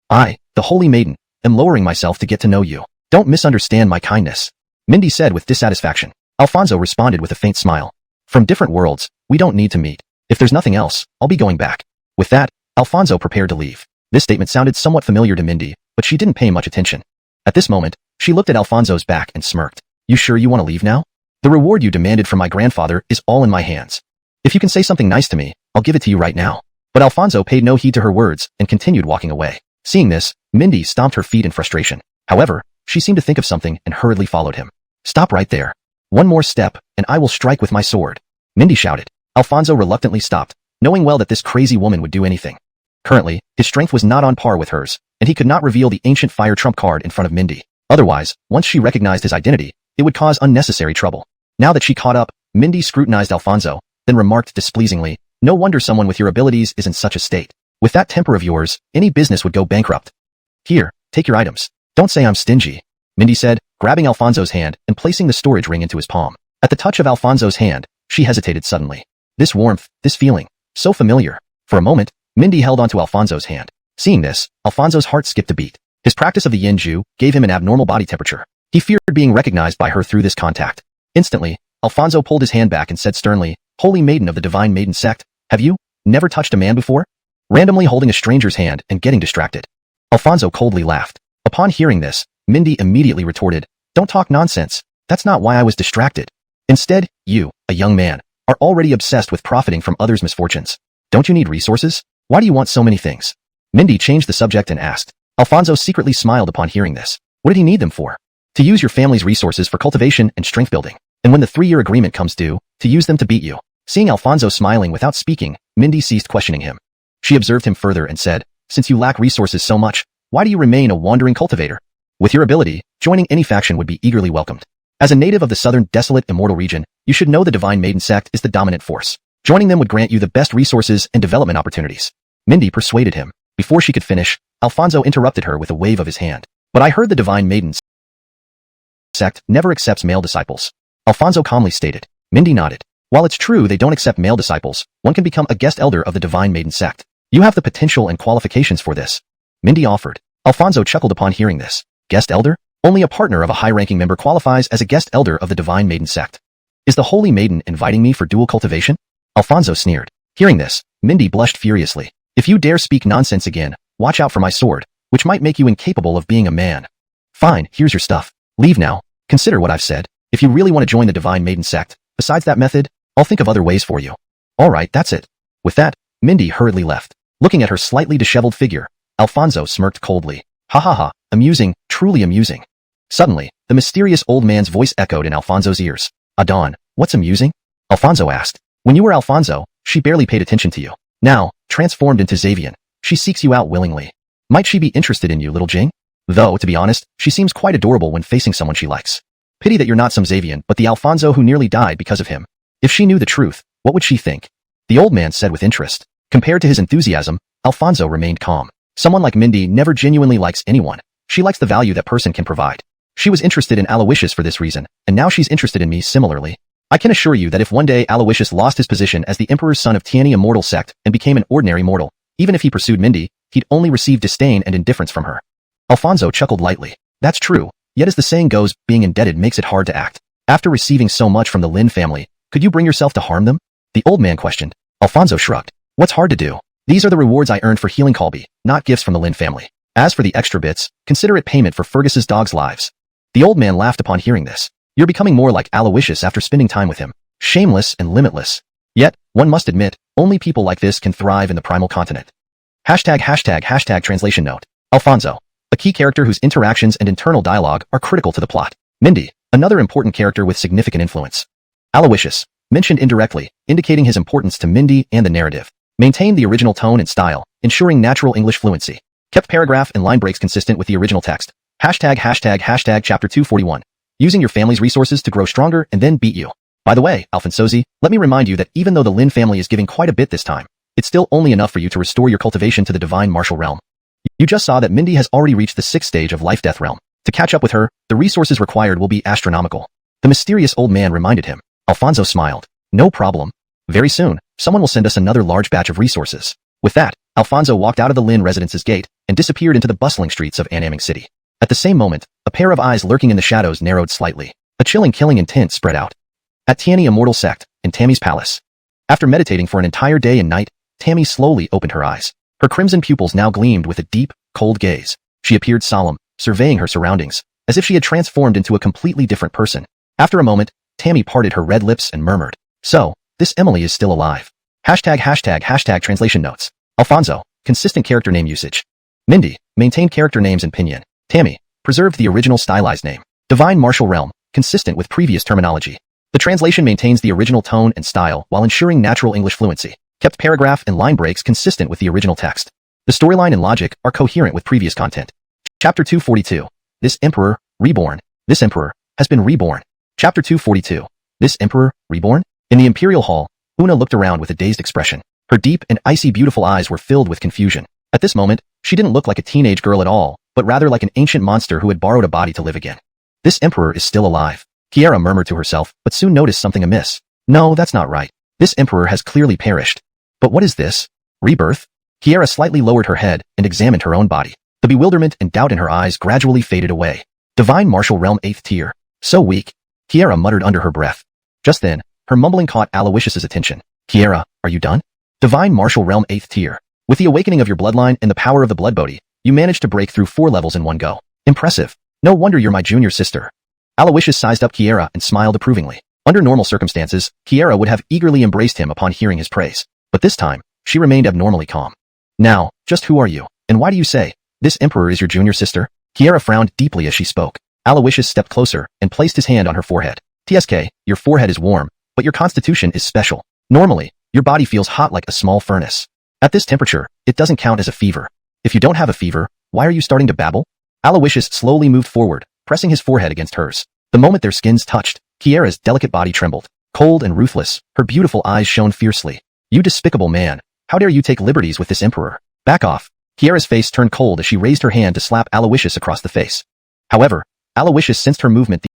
I, the holy maiden, am lowering myself to get to know you. Don't misunderstand my kindness, Mindy said with dissatisfaction. Alfonso responded with a faint smile. From different worlds, we don't need to meet. If there's nothing else, I'll be going back. With that, Alfonso prepared to leave. This statement sounded somewhat familiar to Mindy, but she didn't pay much attention. At this moment, she looked at Alfonso's back and smirked. You sure you want to leave now? The reward you demanded from my grandfather is all in my hands. If you can say something nice to me, I'll give it to you right now. But Alfonso paid no heed to her words and continued walking away. Seeing this, Mindy stomped her feet in frustration. However, she seemed to think of something and hurriedly followed him. Stop right there. One more step, and I will strike with my sword, Mindy shouted. Alfonso reluctantly stopped, knowing well that this crazy woman would do anything. Currently, his strength was not on par with hers, and he could not reveal the ancient fire trump card in front of Mindy. Otherwise, once she recognized his identity, it would cause unnecessary trouble. Now that she caught up, Mindy scrutinized Alfonso, then remarked displeasingly, no wonder someone with your abilities is in such a state. With that temper of yours, any business would go bankrupt. Here, take your items. Don't say I'm stingy, Mindy said, grabbing Alfonso's hand and placing the storage ring into his palm. At the touch of Alfonso's hand, she hesitated suddenly. This warmth, this feeling, so familiar. For a moment, Mindy held onto Alfonso's hand. Seeing this, Alfonso's heart skipped a beat. His practice of the Yin-Ju gave him an abnormal body temperature. He feared being recognized by her through this contact. Instantly, Alfonso pulled his hand back and said sternly, Holy Maiden of the Divine Maiden sect, have you never touched a man before? Randomly holding a stranger's hand and getting distracted. Alfonso coldly laughed. Upon hearing this, Mindy immediately retorted, don't talk nonsense. That's not why I was distracted. Instead, you, a young man, are already obsessed with profiting from others' misfortunes. Don't you need resources? Why do you want so many things? Mindy changed the subject and asked. Alfonso secretly smiled upon hearing this. What did he need them for? To use your family's resources for cultivation and strength building. And when the 3-year agreement comes due, to use them to beat you. Seeing Alfonso smiling without speaking, Mindy ceased questioning him. She observed him further and said, since you lack resources so much, why do you remain a wandering cultivator? With your ability, joining any faction would be eagerly welcomed. As a native of the southern desolate immortal region, you should know the Divine Maiden sect is the dominant force. Joining them would grant you the best resources and development opportunities. Mindy persuaded him. Before she could finish, Alfonso interrupted her with a wave of his hand. But I heard the Divine Maiden sect never accepts male disciples. Alfonso calmly stated. Mindy nodded. While it's true they don't accept male disciples, one can become a guest elder of the Divine Maiden sect. You have the potential and qualifications for this, Mindy offered. Alfonso chuckled upon hearing this. Guest elder? Only a partner of a high-ranking member qualifies as a guest elder of the Divine Maiden sect. Is the Holy Maiden inviting me for dual cultivation? Alfonso sneered. Hearing this, Mindy blushed furiously. If you dare speak nonsense again, watch out for my sword, which might make you incapable of being a man. Fine, here's your stuff. Leave now. Consider what I've said. If you really want to join the Divine Maiden sect, besides that method, I'll think of other ways for you. Alright, that's it. With that, Mindy hurriedly left. Looking at her slightly disheveled figure, Alfonso smirked coldly. Ha ha ha, amusing, truly amusing. Suddenly, the mysterious old man's voice echoed in Alfonso's ears. Adon, what's amusing? Alfonso asked. When you were Alfonso, she barely paid attention to you. Now, transformed into Xavian, she seeks you out willingly. Might she be interested in you, little Jing? Though, to be honest, she seems quite adorable when facing someone she likes. Pity that you're not some Xavian, but the Alfonso who nearly died because of him. If she knew the truth, what would she think? The old man said with interest. Compared to his enthusiasm, Alfonso remained calm. Someone like Mindy never genuinely likes anyone. She likes the value that person can provide. She was interested in Alawishus for this reason, and now she's interested in me similarly. I can assure you that if one day Alawishus lost his position as the Emperor's son of Tiani immortal sect and became an ordinary mortal, even if he pursued Mindy, he'd only receive disdain and indifference from her. Alfonso chuckled lightly. That's true, yet as the saying goes, being indebted makes it hard to act. After receiving so much from the Lin family, could you bring yourself to harm them? The old man questioned. Alfonso shrugged. What's hard to do? These are the rewards I earned for healing Colby, not gifts from the Lin family. As for the extra bits, consider it payment for Fergus's dog's lives. The old man laughed upon hearing this. You're becoming more like Alawishus after spending time with him. Shameless and limitless. Yet, one must admit, only people like this can thrive in the primal continent. #### translation note. Alfonso, a key character whose interactions and internal dialogue are critical to the plot. Mindy, another important character with significant influence. Alawishus, mentioned indirectly, indicating his importance to Mindy and the narrative. Maintained the original tone and style, ensuring natural English fluency. Kept paragraph and line breaks consistent with the original text. #### chapter 241. Using your family's resources to grow stronger and then beat you. By the way, Alfonsozi, let me remind you that even though the Lin family is giving quite a bit this time, it's still only enough for you to restore your cultivation to the divine martial realm. You just saw that Mindy has already reached the 6th stage of life-death realm. To catch up with her, the resources required will be astronomical. The mysterious old man reminded him. Alfonso smiled. No problem. Very soon, someone will send us another large batch of resources. With that, Alfonso walked out of the Lin residence's gate and disappeared into the bustling streets of Annaming City. At the same moment, a pair of eyes lurking in the shadows narrowed slightly. A chilling killing intent spread out. At Tiani immortal sect, in Tammy's palace. After meditating for an entire day and night, Tammy slowly opened her eyes. Her crimson pupils now gleamed with a deep, cold gaze. She appeared solemn, surveying her surroundings, as if she had transformed into a completely different person. After a moment, Tammy parted her red lips and murmured, "So, this Emily is still alive." #### translation notes. Alfonso, consistent character name usage. Mindy, maintained character names in Pinyin. Tammy, preserved the original stylized name. Divine martial realm, consistent with previous terminology. The translation maintains the original tone and style while ensuring natural English fluency. Kept paragraph and line breaks consistent with the original text. The storyline and logic are coherent with previous content. Chapter 242. This Emperor, Reborn. This Emperor has been reborn. Chapter 242. This Emperor, Reborn? In the Imperial Hall, Una looked around with a dazed expression. Her deep and icy beautiful eyes were filled with confusion. At this moment, she didn't look like a teenage girl at all, but rather like an ancient monster who had borrowed a body to live again. This Emperor is still alive. Kieran murmured to herself, but soon noticed something amiss. No, that's not right. This Emperor has clearly perished. But what is this? Rebirth? Kieran slightly lowered her head and examined her own body. The bewilderment and doubt in her eyes gradually faded away. Divine martial realm 8th tier. So weak. Kieran muttered under her breath. Just then, her mumbling caught Alawishus' attention. Kieran, are you done? Divine martial realm 8th tier. With the awakening of your bloodline and the power of the blood bodhi, you managed to break through 4 levels in one go. Impressive. No wonder you're my junior sister. Alawishus sized up Kieran and smiled approvingly. Under normal circumstances, Kieran would have eagerly embraced him upon hearing his praise. But this time, she remained abnormally calm. Now, just who are you, and why do you say, this Emperor is your junior sister? Kieran frowned deeply as she spoke. Alawishus stepped closer and placed his hand on her forehead. TSK, your forehead is warm, but your constitution is special. Normally, your body feels hot like a small furnace. At this temperature, it doesn't count as a fever. If you don't have a fever, why are you starting to babble? Alawishus slowly moved forward, pressing his forehead against hers. The moment their skins touched, Kieran's delicate body trembled. Cold and ruthless, her beautiful eyes shone fiercely. You despicable man, how dare you take liberties with this Emperor? Back off. Kieran's face turned cold as she raised her hand to slap Alawishus across the face. However, Alawishus sensed her movement the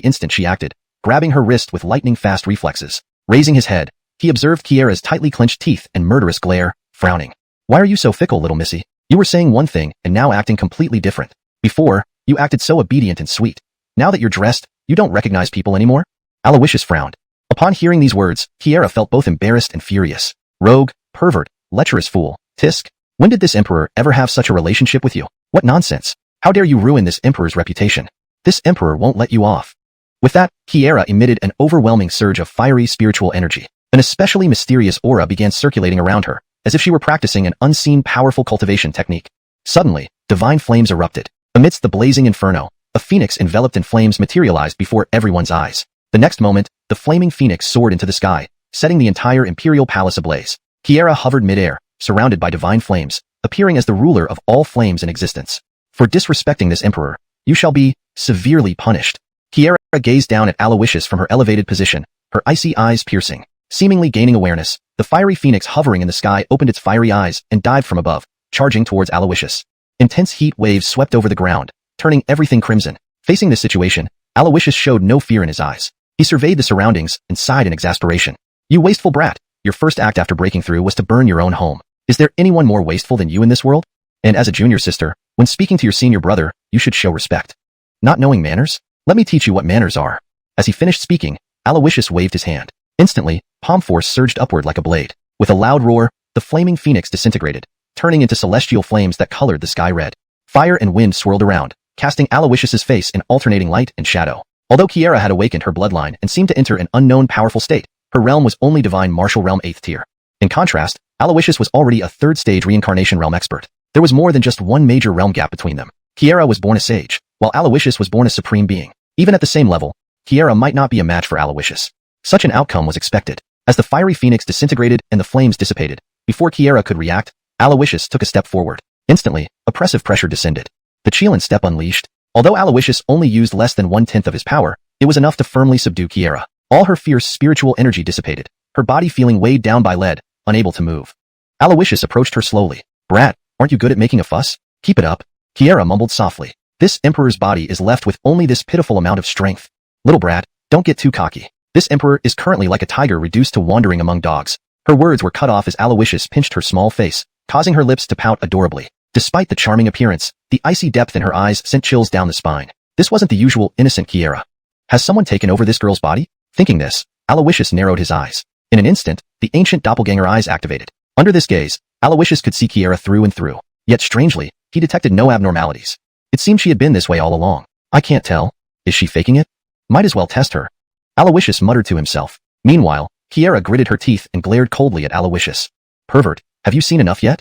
instant she acted, grabbing her wrist with lightning-fast reflexes. Raising his head, he observed Kieran's tightly clenched teeth and murderous glare, frowning. Why are you so fickle, little missy? You were saying one thing and now acting completely different. Before, you acted so obedient and sweet. Now that you're dressed, you don't recognize people anymore? Alawishus frowned. Upon hearing these words, Kieran felt both embarrassed and furious. Rogue, pervert, lecherous fool, tisk. When did this Emperor ever have such a relationship with you? What nonsense. How dare you ruin this Emperor's reputation? This Emperor won't let you off. With that, Kieran emitted an overwhelming surge of fiery spiritual energy. An especially mysterious aura began circulating around her, as if she were practicing an unseen powerful cultivation technique. Suddenly, divine flames erupted. Amidst the blazing inferno, a phoenix enveloped in flames materialized before everyone's eyes. The next moment, the flaming phoenix soared into the sky, setting the entire imperial palace ablaze. Kieran hovered midair, surrounded by divine flames, appearing as the ruler of all flames in existence. For disrespecting this Emperor, you shall be severely punished. Kieran gazed down at Alawishus from her elevated position, her icy eyes piercing. Seemingly gaining awareness, the fiery phoenix hovering in the sky opened its fiery eyes and dived from above, charging towards Alawishus. Intense heat waves swept over the ground, turning everything crimson. Facing this situation, Alawishus showed no fear in his eyes. He surveyed the surroundings and sighed in exasperation. You wasteful brat, your first act after breaking through was to burn your own home. Is there anyone more wasteful than you in this world? And as a junior sister, when speaking to your senior brother, you should show respect. Not knowing manners? Let me teach you what manners are. As he finished speaking, Alawishus waved his hand. Instantly, palm force surged upward like a blade. With a loud roar, the flaming phoenix disintegrated, turning into celestial flames that colored the sky red. Fire and wind swirled around, casting Alawishus's face in alternating light and shadow. Although Kieran had awakened her bloodline and seemed to enter an unknown powerful state, her realm was only divine martial realm 8th tier. In contrast, Alawishus was already a 3rd stage reincarnation realm expert. There was more than just one major realm gap between them. Kieran was born a sage, while Alawishus was born a supreme being. Even at the same level, Kieran might not be a match for Alawishus. Such an outcome was expected. As the fiery phoenix disintegrated and the flames dissipated, before Kieran could react, Alawishus took a step forward. Instantly, oppressive pressure descended. The Chilan step unleashed. Although Alawishus only used less than 1/10 of his power, it was enough to firmly subdue Kieran. All her fierce spiritual energy dissipated, her body feeling weighed down by lead, unable to move. Alawishus approached her slowly. Brat, aren't you good at making a fuss? Keep it up. Kieran mumbled softly. This emperor's body is left with only this pitiful amount of strength. Little brat, don't get too cocky. This emperor is currently like a tiger reduced to wandering among dogs. Her words were cut off as Alawishus pinched her small face, causing her lips to pout adorably. Despite the charming appearance, the icy depth in her eyes sent chills down the spine. This wasn't the usual innocent Kieran. Has someone taken over this girl's body? Thinking this, Alawishus narrowed his eyes. In an instant, the ancient doppelganger eyes activated. Under this gaze, Alawishus could see Kieran through and through. Yet strangely, he detected no abnormalities. It seemed she had been this way all along. I can't tell. Is she faking it? Might as well test her. Alawishus muttered to himself. Meanwhile, Kieran gritted her teeth and glared coldly at Alawishus. Pervert, have you seen enough yet?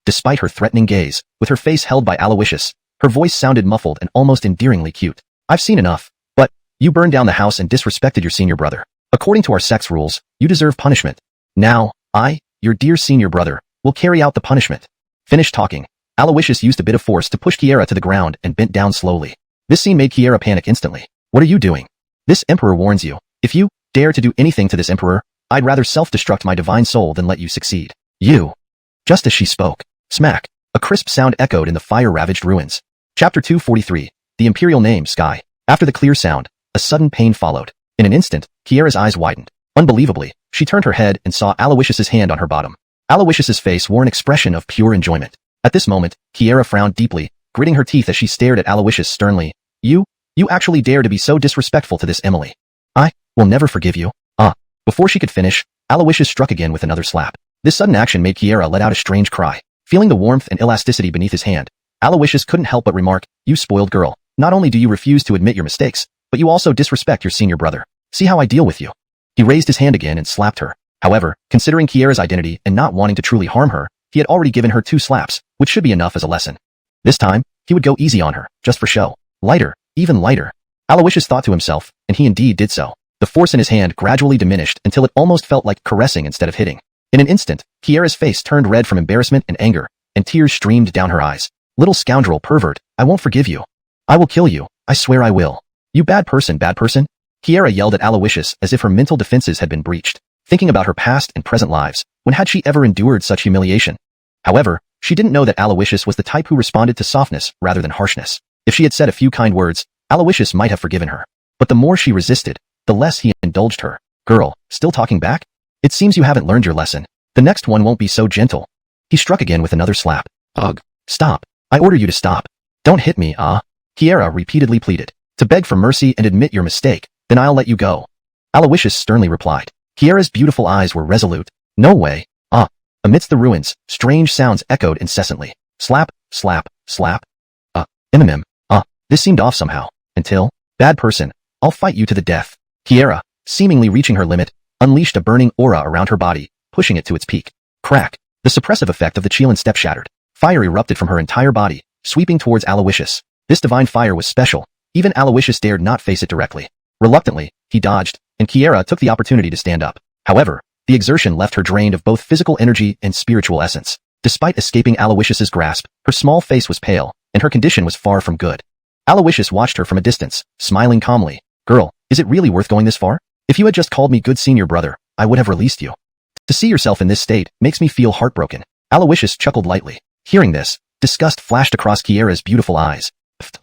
Despite her threatening gaze, with her face held by Alawishus, her voice sounded muffled and almost endearingly cute. I've seen enough. But, you burned down the house and disrespected your senior brother. According to our sect's rules, you deserve punishment. Now, I, your dear senior brother, will carry out the punishment. Finished talking, Alawishus used a bit of force to push Kieran to the ground and bent down slowly. This scene made Kieran panic instantly. What are you doing? This emperor warns you. If you dare to do anything to this emperor, I'd rather self-destruct my divine soul than let you succeed. You. Just as she spoke. Smack. A crisp sound echoed in the fire-ravaged ruins. Chapter 243. The Imperial Name, Sky. After the clear sound, a sudden pain followed. In an instant, Kieran's eyes widened. Unbelievably, she turned her head and saw Alawishus's hand on her bottom. Alawishus's face wore an expression of pure enjoyment. At this moment, Kieran frowned deeply, gritting her teeth as she stared at Alawishus sternly. You actually dare to be so disrespectful to this Emily. I will never forgive you. Before she could finish, Alawishus struck again with another slap. This sudden action made Kieran let out a strange cry. Feeling the warmth and elasticity beneath his hand, Alawishus couldn't help but remark, you spoiled girl. Not only do you refuse to admit your mistakes, but you also disrespect your senior brother. See how I deal with you. He raised his hand again and slapped her. However, considering Kieran's identity and not wanting to truly harm her, he had already given her 2 slaps, which should be enough as a lesson. This time, he would go easy on her, just for show. Lighter, even lighter. Alawishus thought to himself, and he indeed did so. The force in his hand gradually diminished until it almost felt like caressing instead of hitting. In an instant, Kieran's face turned red from embarrassment and anger, and tears streamed down her eyes. Little scoundrel pervert, I won't forgive you. I will kill you, I swear I will. You bad person, bad person. Kieran yelled at Alawishus as if her mental defenses had been breached. Thinking about her past and present lives, when had she ever endured such humiliation? However, she didn't know that Alawishus was the type who responded to softness rather than harshness. If she had said a few kind words, Alawishus might have forgiven her. But the more she resisted, the less he indulged her. Girl, still talking back? It seems you haven't learned your lesson. The next one won't be so gentle. He struck again with another slap. Ugh. Stop. I order you to stop. Don't hit me, Kieran repeatedly pleaded. To beg for mercy and admit your mistake, then I'll let you go. Alawishus sternly replied. Kieran's beautiful eyes were resolute. No way. Amidst the ruins, strange sounds echoed incessantly. Slap, slap, slap. This seemed off somehow. Until, bad person, I'll fight you to the death. Kieran, seemingly reaching her limit, unleashed a burning aura around her body, pushing it to its peak. Crack. The suppressive effect of the Chilan step shattered. Fire erupted from her entire body, sweeping towards Alawishus. This divine fire was special. Even Alawishus dared not face it directly. Reluctantly, he dodged, and Kieran took the opportunity to stand up. However, the exertion left her drained of both physical energy and spiritual essence. Despite escaping Alawishus's grasp, her small face was pale, and her condition was far from good. Alawishus watched her from a distance, smiling calmly. Girl, is it really worth going this far? If you had just called me good senior brother, I would have released you. To see yourself in this state makes me feel heartbroken. Alawishus chuckled lightly. Hearing this, disgust flashed across Kiera's beautiful eyes.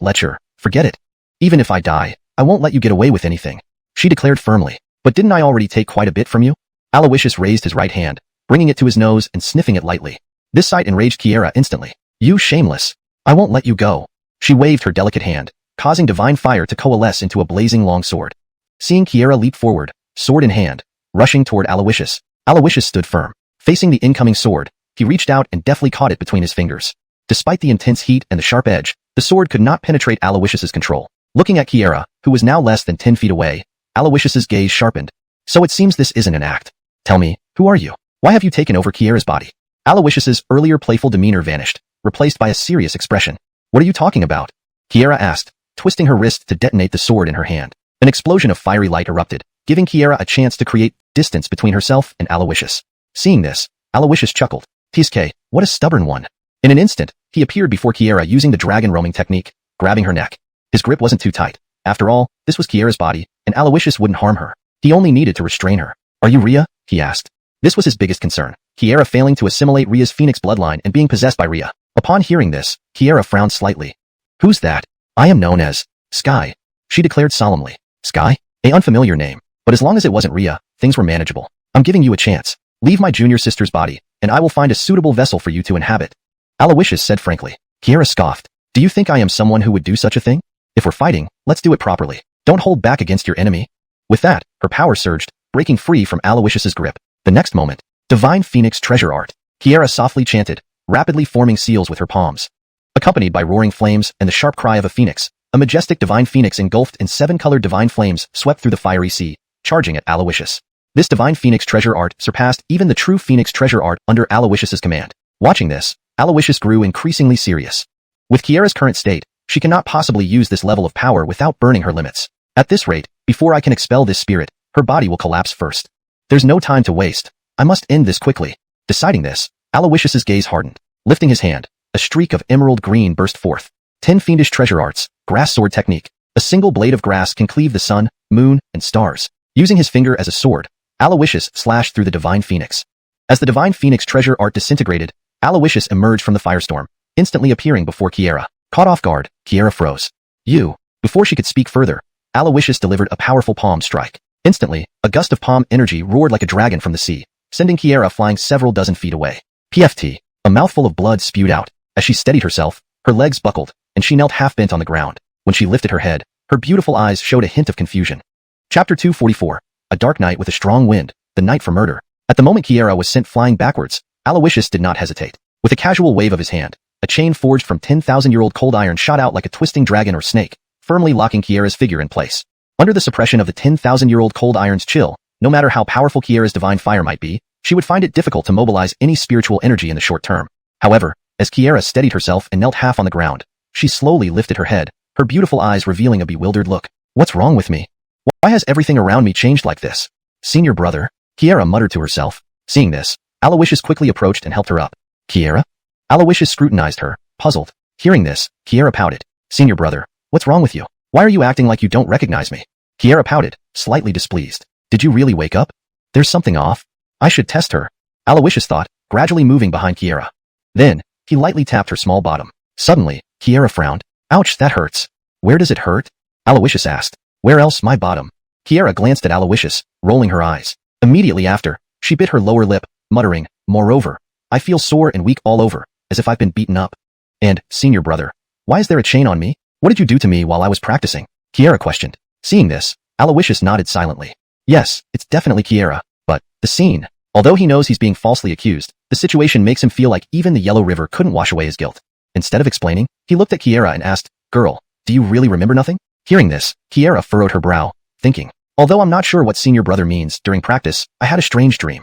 Lecher, forget it. Even if I die, I won't let you get away with anything, she declared firmly. But didn't I already take quite a bit from you? Alawishus raised his right hand, bringing it to his nose and sniffing it lightly. This sight enraged Kiera instantly. You shameless. I won't let you go. She waved her delicate hand, causing divine fire to coalesce into a blazing long sword. Seeing Kiera leap forward, sword in hand, rushing toward Alawishus, Alawishus stood firm. Facing the incoming sword, he reached out and deftly caught it between his fingers. Despite the intense heat and the sharp edge, the sword could not penetrate Alawishus's control. Looking at Kiera, who was now less than 10 feet away, Alawishus's gaze sharpened. So it seems this isn't an act. Tell me, who are you? Why have you taken over Kiera's body? Alawishus's earlier playful demeanor vanished, replaced by a serious expression. What are you talking about? Kiera asked, twisting her wrist to detonate the sword in her hand. An explosion of fiery light erupted, giving Kiera a chance to create distance between herself and Alawishus. Seeing this, Alawishus chuckled. Teasing, what a stubborn one. In an instant, he appeared before Kiera using the dragon roaming technique, grabbing her neck. His grip wasn't too tight. After all, this was Kiera's body, and Alawishus wouldn't harm her. He only needed to restrain her. Are you Rhea? He asked. This was his biggest concern, Kiera failing to assimilate Rhea's phoenix bloodline and being possessed by Rhea. Upon hearing this, Kiera frowned slightly. Who's that? I am known as Sky, she declared solemnly. Sky? An unfamiliar name, but as long as it wasn't Rhea, things were manageable. I'm giving you a chance. Leave my junior sister's body, and I will find a suitable vessel for you to inhabit. Alawishus said frankly. Kiera scoffed. Do you think I am someone who would do such a thing? If we're fighting, let's do it properly. Don't hold back against your enemy. With that, her power surged, breaking free from Alawishus's grip. The next moment, Divine Phoenix Treasure Art, Kiera softly chanted, rapidly forming seals with her palms. Accompanied by roaring flames and the sharp cry of a phoenix, a majestic divine phoenix engulfed in 7-colored divine flames swept through the fiery sea, charging at Alawishus. This divine phoenix treasure art surpassed even the true phoenix treasure art under Alawishus's command. Watching this, Alawishus grew increasingly serious. With Kiera's current state, she cannot possibly use this level of power without burning her limits. At this rate, before I can expel this spirit, her body will collapse first. There's no time to waste. I must end this quickly. Deciding this, Alawishus's gaze hardened. Lifting his hand, a streak of emerald green burst forth. 10 fiendish treasure arts, grass sword technique. A single blade of grass can cleave the sun, moon, and stars. Using his finger as a sword, Alawishus slashed through the divine phoenix. As the divine phoenix treasure art disintegrated, Alawishus emerged from the firestorm, instantly appearing before Kiera. Caught off guard, Kiera froze. You. Before she could speak further, Alawishus delivered a powerful palm strike. Instantly, a gust of palm energy roared like a dragon from the sea, sending Kiera flying several dozen feet away. PFT. A mouthful of blood spewed out. As she steadied herself, her legs buckled, and she knelt half-bent on the ground. When she lifted her head, her beautiful eyes showed a hint of confusion. Chapter 244. A dark night with a strong wind, the night for murder. At the moment Kiera was sent flying backwards, Alawishus did not hesitate. With a casual wave of his hand, a chain forged from 10,000-year-old cold iron shot out like a twisting dragon or snake, firmly locking Kiera's figure in place. Under the suppression of the 10,000-year-old cold iron's chill, no matter how powerful Kiera's divine fire might be, she would find it difficult to mobilize any spiritual energy in the short term. However, as Kiera steadied herself and knelt half on the ground, she slowly lifted her head, her beautiful eyes revealing a bewildered look. What's wrong with me? Why has everything around me changed like this? Senior brother, Kiera muttered to herself. Seeing this, Alawishus quickly approached and helped her up. Kiera? Alawishus scrutinized her, puzzled. Hearing this, Kiera pouted. Senior brother, what's wrong with you? Why are you acting like you don't recognize me? Kiera pouted, slightly displeased. Did you really wake up? There's something off. I should test her. Alawishus thought, gradually moving behind Kiera. Then, he lightly tapped her small bottom. Suddenly, Kiera frowned. Ouch, that hurts. Where does it hurt? Alawishus asked. Where else, my bottom? Kiera glanced at Alawishus, rolling her eyes. Immediately after, she bit her lower lip, muttering, moreover, I feel sore and weak all over, as if I've been beaten up. And, senior brother, why is there a chain on me? What did you do to me while I was practicing? Kiera questioned. Seeing this, Alawishus nodded silently. Yes, it's definitely Kiera, but, the scene. Although he knows he's being falsely accused, the situation makes him feel like even the Yellow River couldn't wash away his guilt. Instead of explaining, he looked at Kiera and asked, Girl, do you really remember nothing? Hearing this, Kiera furrowed her brow, thinking, although I'm not sure what senior brother means, during practice, I had a strange dream.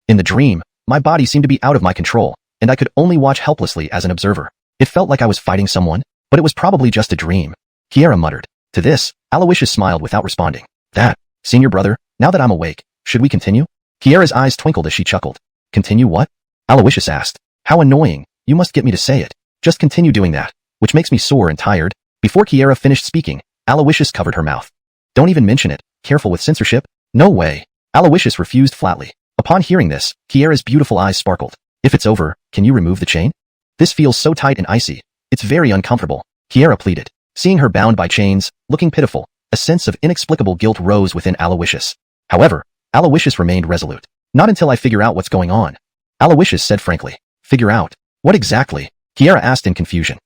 In the dream, my body seemed to be out of my control, and I could only watch helplessly as an observer. It felt like I was fighting someone, but it was probably just a dream. Kiera muttered. To this, Alawishus smiled without responding. That, senior brother, now that I'm awake, should we continue? Kiera's eyes twinkled as she chuckled. Continue what? Alawishus asked. How annoying, you must get me to say it. Just continue doing that, which makes me sore and tired. Before Kiera finished speaking, Alawishus covered her mouth. Don't even mention it, careful with censorship. No way. Alawishus refused flatly. Upon hearing this, Kiera's beautiful eyes sparkled. If it's over, can you remove the chain? This feels so tight and icy. It's very uncomfortable. Kiera pleaded. Seeing her bound by chains, looking pitiful, a sense of inexplicable guilt rose within Alawishus. However, Alawishus remained resolute. Not until I figure out what's going on. Alawishus said frankly. Figure out? What exactly? Kiera asked in confusion.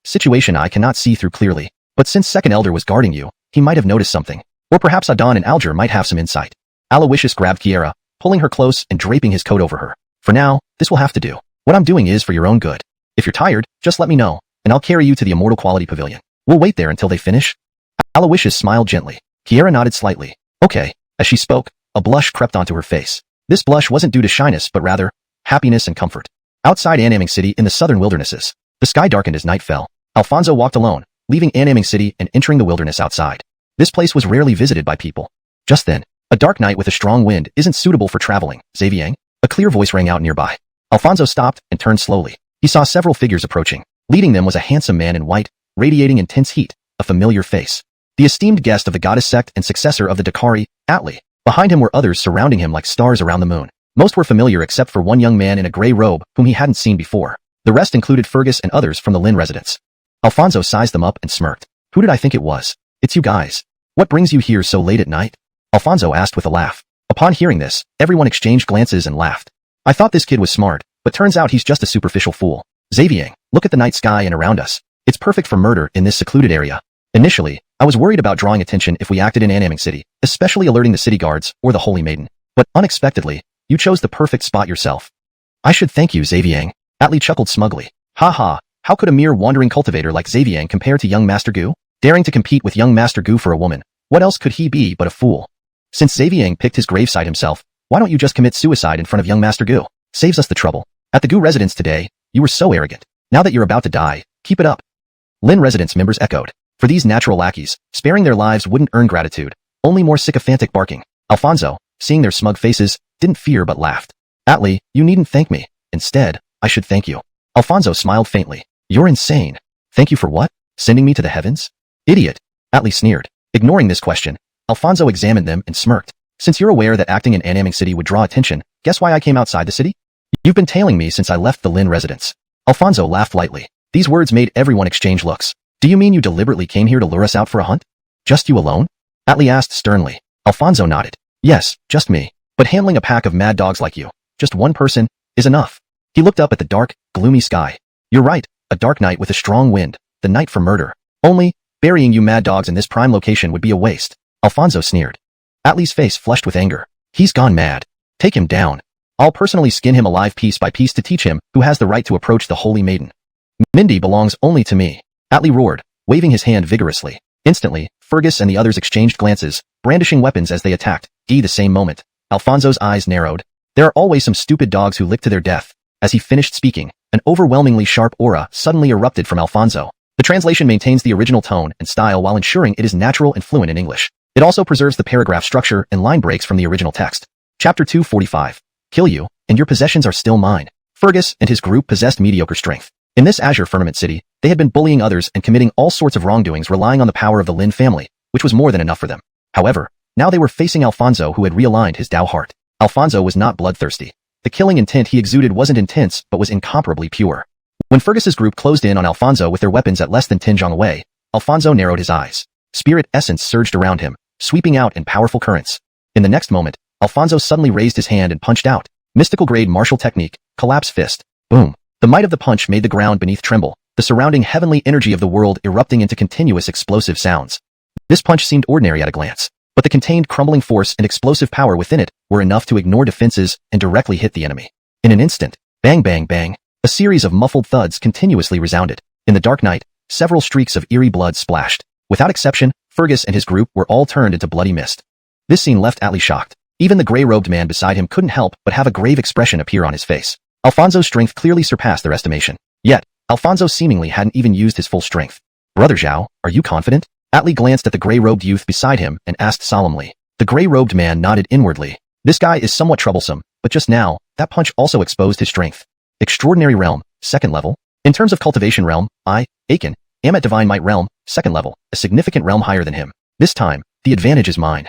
Situation I cannot see through clearly. But since Second Elder was guarding you, he might have noticed something. Or perhaps Adon and Alger might have some insight. Alawishus grabbed Kiera, pulling her close and draping his coat over her. For now, this will have to do. What I'm doing is for your own good. If you're tired, just let me know, and I'll carry you to the Immortal Quality Pavilion. We'll wait there until they finish. Alawishus smiled gently. Kiera nodded slightly. Okay. As she spoke, a blush crept onto her face. This blush wasn't due to shyness but rather, happiness and comfort. Outside Annaming City in the southern wildernesses, the sky darkened as night fell. Alfonso walked alone, leaving Annaming City and entering the wilderness outside. This place was rarely visited by people. Just then, a dark night with a strong wind isn't suitable for traveling, Xavier. A clear voice rang out nearby. Alfonso stopped and turned slowly. He saw several figures approaching. Leading them was a handsome man in white, radiating intense heat, a familiar face. The esteemed guest of the goddess sect and successor of the Dakari, Atli. Behind him were others surrounding him like stars around the moon. Most were familiar except for one young man in a gray robe whom he hadn't seen before. The rest included Fergus and others from the Lynn residence. Alfonso sized them up and smirked. Who did I think it was? It's you guys. What brings you here so late at night? Alfonso asked with a laugh. Upon hearing this, everyone exchanged glances and laughed. I thought this kid was smart, but turns out he's just a superficial fool. Xavier, look at the night sky and around us. It's perfect for murder in this secluded area. Initially, I was worried about drawing attention if we acted in Annaming City, especially alerting the city guards or the Holy Maiden. But unexpectedly, you chose the perfect spot yourself. I should thank you, Xavier. Atli chuckled smugly. Ha ha. How could a mere wandering cultivator like Xavier compare to young Master Gu? Daring to compete with young Master Gu for a woman, what else could he be but a fool? Since Xavier picked his gravesite himself, why don't you just commit suicide in front of young Master Gu? Saves us the trouble. At the Gu residence today, you were so arrogant. Now that you're about to die, keep it up. Lynn residence members echoed. For these natural lackeys, sparing their lives wouldn't earn gratitude, only more sycophantic barking. Alfonso, seeing their smug faces, didn't fear but laughed. Atli, you needn't thank me. Instead, I should thank you. Alfonso smiled faintly. You're insane. Thank you for what? Sending me to the heavens? Idiot. Atli sneered. Ignoring this question, Alfonso examined them and smirked. Since you're aware that acting in Annaming City would draw attention, guess why I came outside the city? You've been tailing me since I left the Lynn residence. Alfonso laughed lightly. These words made everyone exchange looks. Do you mean you deliberately came here to lure us out for a hunt? Just you alone? Atli asked sternly. Alfonso nodded. Yes, just me. But handling a pack of mad dogs like you, just one person, is enough. He looked up at the dark, gloomy sky. You're right, a dark night with a strong wind, the night for murder. Only, burying you mad dogs in this prime location would be a waste. Alfonso sneered. Atli's face flushed with anger. He's gone mad. Take him down. I'll personally skin him alive piece by piece to teach him who has the right to approach the Holy Maiden. Mindy belongs only to me. Atli roared, waving his hand vigorously. Instantly, Fergus and the others exchanged glances, brandishing weapons as they attacked. The same moment, Alfonso's eyes narrowed. There are always some stupid dogs who lick to their death. As he finished speaking, an overwhelmingly sharp aura suddenly erupted from Alfonso. The translation maintains the original tone and style while ensuring it is natural and fluent in English. It also preserves the paragraph structure and line breaks from the original text. Chapter 245. Kill you, and your possessions are still mine. Fergus and his group possessed mediocre strength. In this Azure Firmament City, they had been bullying others and committing all sorts of wrongdoings relying on the power of the Lin family, which was more than enough for them. However, now they were facing Alfonso who had realigned his Dao heart. Alfonso was not bloodthirsty. The killing intent he exuded wasn't intense but was incomparably pure. When Fergus's group closed in on Alfonso with their weapons at less than 10 zhong away, Alfonso narrowed his eyes. Spirit essence surged around him, sweeping out in powerful currents. In the next moment, Alfonso suddenly raised his hand and punched out. Mystical grade martial technique, collapse fist. Boom. The might of the punch made the ground beneath tremble, the surrounding heavenly energy of the world erupting into continuous explosive sounds. This punch seemed ordinary at a glance, but the contained crumbling force and explosive power within it were enough to ignore defenses and directly hit the enemy. In an instant, bang bang bang, a series of muffled thuds continuously resounded. In the dark night, several streaks of eerie blood splashed. Without exception, Fergus and his group were all turned into bloody mist. This scene left Atli shocked. Even the gray-robed man beside him couldn't help but have a grave expression appear on his face. Alfonso's strength clearly surpassed their estimation. Yet, Alfonso seemingly hadn't even used his full strength. Brother Zhao, are you confident? Atli glanced at the gray-robed youth beside him and asked solemnly. The gray-robed man nodded inwardly. This guy is somewhat troublesome, but just now, that punch also exposed his strength. Extraordinary realm, 2nd level. In terms of cultivation realm, I, Aiken, am at divine might realm, 2nd level, a significant realm higher than him. This time, the advantage is mine.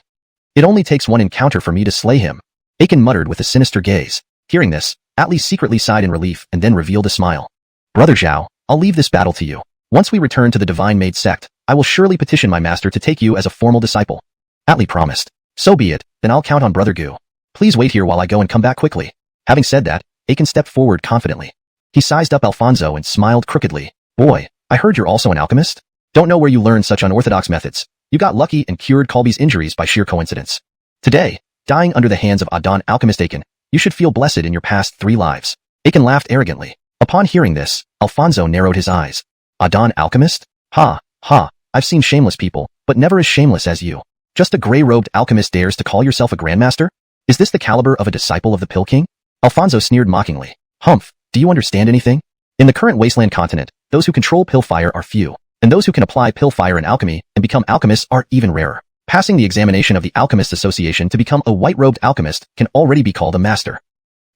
It only takes one encounter for me to slay him. Aiken muttered with a sinister gaze. Hearing this, Atli secretly sighed in relief and then revealed a smile. Brother Zhao, I'll leave this battle to you. Once we return to the Divine Maid sect, I will surely petition my master to take you as a formal disciple. Atli promised. So be it, then I'll count on Brother Gu. Please wait here while I go and come back quickly. Having said that, Aiken stepped forward confidently. He sized up Alfonso and smiled crookedly. Boy, I heard you're also an alchemist? Don't know where you learned such unorthodox methods. You got lucky and cured Colby's injuries by sheer coincidence. Today, dying under the hands of Adon alchemist Aiken, you should feel blessed in your past 3 lives. Aiken laughed arrogantly. Upon hearing this, Alfonso narrowed his eyes. Adon alchemist? Ha, ha, I've seen shameless people, but never as shameless as you. Just a gray-robed alchemist dares to call yourself a grandmaster? Is this the caliber of a disciple of the Pill King? Alfonso sneered mockingly. Humph, do you understand anything? In the current wasteland continent, those who control pill fire are few, and those who can apply pill fire in alchemy and become alchemists are even rarer. Passing the examination of the Alchemist Association to become a white-robed alchemist can already be called a master.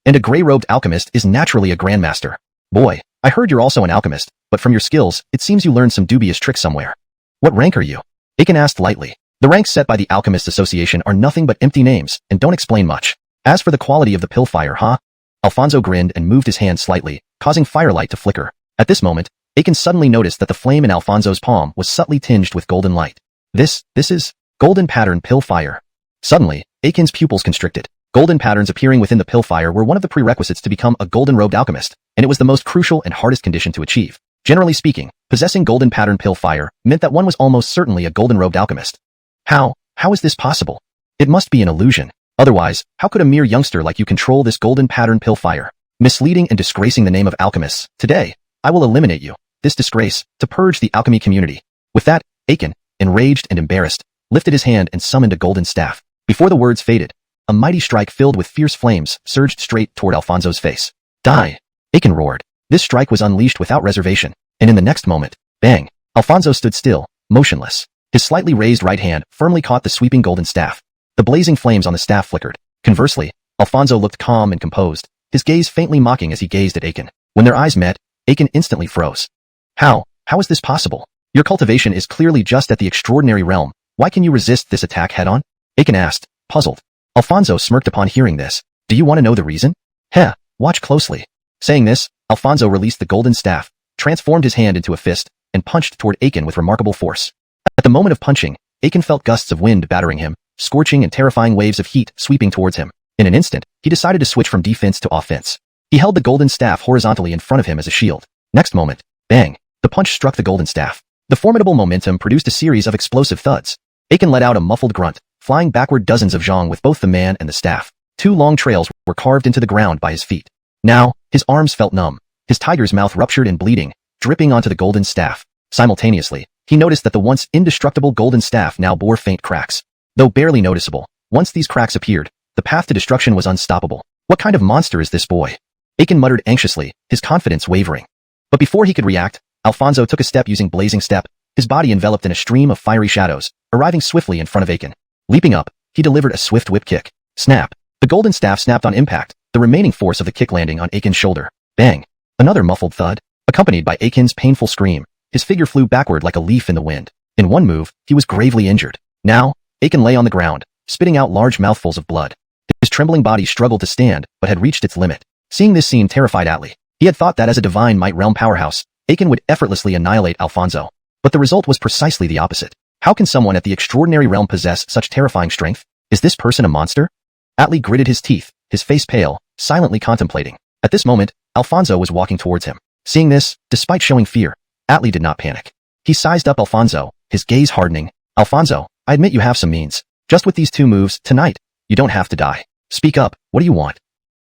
And a gray-robed alchemist is naturally a grandmaster. Boy, I heard you're also an alchemist, but from your skills, it seems you learned some dubious tricks somewhere. What rank are you? Aiken asked lightly. The ranks set by the Alchemist Association are nothing but empty names and don't explain much. As for the quality of the pill fire, huh? Alfonso grinned and moved his hand slightly, causing firelight to flicker. At this moment, Aiken suddenly noticed that the flame in Alfonso's palm was subtly tinged with golden light. This is golden pattern pill fire. Suddenly, Aiken's pupils constricted. Golden patterns appearing within the pill fire were one of the prerequisites to become a golden-robed alchemist, and it was the most crucial and hardest condition to achieve. Generally speaking, possessing golden pattern pill fire meant that one was almost certainly a golden-robed alchemist. How is this possible? It must be an illusion. Otherwise, how could a mere youngster like you control this golden pattern pill fire? Misleading and disgracing the name of alchemists. Today, I will eliminate you, this disgrace, to purge the alchemy community. With that, Aiken, enraged and embarrassed, lifted his hand and summoned a golden staff. Before the words faded, a mighty strike filled with fierce flames surged straight toward Alfonso's face. Die! Aiken roared. This strike was unleashed without reservation, and in the next moment, bang! Alfonso stood still, motionless. His slightly raised right hand firmly caught the sweeping golden staff. The blazing flames on the staff flickered. Conversely, Alfonso looked calm and composed, his gaze faintly mocking as he gazed at Aiken. When their eyes met, Aiken instantly froze. How is this possible? Your cultivation is clearly just at the extraordinary realm. Why can you resist this attack head-on? Aiken asked, puzzled. Alfonso smirked upon hearing this. Do you want to know the reason? Heh, watch closely. Saying this, Alfonso released the golden staff, transformed his hand into a fist, and punched toward Aiken with remarkable force. At the moment of punching, Aiken felt gusts of wind battering him, scorching and terrifying waves of heat sweeping towards him. In an instant, he decided to switch from defense to offense. He held the golden staff horizontally in front of him as a shield. Next moment, bang, the punch struck the golden staff. The formidable momentum produced a series of explosive thuds. Aiken let out a muffled grunt, flying backward dozens of zhong with both the man and the staff. 2 long trails were carved into the ground by his feet. Now, his arms felt numb. His tiger's mouth ruptured and bleeding, dripping onto the golden staff. Simultaneously, he noticed that the once indestructible golden staff now bore faint cracks. Though barely noticeable, once these cracks appeared, the path to destruction was unstoppable. What kind of monster is this boy? Aiken muttered anxiously, his confidence wavering. But before he could react, Alfonso took a step using blazing step, his body enveloped in a stream of fiery shadows, arriving swiftly in front of Aiken. Leaping up, he delivered a swift whip kick. Snap! The golden staff snapped on impact, the remaining force of the kick landing on Aiken's shoulder. Bang! Another muffled thud, accompanied by Aiken's painful scream. His figure flew backward like a leaf in the wind. In one move, he was gravely injured. Now, Aiken lay on the ground, spitting out large mouthfuls of blood. His trembling body struggled to stand, but had reached its limit. Seeing this scene terrified Atli. He had thought that as a divine might realm powerhouse, Aiken would effortlessly annihilate Alfonso. But the result was precisely the opposite. How can someone at the extraordinary realm possess such terrifying strength? Is this person a monster? Atli gritted his teeth, his face pale, silently contemplating. At this moment, Alfonso was walking towards him. Seeing this, despite showing fear, Atli did not panic. He sized up Alfonso, his gaze hardening. Alfonso, I admit you have some means. Just with these 2 moves, tonight, you don't have to die. Speak up, what do you want?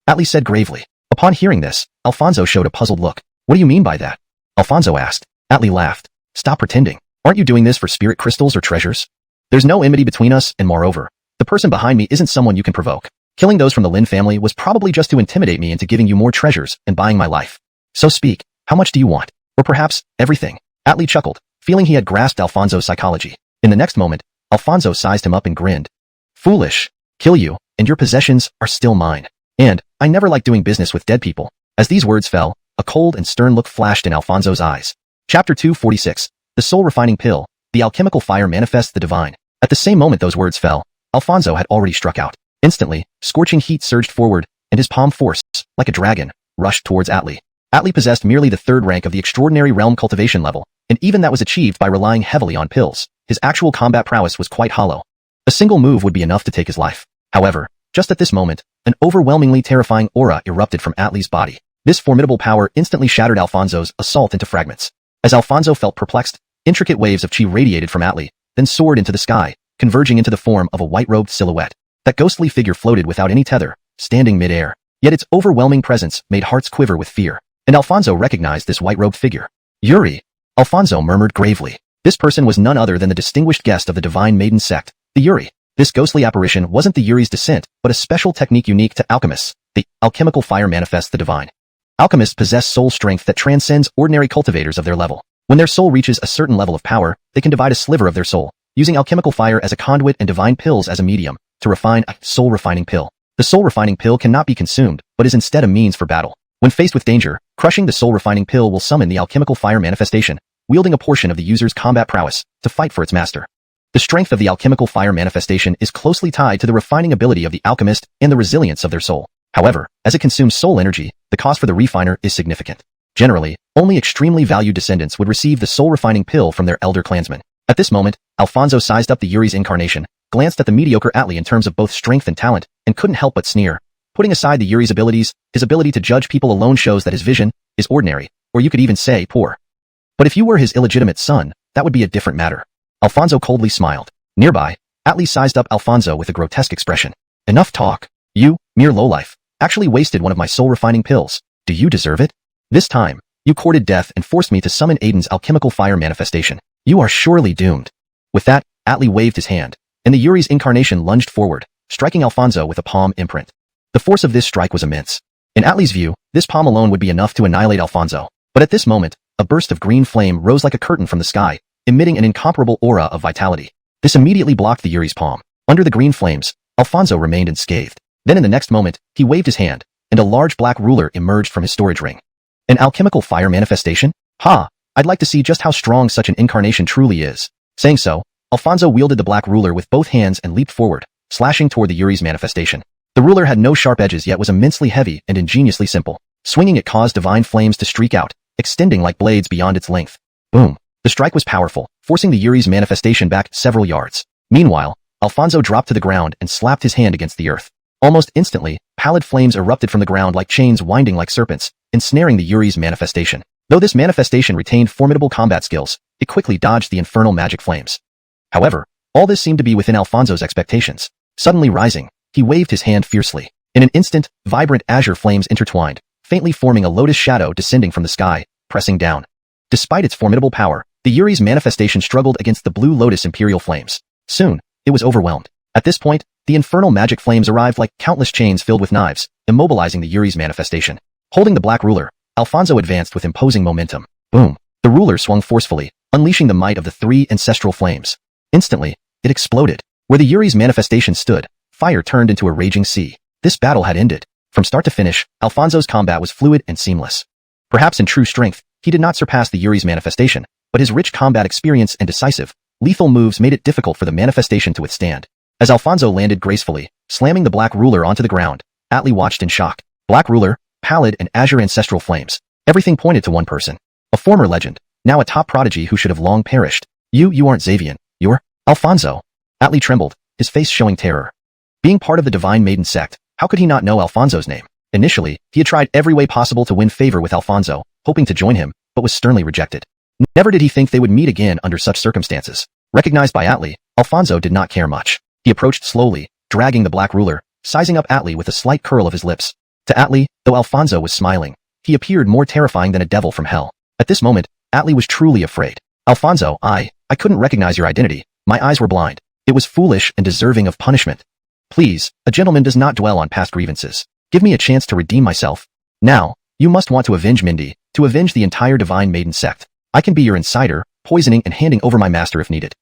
Atli said gravely. Upon hearing this, Alfonso showed a puzzled look. What do you mean by that? Alfonso asked. Atli laughed. Stop pretending. Aren't you doing this for spirit crystals or treasures? There's no enmity between us, and moreover, the person behind me isn't someone you can provoke. Killing those from the Lin family was probably just to intimidate me into giving you more treasures and buying my life. So speak, how much do you want? Or perhaps, everything? Atli chuckled, feeling he had grasped Alfonso's psychology. In the next moment, Alfonso sized him up and grinned. Foolish. Kill you, and your possessions are still mine. And, I never like doing business with dead people. As these words fell, a cold and stern look flashed in Alfonso's eyes. Chapter 246. The soul-refining pill. The alchemical fire manifests the divine. At the same moment those words fell, Alfonso had already struck out. Instantly, scorching heat surged forward, and his palm force, like a dragon, rushed towards Atli. Atli possessed merely the third rank of the extraordinary realm cultivation level, and even that was achieved by relying heavily on pills. His actual combat prowess was quite hollow. A single move would be enough to take his life. However, just at this moment, an overwhelmingly terrifying aura erupted from Atli's body. This formidable power instantly shattered Alfonso's assault into fragments. As Alfonso felt perplexed, intricate waves of chi radiated from Atli, then soared into the sky, converging into the form of a white-robed silhouette. That ghostly figure floated without any tether, standing mid-air. Yet its overwhelming presence made hearts quiver with fear, and Alfonso recognized this white-robed figure. Yuri! Alfonso murmured gravely. This person was none other than the distinguished guest of the Divine Maiden sect, the Yuri. This ghostly apparition wasn't the Yuri's descent, but a special technique unique to alchemists. The alchemical fire manifests the divine. Alchemists possess soul strength that transcends ordinary cultivators of their level. When their soul reaches a certain level of power, they can divide a sliver of their soul, using alchemical fire as a conduit and divine pills as a medium, to refine a soul-refining pill. The soul-refining pill cannot be consumed, but is instead a means for battle. When faced with danger, crushing the soul-refining pill will summon the alchemical fire manifestation, wielding a portion of the user's combat prowess, to fight for its master. The strength of the alchemical fire manifestation is closely tied to the refining ability of the alchemist and the resilience of their soul. However, as it consumes soul energy, the cost for the refiner is significant. Generally, only extremely valued descendants would receive the soul-refining pill from their elder clansmen. At this moment, Alfonso sized up the Yuri's incarnation, glanced at the mediocre Atli in terms of both strength and talent, and couldn't help but sneer. Putting aside the Yuri's abilities, his ability to judge people alone shows that his vision is ordinary, or you could even say poor. But if you were his illegitimate son, that would be a different matter. Alfonso coldly smiled. Nearby, Atli sized up Alfonso with a grotesque expression. Enough talk. You, mere lowlife, actually wasted one of my soul-refining pills. Do you deserve it? This time, you courted death and forced me to summon Aiden's alchemical fire manifestation. You are surely doomed. With that, Atli waved his hand, and the Yuri's incarnation lunged forward, striking Alfonso with a palm imprint. The force of this strike was immense. In Atli's view, this palm alone would be enough to annihilate Alfonso. But at this moment, a burst of green flame rose like a curtain from the sky, emitting an incomparable aura of vitality. This immediately blocked the Yuri's palm. Under the green flames, Alfonso remained unscathed. Then in the next moment, he waved his hand, and a large black ruler emerged from his storage ring. An alchemical fire manifestation? Ha! I'd like to see just how strong such an incarnation truly is. Saying so, Alfonso wielded the black ruler with both hands and leaped forward, slashing toward the Yuri's manifestation. The ruler had no sharp edges yet was immensely heavy and ingeniously simple. Swinging it caused divine flames to streak out, extending like blades beyond its length. Boom! The strike was powerful, forcing the Yuri's manifestation back several yards. Meanwhile, Alfonso dropped to the ground and slapped his hand against the earth. Almost instantly, pallid flames erupted from the ground like chains winding like serpents, ensnaring the Yuri's manifestation. Though this manifestation retained formidable combat skills, it quickly dodged the infernal magic flames. However, all this seemed to be within Alfonso's expectations. Suddenly rising, he waved his hand fiercely. In an instant, vibrant azure flames intertwined, faintly forming a lotus shadow descending from the sky, pressing down. Despite its formidable power, the Yuri's manifestation struggled against the blue lotus imperial flames. Soon, it was overwhelmed. At this point, the infernal magic flames arrived like countless chains filled with knives, immobilizing the Yuri's manifestation. Holding the black ruler, Alfonso advanced with imposing momentum. Boom! The ruler swung forcefully, unleashing the might of the three ancestral flames. Instantly, it exploded. Where the Yuri's manifestation stood, fire turned into a raging sea. This battle had ended. From start to finish, Alfonso's combat was fluid and seamless. Perhaps in true strength, he did not surpass the Yuri's manifestation, but his rich combat experience and decisive, lethal moves made it difficult for the manifestation to withstand. As Alfonso landed gracefully, slamming the black ruler onto the ground, Atli watched in shock. Black ruler, pallid and azure ancestral flames. Everything pointed to one person. A former legend, now a top prodigy who should have long perished. You aren't Xavian, you're Alfonso. Atli trembled, his face showing terror. Being part of the Divine Maiden sect, how could he not know Alfonso's name? Initially, he had tried every way possible to win favor with Alfonso, hoping to join him, but was sternly rejected. Never did he think they would meet again under such circumstances. Recognized by Atli, Alfonso did not care much. He approached slowly, dragging the black ruler, sizing up Atli with a slight curl of his lips. To Atli, though Alfonso was smiling, he appeared more terrifying than a devil from hell. At this moment, Atli was truly afraid. Alfonso, I couldn't recognize your identity. My eyes were blind. It was foolish and deserving of punishment. Please, a gentleman does not dwell on past grievances. Give me a chance to redeem myself. Now, you must want to avenge Mindy, to avenge the entire Divine Maiden sect. I can be your insider, poisoning and handing over my master if needed.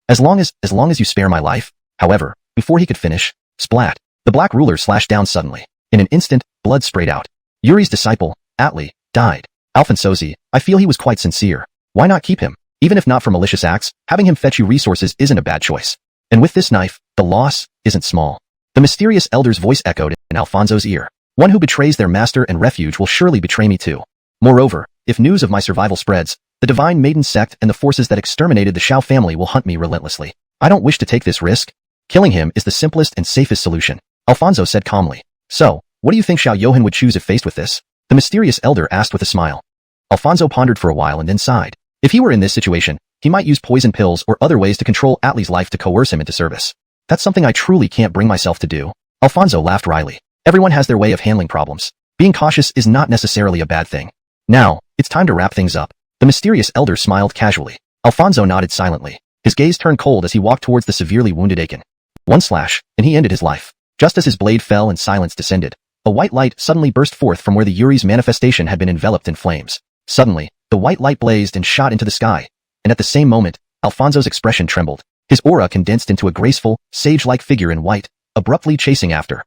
As long as you spare my life. However, before he could finish, splat, the black ruler slashed down suddenly. In an instant, blood sprayed out. Yuri's disciple, Atli, died. Alfonso, I feel he was quite sincere. Why not keep him? Even if not for malicious acts, having him fetch you resources isn't a bad choice. And with this knife, The loss isn't small. The mysterious elder's voice echoed in Alfonso's ear. One who betrays their master and refuge will surely betray me too. Moreover, if news of my survival spreads, the Divine Maiden sect and the forces that exterminated the Shao family will hunt me relentlessly. I don't wish to take this risk. Killing him is the simplest and safest solution, Alfonso said calmly. So, what do you think Xiao Yohan would choose if faced with this? The mysterious elder asked with a smile. Alfonso pondered for a while and then sighed. If he were in this situation, he might use poison pills or other ways to control Atli's life to coerce him into service. That's something I truly can't bring myself to do. Alfonso laughed wryly. Everyone has their way of handling problems. Being cautious is not necessarily a bad thing. Now, it's time to wrap things up. The mysterious elder smiled casually. Alfonso nodded silently. His gaze turned cold as he walked towards the severely wounded Aiken. One slash, and he ended his life. Just as his blade fell and silence descended, a white light suddenly burst forth from where the Yuri's manifestation had been enveloped in flames. Suddenly, the white light blazed and shot into the sky, and at the same moment, Alfonso's expression trembled. His aura condensed into a graceful, sage-like figure in white, abruptly chasing after.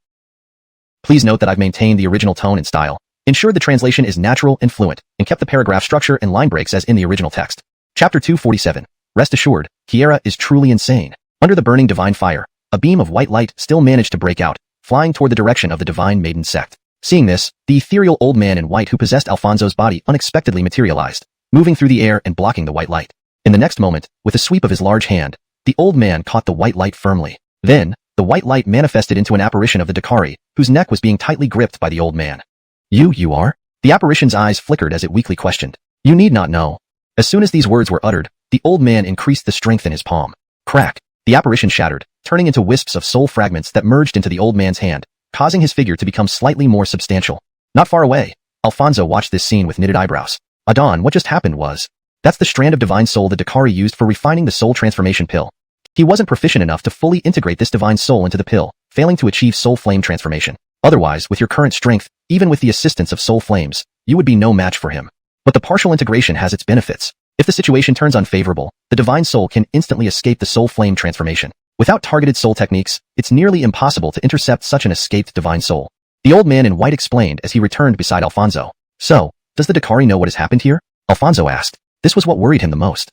Please note that I've maintained the original tone and style, ensured the translation is natural and fluent, and kept the paragraph structure and line breaks as in the original text. Chapter 247. Rest assured, Kieran is truly insane. Under the burning divine fire, a beam of white light still managed to break out, flying toward the direction of the Divine Maiden sect. Seeing this, the ethereal old man in white who possessed Alfonso's body unexpectedly materialized, moving through the air and blocking the white light. In the next moment, with a sweep of his large hand, the old man caught the white light firmly. Then, the white light manifested into an apparition of the Dakari, whose neck was being tightly gripped by the old man. You are? The apparition's eyes flickered as it weakly questioned. You need not know. As soon as these words were uttered, the old man increased the strength in his palm. Crack! The apparition shattered, turning into wisps of soul fragments that merged into the old man's hand, causing his figure to become slightly more substantial. Not far away, Alfonso watched this scene with knitted eyebrows. Adon, what just happened was... That's the strand of divine soul the Dakari used for refining the soul transformation pill. He wasn't proficient enough to fully integrate this divine soul into the pill, failing to achieve soul flame transformation. Otherwise, with your current strength, even with the assistance of soul flames, you would be no match for him. But the partial integration has its benefits. If the situation turns unfavorable, the divine soul can instantly escape the soul flame transformation. Without targeted soul techniques, it's nearly impossible to intercept such an escaped divine soul. The old man in white explained as he returned beside Alfonso. So, does the Dakari know what has happened here? Alfonso asked. This was what worried him the most.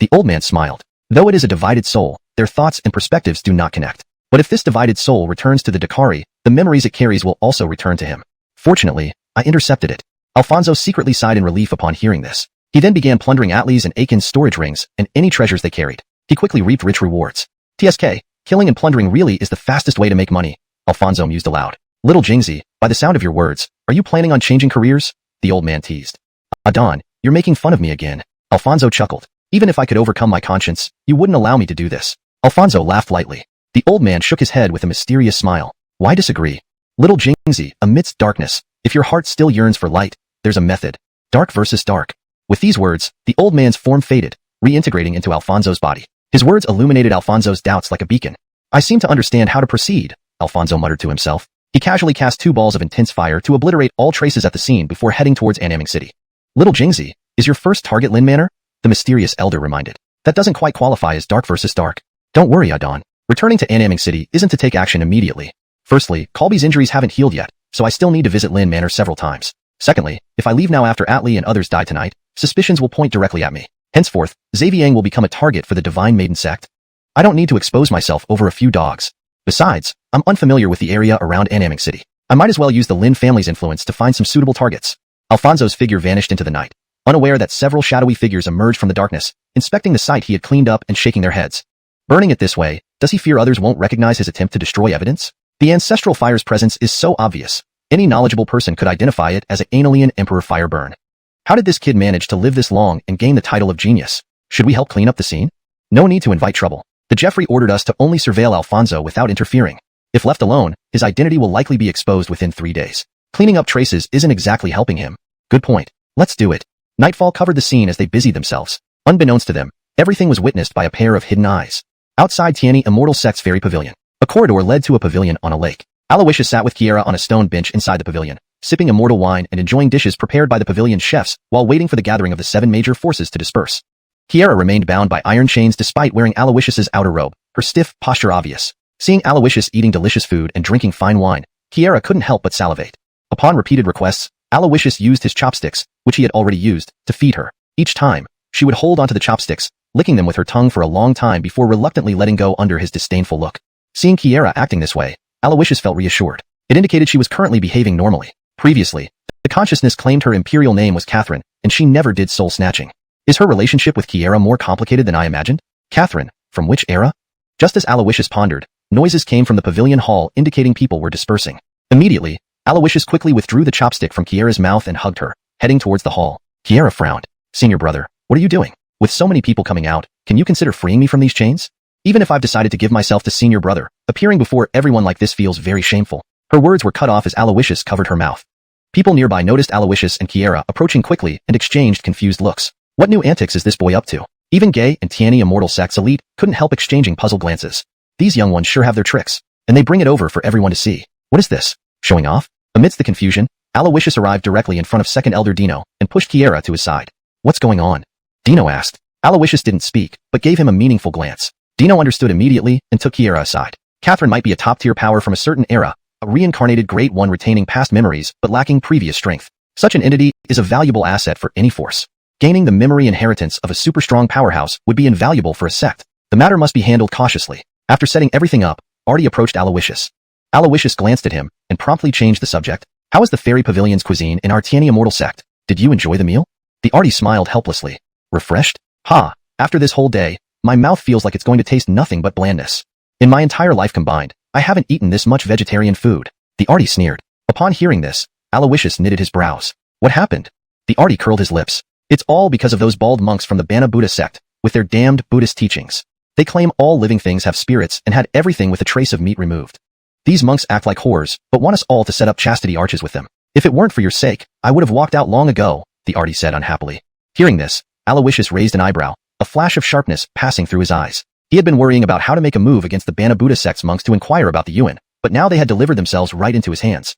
The old man smiled. Though it is a divided soul, their thoughts and perspectives do not connect. But if this divided soul returns to the Dakari, the memories it carries will also return to him. Fortunately, I intercepted it. Alfonso secretly sighed in relief upon hearing this. He then began plundering Atli's and Aiken's storage rings and any treasures they carried. He quickly reaped rich rewards. TSK, killing and plundering really is the fastest way to make money, Alfonso mused aloud. Little Jingzi, by the sound of your words, are you planning on changing careers? The old man teased. Adon, you're making fun of me again. Alfonso chuckled. Even if I could overcome my conscience, you wouldn't allow me to do this. Alfonso laughed lightly. The old man shook his head with a mysterious smile. Why disagree? Little Jingzi, amidst darkness, if your heart still yearns for light, there's a method. Dark versus dark. With these words, the old man's form faded, reintegrating into Alfonso's body. His words illuminated Alfonso's doubts like a beacon. I seem to understand how to proceed, Alfonso muttered to himself. He casually cast 2 balls of intense fire to obliterate all traces at the scene before heading towards Annihilation City. Little Jingzi, is your first target Lin Manor? The mysterious elder reminded. That doesn't quite qualify as dark versus dark. Don't worry, Adon. Returning to Annihilation City isn't to take action immediately. Firstly, Colby's injuries haven't healed yet, so I still need to visit Lin Manor several times. Secondly, if I leave now after Atli and others die tonight, suspicions will point directly at me. Henceforth, Xaviang will become a target for the Divine Maiden sect. I don't need to expose myself over a few dogs. Besides, I'm unfamiliar with the area around Annihilation City. I might as well use the Lin family's influence to find some suitable targets. Alfonso's figure vanished into the night, unaware that several shadowy figures emerged from the darkness, inspecting the site he had cleaned up and shaking their heads. Burning it this way, does he fear others won't recognize his attempt to destroy evidence? The ancestral fire's presence is so obvious, any knowledgeable person could identify it as an Annihilation Emperor fire burn. How did this kid manage to live this long and gain the title of genius? Should we help clean up the scene? No need to invite trouble. The Jeffrey ordered us to only surveil Alfonso without interfering. If left alone, his identity will likely be exposed within 3 days. Cleaning up traces isn't exactly helping him. Good point. Let's do it. Nightfall covered the scene as they busied themselves. Unbeknownst to them, everything was witnessed by a pair of hidden eyes. Outside Tiani Immortal Sect's fairy pavilion, a corridor led to a pavilion on a lake. Alawishus sat with Kieran on a stone bench inside the pavilion, sipping immortal wine and enjoying dishes prepared by the pavilion's chefs while waiting for the gathering of the 7 major forces to disperse. Kieran remained bound by iron chains despite wearing Alawishus's outer robe, her stiff posture obvious. Seeing Alawishus eating delicious food and drinking fine wine, Kieran couldn't help but salivate. Upon repeated requests, Alawishus used his chopsticks, which he had already used, to feed her. Each time, she would hold onto the chopsticks, licking them with her tongue for a long time before reluctantly letting go under his disdainful look. Seeing Kieran acting this way, Alawishus felt reassured. It indicated she was currently behaving normally. Previously, the consciousness claimed her imperial name was Catherine, and she never did soul snatching. Is her relationship with Kieran more complicated than I imagined? Catherine, from which era? Just as Alawishus pondered, noises came from the pavilion hall indicating people were dispersing. Immediately, Alawishus quickly withdrew the chopstick from Kieran's mouth and hugged her, heading towards the hall. Kieran frowned. Senior brother, what are you doing? With so many people coming out, can you consider freeing me from these chains? Even if I've decided to give myself to senior brother, appearing before everyone like this feels very shameful. Her words were cut off as Alawishus covered her mouth. People nearby noticed Alawishus and Kieran approaching quickly and exchanged confused looks. What new antics is this boy up to? Even Gay and Tiani Immortal Sect's elite couldn't help exchanging puzzled glances. These young ones sure have their tricks, and they bring it over for everyone to see. What is this? Showing off? Amidst the confusion, Alawishus arrived directly in front of Second Elder Dino and pushed Kieran to his side. What's going on? Dino asked. Alawishus didn't speak, but gave him a meaningful glance. Dino understood immediately and took Kieran aside. Catherine might be a top-tier power from a certain era, a reincarnated Great One retaining past memories but lacking previous strength. Such an entity is a valuable asset for any force. Gaining the memory inheritance of a super-strong powerhouse would be invaluable for a sect. The matter must be handled cautiously. After setting everything up, Artie approached Alawishus. Alawishus glanced at him and promptly changed the subject. How is the Fairy Pavilion's cuisine in our Tiani Immortal Sect? Did you enjoy the meal? The Artie smiled helplessly. Refreshed? Ha! After this whole day, my mouth feels like it's going to taste nothing but blandness. In my entire life combined, I haven't eaten this much vegetarian food. The Artie sneered. Upon hearing this, Alawishus knitted his brows. What happened? The Artie curled his lips. It's all because of those bald monks from the Bana Buddha sect, with their damned Buddhist teachings. They claim all living things have spirits and had everything with a trace of meat removed. These monks act like whores, but want us all to set up chastity arches with them. If it weren't for your sake, I would have walked out long ago, the Artie said unhappily. Hearing this, Alawishus raised an eyebrow, a flash of sharpness passing through his eyes. He had been worrying about how to make a move against the Bana Buddha sect's monks to inquire about the Yuan, but now they had delivered themselves right into his hands.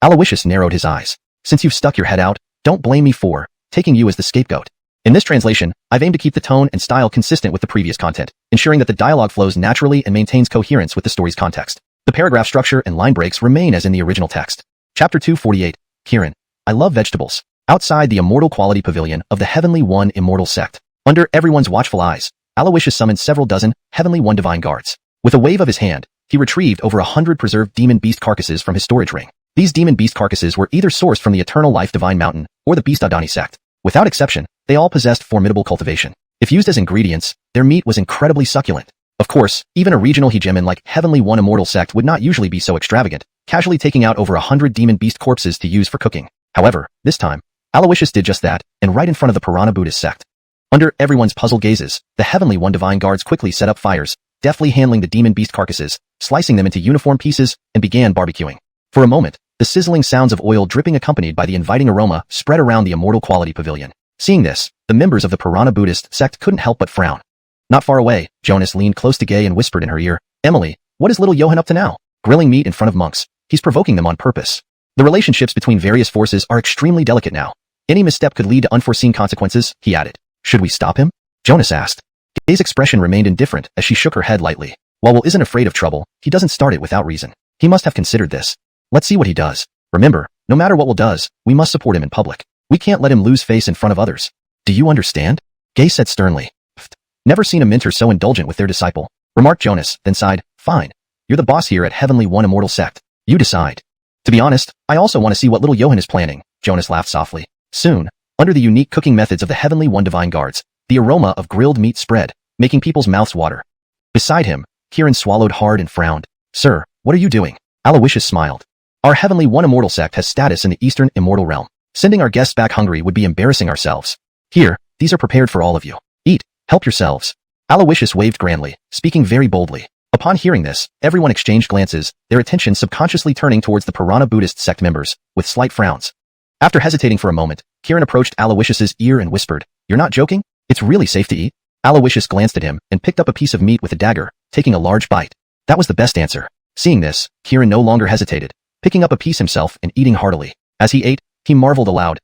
Alawishus narrowed his eyes. Since you've stuck your head out, don't blame me for taking you as the scapegoat. In this translation, I've aimed to keep the tone and style consistent with the previous content, ensuring that the dialogue flows naturally and maintains coherence with the story's context. The paragraph structure and line breaks remain as in the original text. Chapter 248, Kieran. I love vegetables. Outside the immortal quality pavilion of the Heavenly One Immortal Sect, under everyone's watchful eyes, Alawishus summoned several dozen Heavenly One divine guards. With a wave of his hand, he retrieved over 100 preserved demon beast carcasses from his storage ring. These demon beast carcasses were either sourced from the Eternal Life Divine Mountain or the Beast Adani sect. Without exception, they all possessed formidable cultivation. If used as ingredients, their meat was incredibly succulent. Of course, even a regional hegemon like Heavenly One Immortal Sect would not usually be so extravagant, casually taking out over 100 demon beast corpses to use for cooking. However, this time, Alawishus did just that, and right in front of the Piranha Buddhist sect. Under everyone's puzzled gazes, the Heavenly One divine guards quickly set up fires, deftly handling the demon beast carcasses, slicing them into uniform pieces, and began barbecuing. For a moment, the sizzling sounds of oil dripping accompanied by the inviting aroma spread around the immortal quality pavilion. Seeing this, the members of the Piranha Buddhist sect couldn't help but frown. Not far away, Jonas leaned close to Gay and whispered in her ear, Emily, what is little Johan up to now? Grilling meat in front of monks. He's provoking them on purpose. The relationships between various forces are extremely delicate now. Any misstep could lead to unforeseen consequences, he added. Should we stop him? Jonas asked. Gay's expression remained indifferent as she shook her head lightly. While Will isn't afraid of trouble, he doesn't start it without reason. He must have considered this. Let's see what he does. Remember, no matter what Will does, we must support him in public. We can't let him lose face in front of others. Do you understand? Gay said sternly. Pfft. Never seen a mentor so indulgent with their disciple, remarked Jonas, then sighed. Fine. You're the boss here at Heavenly One Immortal Sect. You decide. To be honest, I also want to see what little Johan is planning, Jonas laughed softly. Soon, under the unique cooking methods of the Heavenly One divine guards, the aroma of grilled meat spread, making people's mouths water. Beside him, Kieran swallowed hard and frowned. Sir, what are you doing? Alawishus smiled. Our Heavenly One Immortal Sect has status in the Eastern Immortal Realm. Sending our guests back hungry would be embarrassing ourselves. Here, these are prepared for all of you. Eat, help yourselves. Alawishus waved grandly, speaking very boldly. Upon hearing this, everyone exchanged glances, their attention subconsciously turning towards the Piranha Buddhist sect members, with slight frowns. After hesitating for a moment, Kieran approached Alawishus's ear and whispered, You're not joking? It's really safe to eat? Alawishus glanced at him and picked up a piece of meat with a dagger, taking a large bite. That was the best answer. Seeing this, Kieran no longer hesitated, picking up a piece himself and eating heartily. As he ate, he marveled aloud,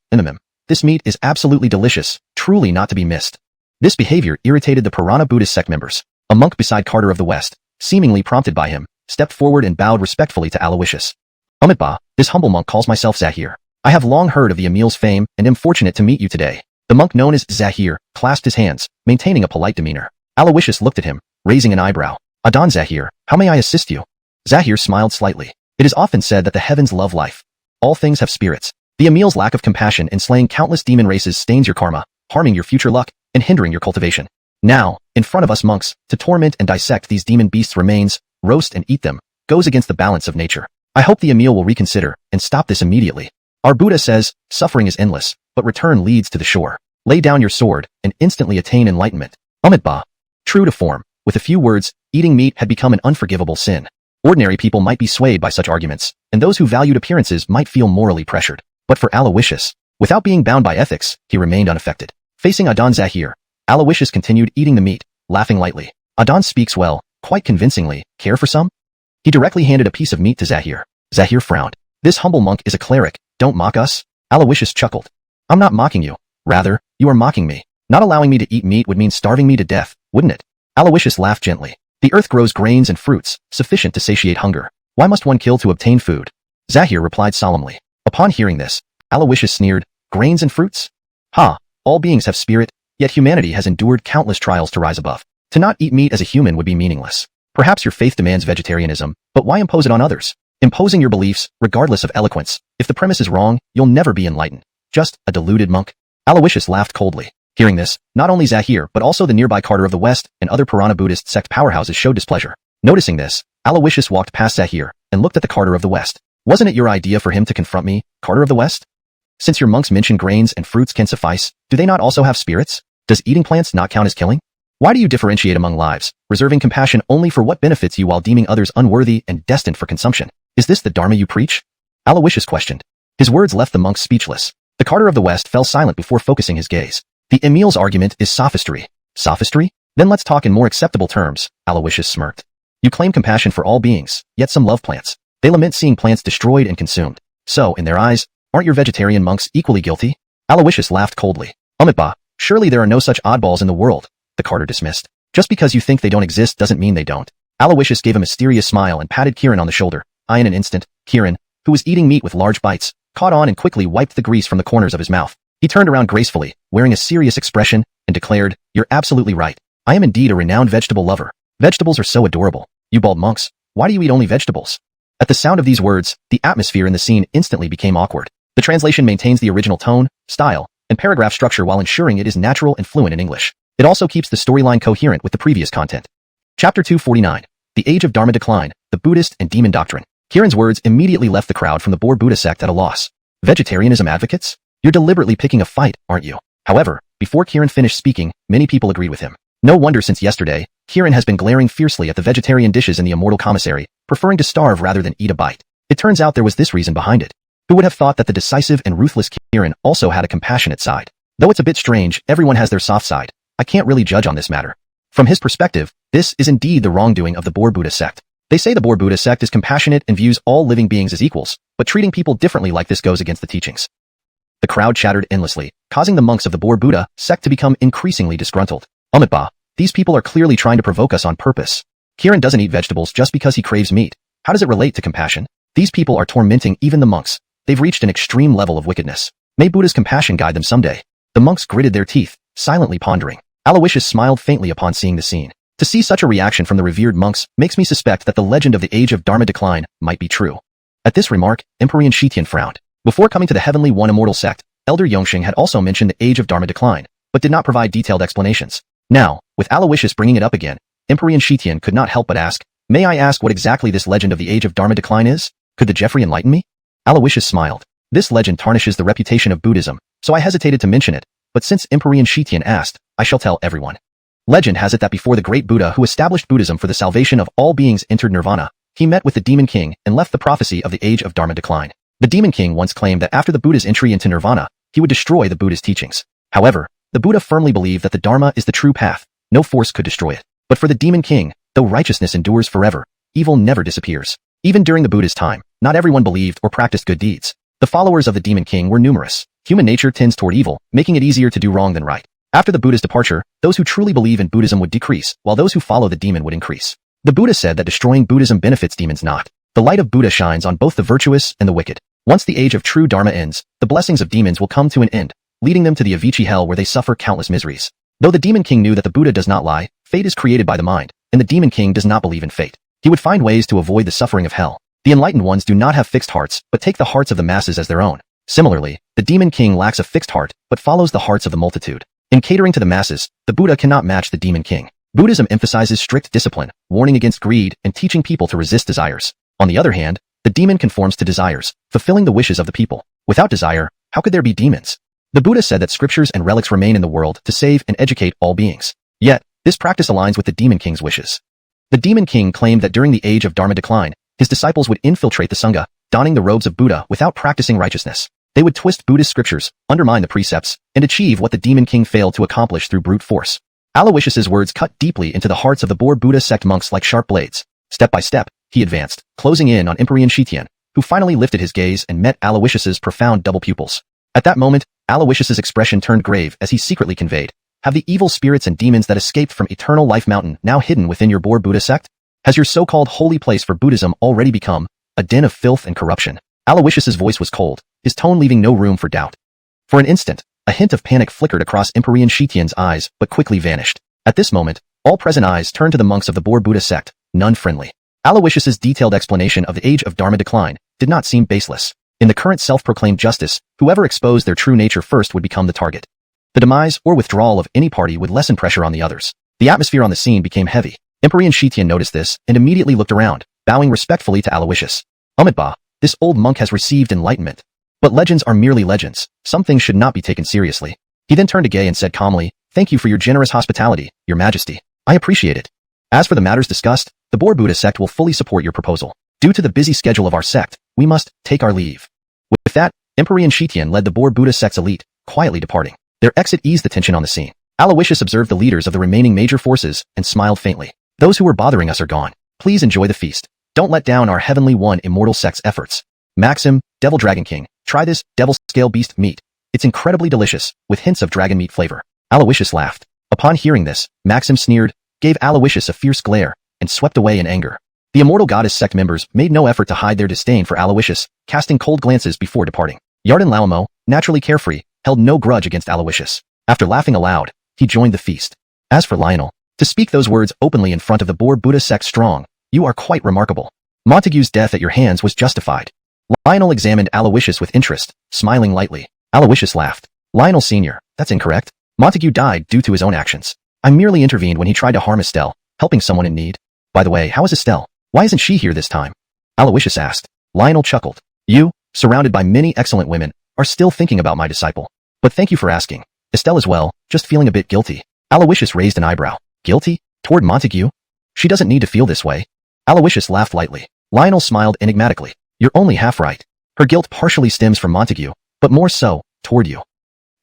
This meat is absolutely delicious, truly not to be missed. This behavior irritated the Piranha Buddhist sect members. A monk beside Carter of the West, seemingly prompted by him, stepped forward and bowed respectfully to Alawishus. Amitba, this humble monk calls myself Zahir. I have long heard of the Emil's fame and am fortunate to meet you today. The monk known as Zahir clasped his hands, maintaining a polite demeanor. Alawishus looked at him, raising an eyebrow. Adon Zahir, how may I assist you? Zahir smiled slightly. It is often said that the heavens love life. All things have spirits. The Emil's lack of compassion in slaying countless demon races stains your karma, harming your future luck, and hindering your cultivation. Now, in front of us monks, to torment and dissect these demon beasts' remains, roast and eat them, goes against the balance of nature. I hope the Emil will reconsider and stop this immediately. Our Buddha says, suffering is endless, but return leads to the shore. Lay down your sword and instantly attain enlightenment. Ba. True to form, with a few words, eating meat had become an unforgivable sin. Ordinary people might be swayed by such arguments, and those who valued appearances might feel morally pressured. But for Alawishus, without being bound by ethics, he remained unaffected. Facing Adon Zahir, Alawishus continued eating the meat, laughing lightly. Adon speaks well, quite convincingly. Care for some? He directly handed a piece of meat to Zahir. Zahir frowned. This humble monk is a cleric. Don't mock us. Alawishus chuckled. I'm not mocking you. Rather, you are mocking me. Not allowing me to eat meat would mean starving me to death, wouldn't it? Alawishus laughed gently. The earth grows grains and fruits, sufficient to satiate hunger. Why must one kill to obtain food? Zahir replied solemnly. Upon hearing this, Alawishus sneered, grains and fruits? Ha! All beings have spirit, yet humanity has endured countless trials to rise above. To not eat meat as a human would be meaningless. Perhaps your faith demands vegetarianism, but why impose it on others? Imposing your beliefs, regardless of eloquence. If the premise is wrong, you'll never be enlightened. Just a deluded monk. Alawishus laughed coldly. Hearing this, not only Zahir but also the nearby Carter of the West and other Purana Buddhist sect powerhouses showed displeasure. Noticing this, Alawishus walked past Zahir and looked at the Carter of the West. Wasn't it your idea for him to confront me, Carter of the West? Since your monks mention grains and fruits can suffice, do they not also have spirits? Does eating plants not count as killing? Why do you differentiate among lives, reserving compassion only for what benefits you while deeming others unworthy and destined for consumption? Is this the Dharma you preach? Alawishus questioned. His words left the monks speechless. The Carter of the West fell silent before focusing his gaze. The Emil's argument is sophistry. Sophistry? Then let's talk in more acceptable terms, Alawishus smirked. You claim compassion for all beings, yet some love plants. They lament seeing plants destroyed and consumed. So, in their eyes, aren't your vegetarian monks equally guilty? Alawishus laughed coldly. Ba. Surely there are no such oddballs in the world, the Carter dismissed. Just because you think they don't exist doesn't mean they don't. Alawishus gave a mysterious smile and patted Kieran on the shoulder. In an instant, Kieran, who was eating meat with large bites, caught on and quickly wiped the grease from the corners of his mouth. He turned around gracefully, wearing a serious expression, and declared, You're absolutely right. I am indeed a renowned vegetable lover. Vegetables are so adorable. You bald monks, why do you eat only vegetables? At the sound of these words, the atmosphere in the scene instantly became awkward. The translation maintains the original tone, style, and paragraph structure while ensuring it is natural and fluent in English. It also keeps the storyline coherent with the previous content. Chapter 249. The Age of Dharma Decline, the Buddhist and Demon Doctrine. Kieran's words immediately left the crowd from the Boer Buddha sect at a loss. Vegetarianism advocates? You're deliberately picking a fight, aren't you? However, before Kieran finished speaking, many people agreed with him. No wonder since yesterday, Kieran has been glaring fiercely at the vegetarian dishes in the immortal commissary, preferring to starve rather than eat a bite. It turns out there was this reason behind it. Who would have thought that the decisive and ruthless Kieran also had a compassionate side? Though it's a bit strange, everyone has their soft side. I can't really judge on this matter. From his perspective, this is indeed the wrongdoing of the Boer Buddha sect. They say the Boer Buddha sect is compassionate and views all living beings as equals, but treating people differently like this goes against the teachings. The crowd chattered endlessly, causing the monks of the Boer Buddha sect to become increasingly disgruntled. Ba. These people are clearly trying to provoke us on purpose. Kieran doesn't eat vegetables just because he craves meat. How does it relate to compassion? These people are tormenting even the monks. They've reached an extreme level of wickedness. May Buddha's compassion guide them someday. The monks gritted their teeth, silently pondering. Alawishus smiled faintly upon seeing the scene. To see such a reaction from the revered monks makes me suspect that the legend of the Age of Dharma Decline might be true. At this remark, Emperor Shitian frowned. Before coming to the Heavenly One Immortal sect, Elder Yongsheng had also mentioned the Age of Dharma Decline, but did not provide detailed explanations. Now, with Alawishus bringing it up again, Emperor Shitian could not help but ask, May I ask what exactly this legend of the Age of Dharma Decline is? Could the Jeffrey enlighten me? Alawishus smiled. This legend tarnishes the reputation of Buddhism, so I hesitated to mention it, but since Emperor Shitian asked, I shall tell everyone. Legend has it that before the great Buddha who established Buddhism for the salvation of all beings entered nirvana, he met with the Demon King and left the prophecy of the Age of Dharma Decline. The Demon King once claimed that after the Buddha's entry into nirvana, he would destroy the Buddha's teachings. However, the Buddha firmly believed that the Dharma is the true path. No force could destroy it. But for the Demon King, though righteousness endures forever, evil never disappears. Even during the Buddha's time, not everyone believed or practiced good deeds. The followers of the Demon King were numerous. Human nature tends toward evil, making it easier to do wrong than right. After the Buddha's departure, those who truly believe in Buddhism would decrease, while those who follow the demon would increase. The Buddha said that destroying Buddhism benefits demons not. The light of Buddha shines on both the virtuous and the wicked. Once the age of true Dharma ends, the blessings of demons will come to an end, leading them to the Avicii hell where they suffer countless miseries. Though the Demon King knew that the Buddha does not lie, fate is created by the mind, and the Demon King does not believe in fate. He would find ways to avoid the suffering of hell. The enlightened ones do not have fixed hearts, but take the hearts of the masses as their own. Similarly, the Demon King lacks a fixed heart, but follows the hearts of the multitude. In catering to the masses, the Buddha cannot match the Demon King. Buddhism emphasizes strict discipline, warning against greed, and teaching people to resist desires. On the other hand, the demon conforms to desires, fulfilling the wishes of the people. Without desire, how could there be demons? The Buddha said that scriptures and relics remain in the world to save and educate all beings. Yet, this practice aligns with the Demon King's wishes. The Demon King claimed that during the age of Dharma decline, his disciples would infiltrate the Sangha, donning the robes of Buddha without practicing righteousness. They would twist Buddhist scriptures, undermine the precepts, and achieve what the Demon King failed to accomplish through brute force. Alawishus' words cut deeply into the hearts of the Boer Buddha sect monks like sharp blades. Step by step, he advanced, closing in on Emperor Shitian, who finally lifted his gaze and met Alawishus' profound double pupils. At that moment, Alawishus' expression turned grave as he secretly conveyed, "Have the evil spirits and demons that escaped from Eternal Life Mountain now hidden within your Boer Buddha sect? Has your so-called holy place for Buddhism already become a den of filth and corruption?" Alawishus' voice was cold, his tone leaving no room for doubt. For an instant, a hint of panic flickered across Emperor Shitian's eyes but quickly vanished. At this moment, all present eyes turned to the monks of the Boer Buddha sect, none friendly. Alawishus' detailed explanation of the age of Dharma decline did not seem baseless. In the current self-proclaimed justice, whoever exposed their true nature first would become the target. The demise or withdrawal of any party would lessen pressure on the others. The atmosphere on the scene became heavy. Emperor Shitian noticed this and immediately looked around, bowing respectfully to Alawishus. "Umitba, this old monk has received enlightenment. But legends are merely legends. Some things should not be taken seriously." He then turned to Gay and said calmly, "Thank you for your generous hospitality, Your Majesty. I appreciate it. As for the matters discussed, the Boer Buddha sect will fully support your proposal. Due to the busy schedule of our sect, we must take our leave." With that, Emperor Shitian led the Boer Buddha sect's elite, quietly departing. Their exit eased the tension on the scene. Alawishus observed the leaders of the remaining major forces and smiled faintly. "Those who were bothering us are gone. Please enjoy the feast. Don't let down our Heavenly One Immortal sect's efforts. Maxim, Devil Dragon King, try this devil scale beast meat. It's incredibly delicious, with hints of dragon meat flavor." Alawishus laughed. Upon hearing this, Maxim sneered, gave Alawishus a fierce glare, and swept away in anger. The Immortal Goddess sect members made no effort to hide their disdain for Alawishus, casting cold glances before departing. Yarden Laumo, naturally carefree, held no grudge against Alawishus. After laughing aloud, he joined the feast. As for Lionel, to speak those words openly in front of the Boer Buddha sect strong, "You are quite remarkable. Montague's death at your hands was justified." Lionel examined Alawishus with interest, smiling lightly. Alawishus laughed. "Lionel Sr., that's incorrect. Montague died due to his own actions. I merely intervened when he tried to harm Estelle, helping someone in need. By the way, how is Estelle? Why isn't she here this time?" Alawishus asked. Lionel chuckled. "You, surrounded by many excellent women, are still thinking about my disciple. But thank you for asking. Estelle as well, just feeling a bit guilty." Alawishus raised an eyebrow. "Guilty? Toward Montague? She doesn't need to feel this way." Alawishus laughed lightly. Lionel smiled enigmatically. "You're only half right. Her guilt partially stems from Montague, but more so, toward you.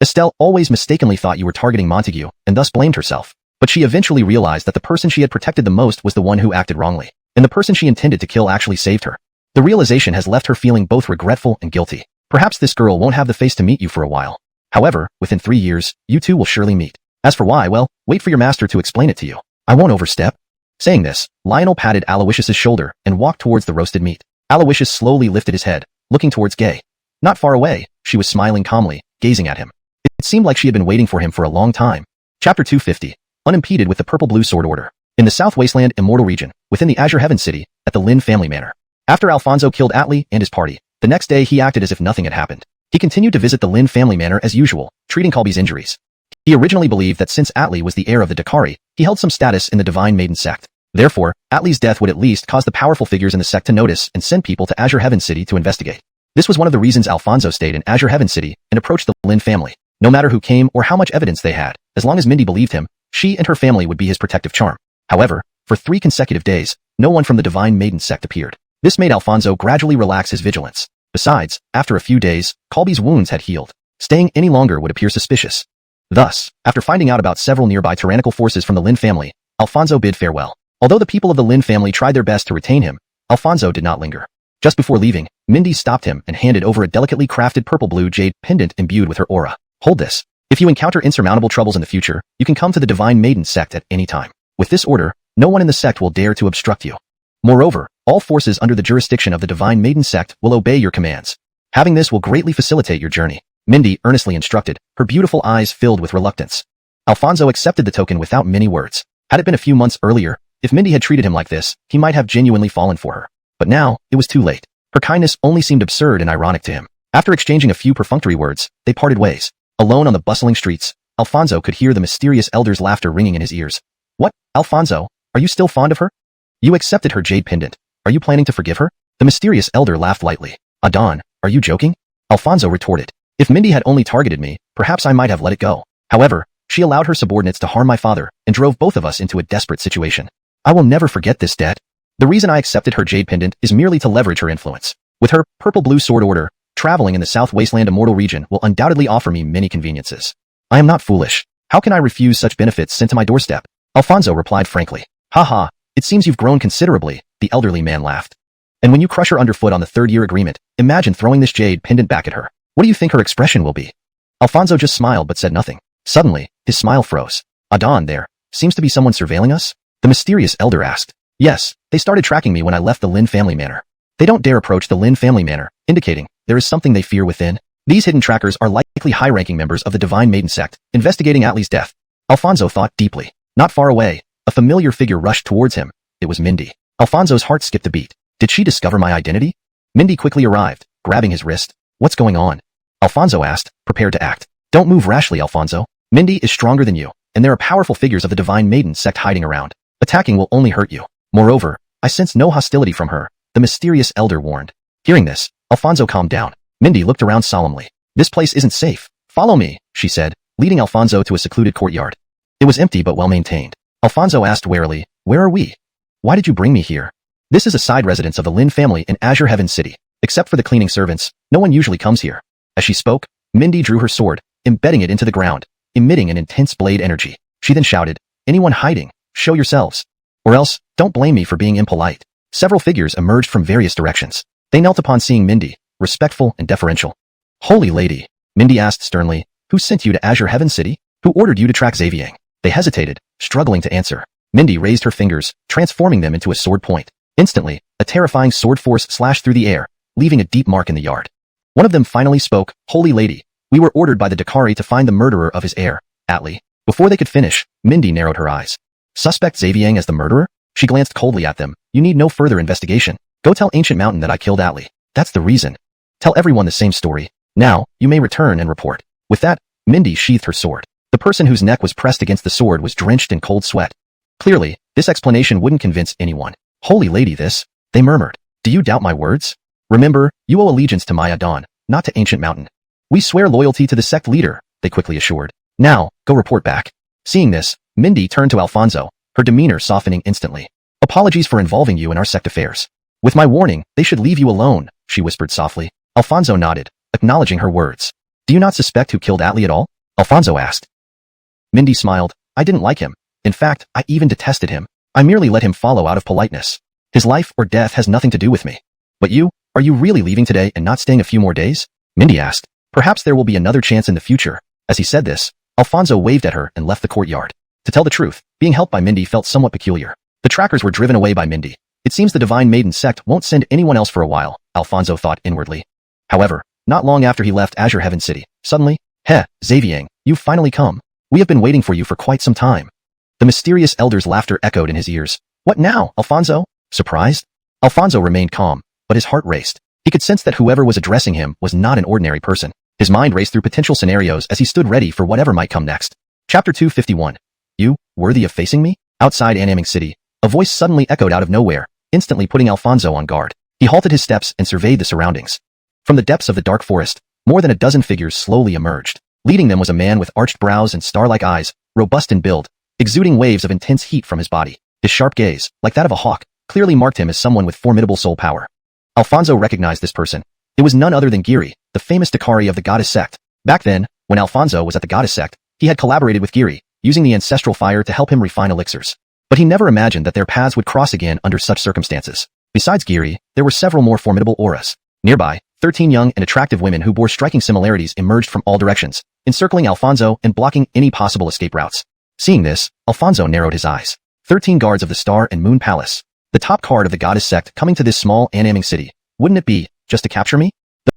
Estelle always mistakenly thought you were targeting Montague, and thus blamed herself. But she eventually realized that the person she had protected the most was the one who acted wrongly, and the person she intended to kill actually saved her. The realization has left her feeling both regretful and guilty. Perhaps this girl won't have the face to meet you for a while. However, within 3 years, you two will surely meet. As for why, well, wait for your master to explain it to you. I won't overstep." Saying this, Lionel patted Aloysius' shoulder and walked towards the roasted meat. Aloysius slowly lifted his head, looking towards Gay. Not far away, she was smiling calmly, gazing at him. It seemed like she had been waiting for him for a long time. Chapter 250. Unimpeded with the Purple-Blue Sword Order. In the South Wasteland Immortal region, within the Azure Heaven City, at the Lin family manor. After Alfonso killed Atli and his party, the next day he acted as if nothing had happened. He continued to visit the Lin family manor as usual, treating Colby's injuries. He originally believed that since Atli was the heir of the Dakari, he held some status in the Divine Maiden sect. Therefore, Atli's death would at least cause the powerful figures in the sect to notice and send people to Azure Heaven City to investigate. This was one of the reasons Alfonso stayed in Azure Heaven City and approached the Lin family. No matter who came or how much evidence they had, as long as Mindy believed him, she and her family would be his protective charm. However, for 3 consecutive days, no one from the Divine Maiden sect appeared. This made Alfonso gradually relax his vigilance. Besides, after a few days, Colby's wounds had healed. Staying any longer would appear suspicious. Thus, after finding out about several nearby tyrannical forces from the Lin family, Alfonso bid farewell. Although the people of the Lin family tried their best to retain him, Alfonso did not linger. Just before leaving, Mindy stopped him and handed over a delicately crafted purple-blue jade pendant imbued with her aura. Hold this. If you encounter insurmountable troubles in the future, you can come to the Divine Maiden sect at any time. With this order, no one in the sect will dare to obstruct you. Moreover, all forces under the jurisdiction of the Divine Maiden sect will obey your commands. Having this will greatly facilitate your journey. Mindy earnestly instructed, her beautiful eyes filled with reluctance. Alfonso accepted the token without many words. Had it been a few months earlier, if Mindy had treated him like this, he might have genuinely fallen for her. But now, it was too late. Her kindness only seemed absurd and ironic to him. After exchanging a few perfunctory words, they parted ways. Alone on the bustling streets, Alfonso could hear the mysterious elder's laughter ringing in his ears. What, Alfonso? Are you still fond of her? You accepted her jade pendant. Are you planning to forgive her? The mysterious elder laughed lightly. Adon, are you joking? Alfonso retorted. If Mindy had only targeted me, perhaps I might have let it go. However, she allowed her subordinates to harm my father and drove both of us into a desperate situation. I will never forget this debt. The reason I accepted her jade pendant is merely to leverage her influence. With her purple-blue sword order, traveling in the South Wasteland Immortal region will undoubtedly offer me many conveniences. I am not foolish. How can I refuse such benefits sent to my doorstep? Alfonso replied frankly. Haha, it seems you've grown considerably, the elderly man laughed. And when you crush her underfoot on the third-year agreement, imagine throwing this jade pendant back at her. What do you think her expression will be? Alfonso just smiled but said nothing. Suddenly, his smile froze. Adon, there seems to be someone surveilling us? The mysterious elder asked. Yes, they started tracking me when I left the Lin family manor. They don't dare approach the Lin family manor, indicating there is something they fear within. These hidden trackers are likely high-ranking members of the Divine Maiden sect, investigating Atli's death. Alfonso thought deeply. Not far away, a familiar figure rushed towards him. It was Mindy. Alfonso's heart skipped a beat. Did she discover my identity? Mindy quickly arrived, grabbing his wrist. What's going on? Alfonso asked, prepared to act. Don't move rashly, Alfonso. Mindy is stronger than you, and there are powerful figures of the Divine Maiden sect hiding around. Attacking will only hurt you. Moreover, I sense no hostility from her, the mysterious elder warned. Hearing this, Alfonso calmed down. Mindy looked around solemnly. This place isn't safe. Follow me, she said, leading Alfonso to a secluded courtyard. It was empty but well-maintained. Alfonso asked warily, where are we? Why did you bring me here? This is a side residence of the Lin family in Azure Heaven City. Except for the cleaning servants, no one usually comes here. As she spoke, Mindy drew her sword, embedding it into the ground, emitting an intense blade energy. She then shouted, anyone hiding, show yourselves. Or else, don't blame me for being impolite. Several figures emerged from various directions. They knelt upon seeing Mindy, respectful and deferential. Holy lady, Mindy asked sternly, who sent you to Azure Heaven City? Who ordered you to track Xaviang? They hesitated, struggling to answer. Mindy raised her fingers, transforming them into a sword point. Instantly, a terrifying sword force slashed through the air, leaving a deep mark in the yard. One of them finally spoke, Holy lady, we were ordered by the Dakari to find the murderer of his heir, Atli. Before they could finish, Mindy narrowed her eyes. Suspect Xaviang as the murderer? She glanced coldly at them. You need no further investigation. Go tell Ancient Mountain that I killed Atli. That's the reason. Tell everyone the same story. Now, you may return and report. With that, Mindy sheathed her sword. The person whose neck was pressed against the sword was drenched in cold sweat. Clearly, this explanation wouldn't convince anyone. Holy lady this, they murmured. Do you doubt my words? Remember, you owe allegiance to Maya Dawn, not to Ancient Mountain. We swear loyalty to the sect leader, they quickly assured. Now, go report back. Seeing this, Mindy turned to Alfonso, her demeanor softening instantly. Apologies for involving you in our sect affairs. With my warning, they should leave you alone, she whispered softly. Alfonso nodded, acknowledging her words. Do you not suspect who killed Atli at all? Alfonso asked. Mindy smiled. I didn't like him. In fact, I even detested him. I merely let him follow out of politeness. His life or death has nothing to do with me. But you, are you really leaving today and not staying a few more days? Mindy asked. Perhaps there will be another chance in the future. As he said this, Alfonso waved at her and left the courtyard. To tell the truth, being helped by Mindy felt somewhat peculiar. The trackers were driven away by Mindy. It seems the Divine Maiden sect won't send anyone else for a while, Alfonso thought inwardly. However, not long after he left Azure Heaven City, suddenly, Xaviang, you've finally come. We have been waiting for you for quite some time. The mysterious elder's laughter echoed in his ears. What now, Alfonso? Surprised? Alfonso remained calm, but his heart raced. He could sense that whoever was addressing him was not an ordinary person. His mind raced through potential scenarios as he stood ready for whatever might come next. Chapter 251. You, worthy of facing me? Outside Annaming City, a voice suddenly echoed out of nowhere, instantly putting Alfonso on guard. He halted his steps and surveyed the surroundings. From the depths of the dark forest, more than a dozen figures slowly emerged. Leading them was a man with arched brows and star-like eyes, robust in build, exuding waves of intense heat from his body. His sharp gaze, like that of a hawk, clearly marked him as someone with formidable soul power. Alfonso recognized this person. It was none other than Giri, the famous Dakari of the goddess sect. Back then, when Alfonso was at the goddess sect, he had collaborated with Giri, using the ancestral fire to help him refine elixirs. But he never imagined that their paths would cross again under such circumstances. Besides Giri, there were several more formidable auras. Nearby, 13 young and attractive women who bore striking similarities emerged from all directions, encircling Alfonso and blocking any possible escape routes. Seeing this, Alfonso narrowed his eyes. 13 guards of the Star and Moon Palace. The top card of the goddess sect coming to this small Annaming city. Wouldn't it be, just to capture me?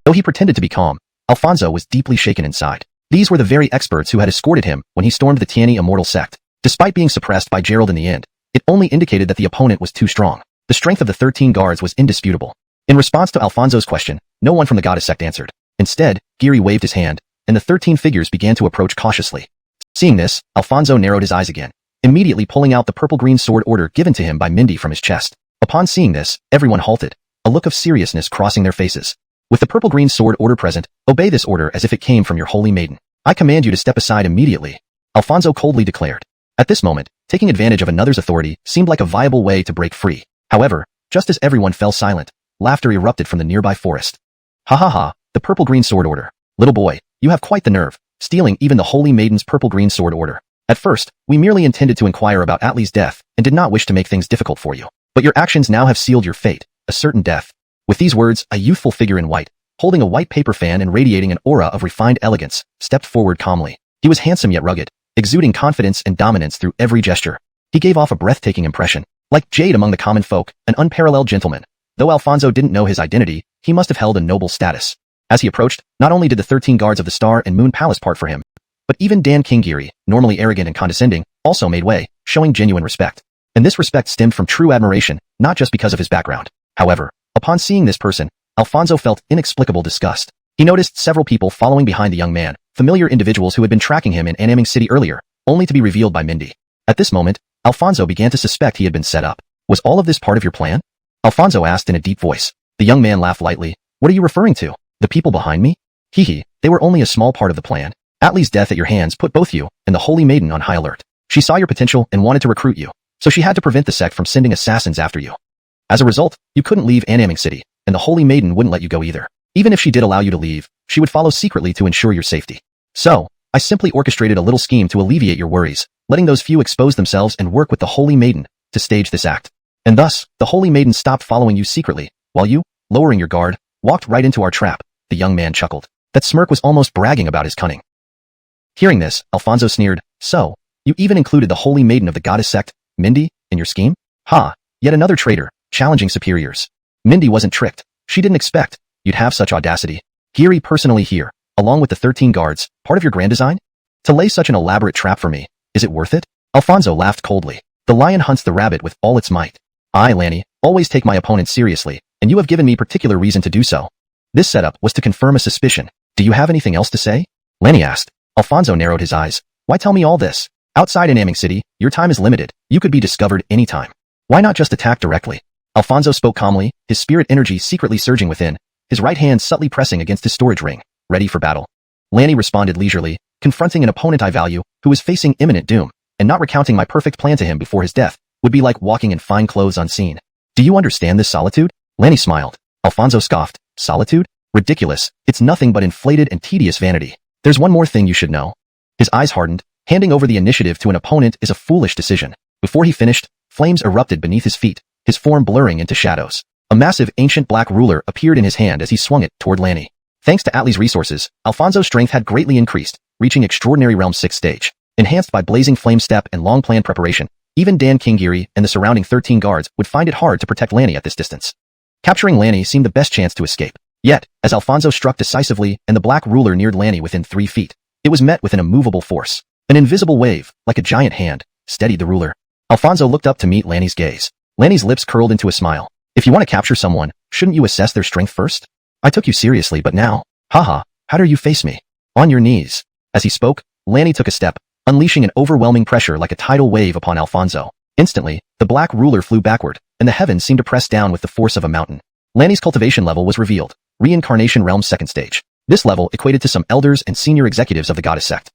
Though he pretended to be calm, Alfonso was deeply shaken inside. These were the very experts who had escorted him when he stormed the Tiani immortal sect. Despite being suppressed by Gerald in the end, it only indicated that the opponent was too strong. The strength of the 13 guards was indisputable. In response to Alfonso's question, no one from the goddess sect answered. Instead, Geary waved his hand, and the 13 figures began to approach cautiously. Seeing this, Alfonso narrowed his eyes again, immediately pulling out the purple-green sword order given to him by Mindy from his chest. Upon seeing this, everyone halted, a look of seriousness crossing their faces. With the purple-green sword order present, obey this order as if it came from your holy maiden. I command you to step aside immediately, Alfonso coldly declared. At this moment, taking advantage of another's authority seemed like a viable way to break free. However, just as everyone fell silent, laughter erupted from the nearby forest. Ha ha ha, the purple-green sword order. Little boy, you have quite the nerve, stealing even the holy maiden's purple-green sword order. At first, we merely intended to inquire about Atli's death and did not wish to make things difficult for you. But your actions now have sealed your fate, a certain death. With these words, a youthful figure in white, holding a white paper fan and radiating an aura of refined elegance, stepped forward calmly. He was handsome yet rugged, exuding confidence and dominance through every gesture. He gave off a breathtaking impression. Like jade among the common folk, an unparalleled gentleman. Though Alfonso didn't know his identity, he must have held a noble status. As he approached, not only did the 13 guards of the Star and Moon Palace part for him, but even Dan Kingeary, normally arrogant and condescending, also made way, showing genuine respect. And this respect stemmed from true admiration, not just because of his background. However, upon seeing this person, Alfonso felt inexplicable disgust. He noticed several people following behind the young man, familiar individuals who had been tracking him in Annihilation City earlier, only to be revealed by Mindy. At this moment, Alfonso began to suspect he had been set up. Was all of this part of your plan? Alfonso asked in a deep voice. The young man laughed lightly. What are you referring to? The people behind me? Hee, they were only a small part of the plan. Atli's death at your hands put both you and the Holy Maiden on high alert. She saw your potential and wanted to recruit you, so she had to prevent the sect from sending assassins after you. As a result, you couldn't leave Annihilation City, and the Holy Maiden wouldn't let you go either. Even if she did allow you to leave, she would follow secretly to ensure your safety. So, I simply orchestrated a little scheme to alleviate your worries, letting those few expose themselves and work with the Holy Maiden to stage this act. And thus, the Holy Maiden stopped following you secretly, while you, lowering your guard, walked right into our trap. The young man chuckled. That smirk was almost bragging about his cunning. Hearing this, Alfonso sneered. So, you even included the Holy Maiden of the goddess sect, Mindy, in your scheme? Ha, yet another traitor, challenging superiors. Mindy wasn't tricked. She didn't expect you'd have such audacity. Geary personally here, along with the 13 guards, part of your grand design? To lay such an elaborate trap for me, is it worth it? Alfonso laughed coldly. The lion hunts the rabbit with all its might. I, Lanny, always take my opponents seriously, and you have given me particular reason to do so. This setup was to confirm a suspicion. Do you have anything else to say? Lanny asked. Alfonso narrowed his eyes. Why tell me all this? Outside Annihilation City, your time is limited. You could be discovered anytime. Why not just attack directly? Alfonso spoke calmly, his spirit energy secretly surging within, his right hand subtly pressing against his storage ring, ready for battle. Lanny responded leisurely, confronting an opponent I value, who is facing imminent doom, and not recounting my perfect plan to him before his death would be like walking in fine clothes unseen. Do you understand this solitude? Lanny smiled. Alfonso scoffed. Solitude? Ridiculous. It's nothing but inflated and tedious vanity. There's one more thing you should know. His eyes hardened. Handing over the initiative to an opponent is a foolish decision. Before he finished, flames erupted beneath his feet, his form blurring into shadows. A massive ancient black ruler appeared in his hand as he swung it toward Lanny. Thanks to Atli's resources, Alfonso's strength had greatly increased, reaching Extraordinary Realm 6th stage. Enhanced by blazing flame step and long-planned preparation, even Dan Kingeary and the surrounding 13 guards would find it hard to protect Lanny at this distance. Capturing Lanny seemed the best chance to escape. Yet, as Alfonso struck decisively and the black ruler neared Lanny within 3 feet, it was met with an immovable force. An invisible wave, like a giant hand, steadied the ruler. Alfonso looked up to meet Lanny's gaze. Lanny's lips curled into a smile. If you want to capture someone, shouldn't you assess their strength first? I took you seriously, but now, haha, how dare you face me? On your knees. As he spoke, Lanny took a step, unleashing an overwhelming pressure like a tidal wave upon Alfonso. Instantly, the black ruler flew backward, and the heavens seemed to press down with the force of a mountain. Lanny's cultivation level was revealed. Reincarnation Realm 2nd stage. This level equated to some elders and senior executives of the goddess sect.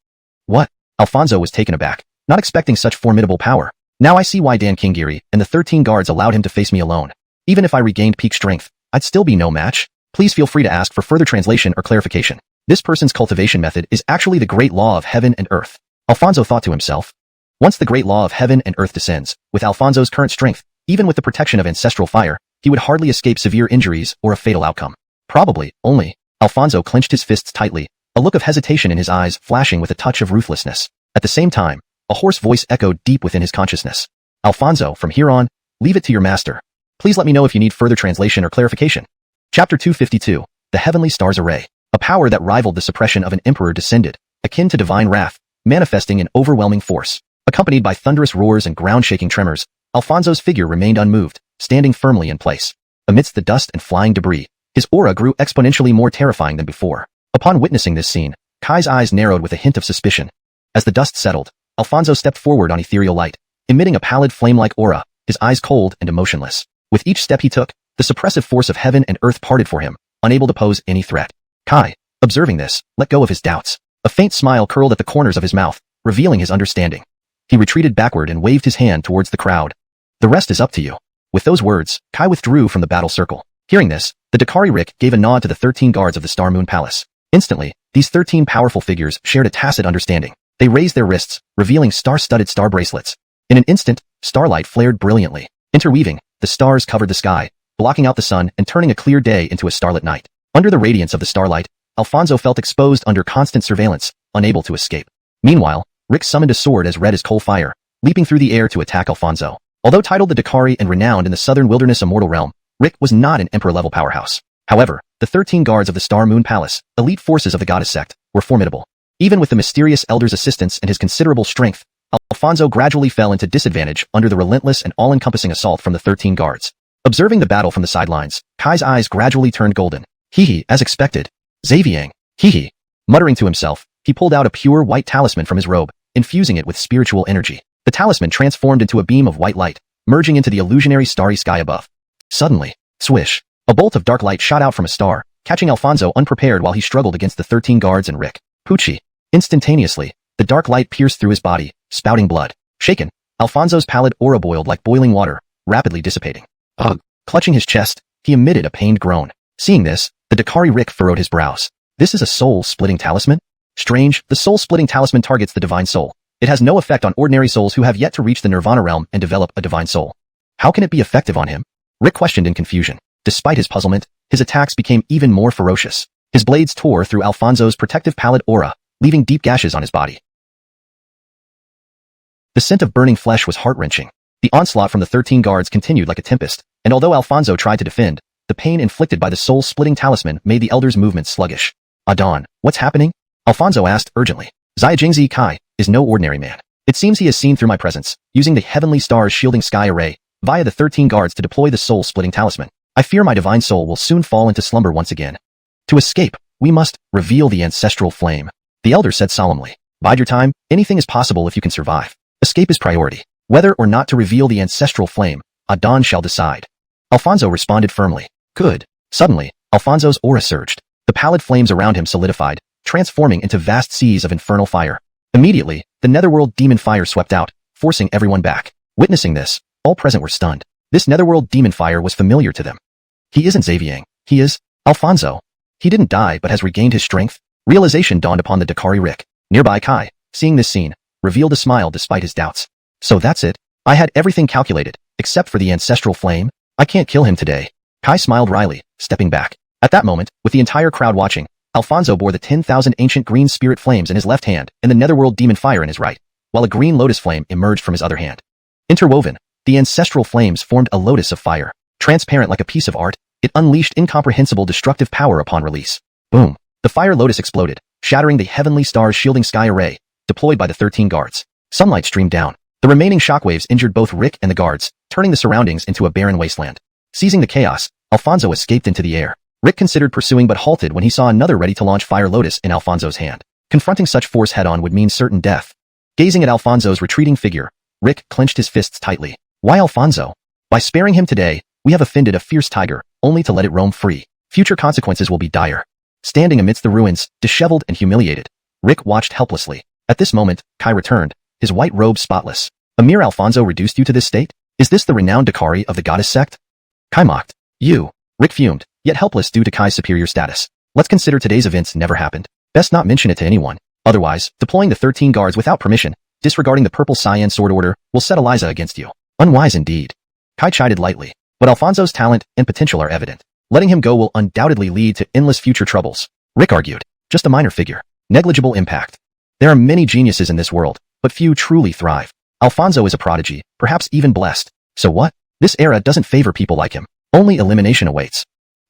What? Alfonso was taken aback, not expecting such formidable power. Now I see why Dan Kingeary and the 13 guards allowed him to face me alone. Even if I regained peak strength, I'd still be no match. Please feel free to ask for further translation or clarification. This person's cultivation method is actually the great law of heaven and earth. Alfonso thought to himself. Once the great law of heaven and earth descends, with Alfonso's current strength, even with the protection of ancestral fire, he would hardly escape severe injuries or a fatal outcome. Probably, only. Alfonso clenched his fists tightly, a look of hesitation in his eyes flashing with a touch of ruthlessness. At the same time, a hoarse voice echoed deep within his consciousness. Alfonso, from here on, leave it to your master. Please let me know if you need further translation or clarification. Chapter 252, The Heavenly Stars Array. A power that rivaled the suppression of an emperor descended, akin to divine wrath, manifesting in overwhelming force. Accompanied by thunderous roars and ground-shaking tremors, Alfonso's figure remained unmoved, standing firmly in place. Amidst the dust and flying debris, his aura grew exponentially more terrifying than before. Upon witnessing this scene, Kai's eyes narrowed with a hint of suspicion. As the dust settled, Alfonso stepped forward on ethereal light, emitting a pallid flame-like aura, his eyes cold and emotionless. With each step he took, the suppressive force of heaven and earth parted for him, unable to pose any threat. Kai, observing this, let go of his doubts. A faint smile curled at the corners of his mouth, revealing his understanding. He retreated backward and waved his hand towards the crowd. The rest is up to you. With those words, Kai withdrew from the battle circle. Hearing this, the Dakari Rick gave a nod to the 13 guards of the Star Moon Palace. Instantly, these 13 powerful figures shared a tacit understanding. They raised their wrists, revealing star-studded star bracelets. In an instant, starlight flared brilliantly. Interweaving, the stars covered the sky, blocking out the sun and turning a clear day into a starlit night. Under the radiance of the starlight, Alfonso felt exposed under constant surveillance, unable to escape. Meanwhile, Rick summoned a sword as red as coal fire, leaping through the air to attack Alfonso. Although titled the Dakari and renowned in the southern wilderness immortal realm, Rick was not an emperor-level powerhouse. However, the 13 guards of the Star Moon Palace, elite forces of the goddess sect, were formidable. Even with the mysterious elder's assistance and his considerable strength, Alfonso gradually fell into disadvantage under the relentless and all-encompassing assault from the 13 guards. Observing the battle from the sidelines, Kai's eyes gradually turned golden. Hee, as expected. Xaviang. Hee. Muttering to himself, he pulled out a pure white talisman from his robe, infusing it with spiritual energy. The talisman transformed into a beam of white light, merging into the illusionary starry sky above. Suddenly, swish, a bolt of dark light shot out from a star, catching Alfonso unprepared while he struggled against the 13 guards and Rick. Poochie. Instantaneously, the dark light pierced through his body, spouting blood. Shaken, Alfonso's pallid aura boiled like boiling water, rapidly dissipating. Ugh. Clutching his chest, he emitted a pained groan. Seeing this, the Dakari Rick furrowed his brows. This is a soul-splitting talisman? Strange, the soul-splitting talisman targets the divine soul. It has no effect on ordinary souls who have yet to reach the nirvana realm and develop a divine soul. How can it be effective on him? Rick questioned in confusion. Despite his puzzlement, his attacks became even more ferocious. His blades tore through Alfonso's protective pallid aura, leaving deep gashes on his body. The scent of burning flesh was heart-wrenching. The onslaught from the 13 guards continued like a tempest, and although Alfonso tried to defend, the pain inflicted by the soul-splitting talisman made the elder's movements sluggish. Adon, what's happening? Alfonso asked urgently. Xiajingzi Kai is no ordinary man. It seems he has seen through my presence, using the heavenly stars shielding sky array, via the 13 guards to deploy the soul-splitting talisman. I fear my divine soul will soon fall into slumber once again. To escape, we must reveal the ancestral flame. The elder said solemnly. Bide your time, anything is possible if you can survive. Escape is priority. Whether or not to reveal the ancestral flame, Adon shall decide. Alfonso responded firmly. Good. Suddenly, Alfonso's aura surged. The pallid flames around him solidified, transforming into vast seas of infernal fire. Immediately, the netherworld demon fire swept out, forcing everyone back. Witnessing this, all present were stunned. This netherworld demon fire was familiar to them. He isn't Xaviang. He is Alfonso. He didn't die but has regained his strength. Realization dawned upon the Dakari Rick. Nearby Kai, seeing this scene, revealed a smile despite his doubts. So that's it. I had everything calculated, except for the ancestral flame. I can't kill him today. Kai smiled wryly, stepping back. At that moment, with the entire crowd watching, Alfonso bore the 10,000 ancient green spirit flames in his left hand and the netherworld demon fire in his right, while a green lotus flame emerged from his other hand. Interwoven, the ancestral flames formed a lotus of fire. Transparent like a piece of art, it unleashed incomprehensible destructive power upon release. Boom. The fire lotus exploded, shattering the heavenly stars shielding sky array, deployed by the 13 guards. Sunlight streamed down. The remaining shockwaves injured both Rick and the guards, turning the surroundings into a barren wasteland. Seizing the chaos, Alfonso escaped into the air. Rick considered pursuing but halted when he saw another ready-to-launch fire lotus in Alfonso's hand. Confronting such force head-on would mean certain death. Gazing at Alfonso's retreating figure, Rick clenched his fists tightly. Why Alfonso? By sparing him today, we have offended a fierce tiger, only to let it roam free. Future consequences will be dire. Standing amidst the ruins, disheveled and humiliated, Rick watched helplessly. At this moment, Kai returned, his white robe spotless. Amir Alfonso reduced you to this state? Is this the renowned Dakari of the goddess sect? Kai mocked. You. Rick fumed, yet helpless due to Kai's superior status. Let's consider today's events never happened. Best not mention it to anyone. Otherwise, deploying the 13 guards without permission, disregarding the purple cyan sword order, will set Eliza against you. Unwise indeed. Kai chided lightly, but Alfonso's talent and potential are evident. Letting him go will undoubtedly lead to endless future troubles. Rick argued. Just a minor figure. Negligible impact. There are many geniuses in this world, but few truly thrive. Alfonso is a prodigy, perhaps even blessed. So what? This era doesn't favor people like him. Only elimination awaits.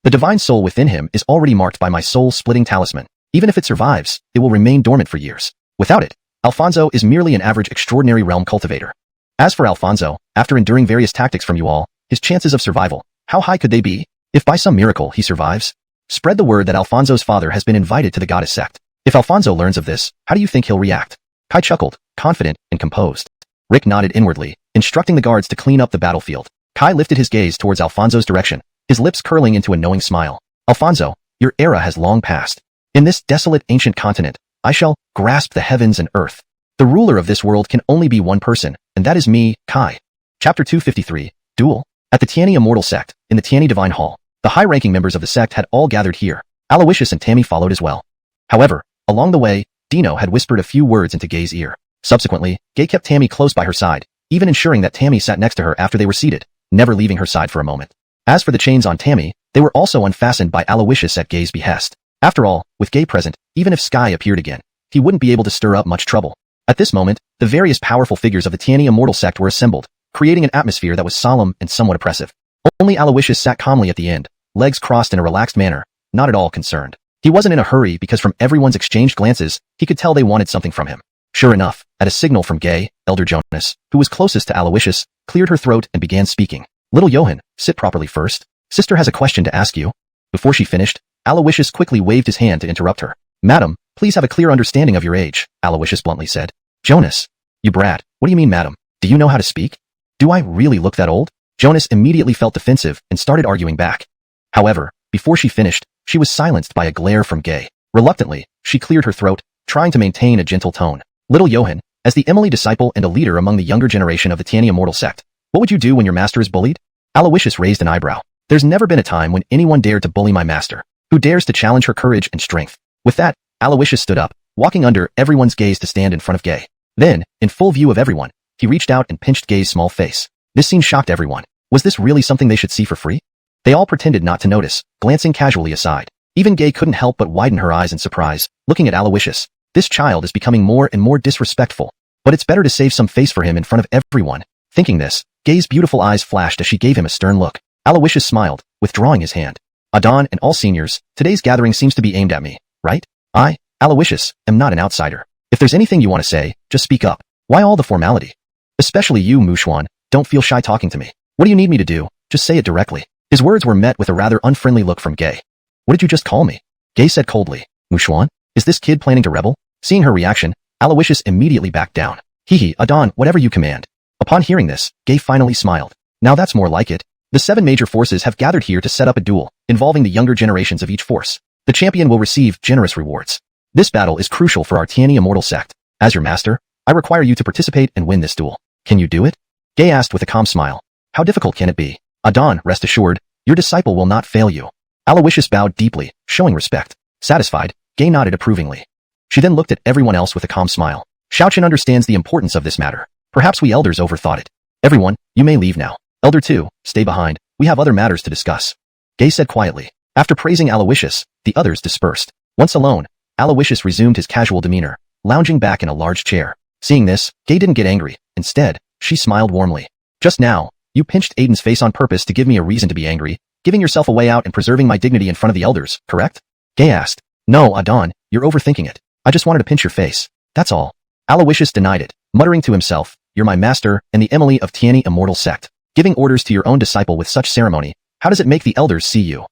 The divine soul within him is already marked by my soul-splitting talisman. Even if it survives, it will remain dormant for years. Without it, Alfonso is merely an average extraordinary realm cultivator. As for Alfonso, after enduring various tactics from you all, his chances of survival, how high could they be? If by some miracle he survives? Spread the word that Alfonso's father has been invited to the goddess sect. If Alfonso learns of this, how do you think he'll react? Kai chuckled, confident and composed. Rick nodded inwardly, instructing the guards to clean up the battlefield. Kai lifted his gaze towards Alfonso's direction, his lips curling into a knowing smile. Alfonso, your era has long passed. In this desolate ancient continent, I shall grasp the heavens and earth. The ruler of this world can only be one person, and that is me, Kai. Chapter 253, Duel. At the Tiani Immortal Sect, in the Tiani Divine Hall, the high-ranking members of the sect had all gathered here. Alawishus and Tammy followed as well. However, along the way, Dino had whispered a few words into Gay's ear. Subsequently, Gay kept Tammy close by her side, even ensuring that Tammy sat next to her after they were seated, never leaving her side for a moment. As for the chains on Tammy, they were also unfastened by Alawishus at Gay's behest. After all, with Gay present, even if Sky appeared again, he wouldn't be able to stir up much trouble. At this moment, the various powerful figures of the Tiani Immortal Sect were assembled, creating an atmosphere that was solemn and somewhat oppressive. Only Alawishus sat calmly at the end, legs crossed in a relaxed manner, not at all concerned. He wasn't in a hurry because from everyone's exchanged glances, he could tell they wanted something from him. Sure enough, at a signal from Gay, Elder Jonas, who was closest to Alawishus, cleared her throat and began speaking. Little Johan, sit properly first. Sister has a question to ask you. Before she finished, Alawishus quickly waved his hand to interrupt her. Madam, please have a clear understanding of your age, Alawishus bluntly said. Jonas. You brat, what do you mean madam? Do you know how to speak? Do I really look that old? Jonas immediately felt defensive and started arguing back. However, before she finished, she was silenced by a glare from Gay. Reluctantly, she cleared her throat, trying to maintain a gentle tone. Little Johan, as the Emily disciple and a leader among the younger generation of the Tiani Immortal Sect, what would you do when your master is bullied? Alawishus raised an eyebrow. There's never been a time when anyone dared to bully my master. Who dares to challenge her courage and strength? With that, Alawishus stood up, walking under everyone's gaze to stand in front of Gay. Then, in full view of everyone, he reached out and pinched Gay's small face. This scene shocked everyone. Was this really something they should see for free? They all pretended not to notice, glancing casually aside. Even Gay couldn't help but widen her eyes in surprise, looking at Alawishus. This child is becoming more and more disrespectful. But it's better to save some face for him in front of everyone. Thinking this, Gay's beautiful eyes flashed as she gave him a stern look. Alawishus smiled, withdrawing his hand. Adon and all seniors, today's gathering seems to be aimed at me, right? I, Alawishus, am not an outsider. If there's anything you want to say, just speak up. Why all the formality? Especially you, Mushwan, don't feel shy talking to me. What do you need me to do? Just say it directly. His words were met with a rather unfriendly look from Gay. What did you just call me? Gay said coldly. Mushwan? Is this kid planning to rebel? Seeing her reaction, Alawishus immediately backed down. Hee Adon, whatever you command. Upon hearing this, Gay finally smiled. Now that's more like it. The 7 major forces have gathered here to set up a duel, involving the younger generations of each force. The champion will receive generous rewards. This battle is crucial for our Tiani Immortal Sect. As your master, I require you to participate and win this duel. Can you do it? Gay asked with a calm smile. How difficult can it be? Adon, rest assured, your disciple will not fail you. Alawishus bowed deeply, showing respect. Satisfied, Gay nodded approvingly. She then looked at everyone else with a calm smile. Xiaochen understands the importance of this matter. Perhaps we elders overthought it. Everyone, you may leave now. Elder 2, stay behind. We have other matters to discuss. Gay said quietly. After praising Alawishus, the others dispersed. Once alone, Alawishus resumed his casual demeanor, lounging back in a large chair. Seeing this, Gay didn't get angry. Instead, she smiled warmly. Just now, you pinched Aiden's face on purpose to give me a reason to be angry, giving yourself a way out and preserving my dignity in front of the elders, correct? Gay asked. No, Adon, you're overthinking it. I just wanted to pinch your face. That's all. Alawishus denied it, muttering to himself, you're my master and the Emily of Tiani Immortal Sect. Giving orders to your own disciple with such ceremony, how does it make the elders see you?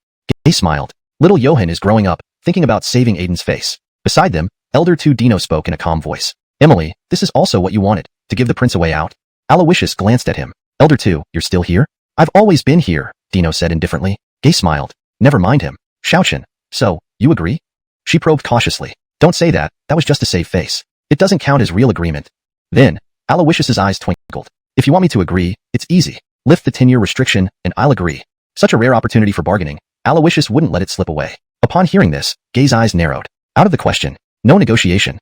Gay smiled. Little Johan is growing up, thinking about saving Aiden's face. Beside them, Elder 2 Dino spoke in a calm voice. Emily, this is also what you wanted, to give the prince a way out? Alawishus glanced at him. Elder 2, you're still here? I've always been here, Dino said indifferently. Gay smiled. Never mind him. Xiaochen. So, you agree? She probed cautiously. Don't say that, that was just to save face. It doesn't count as real agreement. Then, Alawishus's eyes twinkled. If you want me to agree, it's easy. Lift the 10-year restriction, and I'll agree. Such a rare opportunity for bargaining, Alawishus wouldn't let it slip away. Upon hearing this, Gay's eyes narrowed. Out of the question. No negotiation.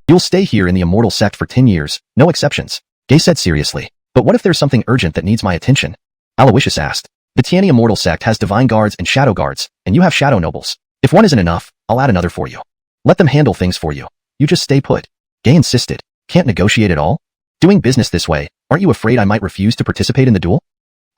You'll stay here in the Immortal Sect for 10 years, no exceptions. Gay said seriously. But what if there's something urgent that needs my attention? Alawishus asked. The Tiani Immortal Sect has divine guards and shadow guards, and you have shadow nobles. If one isn't enough, I'll add another for you. Let them handle things for you. You just stay put. Gay insisted. Can't negotiate at all? Doing business this way, aren't you afraid I might refuse to participate in the duel?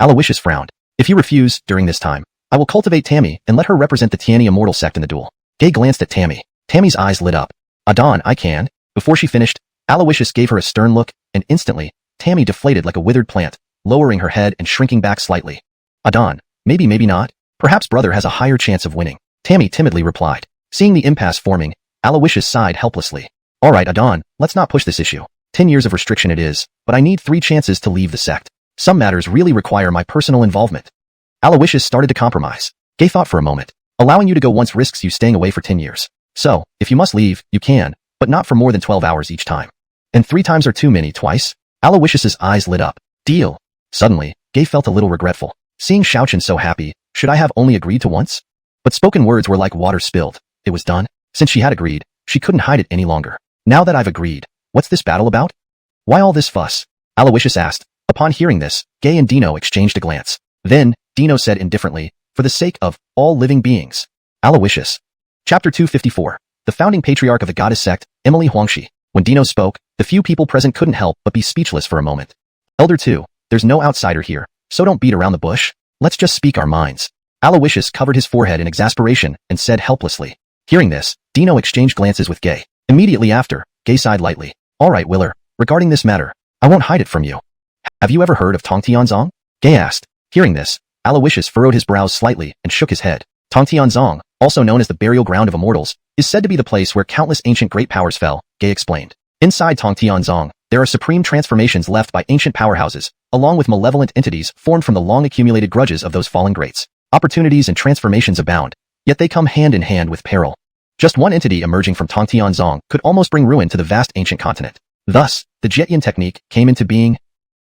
Alawishus frowned. If you refuse, during this time, I will cultivate Tammy and let her represent the Tiani Immortal Sect in the duel. Gay glanced at Tammy. Tammy's eyes lit up. Adon, I can. Before she finished, Alawishus gave her a stern look, and instantly, Tammy deflated like a withered plant, lowering her head and shrinking back slightly. Adon, maybe not. Perhaps brother has a higher chance of winning, Tammy timidly replied. Seeing the impasse forming, Alawishus sighed helplessly. All right, Adon, let's not push this issue. 10 years of restriction it is, but I need 3 chances to leave the sect. Some matters really require my personal involvement. Alawishus started to compromise. Gay thought for a moment. Allowing you to go once risks you staying away for 10 years. So, if you must leave, you can, but not for more than 12 hours each time. And 3 times are too many twice? Alawishus's eyes lit up. Deal. Suddenly, Gay felt a little regretful. Seeing Xiaochen so happy, should I have only agreed to once? But spoken words were like water spilled. It was done. Since she had agreed, she couldn't hide it any longer. Now that I've agreed, what's this battle about? Why all this fuss? Alawishus asked. Upon hearing this, Gay and Dino exchanged a glance. Then, Dino said indifferently, for the sake of all living beings. Alawishus. Chapter 254. The founding patriarch of the goddess sect, Emily Huangshi. When Dino spoke, the few people present couldn't help but be speechless for a moment. Elder 2, there's no outsider here, so don't beat around the bush. Let's just speak our minds. Alawishus covered his forehead in exasperation and said helplessly. Hearing this, Dino exchanged glances with Gay. Immediately after, Gay sighed lightly. All right, Willer, regarding this matter, I won't hide it from you. Have you ever heard of Tongtianzong? Gay asked. Hearing this, Alawishus furrowed his brows slightly and shook his head. Tongtianzong, also known as the burial ground of immortals, is said to be the place where countless ancient great powers fell, Gay explained. Inside Tongtianzong, there are supreme transformations left by ancient powerhouses, along with malevolent entities formed from the long-accumulated grudges of those fallen greats. Opportunities and transformations abound, yet they come hand in hand with peril. Just one entity emerging from Tongtianzong could almost bring ruin to the vast ancient continent. Thus, the Jetyin technique came into being.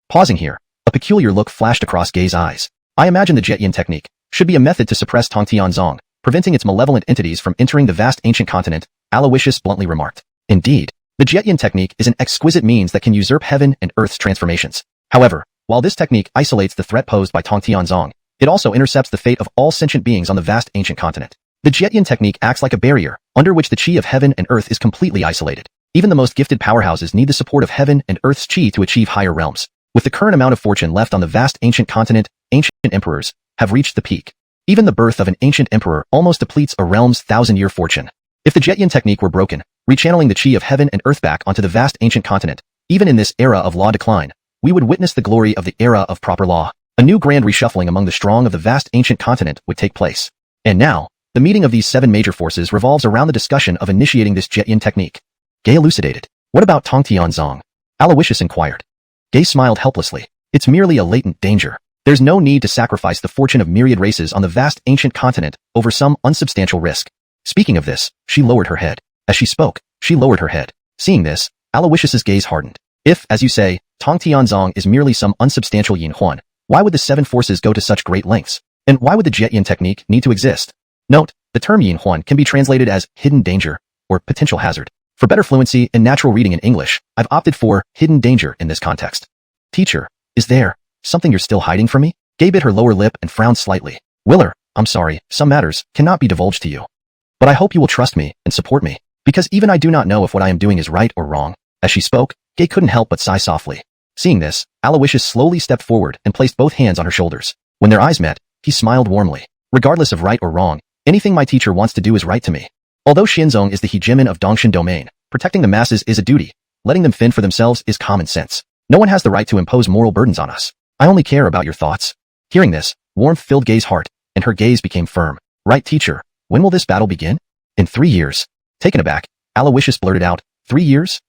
Pausing here, a peculiar look flashed across Gay's eyes. I imagine the Jetyin technique should be a method to suppress Tongtianzong, preventing its malevolent entities from entering the vast ancient continent, Alawishus bluntly remarked. Indeed, the Jetyin technique is an exquisite means that can usurp heaven and earth's transformations. However, while this technique isolates the threat posed by Tongtianzong, it also intercepts the fate of all sentient beings on the vast ancient continent. The Jetyin technique acts like a barrier, under which the chi of heaven and earth is completely isolated. Even the most gifted powerhouses need the support of heaven and earth's chi to achieve higher realms. With the current amount of fortune left on the vast ancient continent, ancient emperors have reached the peak. Even the birth of an ancient emperor almost depletes a realm's 1,000-year fortune. If the Jetyin technique were broken, rechanneling the chi of heaven and earth back onto the vast ancient continent, even in this era of law decline, we would witness the glory of the era of proper law. A new grand reshuffling among the strong of the vast ancient continent would take place. And now, the meeting of these 7 major forces revolves around the discussion of initiating this Jetyin technique. Gay elucidated. What about Tongtianzong? Alawishus inquired. Gay smiled helplessly. It's merely a latent danger. There's no need to sacrifice the fortune of myriad races on the vast ancient continent over some unsubstantial risk. Speaking of this, she lowered her head. As she spoke, she lowered her head. Seeing this, Alawishus's gaze hardened. If, as you say, Tongtianzong is merely some unsubstantial yin huan, why would the 7 forces go to such great lengths? And why would the Jetyin technique need to exist? Note, the term yin huan can be translated as hidden danger or potential hazard. For better fluency and natural reading in English, I've opted for hidden danger in this context. Teacher, is there something you're still hiding from me? Gay bit her lower lip and frowned slightly. Willer, I'm sorry, some matters cannot be divulged to you. But I hope you will trust me and support me, because even I do not know if what I am doing is right or wrong. As she spoke, Gay couldn't help but sigh softly. Seeing this, Alawishus slowly stepped forward and placed both hands on her shoulders. When their eyes met, he smiled warmly. Regardless of right or wrong, anything my teacher wants to do is right to me. Although Xinzong is the hegemon of Dongshin domain, protecting the masses is a duty. Letting them fend for themselves is common sense. No one has the right to impose moral burdens on us. I only care about your thoughts. Hearing this, warmth filled Gay's heart, and her gaze became firm. Right, teacher, when will this battle begin? In 3 years. Taken aback, Alawishus blurted out, 3 years?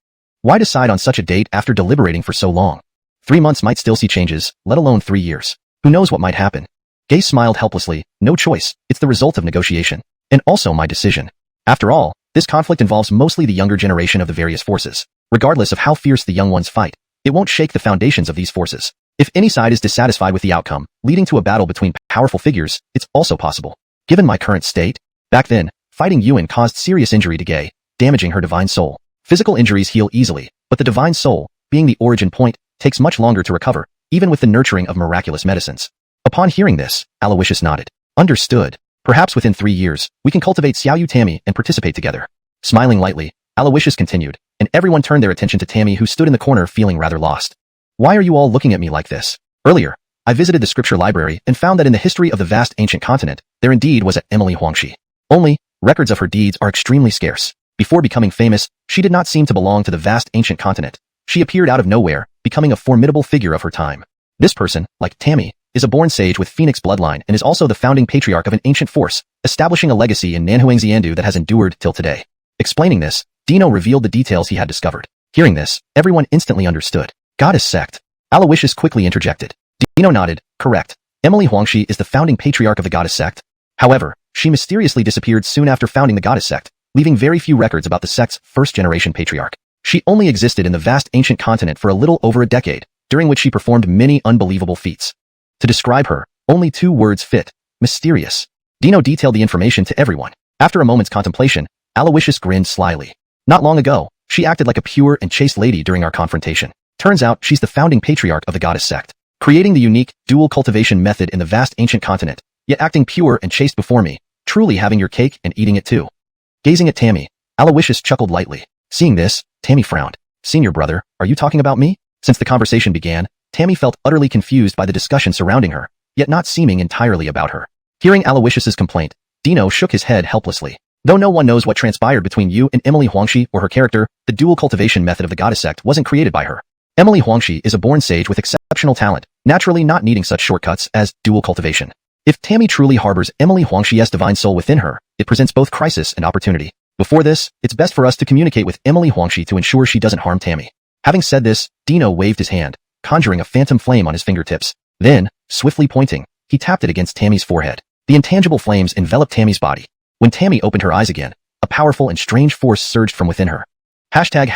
Why decide on such a date after deliberating for so long? 3 months might still see changes, let alone 3 years. Who knows what might happen? Gay smiled helplessly. No choice, it's the result of negotiation. And also my decision. After all, this conflict involves mostly the younger generation of the various forces. Regardless of how fierce the young ones fight, it won't shake the foundations of these forces. If any side is dissatisfied with the outcome, leading to a battle between powerful figures, it's also possible. Given my current state, back then, fighting Yuan caused serious injury to Gay, damaging her divine soul. Physical injuries heal easily, but the divine soul, being the origin point, takes much longer to recover, even with the nurturing of miraculous medicines. Upon hearing this, Alawishus nodded. Understood. Perhaps within 3 years, we can cultivate Xiaoyu Tammy and participate together. Smiling lightly, Alawishus continued, and everyone turned their attention to Tammy, who stood in the corner feeling rather lost. Why are you all looking at me like this? Earlier, I visited the scripture library and found that in the history of the vast ancient continent, there indeed was a Emily Huangshi. Only, records of her deeds are extremely scarce. Before becoming famous, she did not seem to belong to the vast ancient continent. She appeared out of nowhere, becoming a formidable figure of her time. This person, like Tammy, is a born sage with Phoenix bloodline and is also the founding patriarch of an ancient force, establishing a legacy in Nanhuangxiandu that has endured till today. Explaining this, Dino revealed the details he had discovered. Hearing this, everyone instantly understood. Goddess sect. Alawishus quickly interjected. Dino nodded. Correct. Emily Huangshi is the founding patriarch of the goddess sect. However, she mysteriously disappeared soon after founding the goddess sect, leaving very few records about the sect's first-generation patriarch. She only existed in the vast ancient continent for a little over a decade, during which she performed many unbelievable feats. To describe her, only 2 words fit: mysterious. Dino detailed the information to everyone. After a moment's contemplation, Alawishus grinned slyly. Not long ago, she acted like a pure and chaste lady during our confrontation. Turns out she's the founding patriarch of the goddess sect, creating the unique dual cultivation method in the vast ancient continent, yet acting pure and chaste before me, truly having your cake and eating it too. Gazing at Tammy, Alawishus chuckled lightly. Seeing this, Tammy frowned. Senior brother, are you talking about me? Since the conversation began, Tammy felt utterly confused by the discussion surrounding her, yet not seeming entirely about her. Hearing Alawishus's complaint, Dino shook his head helplessly. Though no one knows what transpired between you and Emily Huangshi or her character, the dual cultivation method of the goddess sect wasn't created by her. Emily Huangshi is a born sage with exceptional talent, naturally not needing such shortcuts as dual cultivation. If Tammy truly harbors Emily Huangshi's divine soul within her, it presents both crisis and opportunity. Before this, it's best for us to communicate with Emily Huangshi to ensure she doesn't harm Tammy. Having said this, Dino waved his hand, conjuring a phantom flame on his fingertips. Then, swiftly pointing, he tapped it against Tammy's forehead. The intangible flames enveloped Tammy's body. When Tammy opened her eyes again, a powerful and strange force surged from within her. Hashtag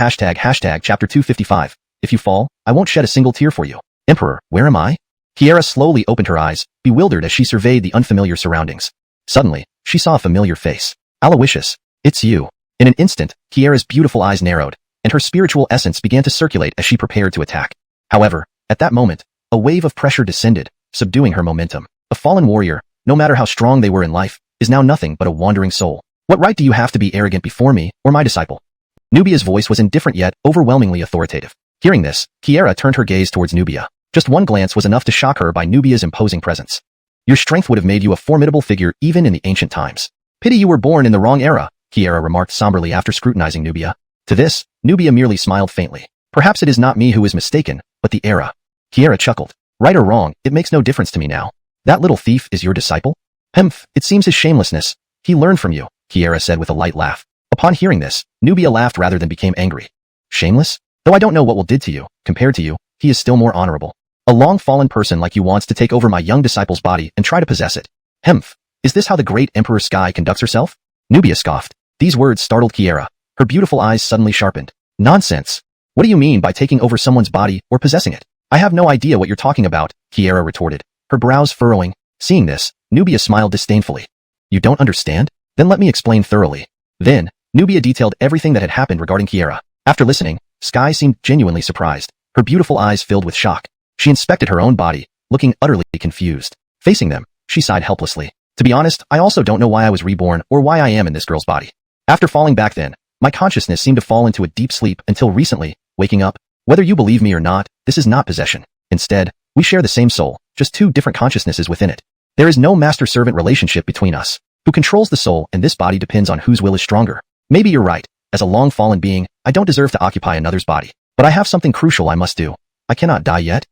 chapter 255. If you fall, I won't shed a single tear for you. Emperor, where am I? Kiera slowly opened her eyes, bewildered as she surveyed the unfamiliar surroundings. Suddenly, she saw a familiar face. Alawishus, it's you. In an instant, Kiera's beautiful eyes narrowed, and her spiritual essence began to circulate as she prepared to attack. However, at that moment, a wave of pressure descended, subduing her momentum. A fallen warrior, no matter how strong they were in life, is now nothing but a wandering soul. What right do you have to be arrogant before me, or my disciple? Nubia's voice was indifferent yet overwhelmingly authoritative. Hearing this, Kiera turned her gaze towards Nubia. Just one glance was enough to shock her by Nubia's imposing presence. Your strength would have made you a formidable figure even in the ancient times. Pity you were born in the wrong era, Kiera remarked somberly after scrutinizing Nubia. To this, Nubia merely smiled faintly. Perhaps it is not me who is mistaken, but the era. Kiera chuckled. Right or wrong, it makes no difference to me now. That little thief is your disciple? Hemph, it seems his shamelessness. He learned from you, Kiera said with a light laugh. Upon hearing this, Nubia laughed rather than became angry. Shameless? Though I don't know what Will did to you, compared to you, he is still more honorable. A long-fallen person like you wants to take over my young disciple's body and try to possess it. Hemph, is this how the great Emperor Sky conducts herself? Nubia scoffed. These words startled Kiera. Her beautiful eyes suddenly sharpened. Nonsense. What do you mean by taking over someone's body or possessing it? I have no idea what you're talking about, Kiera retorted, her brows furrowing. Seeing this, Nubia smiled disdainfully. You don't understand? Then let me explain thoroughly. Then, Nubia detailed everything that had happened regarding Kiera. After listening, Sky seemed genuinely surprised. Her beautiful eyes filled with shock. She inspected her own body, looking utterly confused. Facing them, she sighed helplessly. To be honest, I also don't know why I was reborn or why I am in this girl's body. After falling back then, my consciousness seemed to fall into a deep sleep until recently, waking up. Whether you believe me or not, this is not possession. Instead, we share the same soul, just 2 different consciousnesses within it. There is no master-servant relationship between us. Who controls the soul and this body depends on whose will is stronger. Maybe you're right. As a long-fallen being, I don't deserve to occupy another's body. But I have something crucial I must do. I cannot die yet.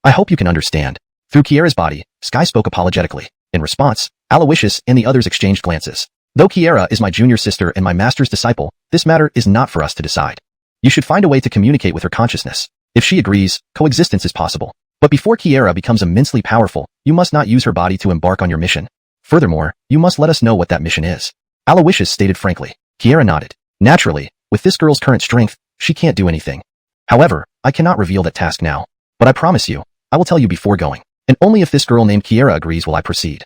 I hope you can understand. Through Kiera's body, Sky spoke apologetically. In response, Alawishus and the others exchanged glances. Though Kiera is my junior sister and my master's disciple, this matter is not for us to decide. You should find a way to communicate with her consciousness. If she agrees, coexistence is possible. But before Kiera becomes immensely powerful, you must not use her body to embark on your mission. Furthermore, you must let us know what that mission is. Alawishus stated frankly. Kiera nodded. Naturally, with this girl's current strength, she can't do anything. However, I cannot reveal that task now. But I promise you, I will tell you before going. And only if this girl named Kiera agrees will I proceed.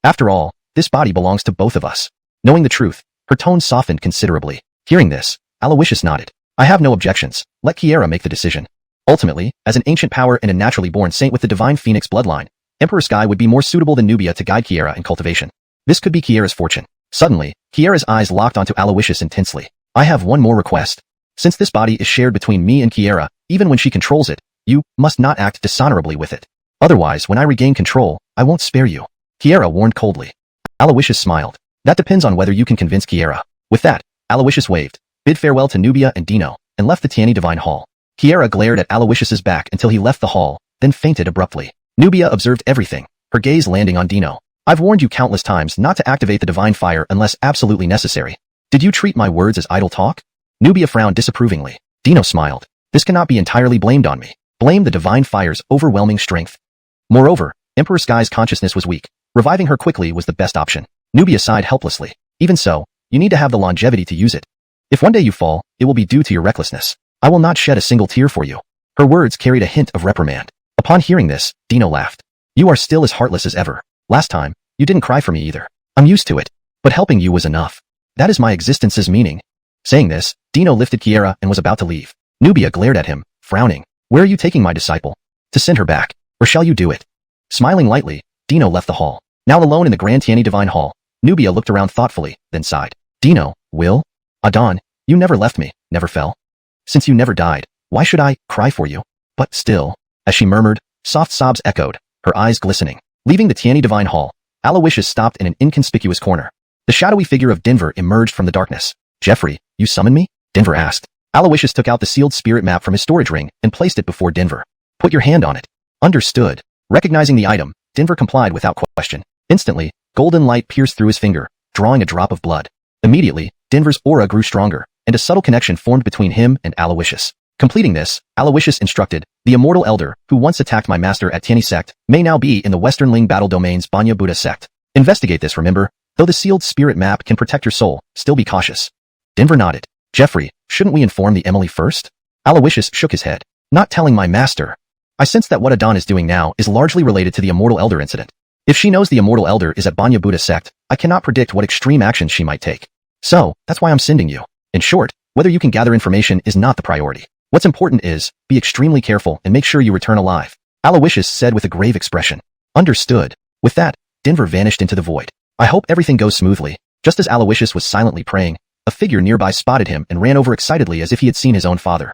After all, this body belongs to both of us. Knowing the truth, her tone softened considerably. Hearing this, Alawishus nodded. I have no objections. Let Kiera make the decision. Ultimately, as an ancient power and a naturally born saint with the divine Phoenix bloodline, Emperor Sky would be more suitable than Nubia to guide Kiera in cultivation. This could be Kiera's fortune. Suddenly, Kiera's eyes locked onto Alawishus intensely. I have one more request. Since this body is shared between me and Kiera, even when she controls it, you must not act dishonorably with it. Otherwise, when I regain control, I won't spare you. Kiera warned coldly. Alawishus smiled. That depends on whether you can convince Kiera. With that, Alawishus waved, bid farewell to Nubia and Dino, and left the Tiani Divine Hall. Kieran glared at Alawishus's back until he left the hall, then fainted abruptly. Nubia observed everything, her gaze landing on Dino. I've warned you countless times not to activate the divine fire unless absolutely necessary. Did you treat my words as idle talk? Nubia frowned disapprovingly. Dino smiled. This cannot be entirely blamed on me. Blame the divine fire's overwhelming strength. Moreover, Emperor Sky's consciousness was weak. Reviving her quickly was the best option. Nubia sighed helplessly. Even so, you need to have the longevity to use it. If one day you fall, it will be due to your recklessness. I will not shed a single tear for you. Her words carried a hint of reprimand. Upon hearing this, Dino laughed. You are still as heartless as ever. Last time, you didn't cry for me either. I'm used to it. But helping you was enough. That is my existence's meaning. Saying this, Dino lifted Kieran and was about to leave. Nubia glared at him, frowning. Where are you taking my disciple? To send her back, or shall you do it? Smiling lightly, Dino left the hall. Now alone in the Grand Tiani Divine Hall, Nubia looked around thoughtfully, then sighed. Dino, Will? Adon, you never left me, never fell. Since you never died, why should I cry for you? But still, as she murmured, soft sobs echoed, her eyes glistening. Leaving the Tiani Divine Hall, Alawishus stopped in an inconspicuous corner. The shadowy figure of Denver emerged from the darkness. Jeffrey, you summoned me? Denver asked. Alawishus took out the sealed spirit map from his storage ring and placed it before Denver. Put your hand on it. Understood. Recognizing the item, Denver complied without question. Instantly, golden light pierced through his finger, drawing a drop of blood. Immediately, Denver's aura grew stronger, and a subtle connection formed between him and Alawishus. Completing this, Alawishus instructed, the immortal elder, who once attacked my master at Tiani sect, may now be in the Western Ling battle domain's Banya Buddha sect. Investigate this, remember? Though the sealed spirit map can protect your soul, still be cautious. Denver nodded. Jeffrey, shouldn't we inform the Emily first? Alawishus shook his head. Not telling my master. I sense that what Adon is doing now is largely related to the immortal elder incident. If she knows the immortal elder is at Banya Buddha sect, I cannot predict what extreme actions she might take. So, that's why I'm sending you. In short, whether you can gather information is not the priority. What's important is, be extremely careful and make sure you return alive. Alawishus said with a grave expression. Understood. With that, Denver vanished into the void. I hope everything goes smoothly. Just as Alawishus was silently praying, a figure nearby spotted him and ran over excitedly as if he had seen his own father.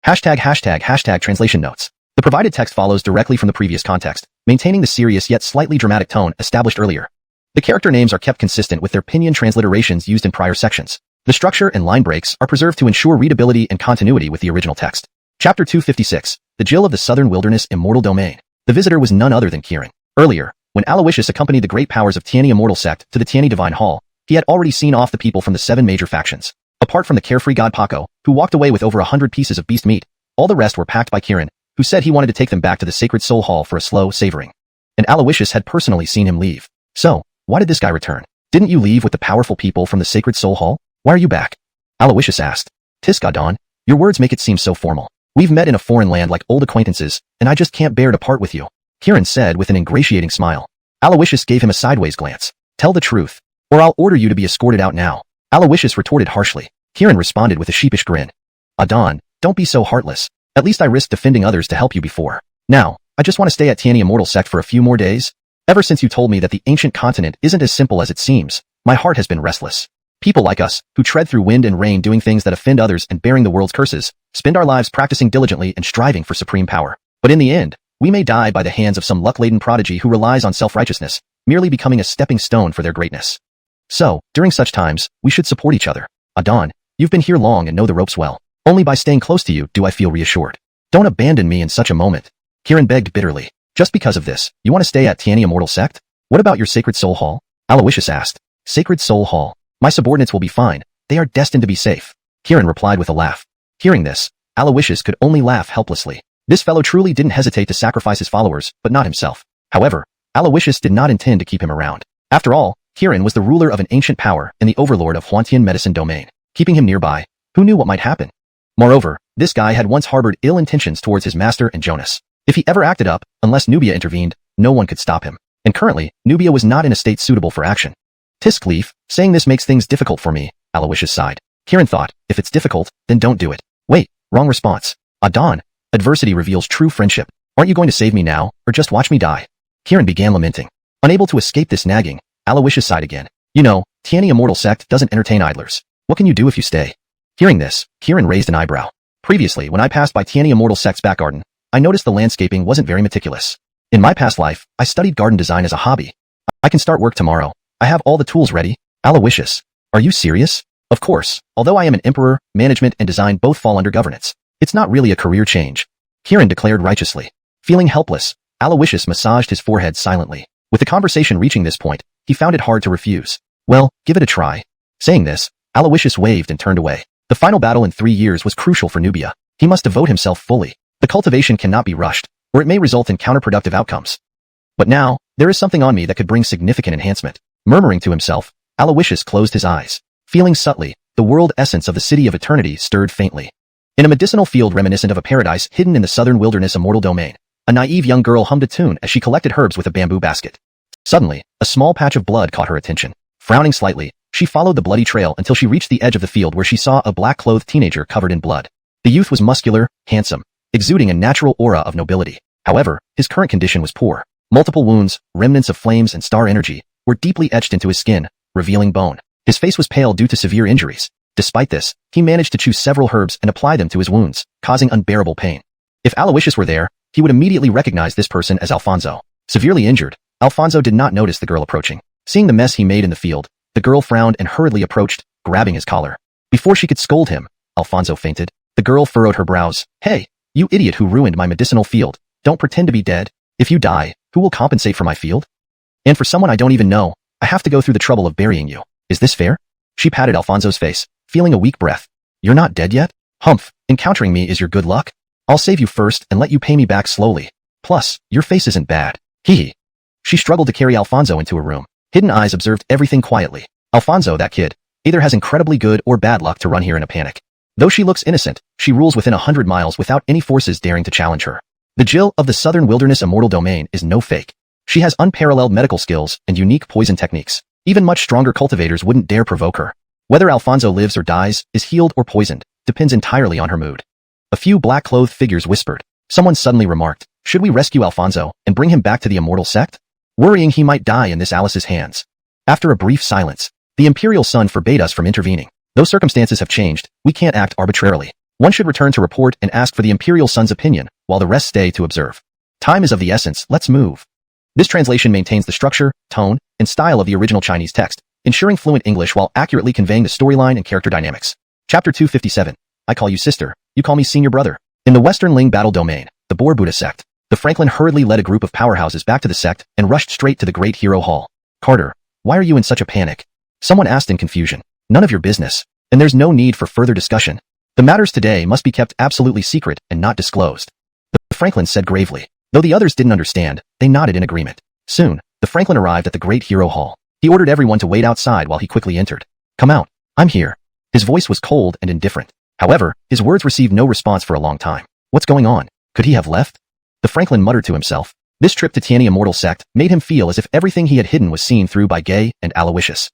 #### translation notes. The provided text follows directly from the previous context, maintaining the serious yet slightly dramatic tone established earlier. The character names are kept consistent with their pinyin transliterations used in prior sections. The structure and line breaks are preserved to ensure readability and continuity with the original text. Chapter 256, The Jill of the Southern Wilderness Immortal Domain. The visitor was none other than Kieran. Earlier, when Alawishus accompanied the great powers of Tiani Immortal Sect to the Tiani Divine Hall, he had already seen off the people from the 7 major factions. Apart from the carefree god Paco, who walked away with over 100 pieces of beast meat, all the rest were packed by Kieran, who said he wanted to take them back to the Sacred Soul Hall for a slow savoring. And Alawishus had personally seen him leave. So, why did this guy return? Didn't you leave with the powerful people from the Sacred Soul Hall? Why are you back? Alawishus asked. Tisk Adon, your words make it seem so formal. We've met in a foreign land like old acquaintances, and I just can't bear to part with you. Kieran said with an ingratiating smile. Alawishus gave him a sideways glance. Tell the truth, or I'll order you to be escorted out now. Alawishus retorted harshly. Kieran responded with a sheepish grin. Adon, don't be so heartless. At least I risked defending others to help you before. Now, I just want to stay at Tiani Immortal Sect for a few more days. Ever since you told me that the ancient continent isn't as simple as it seems, my heart has been restless. People like us, who tread through wind and rain doing things that offend others and bearing the world's curses, spend our lives practicing diligently and striving for supreme power. But in the end, we may die by the hands of some luck-laden prodigy who relies on self-righteousness, merely becoming a stepping stone for their greatness. So, during such times, we should support each other. Adon, you've been here long and know the ropes well. Only by staying close to you do I feel reassured. Don't abandon me in such a moment. Kieran begged bitterly. Just because of this, you want to stay at Tiani Immortal Sect? What about your Sacred Soul Hall? Alawishus asked. Sacred Soul Hall. My subordinates will be fine. They are destined to be safe. Kieran replied with a laugh. Hearing this, Alawishus could only laugh helplessly. This fellow truly didn't hesitate to sacrifice his followers, but not himself. However, Alawishus did not intend to keep him around. After all, Kieran was the ruler of an ancient power and the overlord of Huantian medicine domain. Keeping him nearby, who knew what might happen? Moreover, this guy had once harbored ill intentions towards his master and Jonas. If he ever acted up, unless Nubia intervened, no one could stop him. And currently, Nubia was not in a state suitable for action. Tisk Leaf, saying this makes things difficult for me, Alawishus sighed. Kieran thought, if it's difficult, then don't do it. Wait, wrong response. Adon, adversity reveals true friendship. Aren't you going to save me now, or just watch me die? Kieran began lamenting. Unable to escape this nagging, Alawishus sighed again. You know, Tiani Immortal Sect doesn't entertain idlers. What can you do if you stay? Hearing this, Kieran raised an eyebrow. Previously, when I passed by Tiani Immortal Sect's back garden, I noticed the landscaping wasn't very meticulous. In my past life, I studied garden design as a hobby. I can start work tomorrow. I have all the tools ready. Alawishus, are you serious? Of course, although I am an emperor, management and design both fall under governance. It's not really a career change. Kieran declared righteously. Feeling helpless, Alawishus massaged his forehead silently. With the conversation reaching this point, he found it hard to refuse. Well, give it a try. Saying this, Alawishus waved and turned away. The final battle in 3 years was crucial for Nubia. He must devote himself fully. The cultivation cannot be rushed, or it may result in counterproductive outcomes. But now, there is something on me that could bring significant enhancement. Murmuring to himself, Alawishus closed his eyes. Feeling subtly, the world essence of the city of eternity stirred faintly. In a medicinal field reminiscent of a paradise hidden in the southern wilderness immortal domain, a naive young girl hummed a tune as she collected herbs with a bamboo basket. Suddenly, a small patch of blood caught her attention. Frowning slightly, she followed the bloody trail until she reached the edge of the field where she saw a black-clothed teenager covered in blood. The youth was muscular, handsome, exuding a natural aura of nobility. However, his current condition was poor. Multiple wounds, remnants of flames and star energy, were deeply etched into his skin, revealing bone. His face was pale due to severe injuries. Despite this, he managed to choose several herbs and apply them to his wounds, causing unbearable pain. If Alawishus were there, he would immediately recognize this person as Alfonso. Severely injured, Alfonso did not notice the girl approaching. Seeing the mess he made in the field, the girl frowned and hurriedly approached, grabbing his collar. Before she could scold him, Alfonso fainted. The girl furrowed her brows. Hey, you idiot who ruined my medicinal field. Don't pretend to be dead. If you die, who will compensate for my field? And for someone I don't even know, I have to go through the trouble of burying you. Is this fair? She patted Alfonso's face, feeling a weak breath. You're not dead yet? Humph, encountering me is your good luck? I'll save you first and let you pay me back slowly. Plus, your face isn't bad. Hee. She struggled to carry Alfonso into a room. Hidden eyes observed everything quietly. Alfonso, that kid, either has incredibly good or bad luck to run here in a panic. Though she looks innocent, she rules within 100 miles without any forces daring to challenge her. The Jill of the Southern Wilderness Immortal Domain is no fake. She has unparalleled medical skills and unique poison techniques. Even much stronger cultivators wouldn't dare provoke her. Whether Alfonso lives or dies, is healed or poisoned, depends entirely on her mood. A few black-clothed figures whispered. Someone suddenly remarked, should we rescue Alfonso and bring him back to the immortal sect? Worrying he might die in this Alice's hands. After a brief silence, the Imperial Sun forbade us from intervening. Though circumstances have changed, we can't act arbitrarily. One should return to report and ask for the Imperial Sun's opinion, while the rest stay to observe. Time is of the essence, let's move. This translation maintains the structure, tone, and style of the original Chinese text, ensuring fluent English while accurately conveying the storyline and character dynamics. Chapter 257. I call you sister, you call me senior brother. In the Western Ling battle domain, the Boar Buddha sect, the Franklin hurriedly led a group of powerhouses back to the sect and rushed straight to the Great Hero Hall. Carter, why are you in such a panic? Someone asked in confusion. None of your business, and there's no need for further discussion. The matters today must be kept absolutely secret and not disclosed. The Franklin said gravely. Though the others didn't understand, they nodded in agreement. Soon, the Franklin arrived at the Great Hero Hall. He ordered everyone to wait outside while he quickly entered. Come out. I'm here. His voice was cold and indifferent. However, his words received no response for a long time. What's going on? Could he have left? The Franklin muttered to himself. This trip to Tiani Immortal Sect made him feel as if everything he had hidden was seen through by Gay and Alawishus.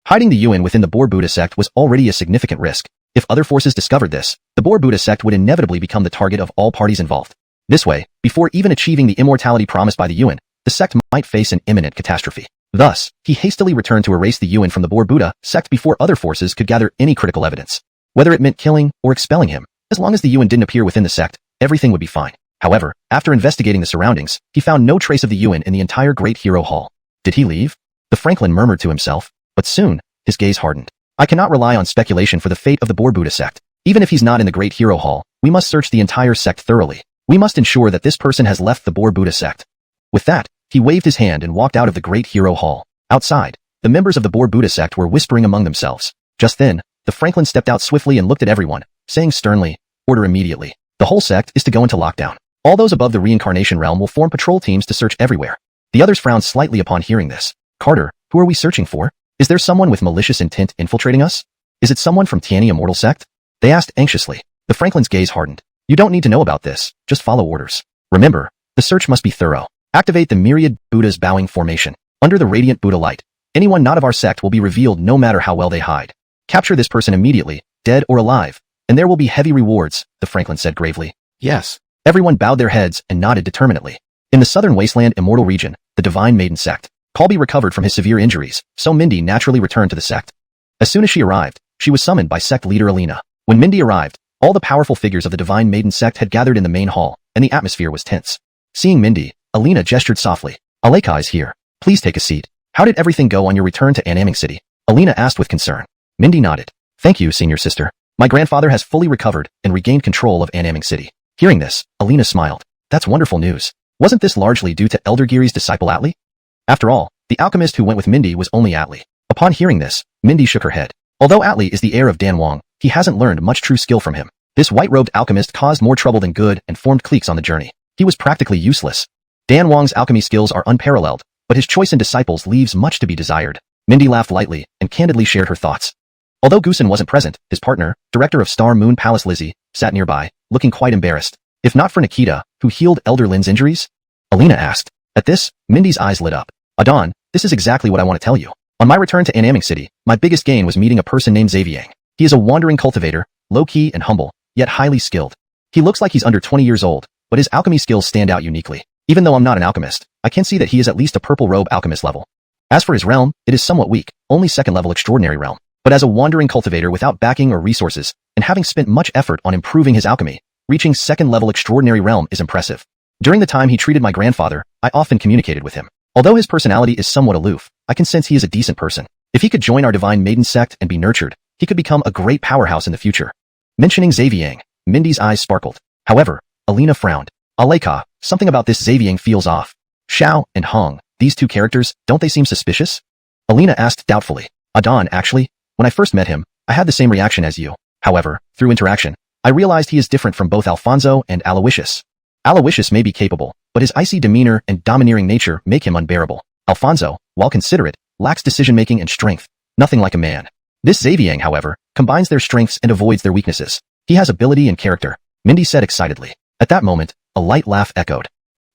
Hiding the Yuan within the Boar Buddha sect was already a significant risk. If other forces discovered this, the Boar Buddha sect would inevitably become the target of all parties involved. This way, before even achieving the immortality promised by the Yuan, the sect might face an imminent catastrophe. Thus, he hastily returned to erase the Yuan from the Boar Buddha sect before other forces could gather any critical evidence. Whether it meant killing or expelling him, as long as the Yuan didn't appear within the sect, everything would be fine. However, after investigating the surroundings, he found no trace of the Yuan in the entire Great Hero Hall. Did he leave? The Franklin murmured to himself, but soon, his gaze hardened. I cannot rely on speculation for the fate of the Boar Buddha sect. Even if he's not in the Great Hero Hall, we must search the entire sect thoroughly. We must ensure that this person has left the Boar Buddha sect. With that, he waved his hand and walked out of the Great Hero Hall. Outside, the members of the Boar Buddha sect were whispering among themselves. Just then, the Franklin stepped out swiftly and looked at everyone, saying sternly, order immediately. The whole sect is to go into lockdown. All those above the reincarnation realm will form patrol teams to search everywhere. The others frowned slightly upon hearing this. Carter, who are we searching for? Is there someone with malicious intent infiltrating us? Is it someone from Tiani Immortal Sect? They asked anxiously. The Franklin's gaze hardened. You don't need to know about this, just follow orders. Remember, the search must be thorough. Activate the myriad Buddha's bowing formation. Under the radiant Buddha light, anyone not of our sect will be revealed no matter how well they hide. Capture this person immediately, dead or alive, and there will be heavy rewards, the Franklin said gravely. Yes. Everyone bowed their heads and nodded determinedly. In the southern wasteland immortal region, the divine Maiden sect, Colby recovered from his severe injuries, so Mindy naturally returned to the sect. As soon as she arrived, she was summoned by sect leader Alina. When Mindy arrived, all the powerful figures of the divine Maiden sect had gathered in the main hall, and the atmosphere was tense. Seeing Mindy, Alina gestured softly. Aleka is here. Please take a seat. How did everything go on your return to Annaming City? Alina asked with concern. Mindy nodded. Thank you, senior sister. My grandfather has fully recovered and regained control of Annaming City. Hearing this, Alina smiled. That's wonderful news. Wasn't this largely due to Elder Giri's disciple Atli? After all, the alchemist who went with Mindy was only Atli. Upon hearing this, Mindy shook her head. Although Atli is the heir of Dan Wang, he hasn't learned much true skill from him. This white-robed alchemist caused more trouble than good and formed cliques on the journey. He was practically useless. Dan Wang's alchemy skills are unparalleled, but his choice in disciples leaves much to be desired. Mindy laughed lightly and candidly shared her thoughts. Although Goosen wasn't present, his partner, director of Star Moon Palace Lizzie, sat nearby, looking quite embarrassed. If not for Nikita, who healed Elder Lin's injuries? Alina asked. At this, Mindy's eyes lit up. Adon, this is exactly what I want to tell you. On my return to Annaming City, my biggest gain was meeting a person named Xavier. He is a wandering cultivator, low-key and humble, yet highly skilled. He looks like he's under 20 years old, but his alchemy skills stand out uniquely. Even though I'm not an alchemist, I can see that he is at least a purple robe alchemist level. As for his realm, it is somewhat weak, only second level extraordinary realm. But as a wandering cultivator without backing or resources, and having spent much effort on improving his alchemy, reaching second level extraordinary realm is impressive. During the time he treated my grandfather, I often communicated with him. Although his personality is somewhat aloof, I can sense he is a decent person. If he could join our divine maiden sect and be nurtured, he could become a great powerhouse in the future. Mentioning Xavier, Mindy's eyes sparkled. However, Alina frowned. Aleka, something about this Xavier feels off. Xiao and Hong, these two characters, don't they seem suspicious? Alina asked doubtfully. Adon, actually, when I first met him, I had the same reaction as you. However, through interaction, I realized he is different from both Alfonso and Alawishus. Alawishus may be capable, but his icy demeanor and domineering nature make him unbearable. Alfonso, while considerate, lacks decision-making and strength, nothing like a man. This Xavier, however, combines their strengths and avoids their weaknesses. He has ability and character, Mindy said excitedly. At that moment, a light laugh echoed.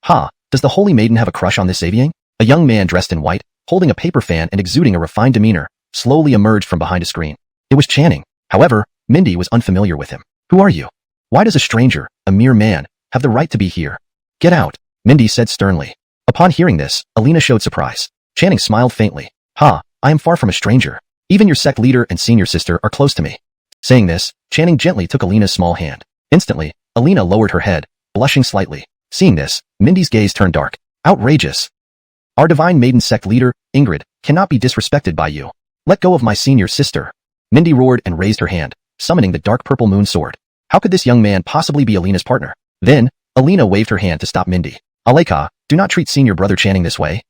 Ha, does the Holy Maiden have a crush on this Xavier? A young man dressed in white, holding a paper fan and exuding a refined demeanor, slowly emerged from behind a screen. It was Channing. However, Mindy was unfamiliar with him. Who are you? Why does a stranger, a mere man, have the right to be here? Get out, Mindy said sternly. Upon hearing this, Alina showed surprise. Channing smiled faintly. Ha, I am far from a stranger. Even your sect leader and senior sister are close to me. Saying this, Channing gently took Alina's small hand. Instantly, Alina lowered her head, blushing slightly. Seeing this, Mindy's gaze turned dark. Outrageous. Our divine maiden sect leader, Ingrid, cannot be disrespected by you. Let go of my senior sister. Mindy roared and raised her hand, summoning the dark purple moon sword. How could this young man possibly be Alina's partner? Then, Alina waved her hand to stop Mindy. Aleka, do not treat senior brother Channing this way.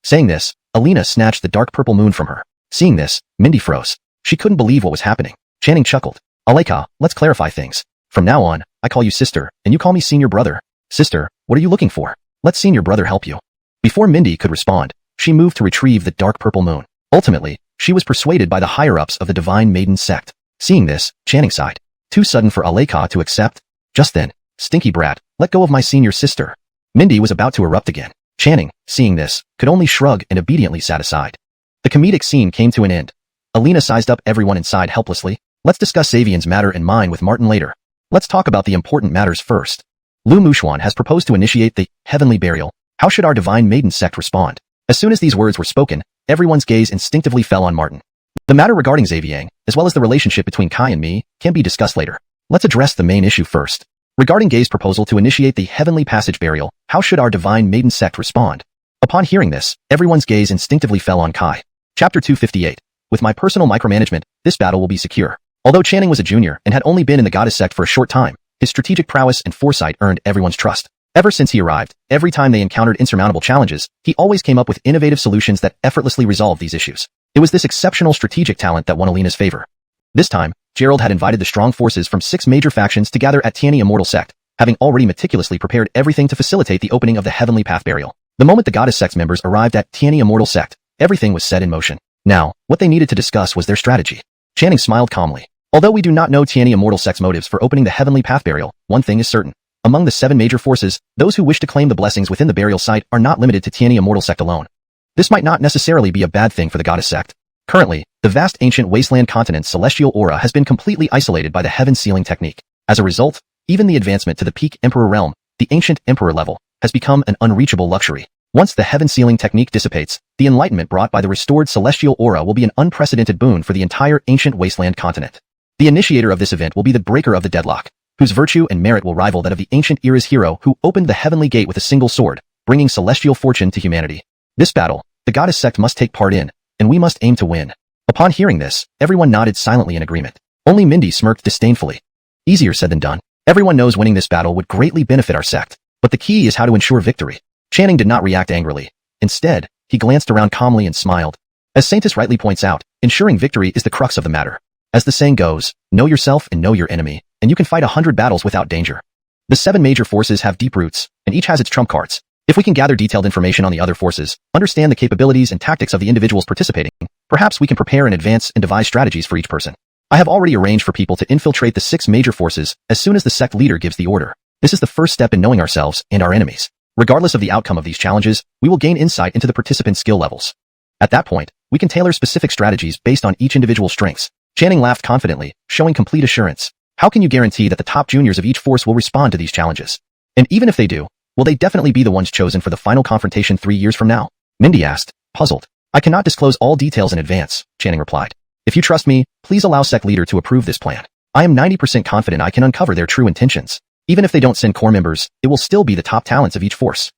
Saying this, Alina snatched the dark purple moon from her. Seeing this, Mindy froze. She couldn't believe what was happening. Channing chuckled. Aleka, let's clarify things. From now on, I call you sister, and you call me senior brother. Sister, what are you looking for? Let senior brother help you. Before Mindy could respond, she moved to retrieve the dark purple moon. Ultimately, she was persuaded by the higher-ups of the divine maiden sect. Seeing this, Channing sighed. Too sudden for Aleka to accept? Just then, stinky brat, let go of my senior sister. Mindy was about to erupt again. Channing, seeing this, could only shrug and obediently sat aside. The comedic scene came to an end. Alina sized up everyone inside helplessly. Let's discuss Xavier's matter and mine with Martin later. Let's talk about the important matters first. Lu Mushuan has proposed to initiate the heavenly burial. How should our divine maiden sect respond? As soon as these words were spoken, everyone's gaze instinctively fell on Martin. The matter regarding Xavier, as well as the relationship between Kai and me, can be discussed later. Let's address the main issue first. Regarding Gay's proposal to initiate the heavenly passage burial, how should our divine maiden sect respond? Upon hearing this, everyone's gaze instinctively fell on Kai. Chapter 258. With my personal micromanagement, this battle will be secure. Although Channing was a junior and had only been in the goddess sect for a short time, his strategic prowess and foresight earned everyone's trust. Ever since he arrived, every time they encountered insurmountable challenges, he always came up with innovative solutions that effortlessly resolved these issues. It was this exceptional strategic talent that won Alina's favor. This time, Gerald had invited the strong forces from 6 major factions to gather at Tiani Immortal Sect, having already meticulously prepared everything to facilitate the opening of the Heavenly Path burial. The moment the goddess sect's members arrived at Tiani Immortal Sect, everything was set in motion. Now, what they needed to discuss was their strategy. Channing smiled calmly. Although we do not know Tiani Immortal Sect's motives for opening the Heavenly Path burial, one thing is certain. Among the 7 major forces, those who wish to claim the blessings within the burial site are not limited to Tiani Immortal Sect alone. This might not necessarily be a bad thing for the goddess sect. Currently, the vast ancient wasteland continent's celestial aura has been completely isolated by the heaven sealing technique. As a result, even the advancement to the peak emperor realm, the ancient emperor level, has become an unreachable luxury. Once the heaven sealing technique dissipates, the enlightenment brought by the restored celestial aura will be an unprecedented boon for the entire ancient wasteland continent. The initiator of this event will be the breaker of the deadlock, whose virtue and merit will rival that of the ancient era's hero who opened the heavenly gate with a single sword, bringing celestial fortune to humanity. This battle, the goddess sect must take part in, and we must aim to win. Upon hearing this, everyone nodded silently in agreement. Only Mindy smirked disdainfully. Easier said than done. Everyone knows winning this battle would greatly benefit our sect, but the key is how to ensure victory. Channing did not react angrily. Instead, he glanced around calmly and smiled. As Saintis rightly points out, ensuring victory is the crux of the matter. As the saying goes, know yourself and know your enemy, and you can fight 100 battles without danger. The 7 major forces have deep roots, and each has its trump cards. If we can gather detailed information on the other forces, understand the capabilities and tactics of the individuals participating, perhaps we can prepare in advance and devise strategies for each person. I have already arranged for people to infiltrate the 6 major forces as soon as the sect leader gives the order. This is the first step in knowing ourselves and our enemies. Regardless of the outcome of these challenges, we will gain insight into the participants' skill levels. At that point, we can tailor specific strategies based on each individual's strengths. Channing laughed confidently, showing complete assurance. How can you guarantee that the top juniors of each force will respond to these challenges? And even if they do, will they definitely be the ones chosen for the final confrontation 3 years from now? Mindy asked, puzzled. I cannot disclose all details in advance, Channing replied. If you trust me, please allow sect leader to approve this plan. I am 90% confident I can uncover their true intentions. Even if they don't send core members, it will still be the top talents of each force.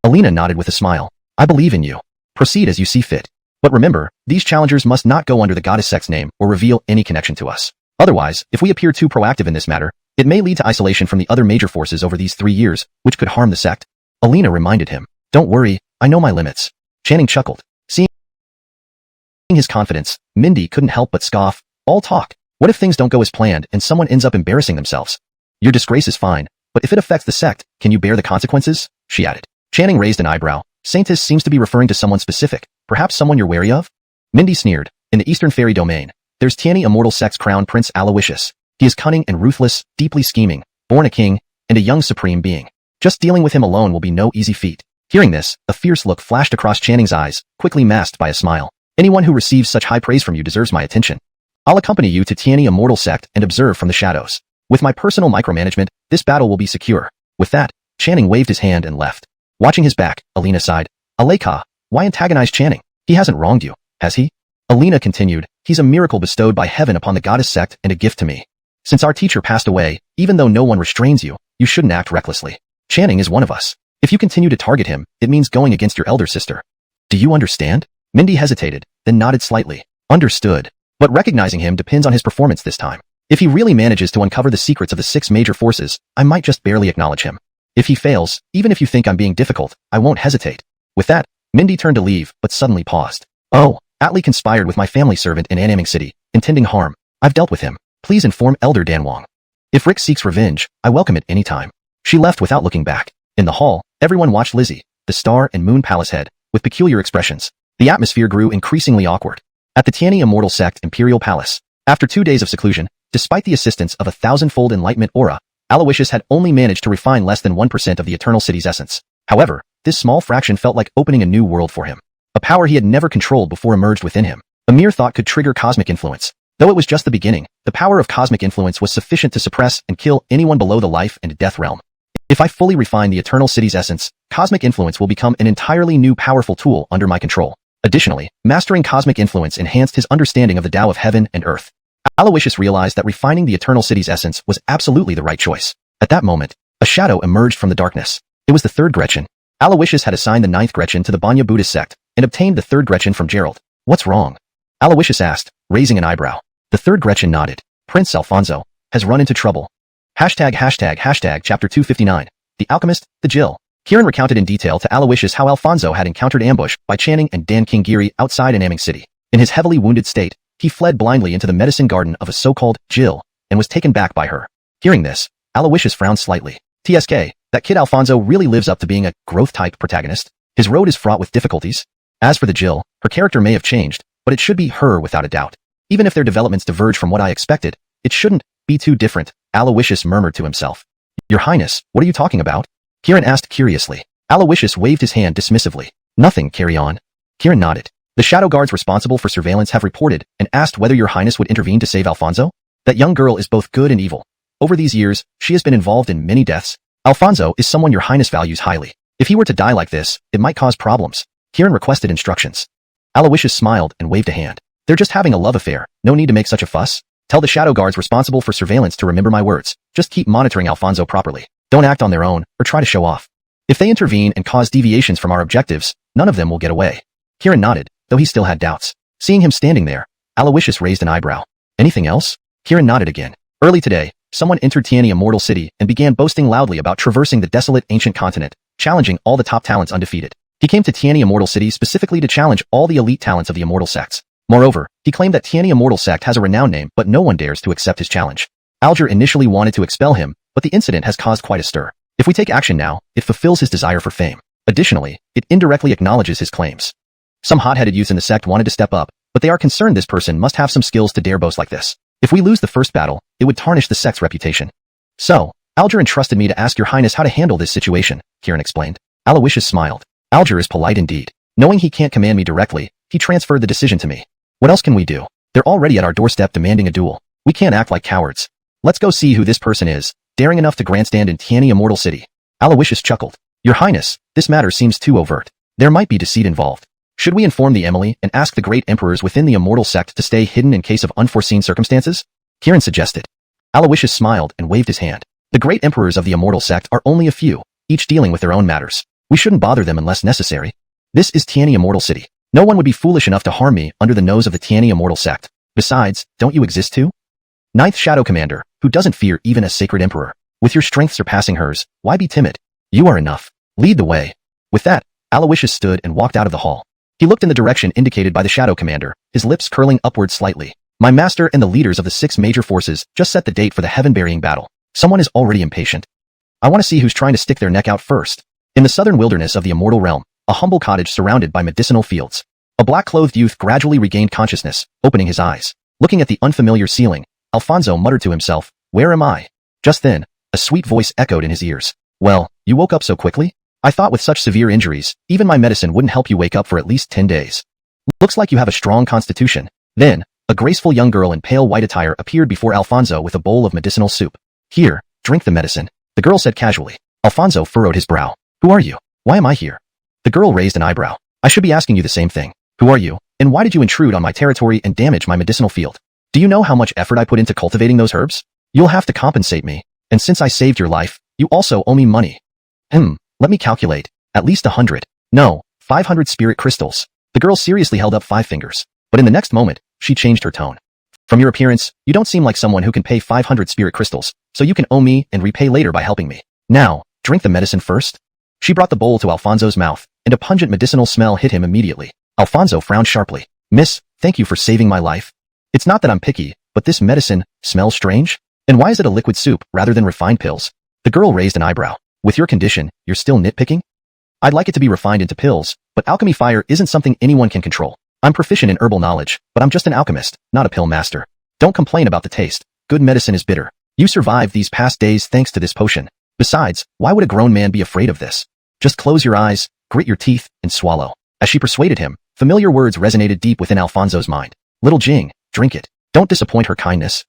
Alina nodded with a smile. I believe in you. Proceed as you see fit. But remember, these challengers must not go under the goddess sect's name or reveal any connection to us. Otherwise, if we appear too proactive in this matter, it may lead to isolation from the other major forces over these 3 years, which could harm the sect. Alina reminded him. Don't worry, I know my limits. Channing chuckled. Seeing his confidence, Mindy couldn't help but scoff. All talk. What if things don't go as planned and someone ends up embarrassing themselves? Your disgrace is fine, but if it affects the sect, can you bear the consequences? She added. Channing raised an eyebrow. Saintis seems to be referring to someone specific, perhaps someone you're wary of? Mindy sneered. In the Eastern Fairy domain, there's Tiani Immortal Sect's crown prince Alawishus. He is cunning and ruthless, deeply scheming, born a king, and a young supreme being. Just dealing with him alone will be no easy feat. Hearing this, a fierce look flashed across Channing's eyes, quickly masked by a smile. Anyone who receives such high praise from you deserves my attention. I'll accompany you to Tiani Immortal Sect and observe from the shadows. With my personal micromanagement, this battle will be secure. With that, Channing waved his hand and left. Watching his back, Alina sighed. Aleka, why antagonize Channing? He hasn't wronged you, has he? Alina continued. He's a miracle bestowed by heaven upon the goddess sect and a gift to me. Since our teacher passed away, even though no one restrains you, you shouldn't act recklessly. Channing is one of us. If you continue to target him, it means going against your elder sister. Do you understand? Mindy hesitated, then nodded slightly. Understood. But recognizing him depends on his performance this time. If he really manages to uncover the secrets of the 6 major forces, I might just barely acknowledge him. If he fails, even if you think I'm being difficult, I won't hesitate. With that, Mindy turned to leave, but suddenly paused. Oh, Atli conspired with my family servant in Annaming City, intending harm. I've dealt with him. Please inform Elder Danwong. If Rick seeks revenge, I welcome it any time. She left without looking back. In the hall, everyone watched Lizzie, the Star and Moon Palace head, with peculiar expressions. The atmosphere grew increasingly awkward. At the Tiani Immortal Sect Imperial Palace, after 2 days of seclusion, despite the assistance of a 1,000-fold enlightenment aura, Alawishus had only managed to refine less than 1% of the Eternal City's essence. However, this small fraction felt like opening a new world for him. A power he had never controlled before emerged within him. A mere thought could trigger cosmic influence. Though it was just the beginning, the power of cosmic influence was sufficient to suppress and kill anyone below the life and death realm. If I fully refine the Eternal City's essence, cosmic influence will become an entirely new powerful tool under my control. Additionally, mastering cosmic influence enhanced his understanding of the Tao of heaven and earth. Alawishus realized that refining the Eternal City's essence was absolutely the right choice. At that moment, a shadow emerged from the darkness. It was the 3rd Gretchen. Alawishus had assigned the 9th Gretchen to the Banya Buddhist sect, and obtained the 3rd Gretchen from Gerald. What's wrong? Alawishus asked, raising an eyebrow. The 3rd Gretchen nodded. Prince Alfonso has run into trouble. Chapter 259. The Alchemist, the Jill. Kieran recounted in detail to Alawishus how Alfonso had encountered ambush by Channing and Dan Kingiri outside Annaming City. In his heavily wounded state, he fled blindly into the medicine garden of a so-called Jill, and was taken back by her. Hearing this, Alawishus frowned slightly. TSK, that kid Alfonso really lives up to being a growth-type protagonist. His road is fraught with difficulties. As for the Jill, her character may have changed, but it should be her without a doubt. Even if their developments diverge from what I expected, it shouldn't be too different, Alawishus murmured to himself. Your Highness, what are you talking about? Kieran asked curiously. Alawishus waved his hand dismissively. Nothing, carry on. Kieran nodded. The shadow guards responsible for surveillance have reported and asked whether your Highness would intervene to save Alfonso? That young girl is both good and evil. Over these years, she has been involved in many deaths. Alfonso is someone your Highness values highly. If he were to die like this, it might cause problems. Kieran requested instructions. Alawishus smiled and waved a hand. They're just having a love affair. No need to make such a fuss. Tell the shadow guards responsible for surveillance to remember my words. Just keep monitoring Alfonso properly. Don't act on their own, or try to show off. If they intervene and cause deviations from our objectives, none of them will get away. Kieran nodded, though he still had doubts. Seeing him standing there, Alawishus raised an eyebrow. Anything else? Kieran nodded again. Early today, someone entered Tiani Immortal City and began boasting loudly about traversing the desolate ancient continent, challenging all the top talents undefeated. He came to Tiani Immortal City specifically to challenge all the elite talents of the Immortal sects. Moreover, he claimed that Tiani Immortal sect has a renowned name, but no one dares to accept his challenge. Alger initially wanted to expel him, but the incident has caused quite a stir. If we take action now, it fulfills his desire for fame. Additionally, it indirectly acknowledges his claims. Some hot-headed youths in the sect wanted to step up, but they are concerned this person must have some skills to dare boast like this. If we lose the first battle, it would tarnish the sect's reputation. So, Alger entrusted me to ask your highness how to handle this situation, Kieran explained. Alawishus smiled. Alger is polite indeed. Knowing he can't command me directly, he transferred the decision to me. What else can we do? They're already at our doorstep demanding a duel. We can't act like cowards. Let's go see who this person is, daring enough to grandstand in Tiani Immortal City. Alawishus chuckled. Your highness, this matter seems too overt. There might be deceit involved. Should we inform the Emily and ask the great emperors within the Immortal sect to stay hidden in case of unforeseen circumstances? Kieran suggested. Alawishus smiled and waved his hand. The great emperors of the Immortal sect are only a few, each dealing with their own matters. We shouldn't bother them unless necessary. This is Tiani Immortal City. No one would be foolish enough to harm me under the nose of the Tiani Immortal sect. Besides, don't you exist too? Ninth Shadow Commander, who doesn't fear even a sacred emperor. With your strength surpassing hers, why be timid? You are enough. Lead the way. With that, Alawishus stood and walked out of the hall. He looked in the direction indicated by the Shadow Commander, his lips curling upward slightly. My master and the leaders of the 6 major forces just set the date for the heaven-burying battle. Someone is already impatient. I want to see who's trying to stick their neck out first. In the southern wilderness of the Immortal Realm, a humble cottage surrounded by medicinal fields. A black-clothed youth gradually regained consciousness, opening his eyes. Looking at the unfamiliar ceiling, Alfonso muttered to himself, "Where am I?" Just then, a sweet voice echoed in his ears. "Well, you woke up so quickly? I thought with such severe injuries, even my medicine wouldn't help you wake up for at least 10 days. Looks like you have a strong constitution." Then, a graceful young girl in pale white attire appeared before Alfonso with a bowl of medicinal soup. "Here, drink the medicine," the girl said casually. Alfonso furrowed his brow. "Who are you? Why am I here?" The girl raised an eyebrow. "I should be asking you the same thing. Who are you, and why did you intrude on my territory and damage my medicinal field? Do you know how much effort I put into cultivating those herbs? You'll have to compensate me, and since I saved your life, you also owe me money." Let me calculate. At least 100. No, 500 spirit crystals. The girl seriously held up 5 fingers. But in the next moment, she changed her tone. "From your appearance, you don't seem like someone who can pay 500 spirit crystals, so you can owe me and repay later by helping me. Now, drink the medicine first." She brought the bowl to Alfonso's mouth, and a pungent medicinal smell hit him immediately. Alfonso frowned sharply. "Miss, thank you for saving my life. It's not that I'm picky, but this medicine smells strange. And why is it a liquid soup rather than refined pills?" The girl raised an eyebrow. "With your condition, you're still nitpicking? I'd like it to be refined into pills, but alchemy fire isn't something anyone can control. I'm proficient in herbal knowledge, but I'm just an alchemist, not a pill master. Don't complain about the taste. Good medicine is bitter. You survived these past days thanks to this potion. Besides, why would a grown man be afraid of this? Just close your eyes, grit your teeth, and swallow." As she persuaded him, familiar words resonated deep within Alfonso's mind. "Little Jing, drink it. Don't disappoint her kindness."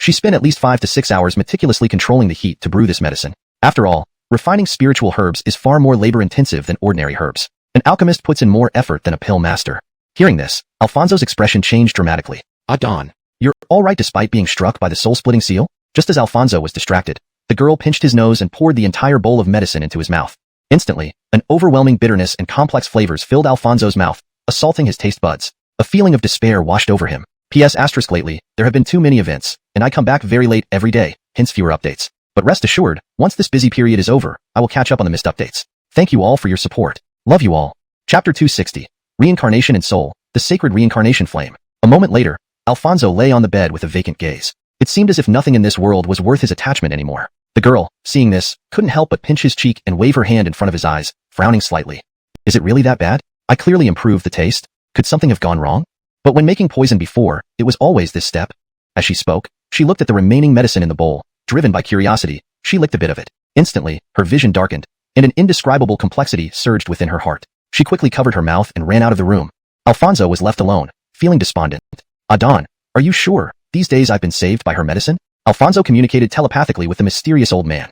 She spent at least 5 to 6 hours meticulously controlling the heat to brew this medicine. After all, refining spiritual herbs is far more labor-intensive than ordinary herbs. An alchemist puts in more effort than a pill master. Hearing this, Alfonso's expression changed dramatically. "Adon, you're all right despite being struck by the soul-splitting seal?" Just as Alfonso was distracted, the girl pinched his nose and poured the entire bowl of medicine into his mouth. Instantly, an overwhelming bitterness and complex flavors filled Alfonso's mouth, assaulting his taste buds. A feeling of despair washed over him. P.S. Asterisk lately, there have been too many events, and I come back very late every day, hence fewer updates. But rest assured, once this busy period is over, I will catch up on the missed updates. Thank you all for your support. Love you all. Chapter 260. Reincarnation and Soul, the Sacred Reincarnation Flame. A moment later, Alfonso lay on the bed with a vacant gaze. It seemed as if nothing in this world was worth his attachment anymore. The girl, seeing this, couldn't help but pinch his cheek and wave her hand in front of his eyes, frowning slightly. "Is it really that bad? I clearly improved the taste. Could something have gone wrong? But when making poison before, it was always this step." As she spoke, she looked at the remaining medicine in the bowl. Driven by curiosity, she licked a bit of it. Instantly, her vision darkened, and an indescribable complexity surged within her heart. She quickly covered her mouth and ran out of the room. Alfonso was left alone, feeling despondent. "Adon, are you sure? These days I've been saved by her medicine?" Alfonso communicated telepathically with the mysterious old man.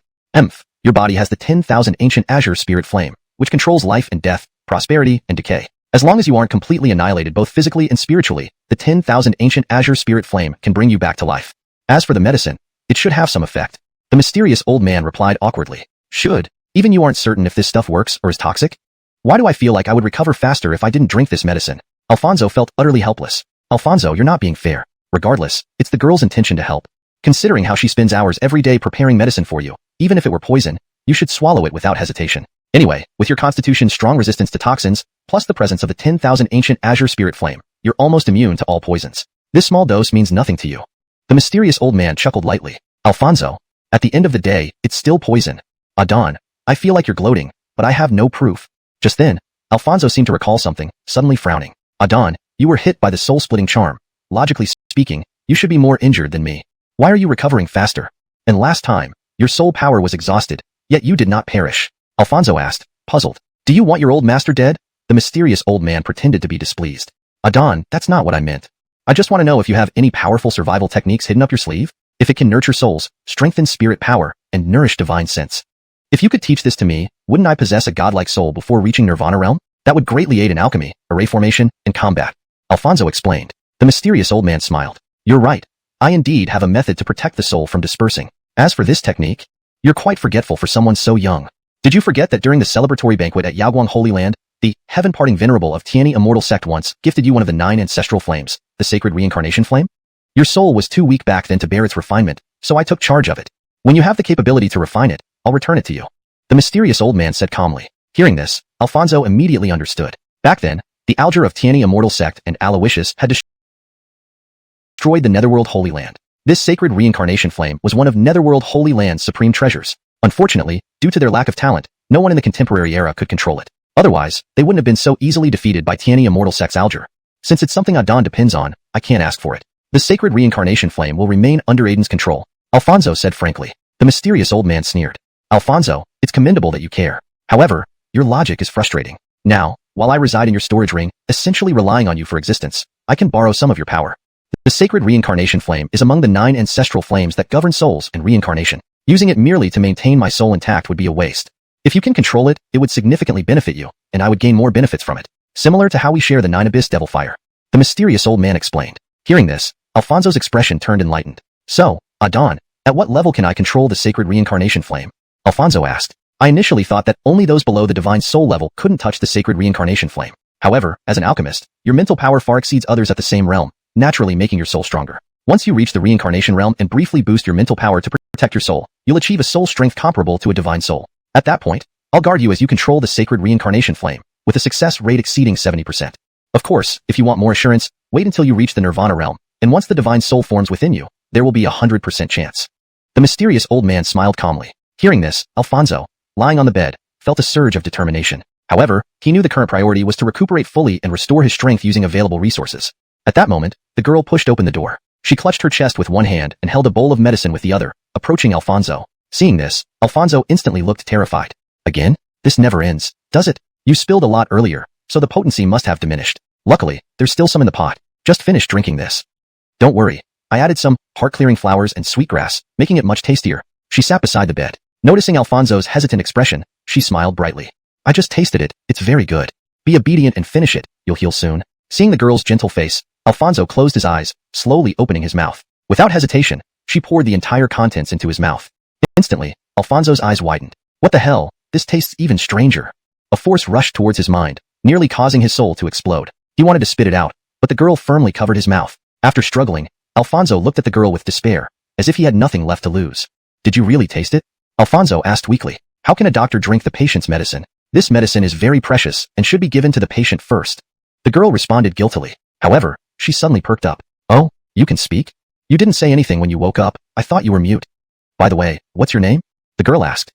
Your body has the 10,000 ancient azure spirit flame, which controls life and death, prosperity and decay. As long as you aren't completely annihilated both physically and spiritually, the 10,000 ancient azure spirit flame can bring you back to life. As for the medicine, it should have some effect." The mysterious old man replied awkwardly. "Should? Even you aren't certain if this stuff works or is toxic? Why do I feel like I would recover faster if I didn't drink this medicine?" Alfonso felt utterly helpless. Alfonso, you're not being fair. Regardless, it's the girl's intention to help. Considering how she spends hours every day preparing medicine for you, even if it were poison, you should swallow it without hesitation. Anyway, with your constitution's strong resistance to toxins, plus the presence of the 10,000 ancient azure spirit flame, you're almost immune to all poisons. This small dose means nothing to you. The mysterious old man chuckled lightly. Alfonso, at the end of the day, it's still poison. Adon, I feel like you're gloating, but I have no proof. Just then, Alfonso seemed to recall something, suddenly frowning. Adon, you were hit by the soul-splitting charm. Logically speaking, you should be more injured than me. Why are you recovering faster? And last time, your soul power was exhausted, yet you did not perish. Alfonso asked, puzzled. Do you want your old master dead? The mysterious old man pretended to be displeased. Adon, that's not what I meant. I just want to know if you have any powerful survival techniques hidden up your sleeve? If it can nurture souls, strengthen spirit power, and nourish divine sense. If you could teach this to me, wouldn't I possess a godlike soul before reaching Nirvana realm? That would greatly aid in alchemy, array formation, and combat. Alfonso explained. The mysterious old man smiled. You're right. I indeed have a method to protect the soul from dispersing. As for this technique, you're quite forgetful for someone so young. Did you forget that during the celebratory banquet at Yaoguang Holy Land, the heaven-parting venerable of Tianyi immortal sect once gifted you one of the 9 ancestral flames, the sacred reincarnation flame? Your soul was too weak back then to bear its refinement, so I took charge of it. When you have the capability to refine it, I'll return it to you. The mysterious old man said calmly. Hearing this, Alfonso immediately understood. Back then, the Alger of Tianyi immortal sect and Alawishus had destroyed the Netherworld Holy Land. This sacred reincarnation flame was one of Netherworld Holy Land's supreme treasures. Unfortunately, due to their lack of talent, no one in the contemporary era could control it. Otherwise, they wouldn't have been so easily defeated by Tianyi immortal sect's Alger. Since it's something Adon depends on, I can't ask for it. The sacred reincarnation flame will remain under Aiden's control, Alfonso said frankly. The mysterious old man sneered. Alfonso, it's commendable that you care. However, your logic is frustrating. Now, while I reside in your storage ring, essentially relying on you for existence, I can borrow some of your power. The sacred reincarnation flame is among the 9 ancestral flames that govern souls and reincarnation. Using it merely to maintain my soul intact would be a waste. If you can control it, it would significantly benefit you, and I would gain more benefits from it. Similar to how we share the 9 abyss devil fire. The mysterious old man explained. Hearing this, Alfonso's expression turned enlightened. So, Adon, at what level can I control the sacred reincarnation flame? Alfonso asked. I initially thought that only those below the divine soul level couldn't touch the sacred reincarnation flame. However, as an alchemist, your mental power far exceeds others at the same realm, naturally making your soul stronger. Once you reach the reincarnation realm and briefly boost your mental power to protect your soul, you'll achieve a soul strength comparable to a divine soul. At that point, I'll guard you as you control the sacred reincarnation flame, with a success rate exceeding 70%. Of course, if you want more assurance, wait until you reach the Nirvana realm, and once the divine soul forms within you, there will be a 100% chance. The mysterious old man smiled calmly. Hearing this, Alfonso, lying on the bed, felt a surge of determination. However, he knew the current priority was to recuperate fully and restore his strength using available resources. At that moment, the girl pushed open the door. She clutched her chest with one hand and held a bowl of medicine with the other, approaching Alfonso. Seeing this, Alfonso instantly looked terrified. Again? This never ends, does it? You spilled a lot earlier, so the potency must have diminished. Luckily, there's still some in the pot. Just finish drinking this. Don't worry. I added some heart-clearing flowers and sweetgrass, making it much tastier. She sat beside the bed. Noticing Alfonso's hesitant expression, she smiled brightly. I just tasted it. It's very good. Be obedient and finish it. You'll heal soon. Seeing the girl's gentle face, Alfonso closed his eyes, slowly opening his mouth. Without hesitation, she poured the entire contents into his mouth. Instantly, Alfonso's eyes widened. What the hell? This tastes even stranger. A force rushed towards his mind, nearly causing his soul to explode. He wanted to spit it out, but the girl firmly covered his mouth. After struggling, Alfonso looked at the girl with despair, as if he had nothing left to lose. Did you really taste it? Alfonso asked weakly. How can a doctor drink the patient's medicine? This medicine is very precious and should be given to the patient first. The girl responded guiltily. However, she suddenly perked up. Oh, you can speak? You didn't say anything when you woke up. I thought you were mute. By the way, what's your name? The girl asked.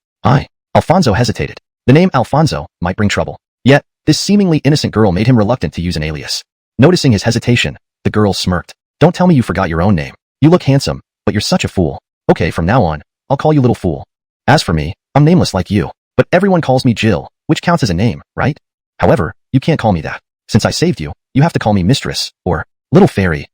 Alfonso hesitated. The name Alfonso might bring trouble. Yet, this seemingly innocent girl made him reluctant to use an alias. Noticing his hesitation, the girl smirked. Don't tell me you forgot your own name. You look handsome, but you're such a fool. Okay, from now on, I'll call you little fool. As for me, I'm nameless like you, but everyone calls me Jill, which counts as a name, right? However, you can't call me that. Since I saved you, you have to call me mistress, or little fairy.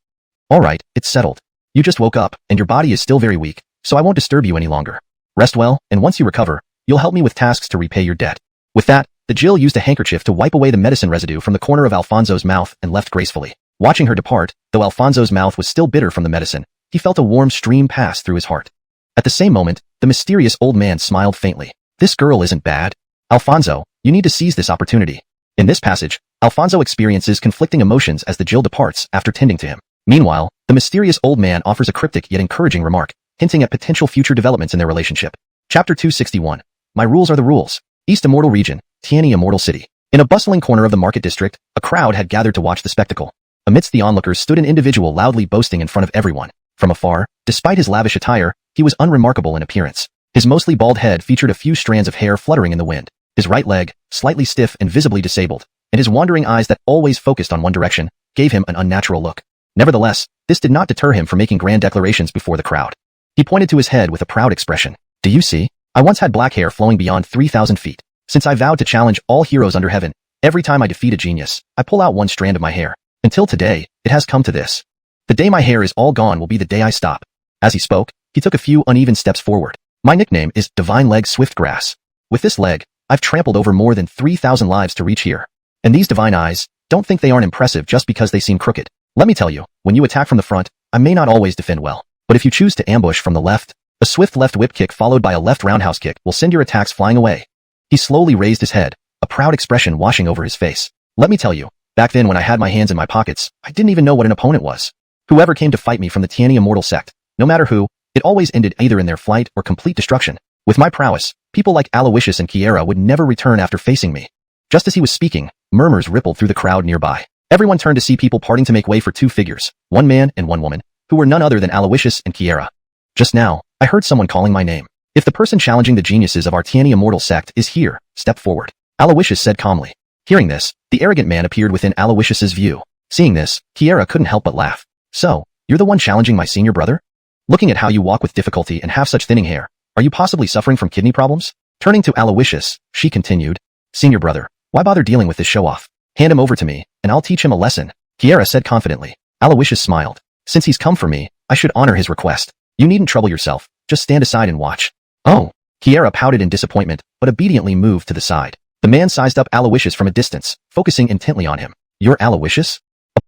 Alright, it's settled. You just woke up, and your body is still very weak, so I won't disturb you any longer. Rest well, and once you recover, you'll help me with tasks to repay your debt. With that, the Jill used a handkerchief to wipe away the medicine residue from the corner of Alfonso's mouth and left gracefully. Watching her depart, though Alfonso's mouth was still bitter from the medicine, he felt a warm stream pass through his heart. At the same moment, the mysterious old man smiled faintly. This girl isn't bad. Alfonso, you need to seize this opportunity. In this passage, Alfonso experiences conflicting emotions as the Jill departs after tending to him. Meanwhile, the mysterious old man offers a cryptic yet encouraging remark, hinting at potential future developments in their relationship. Chapter 261. My rules are the rules. East Immortal Region, Tiani Immortal City. In a bustling corner of the market district, a crowd had gathered to watch the spectacle. Amidst the onlookers stood an individual loudly boasting in front of everyone. From afar, despite his lavish attire, he was unremarkable in appearance. His mostly bald head featured a few strands of hair fluttering in the wind. His right leg, slightly stiff and visibly disabled, and his wandering eyes that always focused on one direction, gave him an unnatural look. Nevertheless, this did not deter him from making grand declarations before the crowd. He pointed to his head with a proud expression. Do you see? I once had black hair flowing beyond 3,000 feet. Since I vowed to challenge all heroes under heaven, every time I defeat a genius, I pull out one strand of my hair. Until today, it has come to this. The day my hair is all gone will be the day I stop. As he spoke, he took a few uneven steps forward. My nickname is Divine Leg Swiftgrass. With this leg, I've trampled over more than 3,000 lives to reach here. And these divine eyes, don't think they aren't impressive just because they seem crooked. Let me tell you, when you attack from the front, I may not always defend well. But if you choose to ambush from the left, a swift left whip kick followed by a left roundhouse kick will send your attacks flying away. He slowly raised his head, a proud expression washing over his face. Let me tell you, back then when I had my hands in my pockets, I didn't even know what an opponent was. Whoever came to fight me from the Tiani Immortal sect, no matter who, it always ended either in their flight or complete destruction. With my prowess, people like Alawishus and Kieran would never return after facing me. Just as he was speaking, murmurs rippled through the crowd nearby. Everyone turned to see people parting to make way for two figures, one man and one woman, who were none other than Alawishus and Kieran. Just now, I heard someone calling my name. If the person challenging the geniuses of our Tiani Immortal sect is here, step forward. Alawishus said calmly. Hearing this, the arrogant man appeared within Alawishus's view. Seeing this, Kieran couldn't help but laugh. So, you're the one challenging my senior brother? Looking at how you walk with difficulty and have such thinning hair, are you possibly suffering from kidney problems? Turning to Alawishus, she continued. Senior brother, why bother dealing with this show-off? Hand him over to me, and I'll teach him a lesson, Kieran said confidently. Alawishus smiled. Since he's come for me, I should honor his request. You needn't trouble yourself, just stand aside and watch. Oh. Kieran pouted in disappointment, but obediently moved to the side. The man sized up Alawishus from a distance, focusing intently on him. You're Alawishus?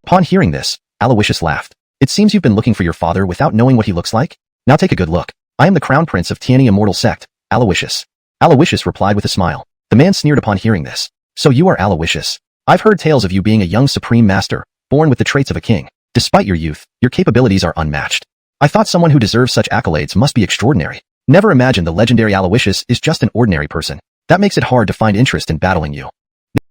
Upon hearing this, Alawishus laughed. It seems you've been looking for your father without knowing what he looks like? Now take a good look. I am the crown prince of Tiani Immortal sect, Alawishus. Alawishus replied with a smile. The man sneered upon hearing this. So you are Alawishus. I've heard tales of you being a young supreme master, born with the traits of a king. Despite your youth, your capabilities are unmatched. I thought someone who deserves such accolades must be extraordinary. Never imagined the legendary Alawishus is just an ordinary person. That makes it hard to find interest in battling you.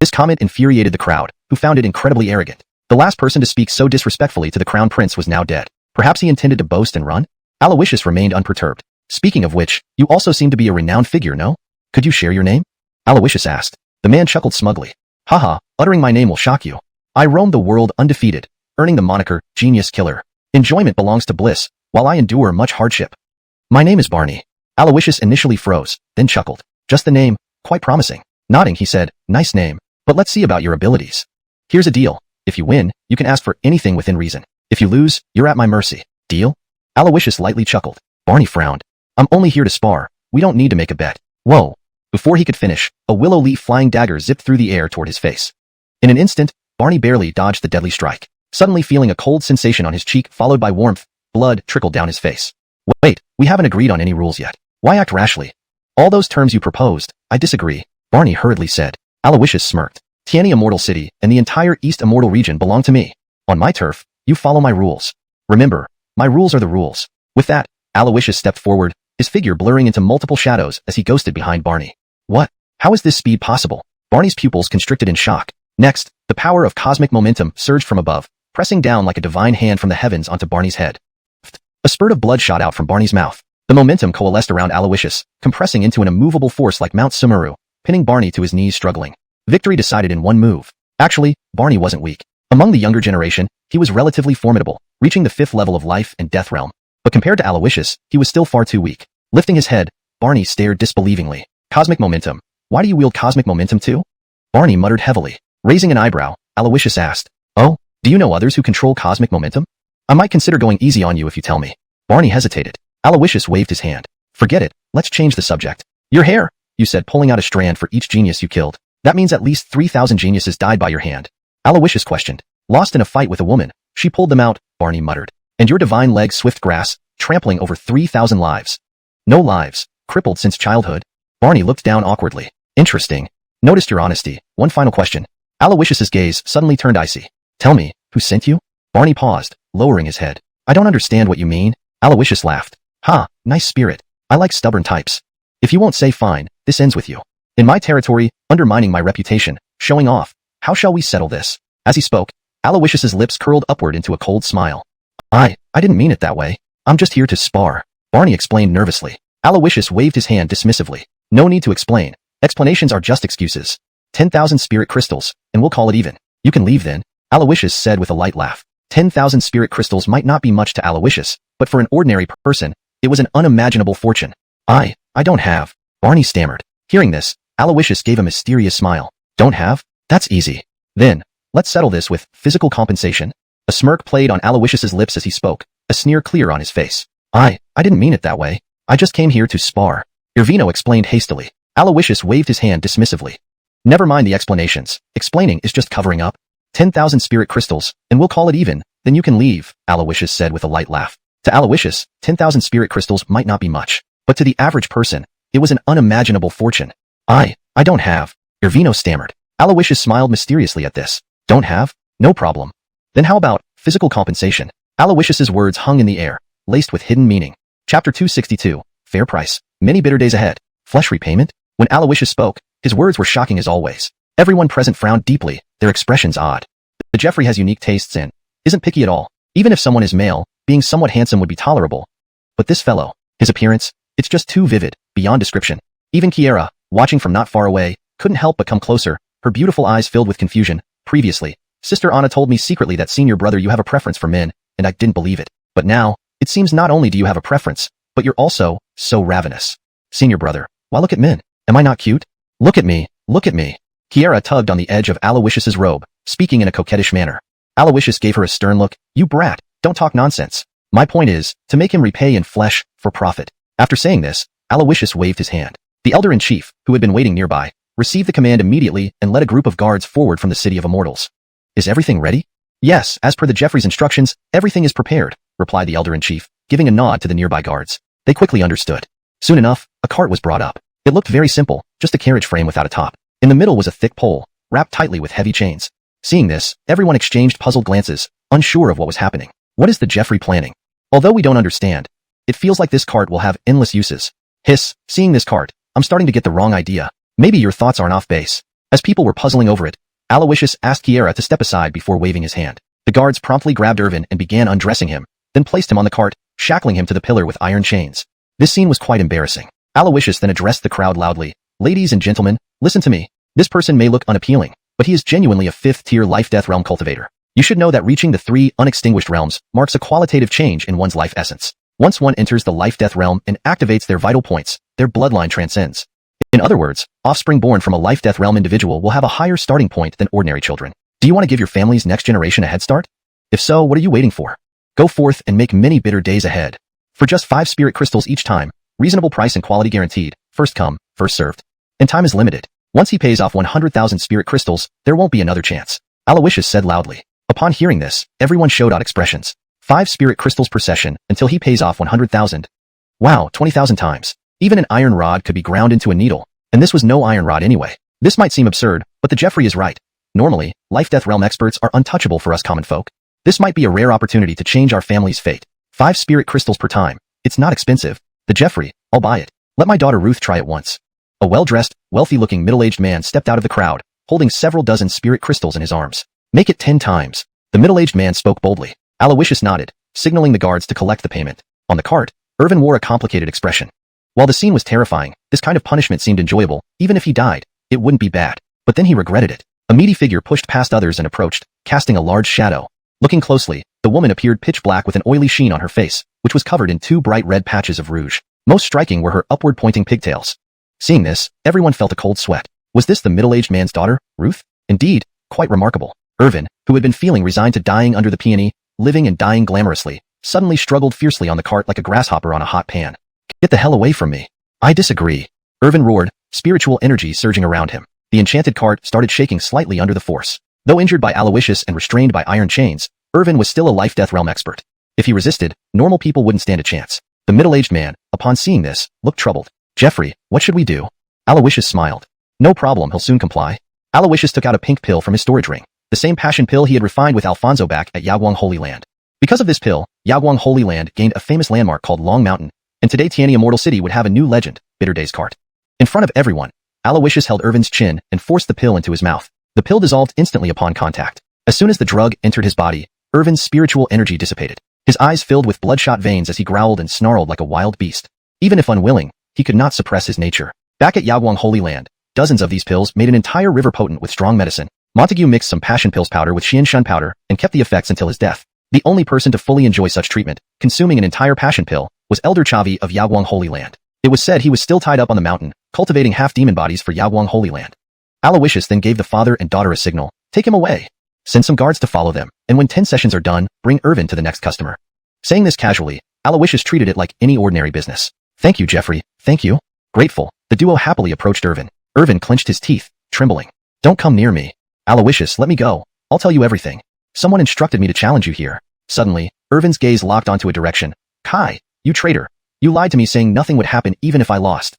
This comment infuriated the crowd, who found it incredibly arrogant. The last person to speak so disrespectfully to the crown prince was now dead. Perhaps he intended to boast and run? Alawishus remained unperturbed. Speaking of which, you also seem to be a renowned figure, no? Could you share your name? Alawishus asked. The man chuckled smugly. Haha, uttering my name will shock you. I roam the world undefeated, earning the moniker, Genius Killer. Enjoyment belongs to bliss, while I endure much hardship. My name is Barney. Alawishus initially froze, then chuckled. Just the name, quite promising. Nodding, he said, nice name, but let's see about your abilities. Here's a deal. If you win, you can ask for anything within reason. If you lose, you're at my mercy. Deal? Alawishus lightly chuckled. Barney frowned. I'm only here to spar. We don't need to make a bet. Whoa. Before he could finish, a willow leaf flying dagger zipped through the air toward his face. In an instant, Barney barely dodged the deadly strike. Suddenly feeling a cold sensation on his cheek followed by warmth, blood trickled down his face. Wait, we haven't agreed on any rules yet. Why act rashly? All those terms you proposed, I disagree, Barney hurriedly said. Alawishus smirked. Tiani Immortal City and the entire East Immortal region belong to me. On my turf, you follow my rules. Remember, my rules are the rules. With that, Alawishus stepped forward, his figure blurring into multiple shadows as he ghosted behind Barney. What? How is this speed possible? Barney's pupils constricted in shock. Next, the power of cosmic momentum surged from above, pressing down like a divine hand from the heavens onto Barney's head. A spurt of blood shot out from Barney's mouth. The momentum coalesced around Alawishus, compressing into an immovable force like Mount Sumeru, pinning Barney to his knees struggling. Victory decided in one move. Actually, Barney wasn't weak. Among the younger generation, he was relatively formidable, reaching the 5th level of life and death realm. But compared to Alawishus, he was still far too weak. Lifting his head, Barney stared disbelievingly. Cosmic momentum. Why do you wield cosmic momentum too? Barney muttered heavily. Raising an eyebrow, Alawishus asked, Oh, do you know others who control cosmic momentum? I might consider going easy on you if you tell me. Barney hesitated. Alawishus waved his hand. Forget it, let's change the subject. Your hair, you said, pulling out a strand for each genius you killed. That means at least 3,000 geniuses died by your hand. Alawishus questioned. Lost in a fight with a woman, she pulled them out, Barney muttered. And your divine leg Swiftgrass, trampling over 3,000 lives. No lives, crippled since childhood. Barney looked down awkwardly. Interesting. Noticed your honesty. One final question. Alawishus's gaze suddenly turned icy. Tell me, who sent you? Barney paused, lowering his head. I don't understand what you mean. Alawishus laughed. Ha, nice spirit. I like stubborn types. If you won't say fine, this ends with you. In my territory, undermining my reputation, showing off. How shall we settle this? As he spoke, Alawishus's lips curled upward into a cold smile. I didn't mean it that way. I'm just here to spar. Barney explained nervously. Alawishus waved his hand dismissively. No need to explain. Explanations are just excuses. 10,000 spirit crystals, and we'll call it even. You can leave then, Alawishus said with a light laugh. 10,000 spirit crystals might not be much to Alawishus, but for an ordinary person, it was an unimaginable fortune. I don't have. Barney stammered. Hearing this, Alawishus gave a mysterious smile. Don't have? That's easy. Then, let's settle this with physical compensation. A smirk played on Alawishus's lips as he spoke, a sneer clear on his face. I didn't mean it that way. I just came here to spar. Irvino explained hastily. Alawishus waved his hand dismissively. Never mind the explanations. Explaining is just covering up. 10,000 spirit crystals, and we'll call it even. Then you can leave, Alawishus said with a light laugh. To Alawishus, 10,000 spirit crystals might not be much, but to the average person, it was an unimaginable fortune. I don't have. Irvino stammered. Alawishus smiled mysteriously at this. Don't have? No problem. Then how about physical compensation? Alawishus's words hung in the air, laced with hidden meaning. Chapter 262, Fair Price. Many bitter days ahead. Flesh repayment? When Alawishus spoke, his words were shocking as always. Everyone present frowned deeply, their expressions odd. But Jeffrey has unique tastes and isn't picky at all. Even if someone is male, being somewhat handsome would be tolerable. But this fellow, his appearance, it's just too vivid, beyond description. Even Kieran, watching from not far away, couldn't help but come closer, her beautiful eyes filled with confusion. Previously, Sister Anna told me secretly that senior brother you have a preference for men, and I didn't believe it. But now, it seems not only do you have a preference, but you're also so ravenous. Senior brother, why look at men? Am I not cute? Look at me, look at me. Kieran tugged on the edge of Alawishus's robe, speaking in a coquettish manner. Alawishus gave her a stern look. You brat, don't talk nonsense. My point is, to make him repay in flesh, for profit. After saying this, Alawishus waved his hand. The elder-in-chief, who had been waiting nearby, received the command immediately and led a group of guards forward from the city of immortals. Is everything ready? Yes, as per the Jeffrey's instructions, everything is prepared, replied the elder-in-chief, giving a nod to the nearby guards. They quickly understood. Soon enough, a cart was brought up. It looked very simple, just a carriage frame without a top. In the middle was a thick pole, wrapped tightly with heavy chains. Seeing this, everyone exchanged puzzled glances, unsure of what was happening. What is the Jeffrey planning? Although we don't understand, it feels like this cart will have endless uses. Hiss, seeing this cart, I'm starting to get the wrong idea. Maybe your thoughts aren't off base. As people were puzzling over it, Alawishus asked Kieran to step aside before waving his hand. The guards promptly grabbed Irvin and began undressing him, then placed him on the cart, shackling him to the pillar with iron chains. This scene was quite embarrassing. Alawishus then addressed the crowd loudly. Ladies and gentlemen, listen to me. This person may look unappealing, but he is genuinely a 5th-tier life-death realm cultivator. You should know that reaching the 3 unextinguished realms marks a qualitative change in one's life essence. Once one enters the life-death realm and activates their vital points, their bloodline transcends. In other words, offspring born from a life-death realm individual will have a higher starting point than ordinary children. Do you want to give your family's next generation a head start? If so, what are you waiting for? Go forth and make many bitter days ahead. For just 5 spirit crystals each time, reasonable price and quality guaranteed, first come, first served. And time is limited. Once he pays off 100,000 spirit crystals, there won't be another chance. Alawishus said loudly. Upon hearing this, everyone showed odd expressions. 5 spirit crystals per session until he pays off 100,000. Wow, 20,000 times. Even an iron rod could be ground into a needle, and this was no iron rod anyway. This might seem absurd, but the Jeffrey is right. Normally, life-death realm experts are untouchable for us common folk. This might be a rare opportunity to change our family's fate. 5 spirit crystals per time. It's not expensive. The Jeffrey, I'll buy it. Let my daughter Ruth try it once. A well-dressed, wealthy-looking middle-aged man stepped out of the crowd, holding several dozen spirit crystals in his arms. Make it 10 times. The middle-aged man spoke boldly. Alawishus nodded, signaling the guards to collect the payment. On the cart, Irvin wore a complicated expression. While the scene was terrifying, this kind of punishment seemed enjoyable. Even if he died, it wouldn't be bad. But then he regretted it. A meaty figure pushed past others and approached, casting a large shadow. Looking closely, the woman appeared pitch black with an oily sheen on her face, which was covered in 2 bright red patches of rouge. Most striking were her upward-pointing pigtails. Seeing this, everyone felt a cold sweat. Was this the middle-aged man's daughter, Ruth? Indeed, quite remarkable. Irvin, who had been feeling resigned to dying under the peony, living and dying glamorously, suddenly struggled fiercely on the cart like a grasshopper on a hot pan. Get the hell away from me. I disagree. Irvin roared, spiritual energy surging around him. The enchanted cart started shaking slightly under the force. Though injured by Alawishus and restrained by iron chains, Irvin was still a life-death realm expert. If he resisted, normal people wouldn't stand a chance. The middle-aged man, upon seeing this, looked troubled. Jeffrey, what should we do? Alawishus smiled. No problem, he'll soon comply. Alawishus took out a pink pill from his storage ring, the same passion pill he had refined with Alfonso back at Yaguang Holy Land. Because of this pill, Yaguang Holy Land gained a famous landmark called Long Mountain, and today Tiani Immortal City would have a new legend, Bitter Days Cart. In front of everyone, Alawishus held Irvin's chin and forced the pill into his mouth. The pill dissolved instantly upon contact. As soon as the drug entered his body, Irvin's spiritual energy dissipated. His eyes filled with bloodshot veins as he growled and snarled like a wild beast. Even if unwilling, he could not suppress his nature. Back at Yaguang Holy Land, dozens of these pills made an entire river potent with strong medicine. Montague mixed some passion pills powder with Xian Shun powder and kept the effects until his death. The only person to fully enjoy such treatment, consuming an entire passion pill, was Elder Chavi of Yaguang Holy Land. It was said he was still tied up on the mountain, cultivating half-demon bodies for Yaguang Holy Land. Alawishus then gave the father and daughter a signal. Take him away. Send some guards to follow them, and when 10 sessions are done, bring Irvin to the next customer. Saying this casually, Alawishus treated it like any ordinary business. Thank you, Jeffrey. Thank you. Grateful, the duo happily approached Irvin. Irvin clenched his teeth, trembling. Don't come near me. Alawishus, let me go. I'll tell you everything. Someone instructed me to challenge you here. Suddenly, Irvin's gaze locked onto a direction. Kai, you traitor. You lied to me saying nothing would happen even if I lost.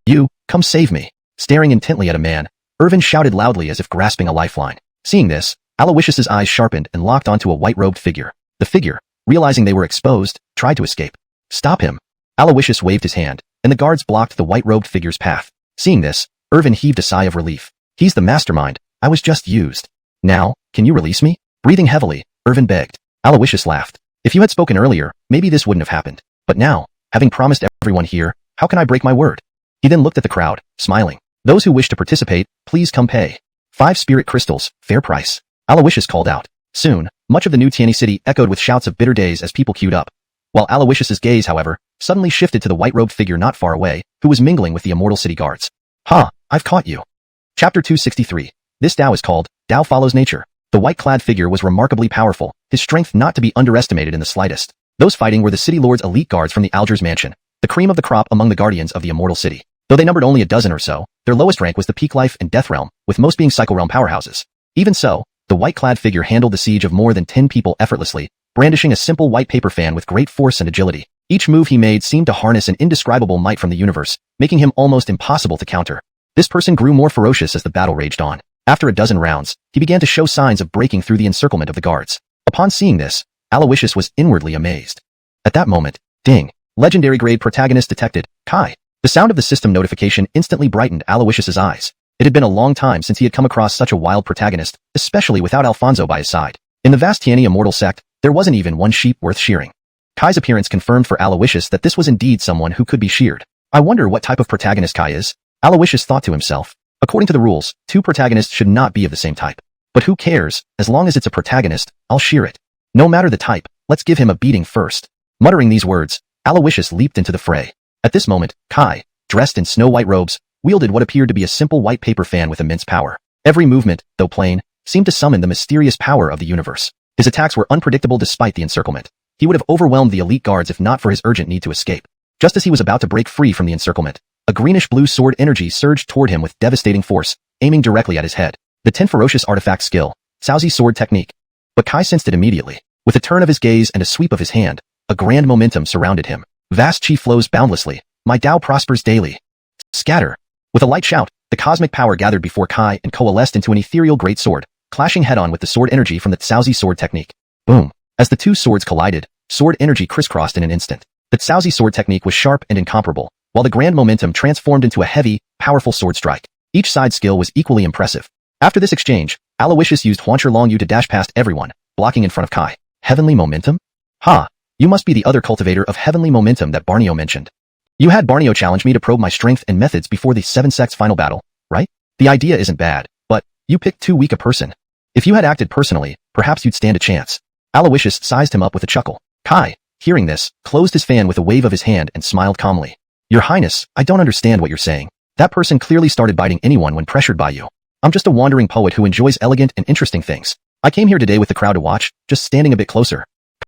You, come save me. Staring intently at a man, Irvin shouted loudly as if grasping a lifeline. Seeing this, Alawishus's eyes sharpened and locked onto a white-robed figure. The figure, realizing they were exposed, tried to escape. Stop him. Alawishus waved his hand, and the guards blocked the white-robed figure's path. Seeing this, Irvin heaved a sigh of relief. He's the mastermind. I was just used. Now, can you release me? Breathing heavily, Irvin begged. Alawishus laughed. If you had spoken earlier, maybe this wouldn't have happened. But now, having promised everyone here, how can I break my word? He then looked at the crowd, smiling. Those who wish to participate, please come pay. 5 spirit crystals, fair price. Alawishus called out. Soon, much of the new Tiani city echoed with shouts of bitter days as people queued up. While Alawishus's gaze, however, suddenly shifted to the white-robed figure not far away, who was mingling with the immortal city guards. Ha, I've caught you. Chapter 263. This Tao is called, Tao Follows Nature. The white-clad figure was remarkably powerful, his strength not to be underestimated in the slightest. Those fighting were the city lord's elite guards from the Algiers mansion, the cream of the crop among the guardians of the immortal city. Though they numbered only a dozen or so, their lowest rank was the peak life and death realm, with most being cycle realm powerhouses. Even so, the white-clad figure handled the siege of more than 10 people effortlessly, brandishing a simple white paper fan with great force and agility. Each move he made seemed to harness an indescribable might from the universe, making him almost impossible to counter. This person grew more ferocious as the battle raged on. After a dozen rounds, he began to show signs of breaking through the encirclement of the guards. Upon seeing this, Alawishus was inwardly amazed. At that moment, ding, legendary grade protagonist detected, Kai. The sound of the system notification instantly brightened Alawishus's eyes. It had been a long time since he had come across such a wild protagonist, especially without Alfonso by his side. In the vast Tiani immortal sect, there wasn't even one sheep worth shearing. Kai's appearance confirmed for Alawishus that this was indeed someone who could be sheared. I wonder what type of protagonist Kai is, Alawishus thought to himself. According to the rules, 2 protagonists should not be of the same type. But who cares, as long as it's a protagonist, I'll shear it. No matter the type, let's give him a beating first. Muttering these words, Alawishus leaped into the fray. At this moment, Kai, dressed in snow-white robes, wielded what appeared to be a simple white paper fan with immense power. Every movement, though plain, seemed to summon the mysterious power of the universe. His attacks were unpredictable despite the encirclement. He would have overwhelmed the elite guards if not for his urgent need to escape. Just as he was about to break free from the encirclement, a greenish-blue sword energy surged toward him with devastating force, aiming directly at his head. The 10 ferocious artifact skill, Caozi sword technique. But Kai sensed it immediately. With a turn of his gaze and a sweep of his hand, a grand momentum surrounded him. Vast chi flows boundlessly. My Tao prospers daily. Scatter. With a light shout, the cosmic power gathered before Kai and coalesced into an ethereal great sword, clashing head-on with the sword energy from the Caozi sword technique. Boom. As the 2 swords collided, sword energy crisscrossed in an instant. The Caozi sword technique was sharp and incomparable, while the grand momentum transformed into a heavy, powerful sword strike. Each side's skill was equally impressive. After this exchange, Alawishus used Huancher Long Yu to dash past everyone, blocking in front of Kai. Heavenly momentum? Ha! You must be the other cultivator of heavenly momentum that Barneo mentioned. You had Barneo challenge me to probe my strength and methods before the 7 sects final battle, right? The idea isn't bad, but you picked too weak a person. If you had acted personally, perhaps you'd stand a chance. Alawishus sized him up with a chuckle. Kai, hearing this, closed his fan with a wave of his hand and smiled calmly. Your Highness, I don't understand what you're saying. That person clearly started biting anyone when pressured by you. I'm just a wandering poet who enjoys elegant and interesting things. I came here today with the crowd to watch, just standing a bit closer.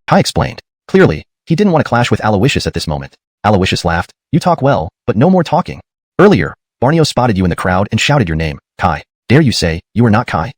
Kai explained. Clearly, he didn't want to clash with Alawishus at this moment. Alawishus laughed. You talk well, but no more talking. Earlier, Barneo spotted you in the crowd and shouted your name, Kai. Dare you say, you are not Kai?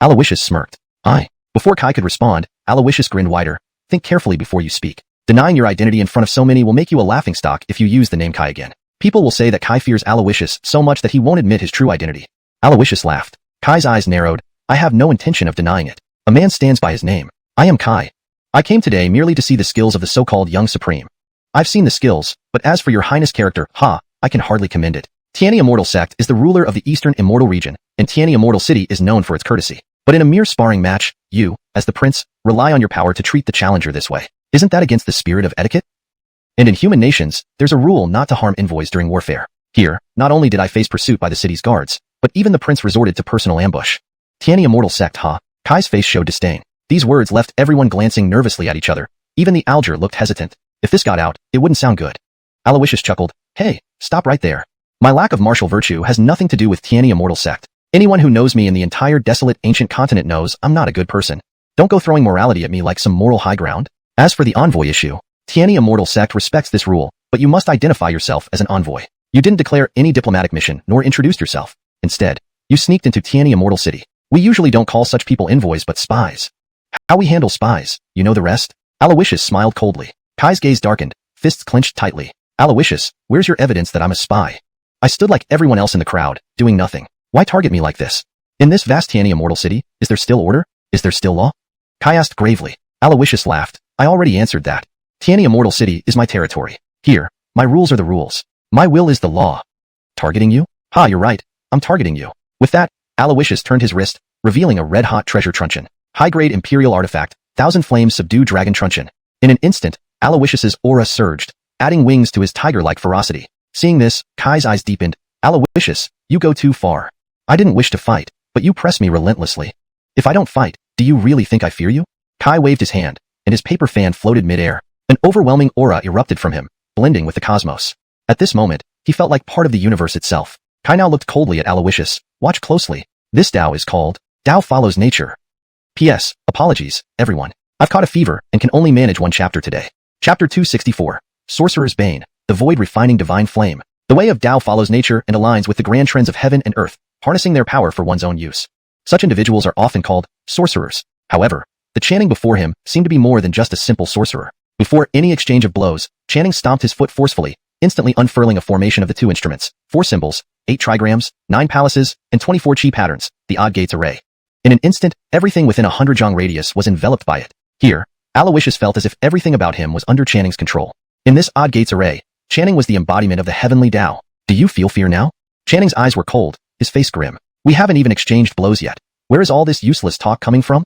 Alawishus smirked. I. Before Kai could respond, Alawishus grinned wider. Think carefully before you speak. Denying your identity in front of so many will make you a laughingstock if you use the name Kai again. People will say that Kai fears Alawishus so much that he won't admit his true identity. Alawishus laughed. Kai's eyes narrowed. I have no intention of denying it. A man stands by his name. I am Kai. I came today merely to see the skills of the so-called young supreme. I've seen the skills, but as for your highness character, I can hardly commend it. Tiani Immortal Sect is the ruler of the Eastern Immortal region, and Tiani Immortal City is known for its courtesy. But in a mere sparring match, you, as the prince, rely on your power to treat the challenger this way. Isn't that against the spirit of etiquette? And in human nations, there's a rule not to harm envoys during warfare. Here, not only did I face pursuit by the city's guards, but even the prince resorted to personal ambush. Tiani Immortal Sect, Kai's face showed disdain. These words left everyone glancing nervously at each other. Even the Alger looked hesitant. If this got out, it wouldn't sound good. Alawishus chuckled. Hey, stop right there. My lack of martial virtue has nothing to do with Tiani Immortal Sect. Anyone who knows me in the entire desolate ancient continent knows I'm not a good person. Don't go throwing morality at me like some moral high ground. As for the envoy issue, Tiani Immortal Sect respects this rule, but you must identify yourself as an envoy. You didn't declare any diplomatic mission nor introduce yourself. Instead, you sneaked into Tiani Immortal City. We usually don't call such people envoys but spies. How we handle spies, you know the rest? Alawishus smiled coldly. Kai's gaze darkened, fists clenched tightly. Alawishus, where's your evidence that I'm a spy? I stood like everyone else in the crowd, doing nothing. Why target me like this? In this vast Tiani Immortal City, is there still order? Is there still law? Kai asked gravely. Alawishus laughed. I already answered that. Tiani Immortal City is my territory. Here, my rules are the rules. My will is the law. Targeting you? You're right. I'm targeting you. With that, Alawishus turned his wrist, revealing a red-hot treasure truncheon. High-grade imperial artifact, 1,000 flames subdue dragon truncheon. In an instant, Alawishus's aura surged, adding wings to his tiger-like ferocity. Seeing this, Kai's eyes deepened. Alawishus, you go too far. I didn't wish to fight, but you press me relentlessly. If I don't fight, do you really think I fear you? Kai waved his hand, and his paper fan floated mid-air. An overwhelming aura erupted from him, blending with the cosmos. At this moment, he felt like part of the universe itself. Kai now looked coldly at Alawishus. Watch closely. This Tao is called Tao follows nature. P.S. Apologies, everyone. I've caught a fever and can only manage one chapter today. Chapter 264. Sorcerer's Bane, the Void Refining Divine Flame. The way of Tao follows nature and aligns with the grand trends of heaven and earth, harnessing their power for one's own use. Such individuals are often called sorcerers. However, the Channing before him seemed to be more than just a simple sorcerer. Before any exchange of blows, Channing stomped his foot forcefully, instantly unfurling a formation of the two instruments, 4 symbols, 8 trigrams, 9 palaces, and 24 chi patterns, the odd gates array. In an instant, everything within 100 jong radius was enveloped by it. Here, Alawishus felt as if everything about him was under Channing's control. In this odd gates array, Channing was the embodiment of the heavenly Tao. Do you feel fear now? Channing's eyes were cold, his face grim. We haven't even exchanged blows yet. Where is all this useless talk coming from?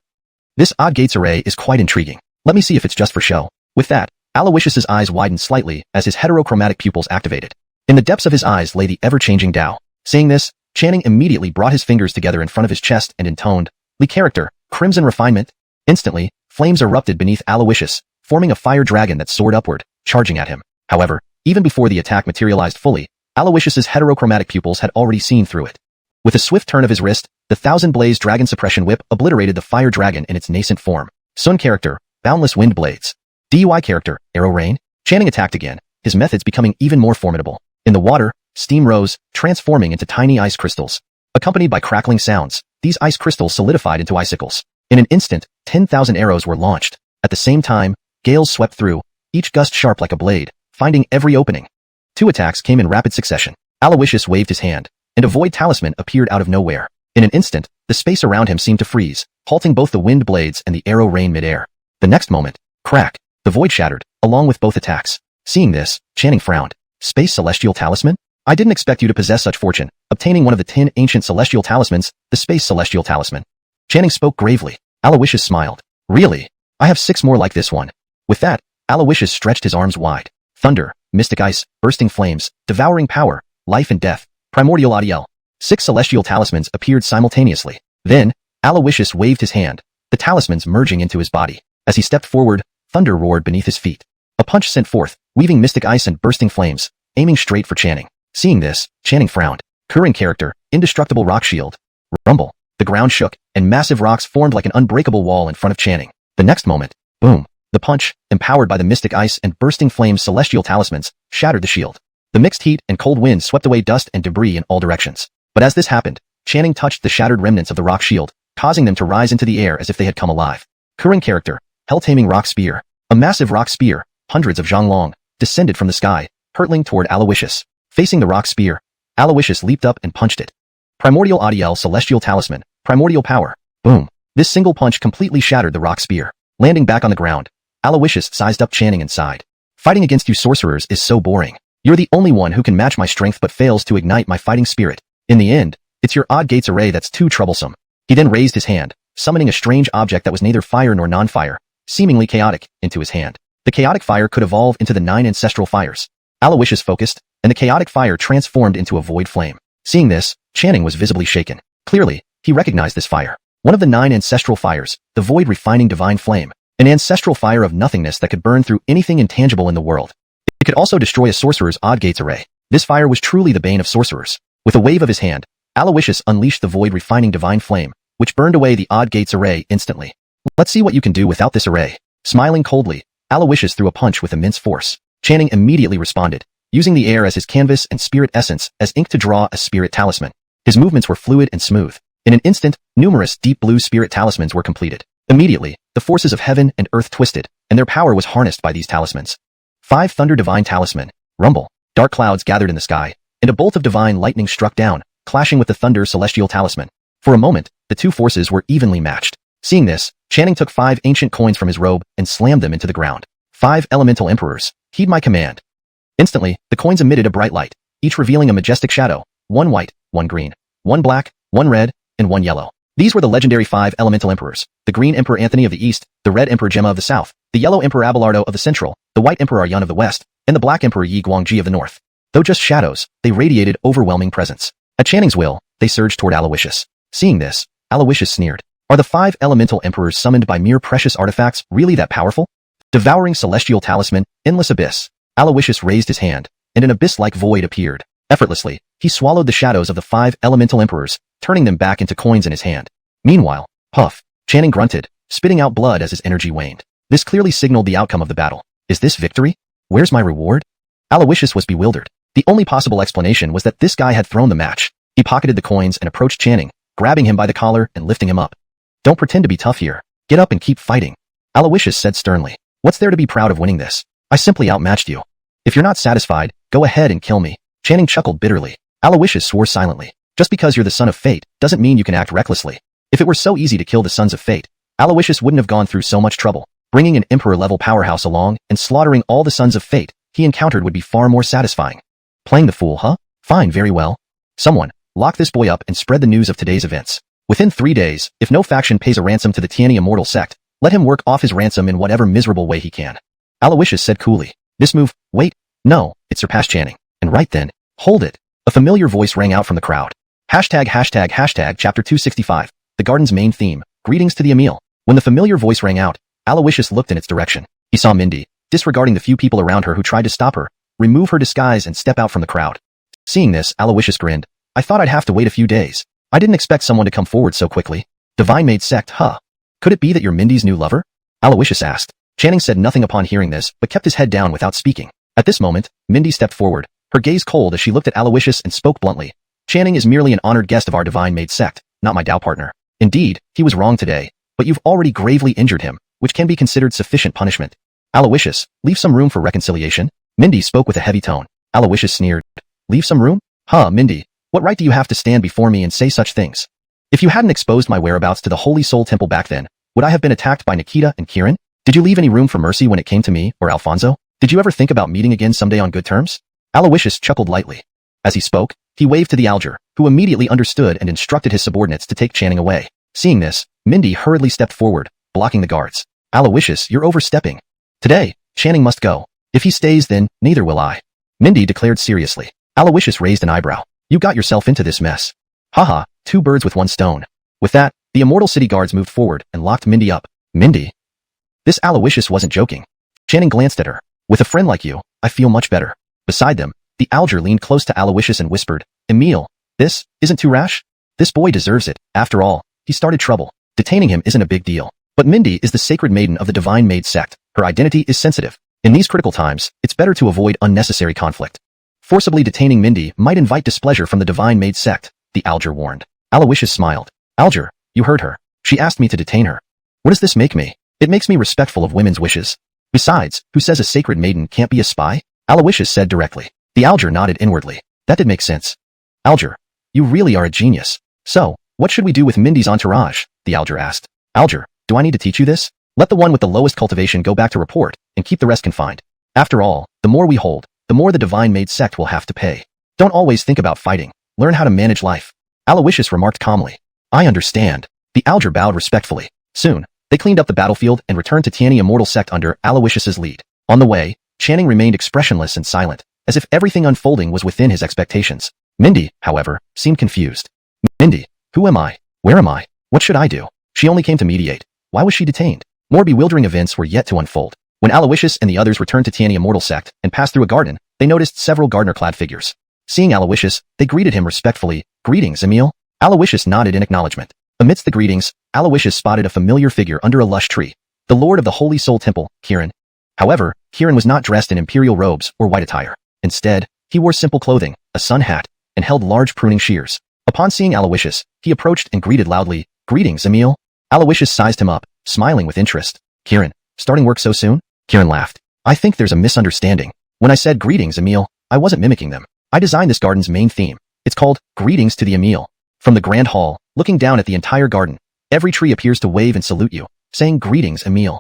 This odd gates array is quite intriguing. Let me see if it's just for show. With that, Alawishus's eyes widened slightly as his heterochromatic pupils activated. In the depths of his eyes lay the ever-changing Tao. Seeing this, Channing immediately brought his fingers together in front of his chest and intoned, Li character, crimson refinement. Instantly, flames erupted beneath Alawishus, forming a fire dragon that soared upward, charging at him. However, even before the attack materialized fully, Alawishus's heterochromatic pupils had already seen through it. With a swift turn of his wrist, the 1,000-blaze dragon suppression whip obliterated the fire dragon in its nascent form. Sun character, boundless wind blades. DUI character, arrow rain. Channing attacked again, his methods becoming even more formidable. In the water, steam rose, transforming into tiny ice crystals. Accompanied by crackling sounds, these ice crystals solidified into icicles. In an instant, 10,000 arrows were launched. At the same time, gales swept through, each gust sharp like a blade, finding every opening. 2 attacks came in rapid succession. Alawishus waved his hand, and a void talisman appeared out of nowhere. In an instant, the space around him seemed to freeze, halting both the wind blades and the arrow rain midair. The next moment, crack, the void shattered, along with both attacks. Seeing this, Channing frowned. Space Celestial Talisman? I didn't expect you to possess such fortune, obtaining one of the 10 ancient celestial talismans, the Space Celestial Talisman. Channing spoke gravely. Alawishus smiled. Really? I have 6 more like this one. With that, Alawishus stretched his arms wide. Thunder, mystic ice, bursting flames, devouring power, life and death, primordial audiel. 6 celestial talismans appeared simultaneously. Then, Alawishus waved his hand, the talismans merging into his body. As he stepped forward, thunder roared beneath his feet. A punch sent forth, weaving mystic ice and bursting flames, aiming straight for Channing. Seeing this, Channing frowned. Kieran character, indestructible rock shield. Rumble. The ground shook, and massive rocks formed like an unbreakable wall in front of Channing. The next moment, boom. The punch, empowered by the mystic ice and bursting flames celestial talismans, shattered the shield. The mixed heat and cold wind swept away dust and debris in all directions. But as this happened, Channing touched the shattered remnants of the rock shield, causing them to rise into the air as if they had come alive. Kieran character, hell-taming rock spear. A massive rock spear, hundreds of zhang long, descended from the sky, hurtling toward Alawishus. Facing the rock spear, Alawishus leaped up and punched it. Primordial Adiel Celestial Talisman, Primordial Power. Boom. This single punch completely shattered the rock spear. Landing back on the ground, Alawishus sized up Channing and sighed. Fighting against you sorcerers is so boring. You're the only one who can match my strength but fails to ignite my fighting spirit. In the end, it's your odd gates array that's too troublesome. He then raised his hand, summoning a strange object that was neither fire nor non-fire, seemingly chaotic, into his hand. The chaotic fire could evolve into the 9 ancestral fires. Alawishus focused, and the chaotic fire transformed into a void flame. Seeing this, Channing was visibly shaken. Clearly, he recognized this fire. One of the 9 ancestral fires, the void refining divine flame. An ancestral fire of nothingness that could burn through anything intangible in the world. It could also destroy a sorcerer's odd gates array. This fire was truly the bane of sorcerers. With a wave of his hand, Alawishus unleashed the void refining divine flame, which burned away the odd gates array instantly. Let's see what you can do without this array. Smiling coldly, Alawishus threw a punch with immense force. Channing immediately responded, using the air as his canvas and spirit essence as ink to draw a spirit talisman. His movements were fluid and smooth. In an instant, numerous deep blue spirit talismans were completed. Immediately, the forces of heaven and earth twisted, and their power was harnessed by these talismans. 5 Thunder Divine Talisman. Rumble. Dark clouds gathered in the sky, and a bolt of divine lightning struck down, clashing with the Thunder Celestial Talisman. For a moment, the two forces were evenly matched. Seeing this, Channing took 5 ancient coins from his robe and slammed them into the ground. 5 Elemental Emperors. Heed my command. Instantly, the coins emitted a bright light, each revealing a majestic shadow, 1 white, 1 green, 1 black, 1 red, and 1 yellow. These were the legendary 5 Elemental Emperors: the Green Emperor Anthony of the East, the Red Emperor Gemma of the South, the Yellow Emperor Abelardo of the Central, the White Emperor Aryan of the West, and the Black Emperor Yi Guangji of the North. Though just shadows, they radiated overwhelming presence. At Channing's will, they surged toward Alawishus. Seeing this, Alawishus sneered. Are the 5 Elemental Emperors summoned by mere precious artifacts really that powerful? Devouring Celestial Talisman, Endless Abyss. Alawishus raised his hand, and an abyss-like void appeared. Effortlessly, he swallowed the shadows of the 5 Elemental Emperors, turning them back into coins in his hand. Meanwhile, puff, Channing grunted, spitting out blood as his energy waned. This clearly signaled the outcome of the battle. Is this victory? Where's my reward? Alawishus was bewildered. The only possible explanation was that this guy had thrown the match. He pocketed the coins and approached Channing, grabbing him by the collar and lifting him up. Don't pretend to be tough here. Get up and keep fighting. Alawishus said sternly. What's there to be proud of winning this? I simply outmatched you. If you're not satisfied, go ahead and kill me. Channing chuckled bitterly. Alawishus swore silently. Just because you're the son of fate doesn't mean you can act recklessly. If it were so easy to kill the sons of fate, Alawishus wouldn't have gone through so much trouble. Bringing an emperor-level powerhouse along and slaughtering all the sons of fate he encountered would be far more satisfying. Playing the fool, huh? Fine, very well. Someone, lock this boy up and spread the news of today's events. Within 3 days, if no faction pays a ransom to the Tiani Immortal sect, let him work off his ransom in whatever miserable way he can. Alawishus said coolly. This move, wait, no, it surpassed Channing. And right then, hold it. A familiar voice rang out from the crowd. Hashtag chapter 265. The garden's main theme, greetings to the Emil. When the familiar voice rang out, Alawishus looked in its direction. He saw Mindy, disregarding the few people around her who tried to stop her, remove her disguise and step out from the crowd. Seeing this, Alawishus grinned. I thought I'd have to wait a few days. I didn't expect someone to come forward so quickly. Divine Maid sect, huh? Could it be that you're Mindy's new lover? Alawishus asked. Channing said nothing upon hearing this, but kept his head down without speaking. At this moment, Mindy stepped forward, her gaze cold as she looked at Alawishus and spoke bluntly. Channing is merely an honored guest of our Divine Maid sect, not my Tao partner. Indeed, he was wrong today, but you've already gravely injured him, which can be considered sufficient punishment. Alawishus, leave some room for reconciliation. Mindy spoke with a heavy tone. Alawishus sneered. Leave some room? Huh, Mindy, what right do you have to stand before me and say such things? If you hadn't exposed my whereabouts to the Holy Soul Temple back then, would I have been attacked by Nikita and Kieran? Did you leave any room for mercy when it came to me or Alfonso? Did you ever think about meeting again someday on good terms? Alawishus chuckled lightly. As he spoke, he waved to the Alger, who immediately understood and instructed his subordinates to take Channing away. Seeing this, Mindy hurriedly stepped forward, blocking the guards. Alawishus, you're overstepping. Today, Channing must go. If he stays, then neither will I. Mindy declared seriously. Alawishus raised an eyebrow. You got yourself into this mess. Haha, 2 birds with 1 stone. With that, the Immortal City guards moved forward and locked Mindy up. Mindy? This Alawishus wasn't joking. Channing glanced at her. With a friend like you, I feel much better. Beside them, the Alger leaned close to Alawishus and whispered, Emil, this isn't too rash? This boy deserves it. After all, he started trouble. Detaining him isn't a big deal. But Mindy is the sacred maiden of the Divine Maid sect. Her identity is sensitive. In these critical times, it's better to avoid unnecessary conflict. Forcibly detaining Mindy might invite displeasure from the Divine Maid sect, the Alger warned. Alawishus smiled. Alger, you heard her. She asked me to detain her. What does this make me? It makes me respectful of women's wishes. Besides, who says a sacred maiden can't be a spy? Alawishus said directly. The Alger nodded inwardly. That did make sense. Alger, You really are a genius. So, what should we do with Mindy's entourage? The Alger asked. Alger, do I need to teach you this? Let the one with the lowest cultivation go back to report, and keep the rest confined. After all, the more we hold, the more the Divine Maid sect will have to pay. Don't always think about fighting. Learn how to manage life. Alawishus remarked calmly. I understand. The Alger bowed respectfully. Soon, they cleaned up the battlefield and returned to Tiani Immortal Sect under Alawishus's lead. On the way, Channing remained expressionless and silent, as if everything unfolding was within his expectations. Mindy, however, seemed confused. Mindy, who am I? Where am I? What should I do? She only came to mediate. Why was she detained? More bewildering events were yet to unfold. When Alawishus and the others returned to Tiani Immortal Sect and passed through a garden, they noticed several gardener-clad figures. Seeing Alawishus, they greeted him respectfully. Greetings, Emil. Alawishus nodded in acknowledgement. Amidst the greetings, Alawishus spotted a familiar figure under a lush tree. The Lord of the Holy Soul Temple, Kieran. However, Kieran was not dressed in imperial robes or white attire. Instead, he wore simple clothing, a sun hat, and held large pruning shears. Upon seeing Alawishus, he approached and greeted loudly, Greetings, Emil. Alawishus sized him up, smiling with interest. Kieran, starting work so soon? Kieran laughed. I think there's a misunderstanding. When I said greetings, Emil, I wasn't mimicking them. I designed this garden's main theme. It's called Greetings to the Emil. From the grand hall, looking down at the entire garden, every tree appears to wave and salute you, saying Greetings, Emil.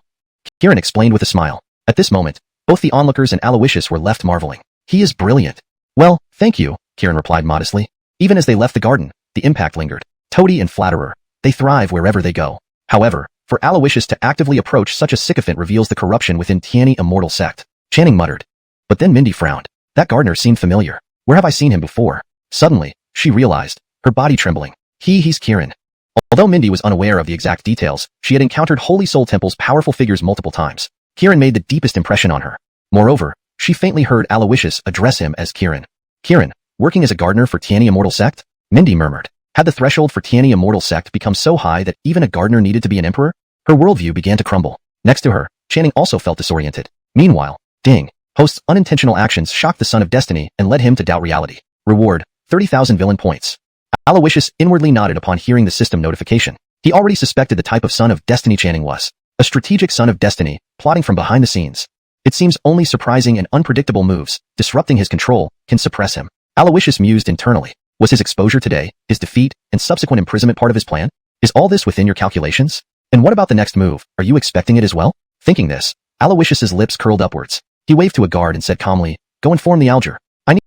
Kieran explained with a smile. At this moment, both the onlookers and Alawishus were left marveling. He is brilliant. Well, thank you, Kieran replied modestly. Even as they left the garden, the impact lingered. Toady and flatterer. They thrive wherever they go. However, for Alawishus to actively approach such a sycophant reveals the corruption within Tiani Immortal Sect. Channing muttered. But then Mindy frowned. That gardener seemed familiar. Where have I seen him before? Suddenly, she realized, her body trembling. He's Kieran. Although Mindy was unaware of the exact details, she had encountered Holy Soul Temple's powerful figures multiple times. Kieran made the deepest impression on her. Moreover, she faintly heard Alawishus address him as Kieran. Kieran, working as a gardener for Tiani Immortal Sect? Mindy murmured. Had the threshold for Tiani Immortal Sect become so high that even a gardener needed to be an emperor? Her worldview began to crumble. Next to her, Channing also felt disoriented. Meanwhile, Ding, host's unintentional actions shocked the Son of Destiny and led him to doubt reality. Reward, 30,000 villain points. Alawishus inwardly nodded upon hearing the system notification. He already suspected the type of Son of Destiny Channing was. A strategic Son of Destiny, plotting from behind the scenes. It seems only surprising and unpredictable moves, disrupting his control, can suppress him. Alawishus mused internally. Was his exposure today, his defeat, and subsequent imprisonment part of his plan? Is all this within your calculations? And what about the next move? Are you expecting it as well? Thinking this, Alawishus's lips curled upwards. He waved to a guard and said calmly, Go inform the Alger. I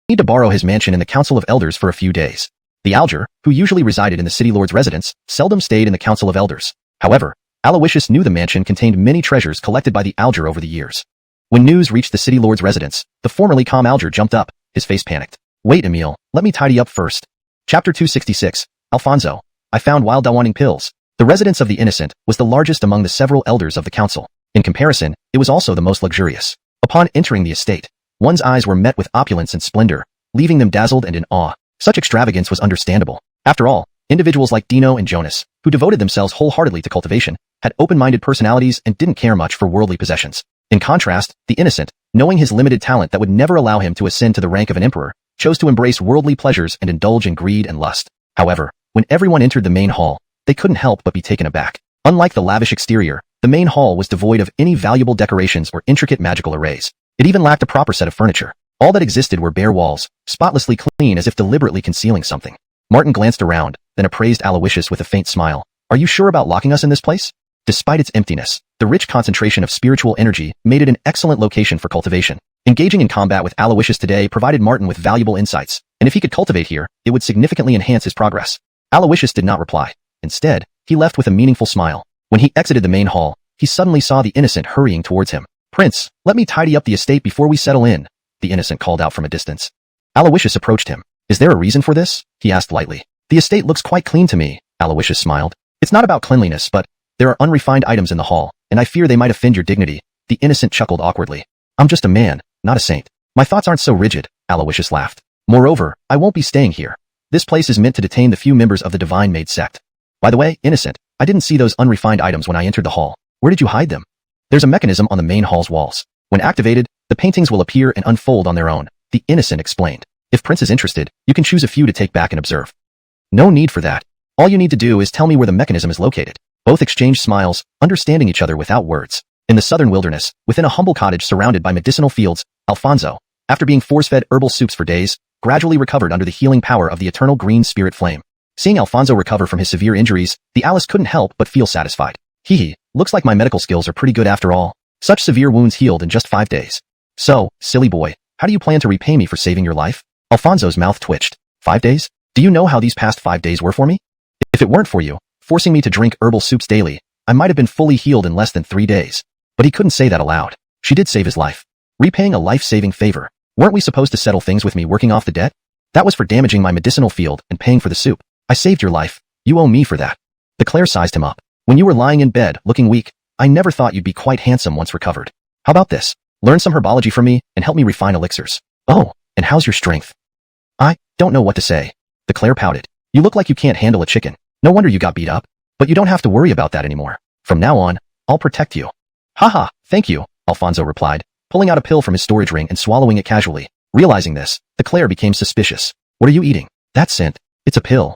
need to borrow his mansion in the Council of Elders for a few days. The Alger, who usually resided in the City Lord's residence, seldom stayed in the Council of Elders. However, Alawishus knew the mansion contained many treasures collected by the Alger over the years. When news reached the City Lord's residence, the formerly calm Alger jumped up, his face panicked. Wait, Emil, let me tidy up first. Chapter 266, Alfonso. I found wild dawaning pills. The residence of the innocent was the largest among the several elders of the council. In comparison, it was also the most luxurious. Upon entering the estate, one's eyes were met with opulence and splendor, leaving them dazzled and in awe. Such extravagance was understandable. After all, individuals like Dino and Jonas, who devoted themselves wholeheartedly to cultivation, had open-minded personalities and didn't care much for worldly possessions. In contrast, the innocent, knowing his limited talent that would never allow him to ascend to the rank of an emperor, chose to embrace worldly pleasures and indulge in greed and lust. However, when everyone entered the main hall, they couldn't help but be taken aback. Unlike the lavish exterior, the main hall was devoid of any valuable decorations or intricate magical arrays. It even lacked a proper set of furniture. All that existed were bare walls, spotlessly clean as if deliberately concealing something. Martin glanced around, then appraised Alawishus with a faint smile. Are you sure about locking us in this place? Despite its emptiness, the rich concentration of spiritual energy made it an excellent location for cultivation. Engaging in combat with Alawishus today provided Martin with valuable insights, and if he could cultivate here, it would significantly enhance his progress. Alawishus did not reply. Instead, he left with a meaningful smile. When he exited the main hall, he suddenly saw the innocent hurrying towards him. Prince, let me tidy up the estate before we settle in, the innocent called out from a distance. Alawishus approached him. Is there a reason for this? He asked lightly. The estate looks quite clean to me, Alawishus smiled. It's not about cleanliness, but there are unrefined items in the hall, and I fear they might offend your dignity. The innocent chuckled awkwardly. I'm just a man, not a saint. My thoughts aren't so rigid, Alawishus laughed. Moreover, I won't be staying here. This place is meant to detain the few members of the Divine Maid sect. By the way, innocent, I didn't see those unrefined items when I entered the hall. Where did you hide them? There's a mechanism on the main hall's walls. When activated, the paintings will appear and unfold on their own, the innocent explained. If Prince is interested, you can choose a few to take back and observe. No need for that. All you need to do is tell me where the mechanism is located. Both exchanged smiles, understanding each other without words. In the southern wilderness, within a humble cottage surrounded by medicinal fields, Alfonso, after being force-fed herbal soups for days, gradually recovered under the healing power of the eternal green spirit flame. Seeing Alfonso recover from his severe injuries, the Alice couldn't help but feel satisfied. Hee, looks like my medical skills are pretty good after all. Such severe wounds healed in just 5 days. So, silly boy, how do you plan to repay me for saving your life? Alfonso's mouth twitched. 5 days? Do you know how these past 5 days were for me? If it weren't for you, forcing me to drink herbal soups daily, I might have been fully healed in less than 3 days. But he couldn't say that aloud. She did save his life. Repaying a life-saving favor. Weren't we supposed to settle things with me working off the debt? That was for damaging my medicinal field and paying for the soup. I saved your life. You owe me for that. The Claire sized him up. When you were lying in bed, looking weak, I never thought you'd be quite handsome once recovered. How about this? Learn some herbology from me and help me refine elixirs. Oh, and how's your strength? I don't know what to say. The Claire pouted. You look like you can't handle a chicken. No wonder you got beat up. But you don't have to worry about that anymore. From now on, I'll protect you. Haha, thank you, Alfonso replied, pulling out a pill from his storage ring and swallowing it casually. Realizing this, the Claire became suspicious. What are you eating? That scent. It's a pill.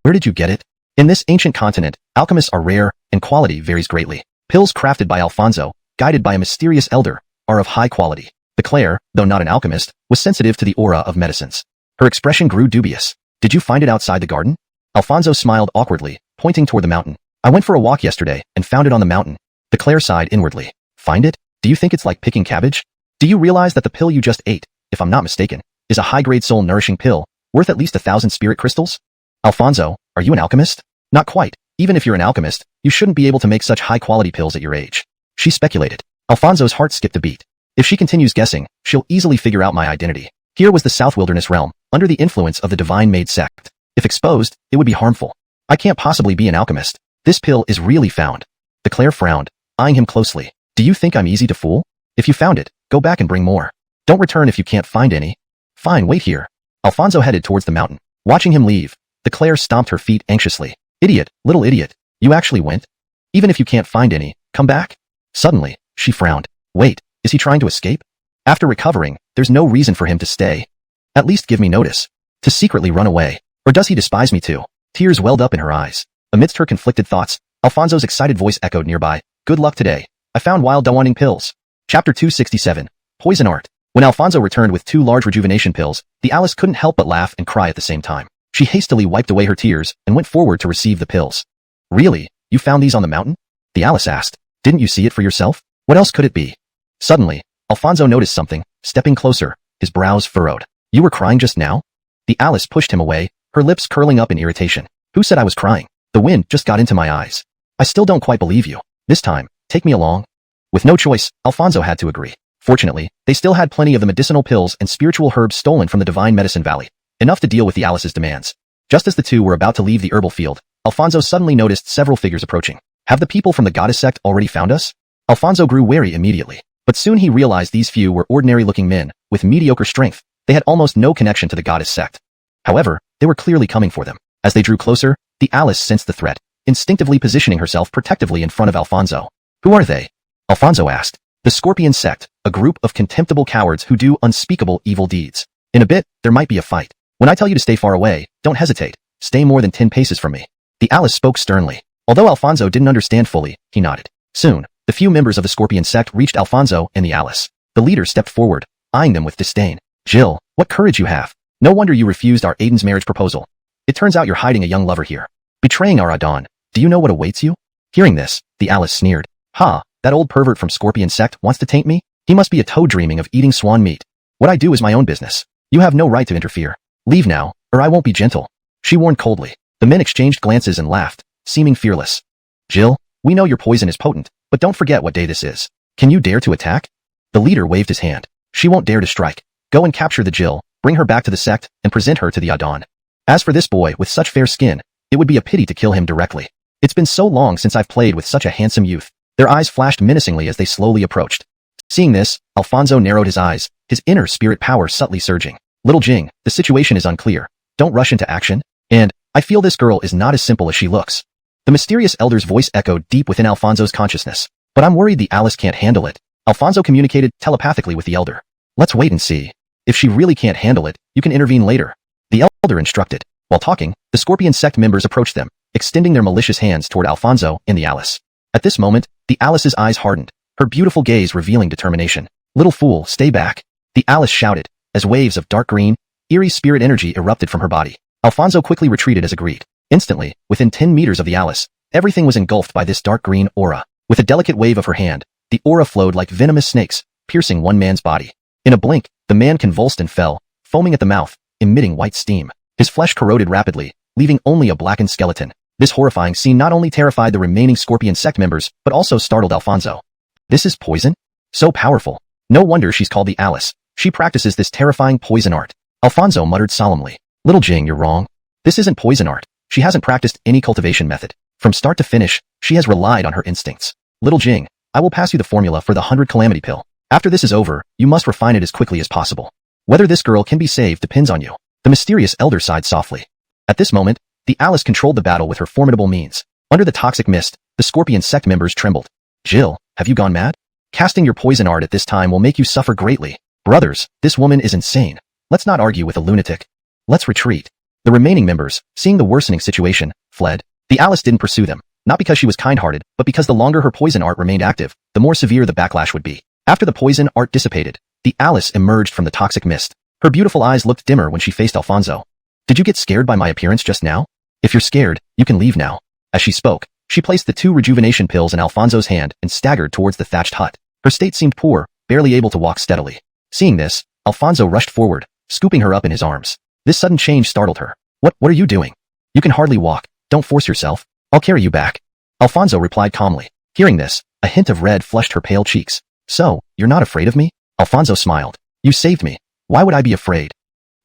Where did you get it? In this ancient continent, alchemists are rare, and quality varies greatly. Pills crafted by Alfonso, guided by a mysterious elder, are of high quality. The Claire, though not an alchemist, was sensitive to the aura of medicines. Her expression grew dubious. Did you find it outside the garden? Alfonso smiled awkwardly, pointing toward the mountain. I went for a walk yesterday and found it on the mountain. The Claire sighed inwardly. Find it? Do you think it's like picking cabbage? Do you realize that the pill you just ate, if I'm not mistaken, is a high-grade soul-nourishing pill, worth at least 1,000 spirit crystals? Alfonso, are you an alchemist? Not quite. Even if you're an alchemist, you shouldn't be able to make such high-quality pills at your age. She speculated. Alfonso's heart skipped a beat. If she continues guessing, she'll easily figure out my identity. Here was the South Wilderness realm, under the influence of the Divine Maid sect. If exposed, it would be harmful. I can't possibly be an alchemist. This pill is really found. The Claire frowned, eyeing him closely. Do you think I'm easy to fool? If you found it, go back and bring more. Don't return if you can't find any. Fine, wait here. Alfonso headed towards the mountain. Watching him leave, the Claire stomped her feet anxiously. Idiot, little idiot. You actually went? Even if you can't find any, come back? Suddenly, she frowned. Wait, is he trying to escape? After recovering, there's no reason for him to stay. At least give me notice. To secretly run away. Or does he despise me too? Tears welled up in her eyes. Amidst her conflicted thoughts, Alfonso's excited voice echoed nearby. Good luck today. I found wild dawaning pills. Chapter 267. Poison Art. When Alfonso returned with 2 large rejuvenation pills, the Alice couldn't help but laugh and cry at the same time. She hastily wiped away her tears and went forward to receive the pills. Really? You found these on the mountain? The Alice asked. Didn't you see it for yourself? What else could it be? Suddenly, Alfonso noticed something, stepping closer, his brows furrowed. You were crying just now? The Alice pushed him away, her lips curling up in irritation. Who said I was crying? The wind just got into my eyes. I still don't quite believe you. This time, take me along. With no choice, Alfonso had to agree. Fortunately, they still had plenty of the medicinal pills and spiritual herbs stolen from the Divine Medicine Valley, enough to deal with the Alice's demands. Just as the two were about to leave the herbal field, Alfonso suddenly noticed several figures approaching. Have the people from the goddess sect already found us? Alfonso grew wary immediately, but soon he realized these few were ordinary-looking men, with mediocre strength. They had almost no connection to the goddess sect. However, they were clearly coming for them. As they drew closer, the Alice sensed the threat, instinctively positioning herself protectively in front of Alfonso. Who are they? Alfonso asked. The Scorpion sect, a group of contemptible cowards who do unspeakable evil deeds. In a bit, there might be a fight. When I tell you to stay far away, don't hesitate. Stay more than 10 paces from me. The Alice spoke sternly. Although Alfonso didn't understand fully, he nodded. Soon, the few members of the Scorpion sect reached Alfonso and the Alice. The leader stepped forward, eyeing them with disdain. Jill, what courage you have. No wonder you refused our Aiden's marriage proposal. It turns out you're hiding a young lover here. Betraying our Adon. Do you know what awaits you? Hearing this, the Alice sneered. Ha, that old pervert from Scorpion sect wants to taint me? He must be a toad dreaming of eating swan meat. What I do is my own business. You have no right to interfere. Leave now, or I won't be gentle. She warned coldly. The men exchanged glances and laughed, seeming fearless. Jill, we know your poison is potent, but don't forget what day this is. Can you dare to attack? The leader waved his hand. She won't dare to strike. Go and capture the Jill, bring her back to the sect, and present her to the Adon. As for this boy with such fair skin, it would be a pity to kill him directly. It's been so long since I've played with such a handsome youth. Their eyes flashed menacingly as they slowly approached. Seeing this, Alfonso narrowed his eyes, his inner spirit power subtly surging. Little Jing, the situation is unclear. Don't rush into action. And, I feel this girl is not as simple as she looks. The mysterious elder's voice echoed deep within Alfonso's consciousness. But I'm worried the Alice can't handle it. Alfonso communicated telepathically with the elder. Let's wait and see. If she really can't handle it, you can intervene later. The elder instructed. While talking, the Scorpion sect members approached them, extending their malicious hands toward Alfonso and the Alice. At this moment, the Alice's eyes hardened, her beautiful gaze revealing determination. Little fool, stay back. The Alice shouted, as waves of dark green, Eerie spirit energy erupted from her body. Alfonso quickly retreated as agreed. Instantly, within 10 meters of the Alice, everything was engulfed by this dark green aura. With a delicate wave of her hand, the aura flowed like venomous snakes, piercing one man's body. In a blink, the man convulsed and fell, foaming at the mouth, emitting white steam. His flesh corroded rapidly, leaving only a blackened skeleton. This horrifying scene not only terrified the remaining Scorpion sect members, but also startled Alfonso. This is poison? So powerful. No wonder she's called the Alice. She practices this terrifying poison art. Alfonso muttered solemnly. Little Jing, you're wrong. This isn't poison art. She hasn't practiced any cultivation method. From start to finish, she has relied on her instincts. Little Jing, I will pass you the formula for the 100 calamity pill. After this is over, you must refine it as quickly as possible. Whether this girl can be saved depends on you. The mysterious elder sighed softly. At this moment, the Alice controlled the battle with her formidable means. Under the toxic mist, the Scorpion sect members trembled. Jill, have you gone mad? Casting your poison art at this time will make you suffer greatly. Brothers, this woman is insane. Let's not argue with a lunatic. Let's retreat. The remaining members, seeing the worsening situation, fled. The Alice didn't pursue them, not because she was kind-hearted, but because the longer her poison art remained active, the more severe the backlash would be. After the poison art dissipated, the Alice emerged from the toxic mist. Her beautiful eyes looked dimmer when she faced Alfonso. Did you get scared by my appearance just now? If you're scared, you can leave now. As she spoke, she placed the 2 rejuvenation pills in Alfonso's hand and staggered towards the thatched hut. Her state seemed poor, barely able to walk steadily. Seeing this, Alfonso rushed forward, scooping her up in his arms. This sudden change startled her. What are you doing? You can hardly walk. Don't force yourself. I'll carry you back. Alfonso replied calmly. Hearing this, a hint of red flushed her pale cheeks. So, you're not afraid of me? Alfonso smiled. You saved me. Why would I be afraid?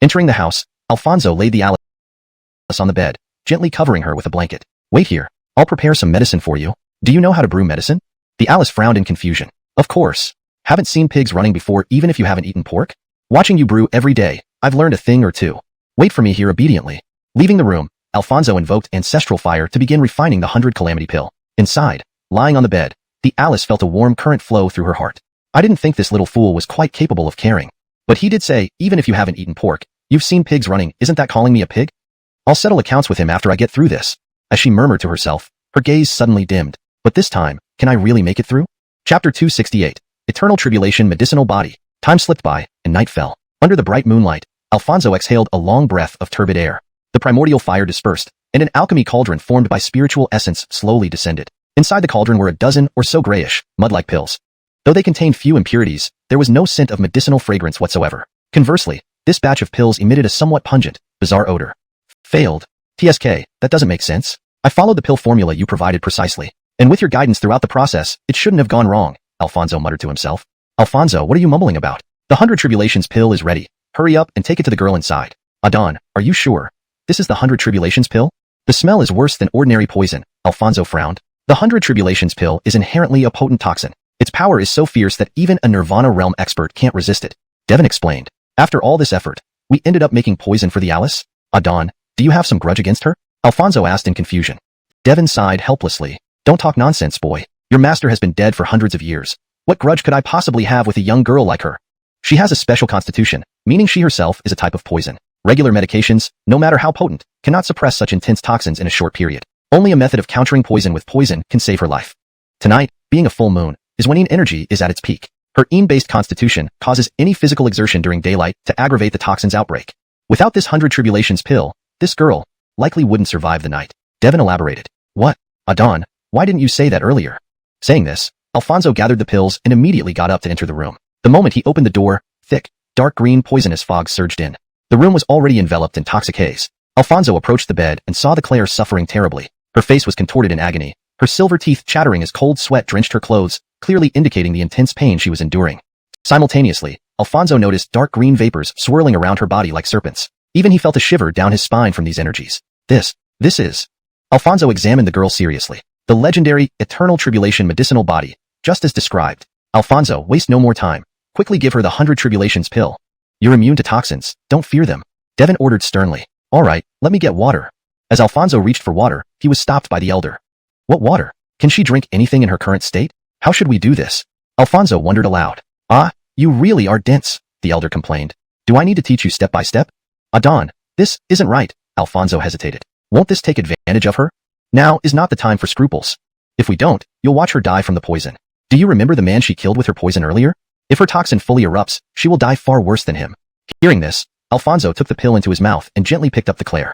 Entering the house, Alfonso laid the Alice on the bed, gently covering her with a blanket. Wait here. I'll prepare some medicine for you. Do you know how to brew medicine? The Alice frowned in confusion. Of course. Haven't seen pigs running before even if you haven't eaten pork? Watching you brew every day, I've learned a thing or two. Wait for me here obediently. Leaving the room, Alfonso invoked ancestral fire to begin refining the 100 calamity pill. Inside, lying on the bed, the Alice felt a warm current flow through her heart. I didn't think this little fool was quite capable of caring. But he did say, even if you haven't eaten pork, you've seen pigs running, isn't that calling me a pig? I'll settle accounts with him after I get through this. As she murmured to herself, her gaze suddenly dimmed. But this time, can I really make it through? Chapter 268. Eternal Tribulation Medicinal Body. Time slipped by, and night fell. Under the bright moonlight, Alfonso exhaled a long breath of turbid air. The primordial fire dispersed, and an alchemy cauldron formed by spiritual essence slowly descended. Inside the cauldron were a dozen or so grayish, mud-like pills. Though they contained few impurities, there was no scent of medicinal fragrance whatsoever. Conversely, this batch of pills emitted a somewhat pungent, bizarre odor. Failed. TSK, that doesn't make sense. I followed the pill formula you provided precisely. And with your guidance throughout the process, it shouldn't have gone wrong, Alfonso muttered to himself. Alfonso, what are you mumbling about? The 100 Tribulations pill is ready. Hurry up and take it to the girl inside. Adon, are you sure? This is the 100 Tribulations pill? The smell is worse than ordinary poison, Alfonso frowned. The 100 Tribulations pill is inherently a potent toxin. Its power is so fierce that even a Nirvana realm expert can't resist it. Devon explained. After all this effort, we ended up making poison for the Alice? Adon, do you have some grudge against her? Alfonso asked in confusion. Devon sighed helplessly. Don't talk nonsense, boy. Your master has been dead for hundreds of years. What grudge could I possibly have with a young girl like her? She has a special constitution, meaning she herself is a type of poison. Regular medications, no matter how potent, cannot suppress such intense toxins in a short period. Only a method of countering poison with poison can save her life. Tonight, being a full moon, is when Yin energy is at its peak. Her Yin-based constitution causes any physical exertion during daylight to aggravate the toxin's outbreak. Without this 100 Tribulations pill, this girl likely wouldn't survive the night. Devon elaborated. What? Adon, why didn't you say that earlier? Saying this, Alfonso gathered the pills and immediately got up to enter the room. The moment he opened the door, thick, dark green poisonous fog surged in. The room was already enveloped in toxic haze. Alfonso approached the bed and saw the Claire suffering terribly. Her face was contorted in agony, her silver teeth chattering as cold sweat drenched her clothes, clearly indicating the intense pain she was enduring. Simultaneously, Alfonso noticed dark green vapors swirling around her body like serpents. Even he felt a shiver down his spine from these energies. This is... Alfonso examined the girl seriously. The legendary, Eternal Tribulation medicinal body, just as described. Alfonso, waste no more time. Quickly give her the 100 Tribulations pill. You're immune to toxins, don't fear them. Devon ordered sternly. Alright, let me get water. As Alfonso reached for water, he was stopped by the elder. What water? Can she drink anything in her current state? How should we do this? Alfonso wondered aloud. Ah, you really are dense, the elder complained. Do I need to teach you step by step? Adon, this isn't right, Alfonso hesitated. Won't this take advantage of her? Now is not the time for scruples. If we don't, you'll watch her die from the poison. Do you remember the man she killed with her poison earlier? If her toxin fully erupts, she will die far worse than him. Hearing this, Alfonso took the pill into his mouth and gently picked up the Claire.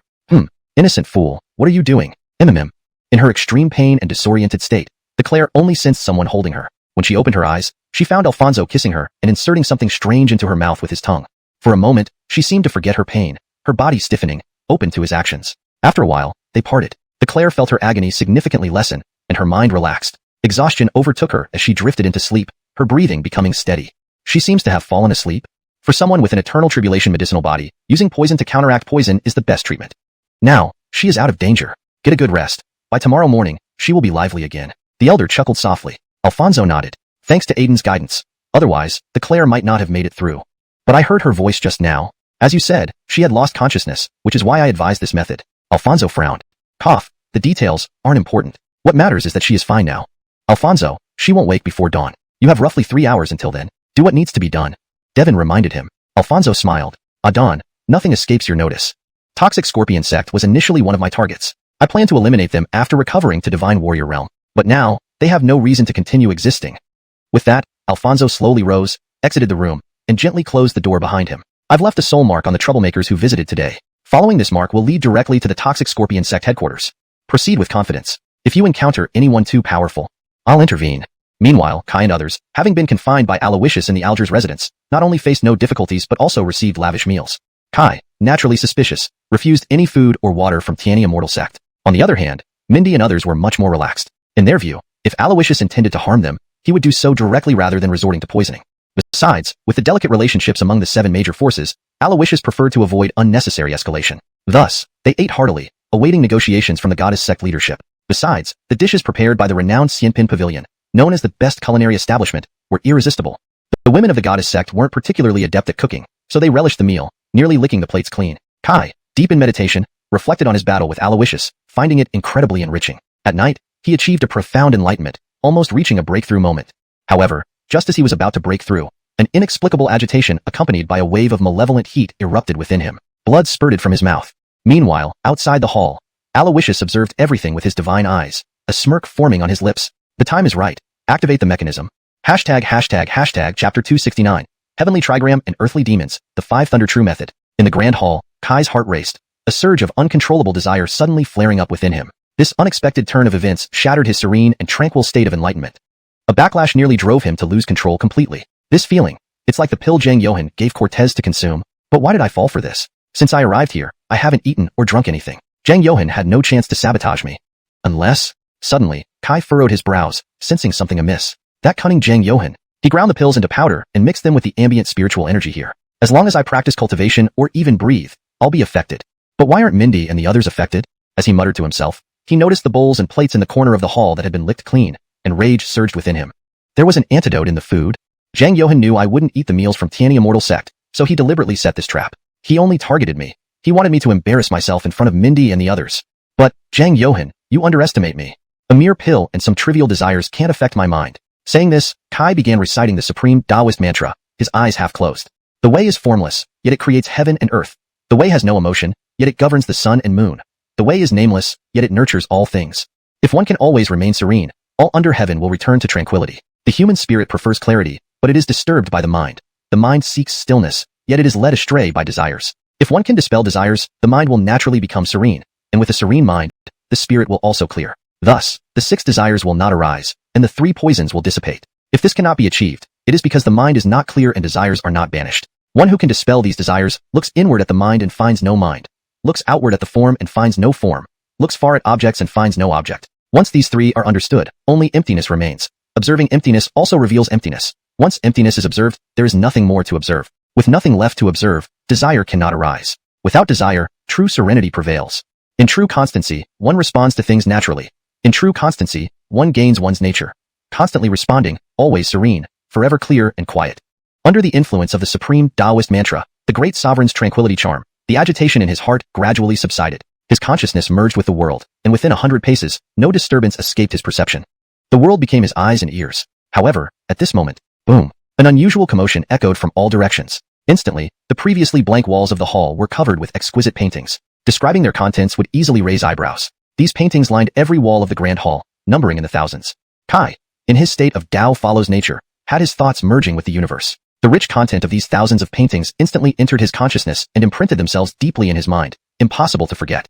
Innocent fool, what are you doing? In her extreme pain and disoriented state, the Claire only sensed someone holding her. When she opened her eyes, she found Alfonso kissing her and inserting something strange into her mouth with his tongue. For a moment, she seemed to forget her pain, her body stiffening, open to his actions. After a while, they parted. The Claire felt her agony significantly lessen, and her mind relaxed. Exhaustion overtook her as she drifted into sleep, her breathing becoming steady. She seems to have fallen asleep. For someone with an eternal tribulation medicinal body, using poison to counteract poison is the best treatment. Now, she is out of danger. Get a good rest. By tomorrow morning, she will be lively again. The elder chuckled softly. Alfonso nodded. Thanks to Aiden's guidance. Otherwise, the Claire might not have made it through. But I heard her voice just now. As you said, she had lost consciousness, which is why I advised this method. Alfonso frowned. Cough. The details aren't important. What matters is that she is fine now. Alfonso, she won't wake before dawn. You have roughly 3 hours until then. Do what needs to be done. Devin reminded him. Alfonso smiled. Dawn, nothing escapes your notice. Toxic Scorpion sect was initially one of my targets. I plan to eliminate them after recovering to Divine Warrior realm. But now, they have no reason to continue existing. With that, Alfonso slowly rose, exited the room, and gently closed the door behind him. I've left a soul mark on the troublemakers who visited today. Following this mark will lead directly to the Toxic Scorpion sect headquarters. Proceed with confidence. If you encounter anyone too powerful, I'll intervene. Meanwhile, Kai and others, having been confined by Alawishus in the Alger's residence, not only faced no difficulties but also received lavish meals. Kai, naturally suspicious, refused any food or water from Tiani Immortal sect. On the other hand, Mindy and others were much more relaxed. In their view, if Alawishus intended to harm them, he would do so directly rather than resorting to poisoning. Besides, with the delicate relationships among the 7 major forces, Alawishus preferred to avoid unnecessary escalation. Thus, they ate heartily, awaiting negotiations from the goddess sect leadership. Besides, the dishes prepared by the renowned Xianpin Pavilion, known as the best culinary establishment, were irresistible. The women of the goddess sect weren't particularly adept at cooking, so they relished the meal, nearly licking the plates clean. Kai, deep in meditation, reflected on his battle with Alawishus, finding it incredibly enriching. At night, he achieved a profound enlightenment, almost reaching a breakthrough moment. However, just as he was about to break through, an inexplicable agitation accompanied by a wave of malevolent heat erupted within him. Blood spurted from his mouth. Meanwhile, outside the hall, Alawishus observed everything with his divine eyes, a smirk forming on his lips. The time is right. Activate the mechanism. Hashtag chapter 269. Heavenly Trigram and Earthly Demons, the 5 Thunder True Method. In the Grand Hall, Kai's heart raced, a surge of uncontrollable desire suddenly flaring up within him. This unexpected turn of events shattered his serene and tranquil state of enlightenment. A backlash nearly drove him to lose control completely. This feeling, it's like the pill Zhang Yohan gave Cortez to consume. But why did I fall for this? Since I arrived here, I haven't eaten or drunk anything. Zhang Yohan had no chance to sabotage me. Unless, suddenly, Kai furrowed his brows, sensing something amiss. That cunning Zhang Yohan. He ground the pills into powder and mixed them with the ambient spiritual energy here. As long as I practice cultivation or even breathe, I'll be affected. But why aren't Mindy and the others affected? As he muttered to himself, he noticed the bowls and plates in the corner of the hall that had been licked clean, and rage surged within him. There was an antidote in the food. Zhang Yohan knew I wouldn't eat the meals from Tiani Immortal sect, so he deliberately set this trap. He only targeted me. He wanted me to embarrass myself in front of Mindy and the others. But, Zhang Yohan, you underestimate me. A mere pill and some trivial desires can't affect my mind. Saying this, Kai began reciting the supreme Taoist mantra, his eyes half closed. The way is formless, yet it creates heaven and earth. The way has no emotion, yet it governs the sun and moon. The way is nameless, yet it nurtures all things. If one can always remain serene, all under heaven will return to tranquility. The human spirit prefers clarity, but it is disturbed by the mind. The mind seeks stillness, yet it is led astray by desires. If one can dispel desires, the mind will naturally become serene, and with a serene mind, the spirit will also clear. Thus, the 6 desires will not arise, and the 3 poisons will dissipate. If this cannot be achieved, it is because the mind is not clear and desires are not banished. One who can dispel these desires looks inward at the mind and finds no mind, looks outward at the form and finds no form, looks far at objects and finds no object. Once these 3 are understood, only emptiness remains. Observing emptiness also reveals emptiness. Once emptiness is observed, there is nothing more to observe. With nothing left to observe, desire cannot arise. Without desire, true serenity prevails. In true constancy, one responds to things naturally. In true constancy, one gains one's nature. Constantly responding, always serene, forever clear and quiet. Under the influence of the supreme Taoist mantra, the great sovereign's tranquility charm, the agitation in his heart gradually subsided. His consciousness merged with the world, and within 100 paces, no disturbance escaped his perception. The world became his eyes and ears. However, at this moment, boom, an unusual commotion echoed from all directions. Instantly, the previously blank walls of the hall were covered with exquisite paintings. Describing their contents would easily raise eyebrows. These paintings lined every wall of the grand hall, numbering in the thousands. Kai, in his state of Tao follows nature, had his thoughts merging with the universe. The rich content of these thousands of paintings instantly entered his consciousness and imprinted themselves deeply in his mind, impossible to forget.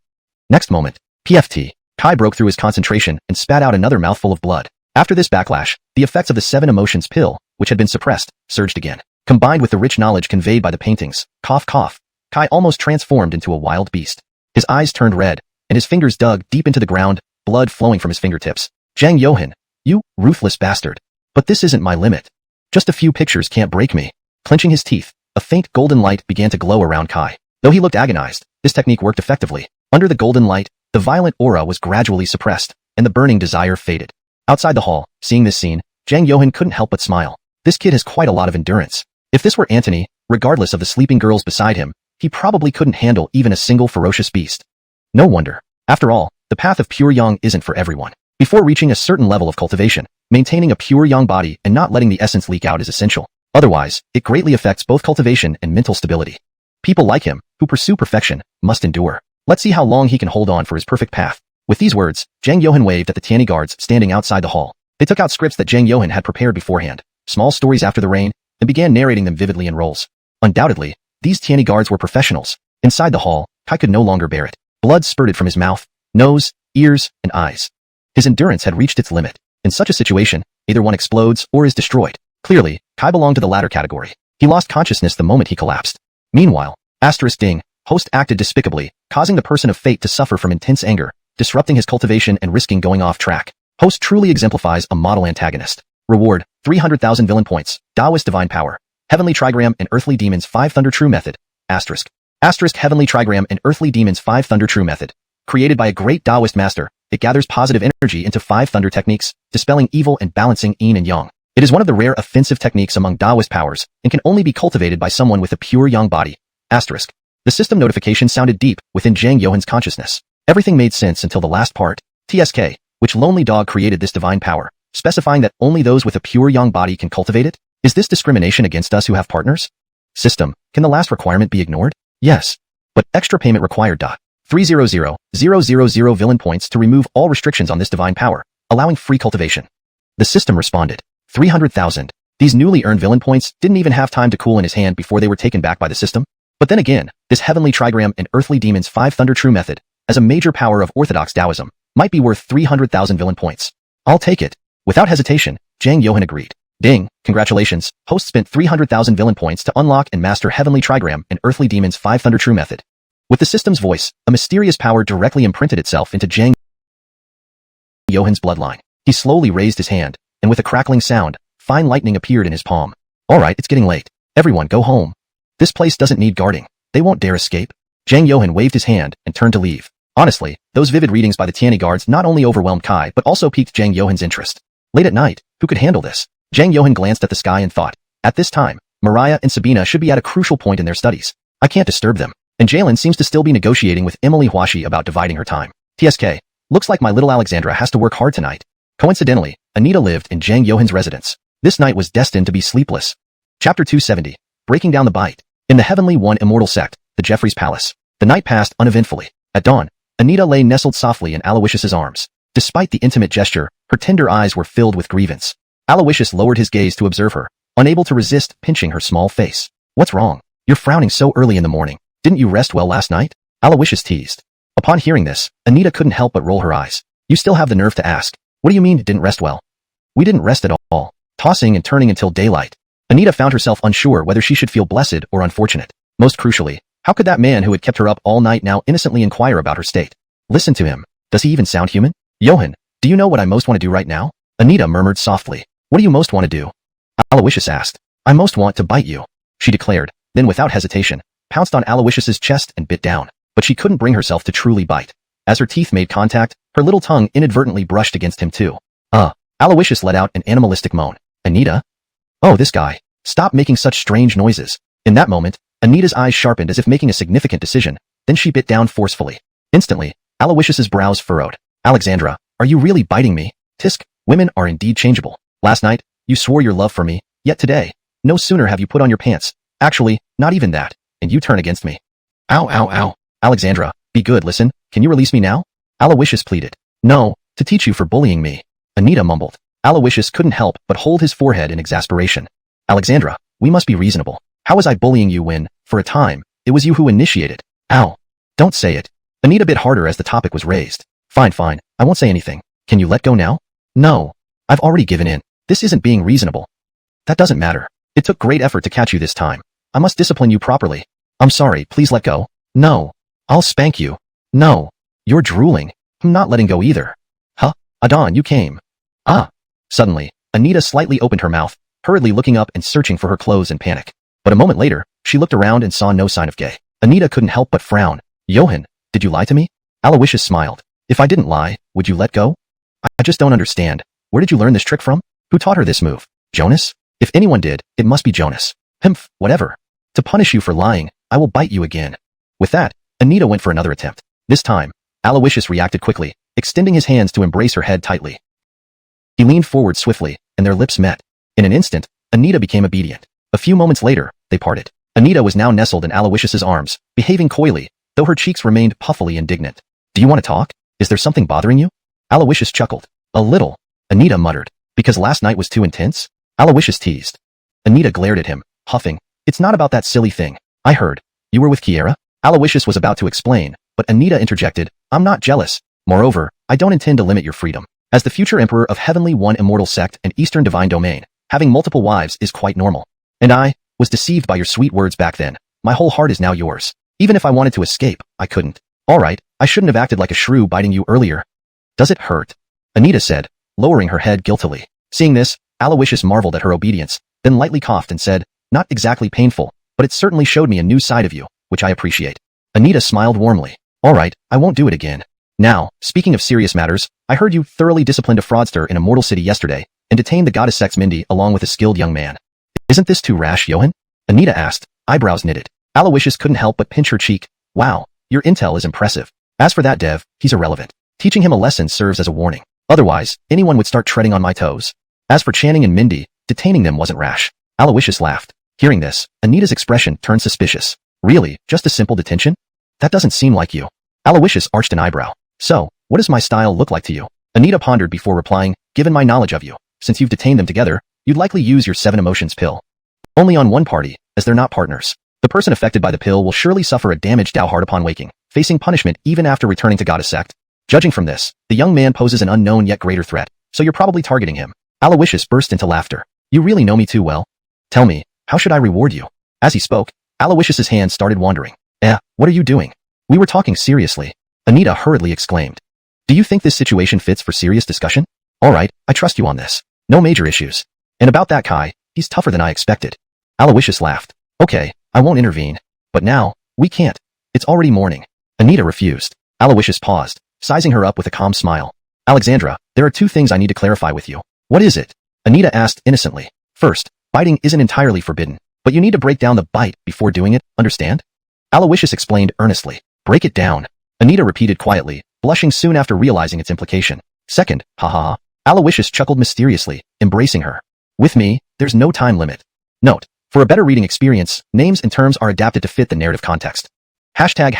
Next moment, PFT, Kai broke through his concentration and spat out another mouthful of blood. After this backlash, the effects of the 7 emotions pill, which had been suppressed, surged again. Combined with the rich knowledge conveyed by the paintings, cough cough, Kai almost transformed into a wild beast. His eyes turned red, and his fingers dug deep into the ground, blood flowing from his fingertips. Jang Yohan, you ruthless bastard. But this isn't my limit. Just a few pictures can't break me. Clenching his teeth, a faint golden light began to glow around Kai. Though he looked agonized, this technique worked effectively. Under the golden light, the violent aura was gradually suppressed, and the burning desire faded. Outside the hall, seeing this scene, Jang Yohan couldn't help but smile. This kid has quite a lot of endurance. If this were Antony, regardless of the sleeping girls beside him, he probably couldn't handle even a single ferocious beast. No wonder. After all, the path of pure yang isn't for everyone. Before reaching a certain level of cultivation, maintaining a pure yang body and not letting the essence leak out is essential. Otherwise, it greatly affects both cultivation and mental stability. People like him, who pursue perfection, must endure. Let's see how long he can hold on for his perfect path. With these words, Jang Yohan waved at the Tiani guards standing outside the hall. They took out scripts that Jang Yohan had prepared beforehand, small stories after the rain, and began narrating them vividly in roles. Undoubtedly, these Tiani guards were professionals. Inside the hall, Kai could no longer bear it. Blood spurted from his mouth, nose, ears, and eyes. His endurance had reached its limit. In such a situation, either one explodes or is destroyed. Clearly, Kai belonged to the latter category. He lost consciousness the moment he collapsed. Meanwhile, *ding, host acted despicably, causing the person of fate to suffer from intense anger, disrupting his cultivation and risking going off track. Host truly exemplifies a model antagonist. Reward, 300,000 villain points, Taoist divine power, heavenly trigram and earthly demons 5 thunder true method, asterisk. Asterisk heavenly trigram and earthly demons 5 thunder true method. Created by a great Taoist master, it gathers positive energy into 5 thunder techniques, dispelling evil and balancing yin and yang. It is one of the rare offensive techniques among Taoist powers, and can only be cultivated by someone with a pure yang body, asterisk. The system notification sounded deep within Jang Yohan's consciousness. Everything made sense until the last part, TSK, which lonely dog created this divine power, specifying that only those with a pure yang body can cultivate it? Is this discrimination against us who have partners? System, can the last requirement be ignored? Yes. But extra payment required. 300,000 villain points to remove all restrictions on this divine power, allowing free cultivation. The system responded. 300,000. These newly earned villain points didn't even have time to cool in his hand before they were taken back by the system. But then again, this heavenly trigram and earthly demons 5 thunder true method, as a major power of orthodox Taoism, might be worth 300,000 villain points. I'll take it. Without hesitation, Jang Yohan agreed. Ding, congratulations, host spent 300,000 villain points to unlock and master heavenly trigram and earthly demons 5 thunder true method. With the system's voice, a mysterious power directly imprinted itself into Jang Yohan's bloodline. He slowly raised his hand, and with a crackling sound, fine lightning appeared in his palm. Alright, it's getting late. Everyone go home. This place doesn't need guarding. They won't dare escape. Jang Yohan waved his hand and turned to leave. Honestly, those vivid readings by the Tiani guards not only overwhelmed Kai but also piqued Jang Yohan's interest. Late at night, who could handle this? Jang Yohan glanced at the sky and thought, at this time, Mariah and Sabina should be at a crucial point in their studies. I can't disturb them. And Jalen seems to still be negotiating with Emily Huashi about dividing her time. TSK, looks like my little Alexandra has to work hard tonight. Coincidentally, Anita lived in Jang Yohan's residence. This night was destined to be sleepless. Chapter 270, Breaking Down the Bite. In the Heavenly One Immortal Sect, the Jeffries Palace. The night passed uneventfully. At dawn, Anita lay nestled softly in Alawishus' arms. Despite the intimate gesture, her tender eyes were filled with grievance. Alawishus lowered his gaze to observe her, unable to resist pinching her small face. What's wrong? You're frowning so early in the morning. Didn't you rest well last night? Alawishus teased. Upon hearing this, Anita couldn't help but roll her eyes. You still have the nerve to ask. What do you mean didn't rest well? We didn't rest at all, tossing and turning until daylight. Anita found herself unsure whether she should feel blessed or unfortunate. Most crucially, how could that man who had kept her up all night now innocently inquire about her state? Listen to him. Does he even sound human? Yohan, do you know what I most want to do right now? Anita murmured softly. What do you most want to do? Alawishus asked. I most want to bite you, she declared, then without hesitation, pounced on Alawishus' chest and bit down. But she couldn't bring herself to truly bite. As her teeth made contact, her little tongue inadvertently brushed against him too. Alawishus let out an animalistic moan. Anita? Oh, this guy. Stop making such strange noises. In that moment, Anita's eyes sharpened as if making a significant decision, then she bit down forcefully. Instantly, Alawishus' brows furrowed. Alexandra, are you really biting me? Tisk, women are indeed changeable. Last night, you swore your love for me, yet today, no sooner have you put on your pants. Actually, not even that, and you turn against me. Ow, ow, ow. Alexandra, be good, listen, can you release me now? Alawishus pleaded. No, to teach you for bullying me. Anita mumbled. Alawishus couldn't help but hold his forehead in exasperation. Alexandra, we must be reasonable. How was I bullying you when, for a time, it was you who initiated? Ow. Don't say it. Anita bit harder as the topic was raised. Fine, I won't say anything. Can you let go now? No. I've already given in. This isn't being reasonable. That doesn't matter. It took great effort to catch you this time. I must discipline you properly. I'm sorry, please let go. No. I'll spank you. No. You're drooling. I'm not letting go either. Huh? Adon, you came. Ah. Suddenly, Anita slightly opened her mouth, hurriedly looking up and searching for her clothes in panic. But a moment later, she looked around and saw no sign of Gay. Anita couldn't help but frown. Johan, did you lie to me? Alawishus smiled. If I didn't lie, would you let go? I just don't understand. Where did you learn this trick from? Who taught her this move? Jonas? If anyone did, it must be Jonas. Humph, whatever. To punish you for lying, I will bite you again. With that, Anita went for another attempt. This time, Alawishus reacted quickly, extending his hands to embrace her head tightly. He leaned forward swiftly, and their lips met. In an instant, Anita became obedient. A few moments later, they parted. Anita was now nestled in Alawishus's arms, behaving coyly, though her cheeks remained puffily indignant. Do you want to talk? Is there something bothering you? Alawishus chuckled. A little. Anita muttered. Because last night was too intense? Alawishus teased. Anita glared at him, huffing. It's not about that silly thing. I heard. You were with Kieran? Alawishus was about to explain, but Anita interjected. I'm not jealous. Moreover, I don't intend to limit your freedom. As the future emperor of Heavenly One Immortal Sect and Eastern Divine Domain, having multiple wives is quite normal. And I was deceived by your sweet words back then. My whole heart is now yours. Even if I wanted to escape, I couldn't. All right, I shouldn't have acted like a shrew biting you earlier. Does it hurt? Anita said, lowering her head guiltily. Seeing this, Alawishus marveled at her obedience, then lightly coughed and said, not exactly painful, but it certainly showed me a new side of you, which I appreciate. Anita smiled warmly. All right, I won't do it again. Now, speaking of serious matters, I heard you thoroughly disciplined a fraudster in Immortal City yesterday, and detained the goddess sex Mindy along with a skilled young man. Isn't this too rash, Johan? Anita asked, eyebrows knitted. Alawishus couldn't help but pinch her cheek. Wow, your intel is impressive. As for that dev, he's irrelevant. Teaching him a lesson serves as a warning. Otherwise, anyone would start treading on my toes. As for Channing and Mindy, detaining them wasn't rash. Alawishus laughed. Hearing this, Anita's expression turned suspicious. Really, just a simple detention? That doesn't seem like you. Alawishus arched an eyebrow. So, what does my style look like to you? Anita pondered before replying, given my knowledge of you, since you've detained them together, you'd likely use your 7 emotions pill. Only on one party, as they're not partners. The person affected by the pill will surely suffer a damaged heart upon waking, facing punishment even after returning to goddess sect. Judging from this, the young man poses an unknown yet greater threat, so you're probably targeting him. Alawishus burst into laughter. You really know me too well. Tell me, how should I reward you? As he spoke, Alawishus's hands started wandering. What are you doing? We were talking seriously. Anita hurriedly exclaimed. Do you think this situation fits for serious discussion? All right, I trust you on this. No major issues. And about that Kai, he's tougher than I expected. Alawishus laughed. Okay, I won't intervene. But now, we can't. It's already morning. Anita refused. Alawishus paused, sizing her up with a calm smile. Alexandra, there are 2 things I need to clarify with you. What is it? Anita asked innocently. First, biting isn't entirely forbidden, but you need to break down the bite before doing it, understand? Alawishus explained earnestly. Break it down. Anita repeated quietly, blushing soon after realizing its implication. Second, ha. Alawishus chuckled mysteriously, embracing her. With me, there's no time limit. Note, for a better reading experience, names and terms are adapted to fit the narrative context. Hashtag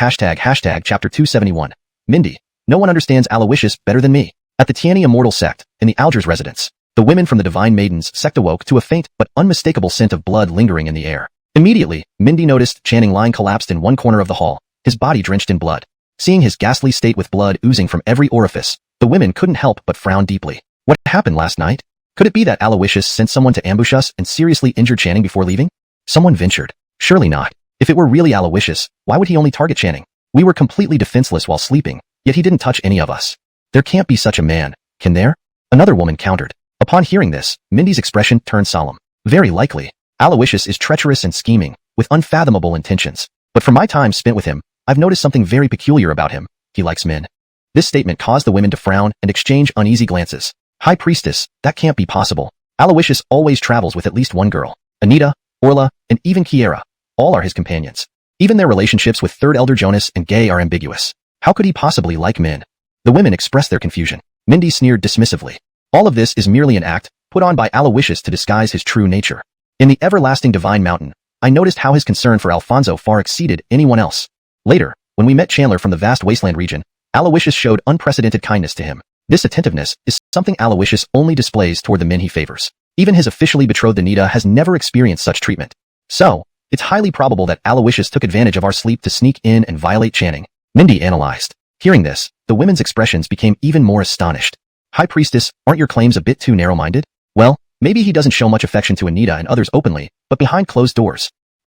chapter 271. Mindy. No one understands Alawishus better than me. At the Tiani Immortal Sect, in the Alger's residence, the women from the Divine Maiden's sect awoke to a faint but unmistakable scent of blood lingering in the air. Immediately, Mindy noticed Channing lying collapsed in one corner of the hall, his body drenched in blood. Seeing his ghastly state with blood oozing from every orifice, the women couldn't help but frown deeply. What happened last night? Could it be that Alawishus sent someone to ambush us and seriously injured Channing before leaving? Someone ventured. Surely not. If it were really Alawishus, why would he only target Channing? We were completely defenseless while sleeping, yet he didn't touch any of us. There can't be such a man, can there? Another woman countered. Upon hearing this, Mindy's expression turned solemn. Very likely. Alawishus is treacherous and scheming, with unfathomable intentions. But from my time spent with him, I've noticed something very peculiar about him. He likes men. This statement caused the women to frown and exchange uneasy glances. High Priestess, that can't be possible. Alawishus always travels with at least one girl. Anita, Orla, and even Kieran. All are his companions. Even their relationships with Third Elder Jonas and Gay are ambiguous. How could he possibly like men? The women expressed their confusion. Mindy sneered dismissively. All of this is merely an act put on by Alawishus to disguise his true nature. In the everlasting Divine Mountain, I noticed how his concern for Alfonso far exceeded anyone else. Later, when we met Chandler from the vast wasteland region, Alawishus showed unprecedented kindness to him. This attentiveness is something Alawishus only displays toward the men he favors. Even his officially betrothed Anita has never experienced such treatment. So, it's highly probable that Alawishus took advantage of our sleep to sneak in and violate Channing, Mindy analyzed. Hearing this, the women's expressions became even more astonished. High Priestess, aren't your claims a bit too narrow-minded? Well, maybe he doesn't show much affection to Anita and others openly, but behind closed doors.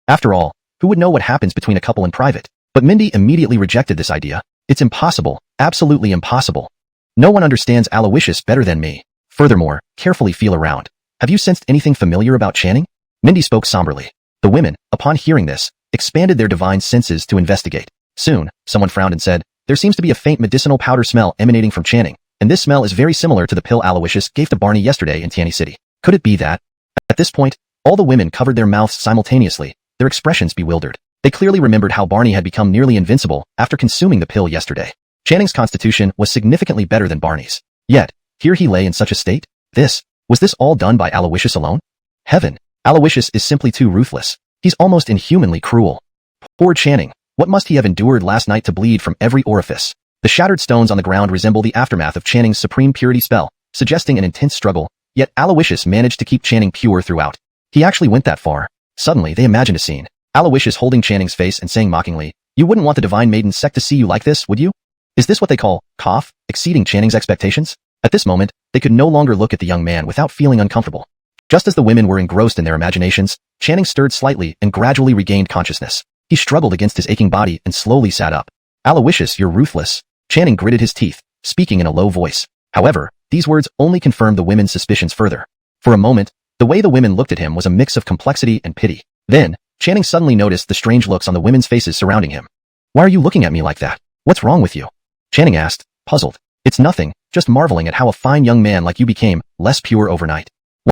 After all, who would know what happens between a couple in private? But Mindy immediately rejected this idea. It's impossible, absolutely impossible. No one understands Alawishus better than me. Furthermore, carefully feel around. Have you sensed anything familiar about Channing? Mindy spoke somberly. The women, upon hearing this, expanded their divine senses to investigate. Soon, someone frowned and said, there seems to be a faint medicinal powder smell emanating from Channing, and this smell is very similar to the pill Alawishus gave to Barney yesterday in Tanny City. Could it be that? At this point, all the women covered their mouths simultaneously, their expressions bewildered. They clearly remembered how Barney had become nearly invincible after consuming the pill yesterday. Channing's constitution was significantly better than Barney's. Yet, here he lay in such a state? Was this all done by Alawishus alone? Heaven, Alawishus is simply too ruthless. He's almost inhumanly cruel. Poor Channing, what must he have endured last night to bleed from every orifice? The shattered stones on the ground resemble the aftermath of Channing's supreme purity spell, suggesting an intense struggle, yet Alawishus managed to keep Channing pure throughout. He actually went that far. Suddenly, they imagined a scene. Alawishus holding Channing's face and saying mockingly, you wouldn't want the Divine Maiden sect to see you like this, would you? Is this what they call, cough, exceeding Channing's expectations? At this moment, they could no longer look at the young man without feeling uncomfortable. Just as the women were engrossed in their imaginations, Channing stirred slightly and gradually regained consciousness. He struggled against his aching body and slowly sat up. Alawishus, you're ruthless. Channing gritted his teeth, speaking in a low voice. However, these words only confirmed the women's suspicions further. For a moment, the way the women looked at him was a mix of complexity and pity. Then, Channing suddenly noticed the strange looks on the women's faces surrounding him. Why are you looking at me like that? What's wrong with you? Channing asked, puzzled. It's nothing, just marveling at how a fine young man like you became less pure overnight.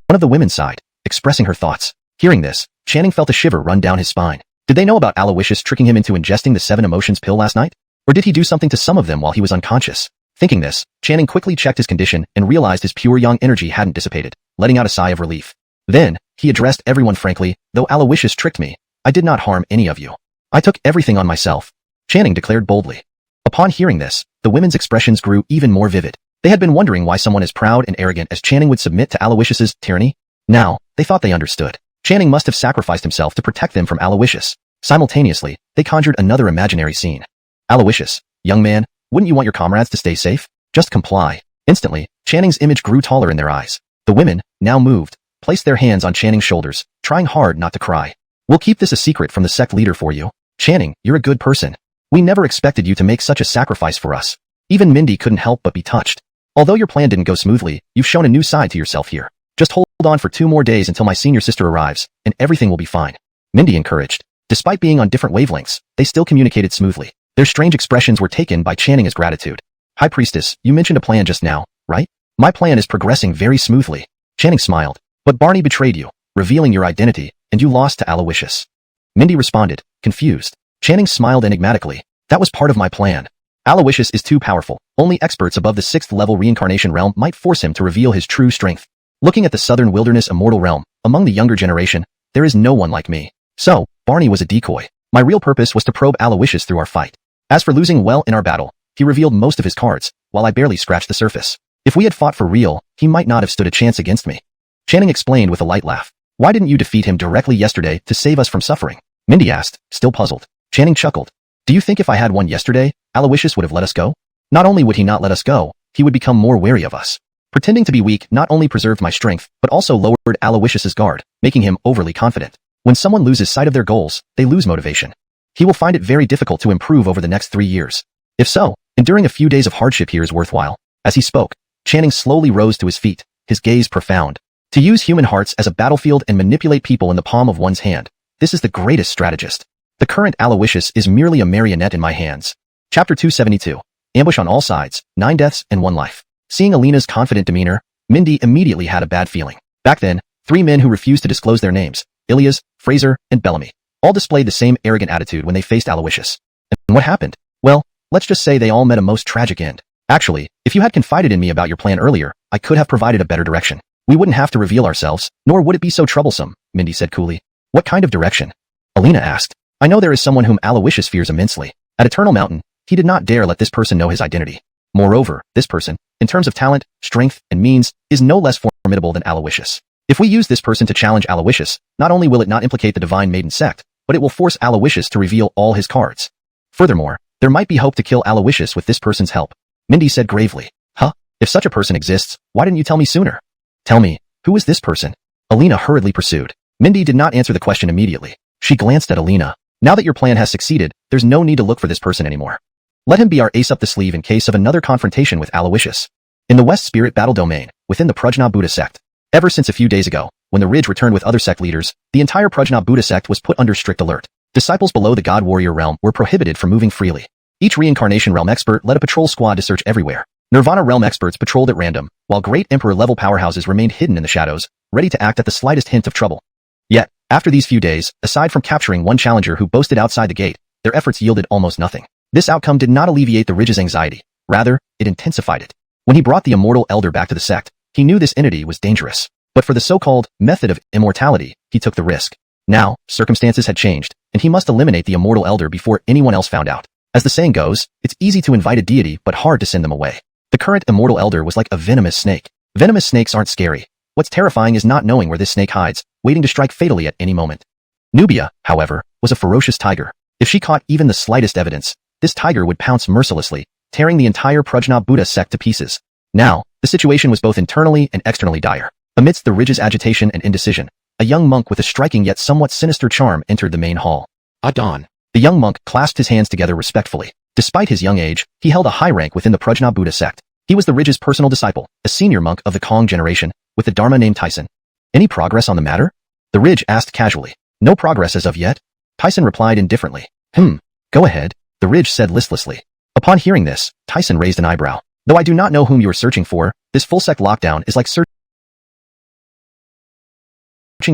One of the women sighed, expressing her thoughts. Hearing this, Channing felt a shiver run down his spine. Did they know about Alawishus tricking him into ingesting the 7 emotions pill last night? Or did he do something to some of them while he was unconscious? Thinking this, Channing quickly checked his condition and realized his pure young energy hadn't dissipated, letting out a sigh of relief. Then, he addressed everyone frankly, though Alawishus tricked me, I did not harm any of you. I took everything on myself. Channing declared boldly. Upon hearing this, the women's expressions grew even more vivid. They had been wondering why someone as proud and arrogant as Channing would submit to Alawishus's tyranny. Now, they thought they understood. Channing must have sacrificed himself to protect them from Alawishus. Simultaneously, they conjured another imaginary scene. Alawishus, young man, wouldn't you want your comrades to stay safe? Just comply. Instantly, Channing's image grew taller in their eyes. The women, now moved, placed their hands on Channing's shoulders, trying hard not to cry. We'll keep this a secret from the sect leader for you. Channing, you're a good person. We never expected you to make such a sacrifice for us. Even Mindy couldn't help but be touched. Although your plan didn't go smoothly, you've shown a new side to yourself here. Just hold on for 2 more days until my senior sister arrives, and everything will be fine. Mindy encouraged. Despite being on different wavelengths, they still communicated smoothly. Their strange expressions were taken by Channing as gratitude. High Priestess, you mentioned a plan just now, right? My plan is progressing very smoothly. Channing smiled. But Barney betrayed you, revealing your identity, and you lost to Alawishus. Mindy responded, confused. Channing smiled enigmatically. That was part of my plan. Alawishus is too powerful. Only experts above the 6th level reincarnation realm might force him to reveal his true strength. Looking at the southern wilderness immortal realm, among the younger generation, there is no one like me. So, Barney was a decoy. My real purpose was to probe Alawishus through our fight. As for losing well in our battle, he revealed most of his cards, while I barely scratched the surface. If we had fought for real, he might not have stood a chance against me. Channing explained with a light laugh. Why didn't you defeat him directly yesterday to save us from suffering? Mindy asked, still puzzled. Channing chuckled. Do you think if I had won yesterday, Alawishus would have let us go? Not only would he not let us go, he would become more wary of us. Pretending to be weak not only preserved my strength, but also lowered Alawishus's guard, making him overly confident. When someone loses sight of their goals, they lose motivation. He will find it very difficult to improve over the next 3 years. If so, enduring a few days of hardship here is worthwhile. As he spoke, Channing slowly rose to his feet, his gaze profound. To use human hearts as a battlefield and manipulate people in the palm of one's hand, this is the greatest strategist. The current Alawishus is merely a marionette in my hands. Chapter 272. Ambush on all sides, 9 deaths and 1 life. Seeing Alina's confident demeanor, Mindy immediately had a bad feeling. Back then, 3 men who refused to disclose their names, Ilias, Fraser, and Bellamy, all displayed the same arrogant attitude when they faced Alawishus. And what happened? Well, let's just say they all met a most tragic end. Actually, if you had confided in me about your plan earlier, I could have provided a better direction. We wouldn't have to reveal ourselves, nor would it be so troublesome, Mindy said coolly. What kind of direction? Alina asked. I know there is someone whom Alawishus fears immensely. At Eternal Mountain, he did not dare let this person know his identity. Moreover, this person, in terms of talent, strength, and means, is no less formidable than Alawishus. If we use this person to challenge Alawishus, not only will it not implicate the Divine Maiden sect, but it will force Alawishus to reveal all his cards. Furthermore, there might be hope to kill Alawishus with this person's help. Mindy said gravely. Huh? If such a person exists, why didn't you tell me sooner? Tell me, who is this person? Alina hurriedly pursued. Mindy did not answer the question immediately. She glanced at Alina. Now that your plan has succeeded, there's no need to look for this person anymore. Let him be our ace up the sleeve in case of another confrontation with Alawishus. In the West Spirit Battle Domain, within the Prajna Buddha sect. Ever since a few days ago, when the Ridge returned with other sect leaders, the entire Prajna Buddha sect was put under strict alert. Disciples below the God Warrior realm were prohibited from moving freely. Each reincarnation realm expert led a patrol squad to search everywhere. Nirvana realm experts patrolled at random, while great Emperor-level powerhouses remained hidden in the shadows, ready to act at the slightest hint of trouble. Yet, after these few days, aside from capturing one challenger who boasted outside the gate, their efforts yielded almost nothing. This outcome did not alleviate the Ridge's anxiety. Rather, it intensified it. When he brought the immortal elder back to the sect, he knew this entity was dangerous. But for the so-called method of immortality, he took the risk. Now, circumstances had changed, and he must eliminate the immortal elder before anyone else found out. As the saying goes, it's easy to invite a deity but hard to send them away. The current immortal elder was like a venomous snake. Venomous snakes aren't scary. What's terrifying is not knowing where this snake hides, waiting to strike fatally at any moment. Nubia, however, was a ferocious tiger. If she caught even the slightest evidence, this tiger would pounce mercilessly, tearing the entire Prajna Buddha sect to pieces. Now, the situation was both internally and externally dire. Amidst the Ridge's agitation and indecision, a young monk with a striking yet somewhat sinister charm entered the main hall. Adon. The young monk clasped his hands together respectfully. Despite his young age, he held a high rank within the Prajna Buddha sect. He was the Ridge's personal disciple, a senior monk of the Kong generation, with the Dharma named Tyson. Any progress on the matter? The Ridge asked casually. No progress as of yet. Tyson replied indifferently. Go ahead, the Ridge said listlessly. Upon hearing this, Tyson raised an eyebrow. Though I do not know whom you are searching for, this full sect lockdown is like searching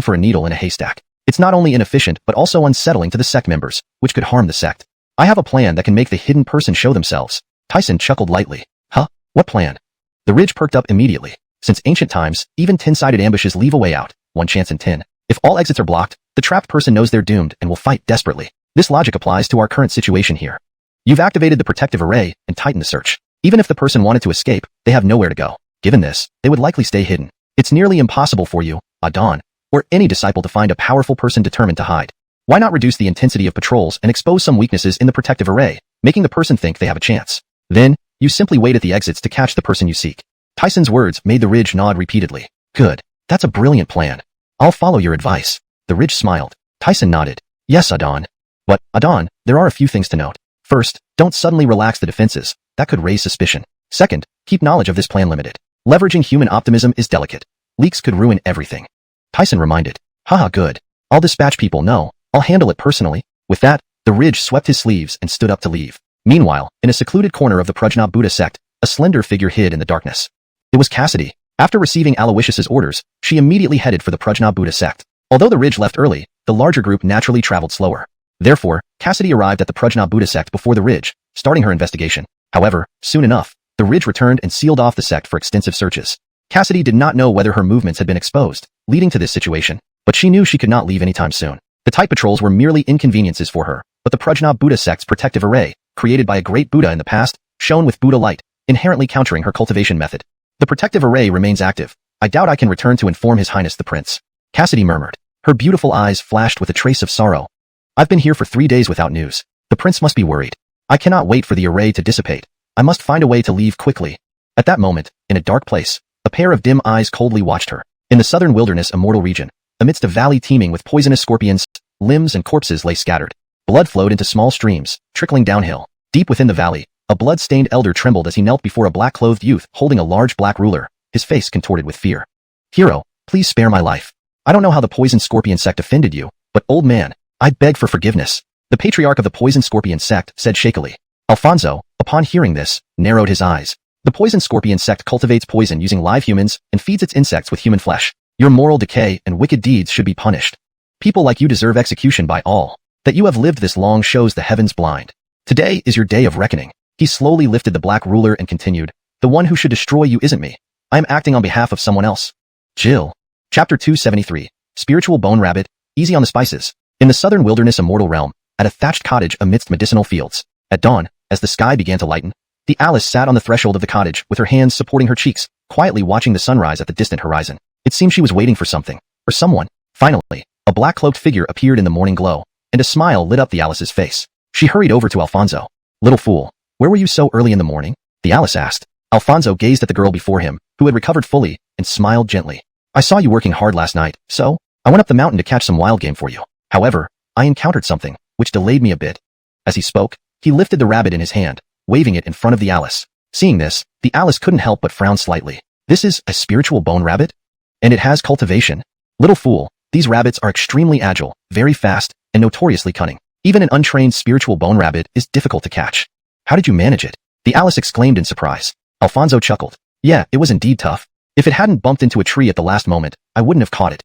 for a needle in a haystack. It's not only inefficient but also unsettling to the sect members, which could harm the sect. I have a plan that can make the hidden person show themselves. Tyson chuckled lightly. Huh? What plan? The Ridge perked up immediately. Since ancient times, even 10-sided ambushes leave a way out, 1 chance in 10. If all exits are blocked, the trapped person knows they're doomed and will fight desperately. This logic applies to our current situation here. You've activated the protective array and tightened the search. Even if the person wanted to escape, they have nowhere to go. Given this, they would likely stay hidden. It's nearly impossible for you, Adon, or any disciple to find a powerful person determined to hide. Why not reduce the intensity of patrols and expose some weaknesses in the protective array, making the person think they have a chance? Then, you simply wait at the exits to catch the person you seek. Tyson's words made the Ridge nod repeatedly. Good. That's a brilliant plan. I'll follow your advice. The Ridge smiled. Tyson nodded. Yes, Adon. But, Adon, there are a few things to note. First, don't suddenly relax the defenses. That could raise suspicion. Second, keep knowledge of this plan limited. Leveraging human optimism is delicate. Leaks could ruin everything. Tyson reminded. Haha, good. I'll dispatch people. No, I'll handle it personally. With that, the Ridge swept his sleeves and stood up to leave. Meanwhile, in a secluded corner of the Prajna Buddha sect, a slender figure hid in the darkness. It was Cassidy. After receiving Alawishus' orders, she immediately headed for the Prajna Buddha sect. Although the Ridge left early, the larger group naturally traveled slower. Therefore, Cassidy arrived at the Prajna Buddha sect before the Ridge, starting her investigation. However, soon enough, the Ridge returned and sealed off the sect for extensive searches. Cassidy did not know whether her movements had been exposed, leading to this situation, but she knew she could not leave anytime soon. The tight patrols were merely inconveniences for her, but the Prajna Buddha sect's protective array, created by a great Buddha in the past, shone with Buddha light, inherently countering her cultivation method. The protective array remains active. I doubt I can return to inform His Highness the Prince. Cassidy murmured. Her beautiful eyes flashed with a trace of sorrow. I've been here for 3 days without news. The Prince must be worried. I cannot wait for the array to dissipate. I must find a way to leave quickly. At that moment, in a dark place, a pair of dim eyes coldly watched her. In the southern wilderness immortal region, amidst a valley teeming with poisonous scorpions, limbs and corpses lay scattered. Blood flowed into small streams, trickling downhill. Deep within the valley, a blood-stained elder trembled as he knelt before a black-clothed youth holding a large black ruler, his face contorted with fear. Hero, please spare my life. I don't know how the poison scorpion sect offended you, but old man, I beg for forgiveness. The patriarch of the poison scorpion sect said shakily. Alfonso, upon hearing this, narrowed his eyes. The poison scorpion sect cultivates poison using live humans and feeds its insects with human flesh. Your moral decay and wicked deeds should be punished. People like you deserve execution by all. That you have lived this long shows the heavens blind. Today is your day of reckoning. He slowly lifted the black ruler and continued. The one who should destroy you isn't me. I am acting on behalf of someone else. Jill. Chapter 273. Spiritual Bone Rabbit, Easy on the Spices. In the southern wilderness immortal realm, at a thatched cottage amidst medicinal fields. At dawn, as the sky began to lighten, the Alice sat on the threshold of the cottage with her hands supporting her cheeks, quietly watching the sunrise at the distant horizon. It seemed she was waiting for something, or someone. Finally, a black-cloaked figure appeared in the morning glow, and a smile lit up the Alice's face. She hurried over to Alfonso. Little fool, where were you so early in the morning? The Alice asked. Alfonso gazed at the girl before him, who had recovered fully, and smiled gently. I saw you working hard last night, so I went up the mountain to catch some wild game for you. However, I encountered something, which delayed me a bit. As he spoke, he lifted the rabbit in his hand, waving it in front of the Alice. Seeing this, the Alice couldn't help but frown slightly. This is a spiritual bone rabbit? And it has cultivation? Little fool, these rabbits are extremely agile, very fast, and notoriously cunning. Even an untrained spiritual bone rabbit is difficult to catch. How did you manage it? The Alice exclaimed in surprise. Alfonso chuckled. Yeah, it was indeed tough. If it hadn't bumped into a tree at the last moment, I wouldn't have caught it.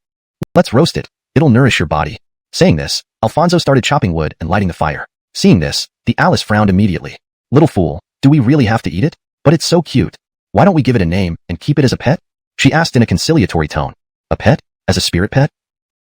Let's roast it. It'll nourish your body. Saying this, Alfonso started chopping wood and lighting the fire. Seeing this, the Alice frowned immediately. Little fool, do we really have to eat it? But it's so cute. Why don't we give it a name and keep it as a pet? She asked in a conciliatory tone. A pet? As a spirit pet?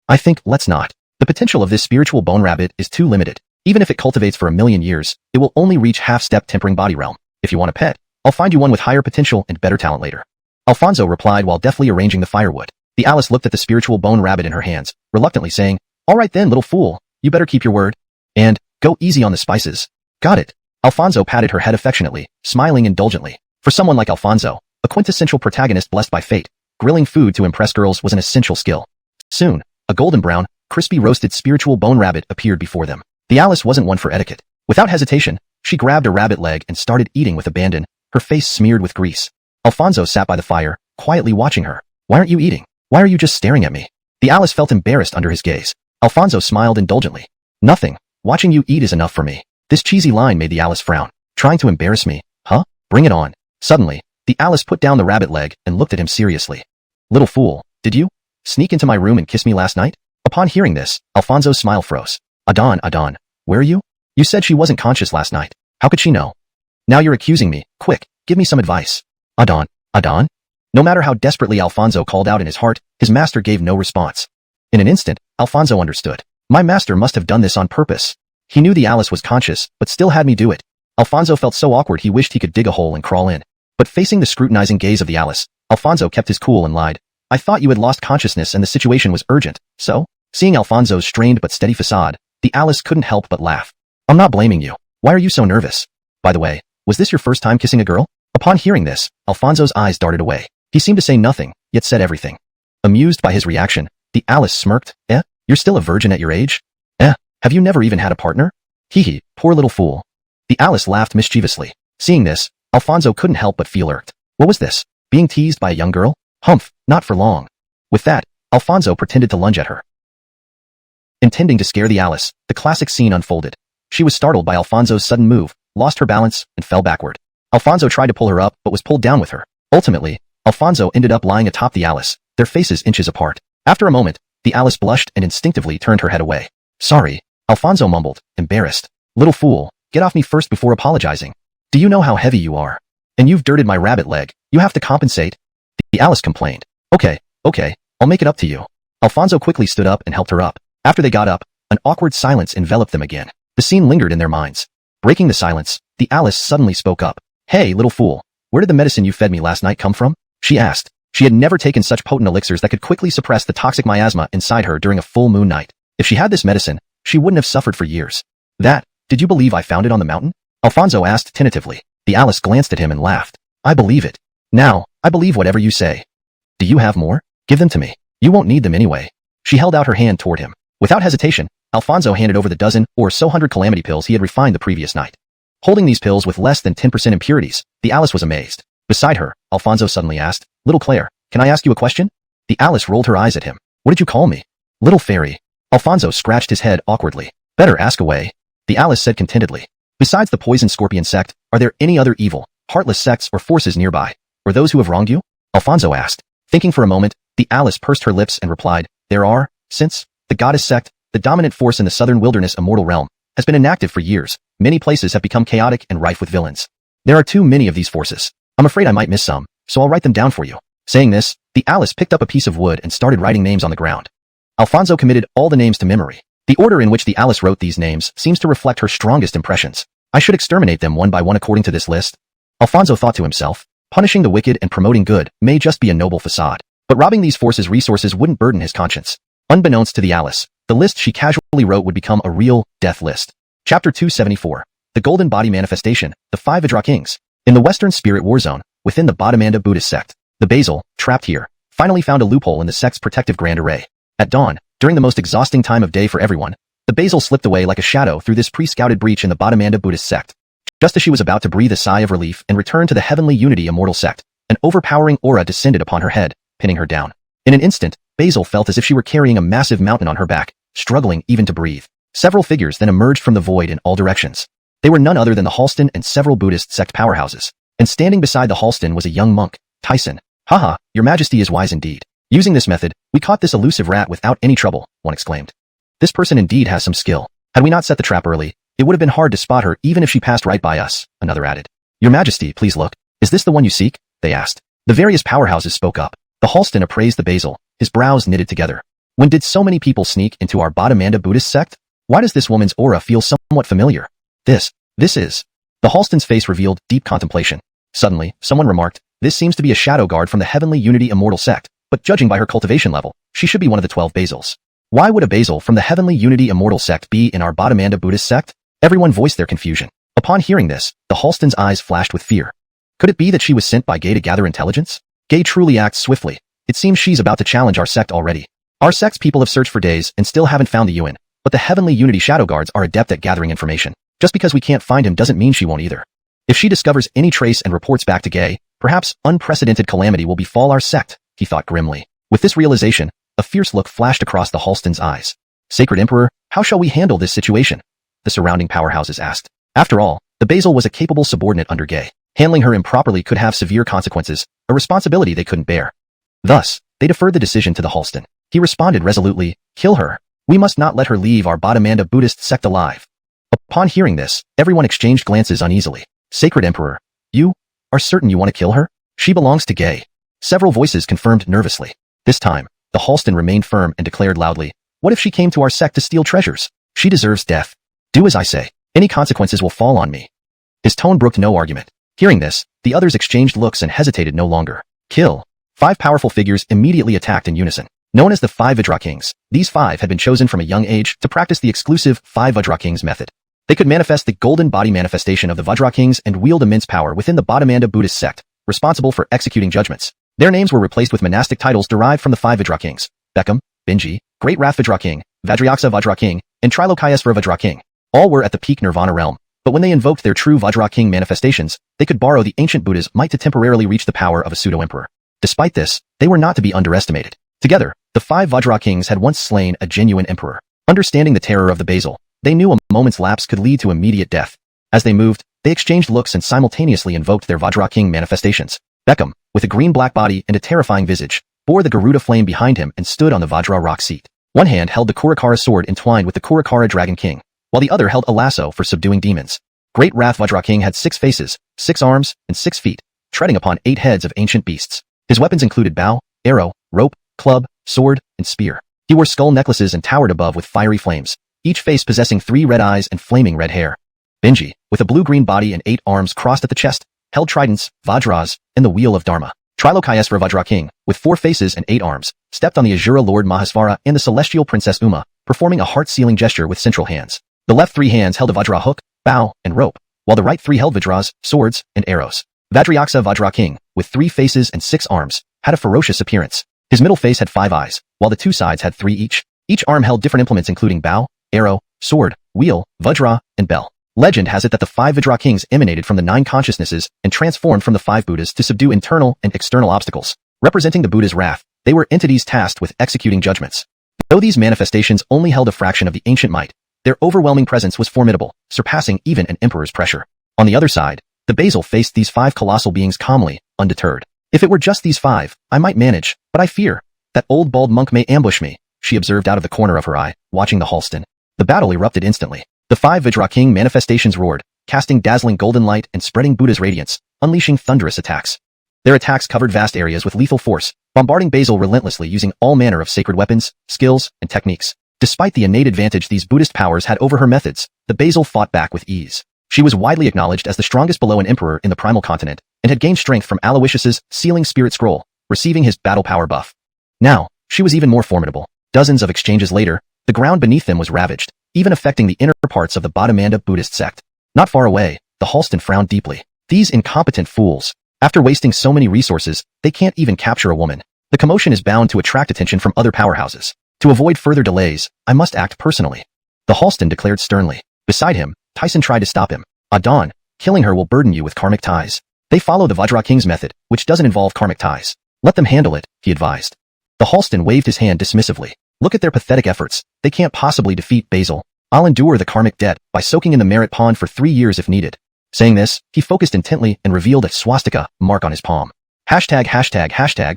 I think let's not. The potential of this spiritual bone rabbit is too limited. Even if it cultivates for 1,000,000 years, it will only reach half-step tempering body realm. If you want a pet, I'll find you one with higher potential and better talent later. Alfonso replied while deftly arranging the firewood. The Alice looked at the spiritual bone rabbit in her hands, reluctantly saying, all right then, little fool, you better keep your word. And go easy on the spices. Got it. Alfonso patted her head affectionately, smiling indulgently. For someone like Alfonso, a quintessential protagonist blessed by fate, grilling food to impress girls was an essential skill. Soon, a golden brown, crispy roasted spiritual bone rabbit appeared before them. The Alice wasn't one for etiquette. Without hesitation, she grabbed a rabbit leg and started eating with abandon, her face smeared with grease. Alfonso sat by the fire, quietly watching her. Why aren't you eating? Why are you just staring at me? The Alice felt embarrassed under his gaze. Alfonso smiled indulgently. Nothing. Watching you eat is enough for me. This cheesy line made the Alice frown. Trying to embarrass me? Huh? Bring it on. Suddenly, the Alice put down the rabbit leg and looked at him seriously. Little fool, did you sneak into my room and kiss me last night? Upon hearing this, Alfonso's smile froze. Adon, where are you? You said she wasn't conscious last night. How could she know? Now you're accusing me. Quick, give me some advice. Adon? No matter how desperately Alfonso called out in his heart, his master gave no response. In an instant, Alfonso understood. My master must have done this on purpose. He knew the Alice was conscious, but still had me do it. Alfonso felt so awkward he wished he could dig a hole and crawl in. But facing the scrutinizing gaze of the Alice, Alfonso kept his cool and lied. I thought you had lost consciousness and the situation was urgent, so? Seeing Alfonso's strained but steady facade, the Alice couldn't help but laugh. I'm not blaming you. Why are you so nervous? By the way, was this your first time kissing a girl? Upon hearing this, Alfonso's eyes darted away. He seemed to say nothing, yet said everything. Amused by his reaction, the Alice smirked. You're still a virgin at your age? Have you never even had a partner? Hee, poor little fool. The Alice laughed mischievously. Seeing this, Alfonso couldn't help but feel irked. What was this? Being teased by a young girl? Humph, not for long. With that, Alfonso pretended to lunge at her. Intending to scare the Alice, the classic scene unfolded. She was startled by Alfonso's sudden move, lost her balance, and fell backward. Alfonso tried to pull her up but was pulled down with her. Ultimately, Alfonso ended up lying atop the Alice, their faces inches apart. After a moment, the Alice blushed and instinctively turned her head away. Sorry, Alfonso mumbled, embarrassed. Little fool, get off me first before apologizing. Do you know how heavy you are? And you've dirted my rabbit leg. You have to compensate. The Alice complained. Okay, I'll make it up to you. Alfonso quickly stood up and helped her up. After they got up, an awkward silence enveloped them again. The scene lingered in their minds. Breaking the silence, the Alice suddenly spoke up. Hey, little fool, where did the medicine you fed me last night come from? She asked. She had never taken such potent elixirs that could quickly suppress the toxic miasma inside her during a full moon night. If she had this medicine, she wouldn't have suffered for years. Did you believe I found it on the mountain? Alfonso asked tentatively. The Alice glanced at him and laughed. I believe it. Now, I believe whatever you say. Do you have more? Give them to me. You won't need them anyway. She held out her hand toward him. Without hesitation, Alfonso handed over the dozen or so 100 calamity pills he had refined the previous night. Holding these pills with less than 10% impurities, the Alice was amazed. Beside her, Alfonso suddenly asked, Little Claire, can I ask you a question? The Alice rolled her eyes at him. What did you call me? Little fairy. Alfonso scratched his head awkwardly. Better ask away. The Alice said contentedly. Besides the poison scorpion sect, are there any other evil, heartless sects or forces nearby? Or those who have wronged you? Alfonso asked. Thinking for a moment, the Alice pursed her lips and replied, There are, since the goddess sect, the dominant force in the southern wilderness immortal realm, has been inactive for years. Many places have become chaotic and rife with villains. There are too many of these forces. I'm afraid I might miss some, so I'll write them down for you. Saying this, the Alice picked up a piece of wood and started writing names on the ground. Alfonso committed all the names to memory. The order in which the Alice wrote these names seems to reflect her strongest impressions. I should exterminate them one by one according to this list. Alfonso thought to himself, punishing the wicked and promoting good may just be a noble facade. But robbing these forces' resources wouldn't burden his conscience. Unbeknownst to the Alice, the list she casually wrote would become a real death list. Chapter 274. The Golden Body Manifestation, the 5 Vajra Kings. In the Western Spirit War Zone, within the Bodhimanda Buddhist sect, the Basil, trapped here, finally found a loophole in the sect's protective grand array. At dawn, during the most exhausting time of day for everyone, the Basil slipped away like a shadow through this pre-scouted breach in the Bodhimanda Buddhist sect. Just as she was about to breathe a sigh of relief and return to the Heavenly Unity Immortal sect, an overpowering aura descended upon her head, pinning her down. In an instant, Basil felt as if she were carrying a massive mountain on her back, struggling even to breathe. Several figures then emerged from the void in all directions. They were none other than the Halston and several Buddhist sect powerhouses. And standing beside the Halston was a young monk, Tyson. Haha, your majesty is wise indeed. Using this method, we caught this elusive rat without any trouble, one exclaimed. This person indeed has some skill. Had we not set the trap early, it would have been hard to spot her even if she passed right by us, another added. Your majesty, please look. Is this the one you seek? They asked. The various powerhouses spoke up. The Halston appraised the Basil, his brows knitted together. When did so many people sneak into our Bodhimanda Buddhist sect? Why does this woman's aura feel somewhat familiar? This is. The Halston's face revealed deep contemplation. Suddenly, someone remarked, this seems to be a shadow guard from the Heavenly Unity Immortal sect, but judging by her cultivation level, she should be one of the 12 Basils. Why would a Basil from the Heavenly Unity Immortal sect be in our Bodhimanda Buddhist sect? Everyone voiced their confusion. Upon hearing this, the Halston's eyes flashed with fear. Could it be that she was sent by Gay to gather intelligence? Gay truly acts swiftly. It seems she's about to challenge our sect already. Our sect's people have searched for days and still haven't found the Yuan, but the Heavenly Unity Shadow Guards are adept at gathering information. Just because we can't find him doesn't mean she won't either. If she discovers any trace and reports back to Gay, perhaps unprecedented calamity will befall our sect, he thought grimly. With this realization, a fierce look flashed across the Halston's eyes. Sacred Emperor, how shall we handle this situation? The surrounding powerhouses asked. After all, the Basil was a capable subordinate under Gay. Handling her improperly could have severe consequences, a responsibility they couldn't bear. Thus, they deferred the decision to the Halston. He responded resolutely, kill her. We must not let her leave our Bodhimanda Buddhist sect alive. Upon hearing this, everyone exchanged glances uneasily. Sacred Emperor, you are certain you want to kill her? She belongs to Gay. Several voices confirmed nervously. This time, the Halston remained firm and declared loudly, what if she came to our sect to steal treasures? She deserves death. Do as I say. Any consequences will fall on me. His tone brooked no argument. Hearing this, the others exchanged looks and hesitated no longer. Kill. 5 powerful figures immediately attacked in unison. Known as the 5 Vajra Kings, these 5 had been chosen from a young age to practice the exclusive 5 Vajra Kings method. They could manifest the golden body manifestation of the Vajra Kings and wield immense power within the Bodhimanda Buddhist sect, responsible for executing judgments. Their names were replaced with monastic titles derived from the 5 Vajra Kings: Beckham, Mindy, Great Wrath Vajra King, Vajrayaksa Vajra King, and Trilokayasvara Vajra King. All were at the peak nirvana realm, but when they invoked their true Vajra King manifestations, they could borrow the ancient Buddha's might to temporarily reach the power of a pseudo-emperor. Despite this, they were not to be underestimated. Together, the 5 Vajra Kings had once slain a genuine emperor. Understanding the terror of the Basil, they knew a moment's lapse could lead to immediate death. As they moved, they exchanged looks and simultaneously invoked their Vajra King manifestations. Beckham, with a green-black body and a terrifying visage, bore the Garuda flame behind him and stood on the Vajra rock seat. One hand held the Kurakara sword entwined with the Kurakara Dragon King, while the other held a lasso for subduing demons. Great Wrath Vajra King had 6 faces, 6 arms, and 6 feet, treading upon 8 heads of ancient beasts. His weapons included bow, arrow, rope, club, sword, and spear. He wore skull necklaces and towered above with fiery flames, each face possessing 3 red eyes and flaming red hair. Mindy, with a blue-green body and 8 arms crossed at the chest, held tridents, vajras, and the wheel of Dharma. Trilokayasvara Vajra King, with 4 faces and 8 arms, stepped on the Azura Lord Mahasvara and the celestial Princess Uma, performing a heart-sealing gesture with central hands. The left 3 hands held a Vajra hook, bow, and rope, while the right 3 held Vajras, swords, and arrows. Vajrayaksa Vajra King, with 3 faces and 6 arms, had a ferocious appearance. His middle face had 5 eyes, while the 2 sides had 3 each. Each arm held different implements including bow, arrow, sword, wheel, vajra, and bell. Legend has it that the 5 Vajra Kings emanated from the 9 consciousnesses and transformed from the 5 Buddhas to subdue internal and external obstacles. Representing the Buddha's wrath, they were entities tasked with executing judgments. Though these manifestations only held a fraction of the ancient might, their overwhelming presence was formidable, surpassing even an emperor's pressure. On the other side, the Basil faced these 5 colossal beings calmly, undeterred. If it were just these 5, I might manage, but I fear that old bald monk may ambush me, she observed out of the corner of her eye, watching the Halston. The battle erupted instantly. The 5 Vajra King manifestations roared, casting dazzling golden light and spreading Buddha's radiance, unleashing thunderous attacks. Their attacks covered vast areas with lethal force, bombarding Basil relentlessly using all manner of sacred weapons, skills, and techniques. Despite the innate advantage these Buddhist powers had over her methods, the Basil fought back with ease. She was widely acknowledged as the strongest below an emperor in the primal continent, and had gained strength from Alawishus' sealing spirit scroll, receiving his battle power buff. Now, she was even more formidable. Dozens of exchanges later, the ground beneath them was ravaged, even affecting the inner parts of the Bodhimanda Buddhist sect. Not far away, the Halston frowned deeply. These incompetent fools. After wasting so many resources, they can't even capture a woman. The commotion is bound to attract attention from other powerhouses. To avoid further delays, I must act personally. The Halston declared sternly. Beside him, Tyson tried to stop him. Adon, killing her will burden you with karmic ties. They follow the Vajra King's method, which doesn't involve karmic ties. Let them handle it, he advised. The Halston waved his hand dismissively. Look at their pathetic efforts. They can't possibly defeat Basil. I'll endure the karmic debt by soaking in the merit pond for 3 years if needed. Saying this, he focused intently and revealed a swastika mark on his palm. Hashtag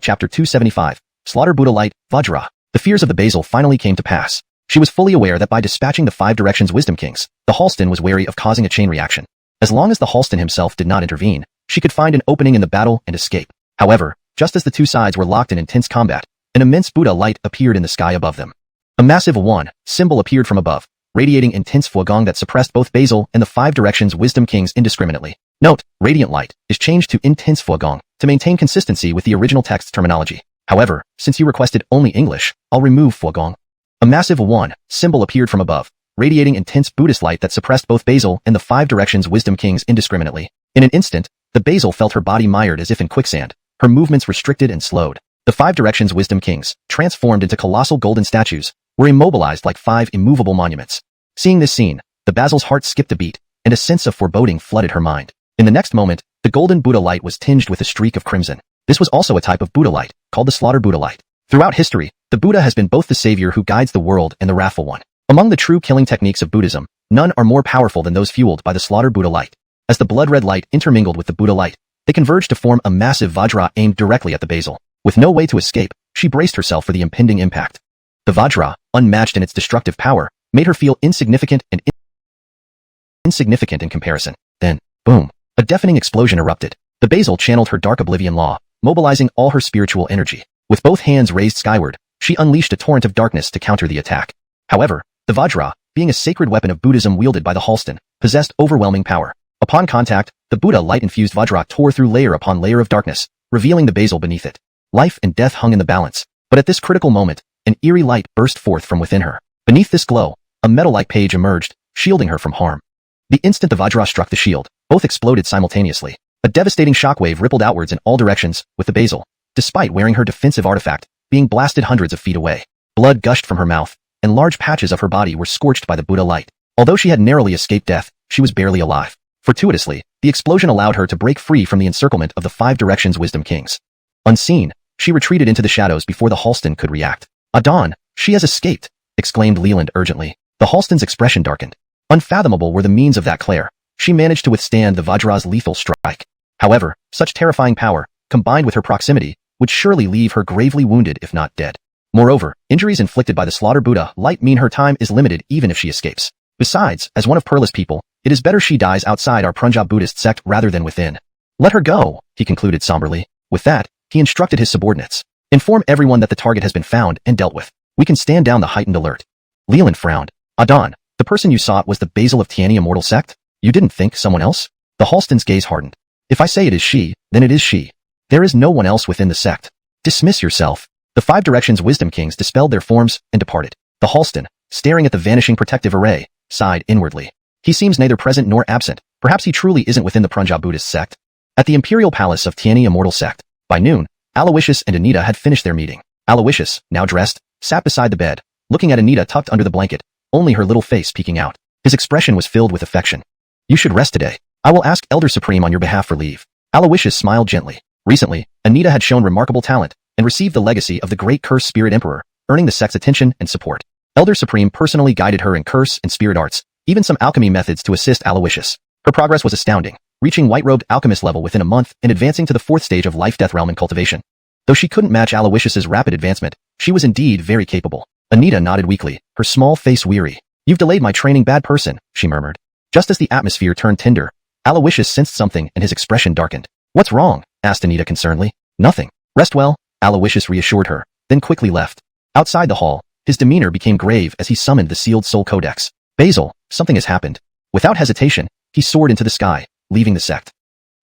chapter 275. Slaughter Buddha Light, Vajra. The fears of the Basil finally came to pass. She was fully aware that by dispatching the 5 Directions Wisdom Kings, the Halston was wary of causing a chain reaction. As long as the Halston himself did not intervene, she could find an opening in the battle and escape. However, just as the two sides were locked in intense combat, an immense Buddha light appeared in the sky above them. A massive one symbol appeared from above, radiating intense fuegong that suppressed both Basil and the 5 Directions Wisdom Kings indiscriminately. Note, radiant light is changed to intense fuegong to maintain consistency with the original text's terminology. However, since you requested only English, I'll remove fuegong. A massive one symbol appeared from above, radiating intense Buddhist light that suppressed both Basil and the 5 Directions Wisdom Kings indiscriminately. In an instant, the Basil felt her body mired as if in quicksand, her movements restricted and slowed. The 5 Directions Wisdom Kings, transformed into colossal golden statues, were immobilized like 5 immovable monuments. Seeing this scene, the Basil's heart skipped a beat, and a sense of foreboding flooded her mind. In the next moment, the golden Buddha light was tinged with a streak of crimson. This was also a type of Buddha light, called the Slaughter Buddha light. Throughout history, the Buddha has been both the savior who guides the world and the wrathful one. Among the true killing techniques of Buddhism, none are more powerful than those fueled by the Slaughter Buddha light. As the blood-red light intermingled with the Buddha light, they converged to form a massive Vajra aimed directly at the Basil. With no way to escape, she braced herself for the impending impact. The Vajra, unmatched in its destructive power, made her feel insignificant in comparison. Then, boom, a deafening explosion erupted. The Basil channeled her dark oblivion law, mobilizing all her spiritual energy. With both hands raised skyward, she unleashed a torrent of darkness to counter the attack. However, the Vajra, being a sacred weapon of Buddhism wielded by the Halston, possessed overwhelming power. Upon contact, the Buddha light-infused Vajra tore through layer upon layer of darkness, revealing the Basil beneath it. Life and death hung in the balance. But at this critical moment, an eerie light burst forth from within her. Beneath this glow, a metal-like page emerged, shielding her from harm. The instant the Vajra struck the shield, both exploded simultaneously. A devastating shockwave rippled outwards in all directions, with the Basil, despite wearing her defensive artifact, being blasted hundreds of feet away. Blood gushed from her mouth, and large patches of her body were scorched by the Buddha light. Although she had narrowly escaped death, she was barely alive. Fortuitously, the explosion allowed her to break free from the encirclement of the 5 Directions Wisdom Kings. Unseen, she retreated into the shadows before the Halston could react. Adon, she has escaped, exclaimed Leland urgently. The Halston's expression darkened. Unfathomable were the means of that Claire. She managed to withstand the Vajra's lethal strike. However, such terrifying power, combined with her proximity, would surely leave her gravely wounded if not dead. Moreover, injuries inflicted by the Slaughter Buddha light mean her time is limited even if she escapes. Besides, as one of Perla's people, it is better she dies outside our Punjab Buddhist sect rather than within. Let her go, he concluded somberly. With that, he instructed his subordinates. Inform everyone that the target has been found and dealt with. We can stand down the heightened alert. Leland frowned. Adon, the person you sought was the Basil of Tiani Immortal Sect? You didn't think someone else? The Halston's gaze hardened. If I say it is she, then it is she. There is no one else within the sect. Dismiss yourself. The 5 Directions Wisdom Kings dispelled their forms and departed. The Halston, staring at the vanishing protective array, sighed inwardly. He seems neither present nor absent. Perhaps he truly isn't within the Punjab Buddhist sect. At the Imperial Palace of Tiani Immortal Sect, by noon, Alawishus and Anita had finished their meeting. Alawishus, now dressed, sat beside the bed, looking at Anita tucked under the blanket, only her little face peeking out. His expression was filled with affection. You should rest today. I will ask Elder Supreme on your behalf for leave. Alawishus smiled gently. Recently, Anita had shown remarkable talent and received the legacy of the great Curse Spirit Emperor, earning the sect's attention and support. Elder Supreme personally guided her in curse and spirit arts, even some alchemy methods to assist Alawishus. Her progress was astounding, reaching white-robed alchemist level within a month and advancing to the 4th stage of life-death realm in cultivation. Though she couldn't match Alawishus's rapid advancement, she was indeed very capable. Anita nodded weakly, her small face weary. You've delayed my training, bad person, she murmured. Just as the atmosphere turned tender, Alawishus sensed something and his expression darkened. What's wrong? Asked Anita concernedly. Nothing. Rest well, Alawishus reassured her, then quickly left. Outside the hall, his demeanor became grave as he summoned the sealed soul codex. Basil, something has happened. Without hesitation, he soared into the sky, leaving the sect.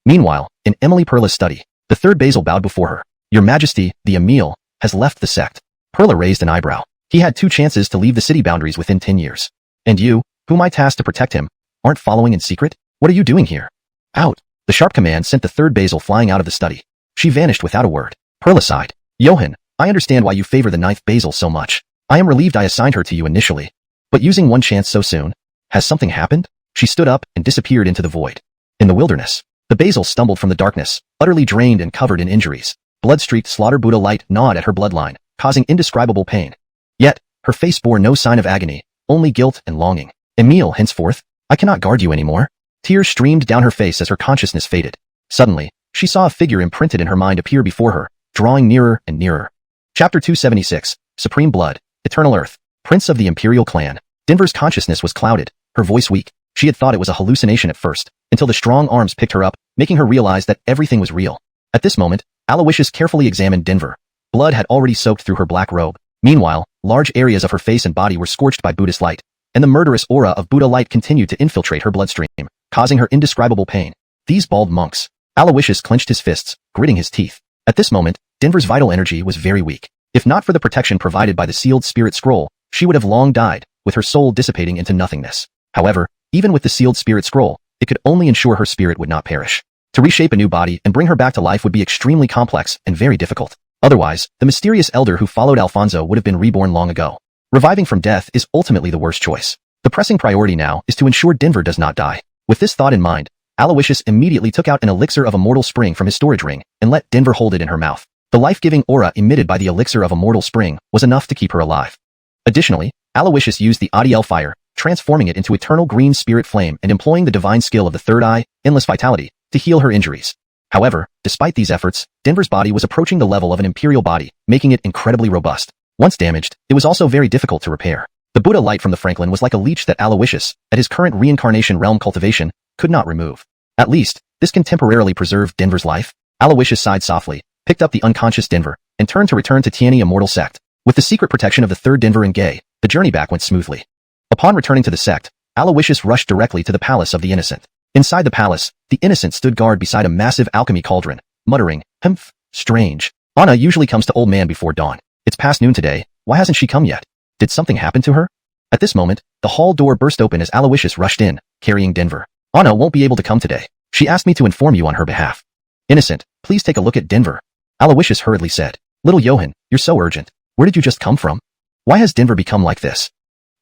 Meanwhile, in Emily Perla's study, the 3rd Basil bowed before her. Your Majesty, the Emil, has left the sect. Perla raised an eyebrow. He had 2 chances to leave the city boundaries within 10 years. And you, whom I tasked to protect him, aren't following in secret? What are you doing here? Out. The sharp command sent the 3rd Basil flying out of the study. She vanished without a word. Perla sighed. Johann, I understand why you favor the 9th Basil so much. I am relieved I assigned her to you initially. But using 1 chance so soon? Has something happened? She stood up and disappeared into the void. In the wilderness, the Basil stumbled from the darkness, utterly drained and covered in injuries. Blood-streaked slaughter Buddha light gnawed at her bloodline, causing indescribable pain. Yet, her face bore no sign of agony, only guilt and longing. Emil, henceforth, I cannot guard you anymore. Tears streamed down her face as her consciousness faded. Suddenly, she saw a figure imprinted in her mind appear before her, drawing nearer and nearer. Chapter 276, Supreme Blood, Eternal Earth, Prince of the Imperial Clan. Denver's consciousness was clouded, her voice weak. She had thought it was a hallucination at first, until the strong arms picked her up, making her realize that everything was real. At this moment, Alawishus carefully examined Denver. Blood had already soaked through her black robe. Meanwhile, large areas of her face and body were scorched by Buddhist light, and the murderous aura of Buddha light continued to infiltrate her bloodstream, causing her indescribable pain. These bald monks. Alawishus clenched his fists, gritting his teeth. At this moment, Denver's vital energy was very weak. If not for the protection provided by the sealed spirit scroll, she would have long died, with her soul dissipating into nothingness. However, even with the sealed spirit scroll, it could only ensure her spirit would not perish. To reshape a new body and bring her back to life would be extremely complex and very difficult. Otherwise, the mysterious elder who followed Alfonso would have been reborn long ago. Reviving from death is ultimately the worst choice. The pressing priority now is to ensure Denver does not die. With this thought in mind, Alawishus immediately took out an elixir of immortal spring from his storage ring and let Denver hold it in her mouth. The life-giving aura emitted by the elixir of immortal spring was enough to keep her alive. Additionally, Alawishus used the Adiel fire, transforming it into eternal green spirit flame and employing the divine skill of the 3rd eye, endless vitality, to heal her injuries. However, despite these efforts, Denver's body was approaching the level of an imperial body, making it incredibly robust. Once damaged, it was also very difficult to repair. The Buddha light from the Franklin was like a leech that Alawishus, at his current reincarnation realm cultivation, could not remove. At least, this can temporarily preserve Denver's life. Alawishus sighed softly, picked up the unconscious Denver, and turned to return to Tiani Immortal Sect. With the secret protection of the 3rd Denver and Gay, the journey back went smoothly. Upon returning to the sect, Alawishus rushed directly to the Palace of the Innocent. Inside the palace, the Innocent stood guard beside a massive alchemy cauldron, muttering, "Humph, strange. Anna usually comes to old man before dawn. It's past noon today, why hasn't she come yet? Did something happen to her?" At this moment, the hall door burst open as Alawishus rushed in, carrying Denver. "Anna won't be able to come today. She asked me to inform you on her behalf." "Innocent, please take a look at Denver," Alawishus hurriedly said. "Little Johann, you're so urgent. Where did you just come from? Why has Denver become like this?"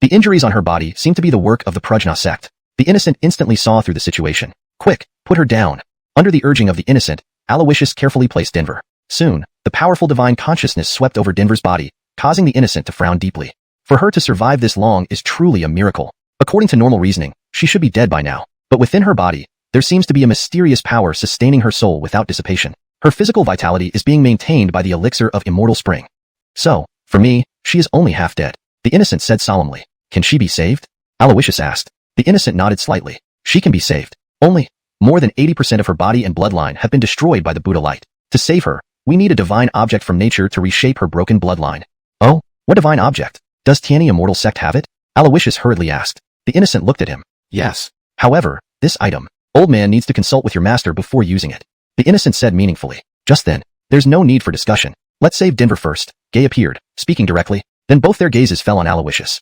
The injuries on her body seemed to be the work of the Prajna sect. The Innocent instantly saw through the situation. "Quick, put her down." Under the urging of the Innocent, Alawishus carefully placed Denver. Soon, the powerful divine consciousness swept over Denver's body, causing the Innocent to frown deeply. For her to survive this long is truly a miracle. According to normal reasoning, she should be dead by now. But within her body, there seems to be a mysterious power sustaining her soul without dissipation. Her physical vitality is being maintained by the elixir of immortal spring. So, for me, she is only half dead. The Innocent said solemnly. "Can she be saved?" Alawishus asked. The Innocent nodded slightly. "She can be saved. Only, more than 80% of her body and bloodline have been destroyed by the Buddha light. To save her, we need a divine object from nature to reshape her broken bloodline." "Oh, what divine object? Does Tiani Immortal Sect have it?" Alawishus hurriedly asked. The Innocent looked at him. "Yes. However, this item, old man needs to consult with your master before using it." The Innocent said meaningfully. Just then, "There's no need for discussion. Let's save Denver first." Gay appeared, speaking directly. Then both their gazes fell on Alawishus.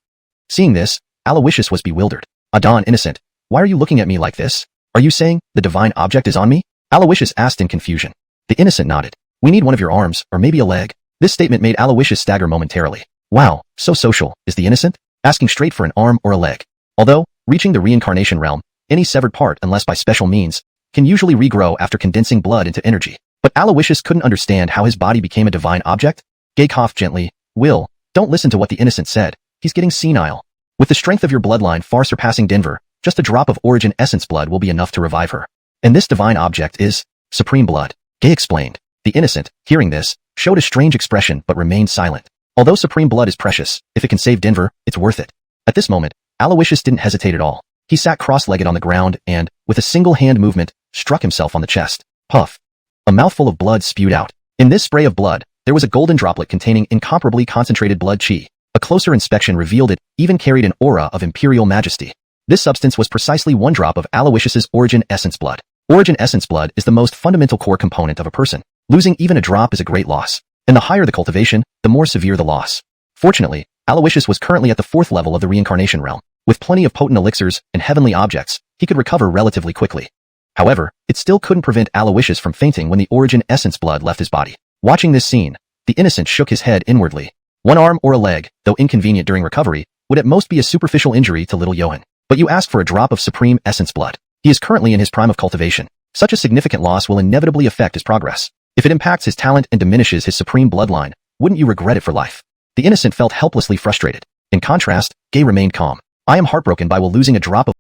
Seeing this, Alawishus was bewildered. "Adon, Innocent, why are you looking at me like this? Are you saying the divine object is on me?" Alawishus asked in confusion. The Innocent nodded. "We need one of your arms, or maybe a leg." This statement made Alawishus stagger momentarily. Wow, so social, is the Innocent? Asking straight for an arm or a leg. Although, reaching the reincarnation realm, any severed part, unless by special means, can usually regrow after condensing blood into energy. But Alawishus couldn't understand how his body became a divine object. Gay coughed gently. "Will, don't listen to what the Innocent said. He's getting senile. With the strength of your bloodline far surpassing Denver, just a drop of origin essence blood will be enough to revive her. And this divine object is supreme blood," Gay explained. The Innocent, hearing this, showed a strange expression but remained silent. Although supreme blood is precious, if it can save Denver, it's worth it. At this moment, Alawishus didn't hesitate at all. He sat cross-legged on the ground and, with a single hand movement, struck himself on the chest. Puff. A mouthful of blood spewed out. In this spray of blood, there was a golden droplet containing incomparably concentrated blood chi. A closer inspection revealed it even carried an aura of imperial majesty. This substance was precisely one drop of Alawishus's origin essence blood. Origin essence blood is the most fundamental core component of a person. Losing even a drop is a great loss. And the higher the cultivation, the more severe the loss. Fortunately, Alawishus was currently at the 4th level of the reincarnation realm. With plenty of potent elixirs and heavenly objects, he could recover relatively quickly. However, it still couldn't prevent Alawishus from fainting when the origin essence blood left his body. Watching this scene, the innocent shook his head inwardly. One arm or a leg, though inconvenient during recovery, would at most be a superficial injury to little Johan. But you ask for a drop of supreme essence blood. He is currently in his prime of cultivation. Such a significant loss will inevitably affect his progress. If it impacts his talent and diminishes his supreme bloodline, wouldn't you regret it for life? The innocent felt helplessly frustrated. In contrast, Gay remained calm. I am heartbroken by losing a drop of